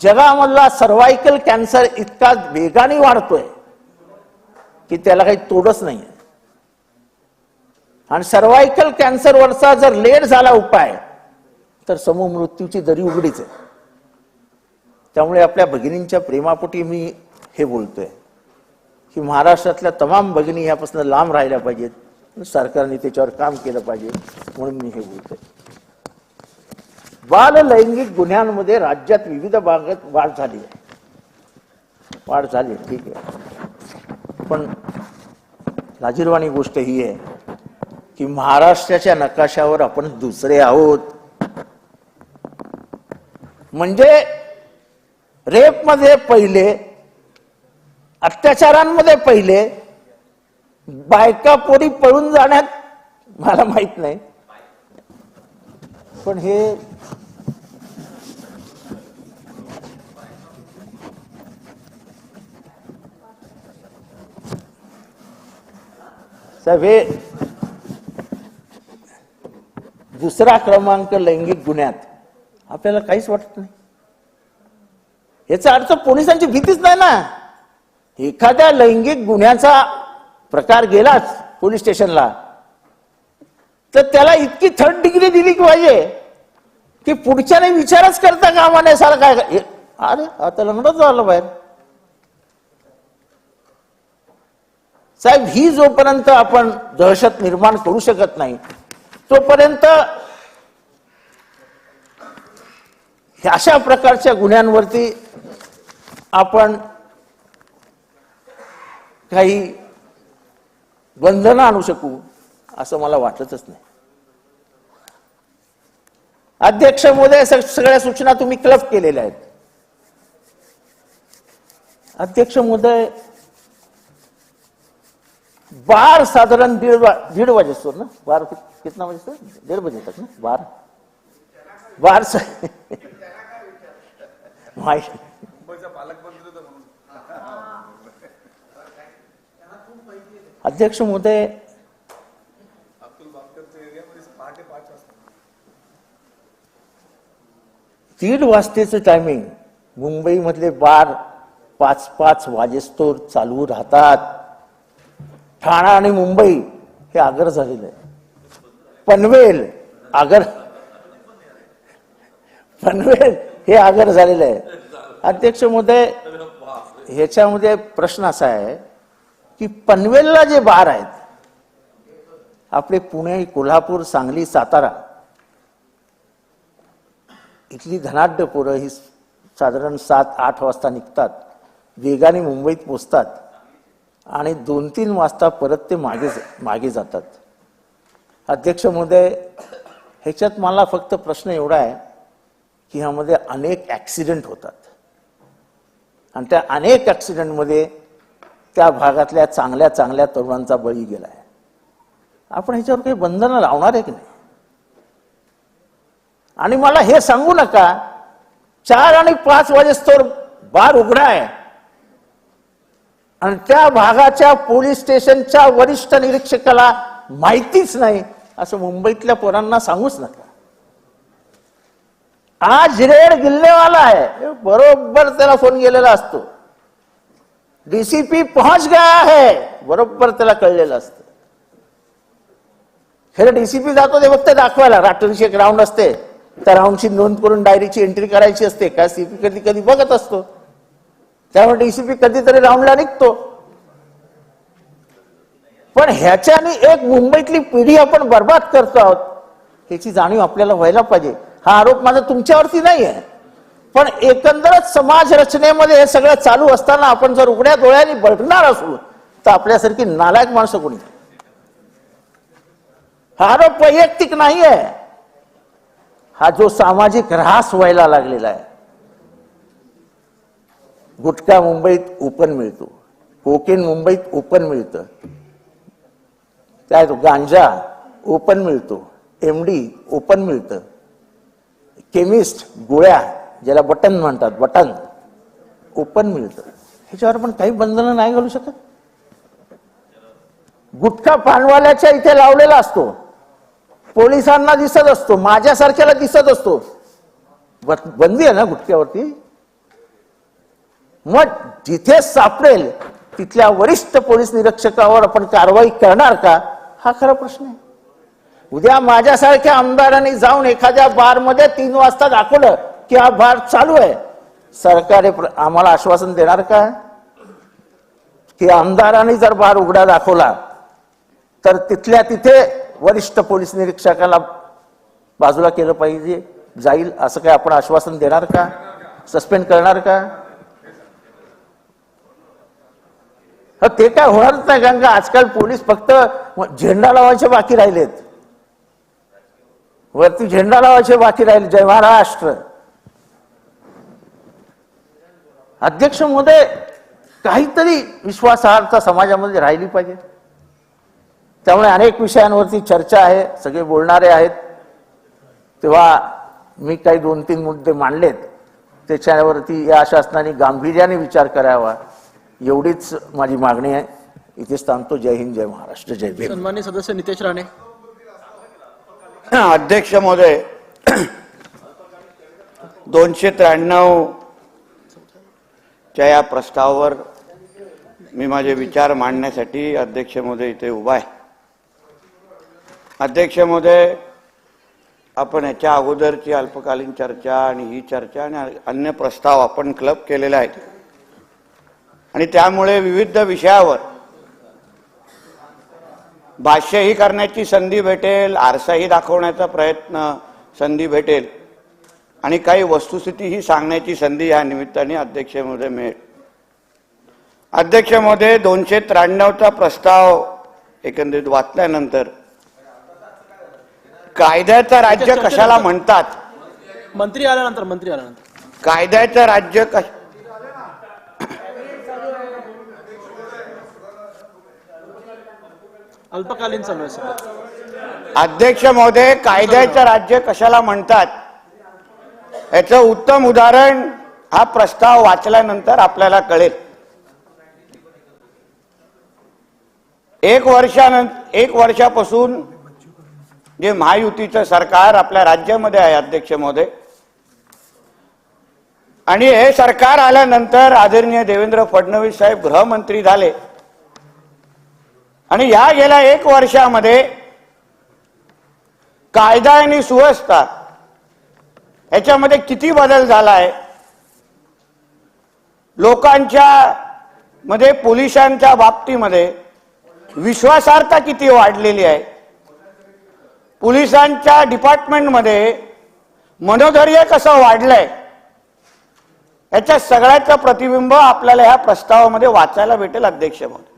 जगामधला सर्व्हायकल कॅन्सर इतका वेगाने वाढतोय की त्याला काही तोडच नाही. आणि सर्वायकल कॅन्सरवरचा जर लेट झाला उपाय तर समूह मृत्यूची दरी उघडीच आहे. त्यामुळे आपल्या भगिनींच्या प्रेमापोटी मी हे बोलतोय की महाराष्ट्रातल्या तमाम भगिनी यापासून लांब राहिल्या पाहिजेत. सरकारने त्याच्यावर काम केलं पाहिजे म्हणून मी हे बोलतोय. बाल लैंगिक गुन्ह्यांमध्ये राज्यात विविध भागात वाढ झाली आहे. ठीक आहे, पण लाजिरवाणी गोष्ट ही आहे की महाराष्ट्राच्या नकाशावर आपण दुसरे आहोत. म्हणजे रेपमध्ये पहिले, अत्याचारांमध्ये पहिले, बायका पोरी पळून जाण्यात मला माहित नाही, पण हे साहेब हे दुसरा क्रमांक लैंगिक गुन्ह्यात आपल्याला काहीच वाटत नाही. याचा अर्थ पोलिसांची भीतीच नाही ना. एखाद्या लैंगिक गुन्ह्याचा प्रकार गेलाच पोलीस स्टेशनला तर त्याला इतकी थर्ड डिग्री दिली पाहिजे की पुढच्याने विचारच करता कामा नये. साला काय अरे आता लंगडच झालं बाहेर. साहेब ही जोपर्यंत आपण दहशत निर्माण करू शकत नाही तोपर्यंत अशा प्रकारच्या गुन्ह्यांवरती आपण काही बंधनं आणू शकू असं मला वाटतच नाही. अध्यक्ष महोदय, सगळ्या सूचना तुम्ही क्लब केलेल्या आहेत. अध्यक्ष महोदय, बार साधारण 1:30 बजे असतो ना. बार कितना बजे असतो? 1:30 बजे तक ना. बार अध्यक्ष महोदय, 1:30 वाजतेचं टायमिंग मुंबईमधले बार 5-5 वाजेस्तोर चालू राहतात. ठाणा आणि मुंबई हे आगर झालेलं आहे. पनवेल हे आगर झालेलं आहे. अध्यक्ष महोदय, ह्याच्यामध्ये प्रश्न असा आहे की पनवेलला जे बार आहेत आपले पुणे, कोल्हापूर, सांगली, सातारा इथली धनाढ्य पोरं ही साधारण 7-8 वाजता निघतात, वेगाने मुंबईत पोचतात आणि 2-3 वाजता परत ते मागे जातात. अध्यक्ष महोदय, ह्याच्यात मला फक्त प्रश्न एवढा आहे की ह्यामध्ये अनेक ऍक्सिडेंट होतात आणि त्या अनेक ऍक्सिडेंटमध्ये त्या भागातल्या चांगल्या तरुणांचा बळी गेलाय. आपण ह्याच्यावर काही बंधनं लावणार आहे की नाही? आणि मला हे सांगू नका 4 आणि 5 वाजेस्तोर बार उघडा आहे आणि त्या भागाच्या पोलीस स्टेशनच्या वरिष्ठ निरीक्षकाला माहितीच नाही असं मुंबईतल्या पोरांना सांगूच नका. आज रेड गिल्लेवाला आहे, बरोबर त्याला फोन गेलेला असतो. डीसीपी पहुंच गया है, बरोबर त्याला कळलेलं असतं. खरं डीसीपी जातो ते फक्त दाखवायला. रात्रीची एक राऊंड असते, त्या राऊंडची नोंद करून डायरीची एंट्री करायची असते. का सीपी कधी कधी बघत असतो, त्यामुळे डीसीपी कधीतरी राऊंडला निघतो. पण ह्याच्याने एक मुंबईतली पिढी आपण बर्बाद करतो आहोत ह्याची जाणीव आपल्याला व्हायला पाहिजे. हा आरोप माझा तुमच्यावरती नाही आहे, पण एकंदरच समाज रचनेमध्ये हे सगळं चालू असताना आपण जर उघड्या डोळ्यांनी बघणार असू तर आपल्यासारखी नालायक माणसं कोणी. हा आरोप वैयक्तिक नाही आहे, हा जो सामाजिक ऱ्हास व्हायला लागलेला आहे. गुटखा मुंबईत ओपन मिळतो, कोकेन मुंबईत ओपन मिळतं, त्यात गांजा ओपन मिळतो, एमडी ओपन मिळतं, केमिस्ट गोळ्या ज्याला बटन म्हणतात बटन ओपन मिळतं. ह्याच्यावर पण काही बंधनं नाही घालू शकत. गुटखा पानवाल्याच्या इथे लावलेला असतो, पोलिसांना दिसत असतो, माझ्यासारख्याला दिसत असतो. बंदी आहे ना गुटख्यावरती. मग जिथे सापडेल तिथल्या वरिष्ठ पोलीस निरीक्षकावर आपण कारवाई करणार का, हा खरा प्रश्न आहे. उद्या माझ्यासारख्या आमदारांनी जाऊन एखाद्या बारमध्ये 3 वाजता दाखवलं की हा बार चालू आहे, सरकार आम्हाला आश्वासन देणार का की आमदारांनी जर बार उघडा दाखवला तर तिथल्या तिथे वरिष्ठ पोलीस निरीक्षकाला बाजूला केलं पाहिजे जाईल, असं काय आपण आश्वासन देणार का? सस्पेंड करणार का? ते काय होणारच नाही, कारण का आजकाल पोलीस फक्त झेंडा लावायचे बाकी राहिलेत, वरती झेंडा लावायचे बाकी राहिले. जय महाराष्ट्र. अध्यक्ष महोदय, काहीतरी विश्वासार्हता समाजामध्ये राहिली पाहिजे. त्यामुळे अनेक विषयांवरती चर्चा आहे, सगळे बोलणारे आहेत. तेव्हा मी काही 2-3 मुद्दे मांडलेत, त्याच्यावरती या शासनाने गांभीर्याने विचार करावा, एवढीच माझी मागणी आहे. इथेच थांबतो. जय हिंद, जय महाराष्ट्र, जय भीम. सन्माननीय सदस्य नितेश राणे. अध्यक्ष महोदय, 293 च्या या प्रस्तावावर मी माझे विचार मांडण्यासाठी अध्यक्ष महोदय इथे उभा आहे. अध्यक्ष महोदय, आपण याच्या अगोदरची अल्पकालीन चर्चा आणि ही चर्चा आणि अन्य प्रस्ताव आपण क्लब केलेले आहेत आणि त्यामुळे विविध विषयावर भाष्यही करण्याची संधी भेटेल, आरसाही दाखवण्याचा प्रयत्न संधी भेटेल आणि काही वस्तुस्थितीही सांगण्याची संधी या निमित्ताने अध्यक्ष महोदय मिळेल. अध्यक्ष महोदय, 293चा प्रस्ताव एकंदरीत वाचल्यानंतर कायद्याचं राज्य कशाला म्हणतात, मंत्री आल्यानंतर कायद्याचं राज्य अल्पकालीन चालू आहे सध्या. अध्यक्ष महोदय, कायद्याचं राज्य कशाला म्हणतात याचं उत्तम उदाहरण हा प्रस्ताव वाचल्यानंतर आपल्याला कळेल. 1 वर्षापासून जे महायुतीचं सरकार आपल्या राज्यामध्ये आहे अध्यक्ष महोदय, आणि हे सरकार आल्यानंतर आदरणीय देवेंद्र फडणवीस साहेब गृहमंत्री झाले आणि या गेल्या 1 वर्षामध्ये कायदा आणि सुव्यवस्था याच्यामध्ये किती बदल झाला आहे, लोकांच्या मध्ये पोलिसांच्या बाबतीमध्ये विश्वासार्हता किती वाढलेली आहे, पोलिसांच्या डिपार्टमेंटमध्ये मनोधैर्य कसं वाढलंय, याच्या सगळ्याचं प्रतिबिंब आपल्याला ह्या प्रस्तावामध्ये वाचायला भेटेल. अध्यक्ष महोदय,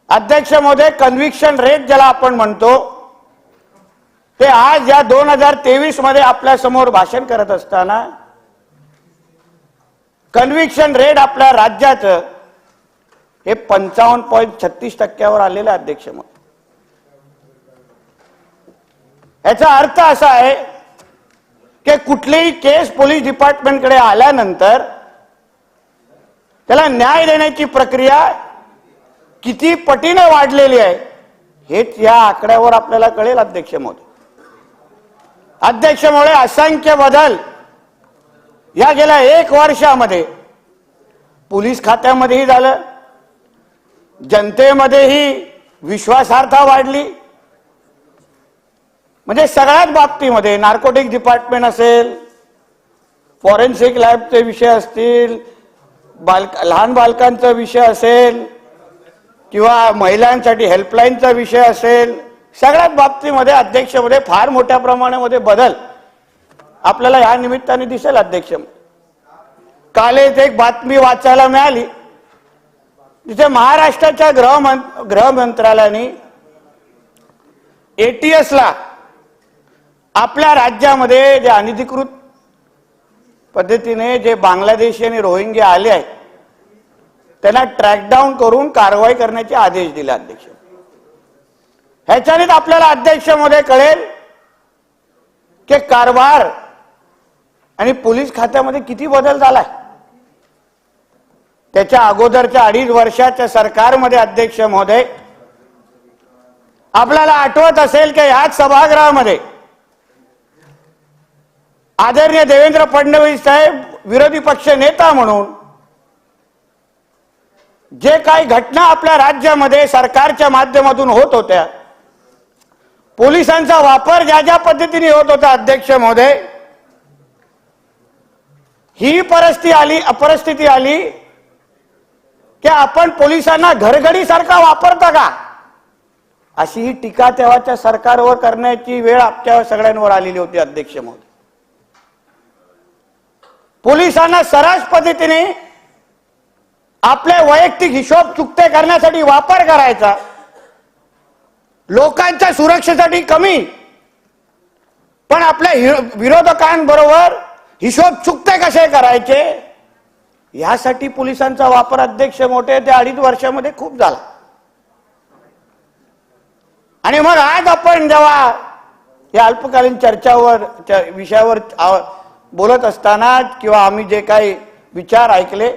अध्यक्ष महोदय, कन्व्हिक्शन रेट ज्याला आपण म्हणतो ते आज या 2023 मध्ये आपल्या समोर भाषण करत असताना कन्व्हिक्शन रेट आपल्या राज्याचं हे 55.36% आलेलं आहे. अध्यक्ष महोदय, याचा अर्थ असा आहे की कुठलीही केस पोलीस डिपार्टमेंटकडे आल्यानंतर त्याला न्याय देण्याची प्रक्रिया किती पटीने वाढलेली आहे हेच या आकड्यावर आपल्याला कळेल. अध्यक्ष महोदय, अध्यक्ष महोदय, असंख्य बदल या गेल्या 1 वर्षामध्ये पोलीस खात्यामध्येही झालं, जनतेमध्येही विश्वासार्हता वाढली, म्हणजे सगळ्याच बाबतीमध्ये नार्कोटिक डिपार्टमेंट असेल, फॉरेन्सिक लॅबचे विषय असतील, लहान बालकांचा विषय असेल किंवा महिलांसाठी हेल्पलाईनचा विषय असेल, सगळ्याच बाबतीमध्ये अध्यक्षमध्ये फार मोठ्या प्रमाणामध्ये बदल आपल्याला या निमित्ताने दिसेल. अध्यक्ष, काल एक बातमी वाचायला मिळाली जिथे महाराष्ट्राच्या गृह मंत्रालयाने ATSला आपल्या राज्यामध्ये जे अनधिकृत पद्धतीने जे बांगलादेशी आणि रोहिंग्या आले आहेत त्यांना ट्रॅकडाऊन करून कारवाई करण्याचे आदेश दिले. अध्यक्ष, ह्याच्यानेच आपल्याला अध्यक्ष मध्ये कळेल की कारभार आणि पोलीस खात्यामध्ये किती बदल झालाय. त्याच्या अगोदरच्या 2.5 वर्षाच्या सरकारमध्ये अध्यक्ष महोदय आपल्याला आठवत असेल की याच सभागृहामध्ये आदरणीय देवेंद्र फडणवीस साहेब विरोधी पक्ष नेता म्हणून जे काही घटना आपल्या राज्यामध्ये सरकारच्या माध्यमातून होत होत्या, पोलिसांचा वापर ज्या ज्या पद्धतीने होत होता अध्यक्ष महोदय, ही परिस्थिती आली की आपण पोलिसांना घरगडी सारखा वापरता का, अशी ही टीका तेव्हाच्या सरकारवर करण्याची वेळ आमच्या सगळ्यांवर आलेली होती अध्यक्ष महोदय. पोलिसांना सर्रास पद्धतीने आपले वैयक्तिक हिशोब चुकते करण्यासाठी वापर करायचा, लोकांच्या सुरक्षेसाठी कमी, पण आपल्या विरोधकांबरोबर हिशोब चुकते कसे करायचे यासाठी पोलिसांचा वापर अध्यक्ष मोठे ते 2.5 वर्षामध्ये खूप झाला. आणि मग आज आपण जेव्हा या अल्पकालीन विषयावर बोलत असताना किंवा आम्ही जे काही विचार ऐकले,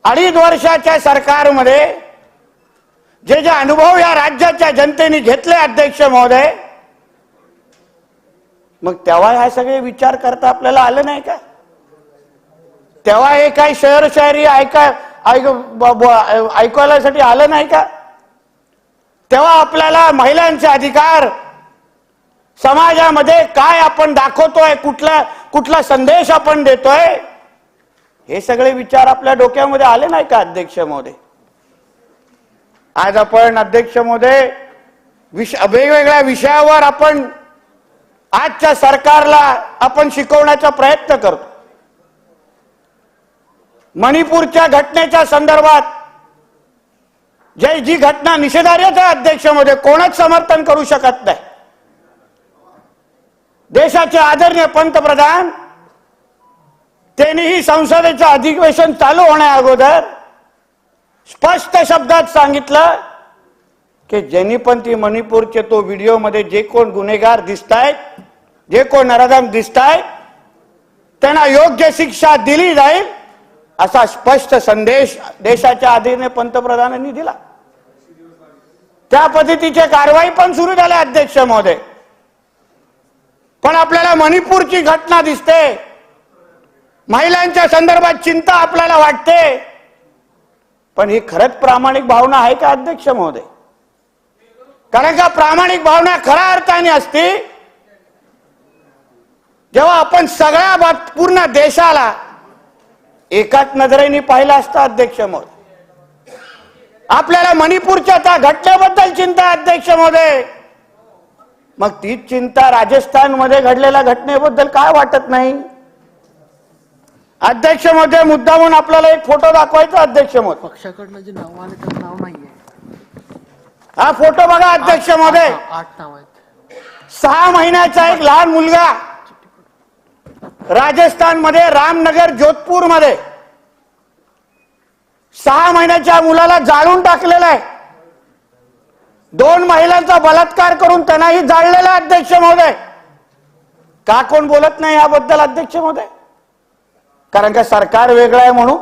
2.5 वर्षाच्या सरकारमध्ये जे जे अनुभव या राज्याच्या जनतेने घेतले अध्यक्ष महोदय, मग तेव्हा हे सगळे विचार करता आपल्याला आलं नाही का? तेव्हा हे काही शहर शायरी ऐकवायसाठी आलं नाही का? तेव्हा आपल्याला महिलांचे अधिकार, समाजामध्ये काय आपण दाखवतोय, कुठला संदेश आपण देतोय, हे सगळे विचार आपल्या डोक्यामध्ये आले नाही का अध्यक्ष महोदय? आज आपण अध्यक्ष महोदय वेगवेगळ्या विषयावर आपण आजच्या सरकारला आपण शिकवण्याचा प्रयत्न करतो. मणिपूरच्या घटनेच्या संदर्भात जी घटना निषेधार्हच आहे अध्यक्ष महोदय, कोणच समर्थन करू शकत नाही. देशाचे आदरणीय पंतप्रधान त्यांनीही संसदेचं अधिवेशन चालू होण्या अगोदर स्पष्ट शब्दात सांगितलं की ज्यांनी पण ती मणिपूरचे तो व्हिडिओमध्ये जे कोण गुन्हेगार दिसतायत, जे कोण नराधम दिसतायत, त्यांना योग्य शिक्षा दिली जाईल, असा स्पष्ट संदेश देशाच्या आदरणीय पंतप्रधानांनी दिला. त्या पद्धतीची कारवाई पण सुरू झाल्या अध्यक्ष महोदय. पण आपल्याला मणिपूरची घटना दिसते, महिलांच्या संदर्भात चिंता आपल्याला वाटते, पण ही खरंच प्रामाणिक भावना आहे का अध्यक्ष महोदय? कारण का प्रामाणिक भावना खऱ्या अर्थाने असते जेव्हा आपण सगळ्या पूर्ण देशाला एकाच नजरेने पाहिलं असतं अध्यक्ष महोदय. आपल्याला मणिपूरच्या त्या घटनेबद्दल चिंता अध्यक्ष महोदय, मग तीच चिंता राजस्थानमध्ये घडलेल्या घटनेबद्दल काय वाटत नाही अध्यक्ष महोदय? मुद्दा म्हणून आपल्याला एक फोटो दाखवायचा अध्यक्ष महोदय. पक्षाकडनं जे नाव आले त्यात नाव नाहीये. हा फोटो बघा अध्यक्ष महोदय. 8 नाव आहेत. 6 महिन्याचा एक लहान मुलगा राजस्थानमध्ये रामनगर जोधपूर मध्ये 6 महिन्याच्या मुलाला जाळून टाकलेला आहे. 2 महिलांचा बलात्कार करून त्यांनाही जाळलेला अध्यक्ष महोदय. का कोण बोलत नाही याबद्दल अध्यक्ष महोदय? कारण का सरकार वेगळं आहे म्हणून,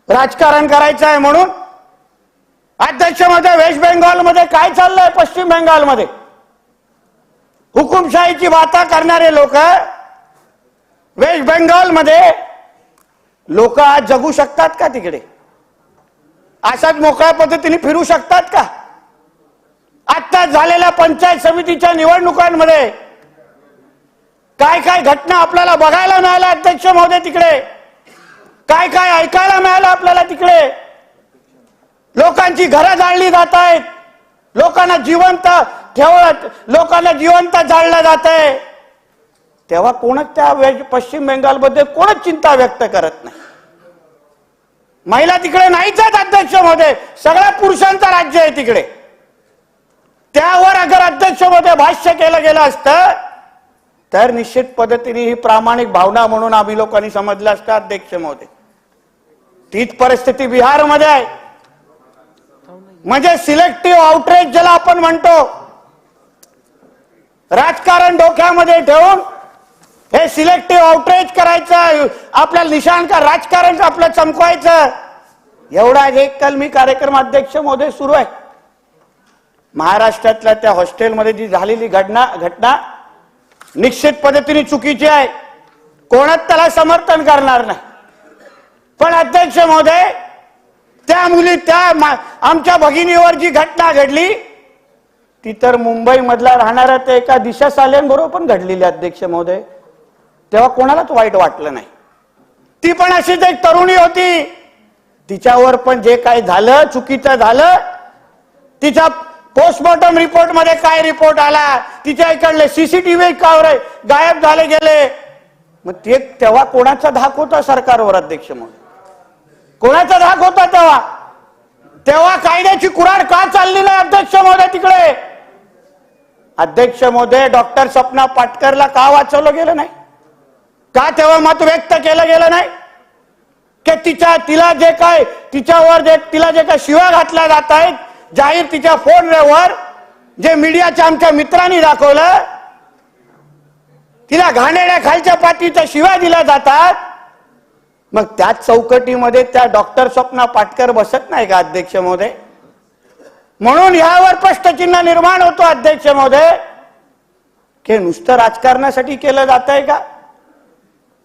राजकारण करायचं आहे म्हणून. अध्यक्ष महोदय, वेस्ट बेंगॉलमध्ये काय चाललंय, पश्चिम बेंगॉलमध्ये हुकुमशाहीची वाता करणारे लोक, वेस्ट बेंगॉलमध्ये लोक आज जगू शकतात का? तिकडे अशाच मोकळ्या पद्धतीने फिरू शकतात का? आता झालेल्या पंचायत समितीच्या निवडणुकांमध्ये काय काय घटना आपल्याला बघायला मिळाल्या अध्यक्ष महोदय? तिकडे काय काय ऐकायला मिळालं आपल्याला? तिकडे लोकांची घरं जाळली जात आहेत, लोकांना जिवंत जाळलं जात आहे. तेव्हा कोणच त्या पश्चिम बंगालमध्ये कोणच चिंता व्यक्त करत नाही. महिला तिकडे नाहीच आहेत अध्यक्ष महोदय, सगळ्या पुरुषांचं राज्य आहे तिकडे. त्यावर अगर अध्यक्ष महोदय भाष्य केलं गेलं असतं तर निश्चित पद्धतीने ही प्रामाणिक भावना म्हणून आम्ही लोकांनी समजलं असतं अध्यक्ष महोदय. तीच परिस्थिती बिहारमध्ये आहे. म्हणजे सिलेक्टिव्ह आउटरीच ज्याला आपण म्हणतो, राजकारण डोक्यामध्ये ठेवून हे सिलेक्टिव्ह आउटरीच करायचं, आपल्याला निशाण का राजकारण आपलं चमकवायचं, एवढा एक कलमी कार्यक्रम अध्यक्ष महोदय सुरू आहे. महाराष्ट्रातल्या त्या हॉस्टेलमध्ये जी झालेली घटना निश्चित पद्धतीने चुकीची आहे, कोणच त्याला समर्थन करणार नाही. पण अध्यक्ष महोदय, त्या मुली, त्या आमच्या भगिनीवर जी घटना घडली ती तर मुंबई मधला राहणाऱ्या त्या एका दिशा साल्यांबरोबर पण घडलेली अध्यक्ष महोदय. तेव्हा कोणालाच वाईट वाटलं नाही. ती पण अशीच एक तरुणी होती. तिच्यावर पण जे काही झालं, चुकीचं झालं, तिचा पोस्टमॉर्टम रिपोर्ट मध्ये काय रिपोर्ट आला, तिच्या इकडले सीसीटीव्ही गायब झाले गेले. मग ते तेव्हा कोणाचा धाक होता सरकारवर अध्यक्ष महोदय? कोणाचा धाक होता तेव्हा? तेव्हा कायद्याची कुऱ्हाड का चालली नाही अध्यक्ष महोदय तिकडे? अध्यक्ष महोदय, डॉक्टर सपना पाटकरला का वाचवलं गेलं नाही? का तेव्हा मत व्यक्त केलं गेलं नाही की तिला जे काय तिला जे काय शिव्या घातल्या जात आहेत जाहीर तिच्या फोनवर, जे मीडियाच्या आमच्या मित्रांनी दाखवलं, तिला घाणेरड्या खालच्या पातळीच्या शिव्या दिल्या जातात. मग त्याच चौकटीमध्ये त्या डॉक्टर स्वप्ना पाटकर बसत नाही का अध्यक्ष महोदय? म्हणून यावर प्रश्नचिन्ह निर्माण होतो अध्यक्ष महोदय की नुसतं राजकारणासाठी केलं जात आहे का?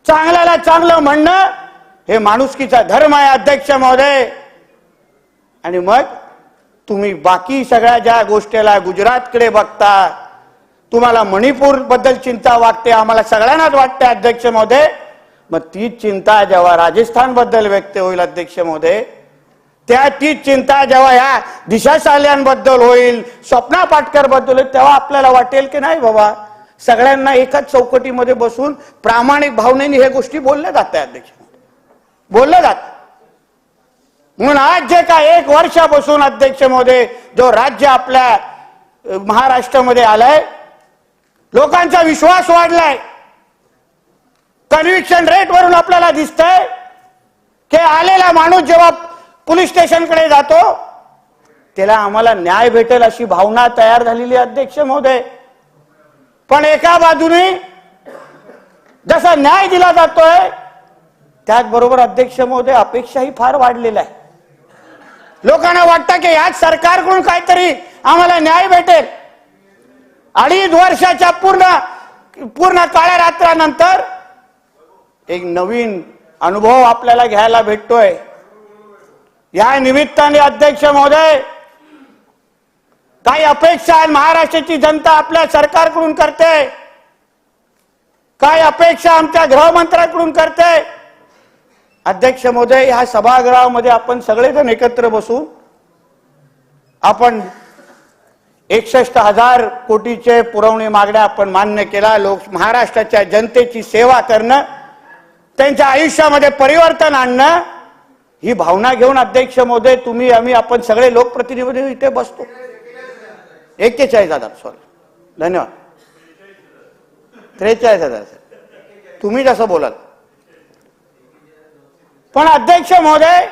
चांगल्याला चांगलं म्हणणं हे माणुसकीचा धर्म आहे अध्यक्ष महोदय. आणि मग तुम्ही बाकी सगळ्या ज्या गोष्टीला गुजरातकडे बघता, तुम्हाला मणिपूर बद्दल चिंता वाटते, आम्हाला सगळ्यांनाच वाटते अध्यक्ष महोदय. मग तीच चिंता जेव्हा राजस्थान बद्दल व्यक्त होईल अध्यक्ष महोदय, तीच चिंता जेव्हा ह्या दिशा साल्यांबद्दल होईल, स्वप्ना पाटकर बद्दल होईल, तेव्हा आपल्याला वाटेल की नाही बाबा सगळ्यांना एकाच चौकटीमध्ये बसून प्रामाणिक भावनेने हे गोष्टी बोलल्या जात आहे अध्यक्ष, बोललं जात. म्हणून आज जे काय 1 वर्षापासून अध्यक्ष महोदय जो राज्य आपल्या महाराष्ट्रामध्ये आलाय, लोकांचा विश्वास वाढलाय. कन्व्हिक्शन रेट वरून आपल्याला दिसतंय की आलेला माणूस जेव्हा पोलीस स्टेशनकडे जातो त्याला आम्हाला न्याय भेटेल अशी भावना तयार झालेली अध्यक्ष महोदय. पण एका बाजूने जसा न्याय दिला जातोय त्याचबरोबर अध्यक्ष महोदय अपेक्षाही फार वाढलेल्या आहे. लोकांना वाटतं की याच सरकारकडून काहीतरी आम्हाला न्याय भेटेल. 2.5 वर्षाच्या पूर्ण काळ्या रात्रानंतर एक नवीन अनुभव आपल्याला घ्यायला भेटतोय. या निमित्ताने अध्यक्ष महोदय काही अपेक्षा महाराष्ट्राची जनता आपल्या सरकारकडून करते, काय अपेक्षा आमच्या गृहमंत्र्यांकडून करते. अध्यक्ष महोदय, ह्या सभागृहामध्ये आपण सगळेजण एकत्र बसून आपण 61,000 कोटीचे पुरवणी मागण्या आपण मान्य केला. महाराष्ट्राच्या जनतेची सेवा करणं, त्यांच्या आयुष्यामध्ये परिवर्तन आणणं, ही भावना घेऊन अध्यक्ष महोदय तुम्ही आम्ही आपण सगळे लोकप्रतिनिधी इथे बसतो. 41,000 सॉरी, धन्यवाद. 43,000 तुम्ही जसं बोलाल. पण अध्यक्ष महोदय,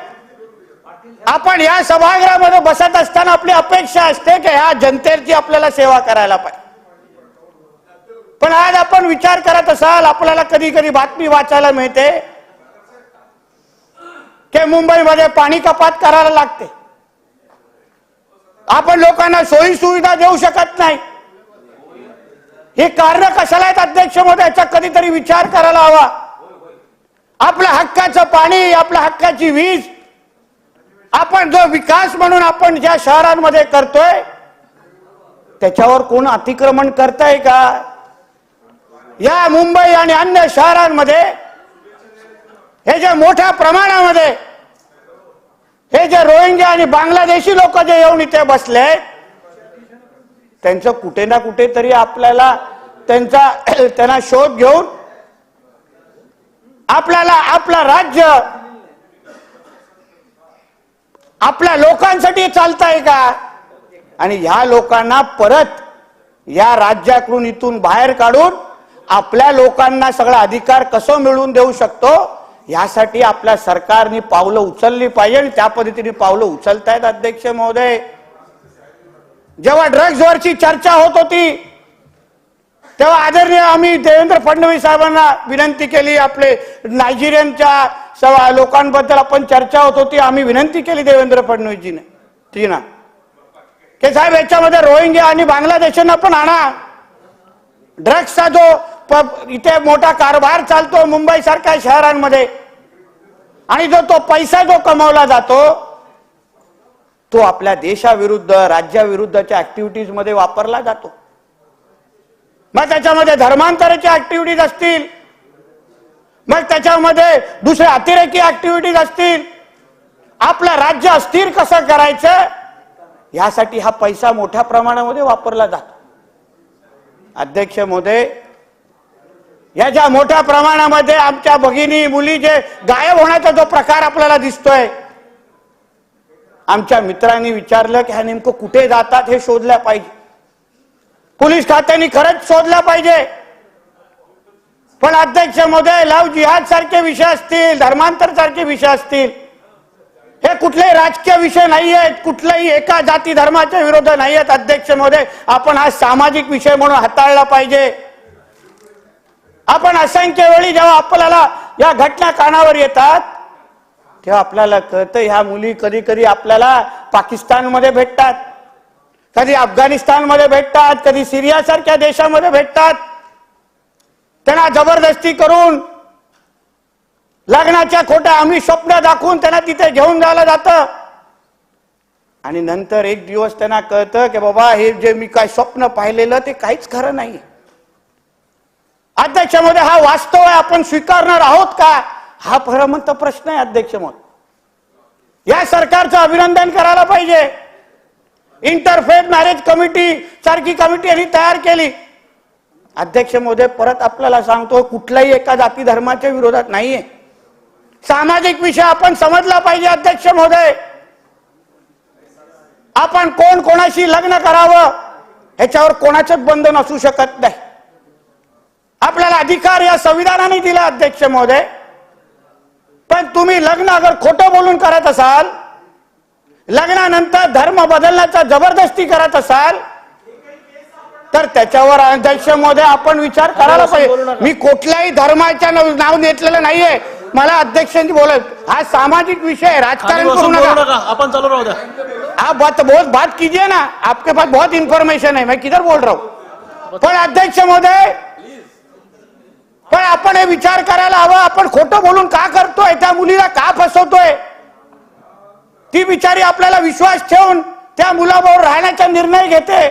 आपण या सभागृहामध्ये बसत असताना आपली अपेक्षा असते की ह्या जनतेची आपल्याला सेवा करायला पाहिजे. पण आज आपण विचार करत असाल, आपल्याला कधी कधी बातमी वाचायला मिळते की मुंबईमध्ये पाणी कपात करायला लागते, आपण लोकांना सोयी सुविधा देऊ शकत नाही. हे कारण कशाला आहेत अध्यक्ष महोदय? याचा कधीतरी विचार करायला हवा. आपल्या हक्काचं पाणी, आपल्या हक्काची वीज, आपण जो विकास म्हणून आपण ज्या शहरांमध्ये करतोय त्याच्यावर कोण अतिक्रमण करताय का? या मुंबई आणि अन्य शहरांमध्ये हे जे मोठ्या प्रमाणामध्ये हे जे रोहिंग्या आणि बांगलादेशी लोक जे येऊन इथे बसले, त्यांचं कुठे ना कुठेतरी आपल्याला त्यांना शोध घेऊन आपल्याला आपलं राज्य आपल्या लोकांसाठी चालतंय का? आणि ह्या लोकांना परत या राज्याकडून इथून बाहेर काढून आपल्या लोकांना सगळा अधिकार कसं मिळवून देऊ शकतो यासाठी आपल्या सरकारने पावलं उचलली पाहिजे आणि त्या पद्धतीने पावलं उचलतायत अध्यक्ष महोदय. जेव्हा ड्रग्जवरची चर्चा होत होती तेव्हा आदरणीय आम्ही देवेंद्र फडणवीस साहेबांना विनंती केली. आपले नायजेरियनच्या लोकांबद्दल आपण चर्चा होत होती, आम्ही विनंती केली देवेंद्र फडणवीसजींना की साहेब याच्यामध्ये रोहिंग्या आणि बांगलादेशांना पण आणा. ड्रग्सचा जो इथे मोठा कारभार चालतो मुंबई सारख्या शहरांमध्ये आणि जो तो पैसा जो कमावला जातो तो आपल्या देशाविरुद्ध राज्याविरुद्धच्या ऍक्टिव्हिटीज मध्ये वापरला जातो. मग त्याच्यामध्ये धर्मांतराच्या ऍक्टिव्हिटीज असतील, मग त्याच्यामध्ये दुसरे अतिरेकी ऍक्टिव्हिटीज असतील, आपलं राज्य अस्थिर कसं करायचं यासाठी हा पैसा मोठ्या प्रमाणामध्ये वापरला जातो. अध्यक्ष महोदय, या ज्या मोठ्या प्रमाणामध्ये आमच्या भगिनी मुली जे गायब होण्याचा जो प्रकार आपल्याला दिसतोय, आमच्या मित्रांनी विचारलं की हा नेमकं कुठे जातात हे शोधलं पाहिजे. पोलीस खात्याने खरंच शोधलं पाहिजे. पण अध्यक्ष महोदय, लव्ह जिहाद सारखे विषय असतील, धर्मांतर सारखे विषय असतील, हे कुठलेही राजकीय विषय नाही आहेत, कुठल्याही एका जाती धर्माच्या विरोध नाही आहेत. अध्यक्ष महोदय, आपण हा सामाजिक विषय म्हणून हाताळला पाहिजे. आपण असंख्य वेळी जेव्हा आपल्याला या घटना कानावर येतात तेव्हा आपल्याला कळतं ह्या मुली कधी कधी आपल्याला पाकिस्तानमध्ये भेटतात, कधी अफगाणिस्तानमध्ये भेटतात, कधी सिरिया सारख्या देशामध्ये भेटतात. त्यांना जबरदस्ती करून लग्नाच्या खोट्या आम्ही स्वप्न दाखवून त्यांना तिथे घेऊन जायला जातं आणि नंतर एक दिवस त्यांना कळतं की बाबा हे जे मी काय स्वप्न पाहिलेलं ते काहीच खरं नाही. अध्यक्ष महोदय, हा वास्तव आहे, आपण स्वीकारणार आहोत का हा परमंत प्रश्न आहे. अध्यक्ष महोदय, या सरकारचं अभिनंदन करायला पाहिजे. इंटरफेथ मॅरेज कमिटी सारखी कमिटी यांनी तयार केली. अध्यक्ष महोदय, परत आपल्याला सांगतो, कुठल्याही एका जाती धर्माच्या विरोधात नाहीये. सामाजिक विषय आपण समजला पाहिजे. अध्यक्ष महोदय, आपण कोण कोणाशी लग्न करावं ह्याच्यावर कोणाचंच बंधन असू शकत नाही. आपल्याला अधिकार या संविधानाने दिला. अध्यक्ष महोदय, पण तुम्ही लग्न अगर खोटं बोलून करत असाल, लग्नानंतर धर्म बदलण्याचा जबरदस्ती करत असाल तर त्याच्यावर अध्यक्ष महोदय आपण विचार करायला पाहिजे. मी कुठल्याही धर्माच्या नाव घेतलेलं नाहीये. मला अध्यक्षांनी बोलत, हा सामाजिक विषय है, राजकारण करू नका. आपण चालू राहू द्या. आप बहुत बात कीजिए ना, आपके पास बहुत इंफॉर्मेशन है, मैं किधर बोल रहा हूं. पण अध्यक्ष महोदय, पण आपण हे विचार करायला हवा, आपण खोटं बोलून का करतोय, त्या मुलीला का फसवतोय. ती बिचारी आपल्याला विश्वास ठेवून त्या मुलाबरोबर राहण्याचा निर्णय घेते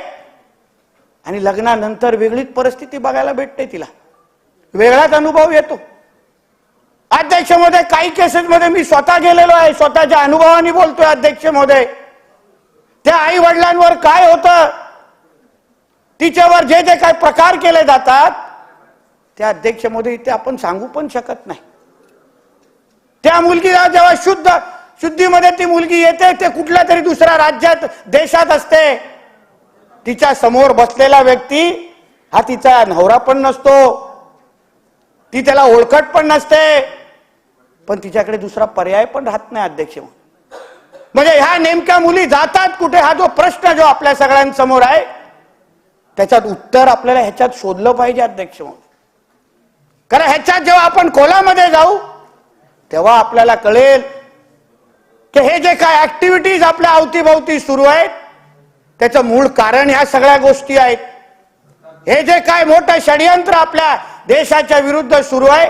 आणि लग्नानंतर वेगळीच परिस्थिती बघायला भेटते, तिला वेगळाच अनुभव येतो. अध्यक्ष महोदय, काही केसेस मध्ये मी स्वतः गेलेलो आहे, स्वतःच्या अनुभवाने बोलतोय. अध्यक्ष महोदय, त्या आई वडिलांवर काय होतं, तिच्यावर जे जे काय प्रकार केले जातात त्या अध्यक्ष महोदय इथे आपण सांगू पण शकत नाही. त्या मुलगीला जेव्हा शुद्धीमध्ये ती मुलगी येते, ते कुठल्या तरी दुसऱ्या राज्यात देशात असते. तिच्या समोर बसलेला व्यक्ती हा तिचा नवरा पण नसतो, ती त्याला ओळखत पण नसते, पण तिच्याकडे दुसरा पर्याय पण राहत नाही. अध्यक्ष म्हणजे ह्या नेमक्या मुली जातात कुठे, हा जो प्रश्न जो आपल्या सगळ्यांसमोर आहे त्याच्यात उत्तर आपल्याला ह्याच्यात शोधलं पाहिजे. अध्यक्ष कारण ह्याच्यात जेव्हा आपण खोलामध्ये जाऊ तेव्हा आपल्याला कळेल की हे जे काय ऍक्टिव्हिटीज आपल्या अवतीभोवती सुरू आहेत त्याचं मूळ कारण ह्या सगळ्या गोष्टी आहेत. हे जे काय मोठं षडयंत्र आपल्या देशाच्या विरुद्ध सुरू आहे.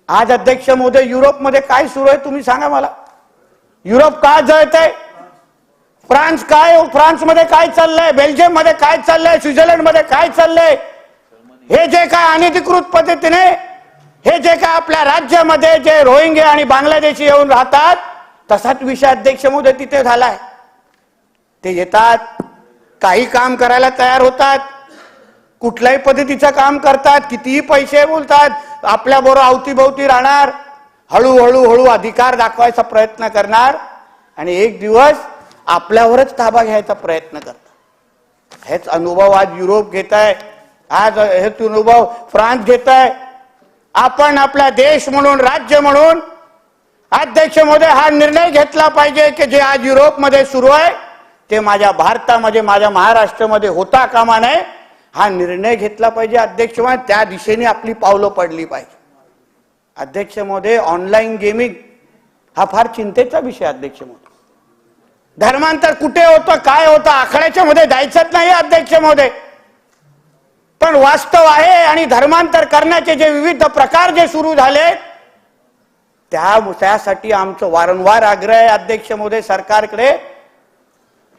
आज अध्यक्ष महोदय, युरोपमध्ये काय सुरू आहे तुम्ही सांगा मला. युरोप का जळत आहे, फ्रान्समध्ये काय चाललंय, बेल्जियम मध्ये काय चाललंय, स्वित्झर्लंड मध्ये काय चाललंय. हे जे काय अनधिकृत पद्धतीने हे जे काय आपल्या राज्यामध्ये जे रोहिंग्या आणि बांगलादेशी येऊन राहतात तसाच विषय अध्यक्ष महोदय तिथे झालाय. ते येतात, काही काम करायला तयार होतात, कुठल्याही पद्धतीचं काम करतात, कितीही पैसे बोलतात, आपल्या बरोबर अवतीभोवती राहणार, हळूहळू अधिकार दाखवायचा प्रयत्न करणार आणि एक दिवस आपल्यावरच ताबा घ्यायचा प्रयत्न करतात. हेच अनुभव आज युरोप घेत आहे, आज हेच अनुभव फ्रान्स घेत आहे. आपण आपला देश म्हणून, राज्य म्हणून अध्यक्ष महोदय हा निर्णय घेतला पाहिजे की जे आज युरोपमध्ये सुरू आहे ते माझ्या भारतामध्ये, माझ्या महाराष्ट्रामध्ये होता कामा नये. हा निर्णय घेतला पाहिजे. अध्यक्ष महोदय, त्या दिशेने आपली पावलं पडली पाहिजे. अध्यक्ष महोदय, ऑनलाईन गेमिंग हा फार चिंतेचा विषय. अध्यक्ष महोदय, धर्मांतर कुठे होतं, काय होतं, आखाड्याच्या मध्ये जायचंच नाही. अध्यक्ष महोदय, पण वास्तव आहे आणि धर्मांतर करण्याचे जे विविध प्रकार जे सुरू झाले त्यासाठी आमचं वारंवार आग्रह आहे अध्यक्ष महोदय सरकारकडे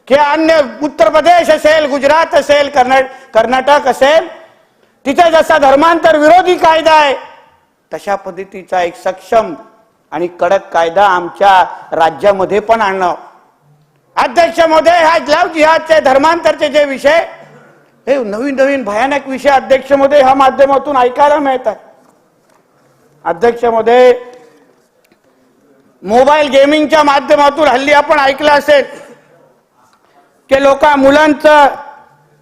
की अन्य उत्तर प्रदेश असेल, गुजरात असेल, कर्नाटक असेल, तिथे जसा धर्मांतर विरोधी कायदा आहे तशा पद्धतीचा एक सक्षम आणि कडक कायदा आमच्या राज्यामध्ये पण आणणं. अध्यक्ष महोदय, हा लव जिहादचे धर्मांतरचे जे विषय, हे नवीन नवीन भयानक विषय अध्यक्ष महोदय ह्या माध्यमातून ऐकायला मिळतात. अध्यक्ष महोदय, मोबाईल गेमिंगच्या माध्यमातून हल्ली आपण ऐकलं असेल की मुलांचं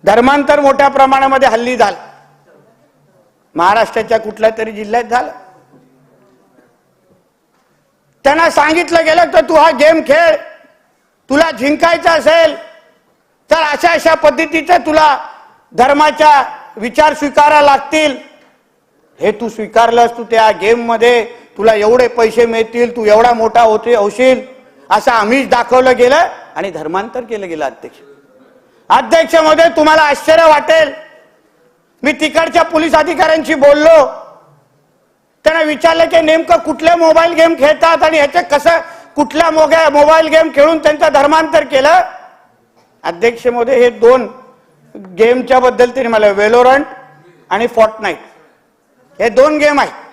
धर्मांतर मोठ्या प्रमाणामध्ये हल्ली झालं. महाराष्ट्राच्या कुठल्या तरी जिल्ह्यात झालं. त्यांना सांगितलं गेलं तर तू हा गेम खेळ, तुला जिंकायचं असेल तर अशा अशा पद्धतीचे तुला धर्माच्या विचार स्वीकारायला लागतील. हे तू स्वीकारलंस, तू त्या गेम मध्ये तुला एवढे पैसे मिळतील, तू एवढा मोठा होशील, असं आम्हीच दाखवलं गेलं आणि धर्मांतर केलं गेलं. अध्यक्ष महोदय, तुम्हाला आश्चर्य वाटेल, मी तिकडच्या पोलीस अधिकाऱ्यांशी बोललो, त्यांना विचारलं की नेमकं कुठले मोबाईल गेम खेळतात आणि ह्याचे कसं कुठल्या मोबाईल गेम खेळून त्यांचं धर्मांतर केलं. अध्यक्ष महोदय, हे 2 गेमच्या बद्दल तरी मला, वेलोरंट आणि फॉर्टनाईट, हे 2 गेम आहेत.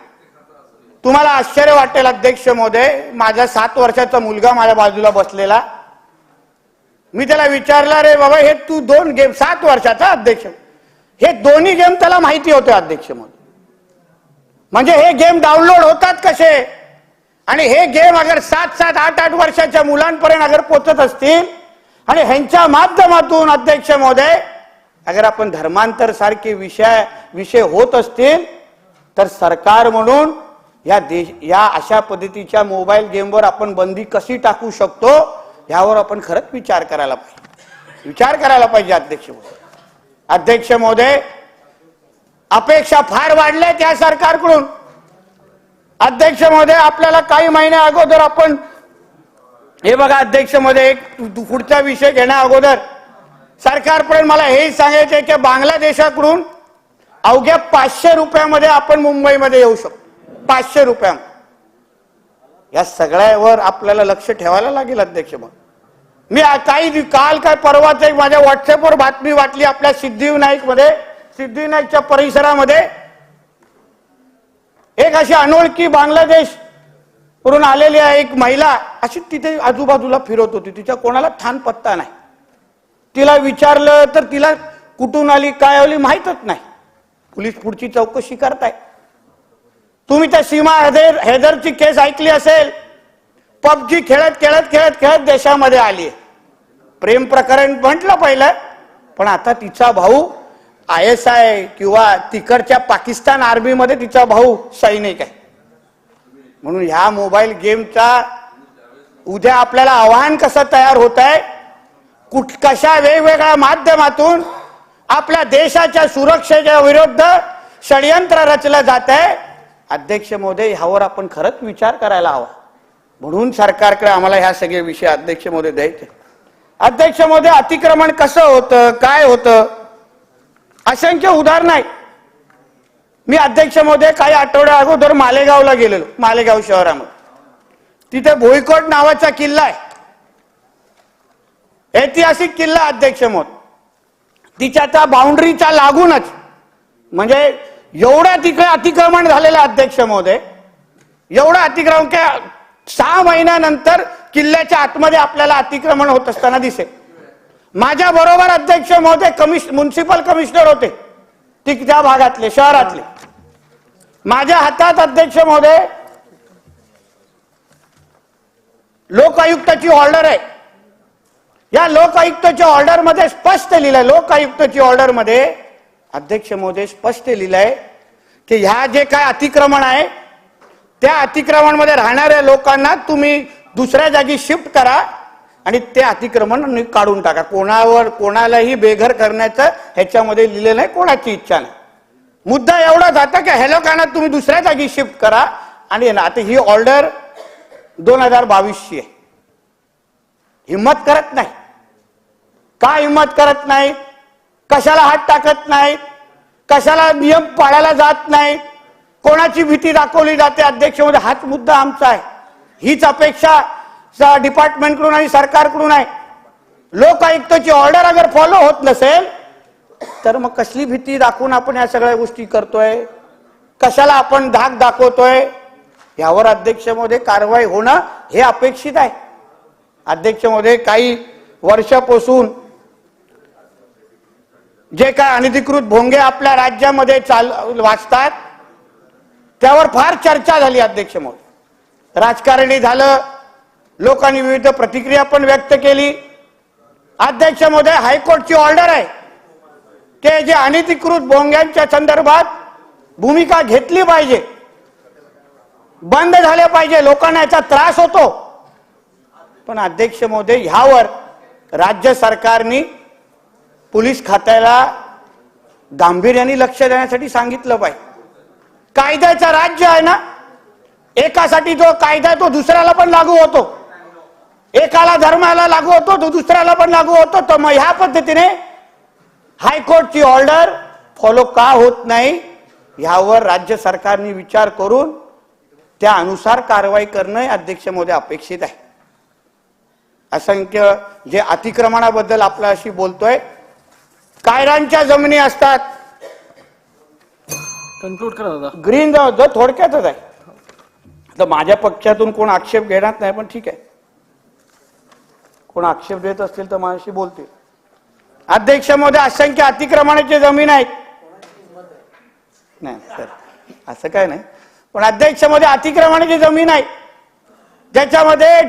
तुम्हाला आश्चर्य वाटेल अध्यक्ष महोदय, माझा 7 वर्षाचा मुलगा माझ्या बाजूला बसलेला, मी त्याला विचारलं, रे बाबा हे तू 2 गेम, 7 वर्षाचा अध्यक्ष, हे दोन्ही गेम त्याला माहिती होते अध्यक्ष महोदय. म्हणजे हे गेम डाउनलोड होतात कसे, आणि हे गेम अगर 7-7, 8-8 वर्षाच्या मुलांपर्यंत अगर पोहोचत असतील आणि ह्यांच्या माध्यमातून अध्यक्ष महोदय अगर आपण धर्मांतर सारखे विषय होत असतील तर सरकार म्हणून या अशा पद्धतीच्या मोबाईल गेमवर आपण बंदी कशी टाकू शकतो यावर आपण खरंच विचार करायला पाहिजे अध्यक्ष महोदय. अध्यक्ष महोदय, अपेक्षा फार वाढल्या त्या सरकारकडून. अध्यक्ष महोदय, आपल्याला काही महिन्या अगोदर आपण हे बघा अध्यक्ष महोदय, एक पुढचा विषय घेण्या अगोदर सरकारपर्यंत मला हे सांगायचे की बांगलादेशाकडून अवघ्या 500 रुपयामध्ये आपण मुंबईमध्ये येऊ शकतो. 500 रुपया. या सगळ्यावर आपल्याला लक्ष ठेवायला लागेल अध्यक्ष महोदय. मी काल काय परवाच एक माझ्या व्हॉट्सअपवर बातमी वाटली, आपल्या सिद्धिविनायकच्या परिसरामध्ये एक अशी अनोळखी बांगलादेश वरून आलेली आहे एक महिला, अशी तिथे आजूबाजूला फिरत होती, तिच्या कोणाला ठाण पत्ता नाही. तिला विचारलं तर तिला कुठून आली काय आली माहीतच नाही. पोलीस पुढची चौकशी करताय. तुम्ही त्या सीमा हैदरची केस ऐकली असेल, पबजी खेळत देशामध्ये आली. प्रेम प्रकरण म्हटलं पहिलं, पण आता तिचा भाऊ ISI किंवा तिकडच्या पाकिस्तान आर्मीमध्ये तिचा भाऊ सैनिक आहे. म्हणून ह्या मोबाईल गेमचा उद्या आपल्याला आव्हान कसं तयार होत आहे, कशा वेगवेगळ्या माध्यमातून आपल्या देशाच्या सुरक्षेच्या विरुद्ध षडयंत्र रचलं जात आहे. अध्यक्ष महोदय, ह्यावर आपण खरंच विचार करायला हवा. म्हणून सरकारकडे आम्हाला ह्या सगळे विषय अध्यक्ष महोदय द्यायचे. अध्यक्ष महोदय, अतिक्रमण कसं होतं, काय होतं, असंख्य उदाहरण आहे. मी अध्यक्ष महोदय काही आठवड्या अगोदर मालेगावला गेलेलो, मालेगाव शहरामध्ये. तिथे भोईकोट नावाचा किल्ला आहे, ऐतिहासिक किल्ला अध्यक्ष महोदय. तिच्या त्या बाउंड्रीच्या लागूनच म्हणजे एवढ्या तिकडे अतिक्रमण झालेलं अध्यक्ष महोदय, एवढं अतिक्रमण की 6 महिन्यानंतर किल्ल्याच्या आतमध्ये आपल्याला अतिक्रमण होत असताना दिसेल. माझ्या बरोबर अध्यक्ष महोदय म्युन्सिपल कमिशनर होते त्या भागातले, शहरातले. माझ्या हातात अध्यक्ष महोदय लोकायुक्ताची ऑर्डर आहे. या लोकायुक्ताच्या ऑर्डर मध्ये स्पष्ट लिहिलंय, लोकायुक्ताची ऑर्डर मध्ये अध्यक्ष महोदय स्पष्ट लिहिलंय की ह्या जे काय अतिक्रमण आहे त्या अतिक्रमणमध्ये राहणाऱ्या लोकांना तुम्ही दुसऱ्या जागी शिफ्ट करा आणि ते अतिक्रमण काढून टाका. कोणालाही बेघर करण्याचं ह्याच्यामध्ये लिहिलेलं नाही, कोणाची इच्छा नाही. मुद्दा एवढा जाता की ह्या लोकांना तुम्ही दुसऱ्या जागी शिफ्ट करा. आणि आता ही ऑर्डर 2022ची आहे. हिम्मत करत नाही. का हिम्मत करत नाही? कशाला हात टाकत नाही? कशाला नियम पाळायला जात नाही? कोणाची भीती दाखवली जाते? अध्यक्ष महोदय, हाच मुद्दा आमचा आहे. हीच अपेक्षा डिपार्टमेंटकडून आणि सरकारकडून आहे. लोकायुक्ताची ऑर्डर अगर फॉलो होत नसेल तर मग कसली भीती दाखवून आपण या सगळ्या गोष्टी करतोय, कशाला आपण धाक दाखवतोय, यावर अध्यक्ष महोदय कारवाई होणं हे अपेक्षित आहे. अध्यक्ष महोदय काही वर्षापासून जे काय अनधिकृत भोंगे आपल्या राज्यामध्ये वाचतात त्यावर फार चर्चा झाली. अध्यक्ष महोदय राजकारणी झालं, लोकांनी विविध प्रतिक्रिया पण व्यक्त केली. अध्यक्ष महोदय हायकोर्टची ऑर्डर आहे की जे अनधिकृत भोंग्यांच्या संदर्भात भूमिका घेतली पाहिजे, बंद झाले पाहिजे, लोकांना याचा त्रास होतो. पण अध्यक्ष महोदय ह्यावर राज्य सरकारने पोलीस खात्याला गांभीर्याने लक्ष देण्यासाठी सांगितलं पाहिजे. कायद्याचं राज्य आहे ना, एकासाठी जो कायदा आहे तो दुसऱ्याला पण लागू होतो, एकाला धर्माला लागू होतो तो दुसऱ्याला पण लागू होतो. तर मग ह्या पद्धतीने हायकोर्टची ऑर्डर फॉलो का होत नाही यावर राज्य सरकारने विचार करून त्या अनुसार कारवाई करणं अध्यक्ष महोदय अपेक्षित आहे. असंख्य जे अतिक्रमणाबद्दल आपल्याशी बोलतोय, कायरांच्या जमिनी असतात, कन्क्लूड करा दादा. ग्रीन जो थोडक्यातच आहे. तर माझ्या पक्षातून कोण आक्षेप घेणार नाही, पण ठीक आहे, कोण आक्षेप देत असतील तर माझ्याशी बोलतील. अध्यक्ष महोदय असंख्य अतिक्रमणाची जमीन आहेत. नाही सर असं काय नाही, पण अध्यक्ष महोदय अतिक्रमणाची जमीन आहे ज्याच्यामध्ये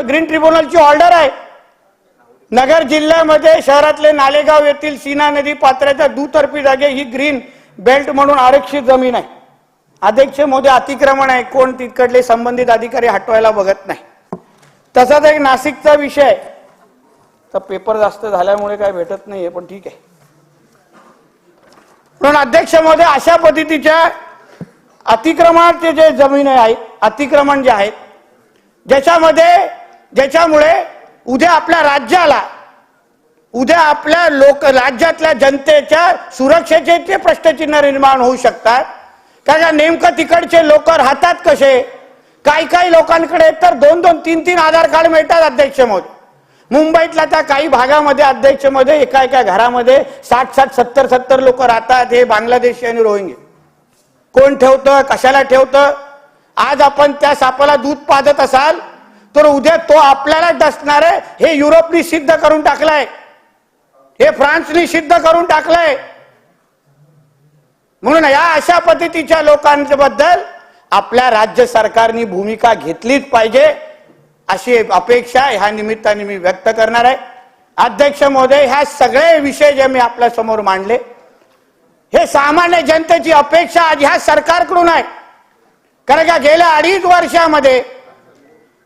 ग्रीन ट्रिब्युनलची ऑर्डर आहे. नगर जिल्ह्यामध्ये शहरातले नालेगाव येथील सीना नदी पात्राच्या दुतर्फी जागे ही ग्रीन बेल्ट म्हणून आरक्षित जमीन आहे. अध्यक्ष महोदय अतिक्रमण आहे, कोण तिकडले संबंधित अधिकारी हटवायला बघत नाही. तसाच एक नाशिकचा विषय, तर पेपर जास्त झाल्यामुळे काय भेटत नाहीये, पण ठीक आहे. म्हणून अध्यक्ष महोदय अशा पद्धतीच्या अतिक्रमणाचे जे जमीन आहे, अतिक्रमण जे आहेत ज्याच्यामुळे उद्या आपल्या राज्याला, उद्या आपल्या राज्यातल्या जनतेच्या सुरक्षेचे प्रश्नचिन्ह निर्माण होऊ शकतात. कारण नेमकं तिकडचे लोक राहतात कसे, काही लोकांकडे तर 2-2, 3-3 आधार कार्ड मिळतात. अध्यक्ष महोदय मुंबईतल्या त्या काही भागामध्ये अध्यक्ष मध्ये एका घरामध्ये 60-60, 70-70 लोक राहतात. हे बांगलादेशी आणि रोहिंगे. कोण ठेवतं, कशाला ठेवतं? आज आपण त्या सापाला दूध पाजत असाल तर उद्या तो आपल्याला डसणार आहे. हे युरोपनी सिद्ध करून टाकलंय, हे फ्रान्सनी सिद्ध करून टाकलंय. म्हणून या अशा पद्धतीच्या लोकांबद्दल आपल्या राज्य सरकारने भूमिका घेतलीच पाहिजे अशी अपेक्षा ह्या निमित्ताने मी व्यक्त करणार आहे. अध्यक्ष महोदय ह्या सगळे विषय जे मी आपल्या समोर मांडले हे सामान्य जनतेची अपेक्षा आज ह्या सरकारकडून आहे. कारण का गेल्या 2.5 वर्षामध्ये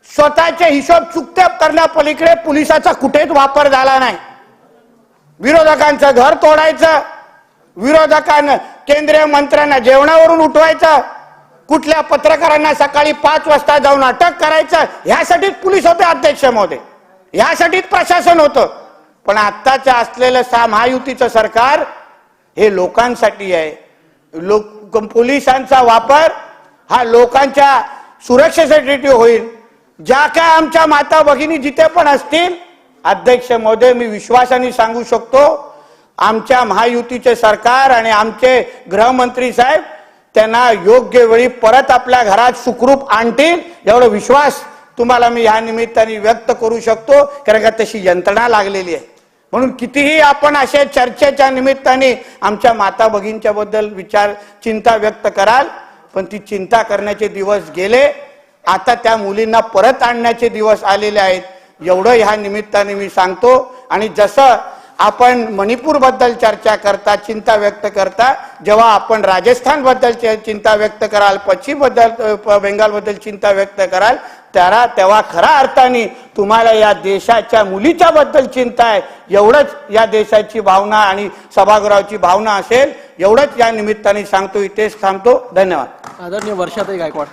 स्वतःचे हिशोब चुकते करण्यापलीकडे पोलिसाचा कुठेच वापर झाला नाही. विरोधकांचं घर तोडायचं, विरोधकांना केंद्रीय मंत्र्यांना जेवणावरून उठवायचं, कुठल्या पत्रकारांना सकाळी 5 वाजता जाऊन अटक करायचं, ह्यासाठीच पोलीस होते. अध्यक्ष महोदय ह्यासाठीच प्रशासन होतं. पण आत्ताचं असलेलं महायुतीचं सरकार हे लोकांसाठी आहे. पोलिसांचा वापर हा लोकांच्या सुरक्षेसाठी होईल. ज्या काय आमच्या माता भगिनी जिथे पण असतील, अध्यक्ष महोदय मी विश्वासाने सांगू शकतो आमच्या महायुतीचे सरकार आणि आमचे गृहमंत्री साहेब त्यांना योग्य वेळी परत आपल्या घरात सुखरूप आणतील एवढा विश्वास तुम्हाला मी या निमित्ताने व्यक्त करू शकतो. कारण का तशी यंत्रणा लागलेली आहे. म्हणून कितीही आपण अशा चर्चेच्या निमित्ताने आमच्या माता भगिनींच्या बद्दल चिंता व्यक्त कराल, पण ती चिंता करण्याचे दिवस गेले. आता त्या मुलींना परत आणण्याचे दिवस आलेले आहेत एवढं ह्या निमित्ताने मी सांगतो. आणि जसं आपण मणिपूर बद्दल चर्चा करता, चिंता व्यक्त करता, जेव्हा आपण राजस्थान बद्दल चिंता व्यक्त कराल, पश्चिम बंगाल बद्दल चिंता व्यक्त कराल, तेव्हा खऱ्या अर्थाने तुम्हाला या देशाच्या मुलीच्या बद्दल चिंता आहे एवढंच या देशाची भावना आणि सभागृहाची भावना असेल एवढंच या निमित्ताने सांगतो. इथेच थांबतो. धन्यवाद. आदरणीय वर्षाताई गायकवाड.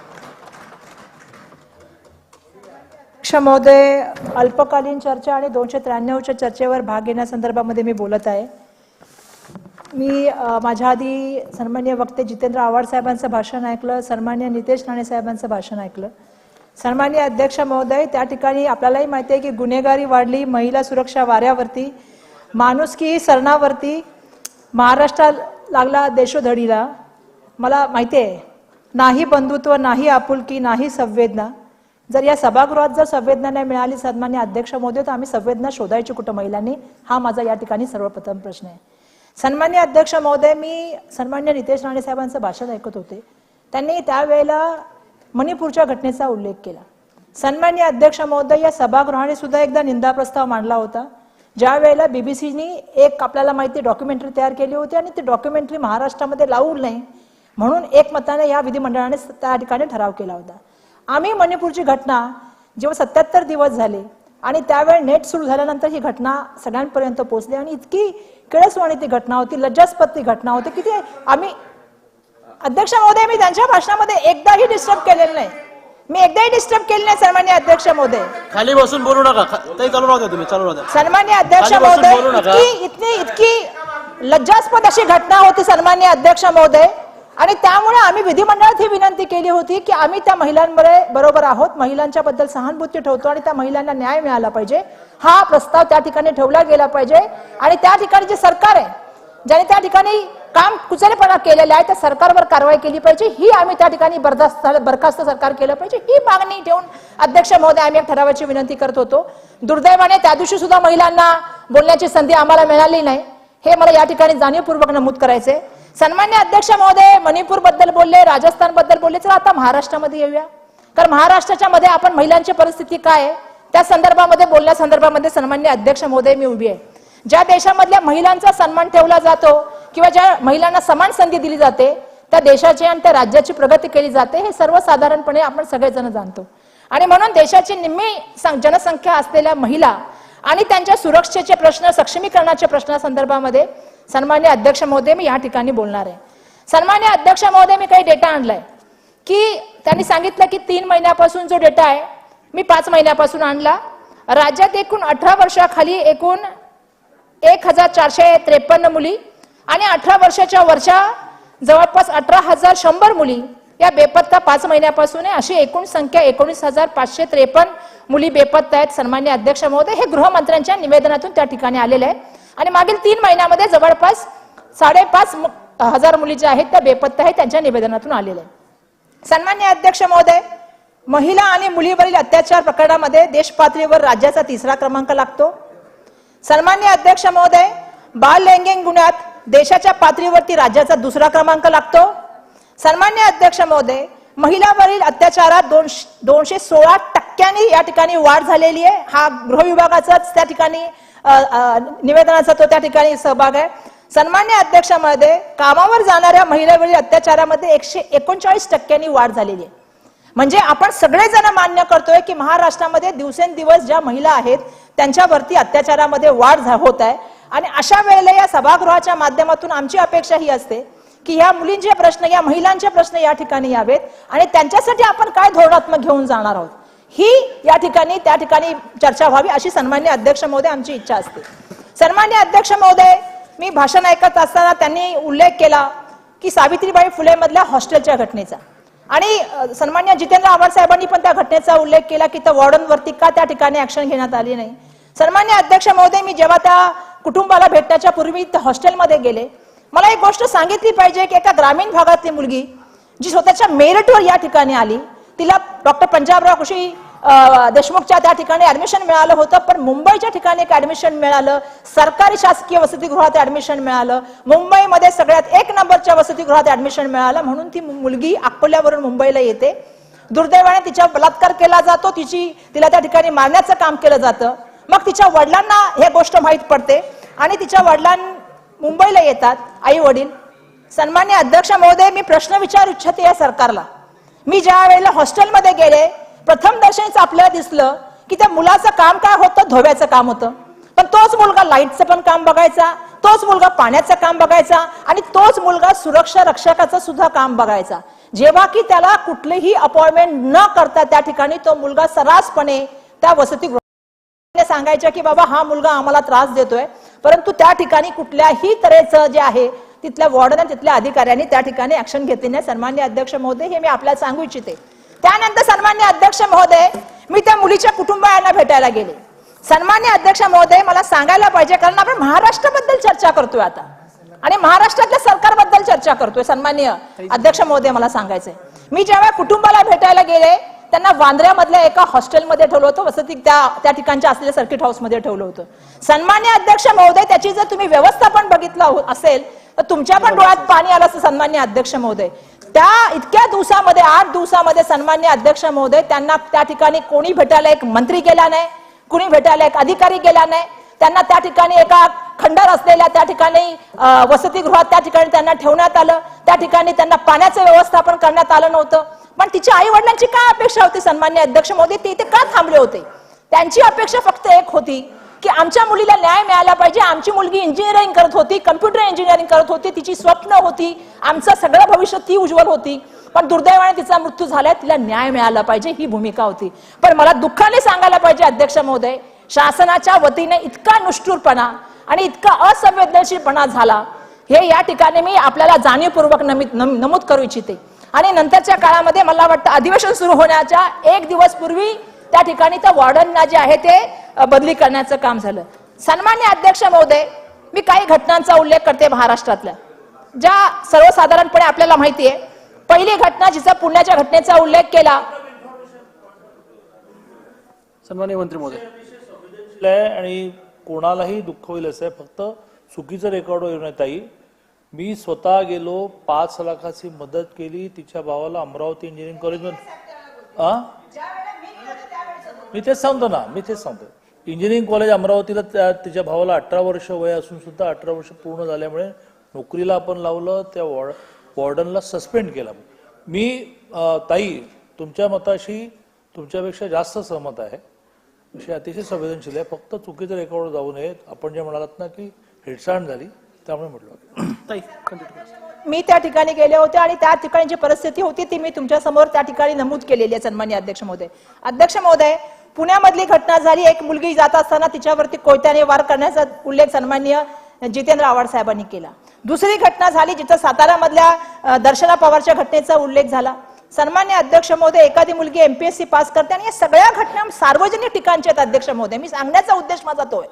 महोदय अल्पकालीन चर्चा आणि 293च्या चर्चेवर भाग घेण्यासंदर्भामध्ये मी बोलत आहे. मी माझ्या आधी सन्माननीय वक्ते जितेंद्र आव्हाड साहेबांचं भाषण ऐकलं, सन्माननीय नितेश राणे साहेबांचं भाषण ऐकलं. सन्माननीय अध्यक्ष महोदय, त्या ठिकाणी आपल्यालाही माहिती आहे की गुन्हेगारी वाढली, महिला सुरक्षा वाऱ्यावरती, माणुसकी सरणावरती, महाराष्ट्र लागला देशोधडीला. मला माहिती आहे, नाही बंधुत्व, नाही आपुलकी, नाही संवेदना. जर या सभागृहात जर संवेदना नाही मिळाली सन्माननीय अध्यक्ष महोदय, तर आम्ही संवेदना शोधायची कुठं महिलांनी, हा माझा या ठिकाणी सर्वप्रथम प्रश्न आहे. सन्माननीय अध्यक्ष महोदय, मी सन्माननीय नितेश राणे साहेबांचं भाषण ऐकत होते. त्यांनी त्यावेळेला मणिपूरच्या घटनेचा उल्लेख केला. सन्माननीय अध्यक्ष महोदय, या सभागृहाने सुद्धा एकदा निंदा प्रस्ताव मांडला होता, ज्या वेळेला बीबीसीनी एक आपल्याला माहिती डॉक्युमेंटरी तयार केली होती आणि ती डॉक्युमेंटरी महाराष्ट्रामध्ये लावू नये म्हणून एकमताने या विधिमंडळाने त्या ठिकाणी ठराव केला होता. आम्ही मणिपूरची घटना जेव्हा 77 दिवस झाले आणि त्यावेळी नेट सुरू झाल्यानंतर ही घटना सगळ्यांपर्यंत पोहोचली आणि इतकी किळसवाणी ती घटना होती, लज्जास्पद ती घटना होती की ते आम्ही अध्यक्ष महोदय, मी त्यांच्या भाषणामध्ये एकदाही डिस्टर्ब केलेलं नाही, मी एकदाही डिस्टर्ब केले नाही सन्माननीय अध्यक्ष महोदय. खाली बसून बोलू नका, चालू राहू द्या, तुम्ही चालू राहू द्या. सन्माननीय अध्यक्ष महोदय, इतकी लज्जास्पद अशी घटना होती सन्माननीय अध्यक्ष महोदय, आणि त्यामुळे आम्ही विधिमंडळात ही विनंती केली होती की आम्ही त्या महिलांबरोबर आहोत, महिलांच्या बद्दल सहानुभूती ठेवतो आणि त्या महिलांना न्याय मिळाला पाहिजे, हा प्रस्ताव त्या ठिकाणी ठेवला गेला पाहिजे. आणि त्या ठिकाणी जे सरकार आहे, ज्याने त्या ठिकाणी काम कुचलेपणा केलेला आहे, त्या सरकारवर कारवाई केली पाहिजे, ही आम्ही त्या ठिकाणी बरखास्त सरकार केलं पाहिजे, ही मागणी ठेवून अध्यक्ष महोदय आम्ही एक ठरावाची विनंती करत होतो. दुर्दैवाने त्या दिवशी सुद्धा महिलांना बोलण्याची संधी आम्हाला मिळाली नाही, हे मला या ठिकाणी जाणीवपूर्वक नमूद करायचे. सन्मान्य अध्यक्ष महोदय, मणिपूर बद्दल बोलले, राजस्थान बद्दल बोलले, चला आता महाराष्ट्रामध्ये येऊया. कारण महाराष्ट्राच्या मध्ये आपण महिलांची परिस्थिती काय आहे त्या संदर्भामध्ये बोलण्यासंदर्भामध्ये सन्मान्य अध्यक्ष महोदय मी उभी आहे. ज्या देशामधल्या महिलांचा सन्मान ठेवला जातो किंवा ज्या महिलांना समान संधी दिली जाते त्या देशाची आणि त्या राज्याची प्रगती केली जाते, हे सर्वसाधारणपणे आपण सगळेजण जाणतो. आणि म्हणून देशाची निम्मी जनसंख्या असलेल्या महिला आणि त्यांच्या सुरक्षेचे प्रश्न, सक्षमीकरणाचे प्रश्नासंदर्भामध्ये सन्मान्य अध्यक्ष महोदय मी या ठिकाणी बोलणार आहे. सन्मान्य अध्यक्ष महोदय, मी काही डेटा आणलाय की त्यांनी सांगितलं की 3 महिन्यापासून जो डेटा आहे मी 5 महिन्यापासून आणला. राज्यात एकूण 18 वर्षाखाली एकूण 1453 मुली आणि 18 वर्षाच्या वरच्या जवळपास 18,100 मुली या बेपत्ता 5 महिन्यापासून आहे. अशी एकूण संख्या 19,553 मुली बेपत्ता आहेत. सन्मान्य अध्यक्ष महोदय, हे गृहमंत्र्यांच्या निवेदनातून त्या ठिकाणी आलेले आहे आणि मागील 3 महिन्यामध्ये जवळपास 5,500 मुली ज्या आहेत त्या बेपत्ता आहेत, त्यांच्या निवेदनातून आलेल्या आहे. सन्मान्य अध्यक्ष महोदय, महिला आणि मुलीवरील अत्याचार प्रकरणामध्ये देश पातळीवर राज्याचा 3रा क्रमांक लागतो. सन्मान्य अध्यक्ष महोदय, बाल लैंगिक गुन्ह्यात देशाच्या पातळीवरती राज्याचा 2रा क्रमांक लागतो. सन्मान्य अध्यक्ष महोदय, महिलांवरील अत्याचारात 216% या ठिकाणी वाढ झालेली आहे. हा गृह विभागाचाच त्या ठिकाणी निवेदनाचा तो त्या ठिकाणी सहभाग आहे. सन्मान्य अध्यक्ष महोदय, कामावर जाणाऱ्या महिलांवरील अत्याचारामध्ये 139% वाढ झालेली आहे. म्हणजे आपण सगळेजण मान्य करतोय की महाराष्ट्रामध्ये दिवसेंदिवस ज्या महिला आहेत त्यांच्यावरती अत्याचारामध्ये वाढ होत आहे. आणि अशा वेळेला या सभागृहाच्या माध्यमातून आमची अपेक्षा ही असते की या मुलींचे प्रश्न, या महिलांचे प्रश्न या ठिकाणी यावेत आणि त्यांच्यासाठी आपण काय धोरणात्मक घेऊन जाणार आहोत ही या ठिकाणी त्या ठिकाणी चर्चा व्हावी, अशी सन्मान्य अध्यक्ष महोदय आमची इच्छा असते. सन्मान्य अध्यक्ष महोदय, मी भाषण ऐकत असताना त्यांनी उल्लेख केला की सावित्रीबाई फुले मधल्या हॉस्टेलच्या घटनेचा आणि सन्मान्य जितेंद्र आव्हाड साहेबांनी पण त्या घटनेचा उल्लेख केला की त्या वॉर्डनवरती का त्या ठिकाणी ऍक्शन घेण्यात आली नाही. सन्मान्य अध्यक्ष महोदय, मी जेव्हा त्या कुटुंबाला भेटण्याच्या पूर्वी त्या हॉस्टेलमध्ये गेले, मला एक गोष्ट सांगितली पाहिजे की एका ग्रामीण भागातली मुलगी जी स्वतःच्या मेरिटवर या ठिकाणी आली, तिला डॉक्टर पंजाबराव कृषी देशमुखच्या त्या ठिकाणी ऍडमिशन मिळालं होतं, पण मुंबईच्या ठिकाणी एक ऍडमिशन मिळालं, सरकारी शासकीय वसतिगृहात ऍडमिशन मिळालं, मुंबईमध्ये सगळ्यात 1 नंबरच्या वसतिगृहात ऍडमिशन मिळालं, म्हणून ती मुलगी अकोल्यावरून मुंबईला येते. दुर्दैवाने तिच्यावर बलात्कार केला जातो, तिला त्या ठिकाणी मारण्याचं काम केलं जातं. मग तिच्या वडिलांना हे गोष्ट माहीत पडते आणि तिच्या वडिलांना मुंबईला येतात आई वडील. सन्मान्य अध्यक्ष महोदय, मी प्रश्न विचारू इच्छिते या सरकारला. मी ज्या वेळेला हॉस्टेलमध्ये गेले, प्रथम दर्शनीच आपल्याला दिसलं की त्या मुलाचं काम काय होतं, धोव्याचं काम होतं, पण तोच मुलगा लाईटचं पण काम बघायचा, तोच मुलगा पाण्याचं काम बघायचा आणि तोच मुलगा सुरक्षा रक्षकाचं सुद्धा काम बघायचा. जेव्हा की त्याला कुठलीही अपॉइंटमेंट न करता त्या ठिकाणी तो मुलगा सर्रासपणे त्या वसतिगृहात सांगायचं की बाबा हा मुलगा आम्हाला त्रास देतोय, परंतु त्या ठिकाणी कुठल्याही तऱ्हेचं जे आहे तिथल्या वॉर्डन तिथल्या अधिकाऱ्यांनी त्या ठिकाणी ऍक्शन घेतली नाही. सन्मान्य अध्यक्ष महोदय, हे मी आपल्याला सांगू इच्छिते. त्यानंतर सन्मान्य अध्यक्ष महोदय, मी त्या मुलीच्या कुटुंबियांना भेटायला गेले. सन्मान्य अध्यक्ष महोदय, मला सांगायला पाहिजे, कारण आपण महाराष्ट्राबद्दल चर्चा करतोय आता आणि महाराष्ट्रातल्या सरकारबद्दल चर्चा करतोय. सन्मान्य अध्यक्ष महोदय, मला सांगायचंय, मी जेव्हा कुटुंबाला भेटायला गेले त्यांना वांद्र्यामधल्या एका हॉस्टेलमध्ये ठेवलं होतं, वसती त्या ठिकाणच्या असलेल्या सर्किट हाऊसमध्ये ठेवलं होतं. सन्मान्य अध्यक्ष महोदय, त्याची जर तुम्ही व्यवस्थापन बघितलं असेल तर तुमच्या पण डोळ्यात पाणी आलं असं. सन्मान्य अध्यक्ष महोदय, त्या इतक्या दिवसामध्ये 8 दिवसामध्ये सन्मान्य अध्यक्ष महोदय, त्यांना त्या ठिकाणी कोणी भेटायला एक मंत्री गेला नाही, कुणी भेटायला एक अधिकारी गेला नाही. त्यांना त्या ठिकाणी एका खंडार असलेल्या त्या ठिकाणी वसतिगृहात त्या ठिकाणी त्यांना ठेवण्यात आलं. त्या ठिकाणी त्यांना पाण्याचं व्यवस्थापन करण्यात आलं नव्हतं. पण तिच्या आई वडिलांची काय अपेक्षा होती सन्मान्य अध्यक्ष महोदय, ते इथे का थांबले होते? त्यांची अपेक्षा फक्त एक होती की आमच्या मुलीला न्याय मिळाला पाहिजे. आमची मुलगी इंजिनिअरिंग करत होती, कम्प्युटर इंजिनिअरिंग करत होती, तिची स्वप्न होती, आमचं सगळं भविष्य ती उज्ज्वल होती. पण दुर्दैवाने तिचा मृत्यू झालाय, तिला न्याय मिळाला पाहिजे ही भूमिका होती. पण मला दुःखाने सांगायला पाहिजे अध्यक्ष महोदय, शासनाच्या वतीने इतका निष्ठुरपणा आणि इतका असंवेदनशीलपणा झाला, हे या ठिकाणी मी आपल्याला जाणीवपूर्वक नमूद करू इच्छिते. आणि नंतरच्या काळामध्ये मला वाटतं अधिवेशन सुरू होण्याच्या 1 दिवस पूर्वी त्या ठिकाणी त्या वॉर्डनना जे आहे ते बदली करण्याचं काम झालं. सन्मान्य अध्यक्ष महोदय, मी काही घटनांचा उल्लेख करते महाराष्ट्रातल्या, ज्या सर्वसाधारणपणे आपल्याला माहिती आहे. पहिली घटना, जिचा पुण्याच्या घटनेचा उल्लेख केला. सन्माननीय मंत्री महोदय, आणि कोणालाही दुःख होईल असं फक्त चुकीचं रेकॉर्ड होईल नाही ताई. मी स्वतः गेलो, 5 लाखाची मदत केली तिच्या भावाला अमरावती इंजिनिअरिंग कॉलेजमध्ये. मी तेच सांगतो इंजिनिअरिंग कॉलेज अमरावतीला तिच्या भावाला 18 वर्ष वय असून सुद्धा 18 वर्ष पूर्ण झाल्यामुळे नोकरीला आपण लावलं, त्या वॉर्डनला सस्पेंड केला. मी ताई तुमच्या मताशी तुमच्यापेक्षा जास्त सहमत आहे. विषय अतिशय संवेदनशील आहे, फक्त चुकीचं रेकॉर्ड जाऊ नये. आपण जे म्हणालात ना की हेडसांड झाली, त्यामुळे म्हटलं. मी त्या ठिकाणी गेले होते आणि त्या ठिकाणी जी परिस्थिती होती ती मी तुमच्या समोर त्या ठिकाणी नमूद केलेली आहे. सन्माननीय अध्यक्ष महोदय, अध्यक्ष महोदय, पुण्यामधली घटना झाली. एक मुलगी जात असताना तिच्यावरती कोयत्याने वार करण्याचा उल्लेख सन्माननीय जितेंद्र आव्हाड साहेबांनी केला. दुसरी घटना झाली जिथं सातारामधल्या दर्शना पवारच्या घटनेचा उल्लेख झाला. सन्मान्य अध्यक्ष महोदय, एखादी मुलगी MPSC पास करते आणि या सगळ्या घटना सार्वजनिक ठिकाणच्या आहेत. अध्यक्ष महोदय, मी सांगण्याचा उद्देश माझा तो आहे,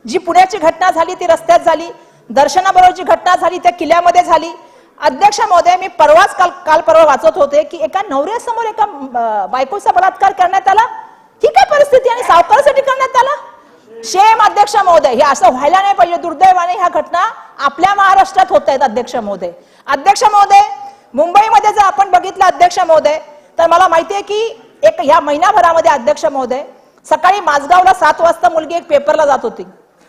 जी पुण्याची घटना झाली ती रस्त्यात झाली, दर्शनाबरोबरची घटना झाली त्या किल्ल्यामध्ये झाली. अध्यक्ष महोदय, मी काल परवा वाचत होते की एका नवऱ्यासमोर एका बायकोचा बलात्कार करण्यात आला. ही काय परिस्थिती आणि सावकारासाठी करण्यात आला? शेम अध्यक्ष महोदय, हे असं व्हायला नाही पाहिजे. दुर्दैवाने ह्या घटना आपल्या महाराष्ट्रात होत आहेत. अध्यक्ष महोदय, मुंबईमध्ये जर आपण बघितलं अध्यक्ष महोदय, तर मला माहितीये की एक ह्या महिनाभरामध्ये अध्यक्ष महोदय, सकाळी माझगावला 7 वाजता मुलगी एक पेपरला जात होती.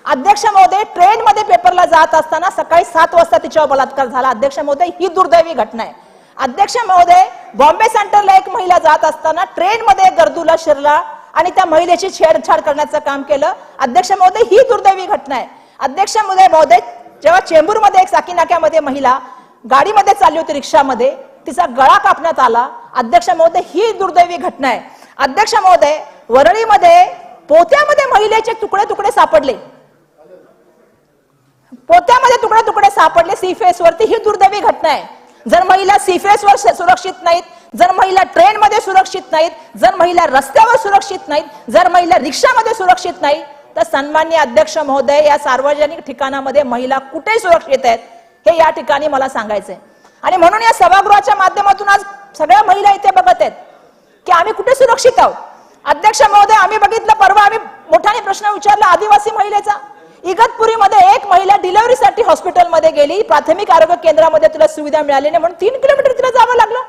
अध्यक्ष महोदय, ट्रेन मध्ये पेपरला जात असताना सकाळी 7 वाजता तिच्यावर बलात्कार झाला. अध्यक्ष महोदय, ही दुर्दैवी घटना आहे. अध्यक्ष महोदय, बॉम्बे सेंटरला एक महिला जात असताना ट्रेन मध्ये गर्दूला शिरला आणि त्या महिलेची छेडछाड करण्याचं काम केलं. अध्यक्ष महोदय, ही दुर्दैवी घटना आहे. अध्यक्ष महोदय, जेव्हा चेंबूरमध्ये एक साकी नाक्यामध्ये महिला गाडीमध्ये चालली होती, रिक्षामध्ये, तिचा गळा कापण्यात आला. अध्यक्ष महोदय, ही दुर्दैवी घटना आहे. अध्यक्ष महोदय, वरळीमध्ये पोत्यामध्ये महिलेचे तुकडे सापडले, सीफेस वरती. ही दुर्दैवी घटना आहे. जर महिला सीफेस वर सुरक्षित नाहीत, जर महिला ट्रेन मध्ये सुरक्षित नाहीत, जर महिला रस्त्यावर सुरक्षित नाहीत, जर महिला रिक्षामध्ये सुरक्षित नाही, तर सन्माननीय अध्यक्ष महोदय, या सार्वजनिक ठिकाणामध्ये महिला कुठे सुरक्षित आहेत हे या ठिकाणी मला सांगायचंय. आणि म्हणून या सभागृहाच्या माध्यमातून आज सगळ्या महिला इथे बघत आहेत की आम्ही कुठे सुरक्षित आहोत. अध्यक्ष महोदय, आम्ही बघितलं, परवा आम्ही मोठ्याने प्रश्न विचारला आदिवासी महिलेचा. इगतपुरीमध्ये एक महिला डिलिव्हरीसाठी हॉस्पिटलमध्ये गेली, प्राथमिक आरोग्य केंद्रामध्ये तिला सुविधा मिळाली नाही म्हणून 3 किलोमीटर तिला जावं लागलं.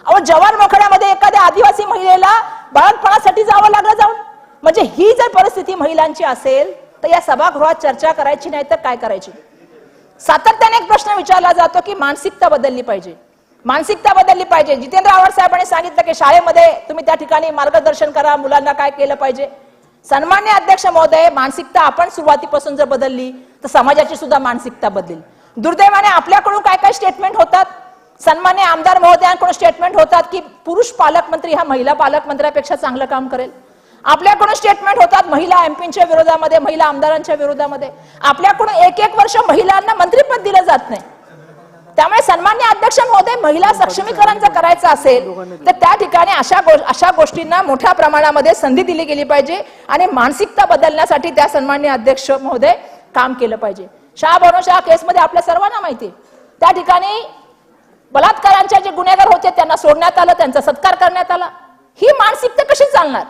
अहो, जवान मोखड्यामध्ये एखाद्या आदिवासी महिलेला बाळंतपणासाठी जावं लागलं जाऊन. म्हणजे ही जर परिस्थिती महिलांची असेल तर या सभागृहात चर्चा करायची नाही तर काय करायची? सातत्याने एक प्रश्न विचारला जातो की मानसिकता बदलली पाहिजे. जितेंद्र आव्हाड साहेबांनी सांगितलं की शाळेमध्ये तुम्ही त्या ठिकाणी मार्गदर्शन करा, मुलांना काय केलं पाहिजे. सन्मान्य अध्यक्ष महोदय, मानसिकता आपण सुरुवातीपासून जर बदलली तर समाजाची सुद्धा मानसिकता बदलेल. दुर्दैवाने आपल्याकडून काय काय स्टेटमेंट होतात, सन्मान्य आमदार महोदयांकडून स्टेटमेंट होतात की पुरुष पालकमंत्री हा महिला पालकमंत्र्यापेक्षा चांगलं काम करेल. आपल्याकडून स्टेटमेंट होतात महिला एमपीच्या विरोधामध्ये, महिला आमदारांच्या विरोधामध्ये. आपल्याकडून 1 वर्ष महिलांना मंत्रिपद दिलं जात नाही. त्यामुळे सन्मान्य अध्यक्ष महोदय, महिला सक्षमीकरण जर करायचं असेल तर त्या ठिकाणी अशा गोष्टींना मोठ्या प्रमाणामध्ये संधी दिली गेली पाहिजे आणि मानसिकता बदलण्यासाठी त्या सन्मान्य अध्यक्ष महोदय काम केलं पाहिजे. शाह केसमध्ये आपल्या सर्वांना माहिती आहे, त्या ठिकाणी बलात्कारांचे जे गुन्हेगार होते त्यांना सोडण्यात आलं, त्यांचा सत्कार करण्यात आला. ही मानसिकता कशी चालणार?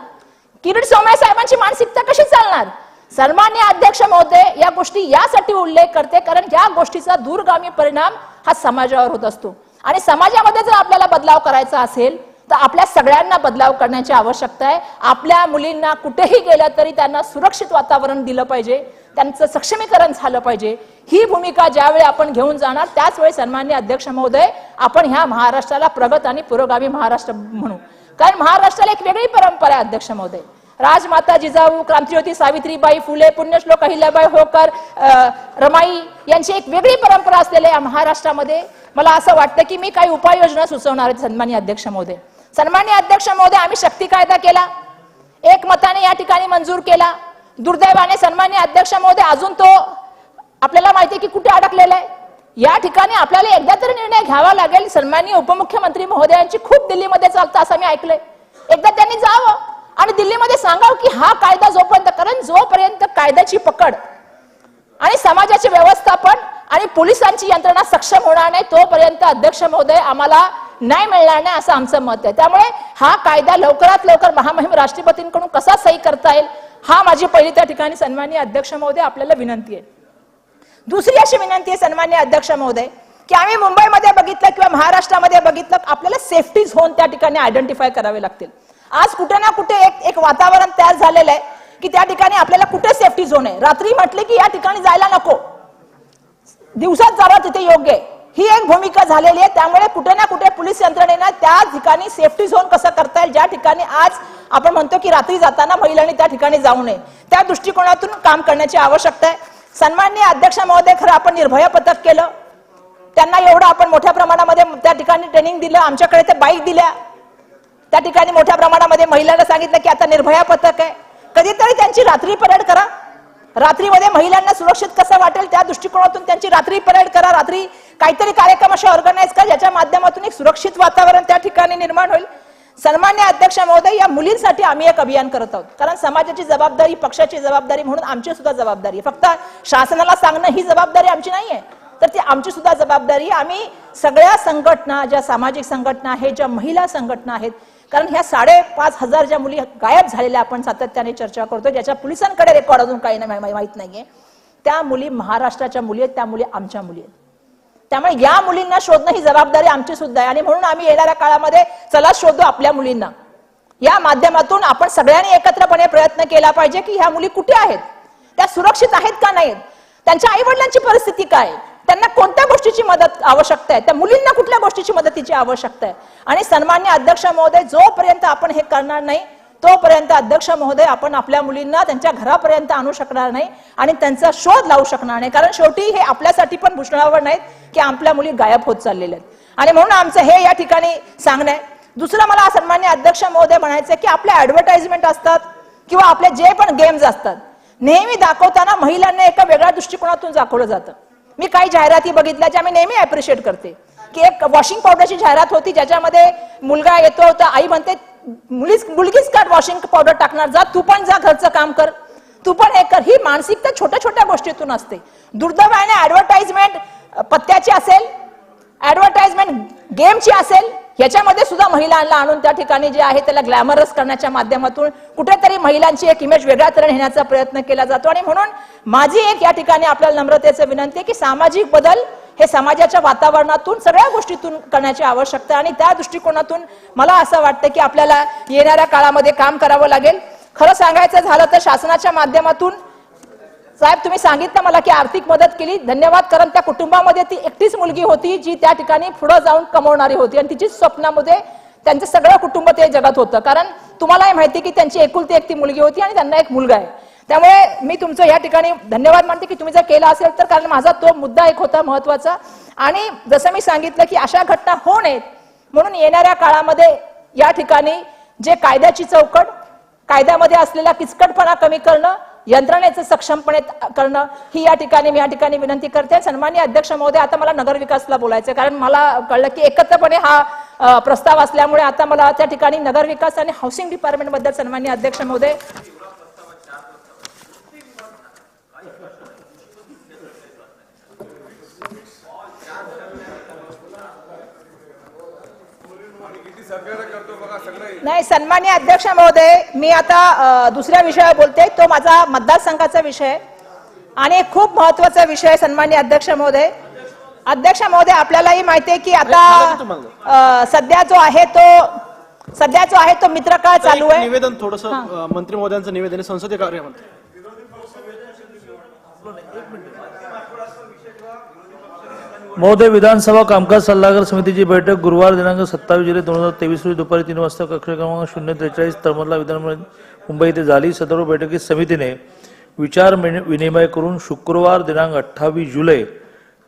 किरीट सोमय्या साहेबांची मानसिकता कशी चालणार? सन्मान्य अध्यक्ष महोदय, या गोष्टी यासाठी उल्लेख करते कारण या गोष्टीचा दूरगामी परिणाम हा समाजावर होत असतो आणि समाजामध्ये जर आपल्याला बदलाव करायचा असेल तर आपल्या सगळ्यांना बदलाव करण्याची आवश्यकता आहे. आपल्या मुलींना कुठेही गेल्या तरी त्यांना सुरक्षित वातावरण दिलं पाहिजे, त्यांचं सक्षमीकरण झालं पाहिजे. ही भूमिका ज्यावेळी आपण घेऊन जाणार त्याच वेळी सन्मान्य अध्यक्ष महोदय आपण ह्या महाराष्ट्राला प्रगत आणि पुरोगामी महाराष्ट्र म्हणू. कारण महाराष्ट्राला एक वेगळी परंपरा आहे अध्यक्ष महोदय. राजमाता जिजाऊ, क्रांतिज्योती सावित्रीबाई फुले, पुण्यश्लोक अहिल्याबाई होळकर, रमाई यांची एक वेगळी परंपरा असलेल्या या महाराष्ट्रामध्ये मला असं वाटतं की मी काही उपाययोजना सुचवणार आहे सन्मान्य अध्यक्ष महोदय. सन्मान्य अध्यक्ष महोदय, आम्ही शक्ती कायदा केला, एकमताने या ठिकाणी मंजूर केला. दुर्दैवाने सन्मान्य अध्यक्ष महोदय अजून तो आपल्याला माहिती आहे की कुठे अडकलेला आहे. या ठिकाणी आपल्याला एकदा तरी निर्णय घ्यावा लागेल. सन्माननीय उपमुख्यमंत्री महोदयांची खूप दिल्लीमध्ये चालतं असं मी ऐकलंय. एकदा त्यांनी जावं आणि दिल्लीमध्ये सांगावं की हा कायदा जोपर्यंत कायद्याची पकड आणि समाजाचे व्यवस्थापन आणि पोलिसांची यंत्रणा सक्षम होणार नाही तोपर्यंत अध्यक्ष महोदय आम्हाला न्याय मिळणार नाही असं आमचं मत आहे. त्यामुळे हा कायदा लवकरात लवकर महामहिम राष्ट्रपतींकडून कसा सही करता येईल हा माझी पहिली त्या ठिकाणी सन्माननीय अध्यक्ष महोदय आपल्याला विनंती आहे. दुसरी अशी विनंती आहे सन्माननीय अध्यक्ष महोदय की आम्ही मुंबईमध्ये बघितलं किंवा महाराष्ट्रामध्ये बघितलं आपल्याला सेफ्टी झोन त्या ठिकाणी आयडेंटिफाय करावे लागतील. आज कुठे ना कुठे एक वातावरण तयार झालेलं आहे की त्या ठिकाणी आपल्याला कुठे सेफ्टी झोन आहे. रात्री म्हटले की या ठिकाणी जायला नको, दिवसात जावं तिथे योग्य आहे, ही एक भूमिका झालेली आहे. त्यामुळे कुठे ना कुठे पोलीस यंत्रणेनं त्या ठिकाणी सेफ्टी झोन कसं करता येईल, ज्या ठिकाणी आज आपण म्हणतो की रात्री जाताना महिलांनी त्या ठिकाणी जाऊ नये, त्या दृष्टिकोनातून काम करण्याची आवश्यकता आहे. सन्माननीय अध्यक्ष महोदय, खरं आपण निर्भया पथक केलं, त्यांना एवढं आपण मोठ्या प्रमाणामध्ये त्या ठिकाणी ट्रेनिंग दिलं, आमच्याकडे ते बाईक दिल्या, त्या ठिकाणी मोठ्या प्रमाणामध्ये महिलांना सांगितलं की आता निर्भया पथक आहे. कधीतरी त्यांची रात्री परेड करा, रात्रीमध्ये महिलांना सुरक्षित कसं वाटेल त्या दृष्टिकोनातून त्यांची रात्री परेड करा, रात्री काहीतरी कार्यक्रम असे ऑर्गनाईज करा ज्याच्या माध्यमातून एक सुरक्षित वातावरण त्या ठिकाणी निर्माण होईल. सन्मान्य अध्यक्ष महोदय, या मुलींसाठी आम्ही एक अभियान करत आहोत कारण समाजाची जबाबदारी, पक्षाची जबाबदारी म्हणून आमची सुद्धा जबाबदारी आहे. फक्त शासनाला सांगणं ही जबाबदारी आमची नाहीये, तर ती आमची सुद्धा जबाबदारी. आम्ही सगळ्या संघटना, ज्या सामाजिक संघटना आहेत, ज्या महिला संघटना आहेत, कारण ह्या 5,500 ज्या मुली गायब झालेल्या आपण सातत्याने चर्चा करतो, ज्याच्या पोलिसांकडे रेकॉर्ड अजून काही नाही माहित नाहीये, त्या मुली महाराष्ट्राच्या मुली आहेत, त्या मुली आमच्या मुली आहेत. त्यामुळे या मुलींना शोधणं ही जबाबदारी आमची सुद्धा आहे आणि म्हणून आम्ही येणाऱ्या काळामध्ये चला शोधू आपल्या मुलींना. या माध्यमातून आपण सगळ्यांनी एकत्रपणे प्रयत्न केला पाहिजे की ह्या मुली कुठे आहेत, त्या सुरक्षित आहेत का नाहीत, त्यांच्या आई वडिलांची परिस्थिती काय, त्यांना कोणत्या गोष्टीची मदत आवश्यकता आहे, त्या मुलींना कुठल्या गोष्टीची मदतीची आवश्यकता आहे. आणि सन्मान्य अध्यक्ष महोदय, जोपर्यंत आपण हे करणार नाही तोपर्यंत अध्यक्ष महोदय आपण आपल्या मुलींना त्यांच्या घरापर्यंत आणू शकणार नाही आणि त्यांचा शोध लावू शकणार नाही. कारण शेवटी हे आपल्यासाठी पण भूषणावर नाहीत की आपल्या मुली गायब होत चाललेल्या आहेत आणि म्हणून आमचं हे या ठिकाणी सांगणं आहे. दुसरं मला सन्मान्य अध्यक्ष महोदय म्हणायचं की आपल्या ऍडव्हर्टाइजमेंट असतात किंवा आपले जे पण गेम्स असतात, नेहमी दाखवताना महिलांना एका वेगळ्या दृष्टिकोनातून दाखवलं जातं. मी काही जाहिराती बघितल्या ज्या मी नेहमी अप्रिशिएट करते की एक वॉशिंग पावडरची जाहिरात होती ज्याच्यामध्ये मुलगा येतो तर आई म्हणते मुलगीच का वॉशिंग पावडर टाकणार, जा तू पण जा घरचं काम कर, तू पण हे कर. ही मानसिकता छोट्या छोट्या गोष्टीतून असते. दुर्दैवाने ऍडव्हर्टाइजमेंट पत्त्याची असेल, ऍडव्हर्टाइजमेंट गेमची असेल, याच्यामध्ये सुद्धा महिलांना आणून त्या ठिकाणी जे आहे त्याला ग्लॅमरस करण्याच्या माध्यमातून कुठेतरी महिलांची एक इमेज वेगळ्या तऱ्हेने नेण्याचा प्रयत्न केला जातो. आणि म्हणून माझी एक या ठिकाणी आपल्याला नम्रतेचं विनंती आहे की सामाजिक बदल हे समाजाच्या वातावरणातून सगळ्या गोष्टीतून करण्याची आवश्यकता आहे आणि त्या दृष्टिकोनातून मला असं वाटतं की आपल्याला येणाऱ्या काळामध्ये काम करावं लागेल. खरं सांगायचं झालं तर शासनाच्या माध्यमातून साहेब तुम्ही सांगितलं मला की आर्थिक मदत केली, धन्यवाद. कारण त्या कुटुंबामध्ये ती एकटीच मुलगी होती जी त्या ठिकाणी पुढे जाऊन कमवणारी होती आणि तिची स्वप्नामध्ये त्यांचं सगळं कुटुंब ते जगत होतं. कारण तुम्हालाही माहिती की त्यांची एकुलती एक ती मुलगी होती आणि त्यांना एक मुलगा आहे. त्यामुळे मी तुमचं या ठिकाणी धन्यवाद मानते की तुम्ही जर केलं असेल तर, कारण माझा तो मुद्दा एक होता महत्वाचा. आणि जसं मी सांगितलं की अशा घटना होऊ नयेत म्हणून येणाऱ्या काळामध्ये या ठिकाणी जे कायद्याची चौकट, कायद्यामध्ये असलेला किचकटपणा कमी करणं, यंत्रणेचं सक्षमपणे करणं ही या ठिकाणी विनंती करते. सन्माननीय अध्यक्ष महोदय, आता मला नगर विकासला बोलायचं कारण मला कळलं की एकत्रपणे हा प्रस्ताव असल्यामुळे आता मला त्या ठिकाणी नगर विकास आणि हाऊसिंग डिपार्टमेंट बद्दल सन्माननीय अध्यक्ष महोदय नाही. सन्माननीय अध्यक्ष महोदय, मी आता दुसऱ्या विषयावर बोलते. तो माझा मतदारसंघाचा विषय आणि खूप महत्वाचा विषय. सन्माननीय अध्यक्ष महोदय, आपल्यालाही माहिती आहे की आता सध्या जो आहे तो मित्रकाळ चालू आहे. निवेदन थोडंसं मंत्री महोदयांचं निवेदन आहे. संसदीय कार्यमंत्री महोदय, विधानसभा कामकाज सल्लागार समितीची बैठक गुरुवार दिनांक 27 जुलै 2023 रोजी दुपारी 3 वाजता कक्ष क्रमांक 043 तळमजला विधानमंडळ मुंबई येथे झाली. सदर बैठकीत समितीने विचार विनिमय करून शुक्रवार दिनांक 28 जुलै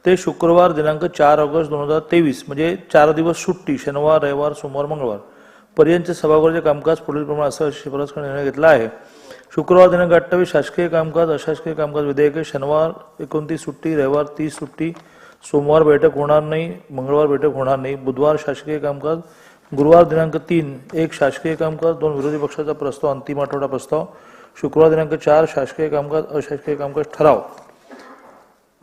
ते शुक्रवार दिनांक 4 ऑगस्ट 2023 म्हणजे 4 दिवस सुट्टी शनिवार, रविवार, सोमवार, मंगळवार पर्यंत सभागृहाचे कामकाज पुढील प्रमाणे असं शिफारस करण्याचा निर्णय घेतला आहे. शुक्रवार दिनांक 28 शासकीय कामकाज, अशासकीय कामकाज विधेयके, शनिवार 29 सुट्टी, रविवार 30 सुट्टी, सोमवार बैठक होणार नाही, मंगळवार बैठक होणार नाही. बुधवार शासकीय कामकाज, गुरुवार दिनांक 3 1 शासकीय कामकाज, 2 विरोधी पक्षाचा प्रस्ताव, अंतिम आठवडा प्रस्ताव, शुक्रवार दिनांक 4 शासकीय कामकाज, अशासकीय कामकाज ठराव.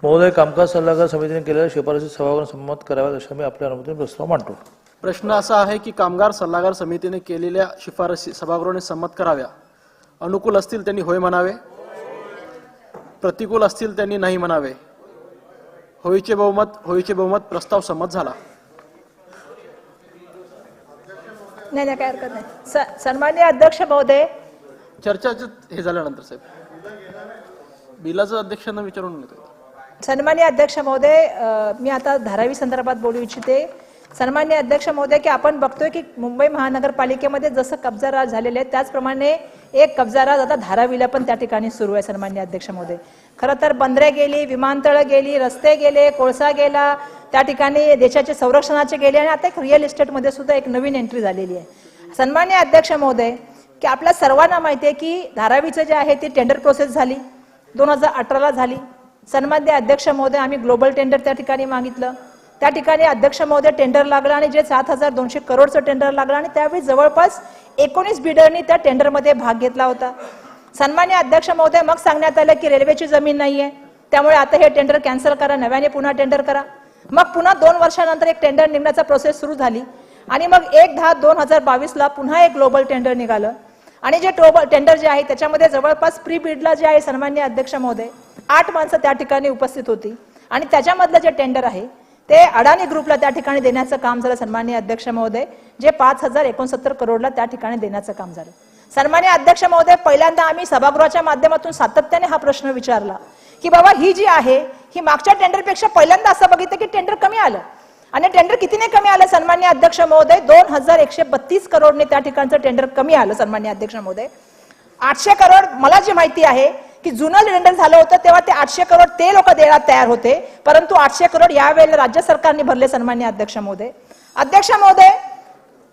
महोदय, कामकाज सल्लागार समितीने केलेल्या शिफारसी सभागृहाने संमत कराव्यात अशा मी आपल्या अनुमतीने प्रस्ताव मांडतो. प्रश्न असा आहे की कामगार सल्लागार समितीने केलेल्या शिफारसी सभागृहाने संमत कराव्या. अनुकूल असतील त्यांनी होय म्हणावे, प्रतिकूल असतील त्यांनी नाही म्हणावे. होळीचे बहुमत प्रस्ताव संमत झाला. नाही काय हरकत नाही. सन्माननीय अध्यक्ष महोदय, चर्चाचं हे झाल्यानंतर साहेब बिलाचं अध्यक्षांना विचारून घेतो. सन्माननीय अध्यक्ष महोदय, मी आता धारावी संदर्भात बोलू इच्छिते. सन्माननीय अध्यक्ष महोदय, की आपण बघतोय की मुंबई महानगरपालिकेमध्ये जसं कब्जा राज झालेले आहे त्याचप्रमाणे एक कब्जा राज आता धारावीला पण त्या ठिकाणी सुरू आहे. सन्माननीय अध्यक्ष महोदय, खरं तर बंदरे गेली, विमानतळं गेली, रस्ते गेले, कोळसा गेला, त्या ठिकाणी देशाचे संरक्षणाचे गेले आणि आता एक रिअल इस्टेटमध्ये सुद्धा एक नवीन एंट्री झालेली आहे. सन्माननीय अध्यक्ष महोदय, की आपल्या सर्वांना माहिती आहे की धारावीचं जे आहे ती टेंडर प्रोसेस झाली 2018ला झाली. सन्माननीय अध्यक्ष महोदय, आम्ही ग्लोबल टेंडर त्या ठिकाणी मागितलं. त्या ठिकाणी अध्यक्ष महोदय टेंडर लागलं आणि जे 7,200 करोडचं टेंडर लागलं आणि त्यावेळी जवळपास 19 बिडरनी त्या टेंडरमध्ये भाग घेतला होता. सन्माननीय अध्यक्ष महोदय, मग सांगण्यात आलं की रेल्वेची जमीन नाहीये, त्यामुळे आता हे टेंडर कॅन्सल करा, नव्याने पुन्हा टेंडर करा. मग पुन्हा 2 वर्षानंतर एक टेंडर निघण्याचा प्रोसेस सुरू झाली आणि मग 1/10/2022ला पुन्हा एक ग्लोबल टेंडर निघालं आणि जे टेंडर जे आहे त्याच्यामध्ये जवळपास प्री बिडला जे आहे सन्माननीय अध्यक्ष महोदय 8 माणसं त्या ठिकाणी उपस्थित होती आणि त्याच्यामधलं जे टेंडर आहे ते अडाणी ग्रुपला त्या ठिकाणी देण्याचं काम झालं. सन्माननीय अध्यक्ष महोदय, जे 5,069 करोडला त्या ठिकाणी देण्याचं काम झालं. सन्माननीय अध्यक्ष महोदय, पहिल्यांदा आम्ही सभागृहाच्या माध्यमातून सातत्याने हा प्रश्न विचारला की बाबा ही जी आहे ही मागच्या टेंडरपेक्षा पहिल्यांदा असं बघितलं की टेंडर कमी आलं आणि टेंडर कितीने कमी आलं. सन्माननीय अध्यक्ष महोदय, 2,132 करोडने त्या ठिकाणचं टेंडर कमी आलं. सन्माननीय अध्यक्ष महोदय, 800 करोड मला जी माहिती आहे की जुनं टेंडर झालं होतं तेव्हा ते 800 करोड ते लोक द्यायला तयार होते, परंतु 800 करोड यावेळेला राज्य सरकारने भरले. सन्माननीय अध्यक्ष महोदय,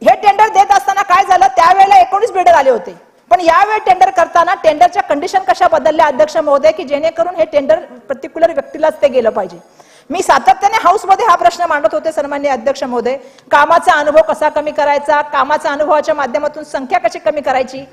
हे टेंडर देत असताना काय झालं, त्यावेळेला 19 बिल्डर आले होते, पण यावेळी टेंडर करताना टेंडरच्या कंडिशन कशा बदलल्या अध्यक्ष महोदय की जेणेकरून हे टेंडर पर्टिक्युलर व्यक्तीलाच ते गेलं पाहिजे. मी सातत्याने हाऊसमध्ये हा प्रश्न मांडत होते. सन्माननीय अध्यक्ष महोदय, कामाचा अनुभव कसा कमी करायचा, कामाच्या अनुभवाच्या माध्यमातून संख्या कशी कमी करायची,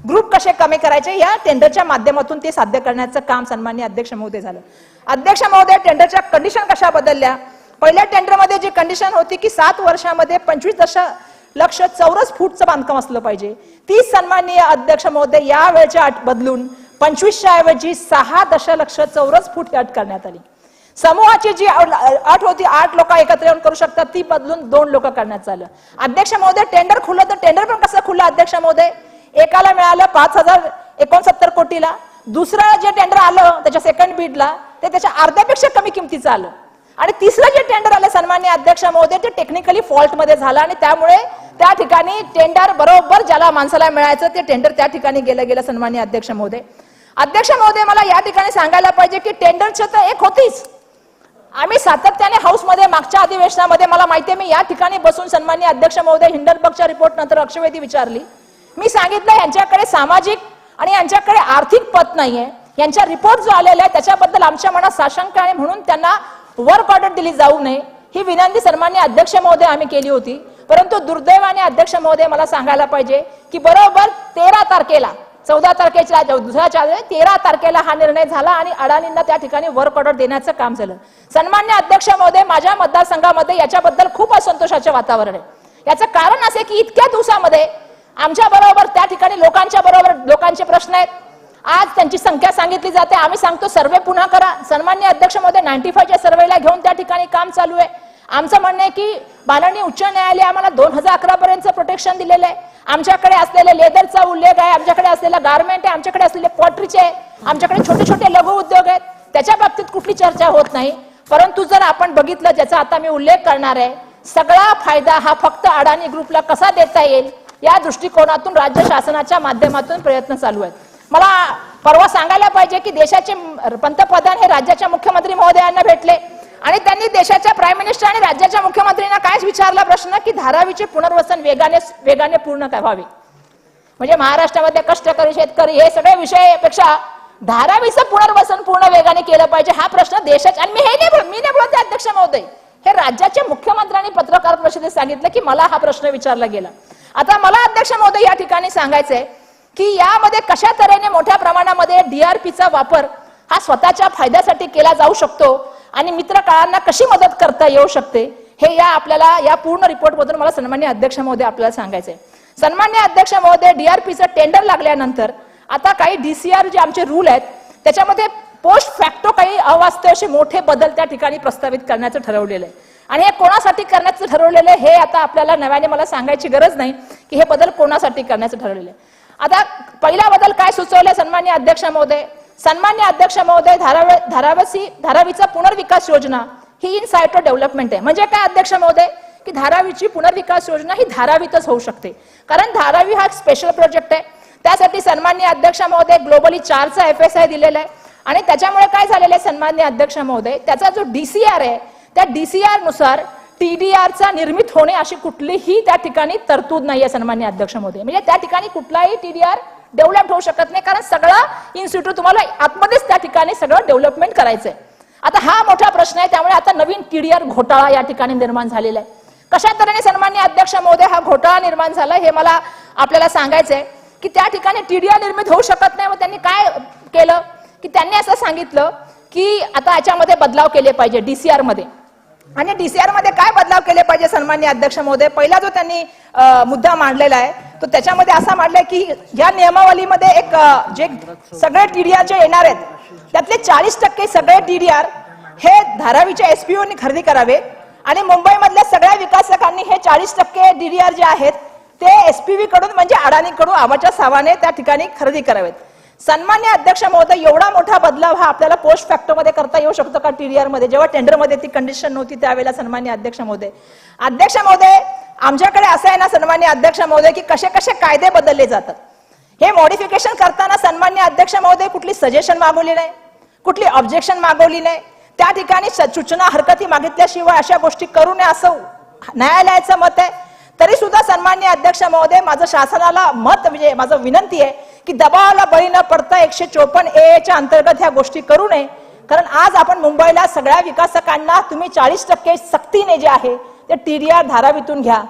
ग्रुप कसे कमी करायचे, या टेंडरच्या माध्यमातून ते साध्य करण्याचं काम सन्माननीय अध्यक्ष महोदय झालं. अध्यक्ष महोदय, टेंडरच्या कंडिशन कशा बदलल्या. पहिल्या टेंडरमध्ये जी कंडिशन होती की 7 वर्षामध्ये 25 दशलक्ष चौरस फूटचं बांधकाम असलं पाहिजे, ती सन्माननीय अध्यक्ष महोदय यावेळेच्या अट बदलून 25च्या ऐवजी 6 दशलक्ष चौरस फूट अट करण्यात आली. समूहाची जी अट होती 8 लोक एकत्र येऊन करू शकतात ती बदलून 2 लोक करण्यात आलं. अध्यक्ष महोदय, टेंडर खुललं तर टेंडर पण कसं खुललं अध्यक्ष महोदय, एकाला मिळालं 5,069 कोटीला, दुसरं जे टेंडर आलं त्याच्या सेकंड बिडला ते त्याच्या अर्ध्यापेक्षा कमी किमतीचं आलं आणि तिसरं जे टेंडर आलं सन्माननीय अध्यक्ष महोदय ते टेक्निकली फॉल्ट मध्ये झालं आणि त्यामुळे त्या ठिकाणी टेंडर बरोबर ज्याला माणसाला मिळायचं ते टेंडर त्या ठिकाणी गेलं. सन्माननीय अध्यक्ष महोदय, मला या ठिकाणी सांगायला पाहिजे की टेंडरचं तर एक होतीच. आम्ही सातत्याने हाऊसमध्ये मागच्या अधिवेशनामध्ये मला माहितीये मी या ठिकाणी बसून सन्माननीय अध्यक्ष महोदय हिंडनबर्गच्या रिपोर्ट नंतर लक्षवेधी विचारली. मी सांगितलं यांच्याकडे सामाजिक आणि यांच्याकडे आर्थिक पत नाहीये, यांचा रिपोर्ट जो आलेला आहे त्याच्याबद्दल आमच्या मनात साशंका आहे, म्हणून त्यांना वर्क ऑर्डर दिली जाऊ नये ही विनंती सन्माननीय अध्यक्ष महोदय आम्ही केली होती. परंतु दुर्दैवाने अध्यक्ष महोदय मला सांगायला पाहिजे की बरोबर 13 तारखेला 14 तारखेच्या दुसऱ्या 13 तारखेला हा निर्णय झाला आणि अडाणींना त्या ठिकाणी वर्क ऑर्डर देण्याचं काम झालं. सन्माननीय अध्यक्ष महोदय, माझ्या मतदारसंघामध्ये याच्याबद्दल खूप असंतोषाचे वातावरण आहे. याचं कारण असे की इतक्या दिवसामध्ये आमच्या बरोबर त्या ठिकाणी लोकांच्या बरोबर लोकांचे प्रश्न आहेत. आज त्यांची संख्या सांगितली जाते, आम्ही सांगतो सर्वे पुन्हा करा. सन्माननीय अध्यक्ष महोदय 95च्या सर्वेला घेऊन त्या ठिकाणी काम चालू आहे. आमचं म्हणणं आहे की माननीय उच्च न्यायालय आम्हाला 2011 पर्यंतचं प्रोटेक्शन दिलेलं आहे. आमच्याकडे असलेले लेदरचा उल्लेख आहे, आमच्याकडे असलेलं गारमेंट आहे, आमच्याकडे असलेले पॉटरीचे आहे, आमच्याकडे छोटे छोटे लघु उद्योग आहेत. त्याच्या बाबतीत कुठली चर्चा होत नाही. परंतु जर आपण बघितलं, ज्याचा आता मी उल्लेख करणार आहे, सगळा फायदा हा फक्त अडाणी ग्रुपला कसा देता येईल या दृष्टिकोनातून राज्य शासनाच्या माध्यमातून प्रयत्न चालू आहेत. मला परवा सांगायला पाहिजे की देशाचे पंतप्रधान हे राज्याच्या मुख्यमंत्री महोदयांना भेटले आणि त्यांनी देशाच्या प्राईम मिनिस्टर आणि राज्याच्या मुख्यमंत्र्यांना काय विचारला प्रश्न की धारावीचे पुनर्वसन वेगाने पूर्ण व्हावे. म्हणजे महाराष्ट्रामध्ये कष्टकरी शेतकरी हे सगळे विषयापेक्षा धारावीचं पुनर्वसन पूर्ण वेगाने केलं पाहिजे हा प्रश्न देशाच्या, आणि मी नाही बोलते अध्यक्ष महोदय, हे राज्याचे मुख्यमंत्र्यांनी पत्रकार परिषदेत सांगितलं की मला हा प्रश्न विचारला गेला. आता मला अध्यक्ष महोदय या ठिकाणी सांगायचंय की यामध्ये कशा तऱ्हेने मोठ्या प्रमाणामध्ये डीआरपीचा वापर हा स्वतःच्या फायद्यासाठी केला जाऊ शकतो आणि मित्रकाळांना कशी मदत करता येऊ शकते हे आपल्याला या पूर्ण रिपोर्ट मधून मला सन्माननीय अध्यक्ष महोदय आपल्याला सांगायचंय. सन्माननीय अध्यक्ष महोदय, डीआरपीचं टेंडर लागल्यानंतर आता काही डीसीआर जे आमचे रूल आहेत त्याच्यामध्ये पोस्ट फॅक्टो काही अवास्तव असे मोठे बदल त्या ठिकाणी प्रस्तावित करण्याचं ठरवलेलं आहे. आणि हे कोणासाठी करण्याचं ठरवलेलं आहे हे आता आपल्याला नव्याने मला सांगायची गरज नाही की हे बदल कोणासाठी करण्याचं ठरवलेलं आहे. आता पहिला बदल काय सुचवलाय सन्माननीय अध्यक्ष महोदय? सन्माननीय अध्यक्ष महोदय, धारावीचा पुनर्विकास योजना ही इन सायटो डेव्हलपमेंट आहे. म्हणजे काय अध्यक्ष महोदय की धारावीची पुनर्विकास योजना ही धारावीतच होऊ शकते, कारण धारावी हा स्पेशल प्रोजेक्ट आहे. त्यासाठी सन्माननीय अध्यक्ष महोदय ग्लोबली 4चा FSI दिलेला आहे आणि त्याच्यामुळे काय झालेलं आहे सन्माननीय अध्यक्ष महोदय, त्याचा जो DCR आहे त्या DCR नुसार TDRचा निर्मित होणे अशी कुठलीही त्या ठिकाणी तरतूद नाहीये सन्माननीय अध्यक्ष महोदय. म्हणजे त्या ठिकाणी कुठलाही TDR डेव्हलप होऊ शकत नाही, कारण सगळा इन्स्टिट्यूट तुम्हाला आतमध्येच त्या ठिकाणी सगळं डेव्हलपमेंट करायचंय. आता हा मोठा प्रश्न आहे, त्यामुळे आता नवीन TDR घोटाळा या ठिकाणी निर्माण झालेला आहे. कशा तऱ्हेने सन्माननीय अध्यक्ष महोदय हा घोटाळा निर्माण झाला हे मला आपल्याला सांगायचंय की त्या ठिकाणी TDR निर्मित होऊ शकत नाही. मग त्यांनी काय केलं की त्यांनी असं सांगितलं की आता याच्यामध्ये बदलाव केले पाहिजे DCR मध्ये. आणि DCR मध्ये काय बदलाव केले पाहिजे सन्माननीय अध्यक्ष महोदय? पहिला जो त्यांनी मुद्दा मांडलेला आहे तो त्याच्यामध्ये असा मांडलाय की या नियमावलीमध्ये एक जे सगळे TDR जे येणार आहेत त्यातले 40% सगळे TDR हे धारावीच्या SPOनी खरेदी करावे आणि मुंबई मधल्या सगळ्या विकासकांनी हे 40% DDR जे आहेत ते SPV कडून म्हणजे अडाणीकडून आवाच्या सावाने त्या ठिकाणी खरेदी करावेत. सन्मान्य अध्यक्ष महोदय, एवढा मोठा बदलाव हा आपल्याला पोस्ट फॅक्टो मध्ये करता येऊ शकतो का TDR मध्ये? जेव्हा टेंडर मध्ये ती कंडिशन नव्हती त्यावेळेला सन्मान्य अध्यक्ष महोदय. अध्यक्ष महोदय, आमच्याकडे असं आहे ना सन्मान्य अध्यक्ष महोदय की कसे कसे कायदे बदलले जातात. हे मॉडिफिकेशन करताना सन्मान्य अध्यक्ष महोदय कुठली सजेशन मागवली नाही, कुठली ऑब्जेक्शन मागवली नाही, त्या ठिकाणी सूचना हरकती मागितल्याशिवाय अशा गोष्टी करू नये असं न्यायालयाचं मत आहे. तरी सुद्धा सन्मान्य अध्यक्ष महोदय, माझं शासनाला मत म्हणजे माझं विनंती आहे की दबावाला बळी न पडता 154A च्या अंतर्गत ह्या गोष्टी करू नये. कारण आज आपण मुंबईला सगळ्या विकासकांना तुम्ही 40% सक्तीने जे आहे ते TDR धारावीतून घ्या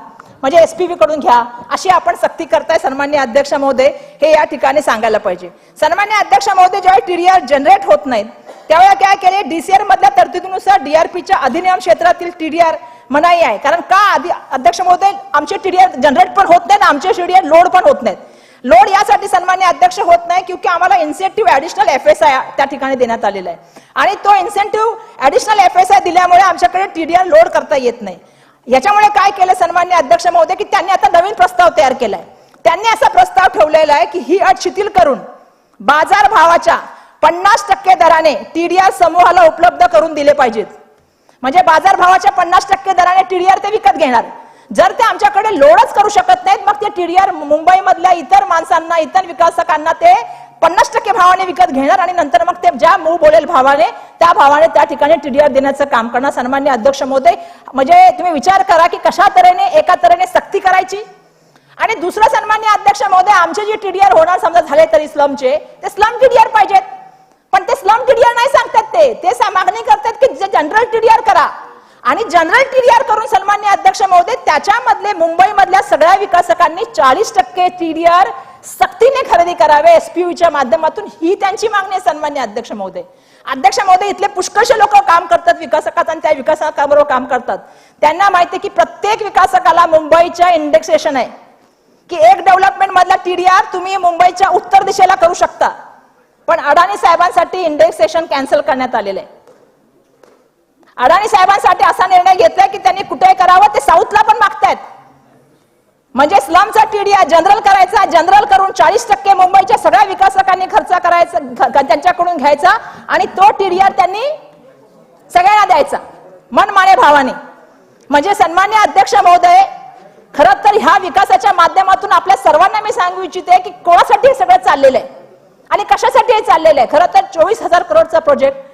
म्हणजे SPV कडून घ्या अशी आपण सक्ती करताय सन्मान्य अध्यक्ष महोदय, हे या ठिकाणी सांगायला पाहिजे. सन्मान्य अध्यक्ष महोदय, जेव्हा TDR जनरेट होत नाहीत त्यावेळेला काय केले DCR मधल्या तरतुदीनुसार DRPच्या अधिनियम क्षेत्रातील TDR मनाई आहे. कारण का अध्यक्ष महोदय, आमचे TDR जनरेट पण होत नाही, आमचे TDR लोड पण होत नाहीत. लोड यासाठी सन्मान्य अध्यक्ष होत नाही क्योंकि आम्हाला इन्सेंटिव्ह ऍडिशनल FSI त्या ठिकाणी देण्यात आलेला आहे आणि तो इन्सेंटिव्ह ऍडिशनल FSI दिल्यामुळे आमच्याकडे TDR लोड करता येत नाही. याच्यामुळे काय केलं सन्मान्य अध्यक्ष महोदय की त्यांनी आता नवीन प्रस्ताव तयार केलाय. त्यांनी असा प्रस्ताव ठेवलेला आहे की ही अट शिथिल करून बाजार भावाच्या 50% दराने TDR समूहाला उपलब्ध करून दिले पाहिजेत. म्हणजे बाजार भावाच्या 50% दराने TDR ते विकत घेणार. जर ते आमच्याकडे लोडच करू शकत नाहीत मग ते TDR मुंबई मधल्या इतर माणसांना इतर विकासकांना ते 50% भावाने विकत घेणार आणि नंतर मग ते ज्या मूळ बोलेल भावाने त्या भावाने त्या ठिकाणी TDR देण्याचं काम करणार. सन्मान्य अध्यक्ष महोदय, म्हणजे तुम्ही विचार करा की कशा तऱ्हेने एका तऱ्हेने सक्ती करायची आणि दुसरं सन्मान्य अध्यक्ष महोदय, आमचे जे TDR होणार समजा झाले तरी स्लमचे ते स्लम TDR पाहिजेत. पण ते स्लम टीडीआर नाही सांगतात, ते मागणी करतात की जनरल टीडीआर करा. आणि जनरल टीडीआर करून सन्मान्य अध्यक्ष महोदय त्याच्यामधले मुंबई मधल्या सगळ्या विकासकांनी 40% टीडीआर सक्तीने खरेदी करावे एसपीयूच्या माध्यमातून, ही त्यांची मागणी आहे सन्मान्य अध्यक्ष महोदय. अध्यक्ष महोदय इथले पुष्कळशे लोक काम करतात विकासकात आणि त्या विकासकाबरोबर काम करतात. त्यांना माहिती आहे की प्रत्येक विकासकाला मुंबईच्या इंडेक्सेशन आहे की एक डेव्हलपमेंट मधला टीडीआर तुम्ही मुंबईच्या उत्तर दिशेला करू शकता, पण अडाणी साहेबांसाठी इंडेक्सेशन कॅन्सल करण्यात आलेलं आहे. अडाणी साहेबांसाठी असा निर्णय घेतलाय की त्यांनी कुठे करावं ते साऊथला पण मागतायत. म्हणजे स्लमचा टीडीआर जनरल करायचा, जनरल करून 40% मुंबईच्या सगळ्या विकासकांनी खर्च करायचा, त्यांच्याकडून घ्यायचा आणि तो टीडीआर त्यांनी सगळ्यांना द्यायचा मनमाने भावाने. म्हणजे सन्मान्य अध्यक्ष महोदय, खरं तर ह्या विकासाच्या माध्यमातून आपल्या सर्वांना मी सांगू इच्छिते की कोणासाठी हे सगळं चाललेलं आहे आणि कशासाठी हे चाललेलं आहे. खरं तर 24,000 करोडचा प्रोजेक्ट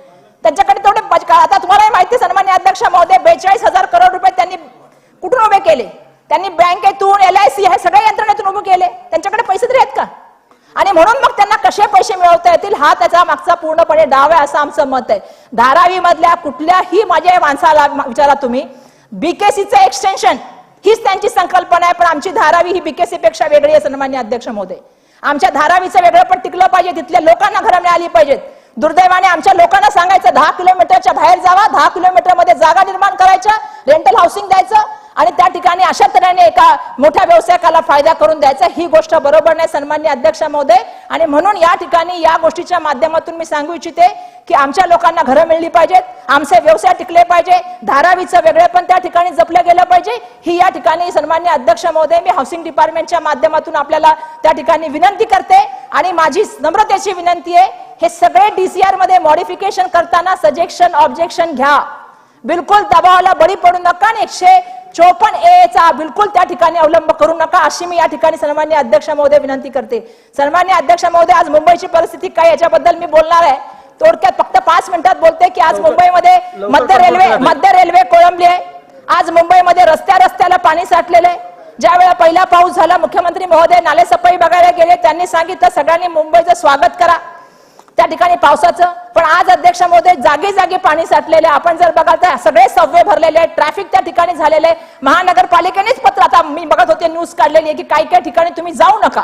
त्यांच्याकडे तेवढे आता तुम्हाला माहिती सन्मान्य अध्यक्ष महोदय 42,000 करोड रुपये त्यांनी कुठून उभे केले? त्यांनी बँकेतून LIC हे सगळ्या यंत्रणेतून उभे केले. त्यांच्याकडे पैसे तरी आहेत का? आणि म्हणून मग त्यांना कसे पैसे मिळवता येतील हा त्याचा मागचा पूर्णपणे डाव आहे असं आमचं मत आहे. धारावी मधल्या कुठल्याही माझ्या माणसाला विचारा तुम्ही, बीकेसीचं एक्सटेन्शन हीच त्यांची संकल्पना आहे, पण आमची धारावी ही बीकेसी पेक्षा वेगळी आहे सन्मान्य अध्यक्ष महोदय. आमच्या धारावीचं वेगळं पण टिकलं पाहिजे, तिथल्या लोकांना घरं मिळाली पाहिजेत. दुर्दैवाने आमच्या लोकांना सांगायचं 10 किलोमीटरच्या बाहेर जावा, 10 किलोमीटर मध्ये जागा निर्माण करायच्या, रेंटल हाऊसिंग द्यायचं आणि त्या ठिकाणी अशा तऱ्हेने एका मोठ्या व्यवसायिकाला फायदा करून द्यायचा, ही गोष्ट बरोबर नाही सन्मान्य अध्यक्ष महोदय. आणि म्हणून या ठिकाणी या गोष्टीच्या माध्यमातून मी सांगू इच्छिते की आमच्या लोकांना घरं मिळली पाहिजेत, आमचे व्यवसाय टिकले पाहिजे, धारावीचं वेगळे पण त्या ठिकाणी जपलं गेलं पाहिजे, ही या ठिकाणी सन्मान्य अध्यक्ष महोदय मी हाऊसिंग डिपार्टमेंटच्या माध्यमातून आपल्याला त्या ठिकाणी विनंती करते. आणि माझी नम्रतेची विनंती आहे, हे सगळे DCR मध्ये मॉडिफिकेशन करताना सजेक्शन ऑब्जेक्शन घ्या, बिलकुल दबावाला बळी पडू नका आणि 154A चा बिलकुल त्या ठिकाणी अवलंब करू नका अशी मी या ठिकाणी सन्मान्य अध्यक्ष महोदय विनंती करते. सन्मान्य अध्यक्ष महोदय, आज मुंबईची परिस्थिती काय याच्याबद्दल मी बोलणार आहे. थोडक्यात फक्त 5 मिनिटात बोलते की आज मुंबईमध्ये मध्य रेल्वे कोळंबली आहे. आज मुंबईमध्ये रस्त्याला पाणी साठलेलं आहे. ज्या वेळा पहिला पाऊस झाला मुख्यमंत्री महोदय नालेसफाई बघायला गेले, त्यांनी सांगितलं सगळ्यांनी मुंबईचं स्वागत करा त्या ठिकाणी पावसाचं. पण आज अध्यक्ष महोदय जागी जागी पाणी साठलेलं आहे. आपण जर बघाल तर सगळे सबवे भरलेले आहेत, ट्रॅफिक त्या ठिकाणी झालेलं आहे. महानगरपालिकेनेच पत्र, आता मी बघत होते न्यूज काढलेली आहे की काही ठिकाणी तुम्ही जाऊ नका.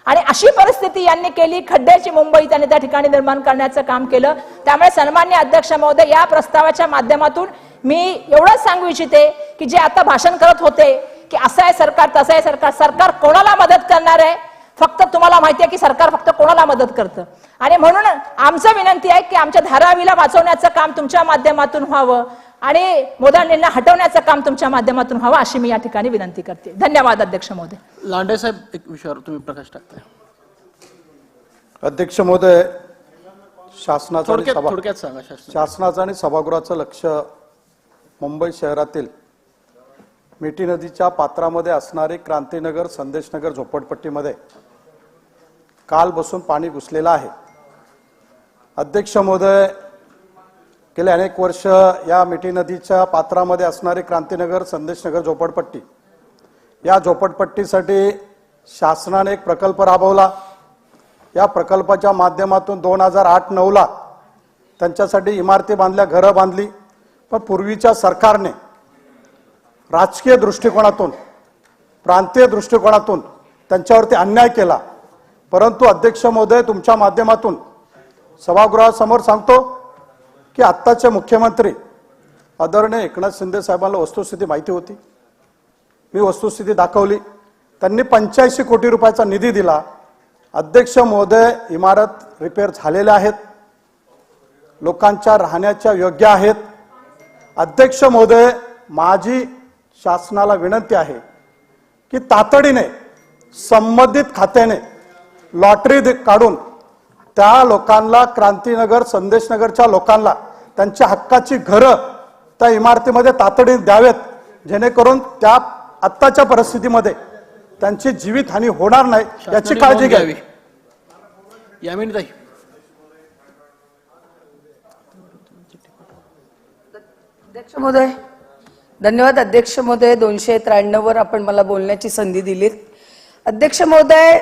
आणि अशी परिस्थिती यांनी केली, खड्ड्याची मुंबई त्यांनी त्या ठिकाणी निर्माण करण्याचं काम केलं. त्यामुळे सन्मान्य अध्यक्ष महोदय, या प्रस्तावाच्या माध्यमातून मी एवढंच सांगू इच्छिते की जे आता भाषण करत होते की असं आहे सरकार तसं आहे सरकार, सरकार कोणाला मदत करणार आहे? फक्त तुम्हाला माहिती आहे की सरकार फक्त कोणाला मदत करतं. आणि म्हणून आमचं विनंती आहे की आमच्या धारावीला वाचवण्याचं काम तुमच्या माध्यमातून व्हावं आणि मोदांनींना हटवण्याचं काम तुमच्या माध्यमातून व्हावं अशी मी या ठिकाणी विनंती करते. धन्यवाद अध्यक्ष महोदय. लांडे साहेब, एक विषयावर तुम्ही प्रकाश टाकताय. अध्यक्ष महोदय, शासनाचं थोडक्यात सांगा. शासनाचं आणि सभागृहाचं लक्ष मुंबई शहरातील मिठी नदीच्या पात्रामध्ये असणारी क्रांतीनगर संदेशनगर झोपडपट्टीमध्ये काल बसून पाणी घुसलेलं आहे. अध्यक्ष महोदय, गेले अनेक वर्ष या मिठी नदीच्या पात्रामध्ये असणारी क्रांतीनगर संदेशनगर झोपडपट्टी, या झोपडपट्टीसाठी शासनाने एक प्रकल्प राबवला. या प्रकल्पाच्या माध्यमातून 2008-9ला त्यांच्यासाठी इमारती बांधल्या, घरं बांधली. पण पूर्वीच्या सरकारने राजकीय दृष्टिकोनातून, प्रांतीय दृष्टिकोनातून त्यांच्यावरती अन्याय केला. परंतु अध्यक्ष महोदय, तुमच्या माध्यमातून सभागृहासमोर सांगतो की आत्ताचे मुख्यमंत्री आदरणीय एकनाथ शिंदे साहेबांना वस्तुस्थिती माहिती होती. मी वस्तुस्थिती दाखवली. त्यांनी 85 कोटी रुपयाचा निधी दिला. अध्यक्ष महोदय, इमारत रिपेअर झालेल्या आहेत, लोकांच्या राहण्याच्या योग्य आहेत. अध्यक्ष महोदय, माझी शासनाला विनंती आहे की तातडीने संबंधित खात्याने लॉटरी काढून त्या लोकांना, क्रांतीनगर संदेशनगरच्या लोकांना त्यांच्या हक्काची घरं त्या इमारतीमध्ये तातडीने द्यावेत, जेणेकरून त्या आत्ताच्या परिस्थितीमध्ये त्यांची जीवितहानी होणार नाही याची काळजी घ्यावी. यामिनीताई, अध्यक्ष महोदय, धन्यवाद. अध्यक्ष महोदय, 293 वर आपण मला बोलण्याची संधी दिलीत. अध्यक्ष महोदय,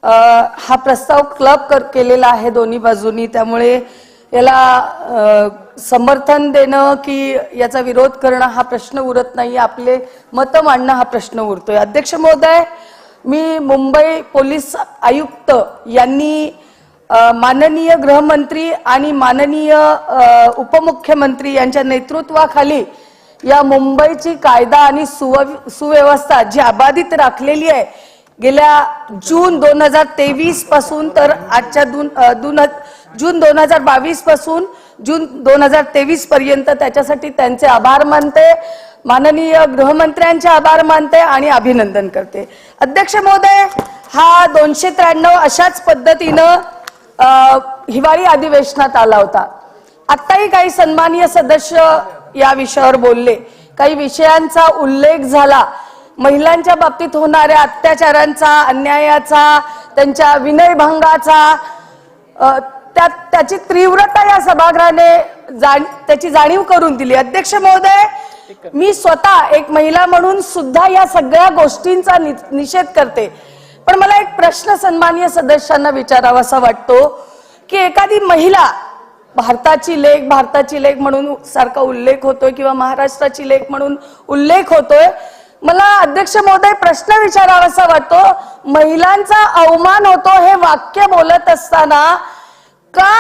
हा प्रस्ताव केलेला आहे दोन्ही बाजूनी, त्यामुळे याला समर्थन देणं की याचा विरोध करणं हा प्रश्न उरत नाही, आपले मत मांडणं हा प्रश्न उरतोय. अध्यक्ष महोदय, मी मुंबई पोलीस आयुक्त यांनी माननीय गृहमंत्री आणि माननीय उपमुख्यमंत्री यांच्या नेतृत्वाखाली या मुंबईची कायदा आणि सुव्यवस्था जी अबाधित राखलेली आहे गेल्या जून 2023 पासून तर आजच्या जून 2022 पासून जून 2023 पर्यंत, त्याच्यासाठी त्यांचे आभार मानते, माननीय गृहमंत्र्यांचे आभार मानते आणि अभिनंदन करते. अध्यक्ष महोदय, हा 293 अशाच पद्धतीनं हिवाळी अधिवेशनात आला होता. आताही काही सन्माननीय सदस्य या विषयावर बोलले, काही विषयांचा उल्लेख झाला, महिलांच्या बाबतीत होणाऱ्या अत्याचारांचा, अन्यायाचा, त्यांच्या विनयभंगाचा, त्याची तीव्रता या सभागृहाने त्याची जाणीव करून दिली. अध्यक्ष महोदय, मी स्वतः एक महिला म्हणून सुद्धा या सगळ्या गोष्टींचा निषेध करते, पण मला एक प्रश्न सन्माननीय सदस्यांना विचारावासा वाटतो की एखादी महिला भारताची लेक म्हणून सारखा उल्लेख होतोय किंवा महाराष्ट्राची लेक म्हणून उल्लेख होतोय, मला अध्यक्ष महोदय प्रश्न विचारावासा वाटतो, महिलांचा अवमान होतो हे वाक्य बोलत असताना का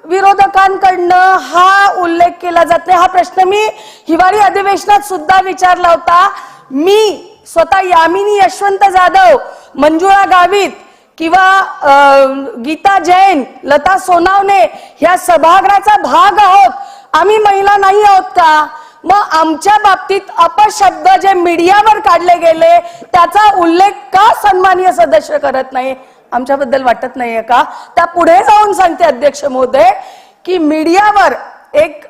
विरोधकांकडनं हा उल्लेख केला जात नाही? हा प्रश्न मी हिवाळी अधिवेशनात सुद्धा विचारला होता. मी स्वतः यामिनी यशवंत जाधव, मंजुळा गावित किंवा गीता जैन, लता सोनावणे ह्या सभागृहाचा भाग आहोत, आम्ही महिला नाही आहोत का? मग आमच्या बाबतीत अपशब्द जे मीडियावर काढले गेले त्याचा उल्लेख का सन्माननीय सदस्य करत नाही? आमच्याबद्दल वाटत नाहीये का? त्या पुढे जाऊन सांगते अध्यक्ष महोदय की मीडियावर एक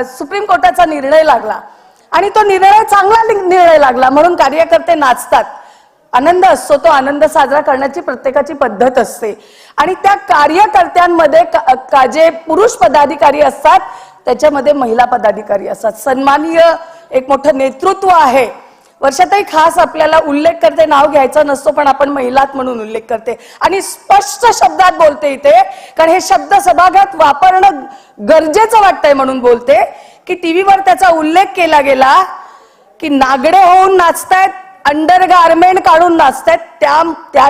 सुप्रीम कोर्टाचा निर्णय लागला आणि तो निर्णय चांगला निर्णय लागला म्हणून कार्यकर्ते नाचतात. आनंद असतो, तो आनंद साजरा करण्याची प्रत्येकाची पद्धत असते आणि त्या कार्यकर्त्यांमध्ये जे पुरुष पदाधिकारी असतात त्याच्यामध्ये महिला पदाधिकारी असतात. सन्माननीय एक मोठं नेतृत्व आहे. वर्षातही खास आपल्याला उल्लेख करते, नाव घ्यायचं नसतो, पण आपण महिलात म्हणून उल्लेख करते आणि स्पष्ट शब्दात बोलते इथे, कारण हे शब्द सभागृहात वापरणं गरजेचं वाटतंय म्हणून बोलते की टीव्हीवर त्याचा उल्लेख केला गेला की नागडे होऊन नाचतायत, अंडर गारमेंट काढून नाचतायत, त्या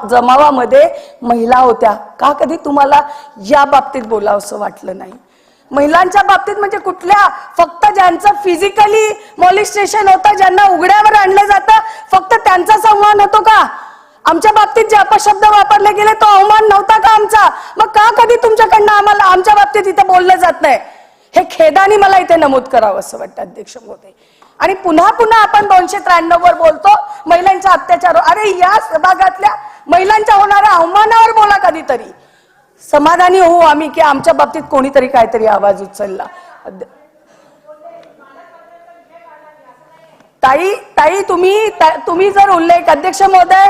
जमावामध्ये महिला होत्या. का कधी तुम्हाला या बाबतीत बोलावंसं वाटलं नाही? महिलांच्या बाबतीत म्हणजे कुठल्या? फक्त ज्यांचं फिजिकली मॉलिस्टेशन होतं, ज्यांना उघड्यावर आणलं जातं, फक्त त्यांचा संवाद होतो का? आमच्या बाबतीत जे अपशब्द वापरले गेले तो अवमान नव्हता का आमचा? मग का कधी तुमच्याकडनं आम्हाला आमच्या बाबतीत इथे बोललं जात नाही? हे खेदाने मला इथे नमूद करावं असं वाटतं अध्यक्ष महोदय. आणि पुन्हा पुन्हा आपण 293 वर बोलतो महिलांच्या अत्याचार. अरे या भागातल्या महिलांच्या होणाऱ्या अवमानावर बोला कधीतरी. समाधानी होऊ आम्ही की आमच्या बाबतीत कोणीतरी काहीतरी आवाज उचलला. ताई तुम्ही जर उल्लेख अध्यक्ष महोदय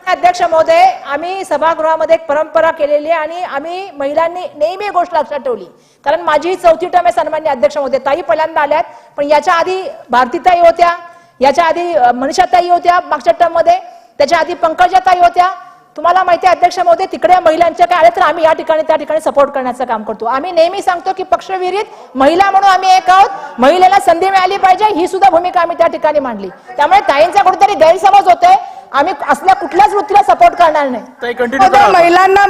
अध्यक्ष महोदय, आम्ही सभागृहामध्ये एक परंपरा केलेली आहे आणि आम्ही महिलांनी नेहमी गोष्ट लक्षात ठेवली, कारण माझी ही 4थी टर्म आहे सन्माननीय अध्यक्ष महोदय. ताई पहिल्यांदा आल्यात, पण याच्या आधी भारतीताई होत्या, याच्या आधी मनीषाताई होत्या मागच्या टर्म मध्ये, त्याच्या आधी पंकजाताई होत्या. तुम्हाला माहिती आहे अध्यक्ष महोदय, तिकडे महिलांच्या काय आले तर आम्ही या ठिकाणी त्या ठिकाणी सपोर्ट करण्याचं काम करतो. आम्ही नेहमी सांगतो की पक्षविरहित महिला म्हणून आम्ही एक आहोत, महिलेला संधी मिळाली पाहिजे ही सुद्धा भूमिका आम्ही त्या ठिकाणी मांडली. त्यामुळे ताईंचा कुठेतरी गैरसमज होतोय, आम्ही असल्या कुठल्याच वृत्तीला सपोर्ट करणार नाही.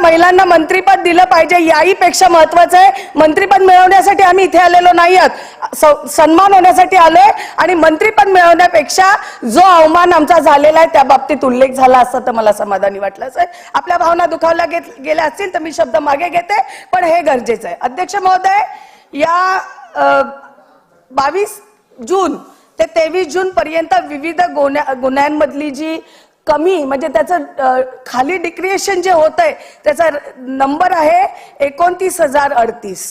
महिलांना मंत्रीपद दिलं पाहिजे याही पेक्षा महत्वाचं आहे. मंत्रीपद मिळवण्यासाठी आम्ही इथे आलेलो नाही आहोत, सन्मान होण्यासाठी आलोय आणि मंत्रीपद मिळवण्यापेक्षा जो अवमान आमचा झालेला आहे त्या बाबतीत उल्लेख झाला असता तर मला समाधानी वाटलं असं. आपल्या भावना दुखावल्या गेल्या असतील तर मी शब्द मागे घेते, पण हे गरजेचं आहे. अध्यक्ष महोदय, या 22 जून ते 23 जून पर्यंत विविध गुन्ह्यांमधली जी कमी म्हणजे त्याचं खाली डिक्रिएशन जे होत आहे त्याचा नंबर आहे 29,038.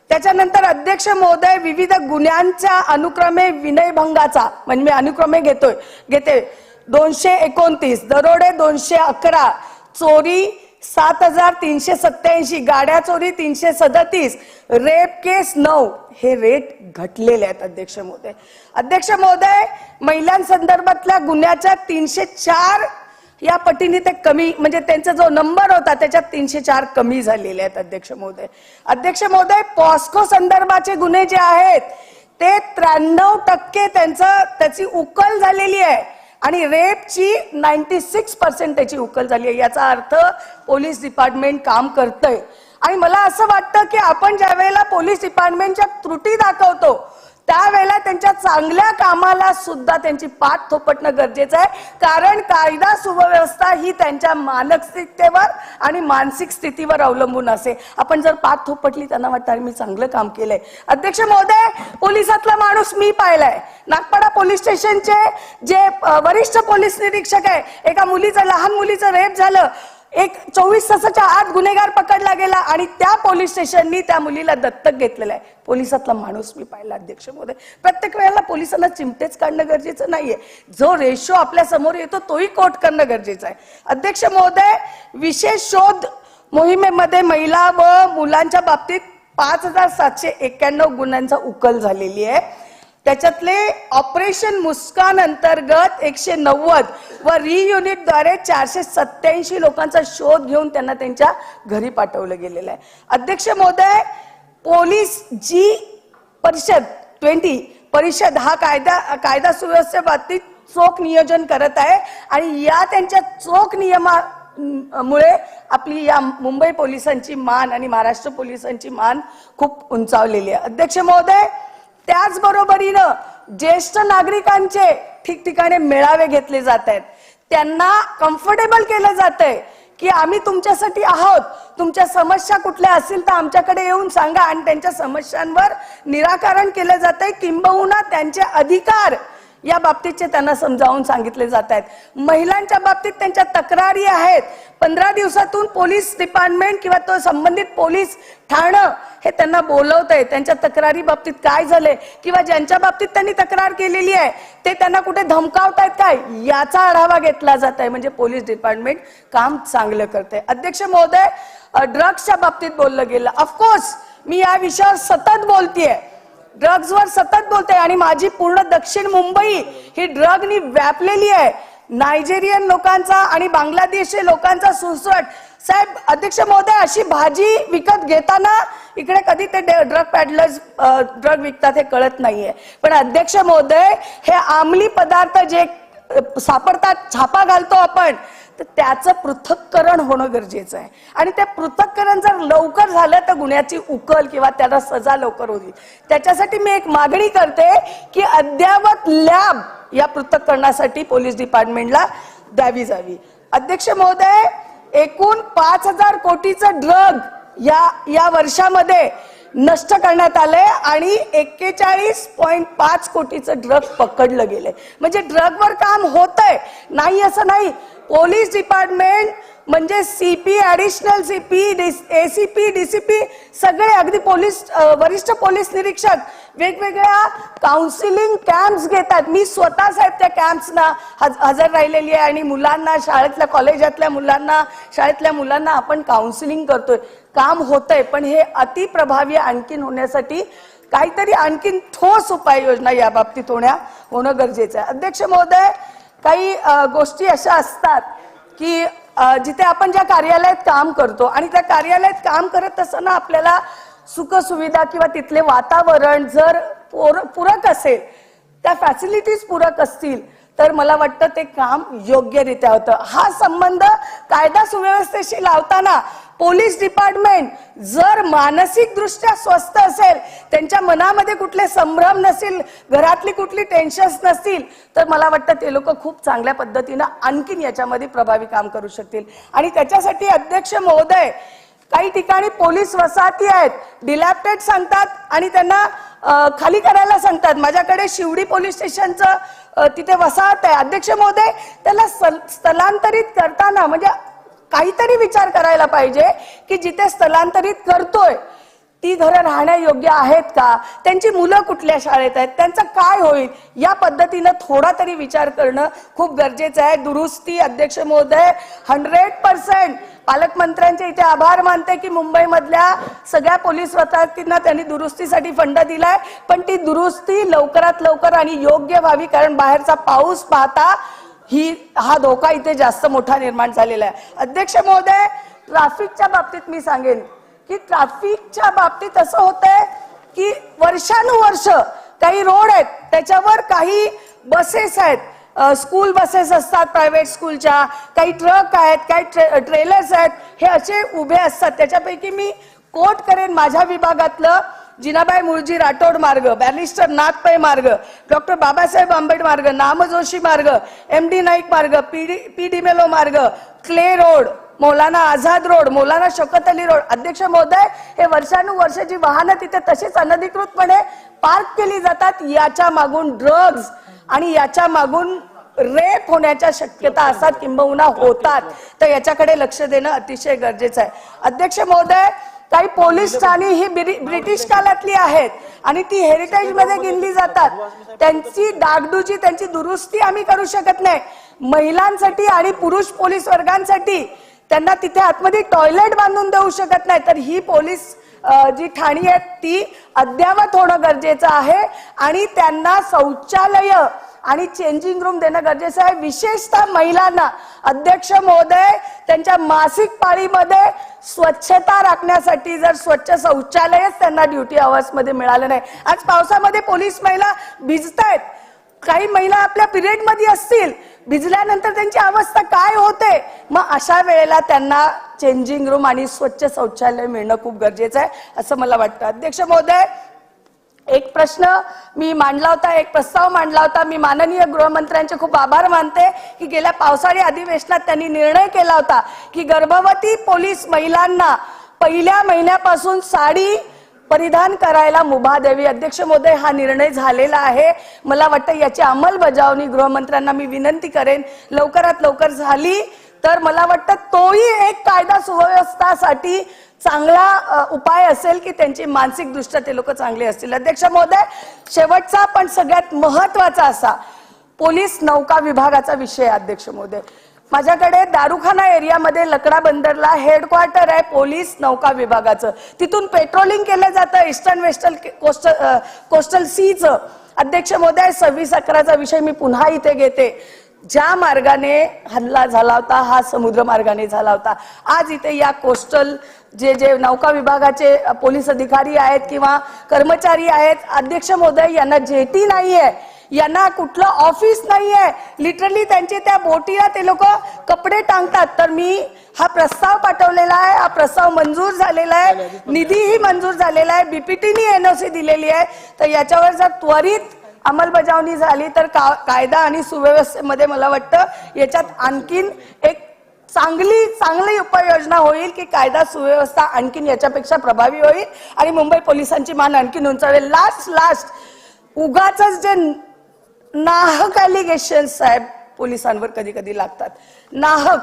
त्याच्यानंतर अध्यक्ष महोदय, विविध गुन्ह्यांच्या अनुक्रमे विनयभंगाचा म्हणजे मी अनुक्रमे घेते 229, दरोडे 211, चोरी 7,387, गाड्या चोरी 337, रेप केस 9, हे रेट घटलेले आहेत अध्यक्ष महोदय. अध्यक्ष महोदय, महिलांसंदर्भातल्या गुन्ह्याच्या 304 या पटीने ते कमी, म्हणजे त्यांचा जो नंबर होता त्याच्यात 304 कमी झालेले आहेत अध्यक्ष महोदय. अध्यक्ष महोदय, पॉस्को संदर्भाचे गुन्हे जे आहेत ते 93% त्याची उकल झालेली आहे आणि रेपची 96% त्याची उकल झाली आहे. याचा अर्थ पोलीस डिपार्टमेंट काम करतंय. आणि मला असं वाटतं की आपण ज्या वेळेला पोलीस डिपार्टमेंटच्या त्रुटी दाखवतो त्यावेळेला त्यांच्या चांगल्या कामाला सुद्धा त्यांची पाठ थोपटणं गरजेचं आहे, कारण कायदा सुव्यवस्था ही त्यांच्या मानसिकतेवर आणि मानसिक स्थितीवर अवलंबून असे. आपण जर पाठ थोपटली त्यांना वाटतं मी चांगलं काम केलंय. अध्यक्ष महोदय, पोलिसातला माणूस मी पाहिलाय. नागपाडा पोलीस स्टेशनचे जे वरिष्ठ पोलीस निरीक्षक आहे, एका मुलीचं, लहान मुलीचं रेप झालं, एक 24 तासाच्या आत गुन्हेगार पकडला गेला आणि त्या पोलीस स्टेशननी त्या मुलीला दत्तक घेतलेलं आहे. पोलिसातला माणूस मी पाहिला अध्यक्ष महोदय. प्रत्येक वेळेला पोलिसांना चिमटेच काढणं गरजेचं नाहीये. जो रेशो आपल्या समोर येतो तोही कोट करणं गरजेचं आहे. अध्यक्ष महोदय, विशेष शोध मोहिमेमध्ये महिला व मुलांच्या बाबतीत 5,791 गुन्ह्यांचा उकल झालेली आहे. त्याच्यातले ऑपरेशन मुस्कान अंतर्गत 190 व रियुनिटद्वारे 487 लोकांचा शोध घेऊन त्यांना त्यांच्या घरी पाठवलं गेलेलं आहे. अध्यक्ष महोदय, पोलीस जी परिषद 20 परिषद हा कायदा सुव्यवस्थे बाबतीत चोख नियोजन करत आहे आणि या त्यांच्या चोख नियमामुळे आपली या मुंबई पोलिसांची मान आणि महाराष्ट्र पोलिसांची मान खूप उंचावलेली आहे. अध्यक्ष महोदय, त्याचबरोबरीनं ज्येष्ठ नागरिकांचे ठिकठिकाणी मेळावे घेतले जात आहेत. त्यांना कम्फर्टेबल केलं जातंय की आम्ही तुमच्यासाठी आहोत, तुमच्या समस्या कुठल्या असतील तर आमच्याकडे येऊन सांगा आणि त्यांच्या समस्यांवर निराकरण केलं जातंय. किंबहुना त्यांचे अधिकार या बाबतीतचे त्यांना समजावून सांगितले जात आहेत. महिलांच्या बाबतीत त्यांच्या तक्रारी आहेत. 15 दिवसातून पोलीस डिपार्टमेंट किंवा तो संबंधित पोलीस ठाणं हे त्यांना बोलवतंय. त्यांच्या तक्रारी बाबतीत काय झालंय किंवा ज्यांच्या बाबतीत त्यांनी तक्रार केलेली आहे ते त्यांना कुठे धमकावतायत काय याचा आढावा घेतला जात आहे. म्हणजे पोलीस डिपार्टमेंट काम चांगलं करतंय. अध्यक्ष महोदय, ड्रग्सच्या बाबतीत बोललं गेलं. ऑफकोर्स मी या विषयावर सतत बोलतेय, ड्रग्सवर सतत बोलते आणि माझी पूर्ण दक्षिण मुंबई ही ड्रगनी व्यापलेली आहे. नायजेरियन लोकांचा आणि बांगलादेशी लोकांचा सुळसुळाट. साहेब, अध्यक्ष महोदय, अशी भाजी विकत घेताना इकडे कधी ते ड्रग पॅडलर्स ड्रग विकतात हे कळत नाहीये. पण अध्यक्ष महोदय, हे अंमली पदार्थ जे सापडतात, छापा घालतो आपण, तर त्याचं पृथक्करण होणं गरजेचं आहे आणि ते पृथक्करण जर लवकर झालं तर गुन्ह्याची उकल किंवा त्याला सजा लवकर होईल. त्याच्यासाठी मी एक मागणी करते की अद्ययावत लॅब या पृथक्करणासाठी पोलीस डिपार्टमेंटला द्यावी जावी. अध्यक्ष महोदय, एकूण 5,000 कोटीचं ड्रग या वर्षामध्ये नष्ट करण्यात आलंय आणि 41.5 कोटीचं ड्रग पकडलं गेलंय. म्हणजे ड्रगवर काम होतंय, नाही असं नाही. पोलीस डिपार्टमेंट म्हणजे CP, additional CP, ACP, DCP सगळे, अगदी पोलीस वरिष्ठ पोलीस निरीक्षक वेगवेगळ्या काउन्सिलिंग कॅम्प्स घेतात. मी स्वतः साहेब त्या कॅम्प्सना हजर राहिलेली आहे आणि मुलांना, शाळेतल्या कॉलेजातल्या मुलांना, शाळेतल्या मुलांना आपण काउन्सिलिंग करतोय. काम होतंय, पण हे अतिप्रभावी आणखीन होण्यासाठी काहीतरी आणखीन ठोस उपाययोजना या बाबतीत होणं गरजेचं आहे. अध्यक्ष महोदय, काही गोष्टी अशा असतात की जिथे आपण ज्या कार्यालयात काम करतो आणि त्या कार्यालयात काम करत असताना आपल्याला सुखसुविधा किंवा तिथले वातावरण जर पूरक असेल, त्या फॅसिलिटीज पूरक असतील तर मला वाटतं ते काम योग्यरित्या होतं. हा संबंध कायदा सुव्यवस्थेशी लावताना पोलीस डिपार्टमेंट जर मानसिक दृष्ट्या स्वस्थ असेल, त्यांच्या मनामध्ये कुठले संभ्रम नसेल, घरातली कुठली टेन्शन्स नसतील, तर मला वाटतं ते लोक खूप चांगल्या पद्धतीनं आणखीन याच्यामध्ये प्रभावी काम करू शकतील. आणि त्याच्यासाठी अध्यक्ष महोदय, काही ठिकाणी पोलीस वसाहती आहेत, डिलॅप्टेड सांगतात आणि त्यांना खाली करायला सांगतात. माझ्याकडे शिवडी पोलीस स्टेशनचं तिथे वसाहत आहे. अध्यक्ष महोदय, त्याला स्थलांतरित करताना म्हणजे काहीतरी विचार करायला पाहिजे की जिथे स्थलांतरित करतोय ती घरं राहण्यायोग्य आहेत का, त्यांची मुलं कुठल्या शाळेत आहेत, त्यांचं काय होईल, या पद्धतीनं थोडा तरी विचार करणं खूप गरजेचं आहे. दुरुस्ती अध्यक्ष महोदय 100% पालकमंत्र्यांचे इथे आभार मानते की मुंबईमधल्या सगळ्या पोलीस वसाहतींना त्यांनी दुरुस्तीसाठी फंड दिलाय, पण ती दुरुस्ती लवकरात लवकर आणि योग्य व्हावी, कारण बाहेरचा पाऊस पाहता हा धोका इथे जास्त मोठा निर्माण झालेला आहे. अध्यक्ष महोदय, ट्रॅफिकच्या बाबतीत मी सांगेन की ट्रॅफिकच्या बाबतीत असं होतंय की वर्षानुवर्ष काही रोड आहेत त्याच्यावर काही बसेस आहेत, स्कूल बसेस असतात प्रायव्हेट स्कूलच्या, काही ट्रक आहेत, काही ट्रेलर्स आहेत, हे असे उभे असतात. त्याच्यापैकी मी कोट करेन माझ्या विभागातलं जिनाबाई मुळजी राठोड मार्ग, बॅरिस्टर नाथ पै मार्ग, डॉक्टर बाबासाहेब आंबेडकर मार्ग, नामजोशी मार्ग, MD नाईक मार्ग, PD मेलो मार्ग, clay road, Maulana Azad road, मौलाना शौकत अली रोड. अध्यक्ष महोदय, हे वर्षानुवर्ष जी वाहनं तिथे तशीच अनधिकृतपणे पार्क केली जातात, याच्या मागून ड्रग्ज आणि याच्या मागून रेप होण्याच्या शक्यता असतात, किंबहुना होतात. तर याच्याकडे लक्ष देणं अतिशय गरजेचं आहे. अध्यक्ष महोदय, काही पोलीस ठाणी ही ब्रिटिश काळातली आहेत आणि ती हेरिटेज मध्ये गिनली जातात. त्यांची डागडुजी, त्यांची दुरुस्ती आम्ही करू शकत नाही. महिलांसाठी आणि पुरुष पोलीस वर्गांसाठी त्यांना तिथे आतमध्ये टॉयलेट बांधून देऊ शकत नाही. तर ही पोलीस जी ठाणी आहेत ती अद्ययावत होणं गरजेचं आहे आणि त्यांना शौचालय आणि चेंजिंग रूम देणं गरजेचं आहे. विशेषतः महिलांना अध्यक्ष महोदय, त्यांच्या मासिक पाळीमध्ये स्वच्छता राखण्यासाठी जर स्वच्छ शौचालयच त्यांना ड्युटी आवर्स मध्ये मिळालं नाही. आज पावसामध्ये पोलीस महिला भिजतायत, काही महिला आपल्या पिरियड मध्ये असतील, भिजल्यानंतर त्यांची अवस्था काय होते, मग अशा वेळेला त्यांना चेंजिंग रूम आणि स्वच्छ शौचालय मिळणं खूप गरजेचं आहे असं मला वाटतं. अध्यक्ष महोदय, एक प्रश्न मी मांडला होता, एक प्रस्ताव मांडला होता. मी माननीय गृहमंत्र्यांचे खूप आभार मानते की गेल्या पावसाळी अधिवेशनात त्यांनी निर्णय केला होता की गर्भवती पोलीस महिलांना पहिल्या महिन्यापासून साडी परिधान करायला मुभा द्यावी. अध्यक्ष महोदय, हा निर्णय झालेला आहे. मला वाटतं याची अंमलबजावणी गृहमंत्र्यांना मी विनंती करेन लवकरात लवकर झाली तर मला वाटतं तोही एक कायदा सुव्यवस्थासाठी चांगला उपाय असेल की त्यांची मानसिक दृष्ट्या ते लोक चांगले असतील. अध्यक्ष महोदय, शेवटचा पण सगळ्यात महत्वाचा असा पोलीस नौका विभागाचा विषय. अध्यक्ष महोदय, माझ्याकडे दारुखाना एरियामध्ये लकडा बंदरला हेडक्वार्टर आहे पोलीस नौका विभागाचं. तिथून पेट्रोलिंग केलं जातं ईस्टर्न वेस्टर्न कोस्टल सीचं. अध्यक्ष महोदय, 26/11चा विषय मी पुन्हा इथे घेते. ज्या मार्गाने हल्ला झाला होता हा समुद्र मार्गाने झाला होता. आज इथे या कोस्टल जे नौका विभागाचे पोलीस अधिकारी आहेत किंवा कर्मचारी आहेत, अध्यक्ष महोदय, यांना जेटी नाहीये, यांना कुठलं ऑफिस नाहीये. लिटरली त्यांचे त्या बोटीला ते लोक कपडे टांगतात. तर मी हा प्रस्ताव पाठवलेला आहे, हा प्रस्ताव मंजूर झालेला आहे, निधीही मंजूर झालेला आहे, BPTनी NOC दिलेली आहे. तर याच्यावर जर त्वरित अंमलबजावणी झाली तर कायदा आणि सुव्यवस्थेमध्ये मला वाटतं याच्यात आणखीन एक चांगली उपाययोजना होईल की कायदा सुव्यवस्था आणखीन याच्यापेक्षा प्रभावी होईल आणि मुंबई पोलिसांची मान आणखीन उंचावेल. लास्ट उगाच जे नाहक अलिगेशन्स साहेब पोलिसांवर कधी कधी लागतात, नाहक,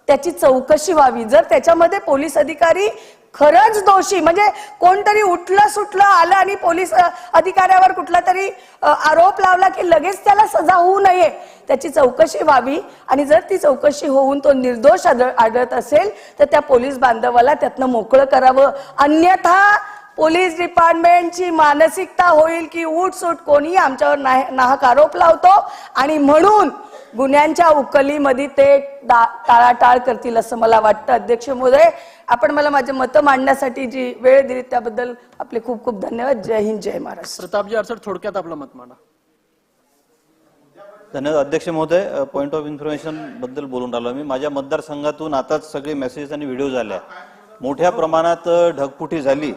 त्याची चौकशी व्हावी. जर त्याच्यामध्ये पोलीस अधिकारी खरंच दोषी, म्हणजे कोणतरी उठलं सुटलं आलं आणि पोलीस अधिकाऱ्यावर कुठला तरी आरोप लावला की लगेच त्याला सजा होऊ नये, त्याची चौकशी व्हावी. आणि जर ती चौकशी होऊन तो निर्दोष आढळत असेल तर त्या पोलीस बांधवाला त्यातनं मोकळं करावं. अन्यथा पोलीस डिपार्टमेंटची मानसिकता होईल की उठसूट कोणी आमच्यावर नाहक आरोप लावतो आणि म्हणून गुन्ह्यांच्या उकलीमध्ये ते टाळाटाळ करतील असं मला वाटतं. अध्यक्ष महोदय, आपण मला माझे मतं मांडण्यासाठी जी वेळ दिली त्याबद्दल आपले खूप खूप धन्यवाद. जय हिंद, जय महाराष्ट्र. प्रतापजी अडसर, थोडक्यात आपलं मत मांडा. धन्यवाद अध्यक्ष महोदय. पॉइंट ऑफ इन्फॉर्मेशन बद्दल बोलून राहिलो मी. माझ्या मतदारसंघातून आताच सगळे मेसेज आणि व्हिडिओ झाले. मोठ्या प्रमाणात ढगफुटी झाली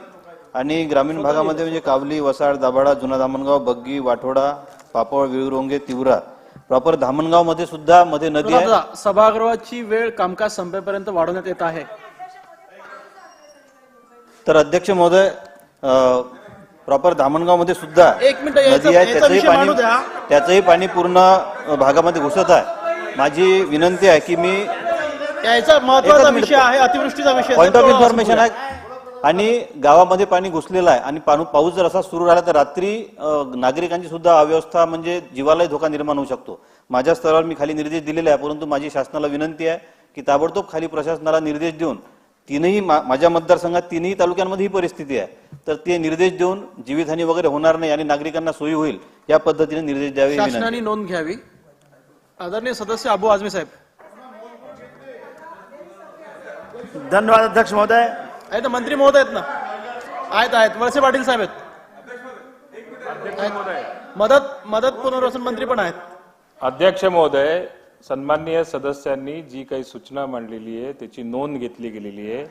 आणि ग्रामीण भागामध्ये म्हणजे कावली, वसाड, दाभाडा, जुना धामणगाव, बग्गी, वाठोडा, पापड, विळुरोंगे, तिवरा, प्रॉपर धामणगाव मध्ये सुद्धा मध्ये नदी आहे. सभागृहाची वेळ कामकाज संपेपर्यंत वाढवण्यात येत आहे. तर अध्यक्ष महोदय, प्रॉपर धामणगाव मध्ये सुद्धा नदी आहे, त्याचंही पाणी पूर्ण भागामध्ये घुसत आहे. माझी विनंती आहे की मी याचा महत्त्वाचा विषय आहे, अतिवृष्टीचा विषय. पॉइंट ऑफ इन्फॉर्मेशन आहे. आणि गावामध्ये पाणी घुसलेलं आहे आणि पाऊस जर असा सुरू राहिला तर रात्री नागरिकांची सुद्धा अव्यवस्था म्हणजे जीवालाही धोका निर्माण होऊ शकतो. माझ्या स्तरावर मी खाली निर्देश दिलेले आहे, परंतु माझी शासनाला विनंती आहे की ताबडतोब खाली प्रशासनाला निर्देश देऊन तीनही माझ्या मतदारसंघात तीनही तालुक्यांमध्ये ही परिस्थिती आहे, तर ते निर्देश देऊन जीवितहानी वगैरे होणार नाही आणि नागरिकांना सोयी होईल या पद्धतीने निर्देश द्यावे. शासनाने नोंद घ्यावी. आदरणीय सदस्य अबू आझमी साहेब. धन्यवाद अध्यक्ष महोदय. आहेत मंत्री महोदय आहेत ना? आहेत. वळसे पाटील साहेब आहेत. मदत पुनर्वसन मंत्री पण आहेत. अध्यक्ष महोदय, सन्माननीय सदस्यांनी जी काही सूचना मांडलेली आहे त्याची नोंद घेतली गेलेली आहे.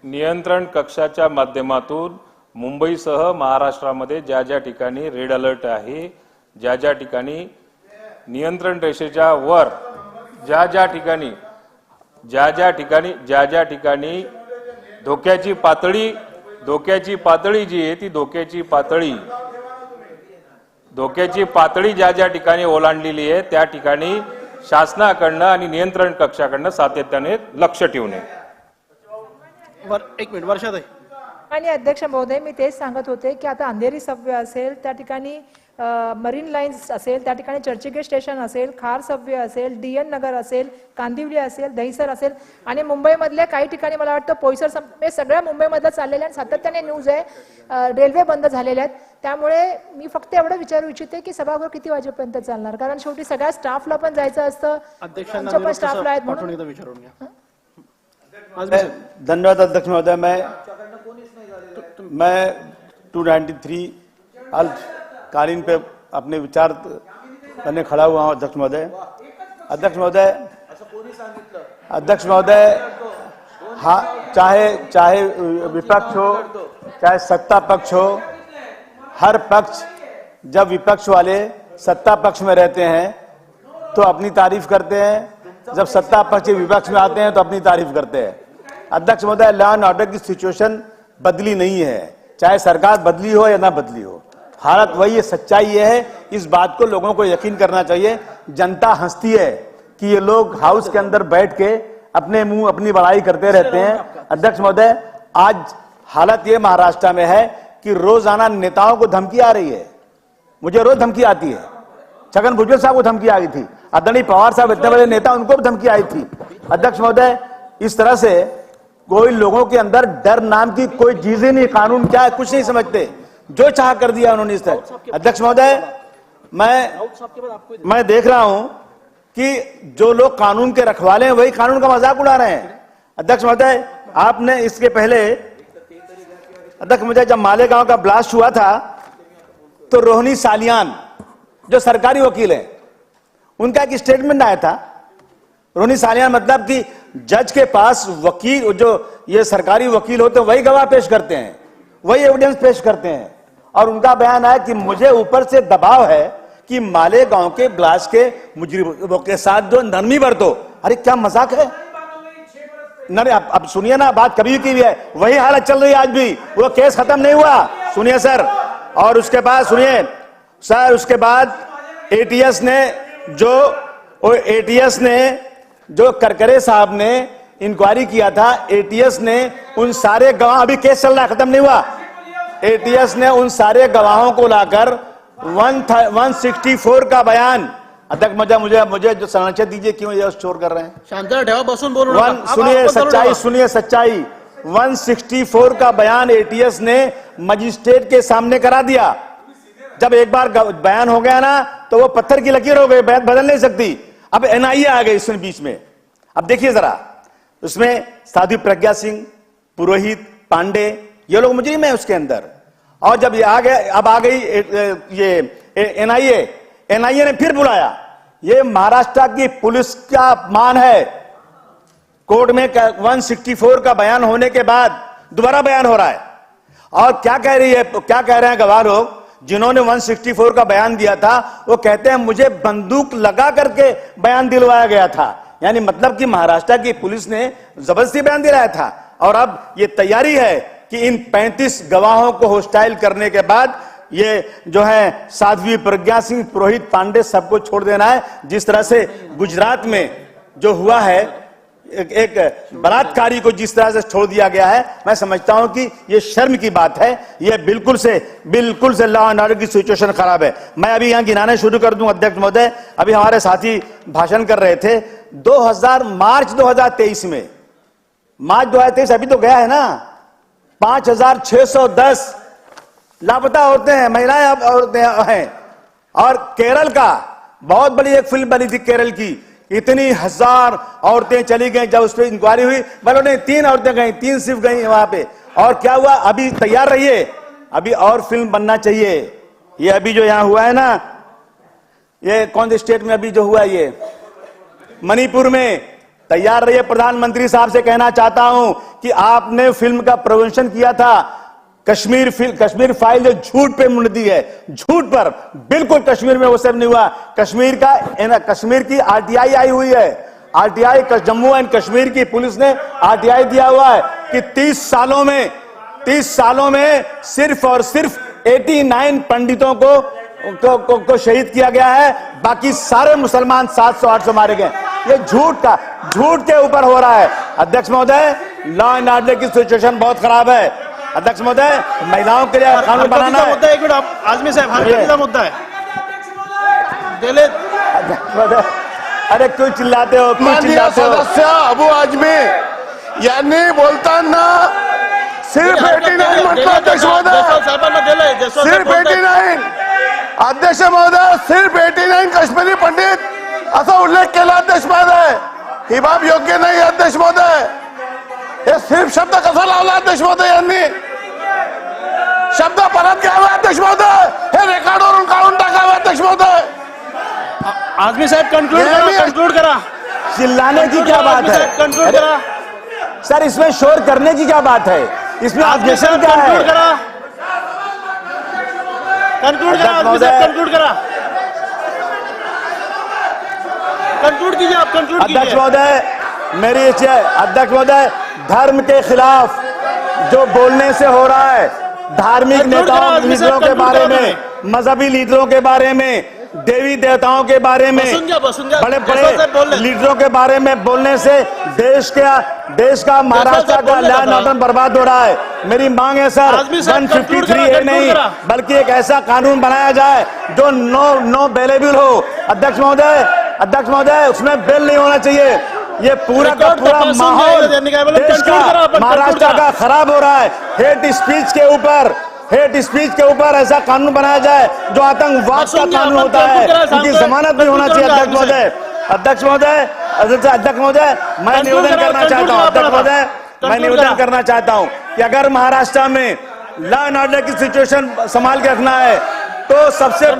नियंत्रण कक्षाच्या माध्यमातून मुंबईसह महाराष्ट्रामध्ये ज्या ज्या ठिकाणी रेड अलर्ट आहे, ज्या ज्या ठिकाणी नियंत्रण रेषेच्या वर ज्या ज्या ठिकाणी धोक्याची पातळी जी आहे ती धोक्याची पातळी ज्या ज्या ठिकाणी ओलांडलेली आहे त्या ठिकाणी शासनाकडनं आणि नियंत्रण कक्षाकडनं सातत्याने लक्ष ठेवणे. एक मिनिट वर्षात आहे. आणि अध्यक्ष महोदय, मी तेच सांगत होते की आता अंधेरी सबवे असेल, त्या ठिकाणी मरीन लाईन्स असेल, त्या ठिकाणी चर्चगेट स्टेशन असेल, खार सबवे असेल, DN नगर असेल, कांदिवली असेल, दहिसर असेल आणि मुंबईमधल्या काही ठिकाणी मला वाटतं पोईसर सगळ्या मुंबईमधलं चाललेल्या आणि सातत्याने न्यूज आहे. रेल्वे बंद झालेल्या आहेत. त्यामुळे मी फक्त एवढं विचारू इच्छिते की सभागृह किती वाजेपर्यंत चालणार, कारण शेवटी सगळ्या स्टाफला पण जायचं असतं. आमच्या पण स्टाफला आहेत म्हणून. धन्यवाद अध्यक्ष महोदय. मैं 293 अल्पकालीन पे अपने विचार करने खड़ा हुआ हूँ अध्यक्ष महोदय. अध्यक्ष महोदय, हाँ, चाहे विपक्ष हो चाहे सत्ता पक्ष हो, हर पक्ष जब विपक्ष वाले सत्ता पक्ष में रहते हैं तो अपनी तारीफ करते हैं, जब सत्ता पक्ष विपक्ष में आते हैं तो अपनी तारीफ करते हैं. अध्यक्ष महोदय, लॉ एंड ऑर्डर की सिचुएशन बदली नहीं है, चाहे सरकार बदली हो या ना बदली हो, हालत वही है. सच्चाई ये है, इस बात को लोगों को यकीन करना चाहिए. जनता हंसती है कि ये लोग हाउस के अंदर बैठ के अपने मुंह अपनी बड़ाई करते रहते हैं. अध्यक्ष महोदय, आज हालत ये महाराष्ट्र में है कि रोजाना नेताओं को धमकी आ रही है. मुझे रोज धमकी आती है. छगन भुजबल साहब को धमकी आई थी, आदरणीय पवार साहब इतने बड़े नेता, उनको भी धमकी आई थी. अध्यक्ष महोदय, इस तरह से कोई लोगों के अंदर डर नाम की कोई चीज ही नहीं, कानून क्या है कुछ नहीं समझते, जो चाह कर दिया उन्होंने इस तरह. अध्यक्ष महोदय, मैं देख रहा हूं कि जो लोग कानून के रखवाले हैं वही कानून का मजाक उड़ा रहे हैं. अध्यक्ष महोदय, आपने इसके पहले, अध्यक्ष महोदय, जब मालेगांव का ब्लास्ट हुआ था तो रोहिणी सालियान जो सरकारी वकील है उनका एक स्टेटमेंट आया था. रोहिणी सालियान मतलब कि जज के पास वकील, जो ये सरकारी वकील होते हैं वही गवाह पेश करते हैं, वही एविडेंस पेश करते हैं, और उनका बयान है कि मुझे ऊपर से दबाव है कि मालेगांव के ब्लास्ट के मुजरिमों के साथ जो नरमी बरतो. अरे क्या मजाक है. अब सुनिए ना, बात कभी की भी है, वही हालत चल रही है आज भी, वो केस खत्म नहीं हुआ. सुनिए सर, और उसके बाद सुनिए सर, उसके बाद एटीएस ने जो करकरे साहब ने इंक्वायरी किया था, एटीएस ने उन सारे गवाह, अभी केस चल रहा है, खत्म नहीं हुआ, एटीएस ने उन सारे गवाहों को लाकर 164 का बयान. अध्यक्ष मुझे जो संरक्षण दीजिए, क्यों ये स्टोर कर रहे हैं. शांतता ठेवा, बसून बोलू. सुनिए सच्चाई. 164 का बयान एटीएस ने मजिस्ट्रेट के सामने करा दिया. जब एक बार बयान हो गया ना तो वो पत्थर की लकीर हो गई, बयान बदल नहीं सकती. अब एनआईए आ गई इसमें बीच में. अब देखिए जरा, उसमें साध्वी प्रज्ञा सिंह, पुरोहित, पांडे, ये लोग मुजरिम है उसके अंदर. और जब ये आ गए, अब आ गई ये एनआईए ने फिर बुलाया. ये महाराष्ट्र की पुलिस का अपमान है. कोर्ट में 164 का बयान होने के बाद दोबारा बयान हो रहा है. और क्या कह रहे हैं गवाह लोग जिन्होंने 164 का बयान दिया था, वो कहते हैं मुझे बंदूक लगा करके बयान दिलवाया गया था. यानी मतलब कि महाराष्ट्र की पुलिस ने जबरदस्ती बयान दिलाया था. और अब ये तैयारी है कि इन 35 गवाहों को होस्टाइल करने के बाद ये जो है साध्वी प्रज्ञा सिंह, पुरोहित, पांडे सबको छोड़ देना है. जिस तरह से गुजरात में जो हुआ है एक बलात्कारी को जिस तरह से छोड़ दिया गया है, मैं समझता हूं कि ये शर्म की बात है। ये बिल्कुल से लॉ एंड ऑर्डर की सिचुएशन खराब है। मैं अभी यहां गिनाने शुरू कर दूं अध्यक्ष महोदय। अभी हमारे साथी भाषण कर रहे थे, मार्च 2023 में, मार्च 2023 अभी तो गया है ना, 5610 लापता औरतें हैं, महिलाएं औरतें हैं। और केरल का बहुत बड़ी एक फिल्म बनी थी केरल की, इतनी हजार औरतें चली गई। जब उस पर इंक्वायरी हुई, बोलो नहीं 3 औरतें गई, 3 सिर्फ गई वहां पे। और क्या हुआ, अभी तैयार रहिए, अभी और फिल्म बनना चाहिए। ये अभी जो यहां हुआ है ना, ये कौन से स्टेट में अभी जो हुआ, ये मणिपुर में, तैयार रहिए। प्रधानमंत्री साहब से कहना चाहता हूं कि आपने फिल्म का प्रमोशन किया था, कश्मीर फाइल जो झूठ पे मुंडती है, झूठ पर, बिल्कुल कश्मीर में वो सब नहीं हुआ। कश्मीर की आरटीआई आई हुई है, आरटीआई जम्मू एंड कश्मीर की पुलिस ने आरटीआई दिया हुआ है कि 30 सालों में सिर्फ और सिर्फ 89 पंडितों को शहीद किया गया है, बाकी सारे मुसलमान 700-800 मारे गए। ये झूठ के ऊपर हो रहा है। अध्यक्ष महोदय, लॉ एंड ऑर्डर की सिचुएशन बहुत खराब है। अध्यक्ष महोदय, महिलाओं के लिए कानून बनाना है। मुद्दा, एक मिनट आजमी साहब, हरकतीचा मुद्दा है। अरे क्यों चिल्लाते हो, क्यों चिल्लाते हो? सदस्य अबू आजमी यांनी बोलताना सिर्फ 89 म्हटलं अध्यक्ष महोदय, सिर्फ 89, अध्यक्ष महोदय सिर्फ 89 काश्मीरी पंडित असा उल्लेख केला अध्यक्ष महोदय। ही बाब योग्य नाही अध्यक्ष महोदय। हे सिर्फ शब्द कसा लावला अध्यक्ष महोदय यांनी? शब्द परत घ्यावे अध्यक्ष महोदय, हे रेकॉर्डवरून काढून टाकावे अध्यक्ष महोदय। आजमी साहब कंक्लूड करा। चिल्लाने की क्या बात है? कंक्लूड करा सर, इसमें शोर करने की क्या बात है? इसमें ऑब्जेक्शन क्या है? कंक्लूड करा कंक्लूड कीजिए, आप कंक्लूड कीजिए। अध्यक्ष महोदय, मेरी इच्छा है, अध्यक्ष महोदय, धर्म के खिलाफ जो बोलने से हो रहा है, धार्मिक नेताओं लीडरों के बारे में, मजहबी लीडरों के बारे में, देवी देवताओं के बारे में, बड़े बड़े लीडरों के बारे में बोलने से देश का महाराष्ट्र का लैंड ऑर्डर बर्बाद हो रहा है। मेरी मांग है सर, 153A नहीं बल्कि एक ऐसा कानून बनाया जाए जो नो बेलेबल हो। अध्यक्ष महोदय, उसमें बेल नहीं होना चाहिए। ये पूरा का पूरा माहौल देश का, महाराष्ट्र का खराब हो रहा है। हेट स्पीच के ऊपर ऐसा कानून बनाया जाए जो आतंकवाद का कानून होता है, उनकी जमानत भी होना चाहिए। अध्यक्ष महोदय, मैं निवेदन करना चाहता हूं कि अगर महाराष्ट्र में लॉ एंड ऑर्डर की सिचुएशन संभाल के रखना है तो सबसे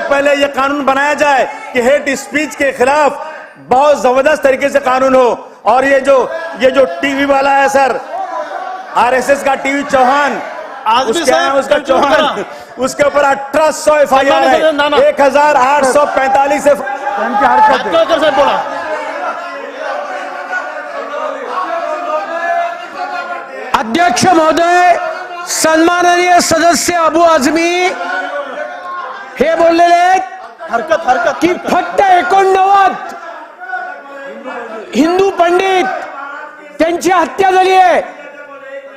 पहले यह कानून बनाया जाए कि हेट स्पीच के खिलाफ बहुत जबरदस्त तरीके से कानून हो। और ये जो टीवी वाला है सर, आरएसएस का टीवी चौहान, उसका चौहान, उसके ऊपर 1800 FIR है, 1845 अध्यक्ष महोदय, सन्माननीय सदस्य अबू आझमी हे बोललेले की फक्त 89 हिंदू पंडित त्यांची हत्या झाली आहे।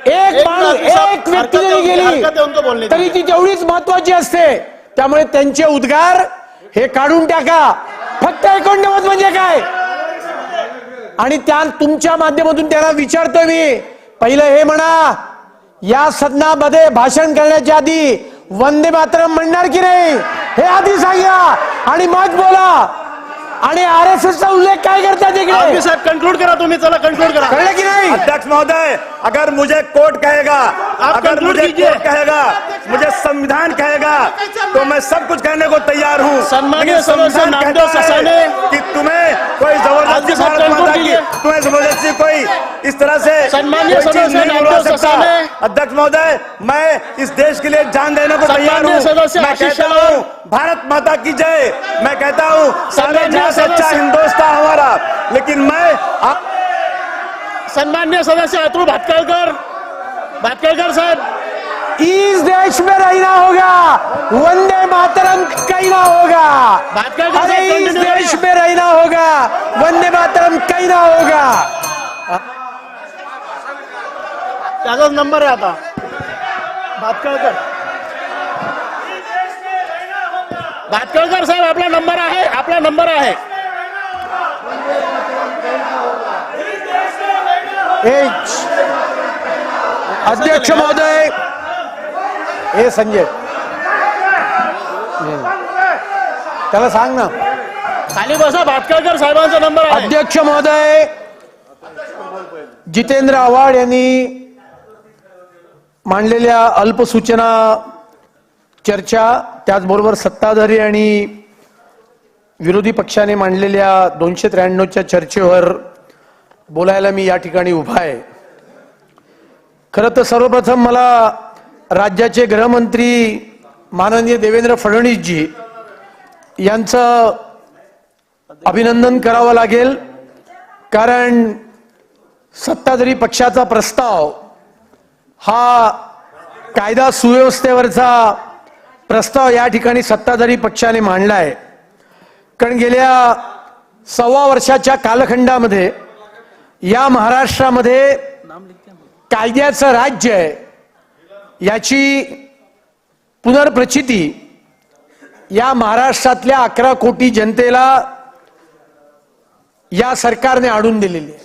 एक व्यक्ती जरी गेली तरी ती तेवढीच महत्वाची असते। त्यामुळे त्यांचे उद्गार हे काढून टाका। फक्त 89 म्हणजे काय? आणि त्या तुमच्या माध्यमातून त्यांना विचारतोय मी, पहिलं हे म्हणा, या सदनामध्ये भाषण करण्याच्या आधी वंदे मातरम म्हणणार की नाही हे आधी सांगा आणि मग बोला। आणि आरएसएसचा उल्लेख काय करतात इकडे? साहब कंक्लूड करा, तुम्ही चला कंक्लूड करा। कळलं की नहीं? अध्यक्ष महोदय, अगर मुझे कोर्ट कहेगा, मुझे संविधान कहेगा तो मैं सब कुछ कहने को तैयार हूँ। सम्मानीय सदस्य नामदेव ससाने कि तुम्हें कोई जबरदस्ती कोई इस तरह से सम्मानीय सदस्य नामदेव ससाने। अध्यक्ष महोदय, मैं इस देश के लिए जान देने को तैयार हूँ। मैं कहता हूँ भारत माता की जय। मैं कहता हूँ सारे जहां से अच्छा हिंदुस्तान हमारा। लेकिन मैं सन्मान्य सदस्य अतुल भातखळकर साहेब, इस देश में रहना होगा, वंदे मातरम कहना होगा। अरे इस देश में रहना होगा, वंदे मातरम कहना होगा। त्याचाच नंबर आहे आता भातखळकर साहेब, आपला नंबर आहे, आपला नंबर आहे। अध्यक्ष महोदय, हे संजय त्याला सांग ना, खाली बसा, भातखळकर साहेबांचा नंबर आहे। अध्यक्ष महोदय, जितेंद्र आव्हाड यांनी मांडलेल्या अल्पसूचना चर्चा, त्याचबरोबर सत्ताधारी आणि विरोधी पक्षाने मांडलेल्या 293च्या चर्चेवर बोलायला मी या ठिकाणी उभा आहे। खरं तर सर्वप्रथम मला राज्याचे गृहमंत्री माननीय देवेंद्र फडणवीसजी यांचं अभिनंदन करावं लागेल, कारण सत्ताधारी पक्षाचा प्रस्ताव हा कायदा सुव्यवस्थेवरचा प्रस्ताव या ठिकाणी सत्ताधारी पक्षाने मांडला आहे। कारण गेल्या 1.25 वर्षाच्या कालखंडामध्ये या महाराष्ट्रामध्ये कायद्याचं राज्य आहे याची पुनर्प्रचिती या महाराष्ट्रातल्या 11 कोटी जनतेला या सरकारने आणून दिलेली आहे।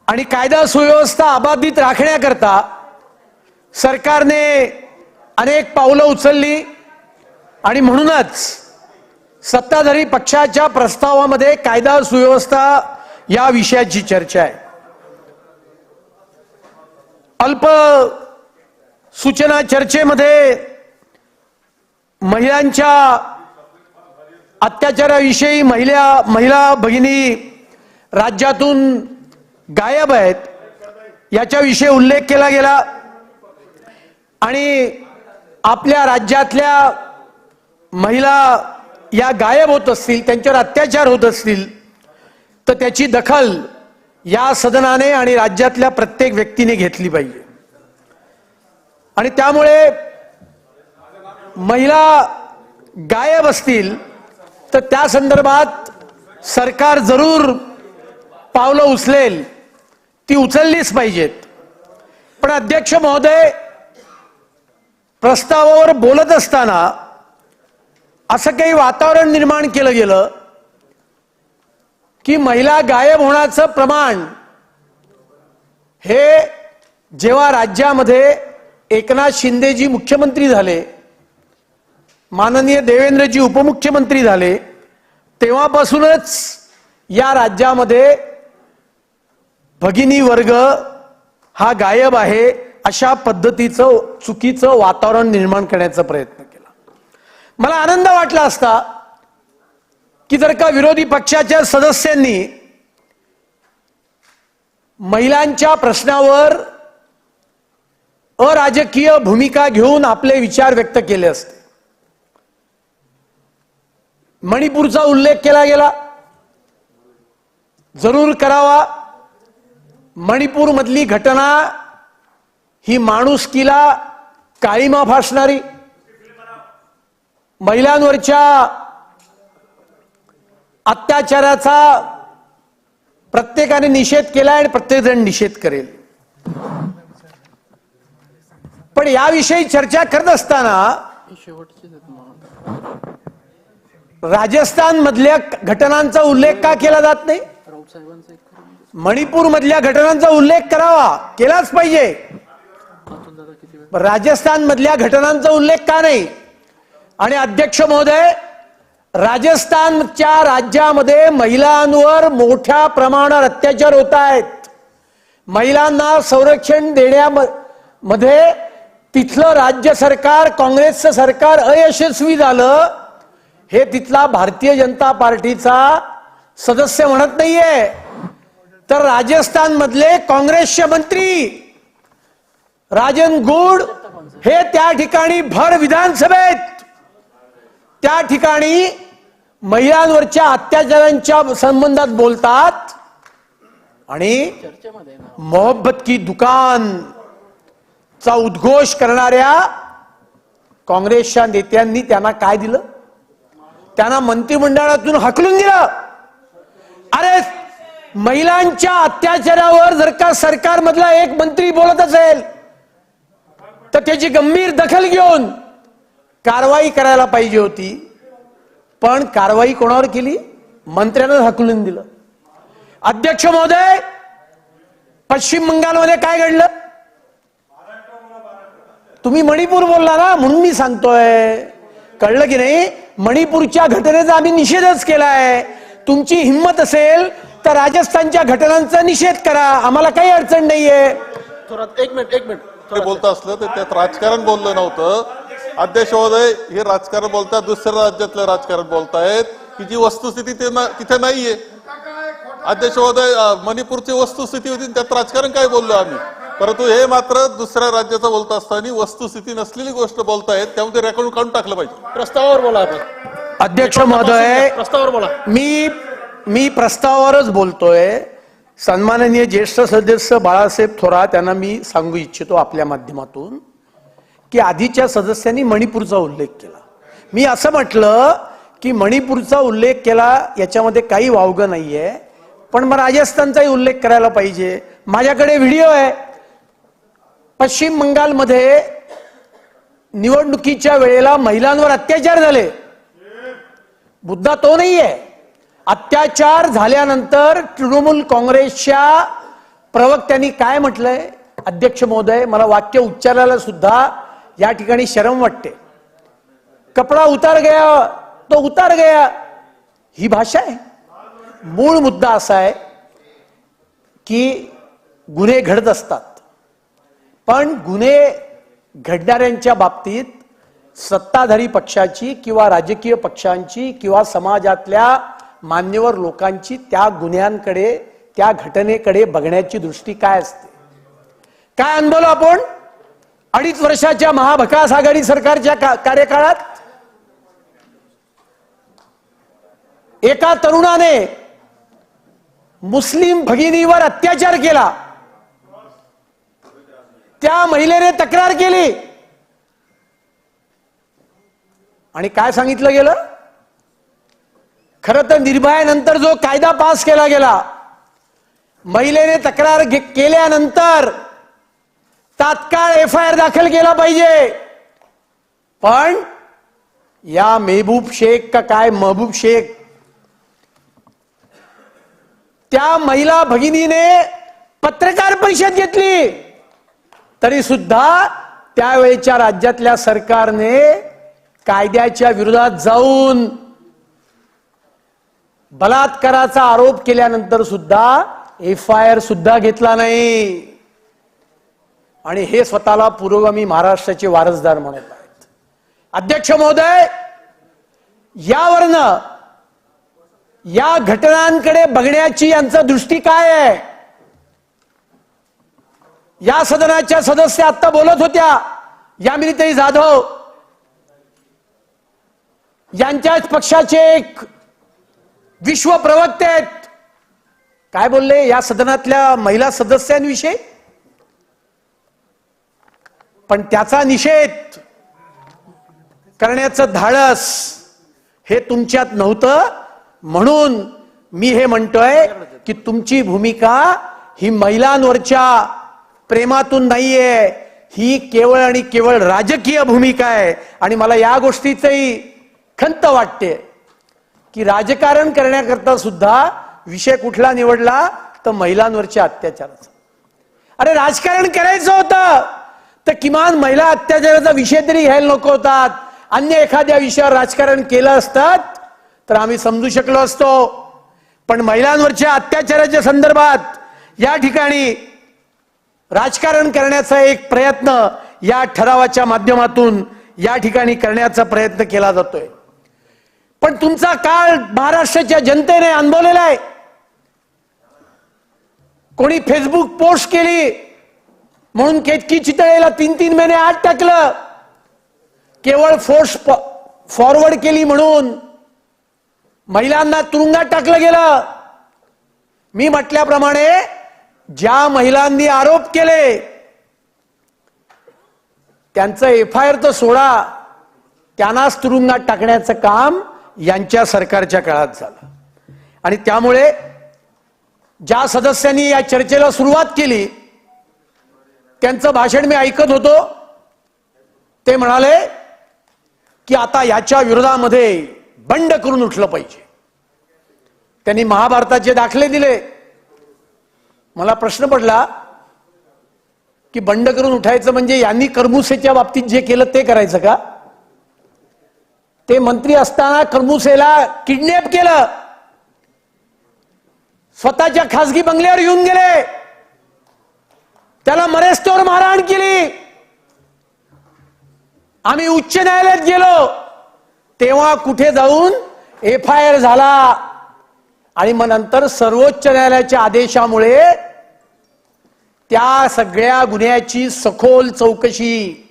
आणि कायदा सुव्यवस्था अबाधित राखण्याकरता सरकारने अनेक पावलं उचलली आणि म्हणूनच सत्ताधारी पक्षाच्या प्रस्तावामध्ये कायदा सुव्यवस्था या विषयाची चर्चा आहे। अल्प सूचना चर्चेमध्ये महिलांच्या अत्याचाराविषयी महिला भगिनी राज्यातून गायब आहेत याच्याविषयी उल्लेख केला गेला आणि आपल्या राज्यातल्या महिला या गायब होत असतील, त्यांच्यावर अत्याचार होत असतील तर त्याची दखल या सदनाने आणि राज्यातल्या प्रत्येक व्यक्तीने घेतली पाहिजे। आणि त्यामुळे महिला गायब असतील तर त्या संदर्भात सरकार जरूर पावलं उचलेल, ती उचललीच पाहिजेत। पण अध्यक्ष महोदय, प्रस्तावावर बोलत असताना असं काही वातावरण निर्माण केलं गेलं की महिला गायब होण्याचं प्रमाण हे जेव्हा राज्यामध्ये एकनाथ शिंदेजी मुख्यमंत्री झाले, माननीय देवेंद्रजी उपमुख्यमंत्री झाले, तेव्हापासूनच या राज्यामध्ये भगिनी वर्ग हा गायब आहे अशा पद्धतीचं चुकीचं वातावरण निर्माण करण्याचा प्रयत्न केला। मला आनंद वाटला असता की जर का विरोधी पक्षाच्या सदस्यांनी महिलांच्या प्रश्नावर अराजकीय भूमिका घेऊन आपले विचार व्यक्त केले असते। मणिपूरचा उल्लेख केला गेला, जरूर करावा। मणिपूर मधली घटना ही माणुसकीला काळीमा फासणारी, महिलांवरच्या अत्याचाराचा प्रत्येकाने निषेध केला आणि प्रत्येकजण निषेध करेल। पण याविषयी चर्चा करत असताना राजस्थान मधल्या घटनांचा उल्लेख का केला जात नाही? मणिपूर मधल्या घटनांचा उल्लेख करावा, केलाच पाहिजे। राजस्थान मधल्या घटनांचा उल्लेख का नाही? आणि अध्यक्ष महोदय, राजस्थानच्या राज्यामध्ये महिलांवर मोठ्या प्रमाणावर अत्याचार होत आहेत। महिलांना संरक्षण देण्यामध्ये तिथलं राज्य सरकार, काँग्रेसचं सरकार अयशस्वी झालं, हे तिथला भारतीय जनता पार्टीचा सदस्य म्हणत नाहीये, तर राजस्थान मधले काँग्रेसचे मंत्री राजन गुड हे त्या ठिकाणी भर विधानसभेत त्या ठिकाणी महिलांवरच्या अत्याचारांच्या संबंधात बोलतात आणि मोहब्बत की दुकान चा उद्घोष करणाऱ्या काँग्रेसच्या नेत्यांनी त्यांना काय दिलं? त्यांना मंत्रिमंडळातून हकलून दिलं. अरे महिलांच्या अत्याचारावर जर का सरकारमधला एक मंत्री बोलत असेल तर त्याची गंभीर दखल घेऊन कारवाई करायला पाहिजे होती. पण कारवाई कोणावर केली? मंत्र्यानं हकलून दिलं. अध्यक्ष महोदय, पश्चिम बंगालमध्ये काय घडलं? तुम्ही मणिपूर बोलला ना, म्हणून मी सांगतोय. कळलं की नाही? मणिपूरच्या घटनेचा आम्ही निषेधच केलाय. तुमची हिंमत असेल तर राजस्थानच्या घटनांचा निषेध करा, आम्हाला काही अडचण नाहीये. एक मिनिट ते बोलत असलं तर त्यात राजकारण बोललं नव्हतं. अध्यक्ष महोदय, हे राजकारण बोलतात, दुसऱ्या राज्यातलं राजकारण बोलतायत की जी वस्तुस्थिती तिथे नाहीये. अध्यक्ष महोदय, मणिपूरची वस्तुस्थिती होती, त्यात राजकारण काय बोललो आम्ही. परंतु हे मात्र दुसऱ्या राज्याचं बोलत असताना वस्तुस्थिती नसलेली गोष्ट बोलतायत, त्यामुळे रेकॉर्ड काढून टाकलं पाहिजे. प्रस्तावावर बोला आपण. अध्यक्ष महोदय, प्रस्तावावर बोला. मी प्रस्तावावरच बोलतोय. सन्माननीय ज्येष्ठ सदस्य बाळासाहेब थोरात यांना मी सांगू इच्छितो आपल्या माध्यमातून की आधीच्या सदस्यांनी मणिपूरचा उल्लेख केला. मी असं म्हटलं की मणिपूरचा उल्लेख केला याच्यामध्ये काही वावगं नाहीये, पण मग राजस्थानचाही उल्लेख करायला पाहिजे. माझ्याकडे व्हिडिओ आहे. पश्चिम बंगालमध्ये निवडणुकीच्या वेळेला महिलांवर अत्याचार झाले. मुद्दा तो नाहीये. अत्याचार झाल्यानंतर तृणमूल काँग्रेसच्या प्रवक्त्यांनी काय म्हटलंय? अध्यक्ष महोदय, मला वाक्य उच्चारायला सुद्धा या ठिकाणी शरम वाटते. कपडा उतार गया तो उतार गया, ही भाषा आहे. मूळ मुद्दा असा आहे की गुन्हे घडत असतात, पण गुन्हे घडणाऱ्यांच्या बाबतीत सत्ताधारी पक्षाची किंवा राजकीय पक्षांची किंवा समाजातल्या मान्यवर लोकांची त्या गुन्ह्यांकडे, त्या घटनेकडे बघण्याची दृष्टी काय असते? काय अनुभवलं आपण 2.5 वर्षाच्या महाविकास आघाडी सरकारच्या कार्यकाळात? एका तरुणाने मुस्लिम भगिनीवर अत्याचार केला. त्या महिलेने तक्रार केली आणि काय सांगितलं गेलं? खरं तर निर्भयानंतर जो कायदा पास केला गेला, महिलेने तक्रार केल्यानंतर तात्काळ FIR दाखल केला पाहिजे. पण या महबूब शेख का काय महबूब शेख, त्या महिला भगिनीने पत्रकार परिषद घेतली, तरी सुद्धा त्यावेळेच्या राज्यातल्या सरकारने कायद्याच्या विरोधात जाऊन बलात्काराचा आरोप केल्यानंतर सुद्धा FIR सुद्धा घेतला नाही. आणि हे स्वतःला पुरोगामी महाराष्ट्राचे वारसदार म्हणत आहेत. अध्यक्ष महोदय, यावरनं या घटनांकडे बघण्याची यांचा दृष्टी काय आहे? या सदनाच्या सदस्य आता बोलत होत्या, यामिनीताई जाधव यांच्याच पक्षाचे एक विश्व प्रवक्ते आहेत. काय बोलले या सदनातल्या महिला सदस्यांविषयी? पण त्याचा निषेध करण्याचं धाडस हे तुमच्यात नव्हतं. म्हणून मी हे म्हणतोय की तुमची भूमिका ही महिलांवरच्या प्रेमातून नाहीये, ही केवळ आणि केवळ राजकीय भूमिका आहे. आणि मला या गोष्टीचंही खंत वाटते की राजकारण करण्याकरता सुद्धा विषय कुठला निवडला तर महिलांवरच्या अत्याचाराचा. अरे राजकारण करायचं होतं तर किमान महिला अत्याचाराचा विषय तरी घ्यायला नको होतात. अन्य एखाद्या विषयावर राजकारण केलं असतात तर आम्ही समजू शकलो असतो. पण महिलांवरच्या अत्याचाराच्या संदर्भात या ठिकाणी राजकारण करण्याचा एक प्रयत्न या ठरावाच्या माध्यमातून या ठिकाणी करण्याचा प्रयत्न केला जातोय. पण तुमचा काळ महाराष्ट्राच्या जनतेने अनुभवलेला आहे. कोणी फेसबुक पोस्ट केली म्हणून केतकी चितळेला 3-3 महिने आत टाकलं. केवळ फॉरवर्ड केली म्हणून महिलांना तुरुंगात टाकलं गेलं. मी म्हटल्याप्रमाणे ज्या महिलांनी आरोप केले त्यांचं FIR तर सोडा, त्यांनाच तुरुंगात टाकण्याचं काम यांच्या सरकारच्या काळात झालं. आणि त्यामुळे ज्या सदस्यांनी या चर्चेला सुरुवात केली त्यांचं भाषण मी ऐकत होतो. ते म्हणाले की आता याच्या विरोधामध्ये बंड करून उठलं पाहिजे. त्यांनी महाभारताचे दाखले दिले. मला प्रश्न पडला की बंड करून उठायचं म्हणजे यांनी कर्मुसेच्या बाबतीत जे केलं ते करायचं का? ते मंत्री असताना कर्मुसेला किडनॅप केलं, स्वतःच्या खासगी बंगल्यावर येऊन गेले, त्याला मरेस्तोवर मारहाण केली. आम्ही उच्च न्यायालयात गेलो तेव्हा कुठे जाऊन FIR झाला आणि मग नंतर सर्वोच्च न्यायालयाच्या आदेशामुळे त्या सगळ्या गुन्ह्याची सखोल चौकशी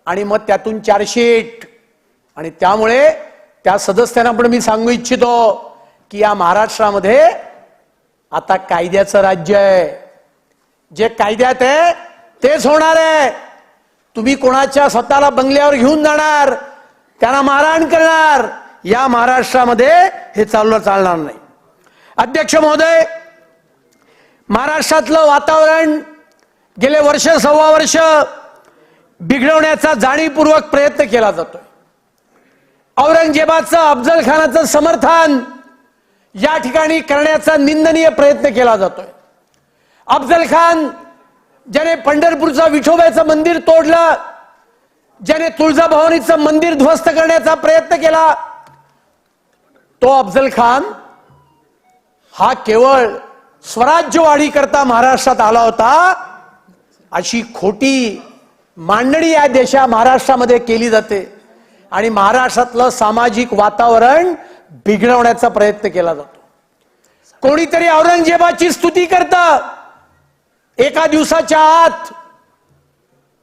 आणि मग त्यातून चार्जशीट. आणि त्यामुळे त्या सदस्यांना पण मी सांगू इच्छितो की या महाराष्ट्रामध्ये आता कायद्याचं राज्य आहे. जे कायद्यात आहे तेच होणार आहे. तुम्ही कोणाच्या स्वतःला बंगल्यावर घेऊन जाणार, त्यांना मारहाण करणार, या महाराष्ट्रामध्ये हे चालणार नाही. अध्यक्ष महोदय, महाराष्ट्रातलं वातावरण गेले वर्ष सव्वा वर्ष बिघडवण्याचा जाणीवपूर्वक प्रयत्न केला जातोय. औरंगजेबाचं अफजल खानाचं समर्थन या ठिकाणी करण्याचा निंदनीय प्रयत्न केला जातोय. अफजल खान ज्याने पंढरपूरचं विठोबाचं मंदिर तोडलं, ज्याने तुळजाभवानीचं मंदिर ध्वस्त करण्याचा प्रयत्न केला, तो अफजल खान हा केवळ स्वराज्यवाढी करता महाराष्ट्रात आला होता अशी खोटी मांडणी या महाराष्ट्रामध्ये केली जाते आणि महाराष्ट्रातलं सामाजिक वातावरण बिघडवण्याचा प्रयत्न केला जातो. कोणीतरी औरंगजेबाची स्तुती करतं, एका दिवसाच्या आत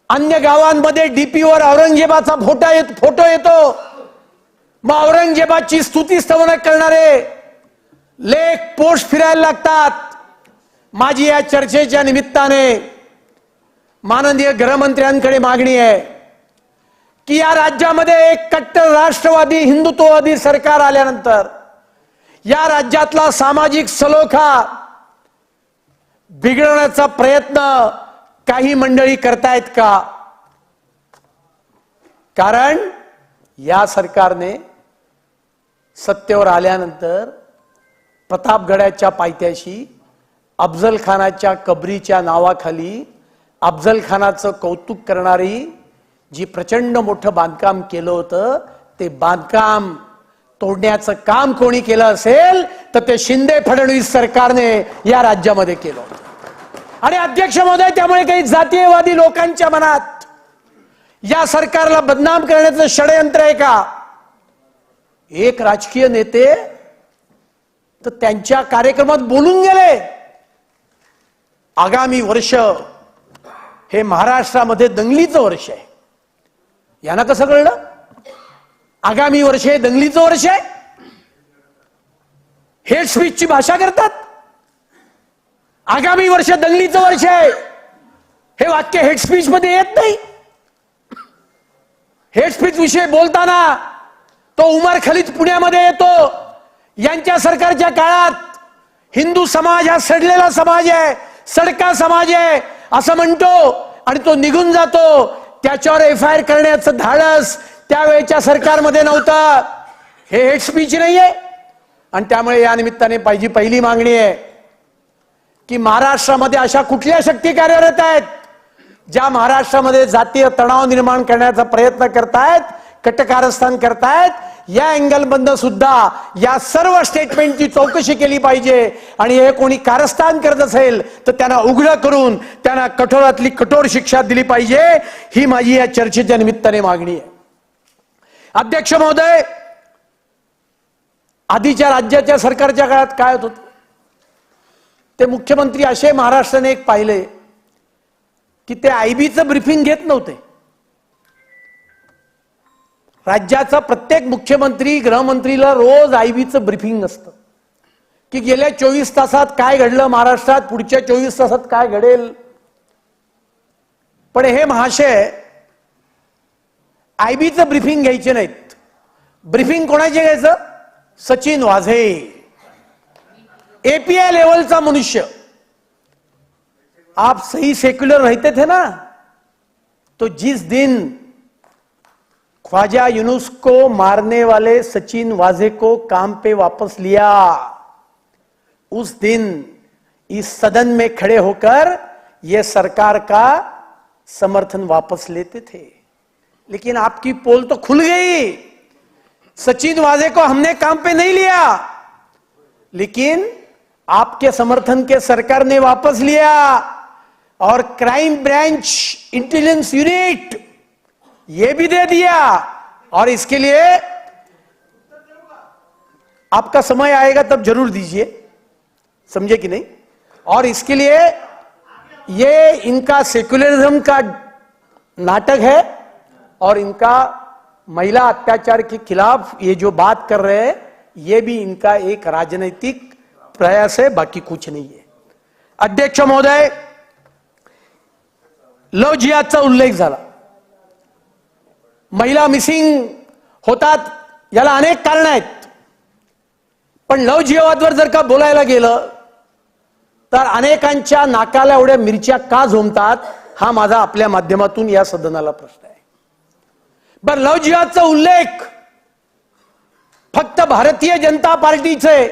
अन्य गावांमध्ये डीपीवर औरंगजेबाचा फोटो येतो. मग औरंगजेबाची स्तुती स्तवन करणारे लेख पोस्ट फिरायला लागतात. माझी या चर्चेच्या निमित्ताने माननीय गृहमंत्र्यांकडे मागणी आहे की या राज्यामध्ये एक कट्टर राष्ट्रवादी हिंदुत्ववादी सरकार आल्यानंतर या राज्यातला सामाजिक सलोखा बिघडवण्याचा प्रयत्न काही मंडळी करतायत का? कारण या सरकारने सत्तेवर आल्यानंतर प्रतापगडाच्या पायथ्याशी अफजल खानाच्या कबरीच्या नावाखाली अफजल खानाचं कौतुक करणारी जी प्रचंड मोठं बांधकाम केलं होतं, ते बांधकाम तोडण्याचं काम कोणी केलं असेल तर ते शिंदे फडणवीस सरकारने या राज्यामध्ये केलं. आणि अध्यक्ष महोदय, त्यामुळे काही जातीयवादी लोकांच्या मनात या सरकारला बदनाम करण्याचं षडयंत्र आहे का? एक राजकीय नेते तर त्यांच्या कार्यक्रमात बोलून गेले, आगामी वर्ष हे महाराष्ट्रामध्ये दंगलीचं वर्ष आहे. यांना कसं कळलं आगामी वर्ष हे दंगलीचं वर्ष आहे? हेट स्पीचची भाषा करतात. आगामी वर्ष दंगलीचं वर्ष आहे हे वाक्य हेट स्पीच मध्ये येत नाही. हेट स्पीच विषयी बोलताना तो उमर खलीद पुण्यामध्ये येतो. यांच्या सरकारच्या काळात हिंदू समाज हा सडलेला समाज आहे, सडका समाज आहे असं म्हणतो आणि तो निघून जातो. त्याच्यावर FIR करण्याचं धाडस त्यावेळेच्या सरकारमध्ये नव्हतं. हे हेट स्पीच नाहीये. आणि त्यामुळे या निमित्ताने पहिली मागणी आहे की महाराष्ट्रामध्ये अशा कुठल्या शक्ती कार्यरत आहेत ज्या महाराष्ट्रामध्ये जातीय तणाव निर्माण करण्याचा प्रयत्न करतायत, कटकारस्थान करतायत, या अँगल बंद सुद्धा या सर्व स्टेटमेंटची चौकशी केली पाहिजे. आणि हे कोणी कारस्थान करत असेल तर त्यांना उघड करून त्यांना कठोरातली कठोर शिक्षा दिली पाहिजे. ही माझी या चर्चेच्या निमित्ताने मागणी आहे. अध्यक्ष महोदय, आधीच्या राज्याच्या सरकारच्या काळात काय होत होतं ते मुख्यमंत्री असे महाराष्ट्राने एक पाहिले की ते IBचं ब्रीफिंग घेत नव्हते. राज्याचा प्रत्येक मुख्यमंत्री गृहमंत्रीला रोज IBचं ब्रीफिंग असतं की गेल्या 24 तासात काय घडलं महाराष्ट्रात, पुढच्या 24 तासात काय घडेल. पण हे महाशय आयबीचं ब्रीफिंग घ्यायचे नाहीत. ब्रीफिंग कोणाचे घ्यायचं? सचिन वाझे, एपीआय लेवलचा मनुष्य. आप सही सेक्युलर रहते थे ना, तो जिस दिन ख्वाजा यूनुस को मारने वाले सचिन वाझे को काम पे वापस लिया, उस दिन इस सदन में खड़े होकर ये सरकार का समर्थन वापस लेते थे. लेकिन आपकी पोल तो खुल गई. सचिन वाझे को हमने काम पे नहीं लिया, लेकिन आपके समर्थन के सरकार ने वापस लिया. और क्राइम ब्रांच इंटेलिजेंस यूनिट ये भी दे दिया. और इसके लिए आपका समय आएगा तब जरूर दीजिए, समझे कि नहीं. और इसके लिए ये इनका सेक्युलरिज्म का नाटक है और इनका महिला अत्याचार के खिलाफ ये जो बात कर रहे हैं ये भी इनका एक राजनीतिक प्रयास है, बाकी कुछ नहीं है. अध्यक्ष महोदय, लव जिहादचा उल्लेख झाला. महिला मिसिंग होतात याला अनेक कारण आहेत, पण लव जिहादवर जर का बोलायला गेलं तर अनेकांच्या नाकाला एवढ्या मिरच्या का झोमतात, हा माझा आपल्या माध्यमातून या सदनाला प्रश्न आहे. बरं, लव जिहादचा उल्लेख फक्त भारतीय जनता पार्टीचे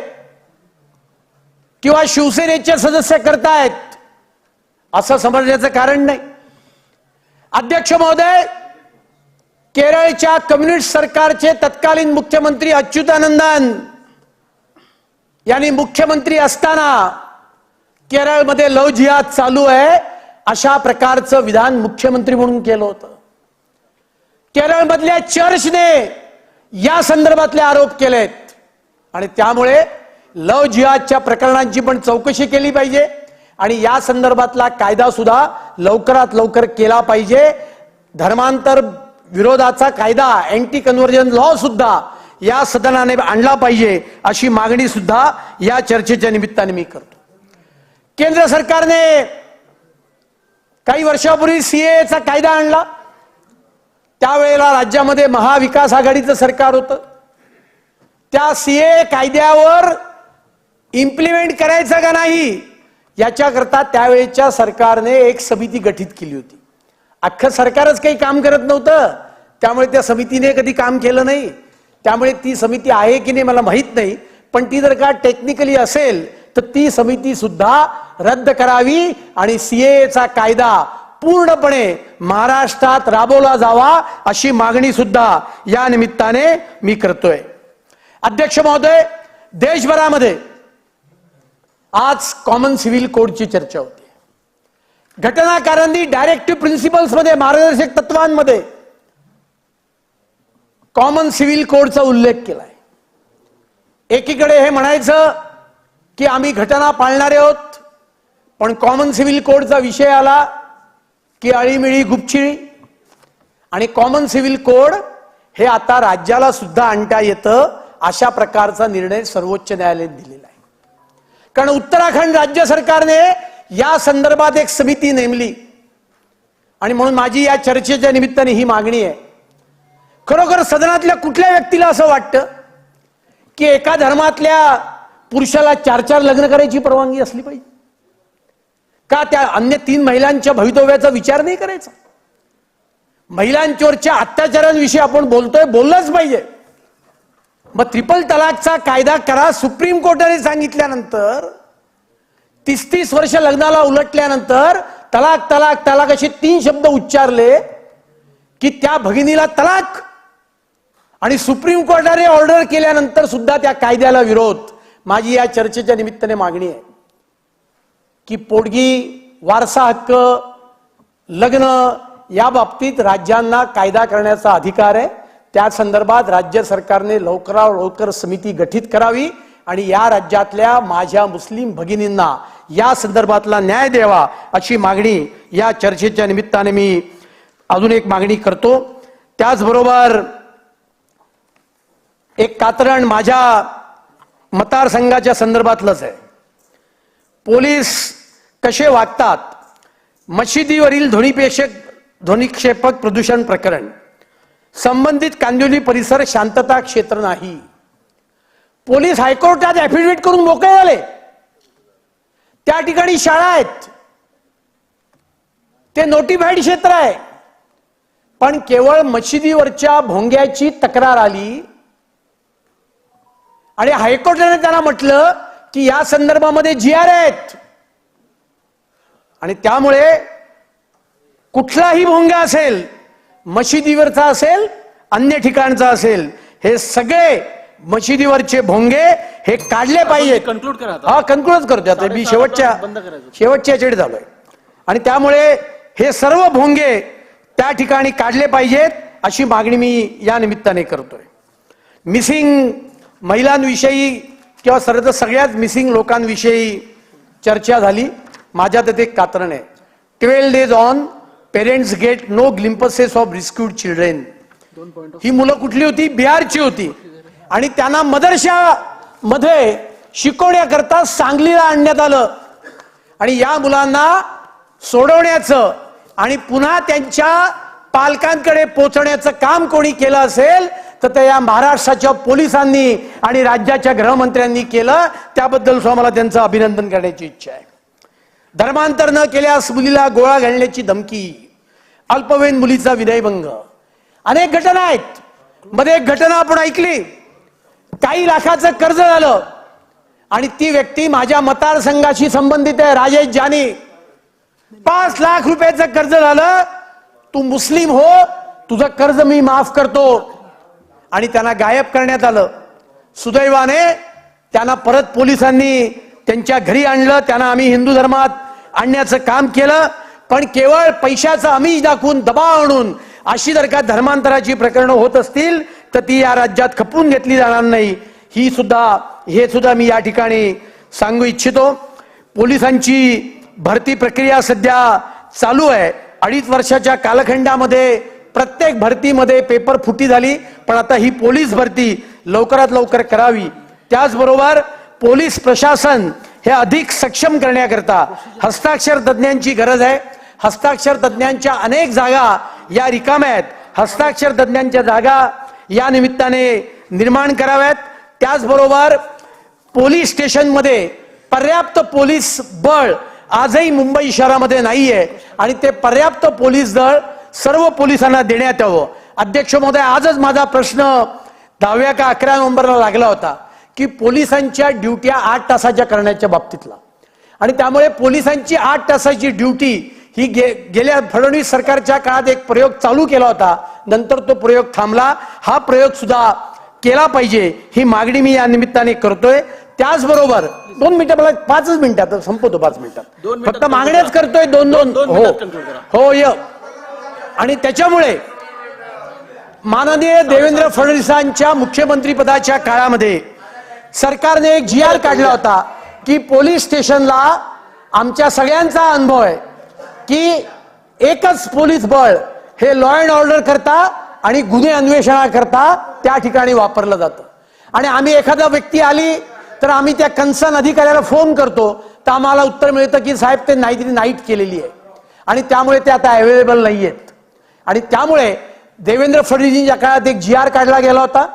किंवा शिवसेनेचे सदस्य करतायत असं समजण्याचं कारण नाही. अध्यक्ष महोदय, केरळच्या कम्युनिस्ट सरकारचे तत्कालीन मुख्यमंत्री अच्युतानंदन यांनी मुख्यमंत्री असताना केरळमध्ये लव जिहाद चालू आहे अशा प्रकारचं विधान मुख्यमंत्री म्हणून केलं होतं. केरळमधल्या चर्चने या संदर्भातले आरोप केलेत आणि त्यामुळे लव जिहादच्या प्रकरणांची पण चौकशी केली पाहिजे आणि या संदर्भातला कायदा सुद्धा लवकरात लवकर केला पाहिजे. धर्मांतर विरोधाचा कायदा, अँटी कन्व्हर्जन लॉ सुद्धा या सदनाने आणला पाहिजे अशी मागणी सुद्धा या चर्चेच्या निमित्ताने मी करतो. केंद्र सरकारने काही वर्षापूर्वी सीएचा कायदा आणला. त्यावेळेला राज्यामध्ये महाविकास आघाडीचं सरकार होतं. त्या सीए कायद्यावर इम्प्लिमेंट करायचं का नाही याच्याकरता त्यावेळेच्या सरकारने एक समिती गठीत केली होती. अख्खं सरकारच काही काम करत नव्हतं, त्यामुळे त्या समितीने कधी काम केलं नाही. त्यामुळे ती समिती आहे की नाही मला माहित नाही, पण ती जर का टेक्निकली असेल तर ती समिती सुद्धा रद्द करावी आणि सीएचा कायदा पूर्णपणे महाराष्ट्रात राबवला जावा अशी मागणी सुद्धा या निमित्ताने मी करतोय. अध्यक्ष महोदय, देशभरामध्ये आज कॉमन सिव्हिल कोडची चर्चा होती. घटनाकारांनी डायरेक्टिव्ह प्रिन्सिपल्स मध्ये, मार्गदर्शक तत्वांमध्ये कॉमन सिव्हिल कोडचा उल्लेख केलाय. एकीकडे हे म्हणायचं की आम्ही घटना पाळणारे आहोत, पण कॉमन सिव्हिल कोडचा विषय आला की अळीमिळी गुपचिळी. आणि कॉमन सिव्हिल कोड हे आता राज्याला सुद्धा आणता येतं अशा प्रकारचा निर्णय सर्वोच्च न्यायालयाने दिलेला आहे. कारण उत्तराखंड राज्य सरकारने या संदर्भात एक समिती नेमली आणि म्हणून माझी या चर्चेच्या निमित्ताने ही मागणी आहे. खरोखर सदनातल्या कुठल्या व्यक्तीला असं वाटतं की एका धर्मातल्या पुरुषाला 4-4 लग्न करायची परवानगी असली पाहिजे का? त्या अन्य 3 महिलांच्या भवितव्याचा विचार नाही करायचा? महिलांच्यावरच्या अत्याचारांविषयी आपण बोलतोय, बोललंच पाहिजे. मग ट्रिपल तलाकचा कायदा करा सुप्रीम कोर्टाने सांगितल्यानंतर 30-30 वर्ष लग्नाला उलटल्यानंतर तलाक तलाक तलाक असे 3 शब्द उच्चारले की त्या भगिनीला तलाक. आणि सुप्रीम कोर्टाने ऑर्डर केल्यानंतर सुद्धा त्या कायद्याला विरोध. माझी या चर्चेच्या निमित्ताने मागणी आहे की पोटगी, वारसा हक्क, लग्न या बाबतीत राज्यांना कायदा करण्याचा अधिकार आहे. त्या संदर्भात राज्य सरकारने लवकरात लवकर समिती गठीत करावी आणि या राज्यातल्या माझ्या मुस्लिम भगिनींना या संदर्भातला न्याय द्यावा अशी मागणी या चर्चेच्या निमित्ताने मी अजून एक मागणी करतो. त्याचबरोबर एक कात्रण माझ्या मतदारसंघाच्या संदर्भातलंच आहे. पोलीस कसे वागतात, मशिदीवरील ध्वनिक्षेपक प्रदूषण प्रकरण. संबंधित कांदिवली परिसर शांतता क्षेत्र नाही. पोलीस हायकोर्टात ऍफिडेव्हिट करून मोकळे झाले. त्या ठिकाणी शाळा आहेत, ते नोटिफाईड क्षेत्र आहे. पण केवळ मशिदीवरच्या भोंग्याची तक्रार आली आणि हायकोर्टाने त्यांना म्हटलं की या संदर्भामध्ये GR आहेत आणि त्यामुळे कुठलाही भोंगा असेल, मशिदीवरचा असेल, अन्य ठिकाणचा असेल, हे सगळे मशिदीवरचे भोंगे हे काढले पाहिजेत. कन्क्लूड करा आता. हा, कन्क्लूडच करतो आता मी बंद करायचं. शेवटच्या याच्याकडे झालोय. आणि त्यामुळे हे सर्व भोंगे त्या ठिकाणी काढले पाहिजेत अशी मागणी मी या निमित्ताने करतोय. मिसिंग महिलांविषयी किंवा सगळ्याच मिसिंग लोकांविषयी चर्चा झाली. माझ्यात ते कात्रण आहे. 12 days on parents get no glimpses of rescued children. ही मुलं कुठली होती? बिहारची होती आणि त्यांना मदरशा मध्ये शिकवण्याकरता सांगलीला आणण्यात आलं आणि या मुलांना सोडवण्याचं आणि पुन्हा त्यांच्या पालकांकडे पोहोचण्याचं काम कोणी केलं असेल तर ते या महाराष्ट्राच्या पोलिसांनी आणि राज्याच्या गृहमंत्र्यांनी केलं. त्याबद्दल मला त्यांचं अभिनंदन करण्याची इच्छा आहे. धर्मांतर न केल्यास मुलीला गोळा घालण्याची धमकी, अल्पवयीन मुलीचा विनयभंग, अनेक घटना आहेत. मध्ये एक घटना आपण ऐकली, काही लाखाचं कर्ज झालं आणि ती व्यक्ती माझ्या मतदारसंघाशी संबंधित आहे, राजेश जानी. 5 लाख रुपयाचं कर्ज झालं, तू मुस्लिम हो, तुझं कर्ज मी माफ करतो, आणि त्यांना गायब करण्यात आलं. सुदैवाने त्यांना परत पोलिसांनी त्यांच्या घरी आणलं. त्यांना आम्ही हिंदू धर्मात आणण्याचं काम केलं. पण केवळ पैशाचा आमिष दाखवून दबाव आणून अशी जर का धर्मांतराची प्रकरणं होत असतील तर ती या राज्यात खपवून घेतली जाणार नाही. हे सुद्धा मी या ठिकाणी सांगू इच्छितो. पोलिसांची भरती प्रक्रिया सध्या चालू आहे. 2.5 वर्षाच्या कालखंडामध्ये प्रत्येक भरतीमध्ये पेपर फुटी झाली, पण आता ही पोलीस भरती लवकरात लवकर करावी. त्याचबरोबर पोलीस प्रशासन हे अधिक सक्षम करण्याकरता हस्ताक्षर तज्ञांची गरज आहे. हस्ताक्षर तज्ञांच्या अनेक जागा या रिकाम्या आहेत. हस्ताक्षर तज्ञांच्या जागा या निमित्ताने निर्माण कराव्यात. त्याचबरोबर पोलीस स्टेशनमध्ये पर्याप्त पोलीस बळ आजही मुंबई शहरामध्ये नाहीये आणि ते पर्याप्त पोलीस दळ सर्व पोलिसांना देण्यात यावं. अध्यक्ष महोदय, आजच माझा प्रश्न 10व्या का 11 नोव्हेंबरला लागला होता की पोलिसांच्या ड्युट्या 8 तासाच्या करण्याच्या बाबतीतला, आणि त्यामुळे पोलिसांची 8 तासाची ड्युटी ही गेल्या फडणवीस सरकारच्या काळात एक प्रयोग चालू केला होता, नंतर तो प्रयोग थांबला. हा प्रयोग सुद्धा केला पाहिजे ही मागणी मी या निमित्ताने करतोय. त्याचबरोबर 2 मिनिटं, मला 5 मिनिटात संपवतो, 5 मिनिटात फक्त मागण्याच करतोय. 2 हो य. आणि त्याच्यामुळे माननीय देवेंद्र फडणवीसांच्या मुख्यमंत्री पदाच्या काळामध्ये सरकारने एक GR काढला होता की पोलीस स्टेशनला, आमच्या सगळ्यांचा अनुभव आहे की एकच पोलीस बळ हे लॉ अँड ऑर्डर करता आणि गुन्हे अन्वेषणाकरता त्या ठिकाणी वापरलं जातं. आणि आम्ही एखादा व्यक्ती आली तर आम्ही त्या कन्सर्न अधिकाऱ्याला फोन करतो तर आम्हाला उत्तर मिळतं की साहेब ते नाईट केलेली आहे आणि त्यामुळे ते आता अवेलेबल नाहीयेत. आणि त्यामुळे देवेंद्र फडणवीसांच्या काळात एक GR काढला गेला होता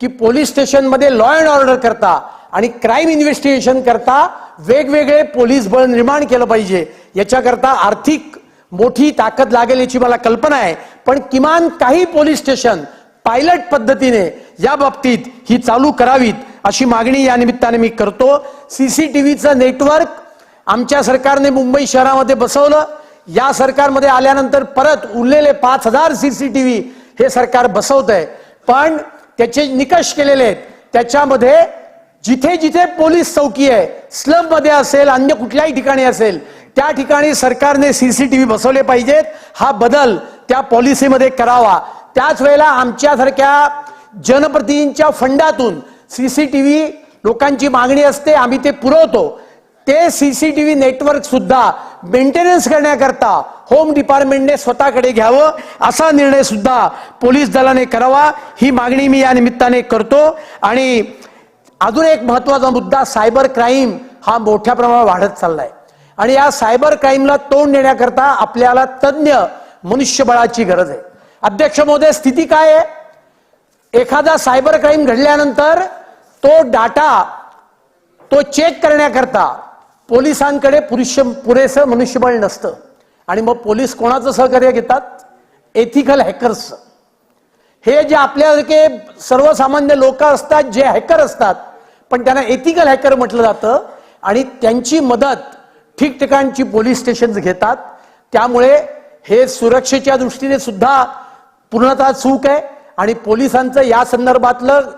की पोलीस स्टेशनमध्ये लॉ अँड ऑर्डर करता आणि क्राईम इन्व्हेस्टिगेशन करता वेगवेगळे पोलीस बळ निर्माण केलं पाहिजे. याच्याकरता आर्थिक मोठी ताकद लागेल याची मला कल्पना आहे, पण किमान काही पोलीस स्टेशन पायलट पद्धतीने या बाबतीत ही चालू करावीत अशी मागणी या निमित्ताने मी करतो. CCTVचं नेटवर्क आमच्या सरकारने मुंबई शहरामध्ये बसवलं. या सरकारमध्ये आल्यानंतर परत उरलेले 5000 CCTV हे सरकार बसवत आहे, पण त्याचे निकष केलेले आहेत. त्याच्यामध्ये जिथे जिथे पोलीस चौकी आहे, स्लम मध्ये असेल, अन्य कुठल्याही ठिकाणी असेल, त्या ठिकाणी सरकारने CCTV बसवले पाहिजेत. हा बदल त्या पॉलिसीमध्ये करावा. त्याच वेळेला आमच्यासारख्या जनप्रतिनिधींच्या फंडातून CCTV लोकांची मागणी असते, आम्ही ते पुरवतो. ते CCTV नेटवर्क सुद्धा मेंटेनन्स करण्याकरता होम डिपार्टमेंटने स्वतःकडे घ्यावं असा निर्णय सुद्धा पोलीस दलाने करावा ही मागणी मी या निमित्ताने करतो. आणि अजून एक महत्वाचा मुद्दा, सायबर क्राईम हा मोठ्या प्रमाणात वाढत चाललाय आणि या सायबर क्राईमला तोंड देण्याकरता आपल्याला तज्ञ मनुष्यबळाची गरज आहे. अध्यक्ष महोदय, स्थिती काय आहे? एखादा सायबर क्राईम घडल्यानंतर तो डाटा तो चेक करण्याकरता पोलिसांकडे पुरेसं मनुष्यबळ नसतं आणि मग पोलीस कोणाचं सहकार्य घेतात? Ethical hackers. हे जे आपल्यासारखे सर्वसामान्य लोक असतात, जे हॅकर असतात, पण त्यांना एथिकल हॅकर म्हटलं जातं आणि त्यांची मदत ठिकठिकाणची पोलीस स्टेशन घेतात. त्यामुळे हे सुरक्षेच्या दृष्टीने सुद्धा पूर्णतः चूक आहे आणि पोलिसांचं या संदर्भातलं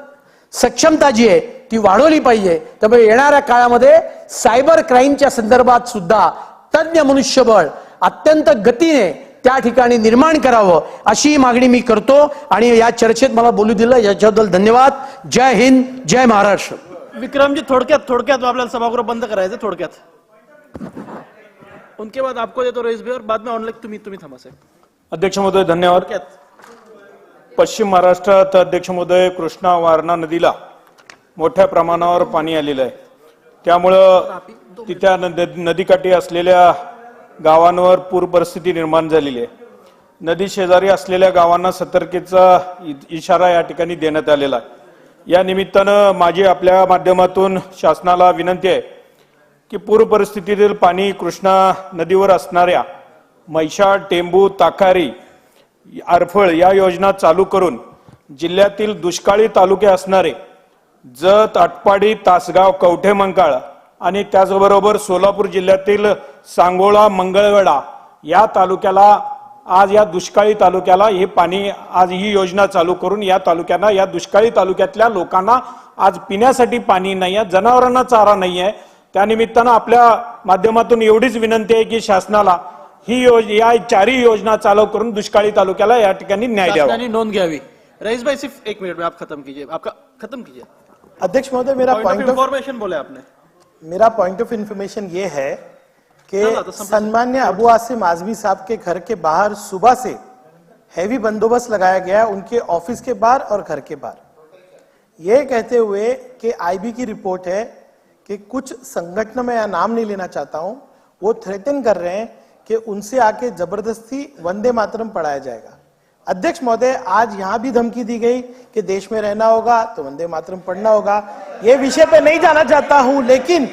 सक्षमता जी आहे ती वाढवली पाहिजे. त्यामुळे येणाऱ्या काळामध्ये सायबर क्राईमच्या संदर्भात सुद्धा तज्ञ मनुष्यबळ अत्यंत गतीने त्या ठिकाणी निर्माण करावं अशी मागणी मी करतो आणि या चर्चेत मला बोलू दिलं याच्याबद्दल धन्यवाद. जय हिंद, जय महाराष्ट्र. विक्रम जी, थोडक्यात आपल्याला सभागृह बंद करायचं थोडक्यात. उनके बाद आपको देतो रईस भाई और बाद में ऑनलाइन तुम्ही थांबा साहेब. अध्यक्ष महोदय धन्यवाद. पश्चिम महाराष्ट्रात अध्यक्ष महोदय कृष्णा वारणा नदीला मोठ्या प्रमाणावर पाणी आलेलं आहे. त्यामुळं तिथ्या नदीकाठी असलेल्या गावांवर पूर परिस्थिती निर्माण झालेली आहे. नदी शेजारी असलेल्या गावांना सतर्कतेचा इशारा या ठिकाणी देण्यात आलेला आहे. या निमित्तानं माझी आपल्या माध्यमातून शासनाला विनंती आहे की पूर परिस्थितीतील पाणी कृष्णा नदीवर असणाऱ्या म्हैसाळ, टेंभू, ताकारी, आरफळ या योजना चालू करून जिल्ह्यातील दुष्काळी तालुके असणारे जत, आटपाडी, तासगाव, कवठे मंकाळ आणि त्याचबरोबर सोलापूर जिल्ह्यातील सांगोळा, मंगळवेढा या तालुक्याला आज या दुष्काळी तालुक्याला हे पाणी आज ही योजना चालू करून या तालुक्यांना या दुष्काळी तालुक्यातल्या लोकांना आज पिण्यासाठी पाणी नाही आहे, जनावरांना चारा नाही आहे. त्यानिमित्तानं आपल्या माध्यमातून एवढीच विनंती आहे की शासनाला ही या चारही योजना चालू करून दुष्काळी तालुक्याला या ठिकाणी न्याय द्यावा. शासनाने नोंद घ्यावी. रईस भाई सिर्फ 1 मिनट में आप खत्म कीजिए. अध्यक्ष महोदय, मेरा पॉइंट ऑफ इंफॉर्मेशन बोले आपने. मेरा पॉइंट ऑफ इंफॉर्मेशन ये है कि सन्मान्य अबू आसिम आजमी साहब के घर के बाहर सुबह से हैवी बंदोबस्त लगाया गया, उनके ऑफिस के बाहर और घर के बाहर, ये कहते हुए कि आईबी की रिपोर्ट है कि कुछ संगठन में या नाम नहीं लेना चाहता हूं, वो थ्रेटन कर रहे हैं कि उनसे आके जबरदस्ती वंदे मातरम पढ़ाया जाएगा. अध्यक्ष महोदय, आज यहां भी धमकी दी गई कि देश में रहना होगा तो वंदे मातरम पढ़ना होगा. ये विषय पे नहीं जाना चाहता हूं, लेकिन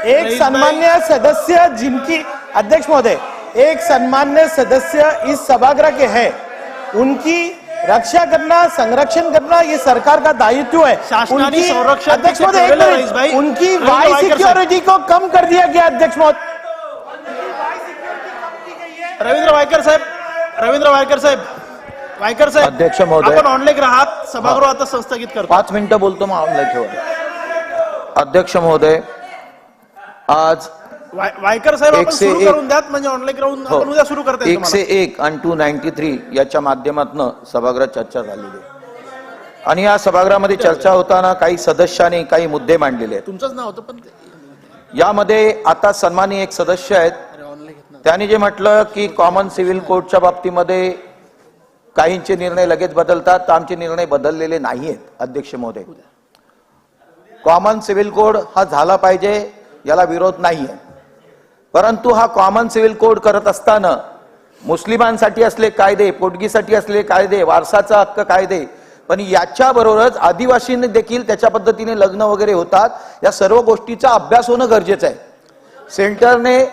एक सन्मान्य सदस्य जिनकी, अध्यक्ष महोदय, एक सन्मान्य सदस्य इस सभागृह के हैं, उनकी रक्षा करना, संरक्षण करना ये सरकार का दायित्व है. उनकी अध्यक्ष महोदय, उनकी वाई सिक्योरिटी को कम कर दिया गया. अध्यक्ष महोदय, रवींद्र वायकर साहेब, अध्यक्ष महोदय, आपण ऑनलाईन राहात. सभागृह आता संस्थगित करतो. 5 मिनिटं बोलतो, मग ऑनलाईन ठेवा. अध्यक्ष महोदय, आज वायकर साहेब आपण सुरू करून द्यात, म्हणजे ऑनलाईन राहून आपण उद्या सुरू करता येईल. 101 आणि 293 याच्या माध्यमातून सभागृहात चर्चा झालेली आहे आणि या सभागृहामध्ये चर्चा होताना काही सदस्यांनी काही मुद्दे मांडलेले आहेत. तुमचंच नाव होतं, पण यामध्ये आता सन्माननीय एक सदस्य आहेत, त्यांनी जे म्हटलं की कॉमन सिव्हिल कोडच्या बाबतीमध्ये काहींचे निर्णय लगेच बदलतात, तर आमचे निर्णय बदललेले नाहीयेत. अध्यक्ष महोदय, कॉमन सिव्हिल कोड हा झाला पाहिजे, याला विरोध नाहीये, परंतु हा कॉमन सिव्हिल कोड करत असताना मुस्लिमांसाठी असले कायदे, पोटगीसाठी असलेले कायदे, वारसाचा हक्क कायदे, पण याच्या बरोबरच आदिवासींनी देखील त्याच्या पद्धतीने लग्न वगैरे होतात, या सर्व गोष्टीचा अभ्यास होणं गरजेचं आहे. सेंटरने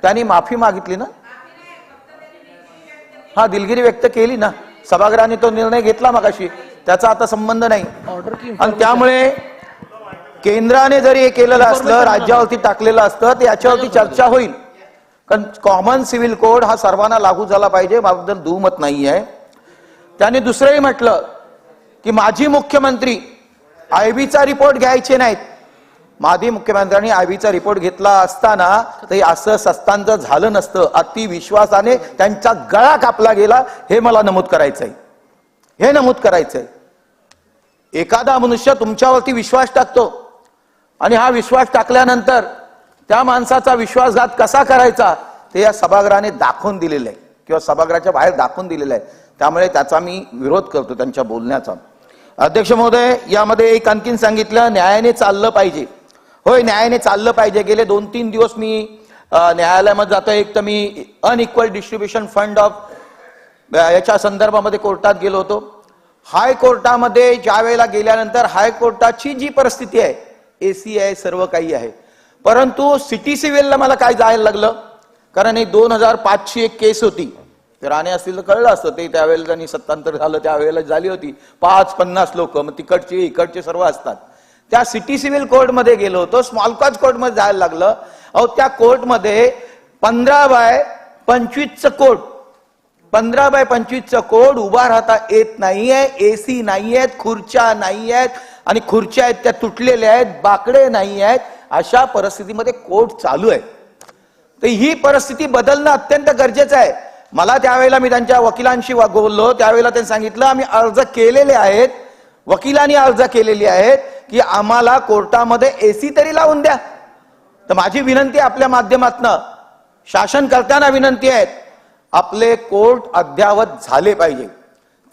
त्यांनी माफी मागितली ना, हा दिलगिरी व्यक्त केली ना, सभागृहाने तो निर्णय घेतला मगाशी, त्याचा आता संबंध नाही. आणि त्यामुळे केंद्राने जरी हे केलेलं असलं, राज्यावरती टाकलेलं असतं, तर याच्यावरती चर्चा होईल. कारण कॉमन सिव्हिल कोड हा सर्वांना लागू झाला पाहिजे, याबद्दल दुमत नाही आहे. त्याने दुसरंही म्हटलं की माजी मुख्यमंत्री आयबीचा रिपोर्ट घ्यायचे नाहीत. माजी मुख्यमंत्र्यांनी आयबीचा रिपोर्ट घेतला असताना ते असं सस्तांचं झालं नसतं. अति विश्वासाने त्यांचा गळा कापला गेला, हे मला नमूद करायचंय, हे नमूद करायचंय. एखादा मनुष्य तुमच्यावरती विश्वास टाकतो आणि हा विश्वास टाकल्यानंतर त्या माणसाचा विश्वासघात कसा करायचा ते या सभागृहाने दाखवून दिलेलं आहे किंवा सभागृहाच्या बाहेर दाखवून दिलेलं आहे. त्यामुळे त्याचा मी विरोध करतो, त्यांच्या बोलण्याचा. अध्यक्ष महोदय, यामध्ये एक आणखीन सांगितलं, न्यायाने चाललं पाहिजे. होय, न्यायाने चाललं पाहिजे. गेले 2-3 दिवस मी न्यायालयामध्ये जातो. एक तर मी अनइक्वल डिस्ट्रीब्युशन फंड ऑफ याच्या संदर्भामध्ये कोर्टात गेलो होतो. हायकोर्टामध्ये ज्या वेळेला गेल्यानंतर हायकोर्टाची जी परिस्थिती आहे, एसी आहे, सर्व काही आहे, परंतु सिटी सिव्हिलला मला काय जायला लागलं, कारण ही 2005ची एक केस होती. ते राणे असतील तर कळलं असतं, ते त्यावेळेला त्यांनी सत्तांतर झालं त्यावेळेला झाली होती. 5-50 लोक, मग तिकडचे इकडचे सर्व असतात. त्या सिटी सिव्हिल कोर्टमध्ये गेलो होतो, स्मॉल कॉज कोर्टमध्ये जायला लागलं. अहो त्या कोर्टमध्ये 15/25चं कोर्ट, 15/25चं कोर्ट उभा राहता येत नाहीये, एसी नाही आहेत, खुर्च्या नाही आहेत, आणि खुर्च्या आहेत त्या तुटलेल्या आहेत, बाकडे नाही आहेत, अशा परिस्थितीमध्ये कोर्ट चालू आहे. तर ही परिस्थिती बदलणं अत्यंत गरजेचं आहे. मला त्यावेळेला मी त्यांच्या वकिलांशी बोललो, त्यावेळेला त्यांनी सांगितलं आम्ही अर्ज केलेले आहेत, वकिलांनी अर्ज केलेली आहेत की आम्हाला कोर्टामध्ये एसी तरी लावून द्या. तर माझी विनंती आपल्या माध्यमातनं शासनकर्त्यांना विनंती आहे, आपले कोर्ट अद्ययावत झाले पाहिजे,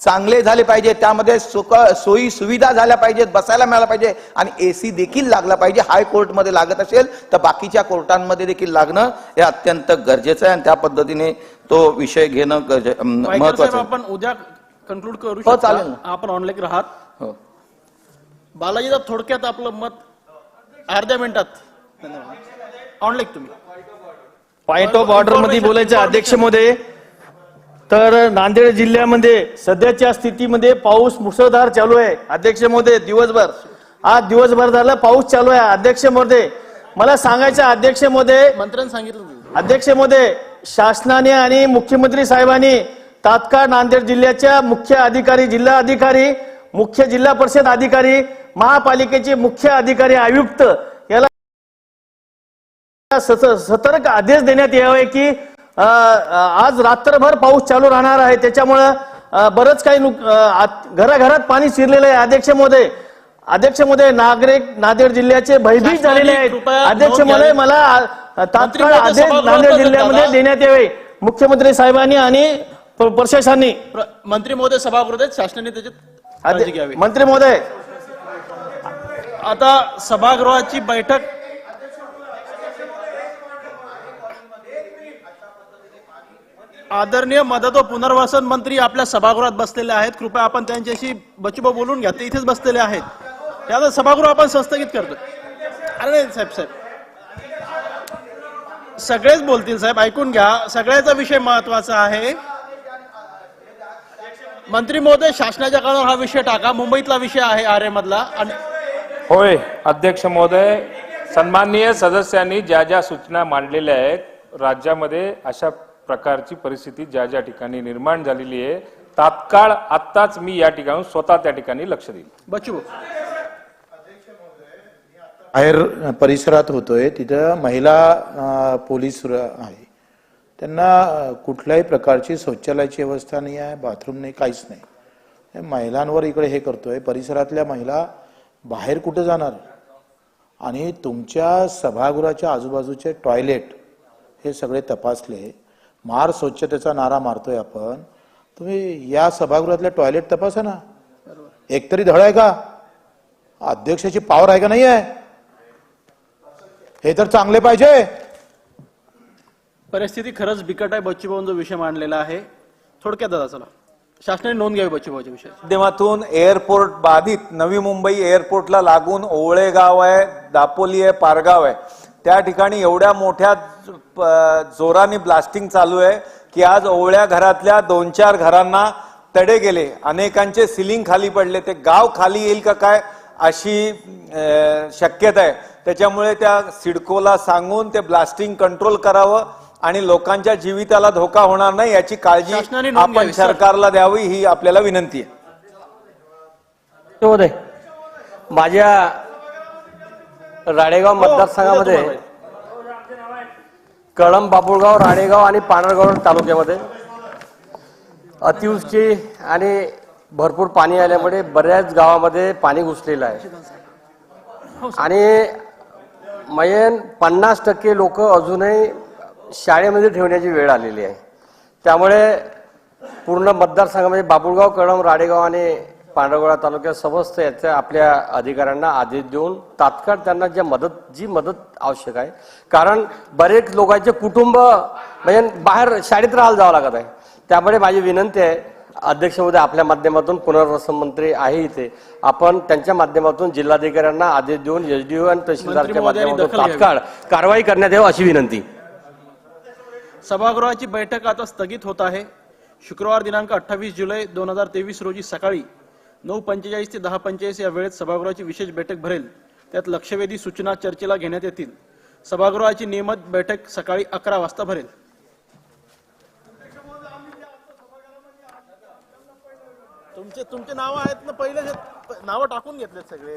चांगले झाले पाहिजे, त्यामध्ये सोयी सुविधा झाल्या पाहिजेत, बसायला मिळाला पाहिजे, आणि एसी देखील लागला पाहिजे. हायकोर्टमध्ये लागत असेल तर बाकीच्या कोर्टांमध्ये देखील लागणं हे अत्यंत गरजेचं आहे, आणि त्या पद्धतीने तो विषय घेणं महत्वाचं आहे. आपण उद्या कन्क्लूड करू हो, शकता. चालेल. आपण ऑनलाईन राहात. हो. बालाजी थोडक्यात आपलं मत अर्ध्या मिनिटात. ऑनलाईन तुम्ही पॉइंट ऑफ ऑर्डर मध्ये बोलायचं अध्यक्ष महोदय, तर नांदेड जिल्ह्यामध्ये सध्याच्या स्थितीमध्ये पाऊस मुसळधार चालू आहे अध्यक्ष महोदय. दिवसभर, आज दिवसभर झालं पाऊस चालू आहे अध्यक्ष महोदय. मला सांगायचं अध्यक्ष महोदय, मंत्र्यांनी सांगितलं अध्यक्ष महोदय, शासनाने आणि मुख्यमंत्री साहेबांनी तात्काळ नांदेड जिल्ह्याच्या मुख्य अधिकारी, जिल्हा अधिकारी, मुख्य जिल्हा परिषद अधिकारी, महापालिकेचे मुख्य अधिकारी, आयुक्त याला सतर्क आदेश देण्यात यावे की आज रात्रभर पाऊस चालू राहणार आहे, त्याच्यामुळं बरंच काही घराघरात पाणी शिरलेलं आहे अध्यक्ष महोदय. अध्यक्ष महोदय, नागरिक नांदेड जिल्ह्याचे भयभीत झालेले आहेत अध्यक्ष महोदय. मला तात्काळ आदेश नांदेड जिल्ह्यामध्ये देण्यात यावे मुख्यमंत्री साहेबांनी आणि प्रशासनाने. मंत्री महोदय सभागृह आहेत, शासनाने त्याच्यात काळजी घ्यावी. मंत्री महोदय, आता सभागृहाची बैठक आदरणीय मदत व पुनर्वसन मंत्री आपल्या सभागृहात बसलेले आहेत. कृपया आपण त्यांच्याशी बचूबा बोलून घ्या, ते इथेच बसलेले आहेत. त्यात सभागृह आपण संस्थगित करतो. अरे नाही साहेब, सगळेच बोलतील साहेब, ऐकून घ्या. सगळ्याचा विषय महत्वाचा आहे. मंत्री महोदय, शासनाच्या काळावर हा विषय टाका. मुंबईतला विषय आहे आरे मधला. होय अध्यक्ष महोदय, सन्माननीय सदस्यांनी ज्या ज्या सूचना मांडलेल्या आहेत, राज्यामध्ये अशा प्रकारची परिस्थिती ज्या ज्या ठिकाणी निर्माण झालेली आहे, तात्काळ आत्ताच मी या ठिकाणी स्वतः त्या ठिकाणी लक्ष देईल. बच्चू बाहेर परिसरात होतोय, तिथं महिला पोलीस आहे, त्यांना कुठल्याही प्रकारची शौचालयाची व्यवस्था नाही आहे, बाथरूम नाही, काहीच नाही. महिलांवर इकडे हे करतोय. परिसरातल्या महिला बाहेर कुठे जाणार? आणि तुमच्या सभागृहाच्या आजूबाजूचे टॉयलेट हे सगळे तपासले. मार स्वच्छतेचा नारा मारतोय आपण, तुम्ही या सभागृहातले टॉयलेट तपासा ना. एकतरी धड आहे का? अध्यक्षाची पावर आहे का नाही आहे? हे तर चांगले पाहिजे. परिस्थिती खरंच बिकट आहे. बच्चूभाऊंचा विषय मांडलेला आहे. थोडक्यात दादा, चला शासनाने नोंद घ्यावी बच्चूभाऊच्या विषय. माध्यमातून एअरपोर्ट बाधित नवी मुंबई एअरपोर्टला लागून ओवळे गाव आहे, दापोली आहे, पारगाव आहे, त्या ठिकाणी एवढ्या मोठ्या जोराने ब्लास्टिंग चालू आहे की आज ओवळ्या घरातल्या 2-4 घरांना तडे गेले, अनेकांचे सिलिंग खाली पडले. ते गाव खाली येईल का काय अशी शक्यता आहे. त्याच्यामुळे त्या सिडकोला सांगून ते ब्लास्टिंग कंट्रोल करावं आणि लोकांच्या जीविताला धोका होणार नाही याची काळजी आपण सरकारला द्यावी, ही आपल्याला विनंती आहे. माझ्या राळेगाव मतदारसंघामध्ये कळंब, बाबुळगाव, राळेगाव आणि पानळगाव तालुक्यामध्ये अतिवृष्टी आणि भरपूर पाणी आल्यामुळे बऱ्याच गावामध्ये पाणी घुसलेलं आहे आणि 50% लोक अजूनही शाळेमध्ये ठेवण्याची वेळ आलेली आहे. त्यामुळे पूर्ण मतदारसंघामध्ये बाबुळगाव, कळंब, राळेगाव आणि पांढरकवडा तालुक्यात समस्त याच्या आपल्या अधिकाऱ्यांना आदेश देऊन तात्काळ त्यांना जी मदत आवश्यक आहे, कारण बरेच लोकांचे कुटुंब म्हणजे बाहेर शाळेत राहायला जावं लागत आहे. त्यामुळे माझी विनंती आहे अध्यक्ष महोदय, आपल्या माध्यमातून पुनर्वसन मंत्री आहे इथे, आपण त्यांच्या माध्यमातून जिल्हाधिकाऱ्यांना आदेश देऊन एसडीओ आणि तहसीलदारच्या माध्यमातून तात्काळ कारवाई करण्यात यावी अशी विनंती. सभागृहाची बैठक आता स्थगित होत आहे. शुक्रवार दिनांक 28 जुलै 2023 रोजी सकाळी 9:45 ते 10:45 या वेळेत सभागृहाची विशेष बैठक भरेल. त्यात लक्षवेधी सूचना चर्चेला घेण्यात येतील. सभागृहाची नियमित बैठक सकाळी 11 वाजता भरेल. तुमचे नाव आहेत ना, पहिले नावं टाकून घेतलेत सगळे.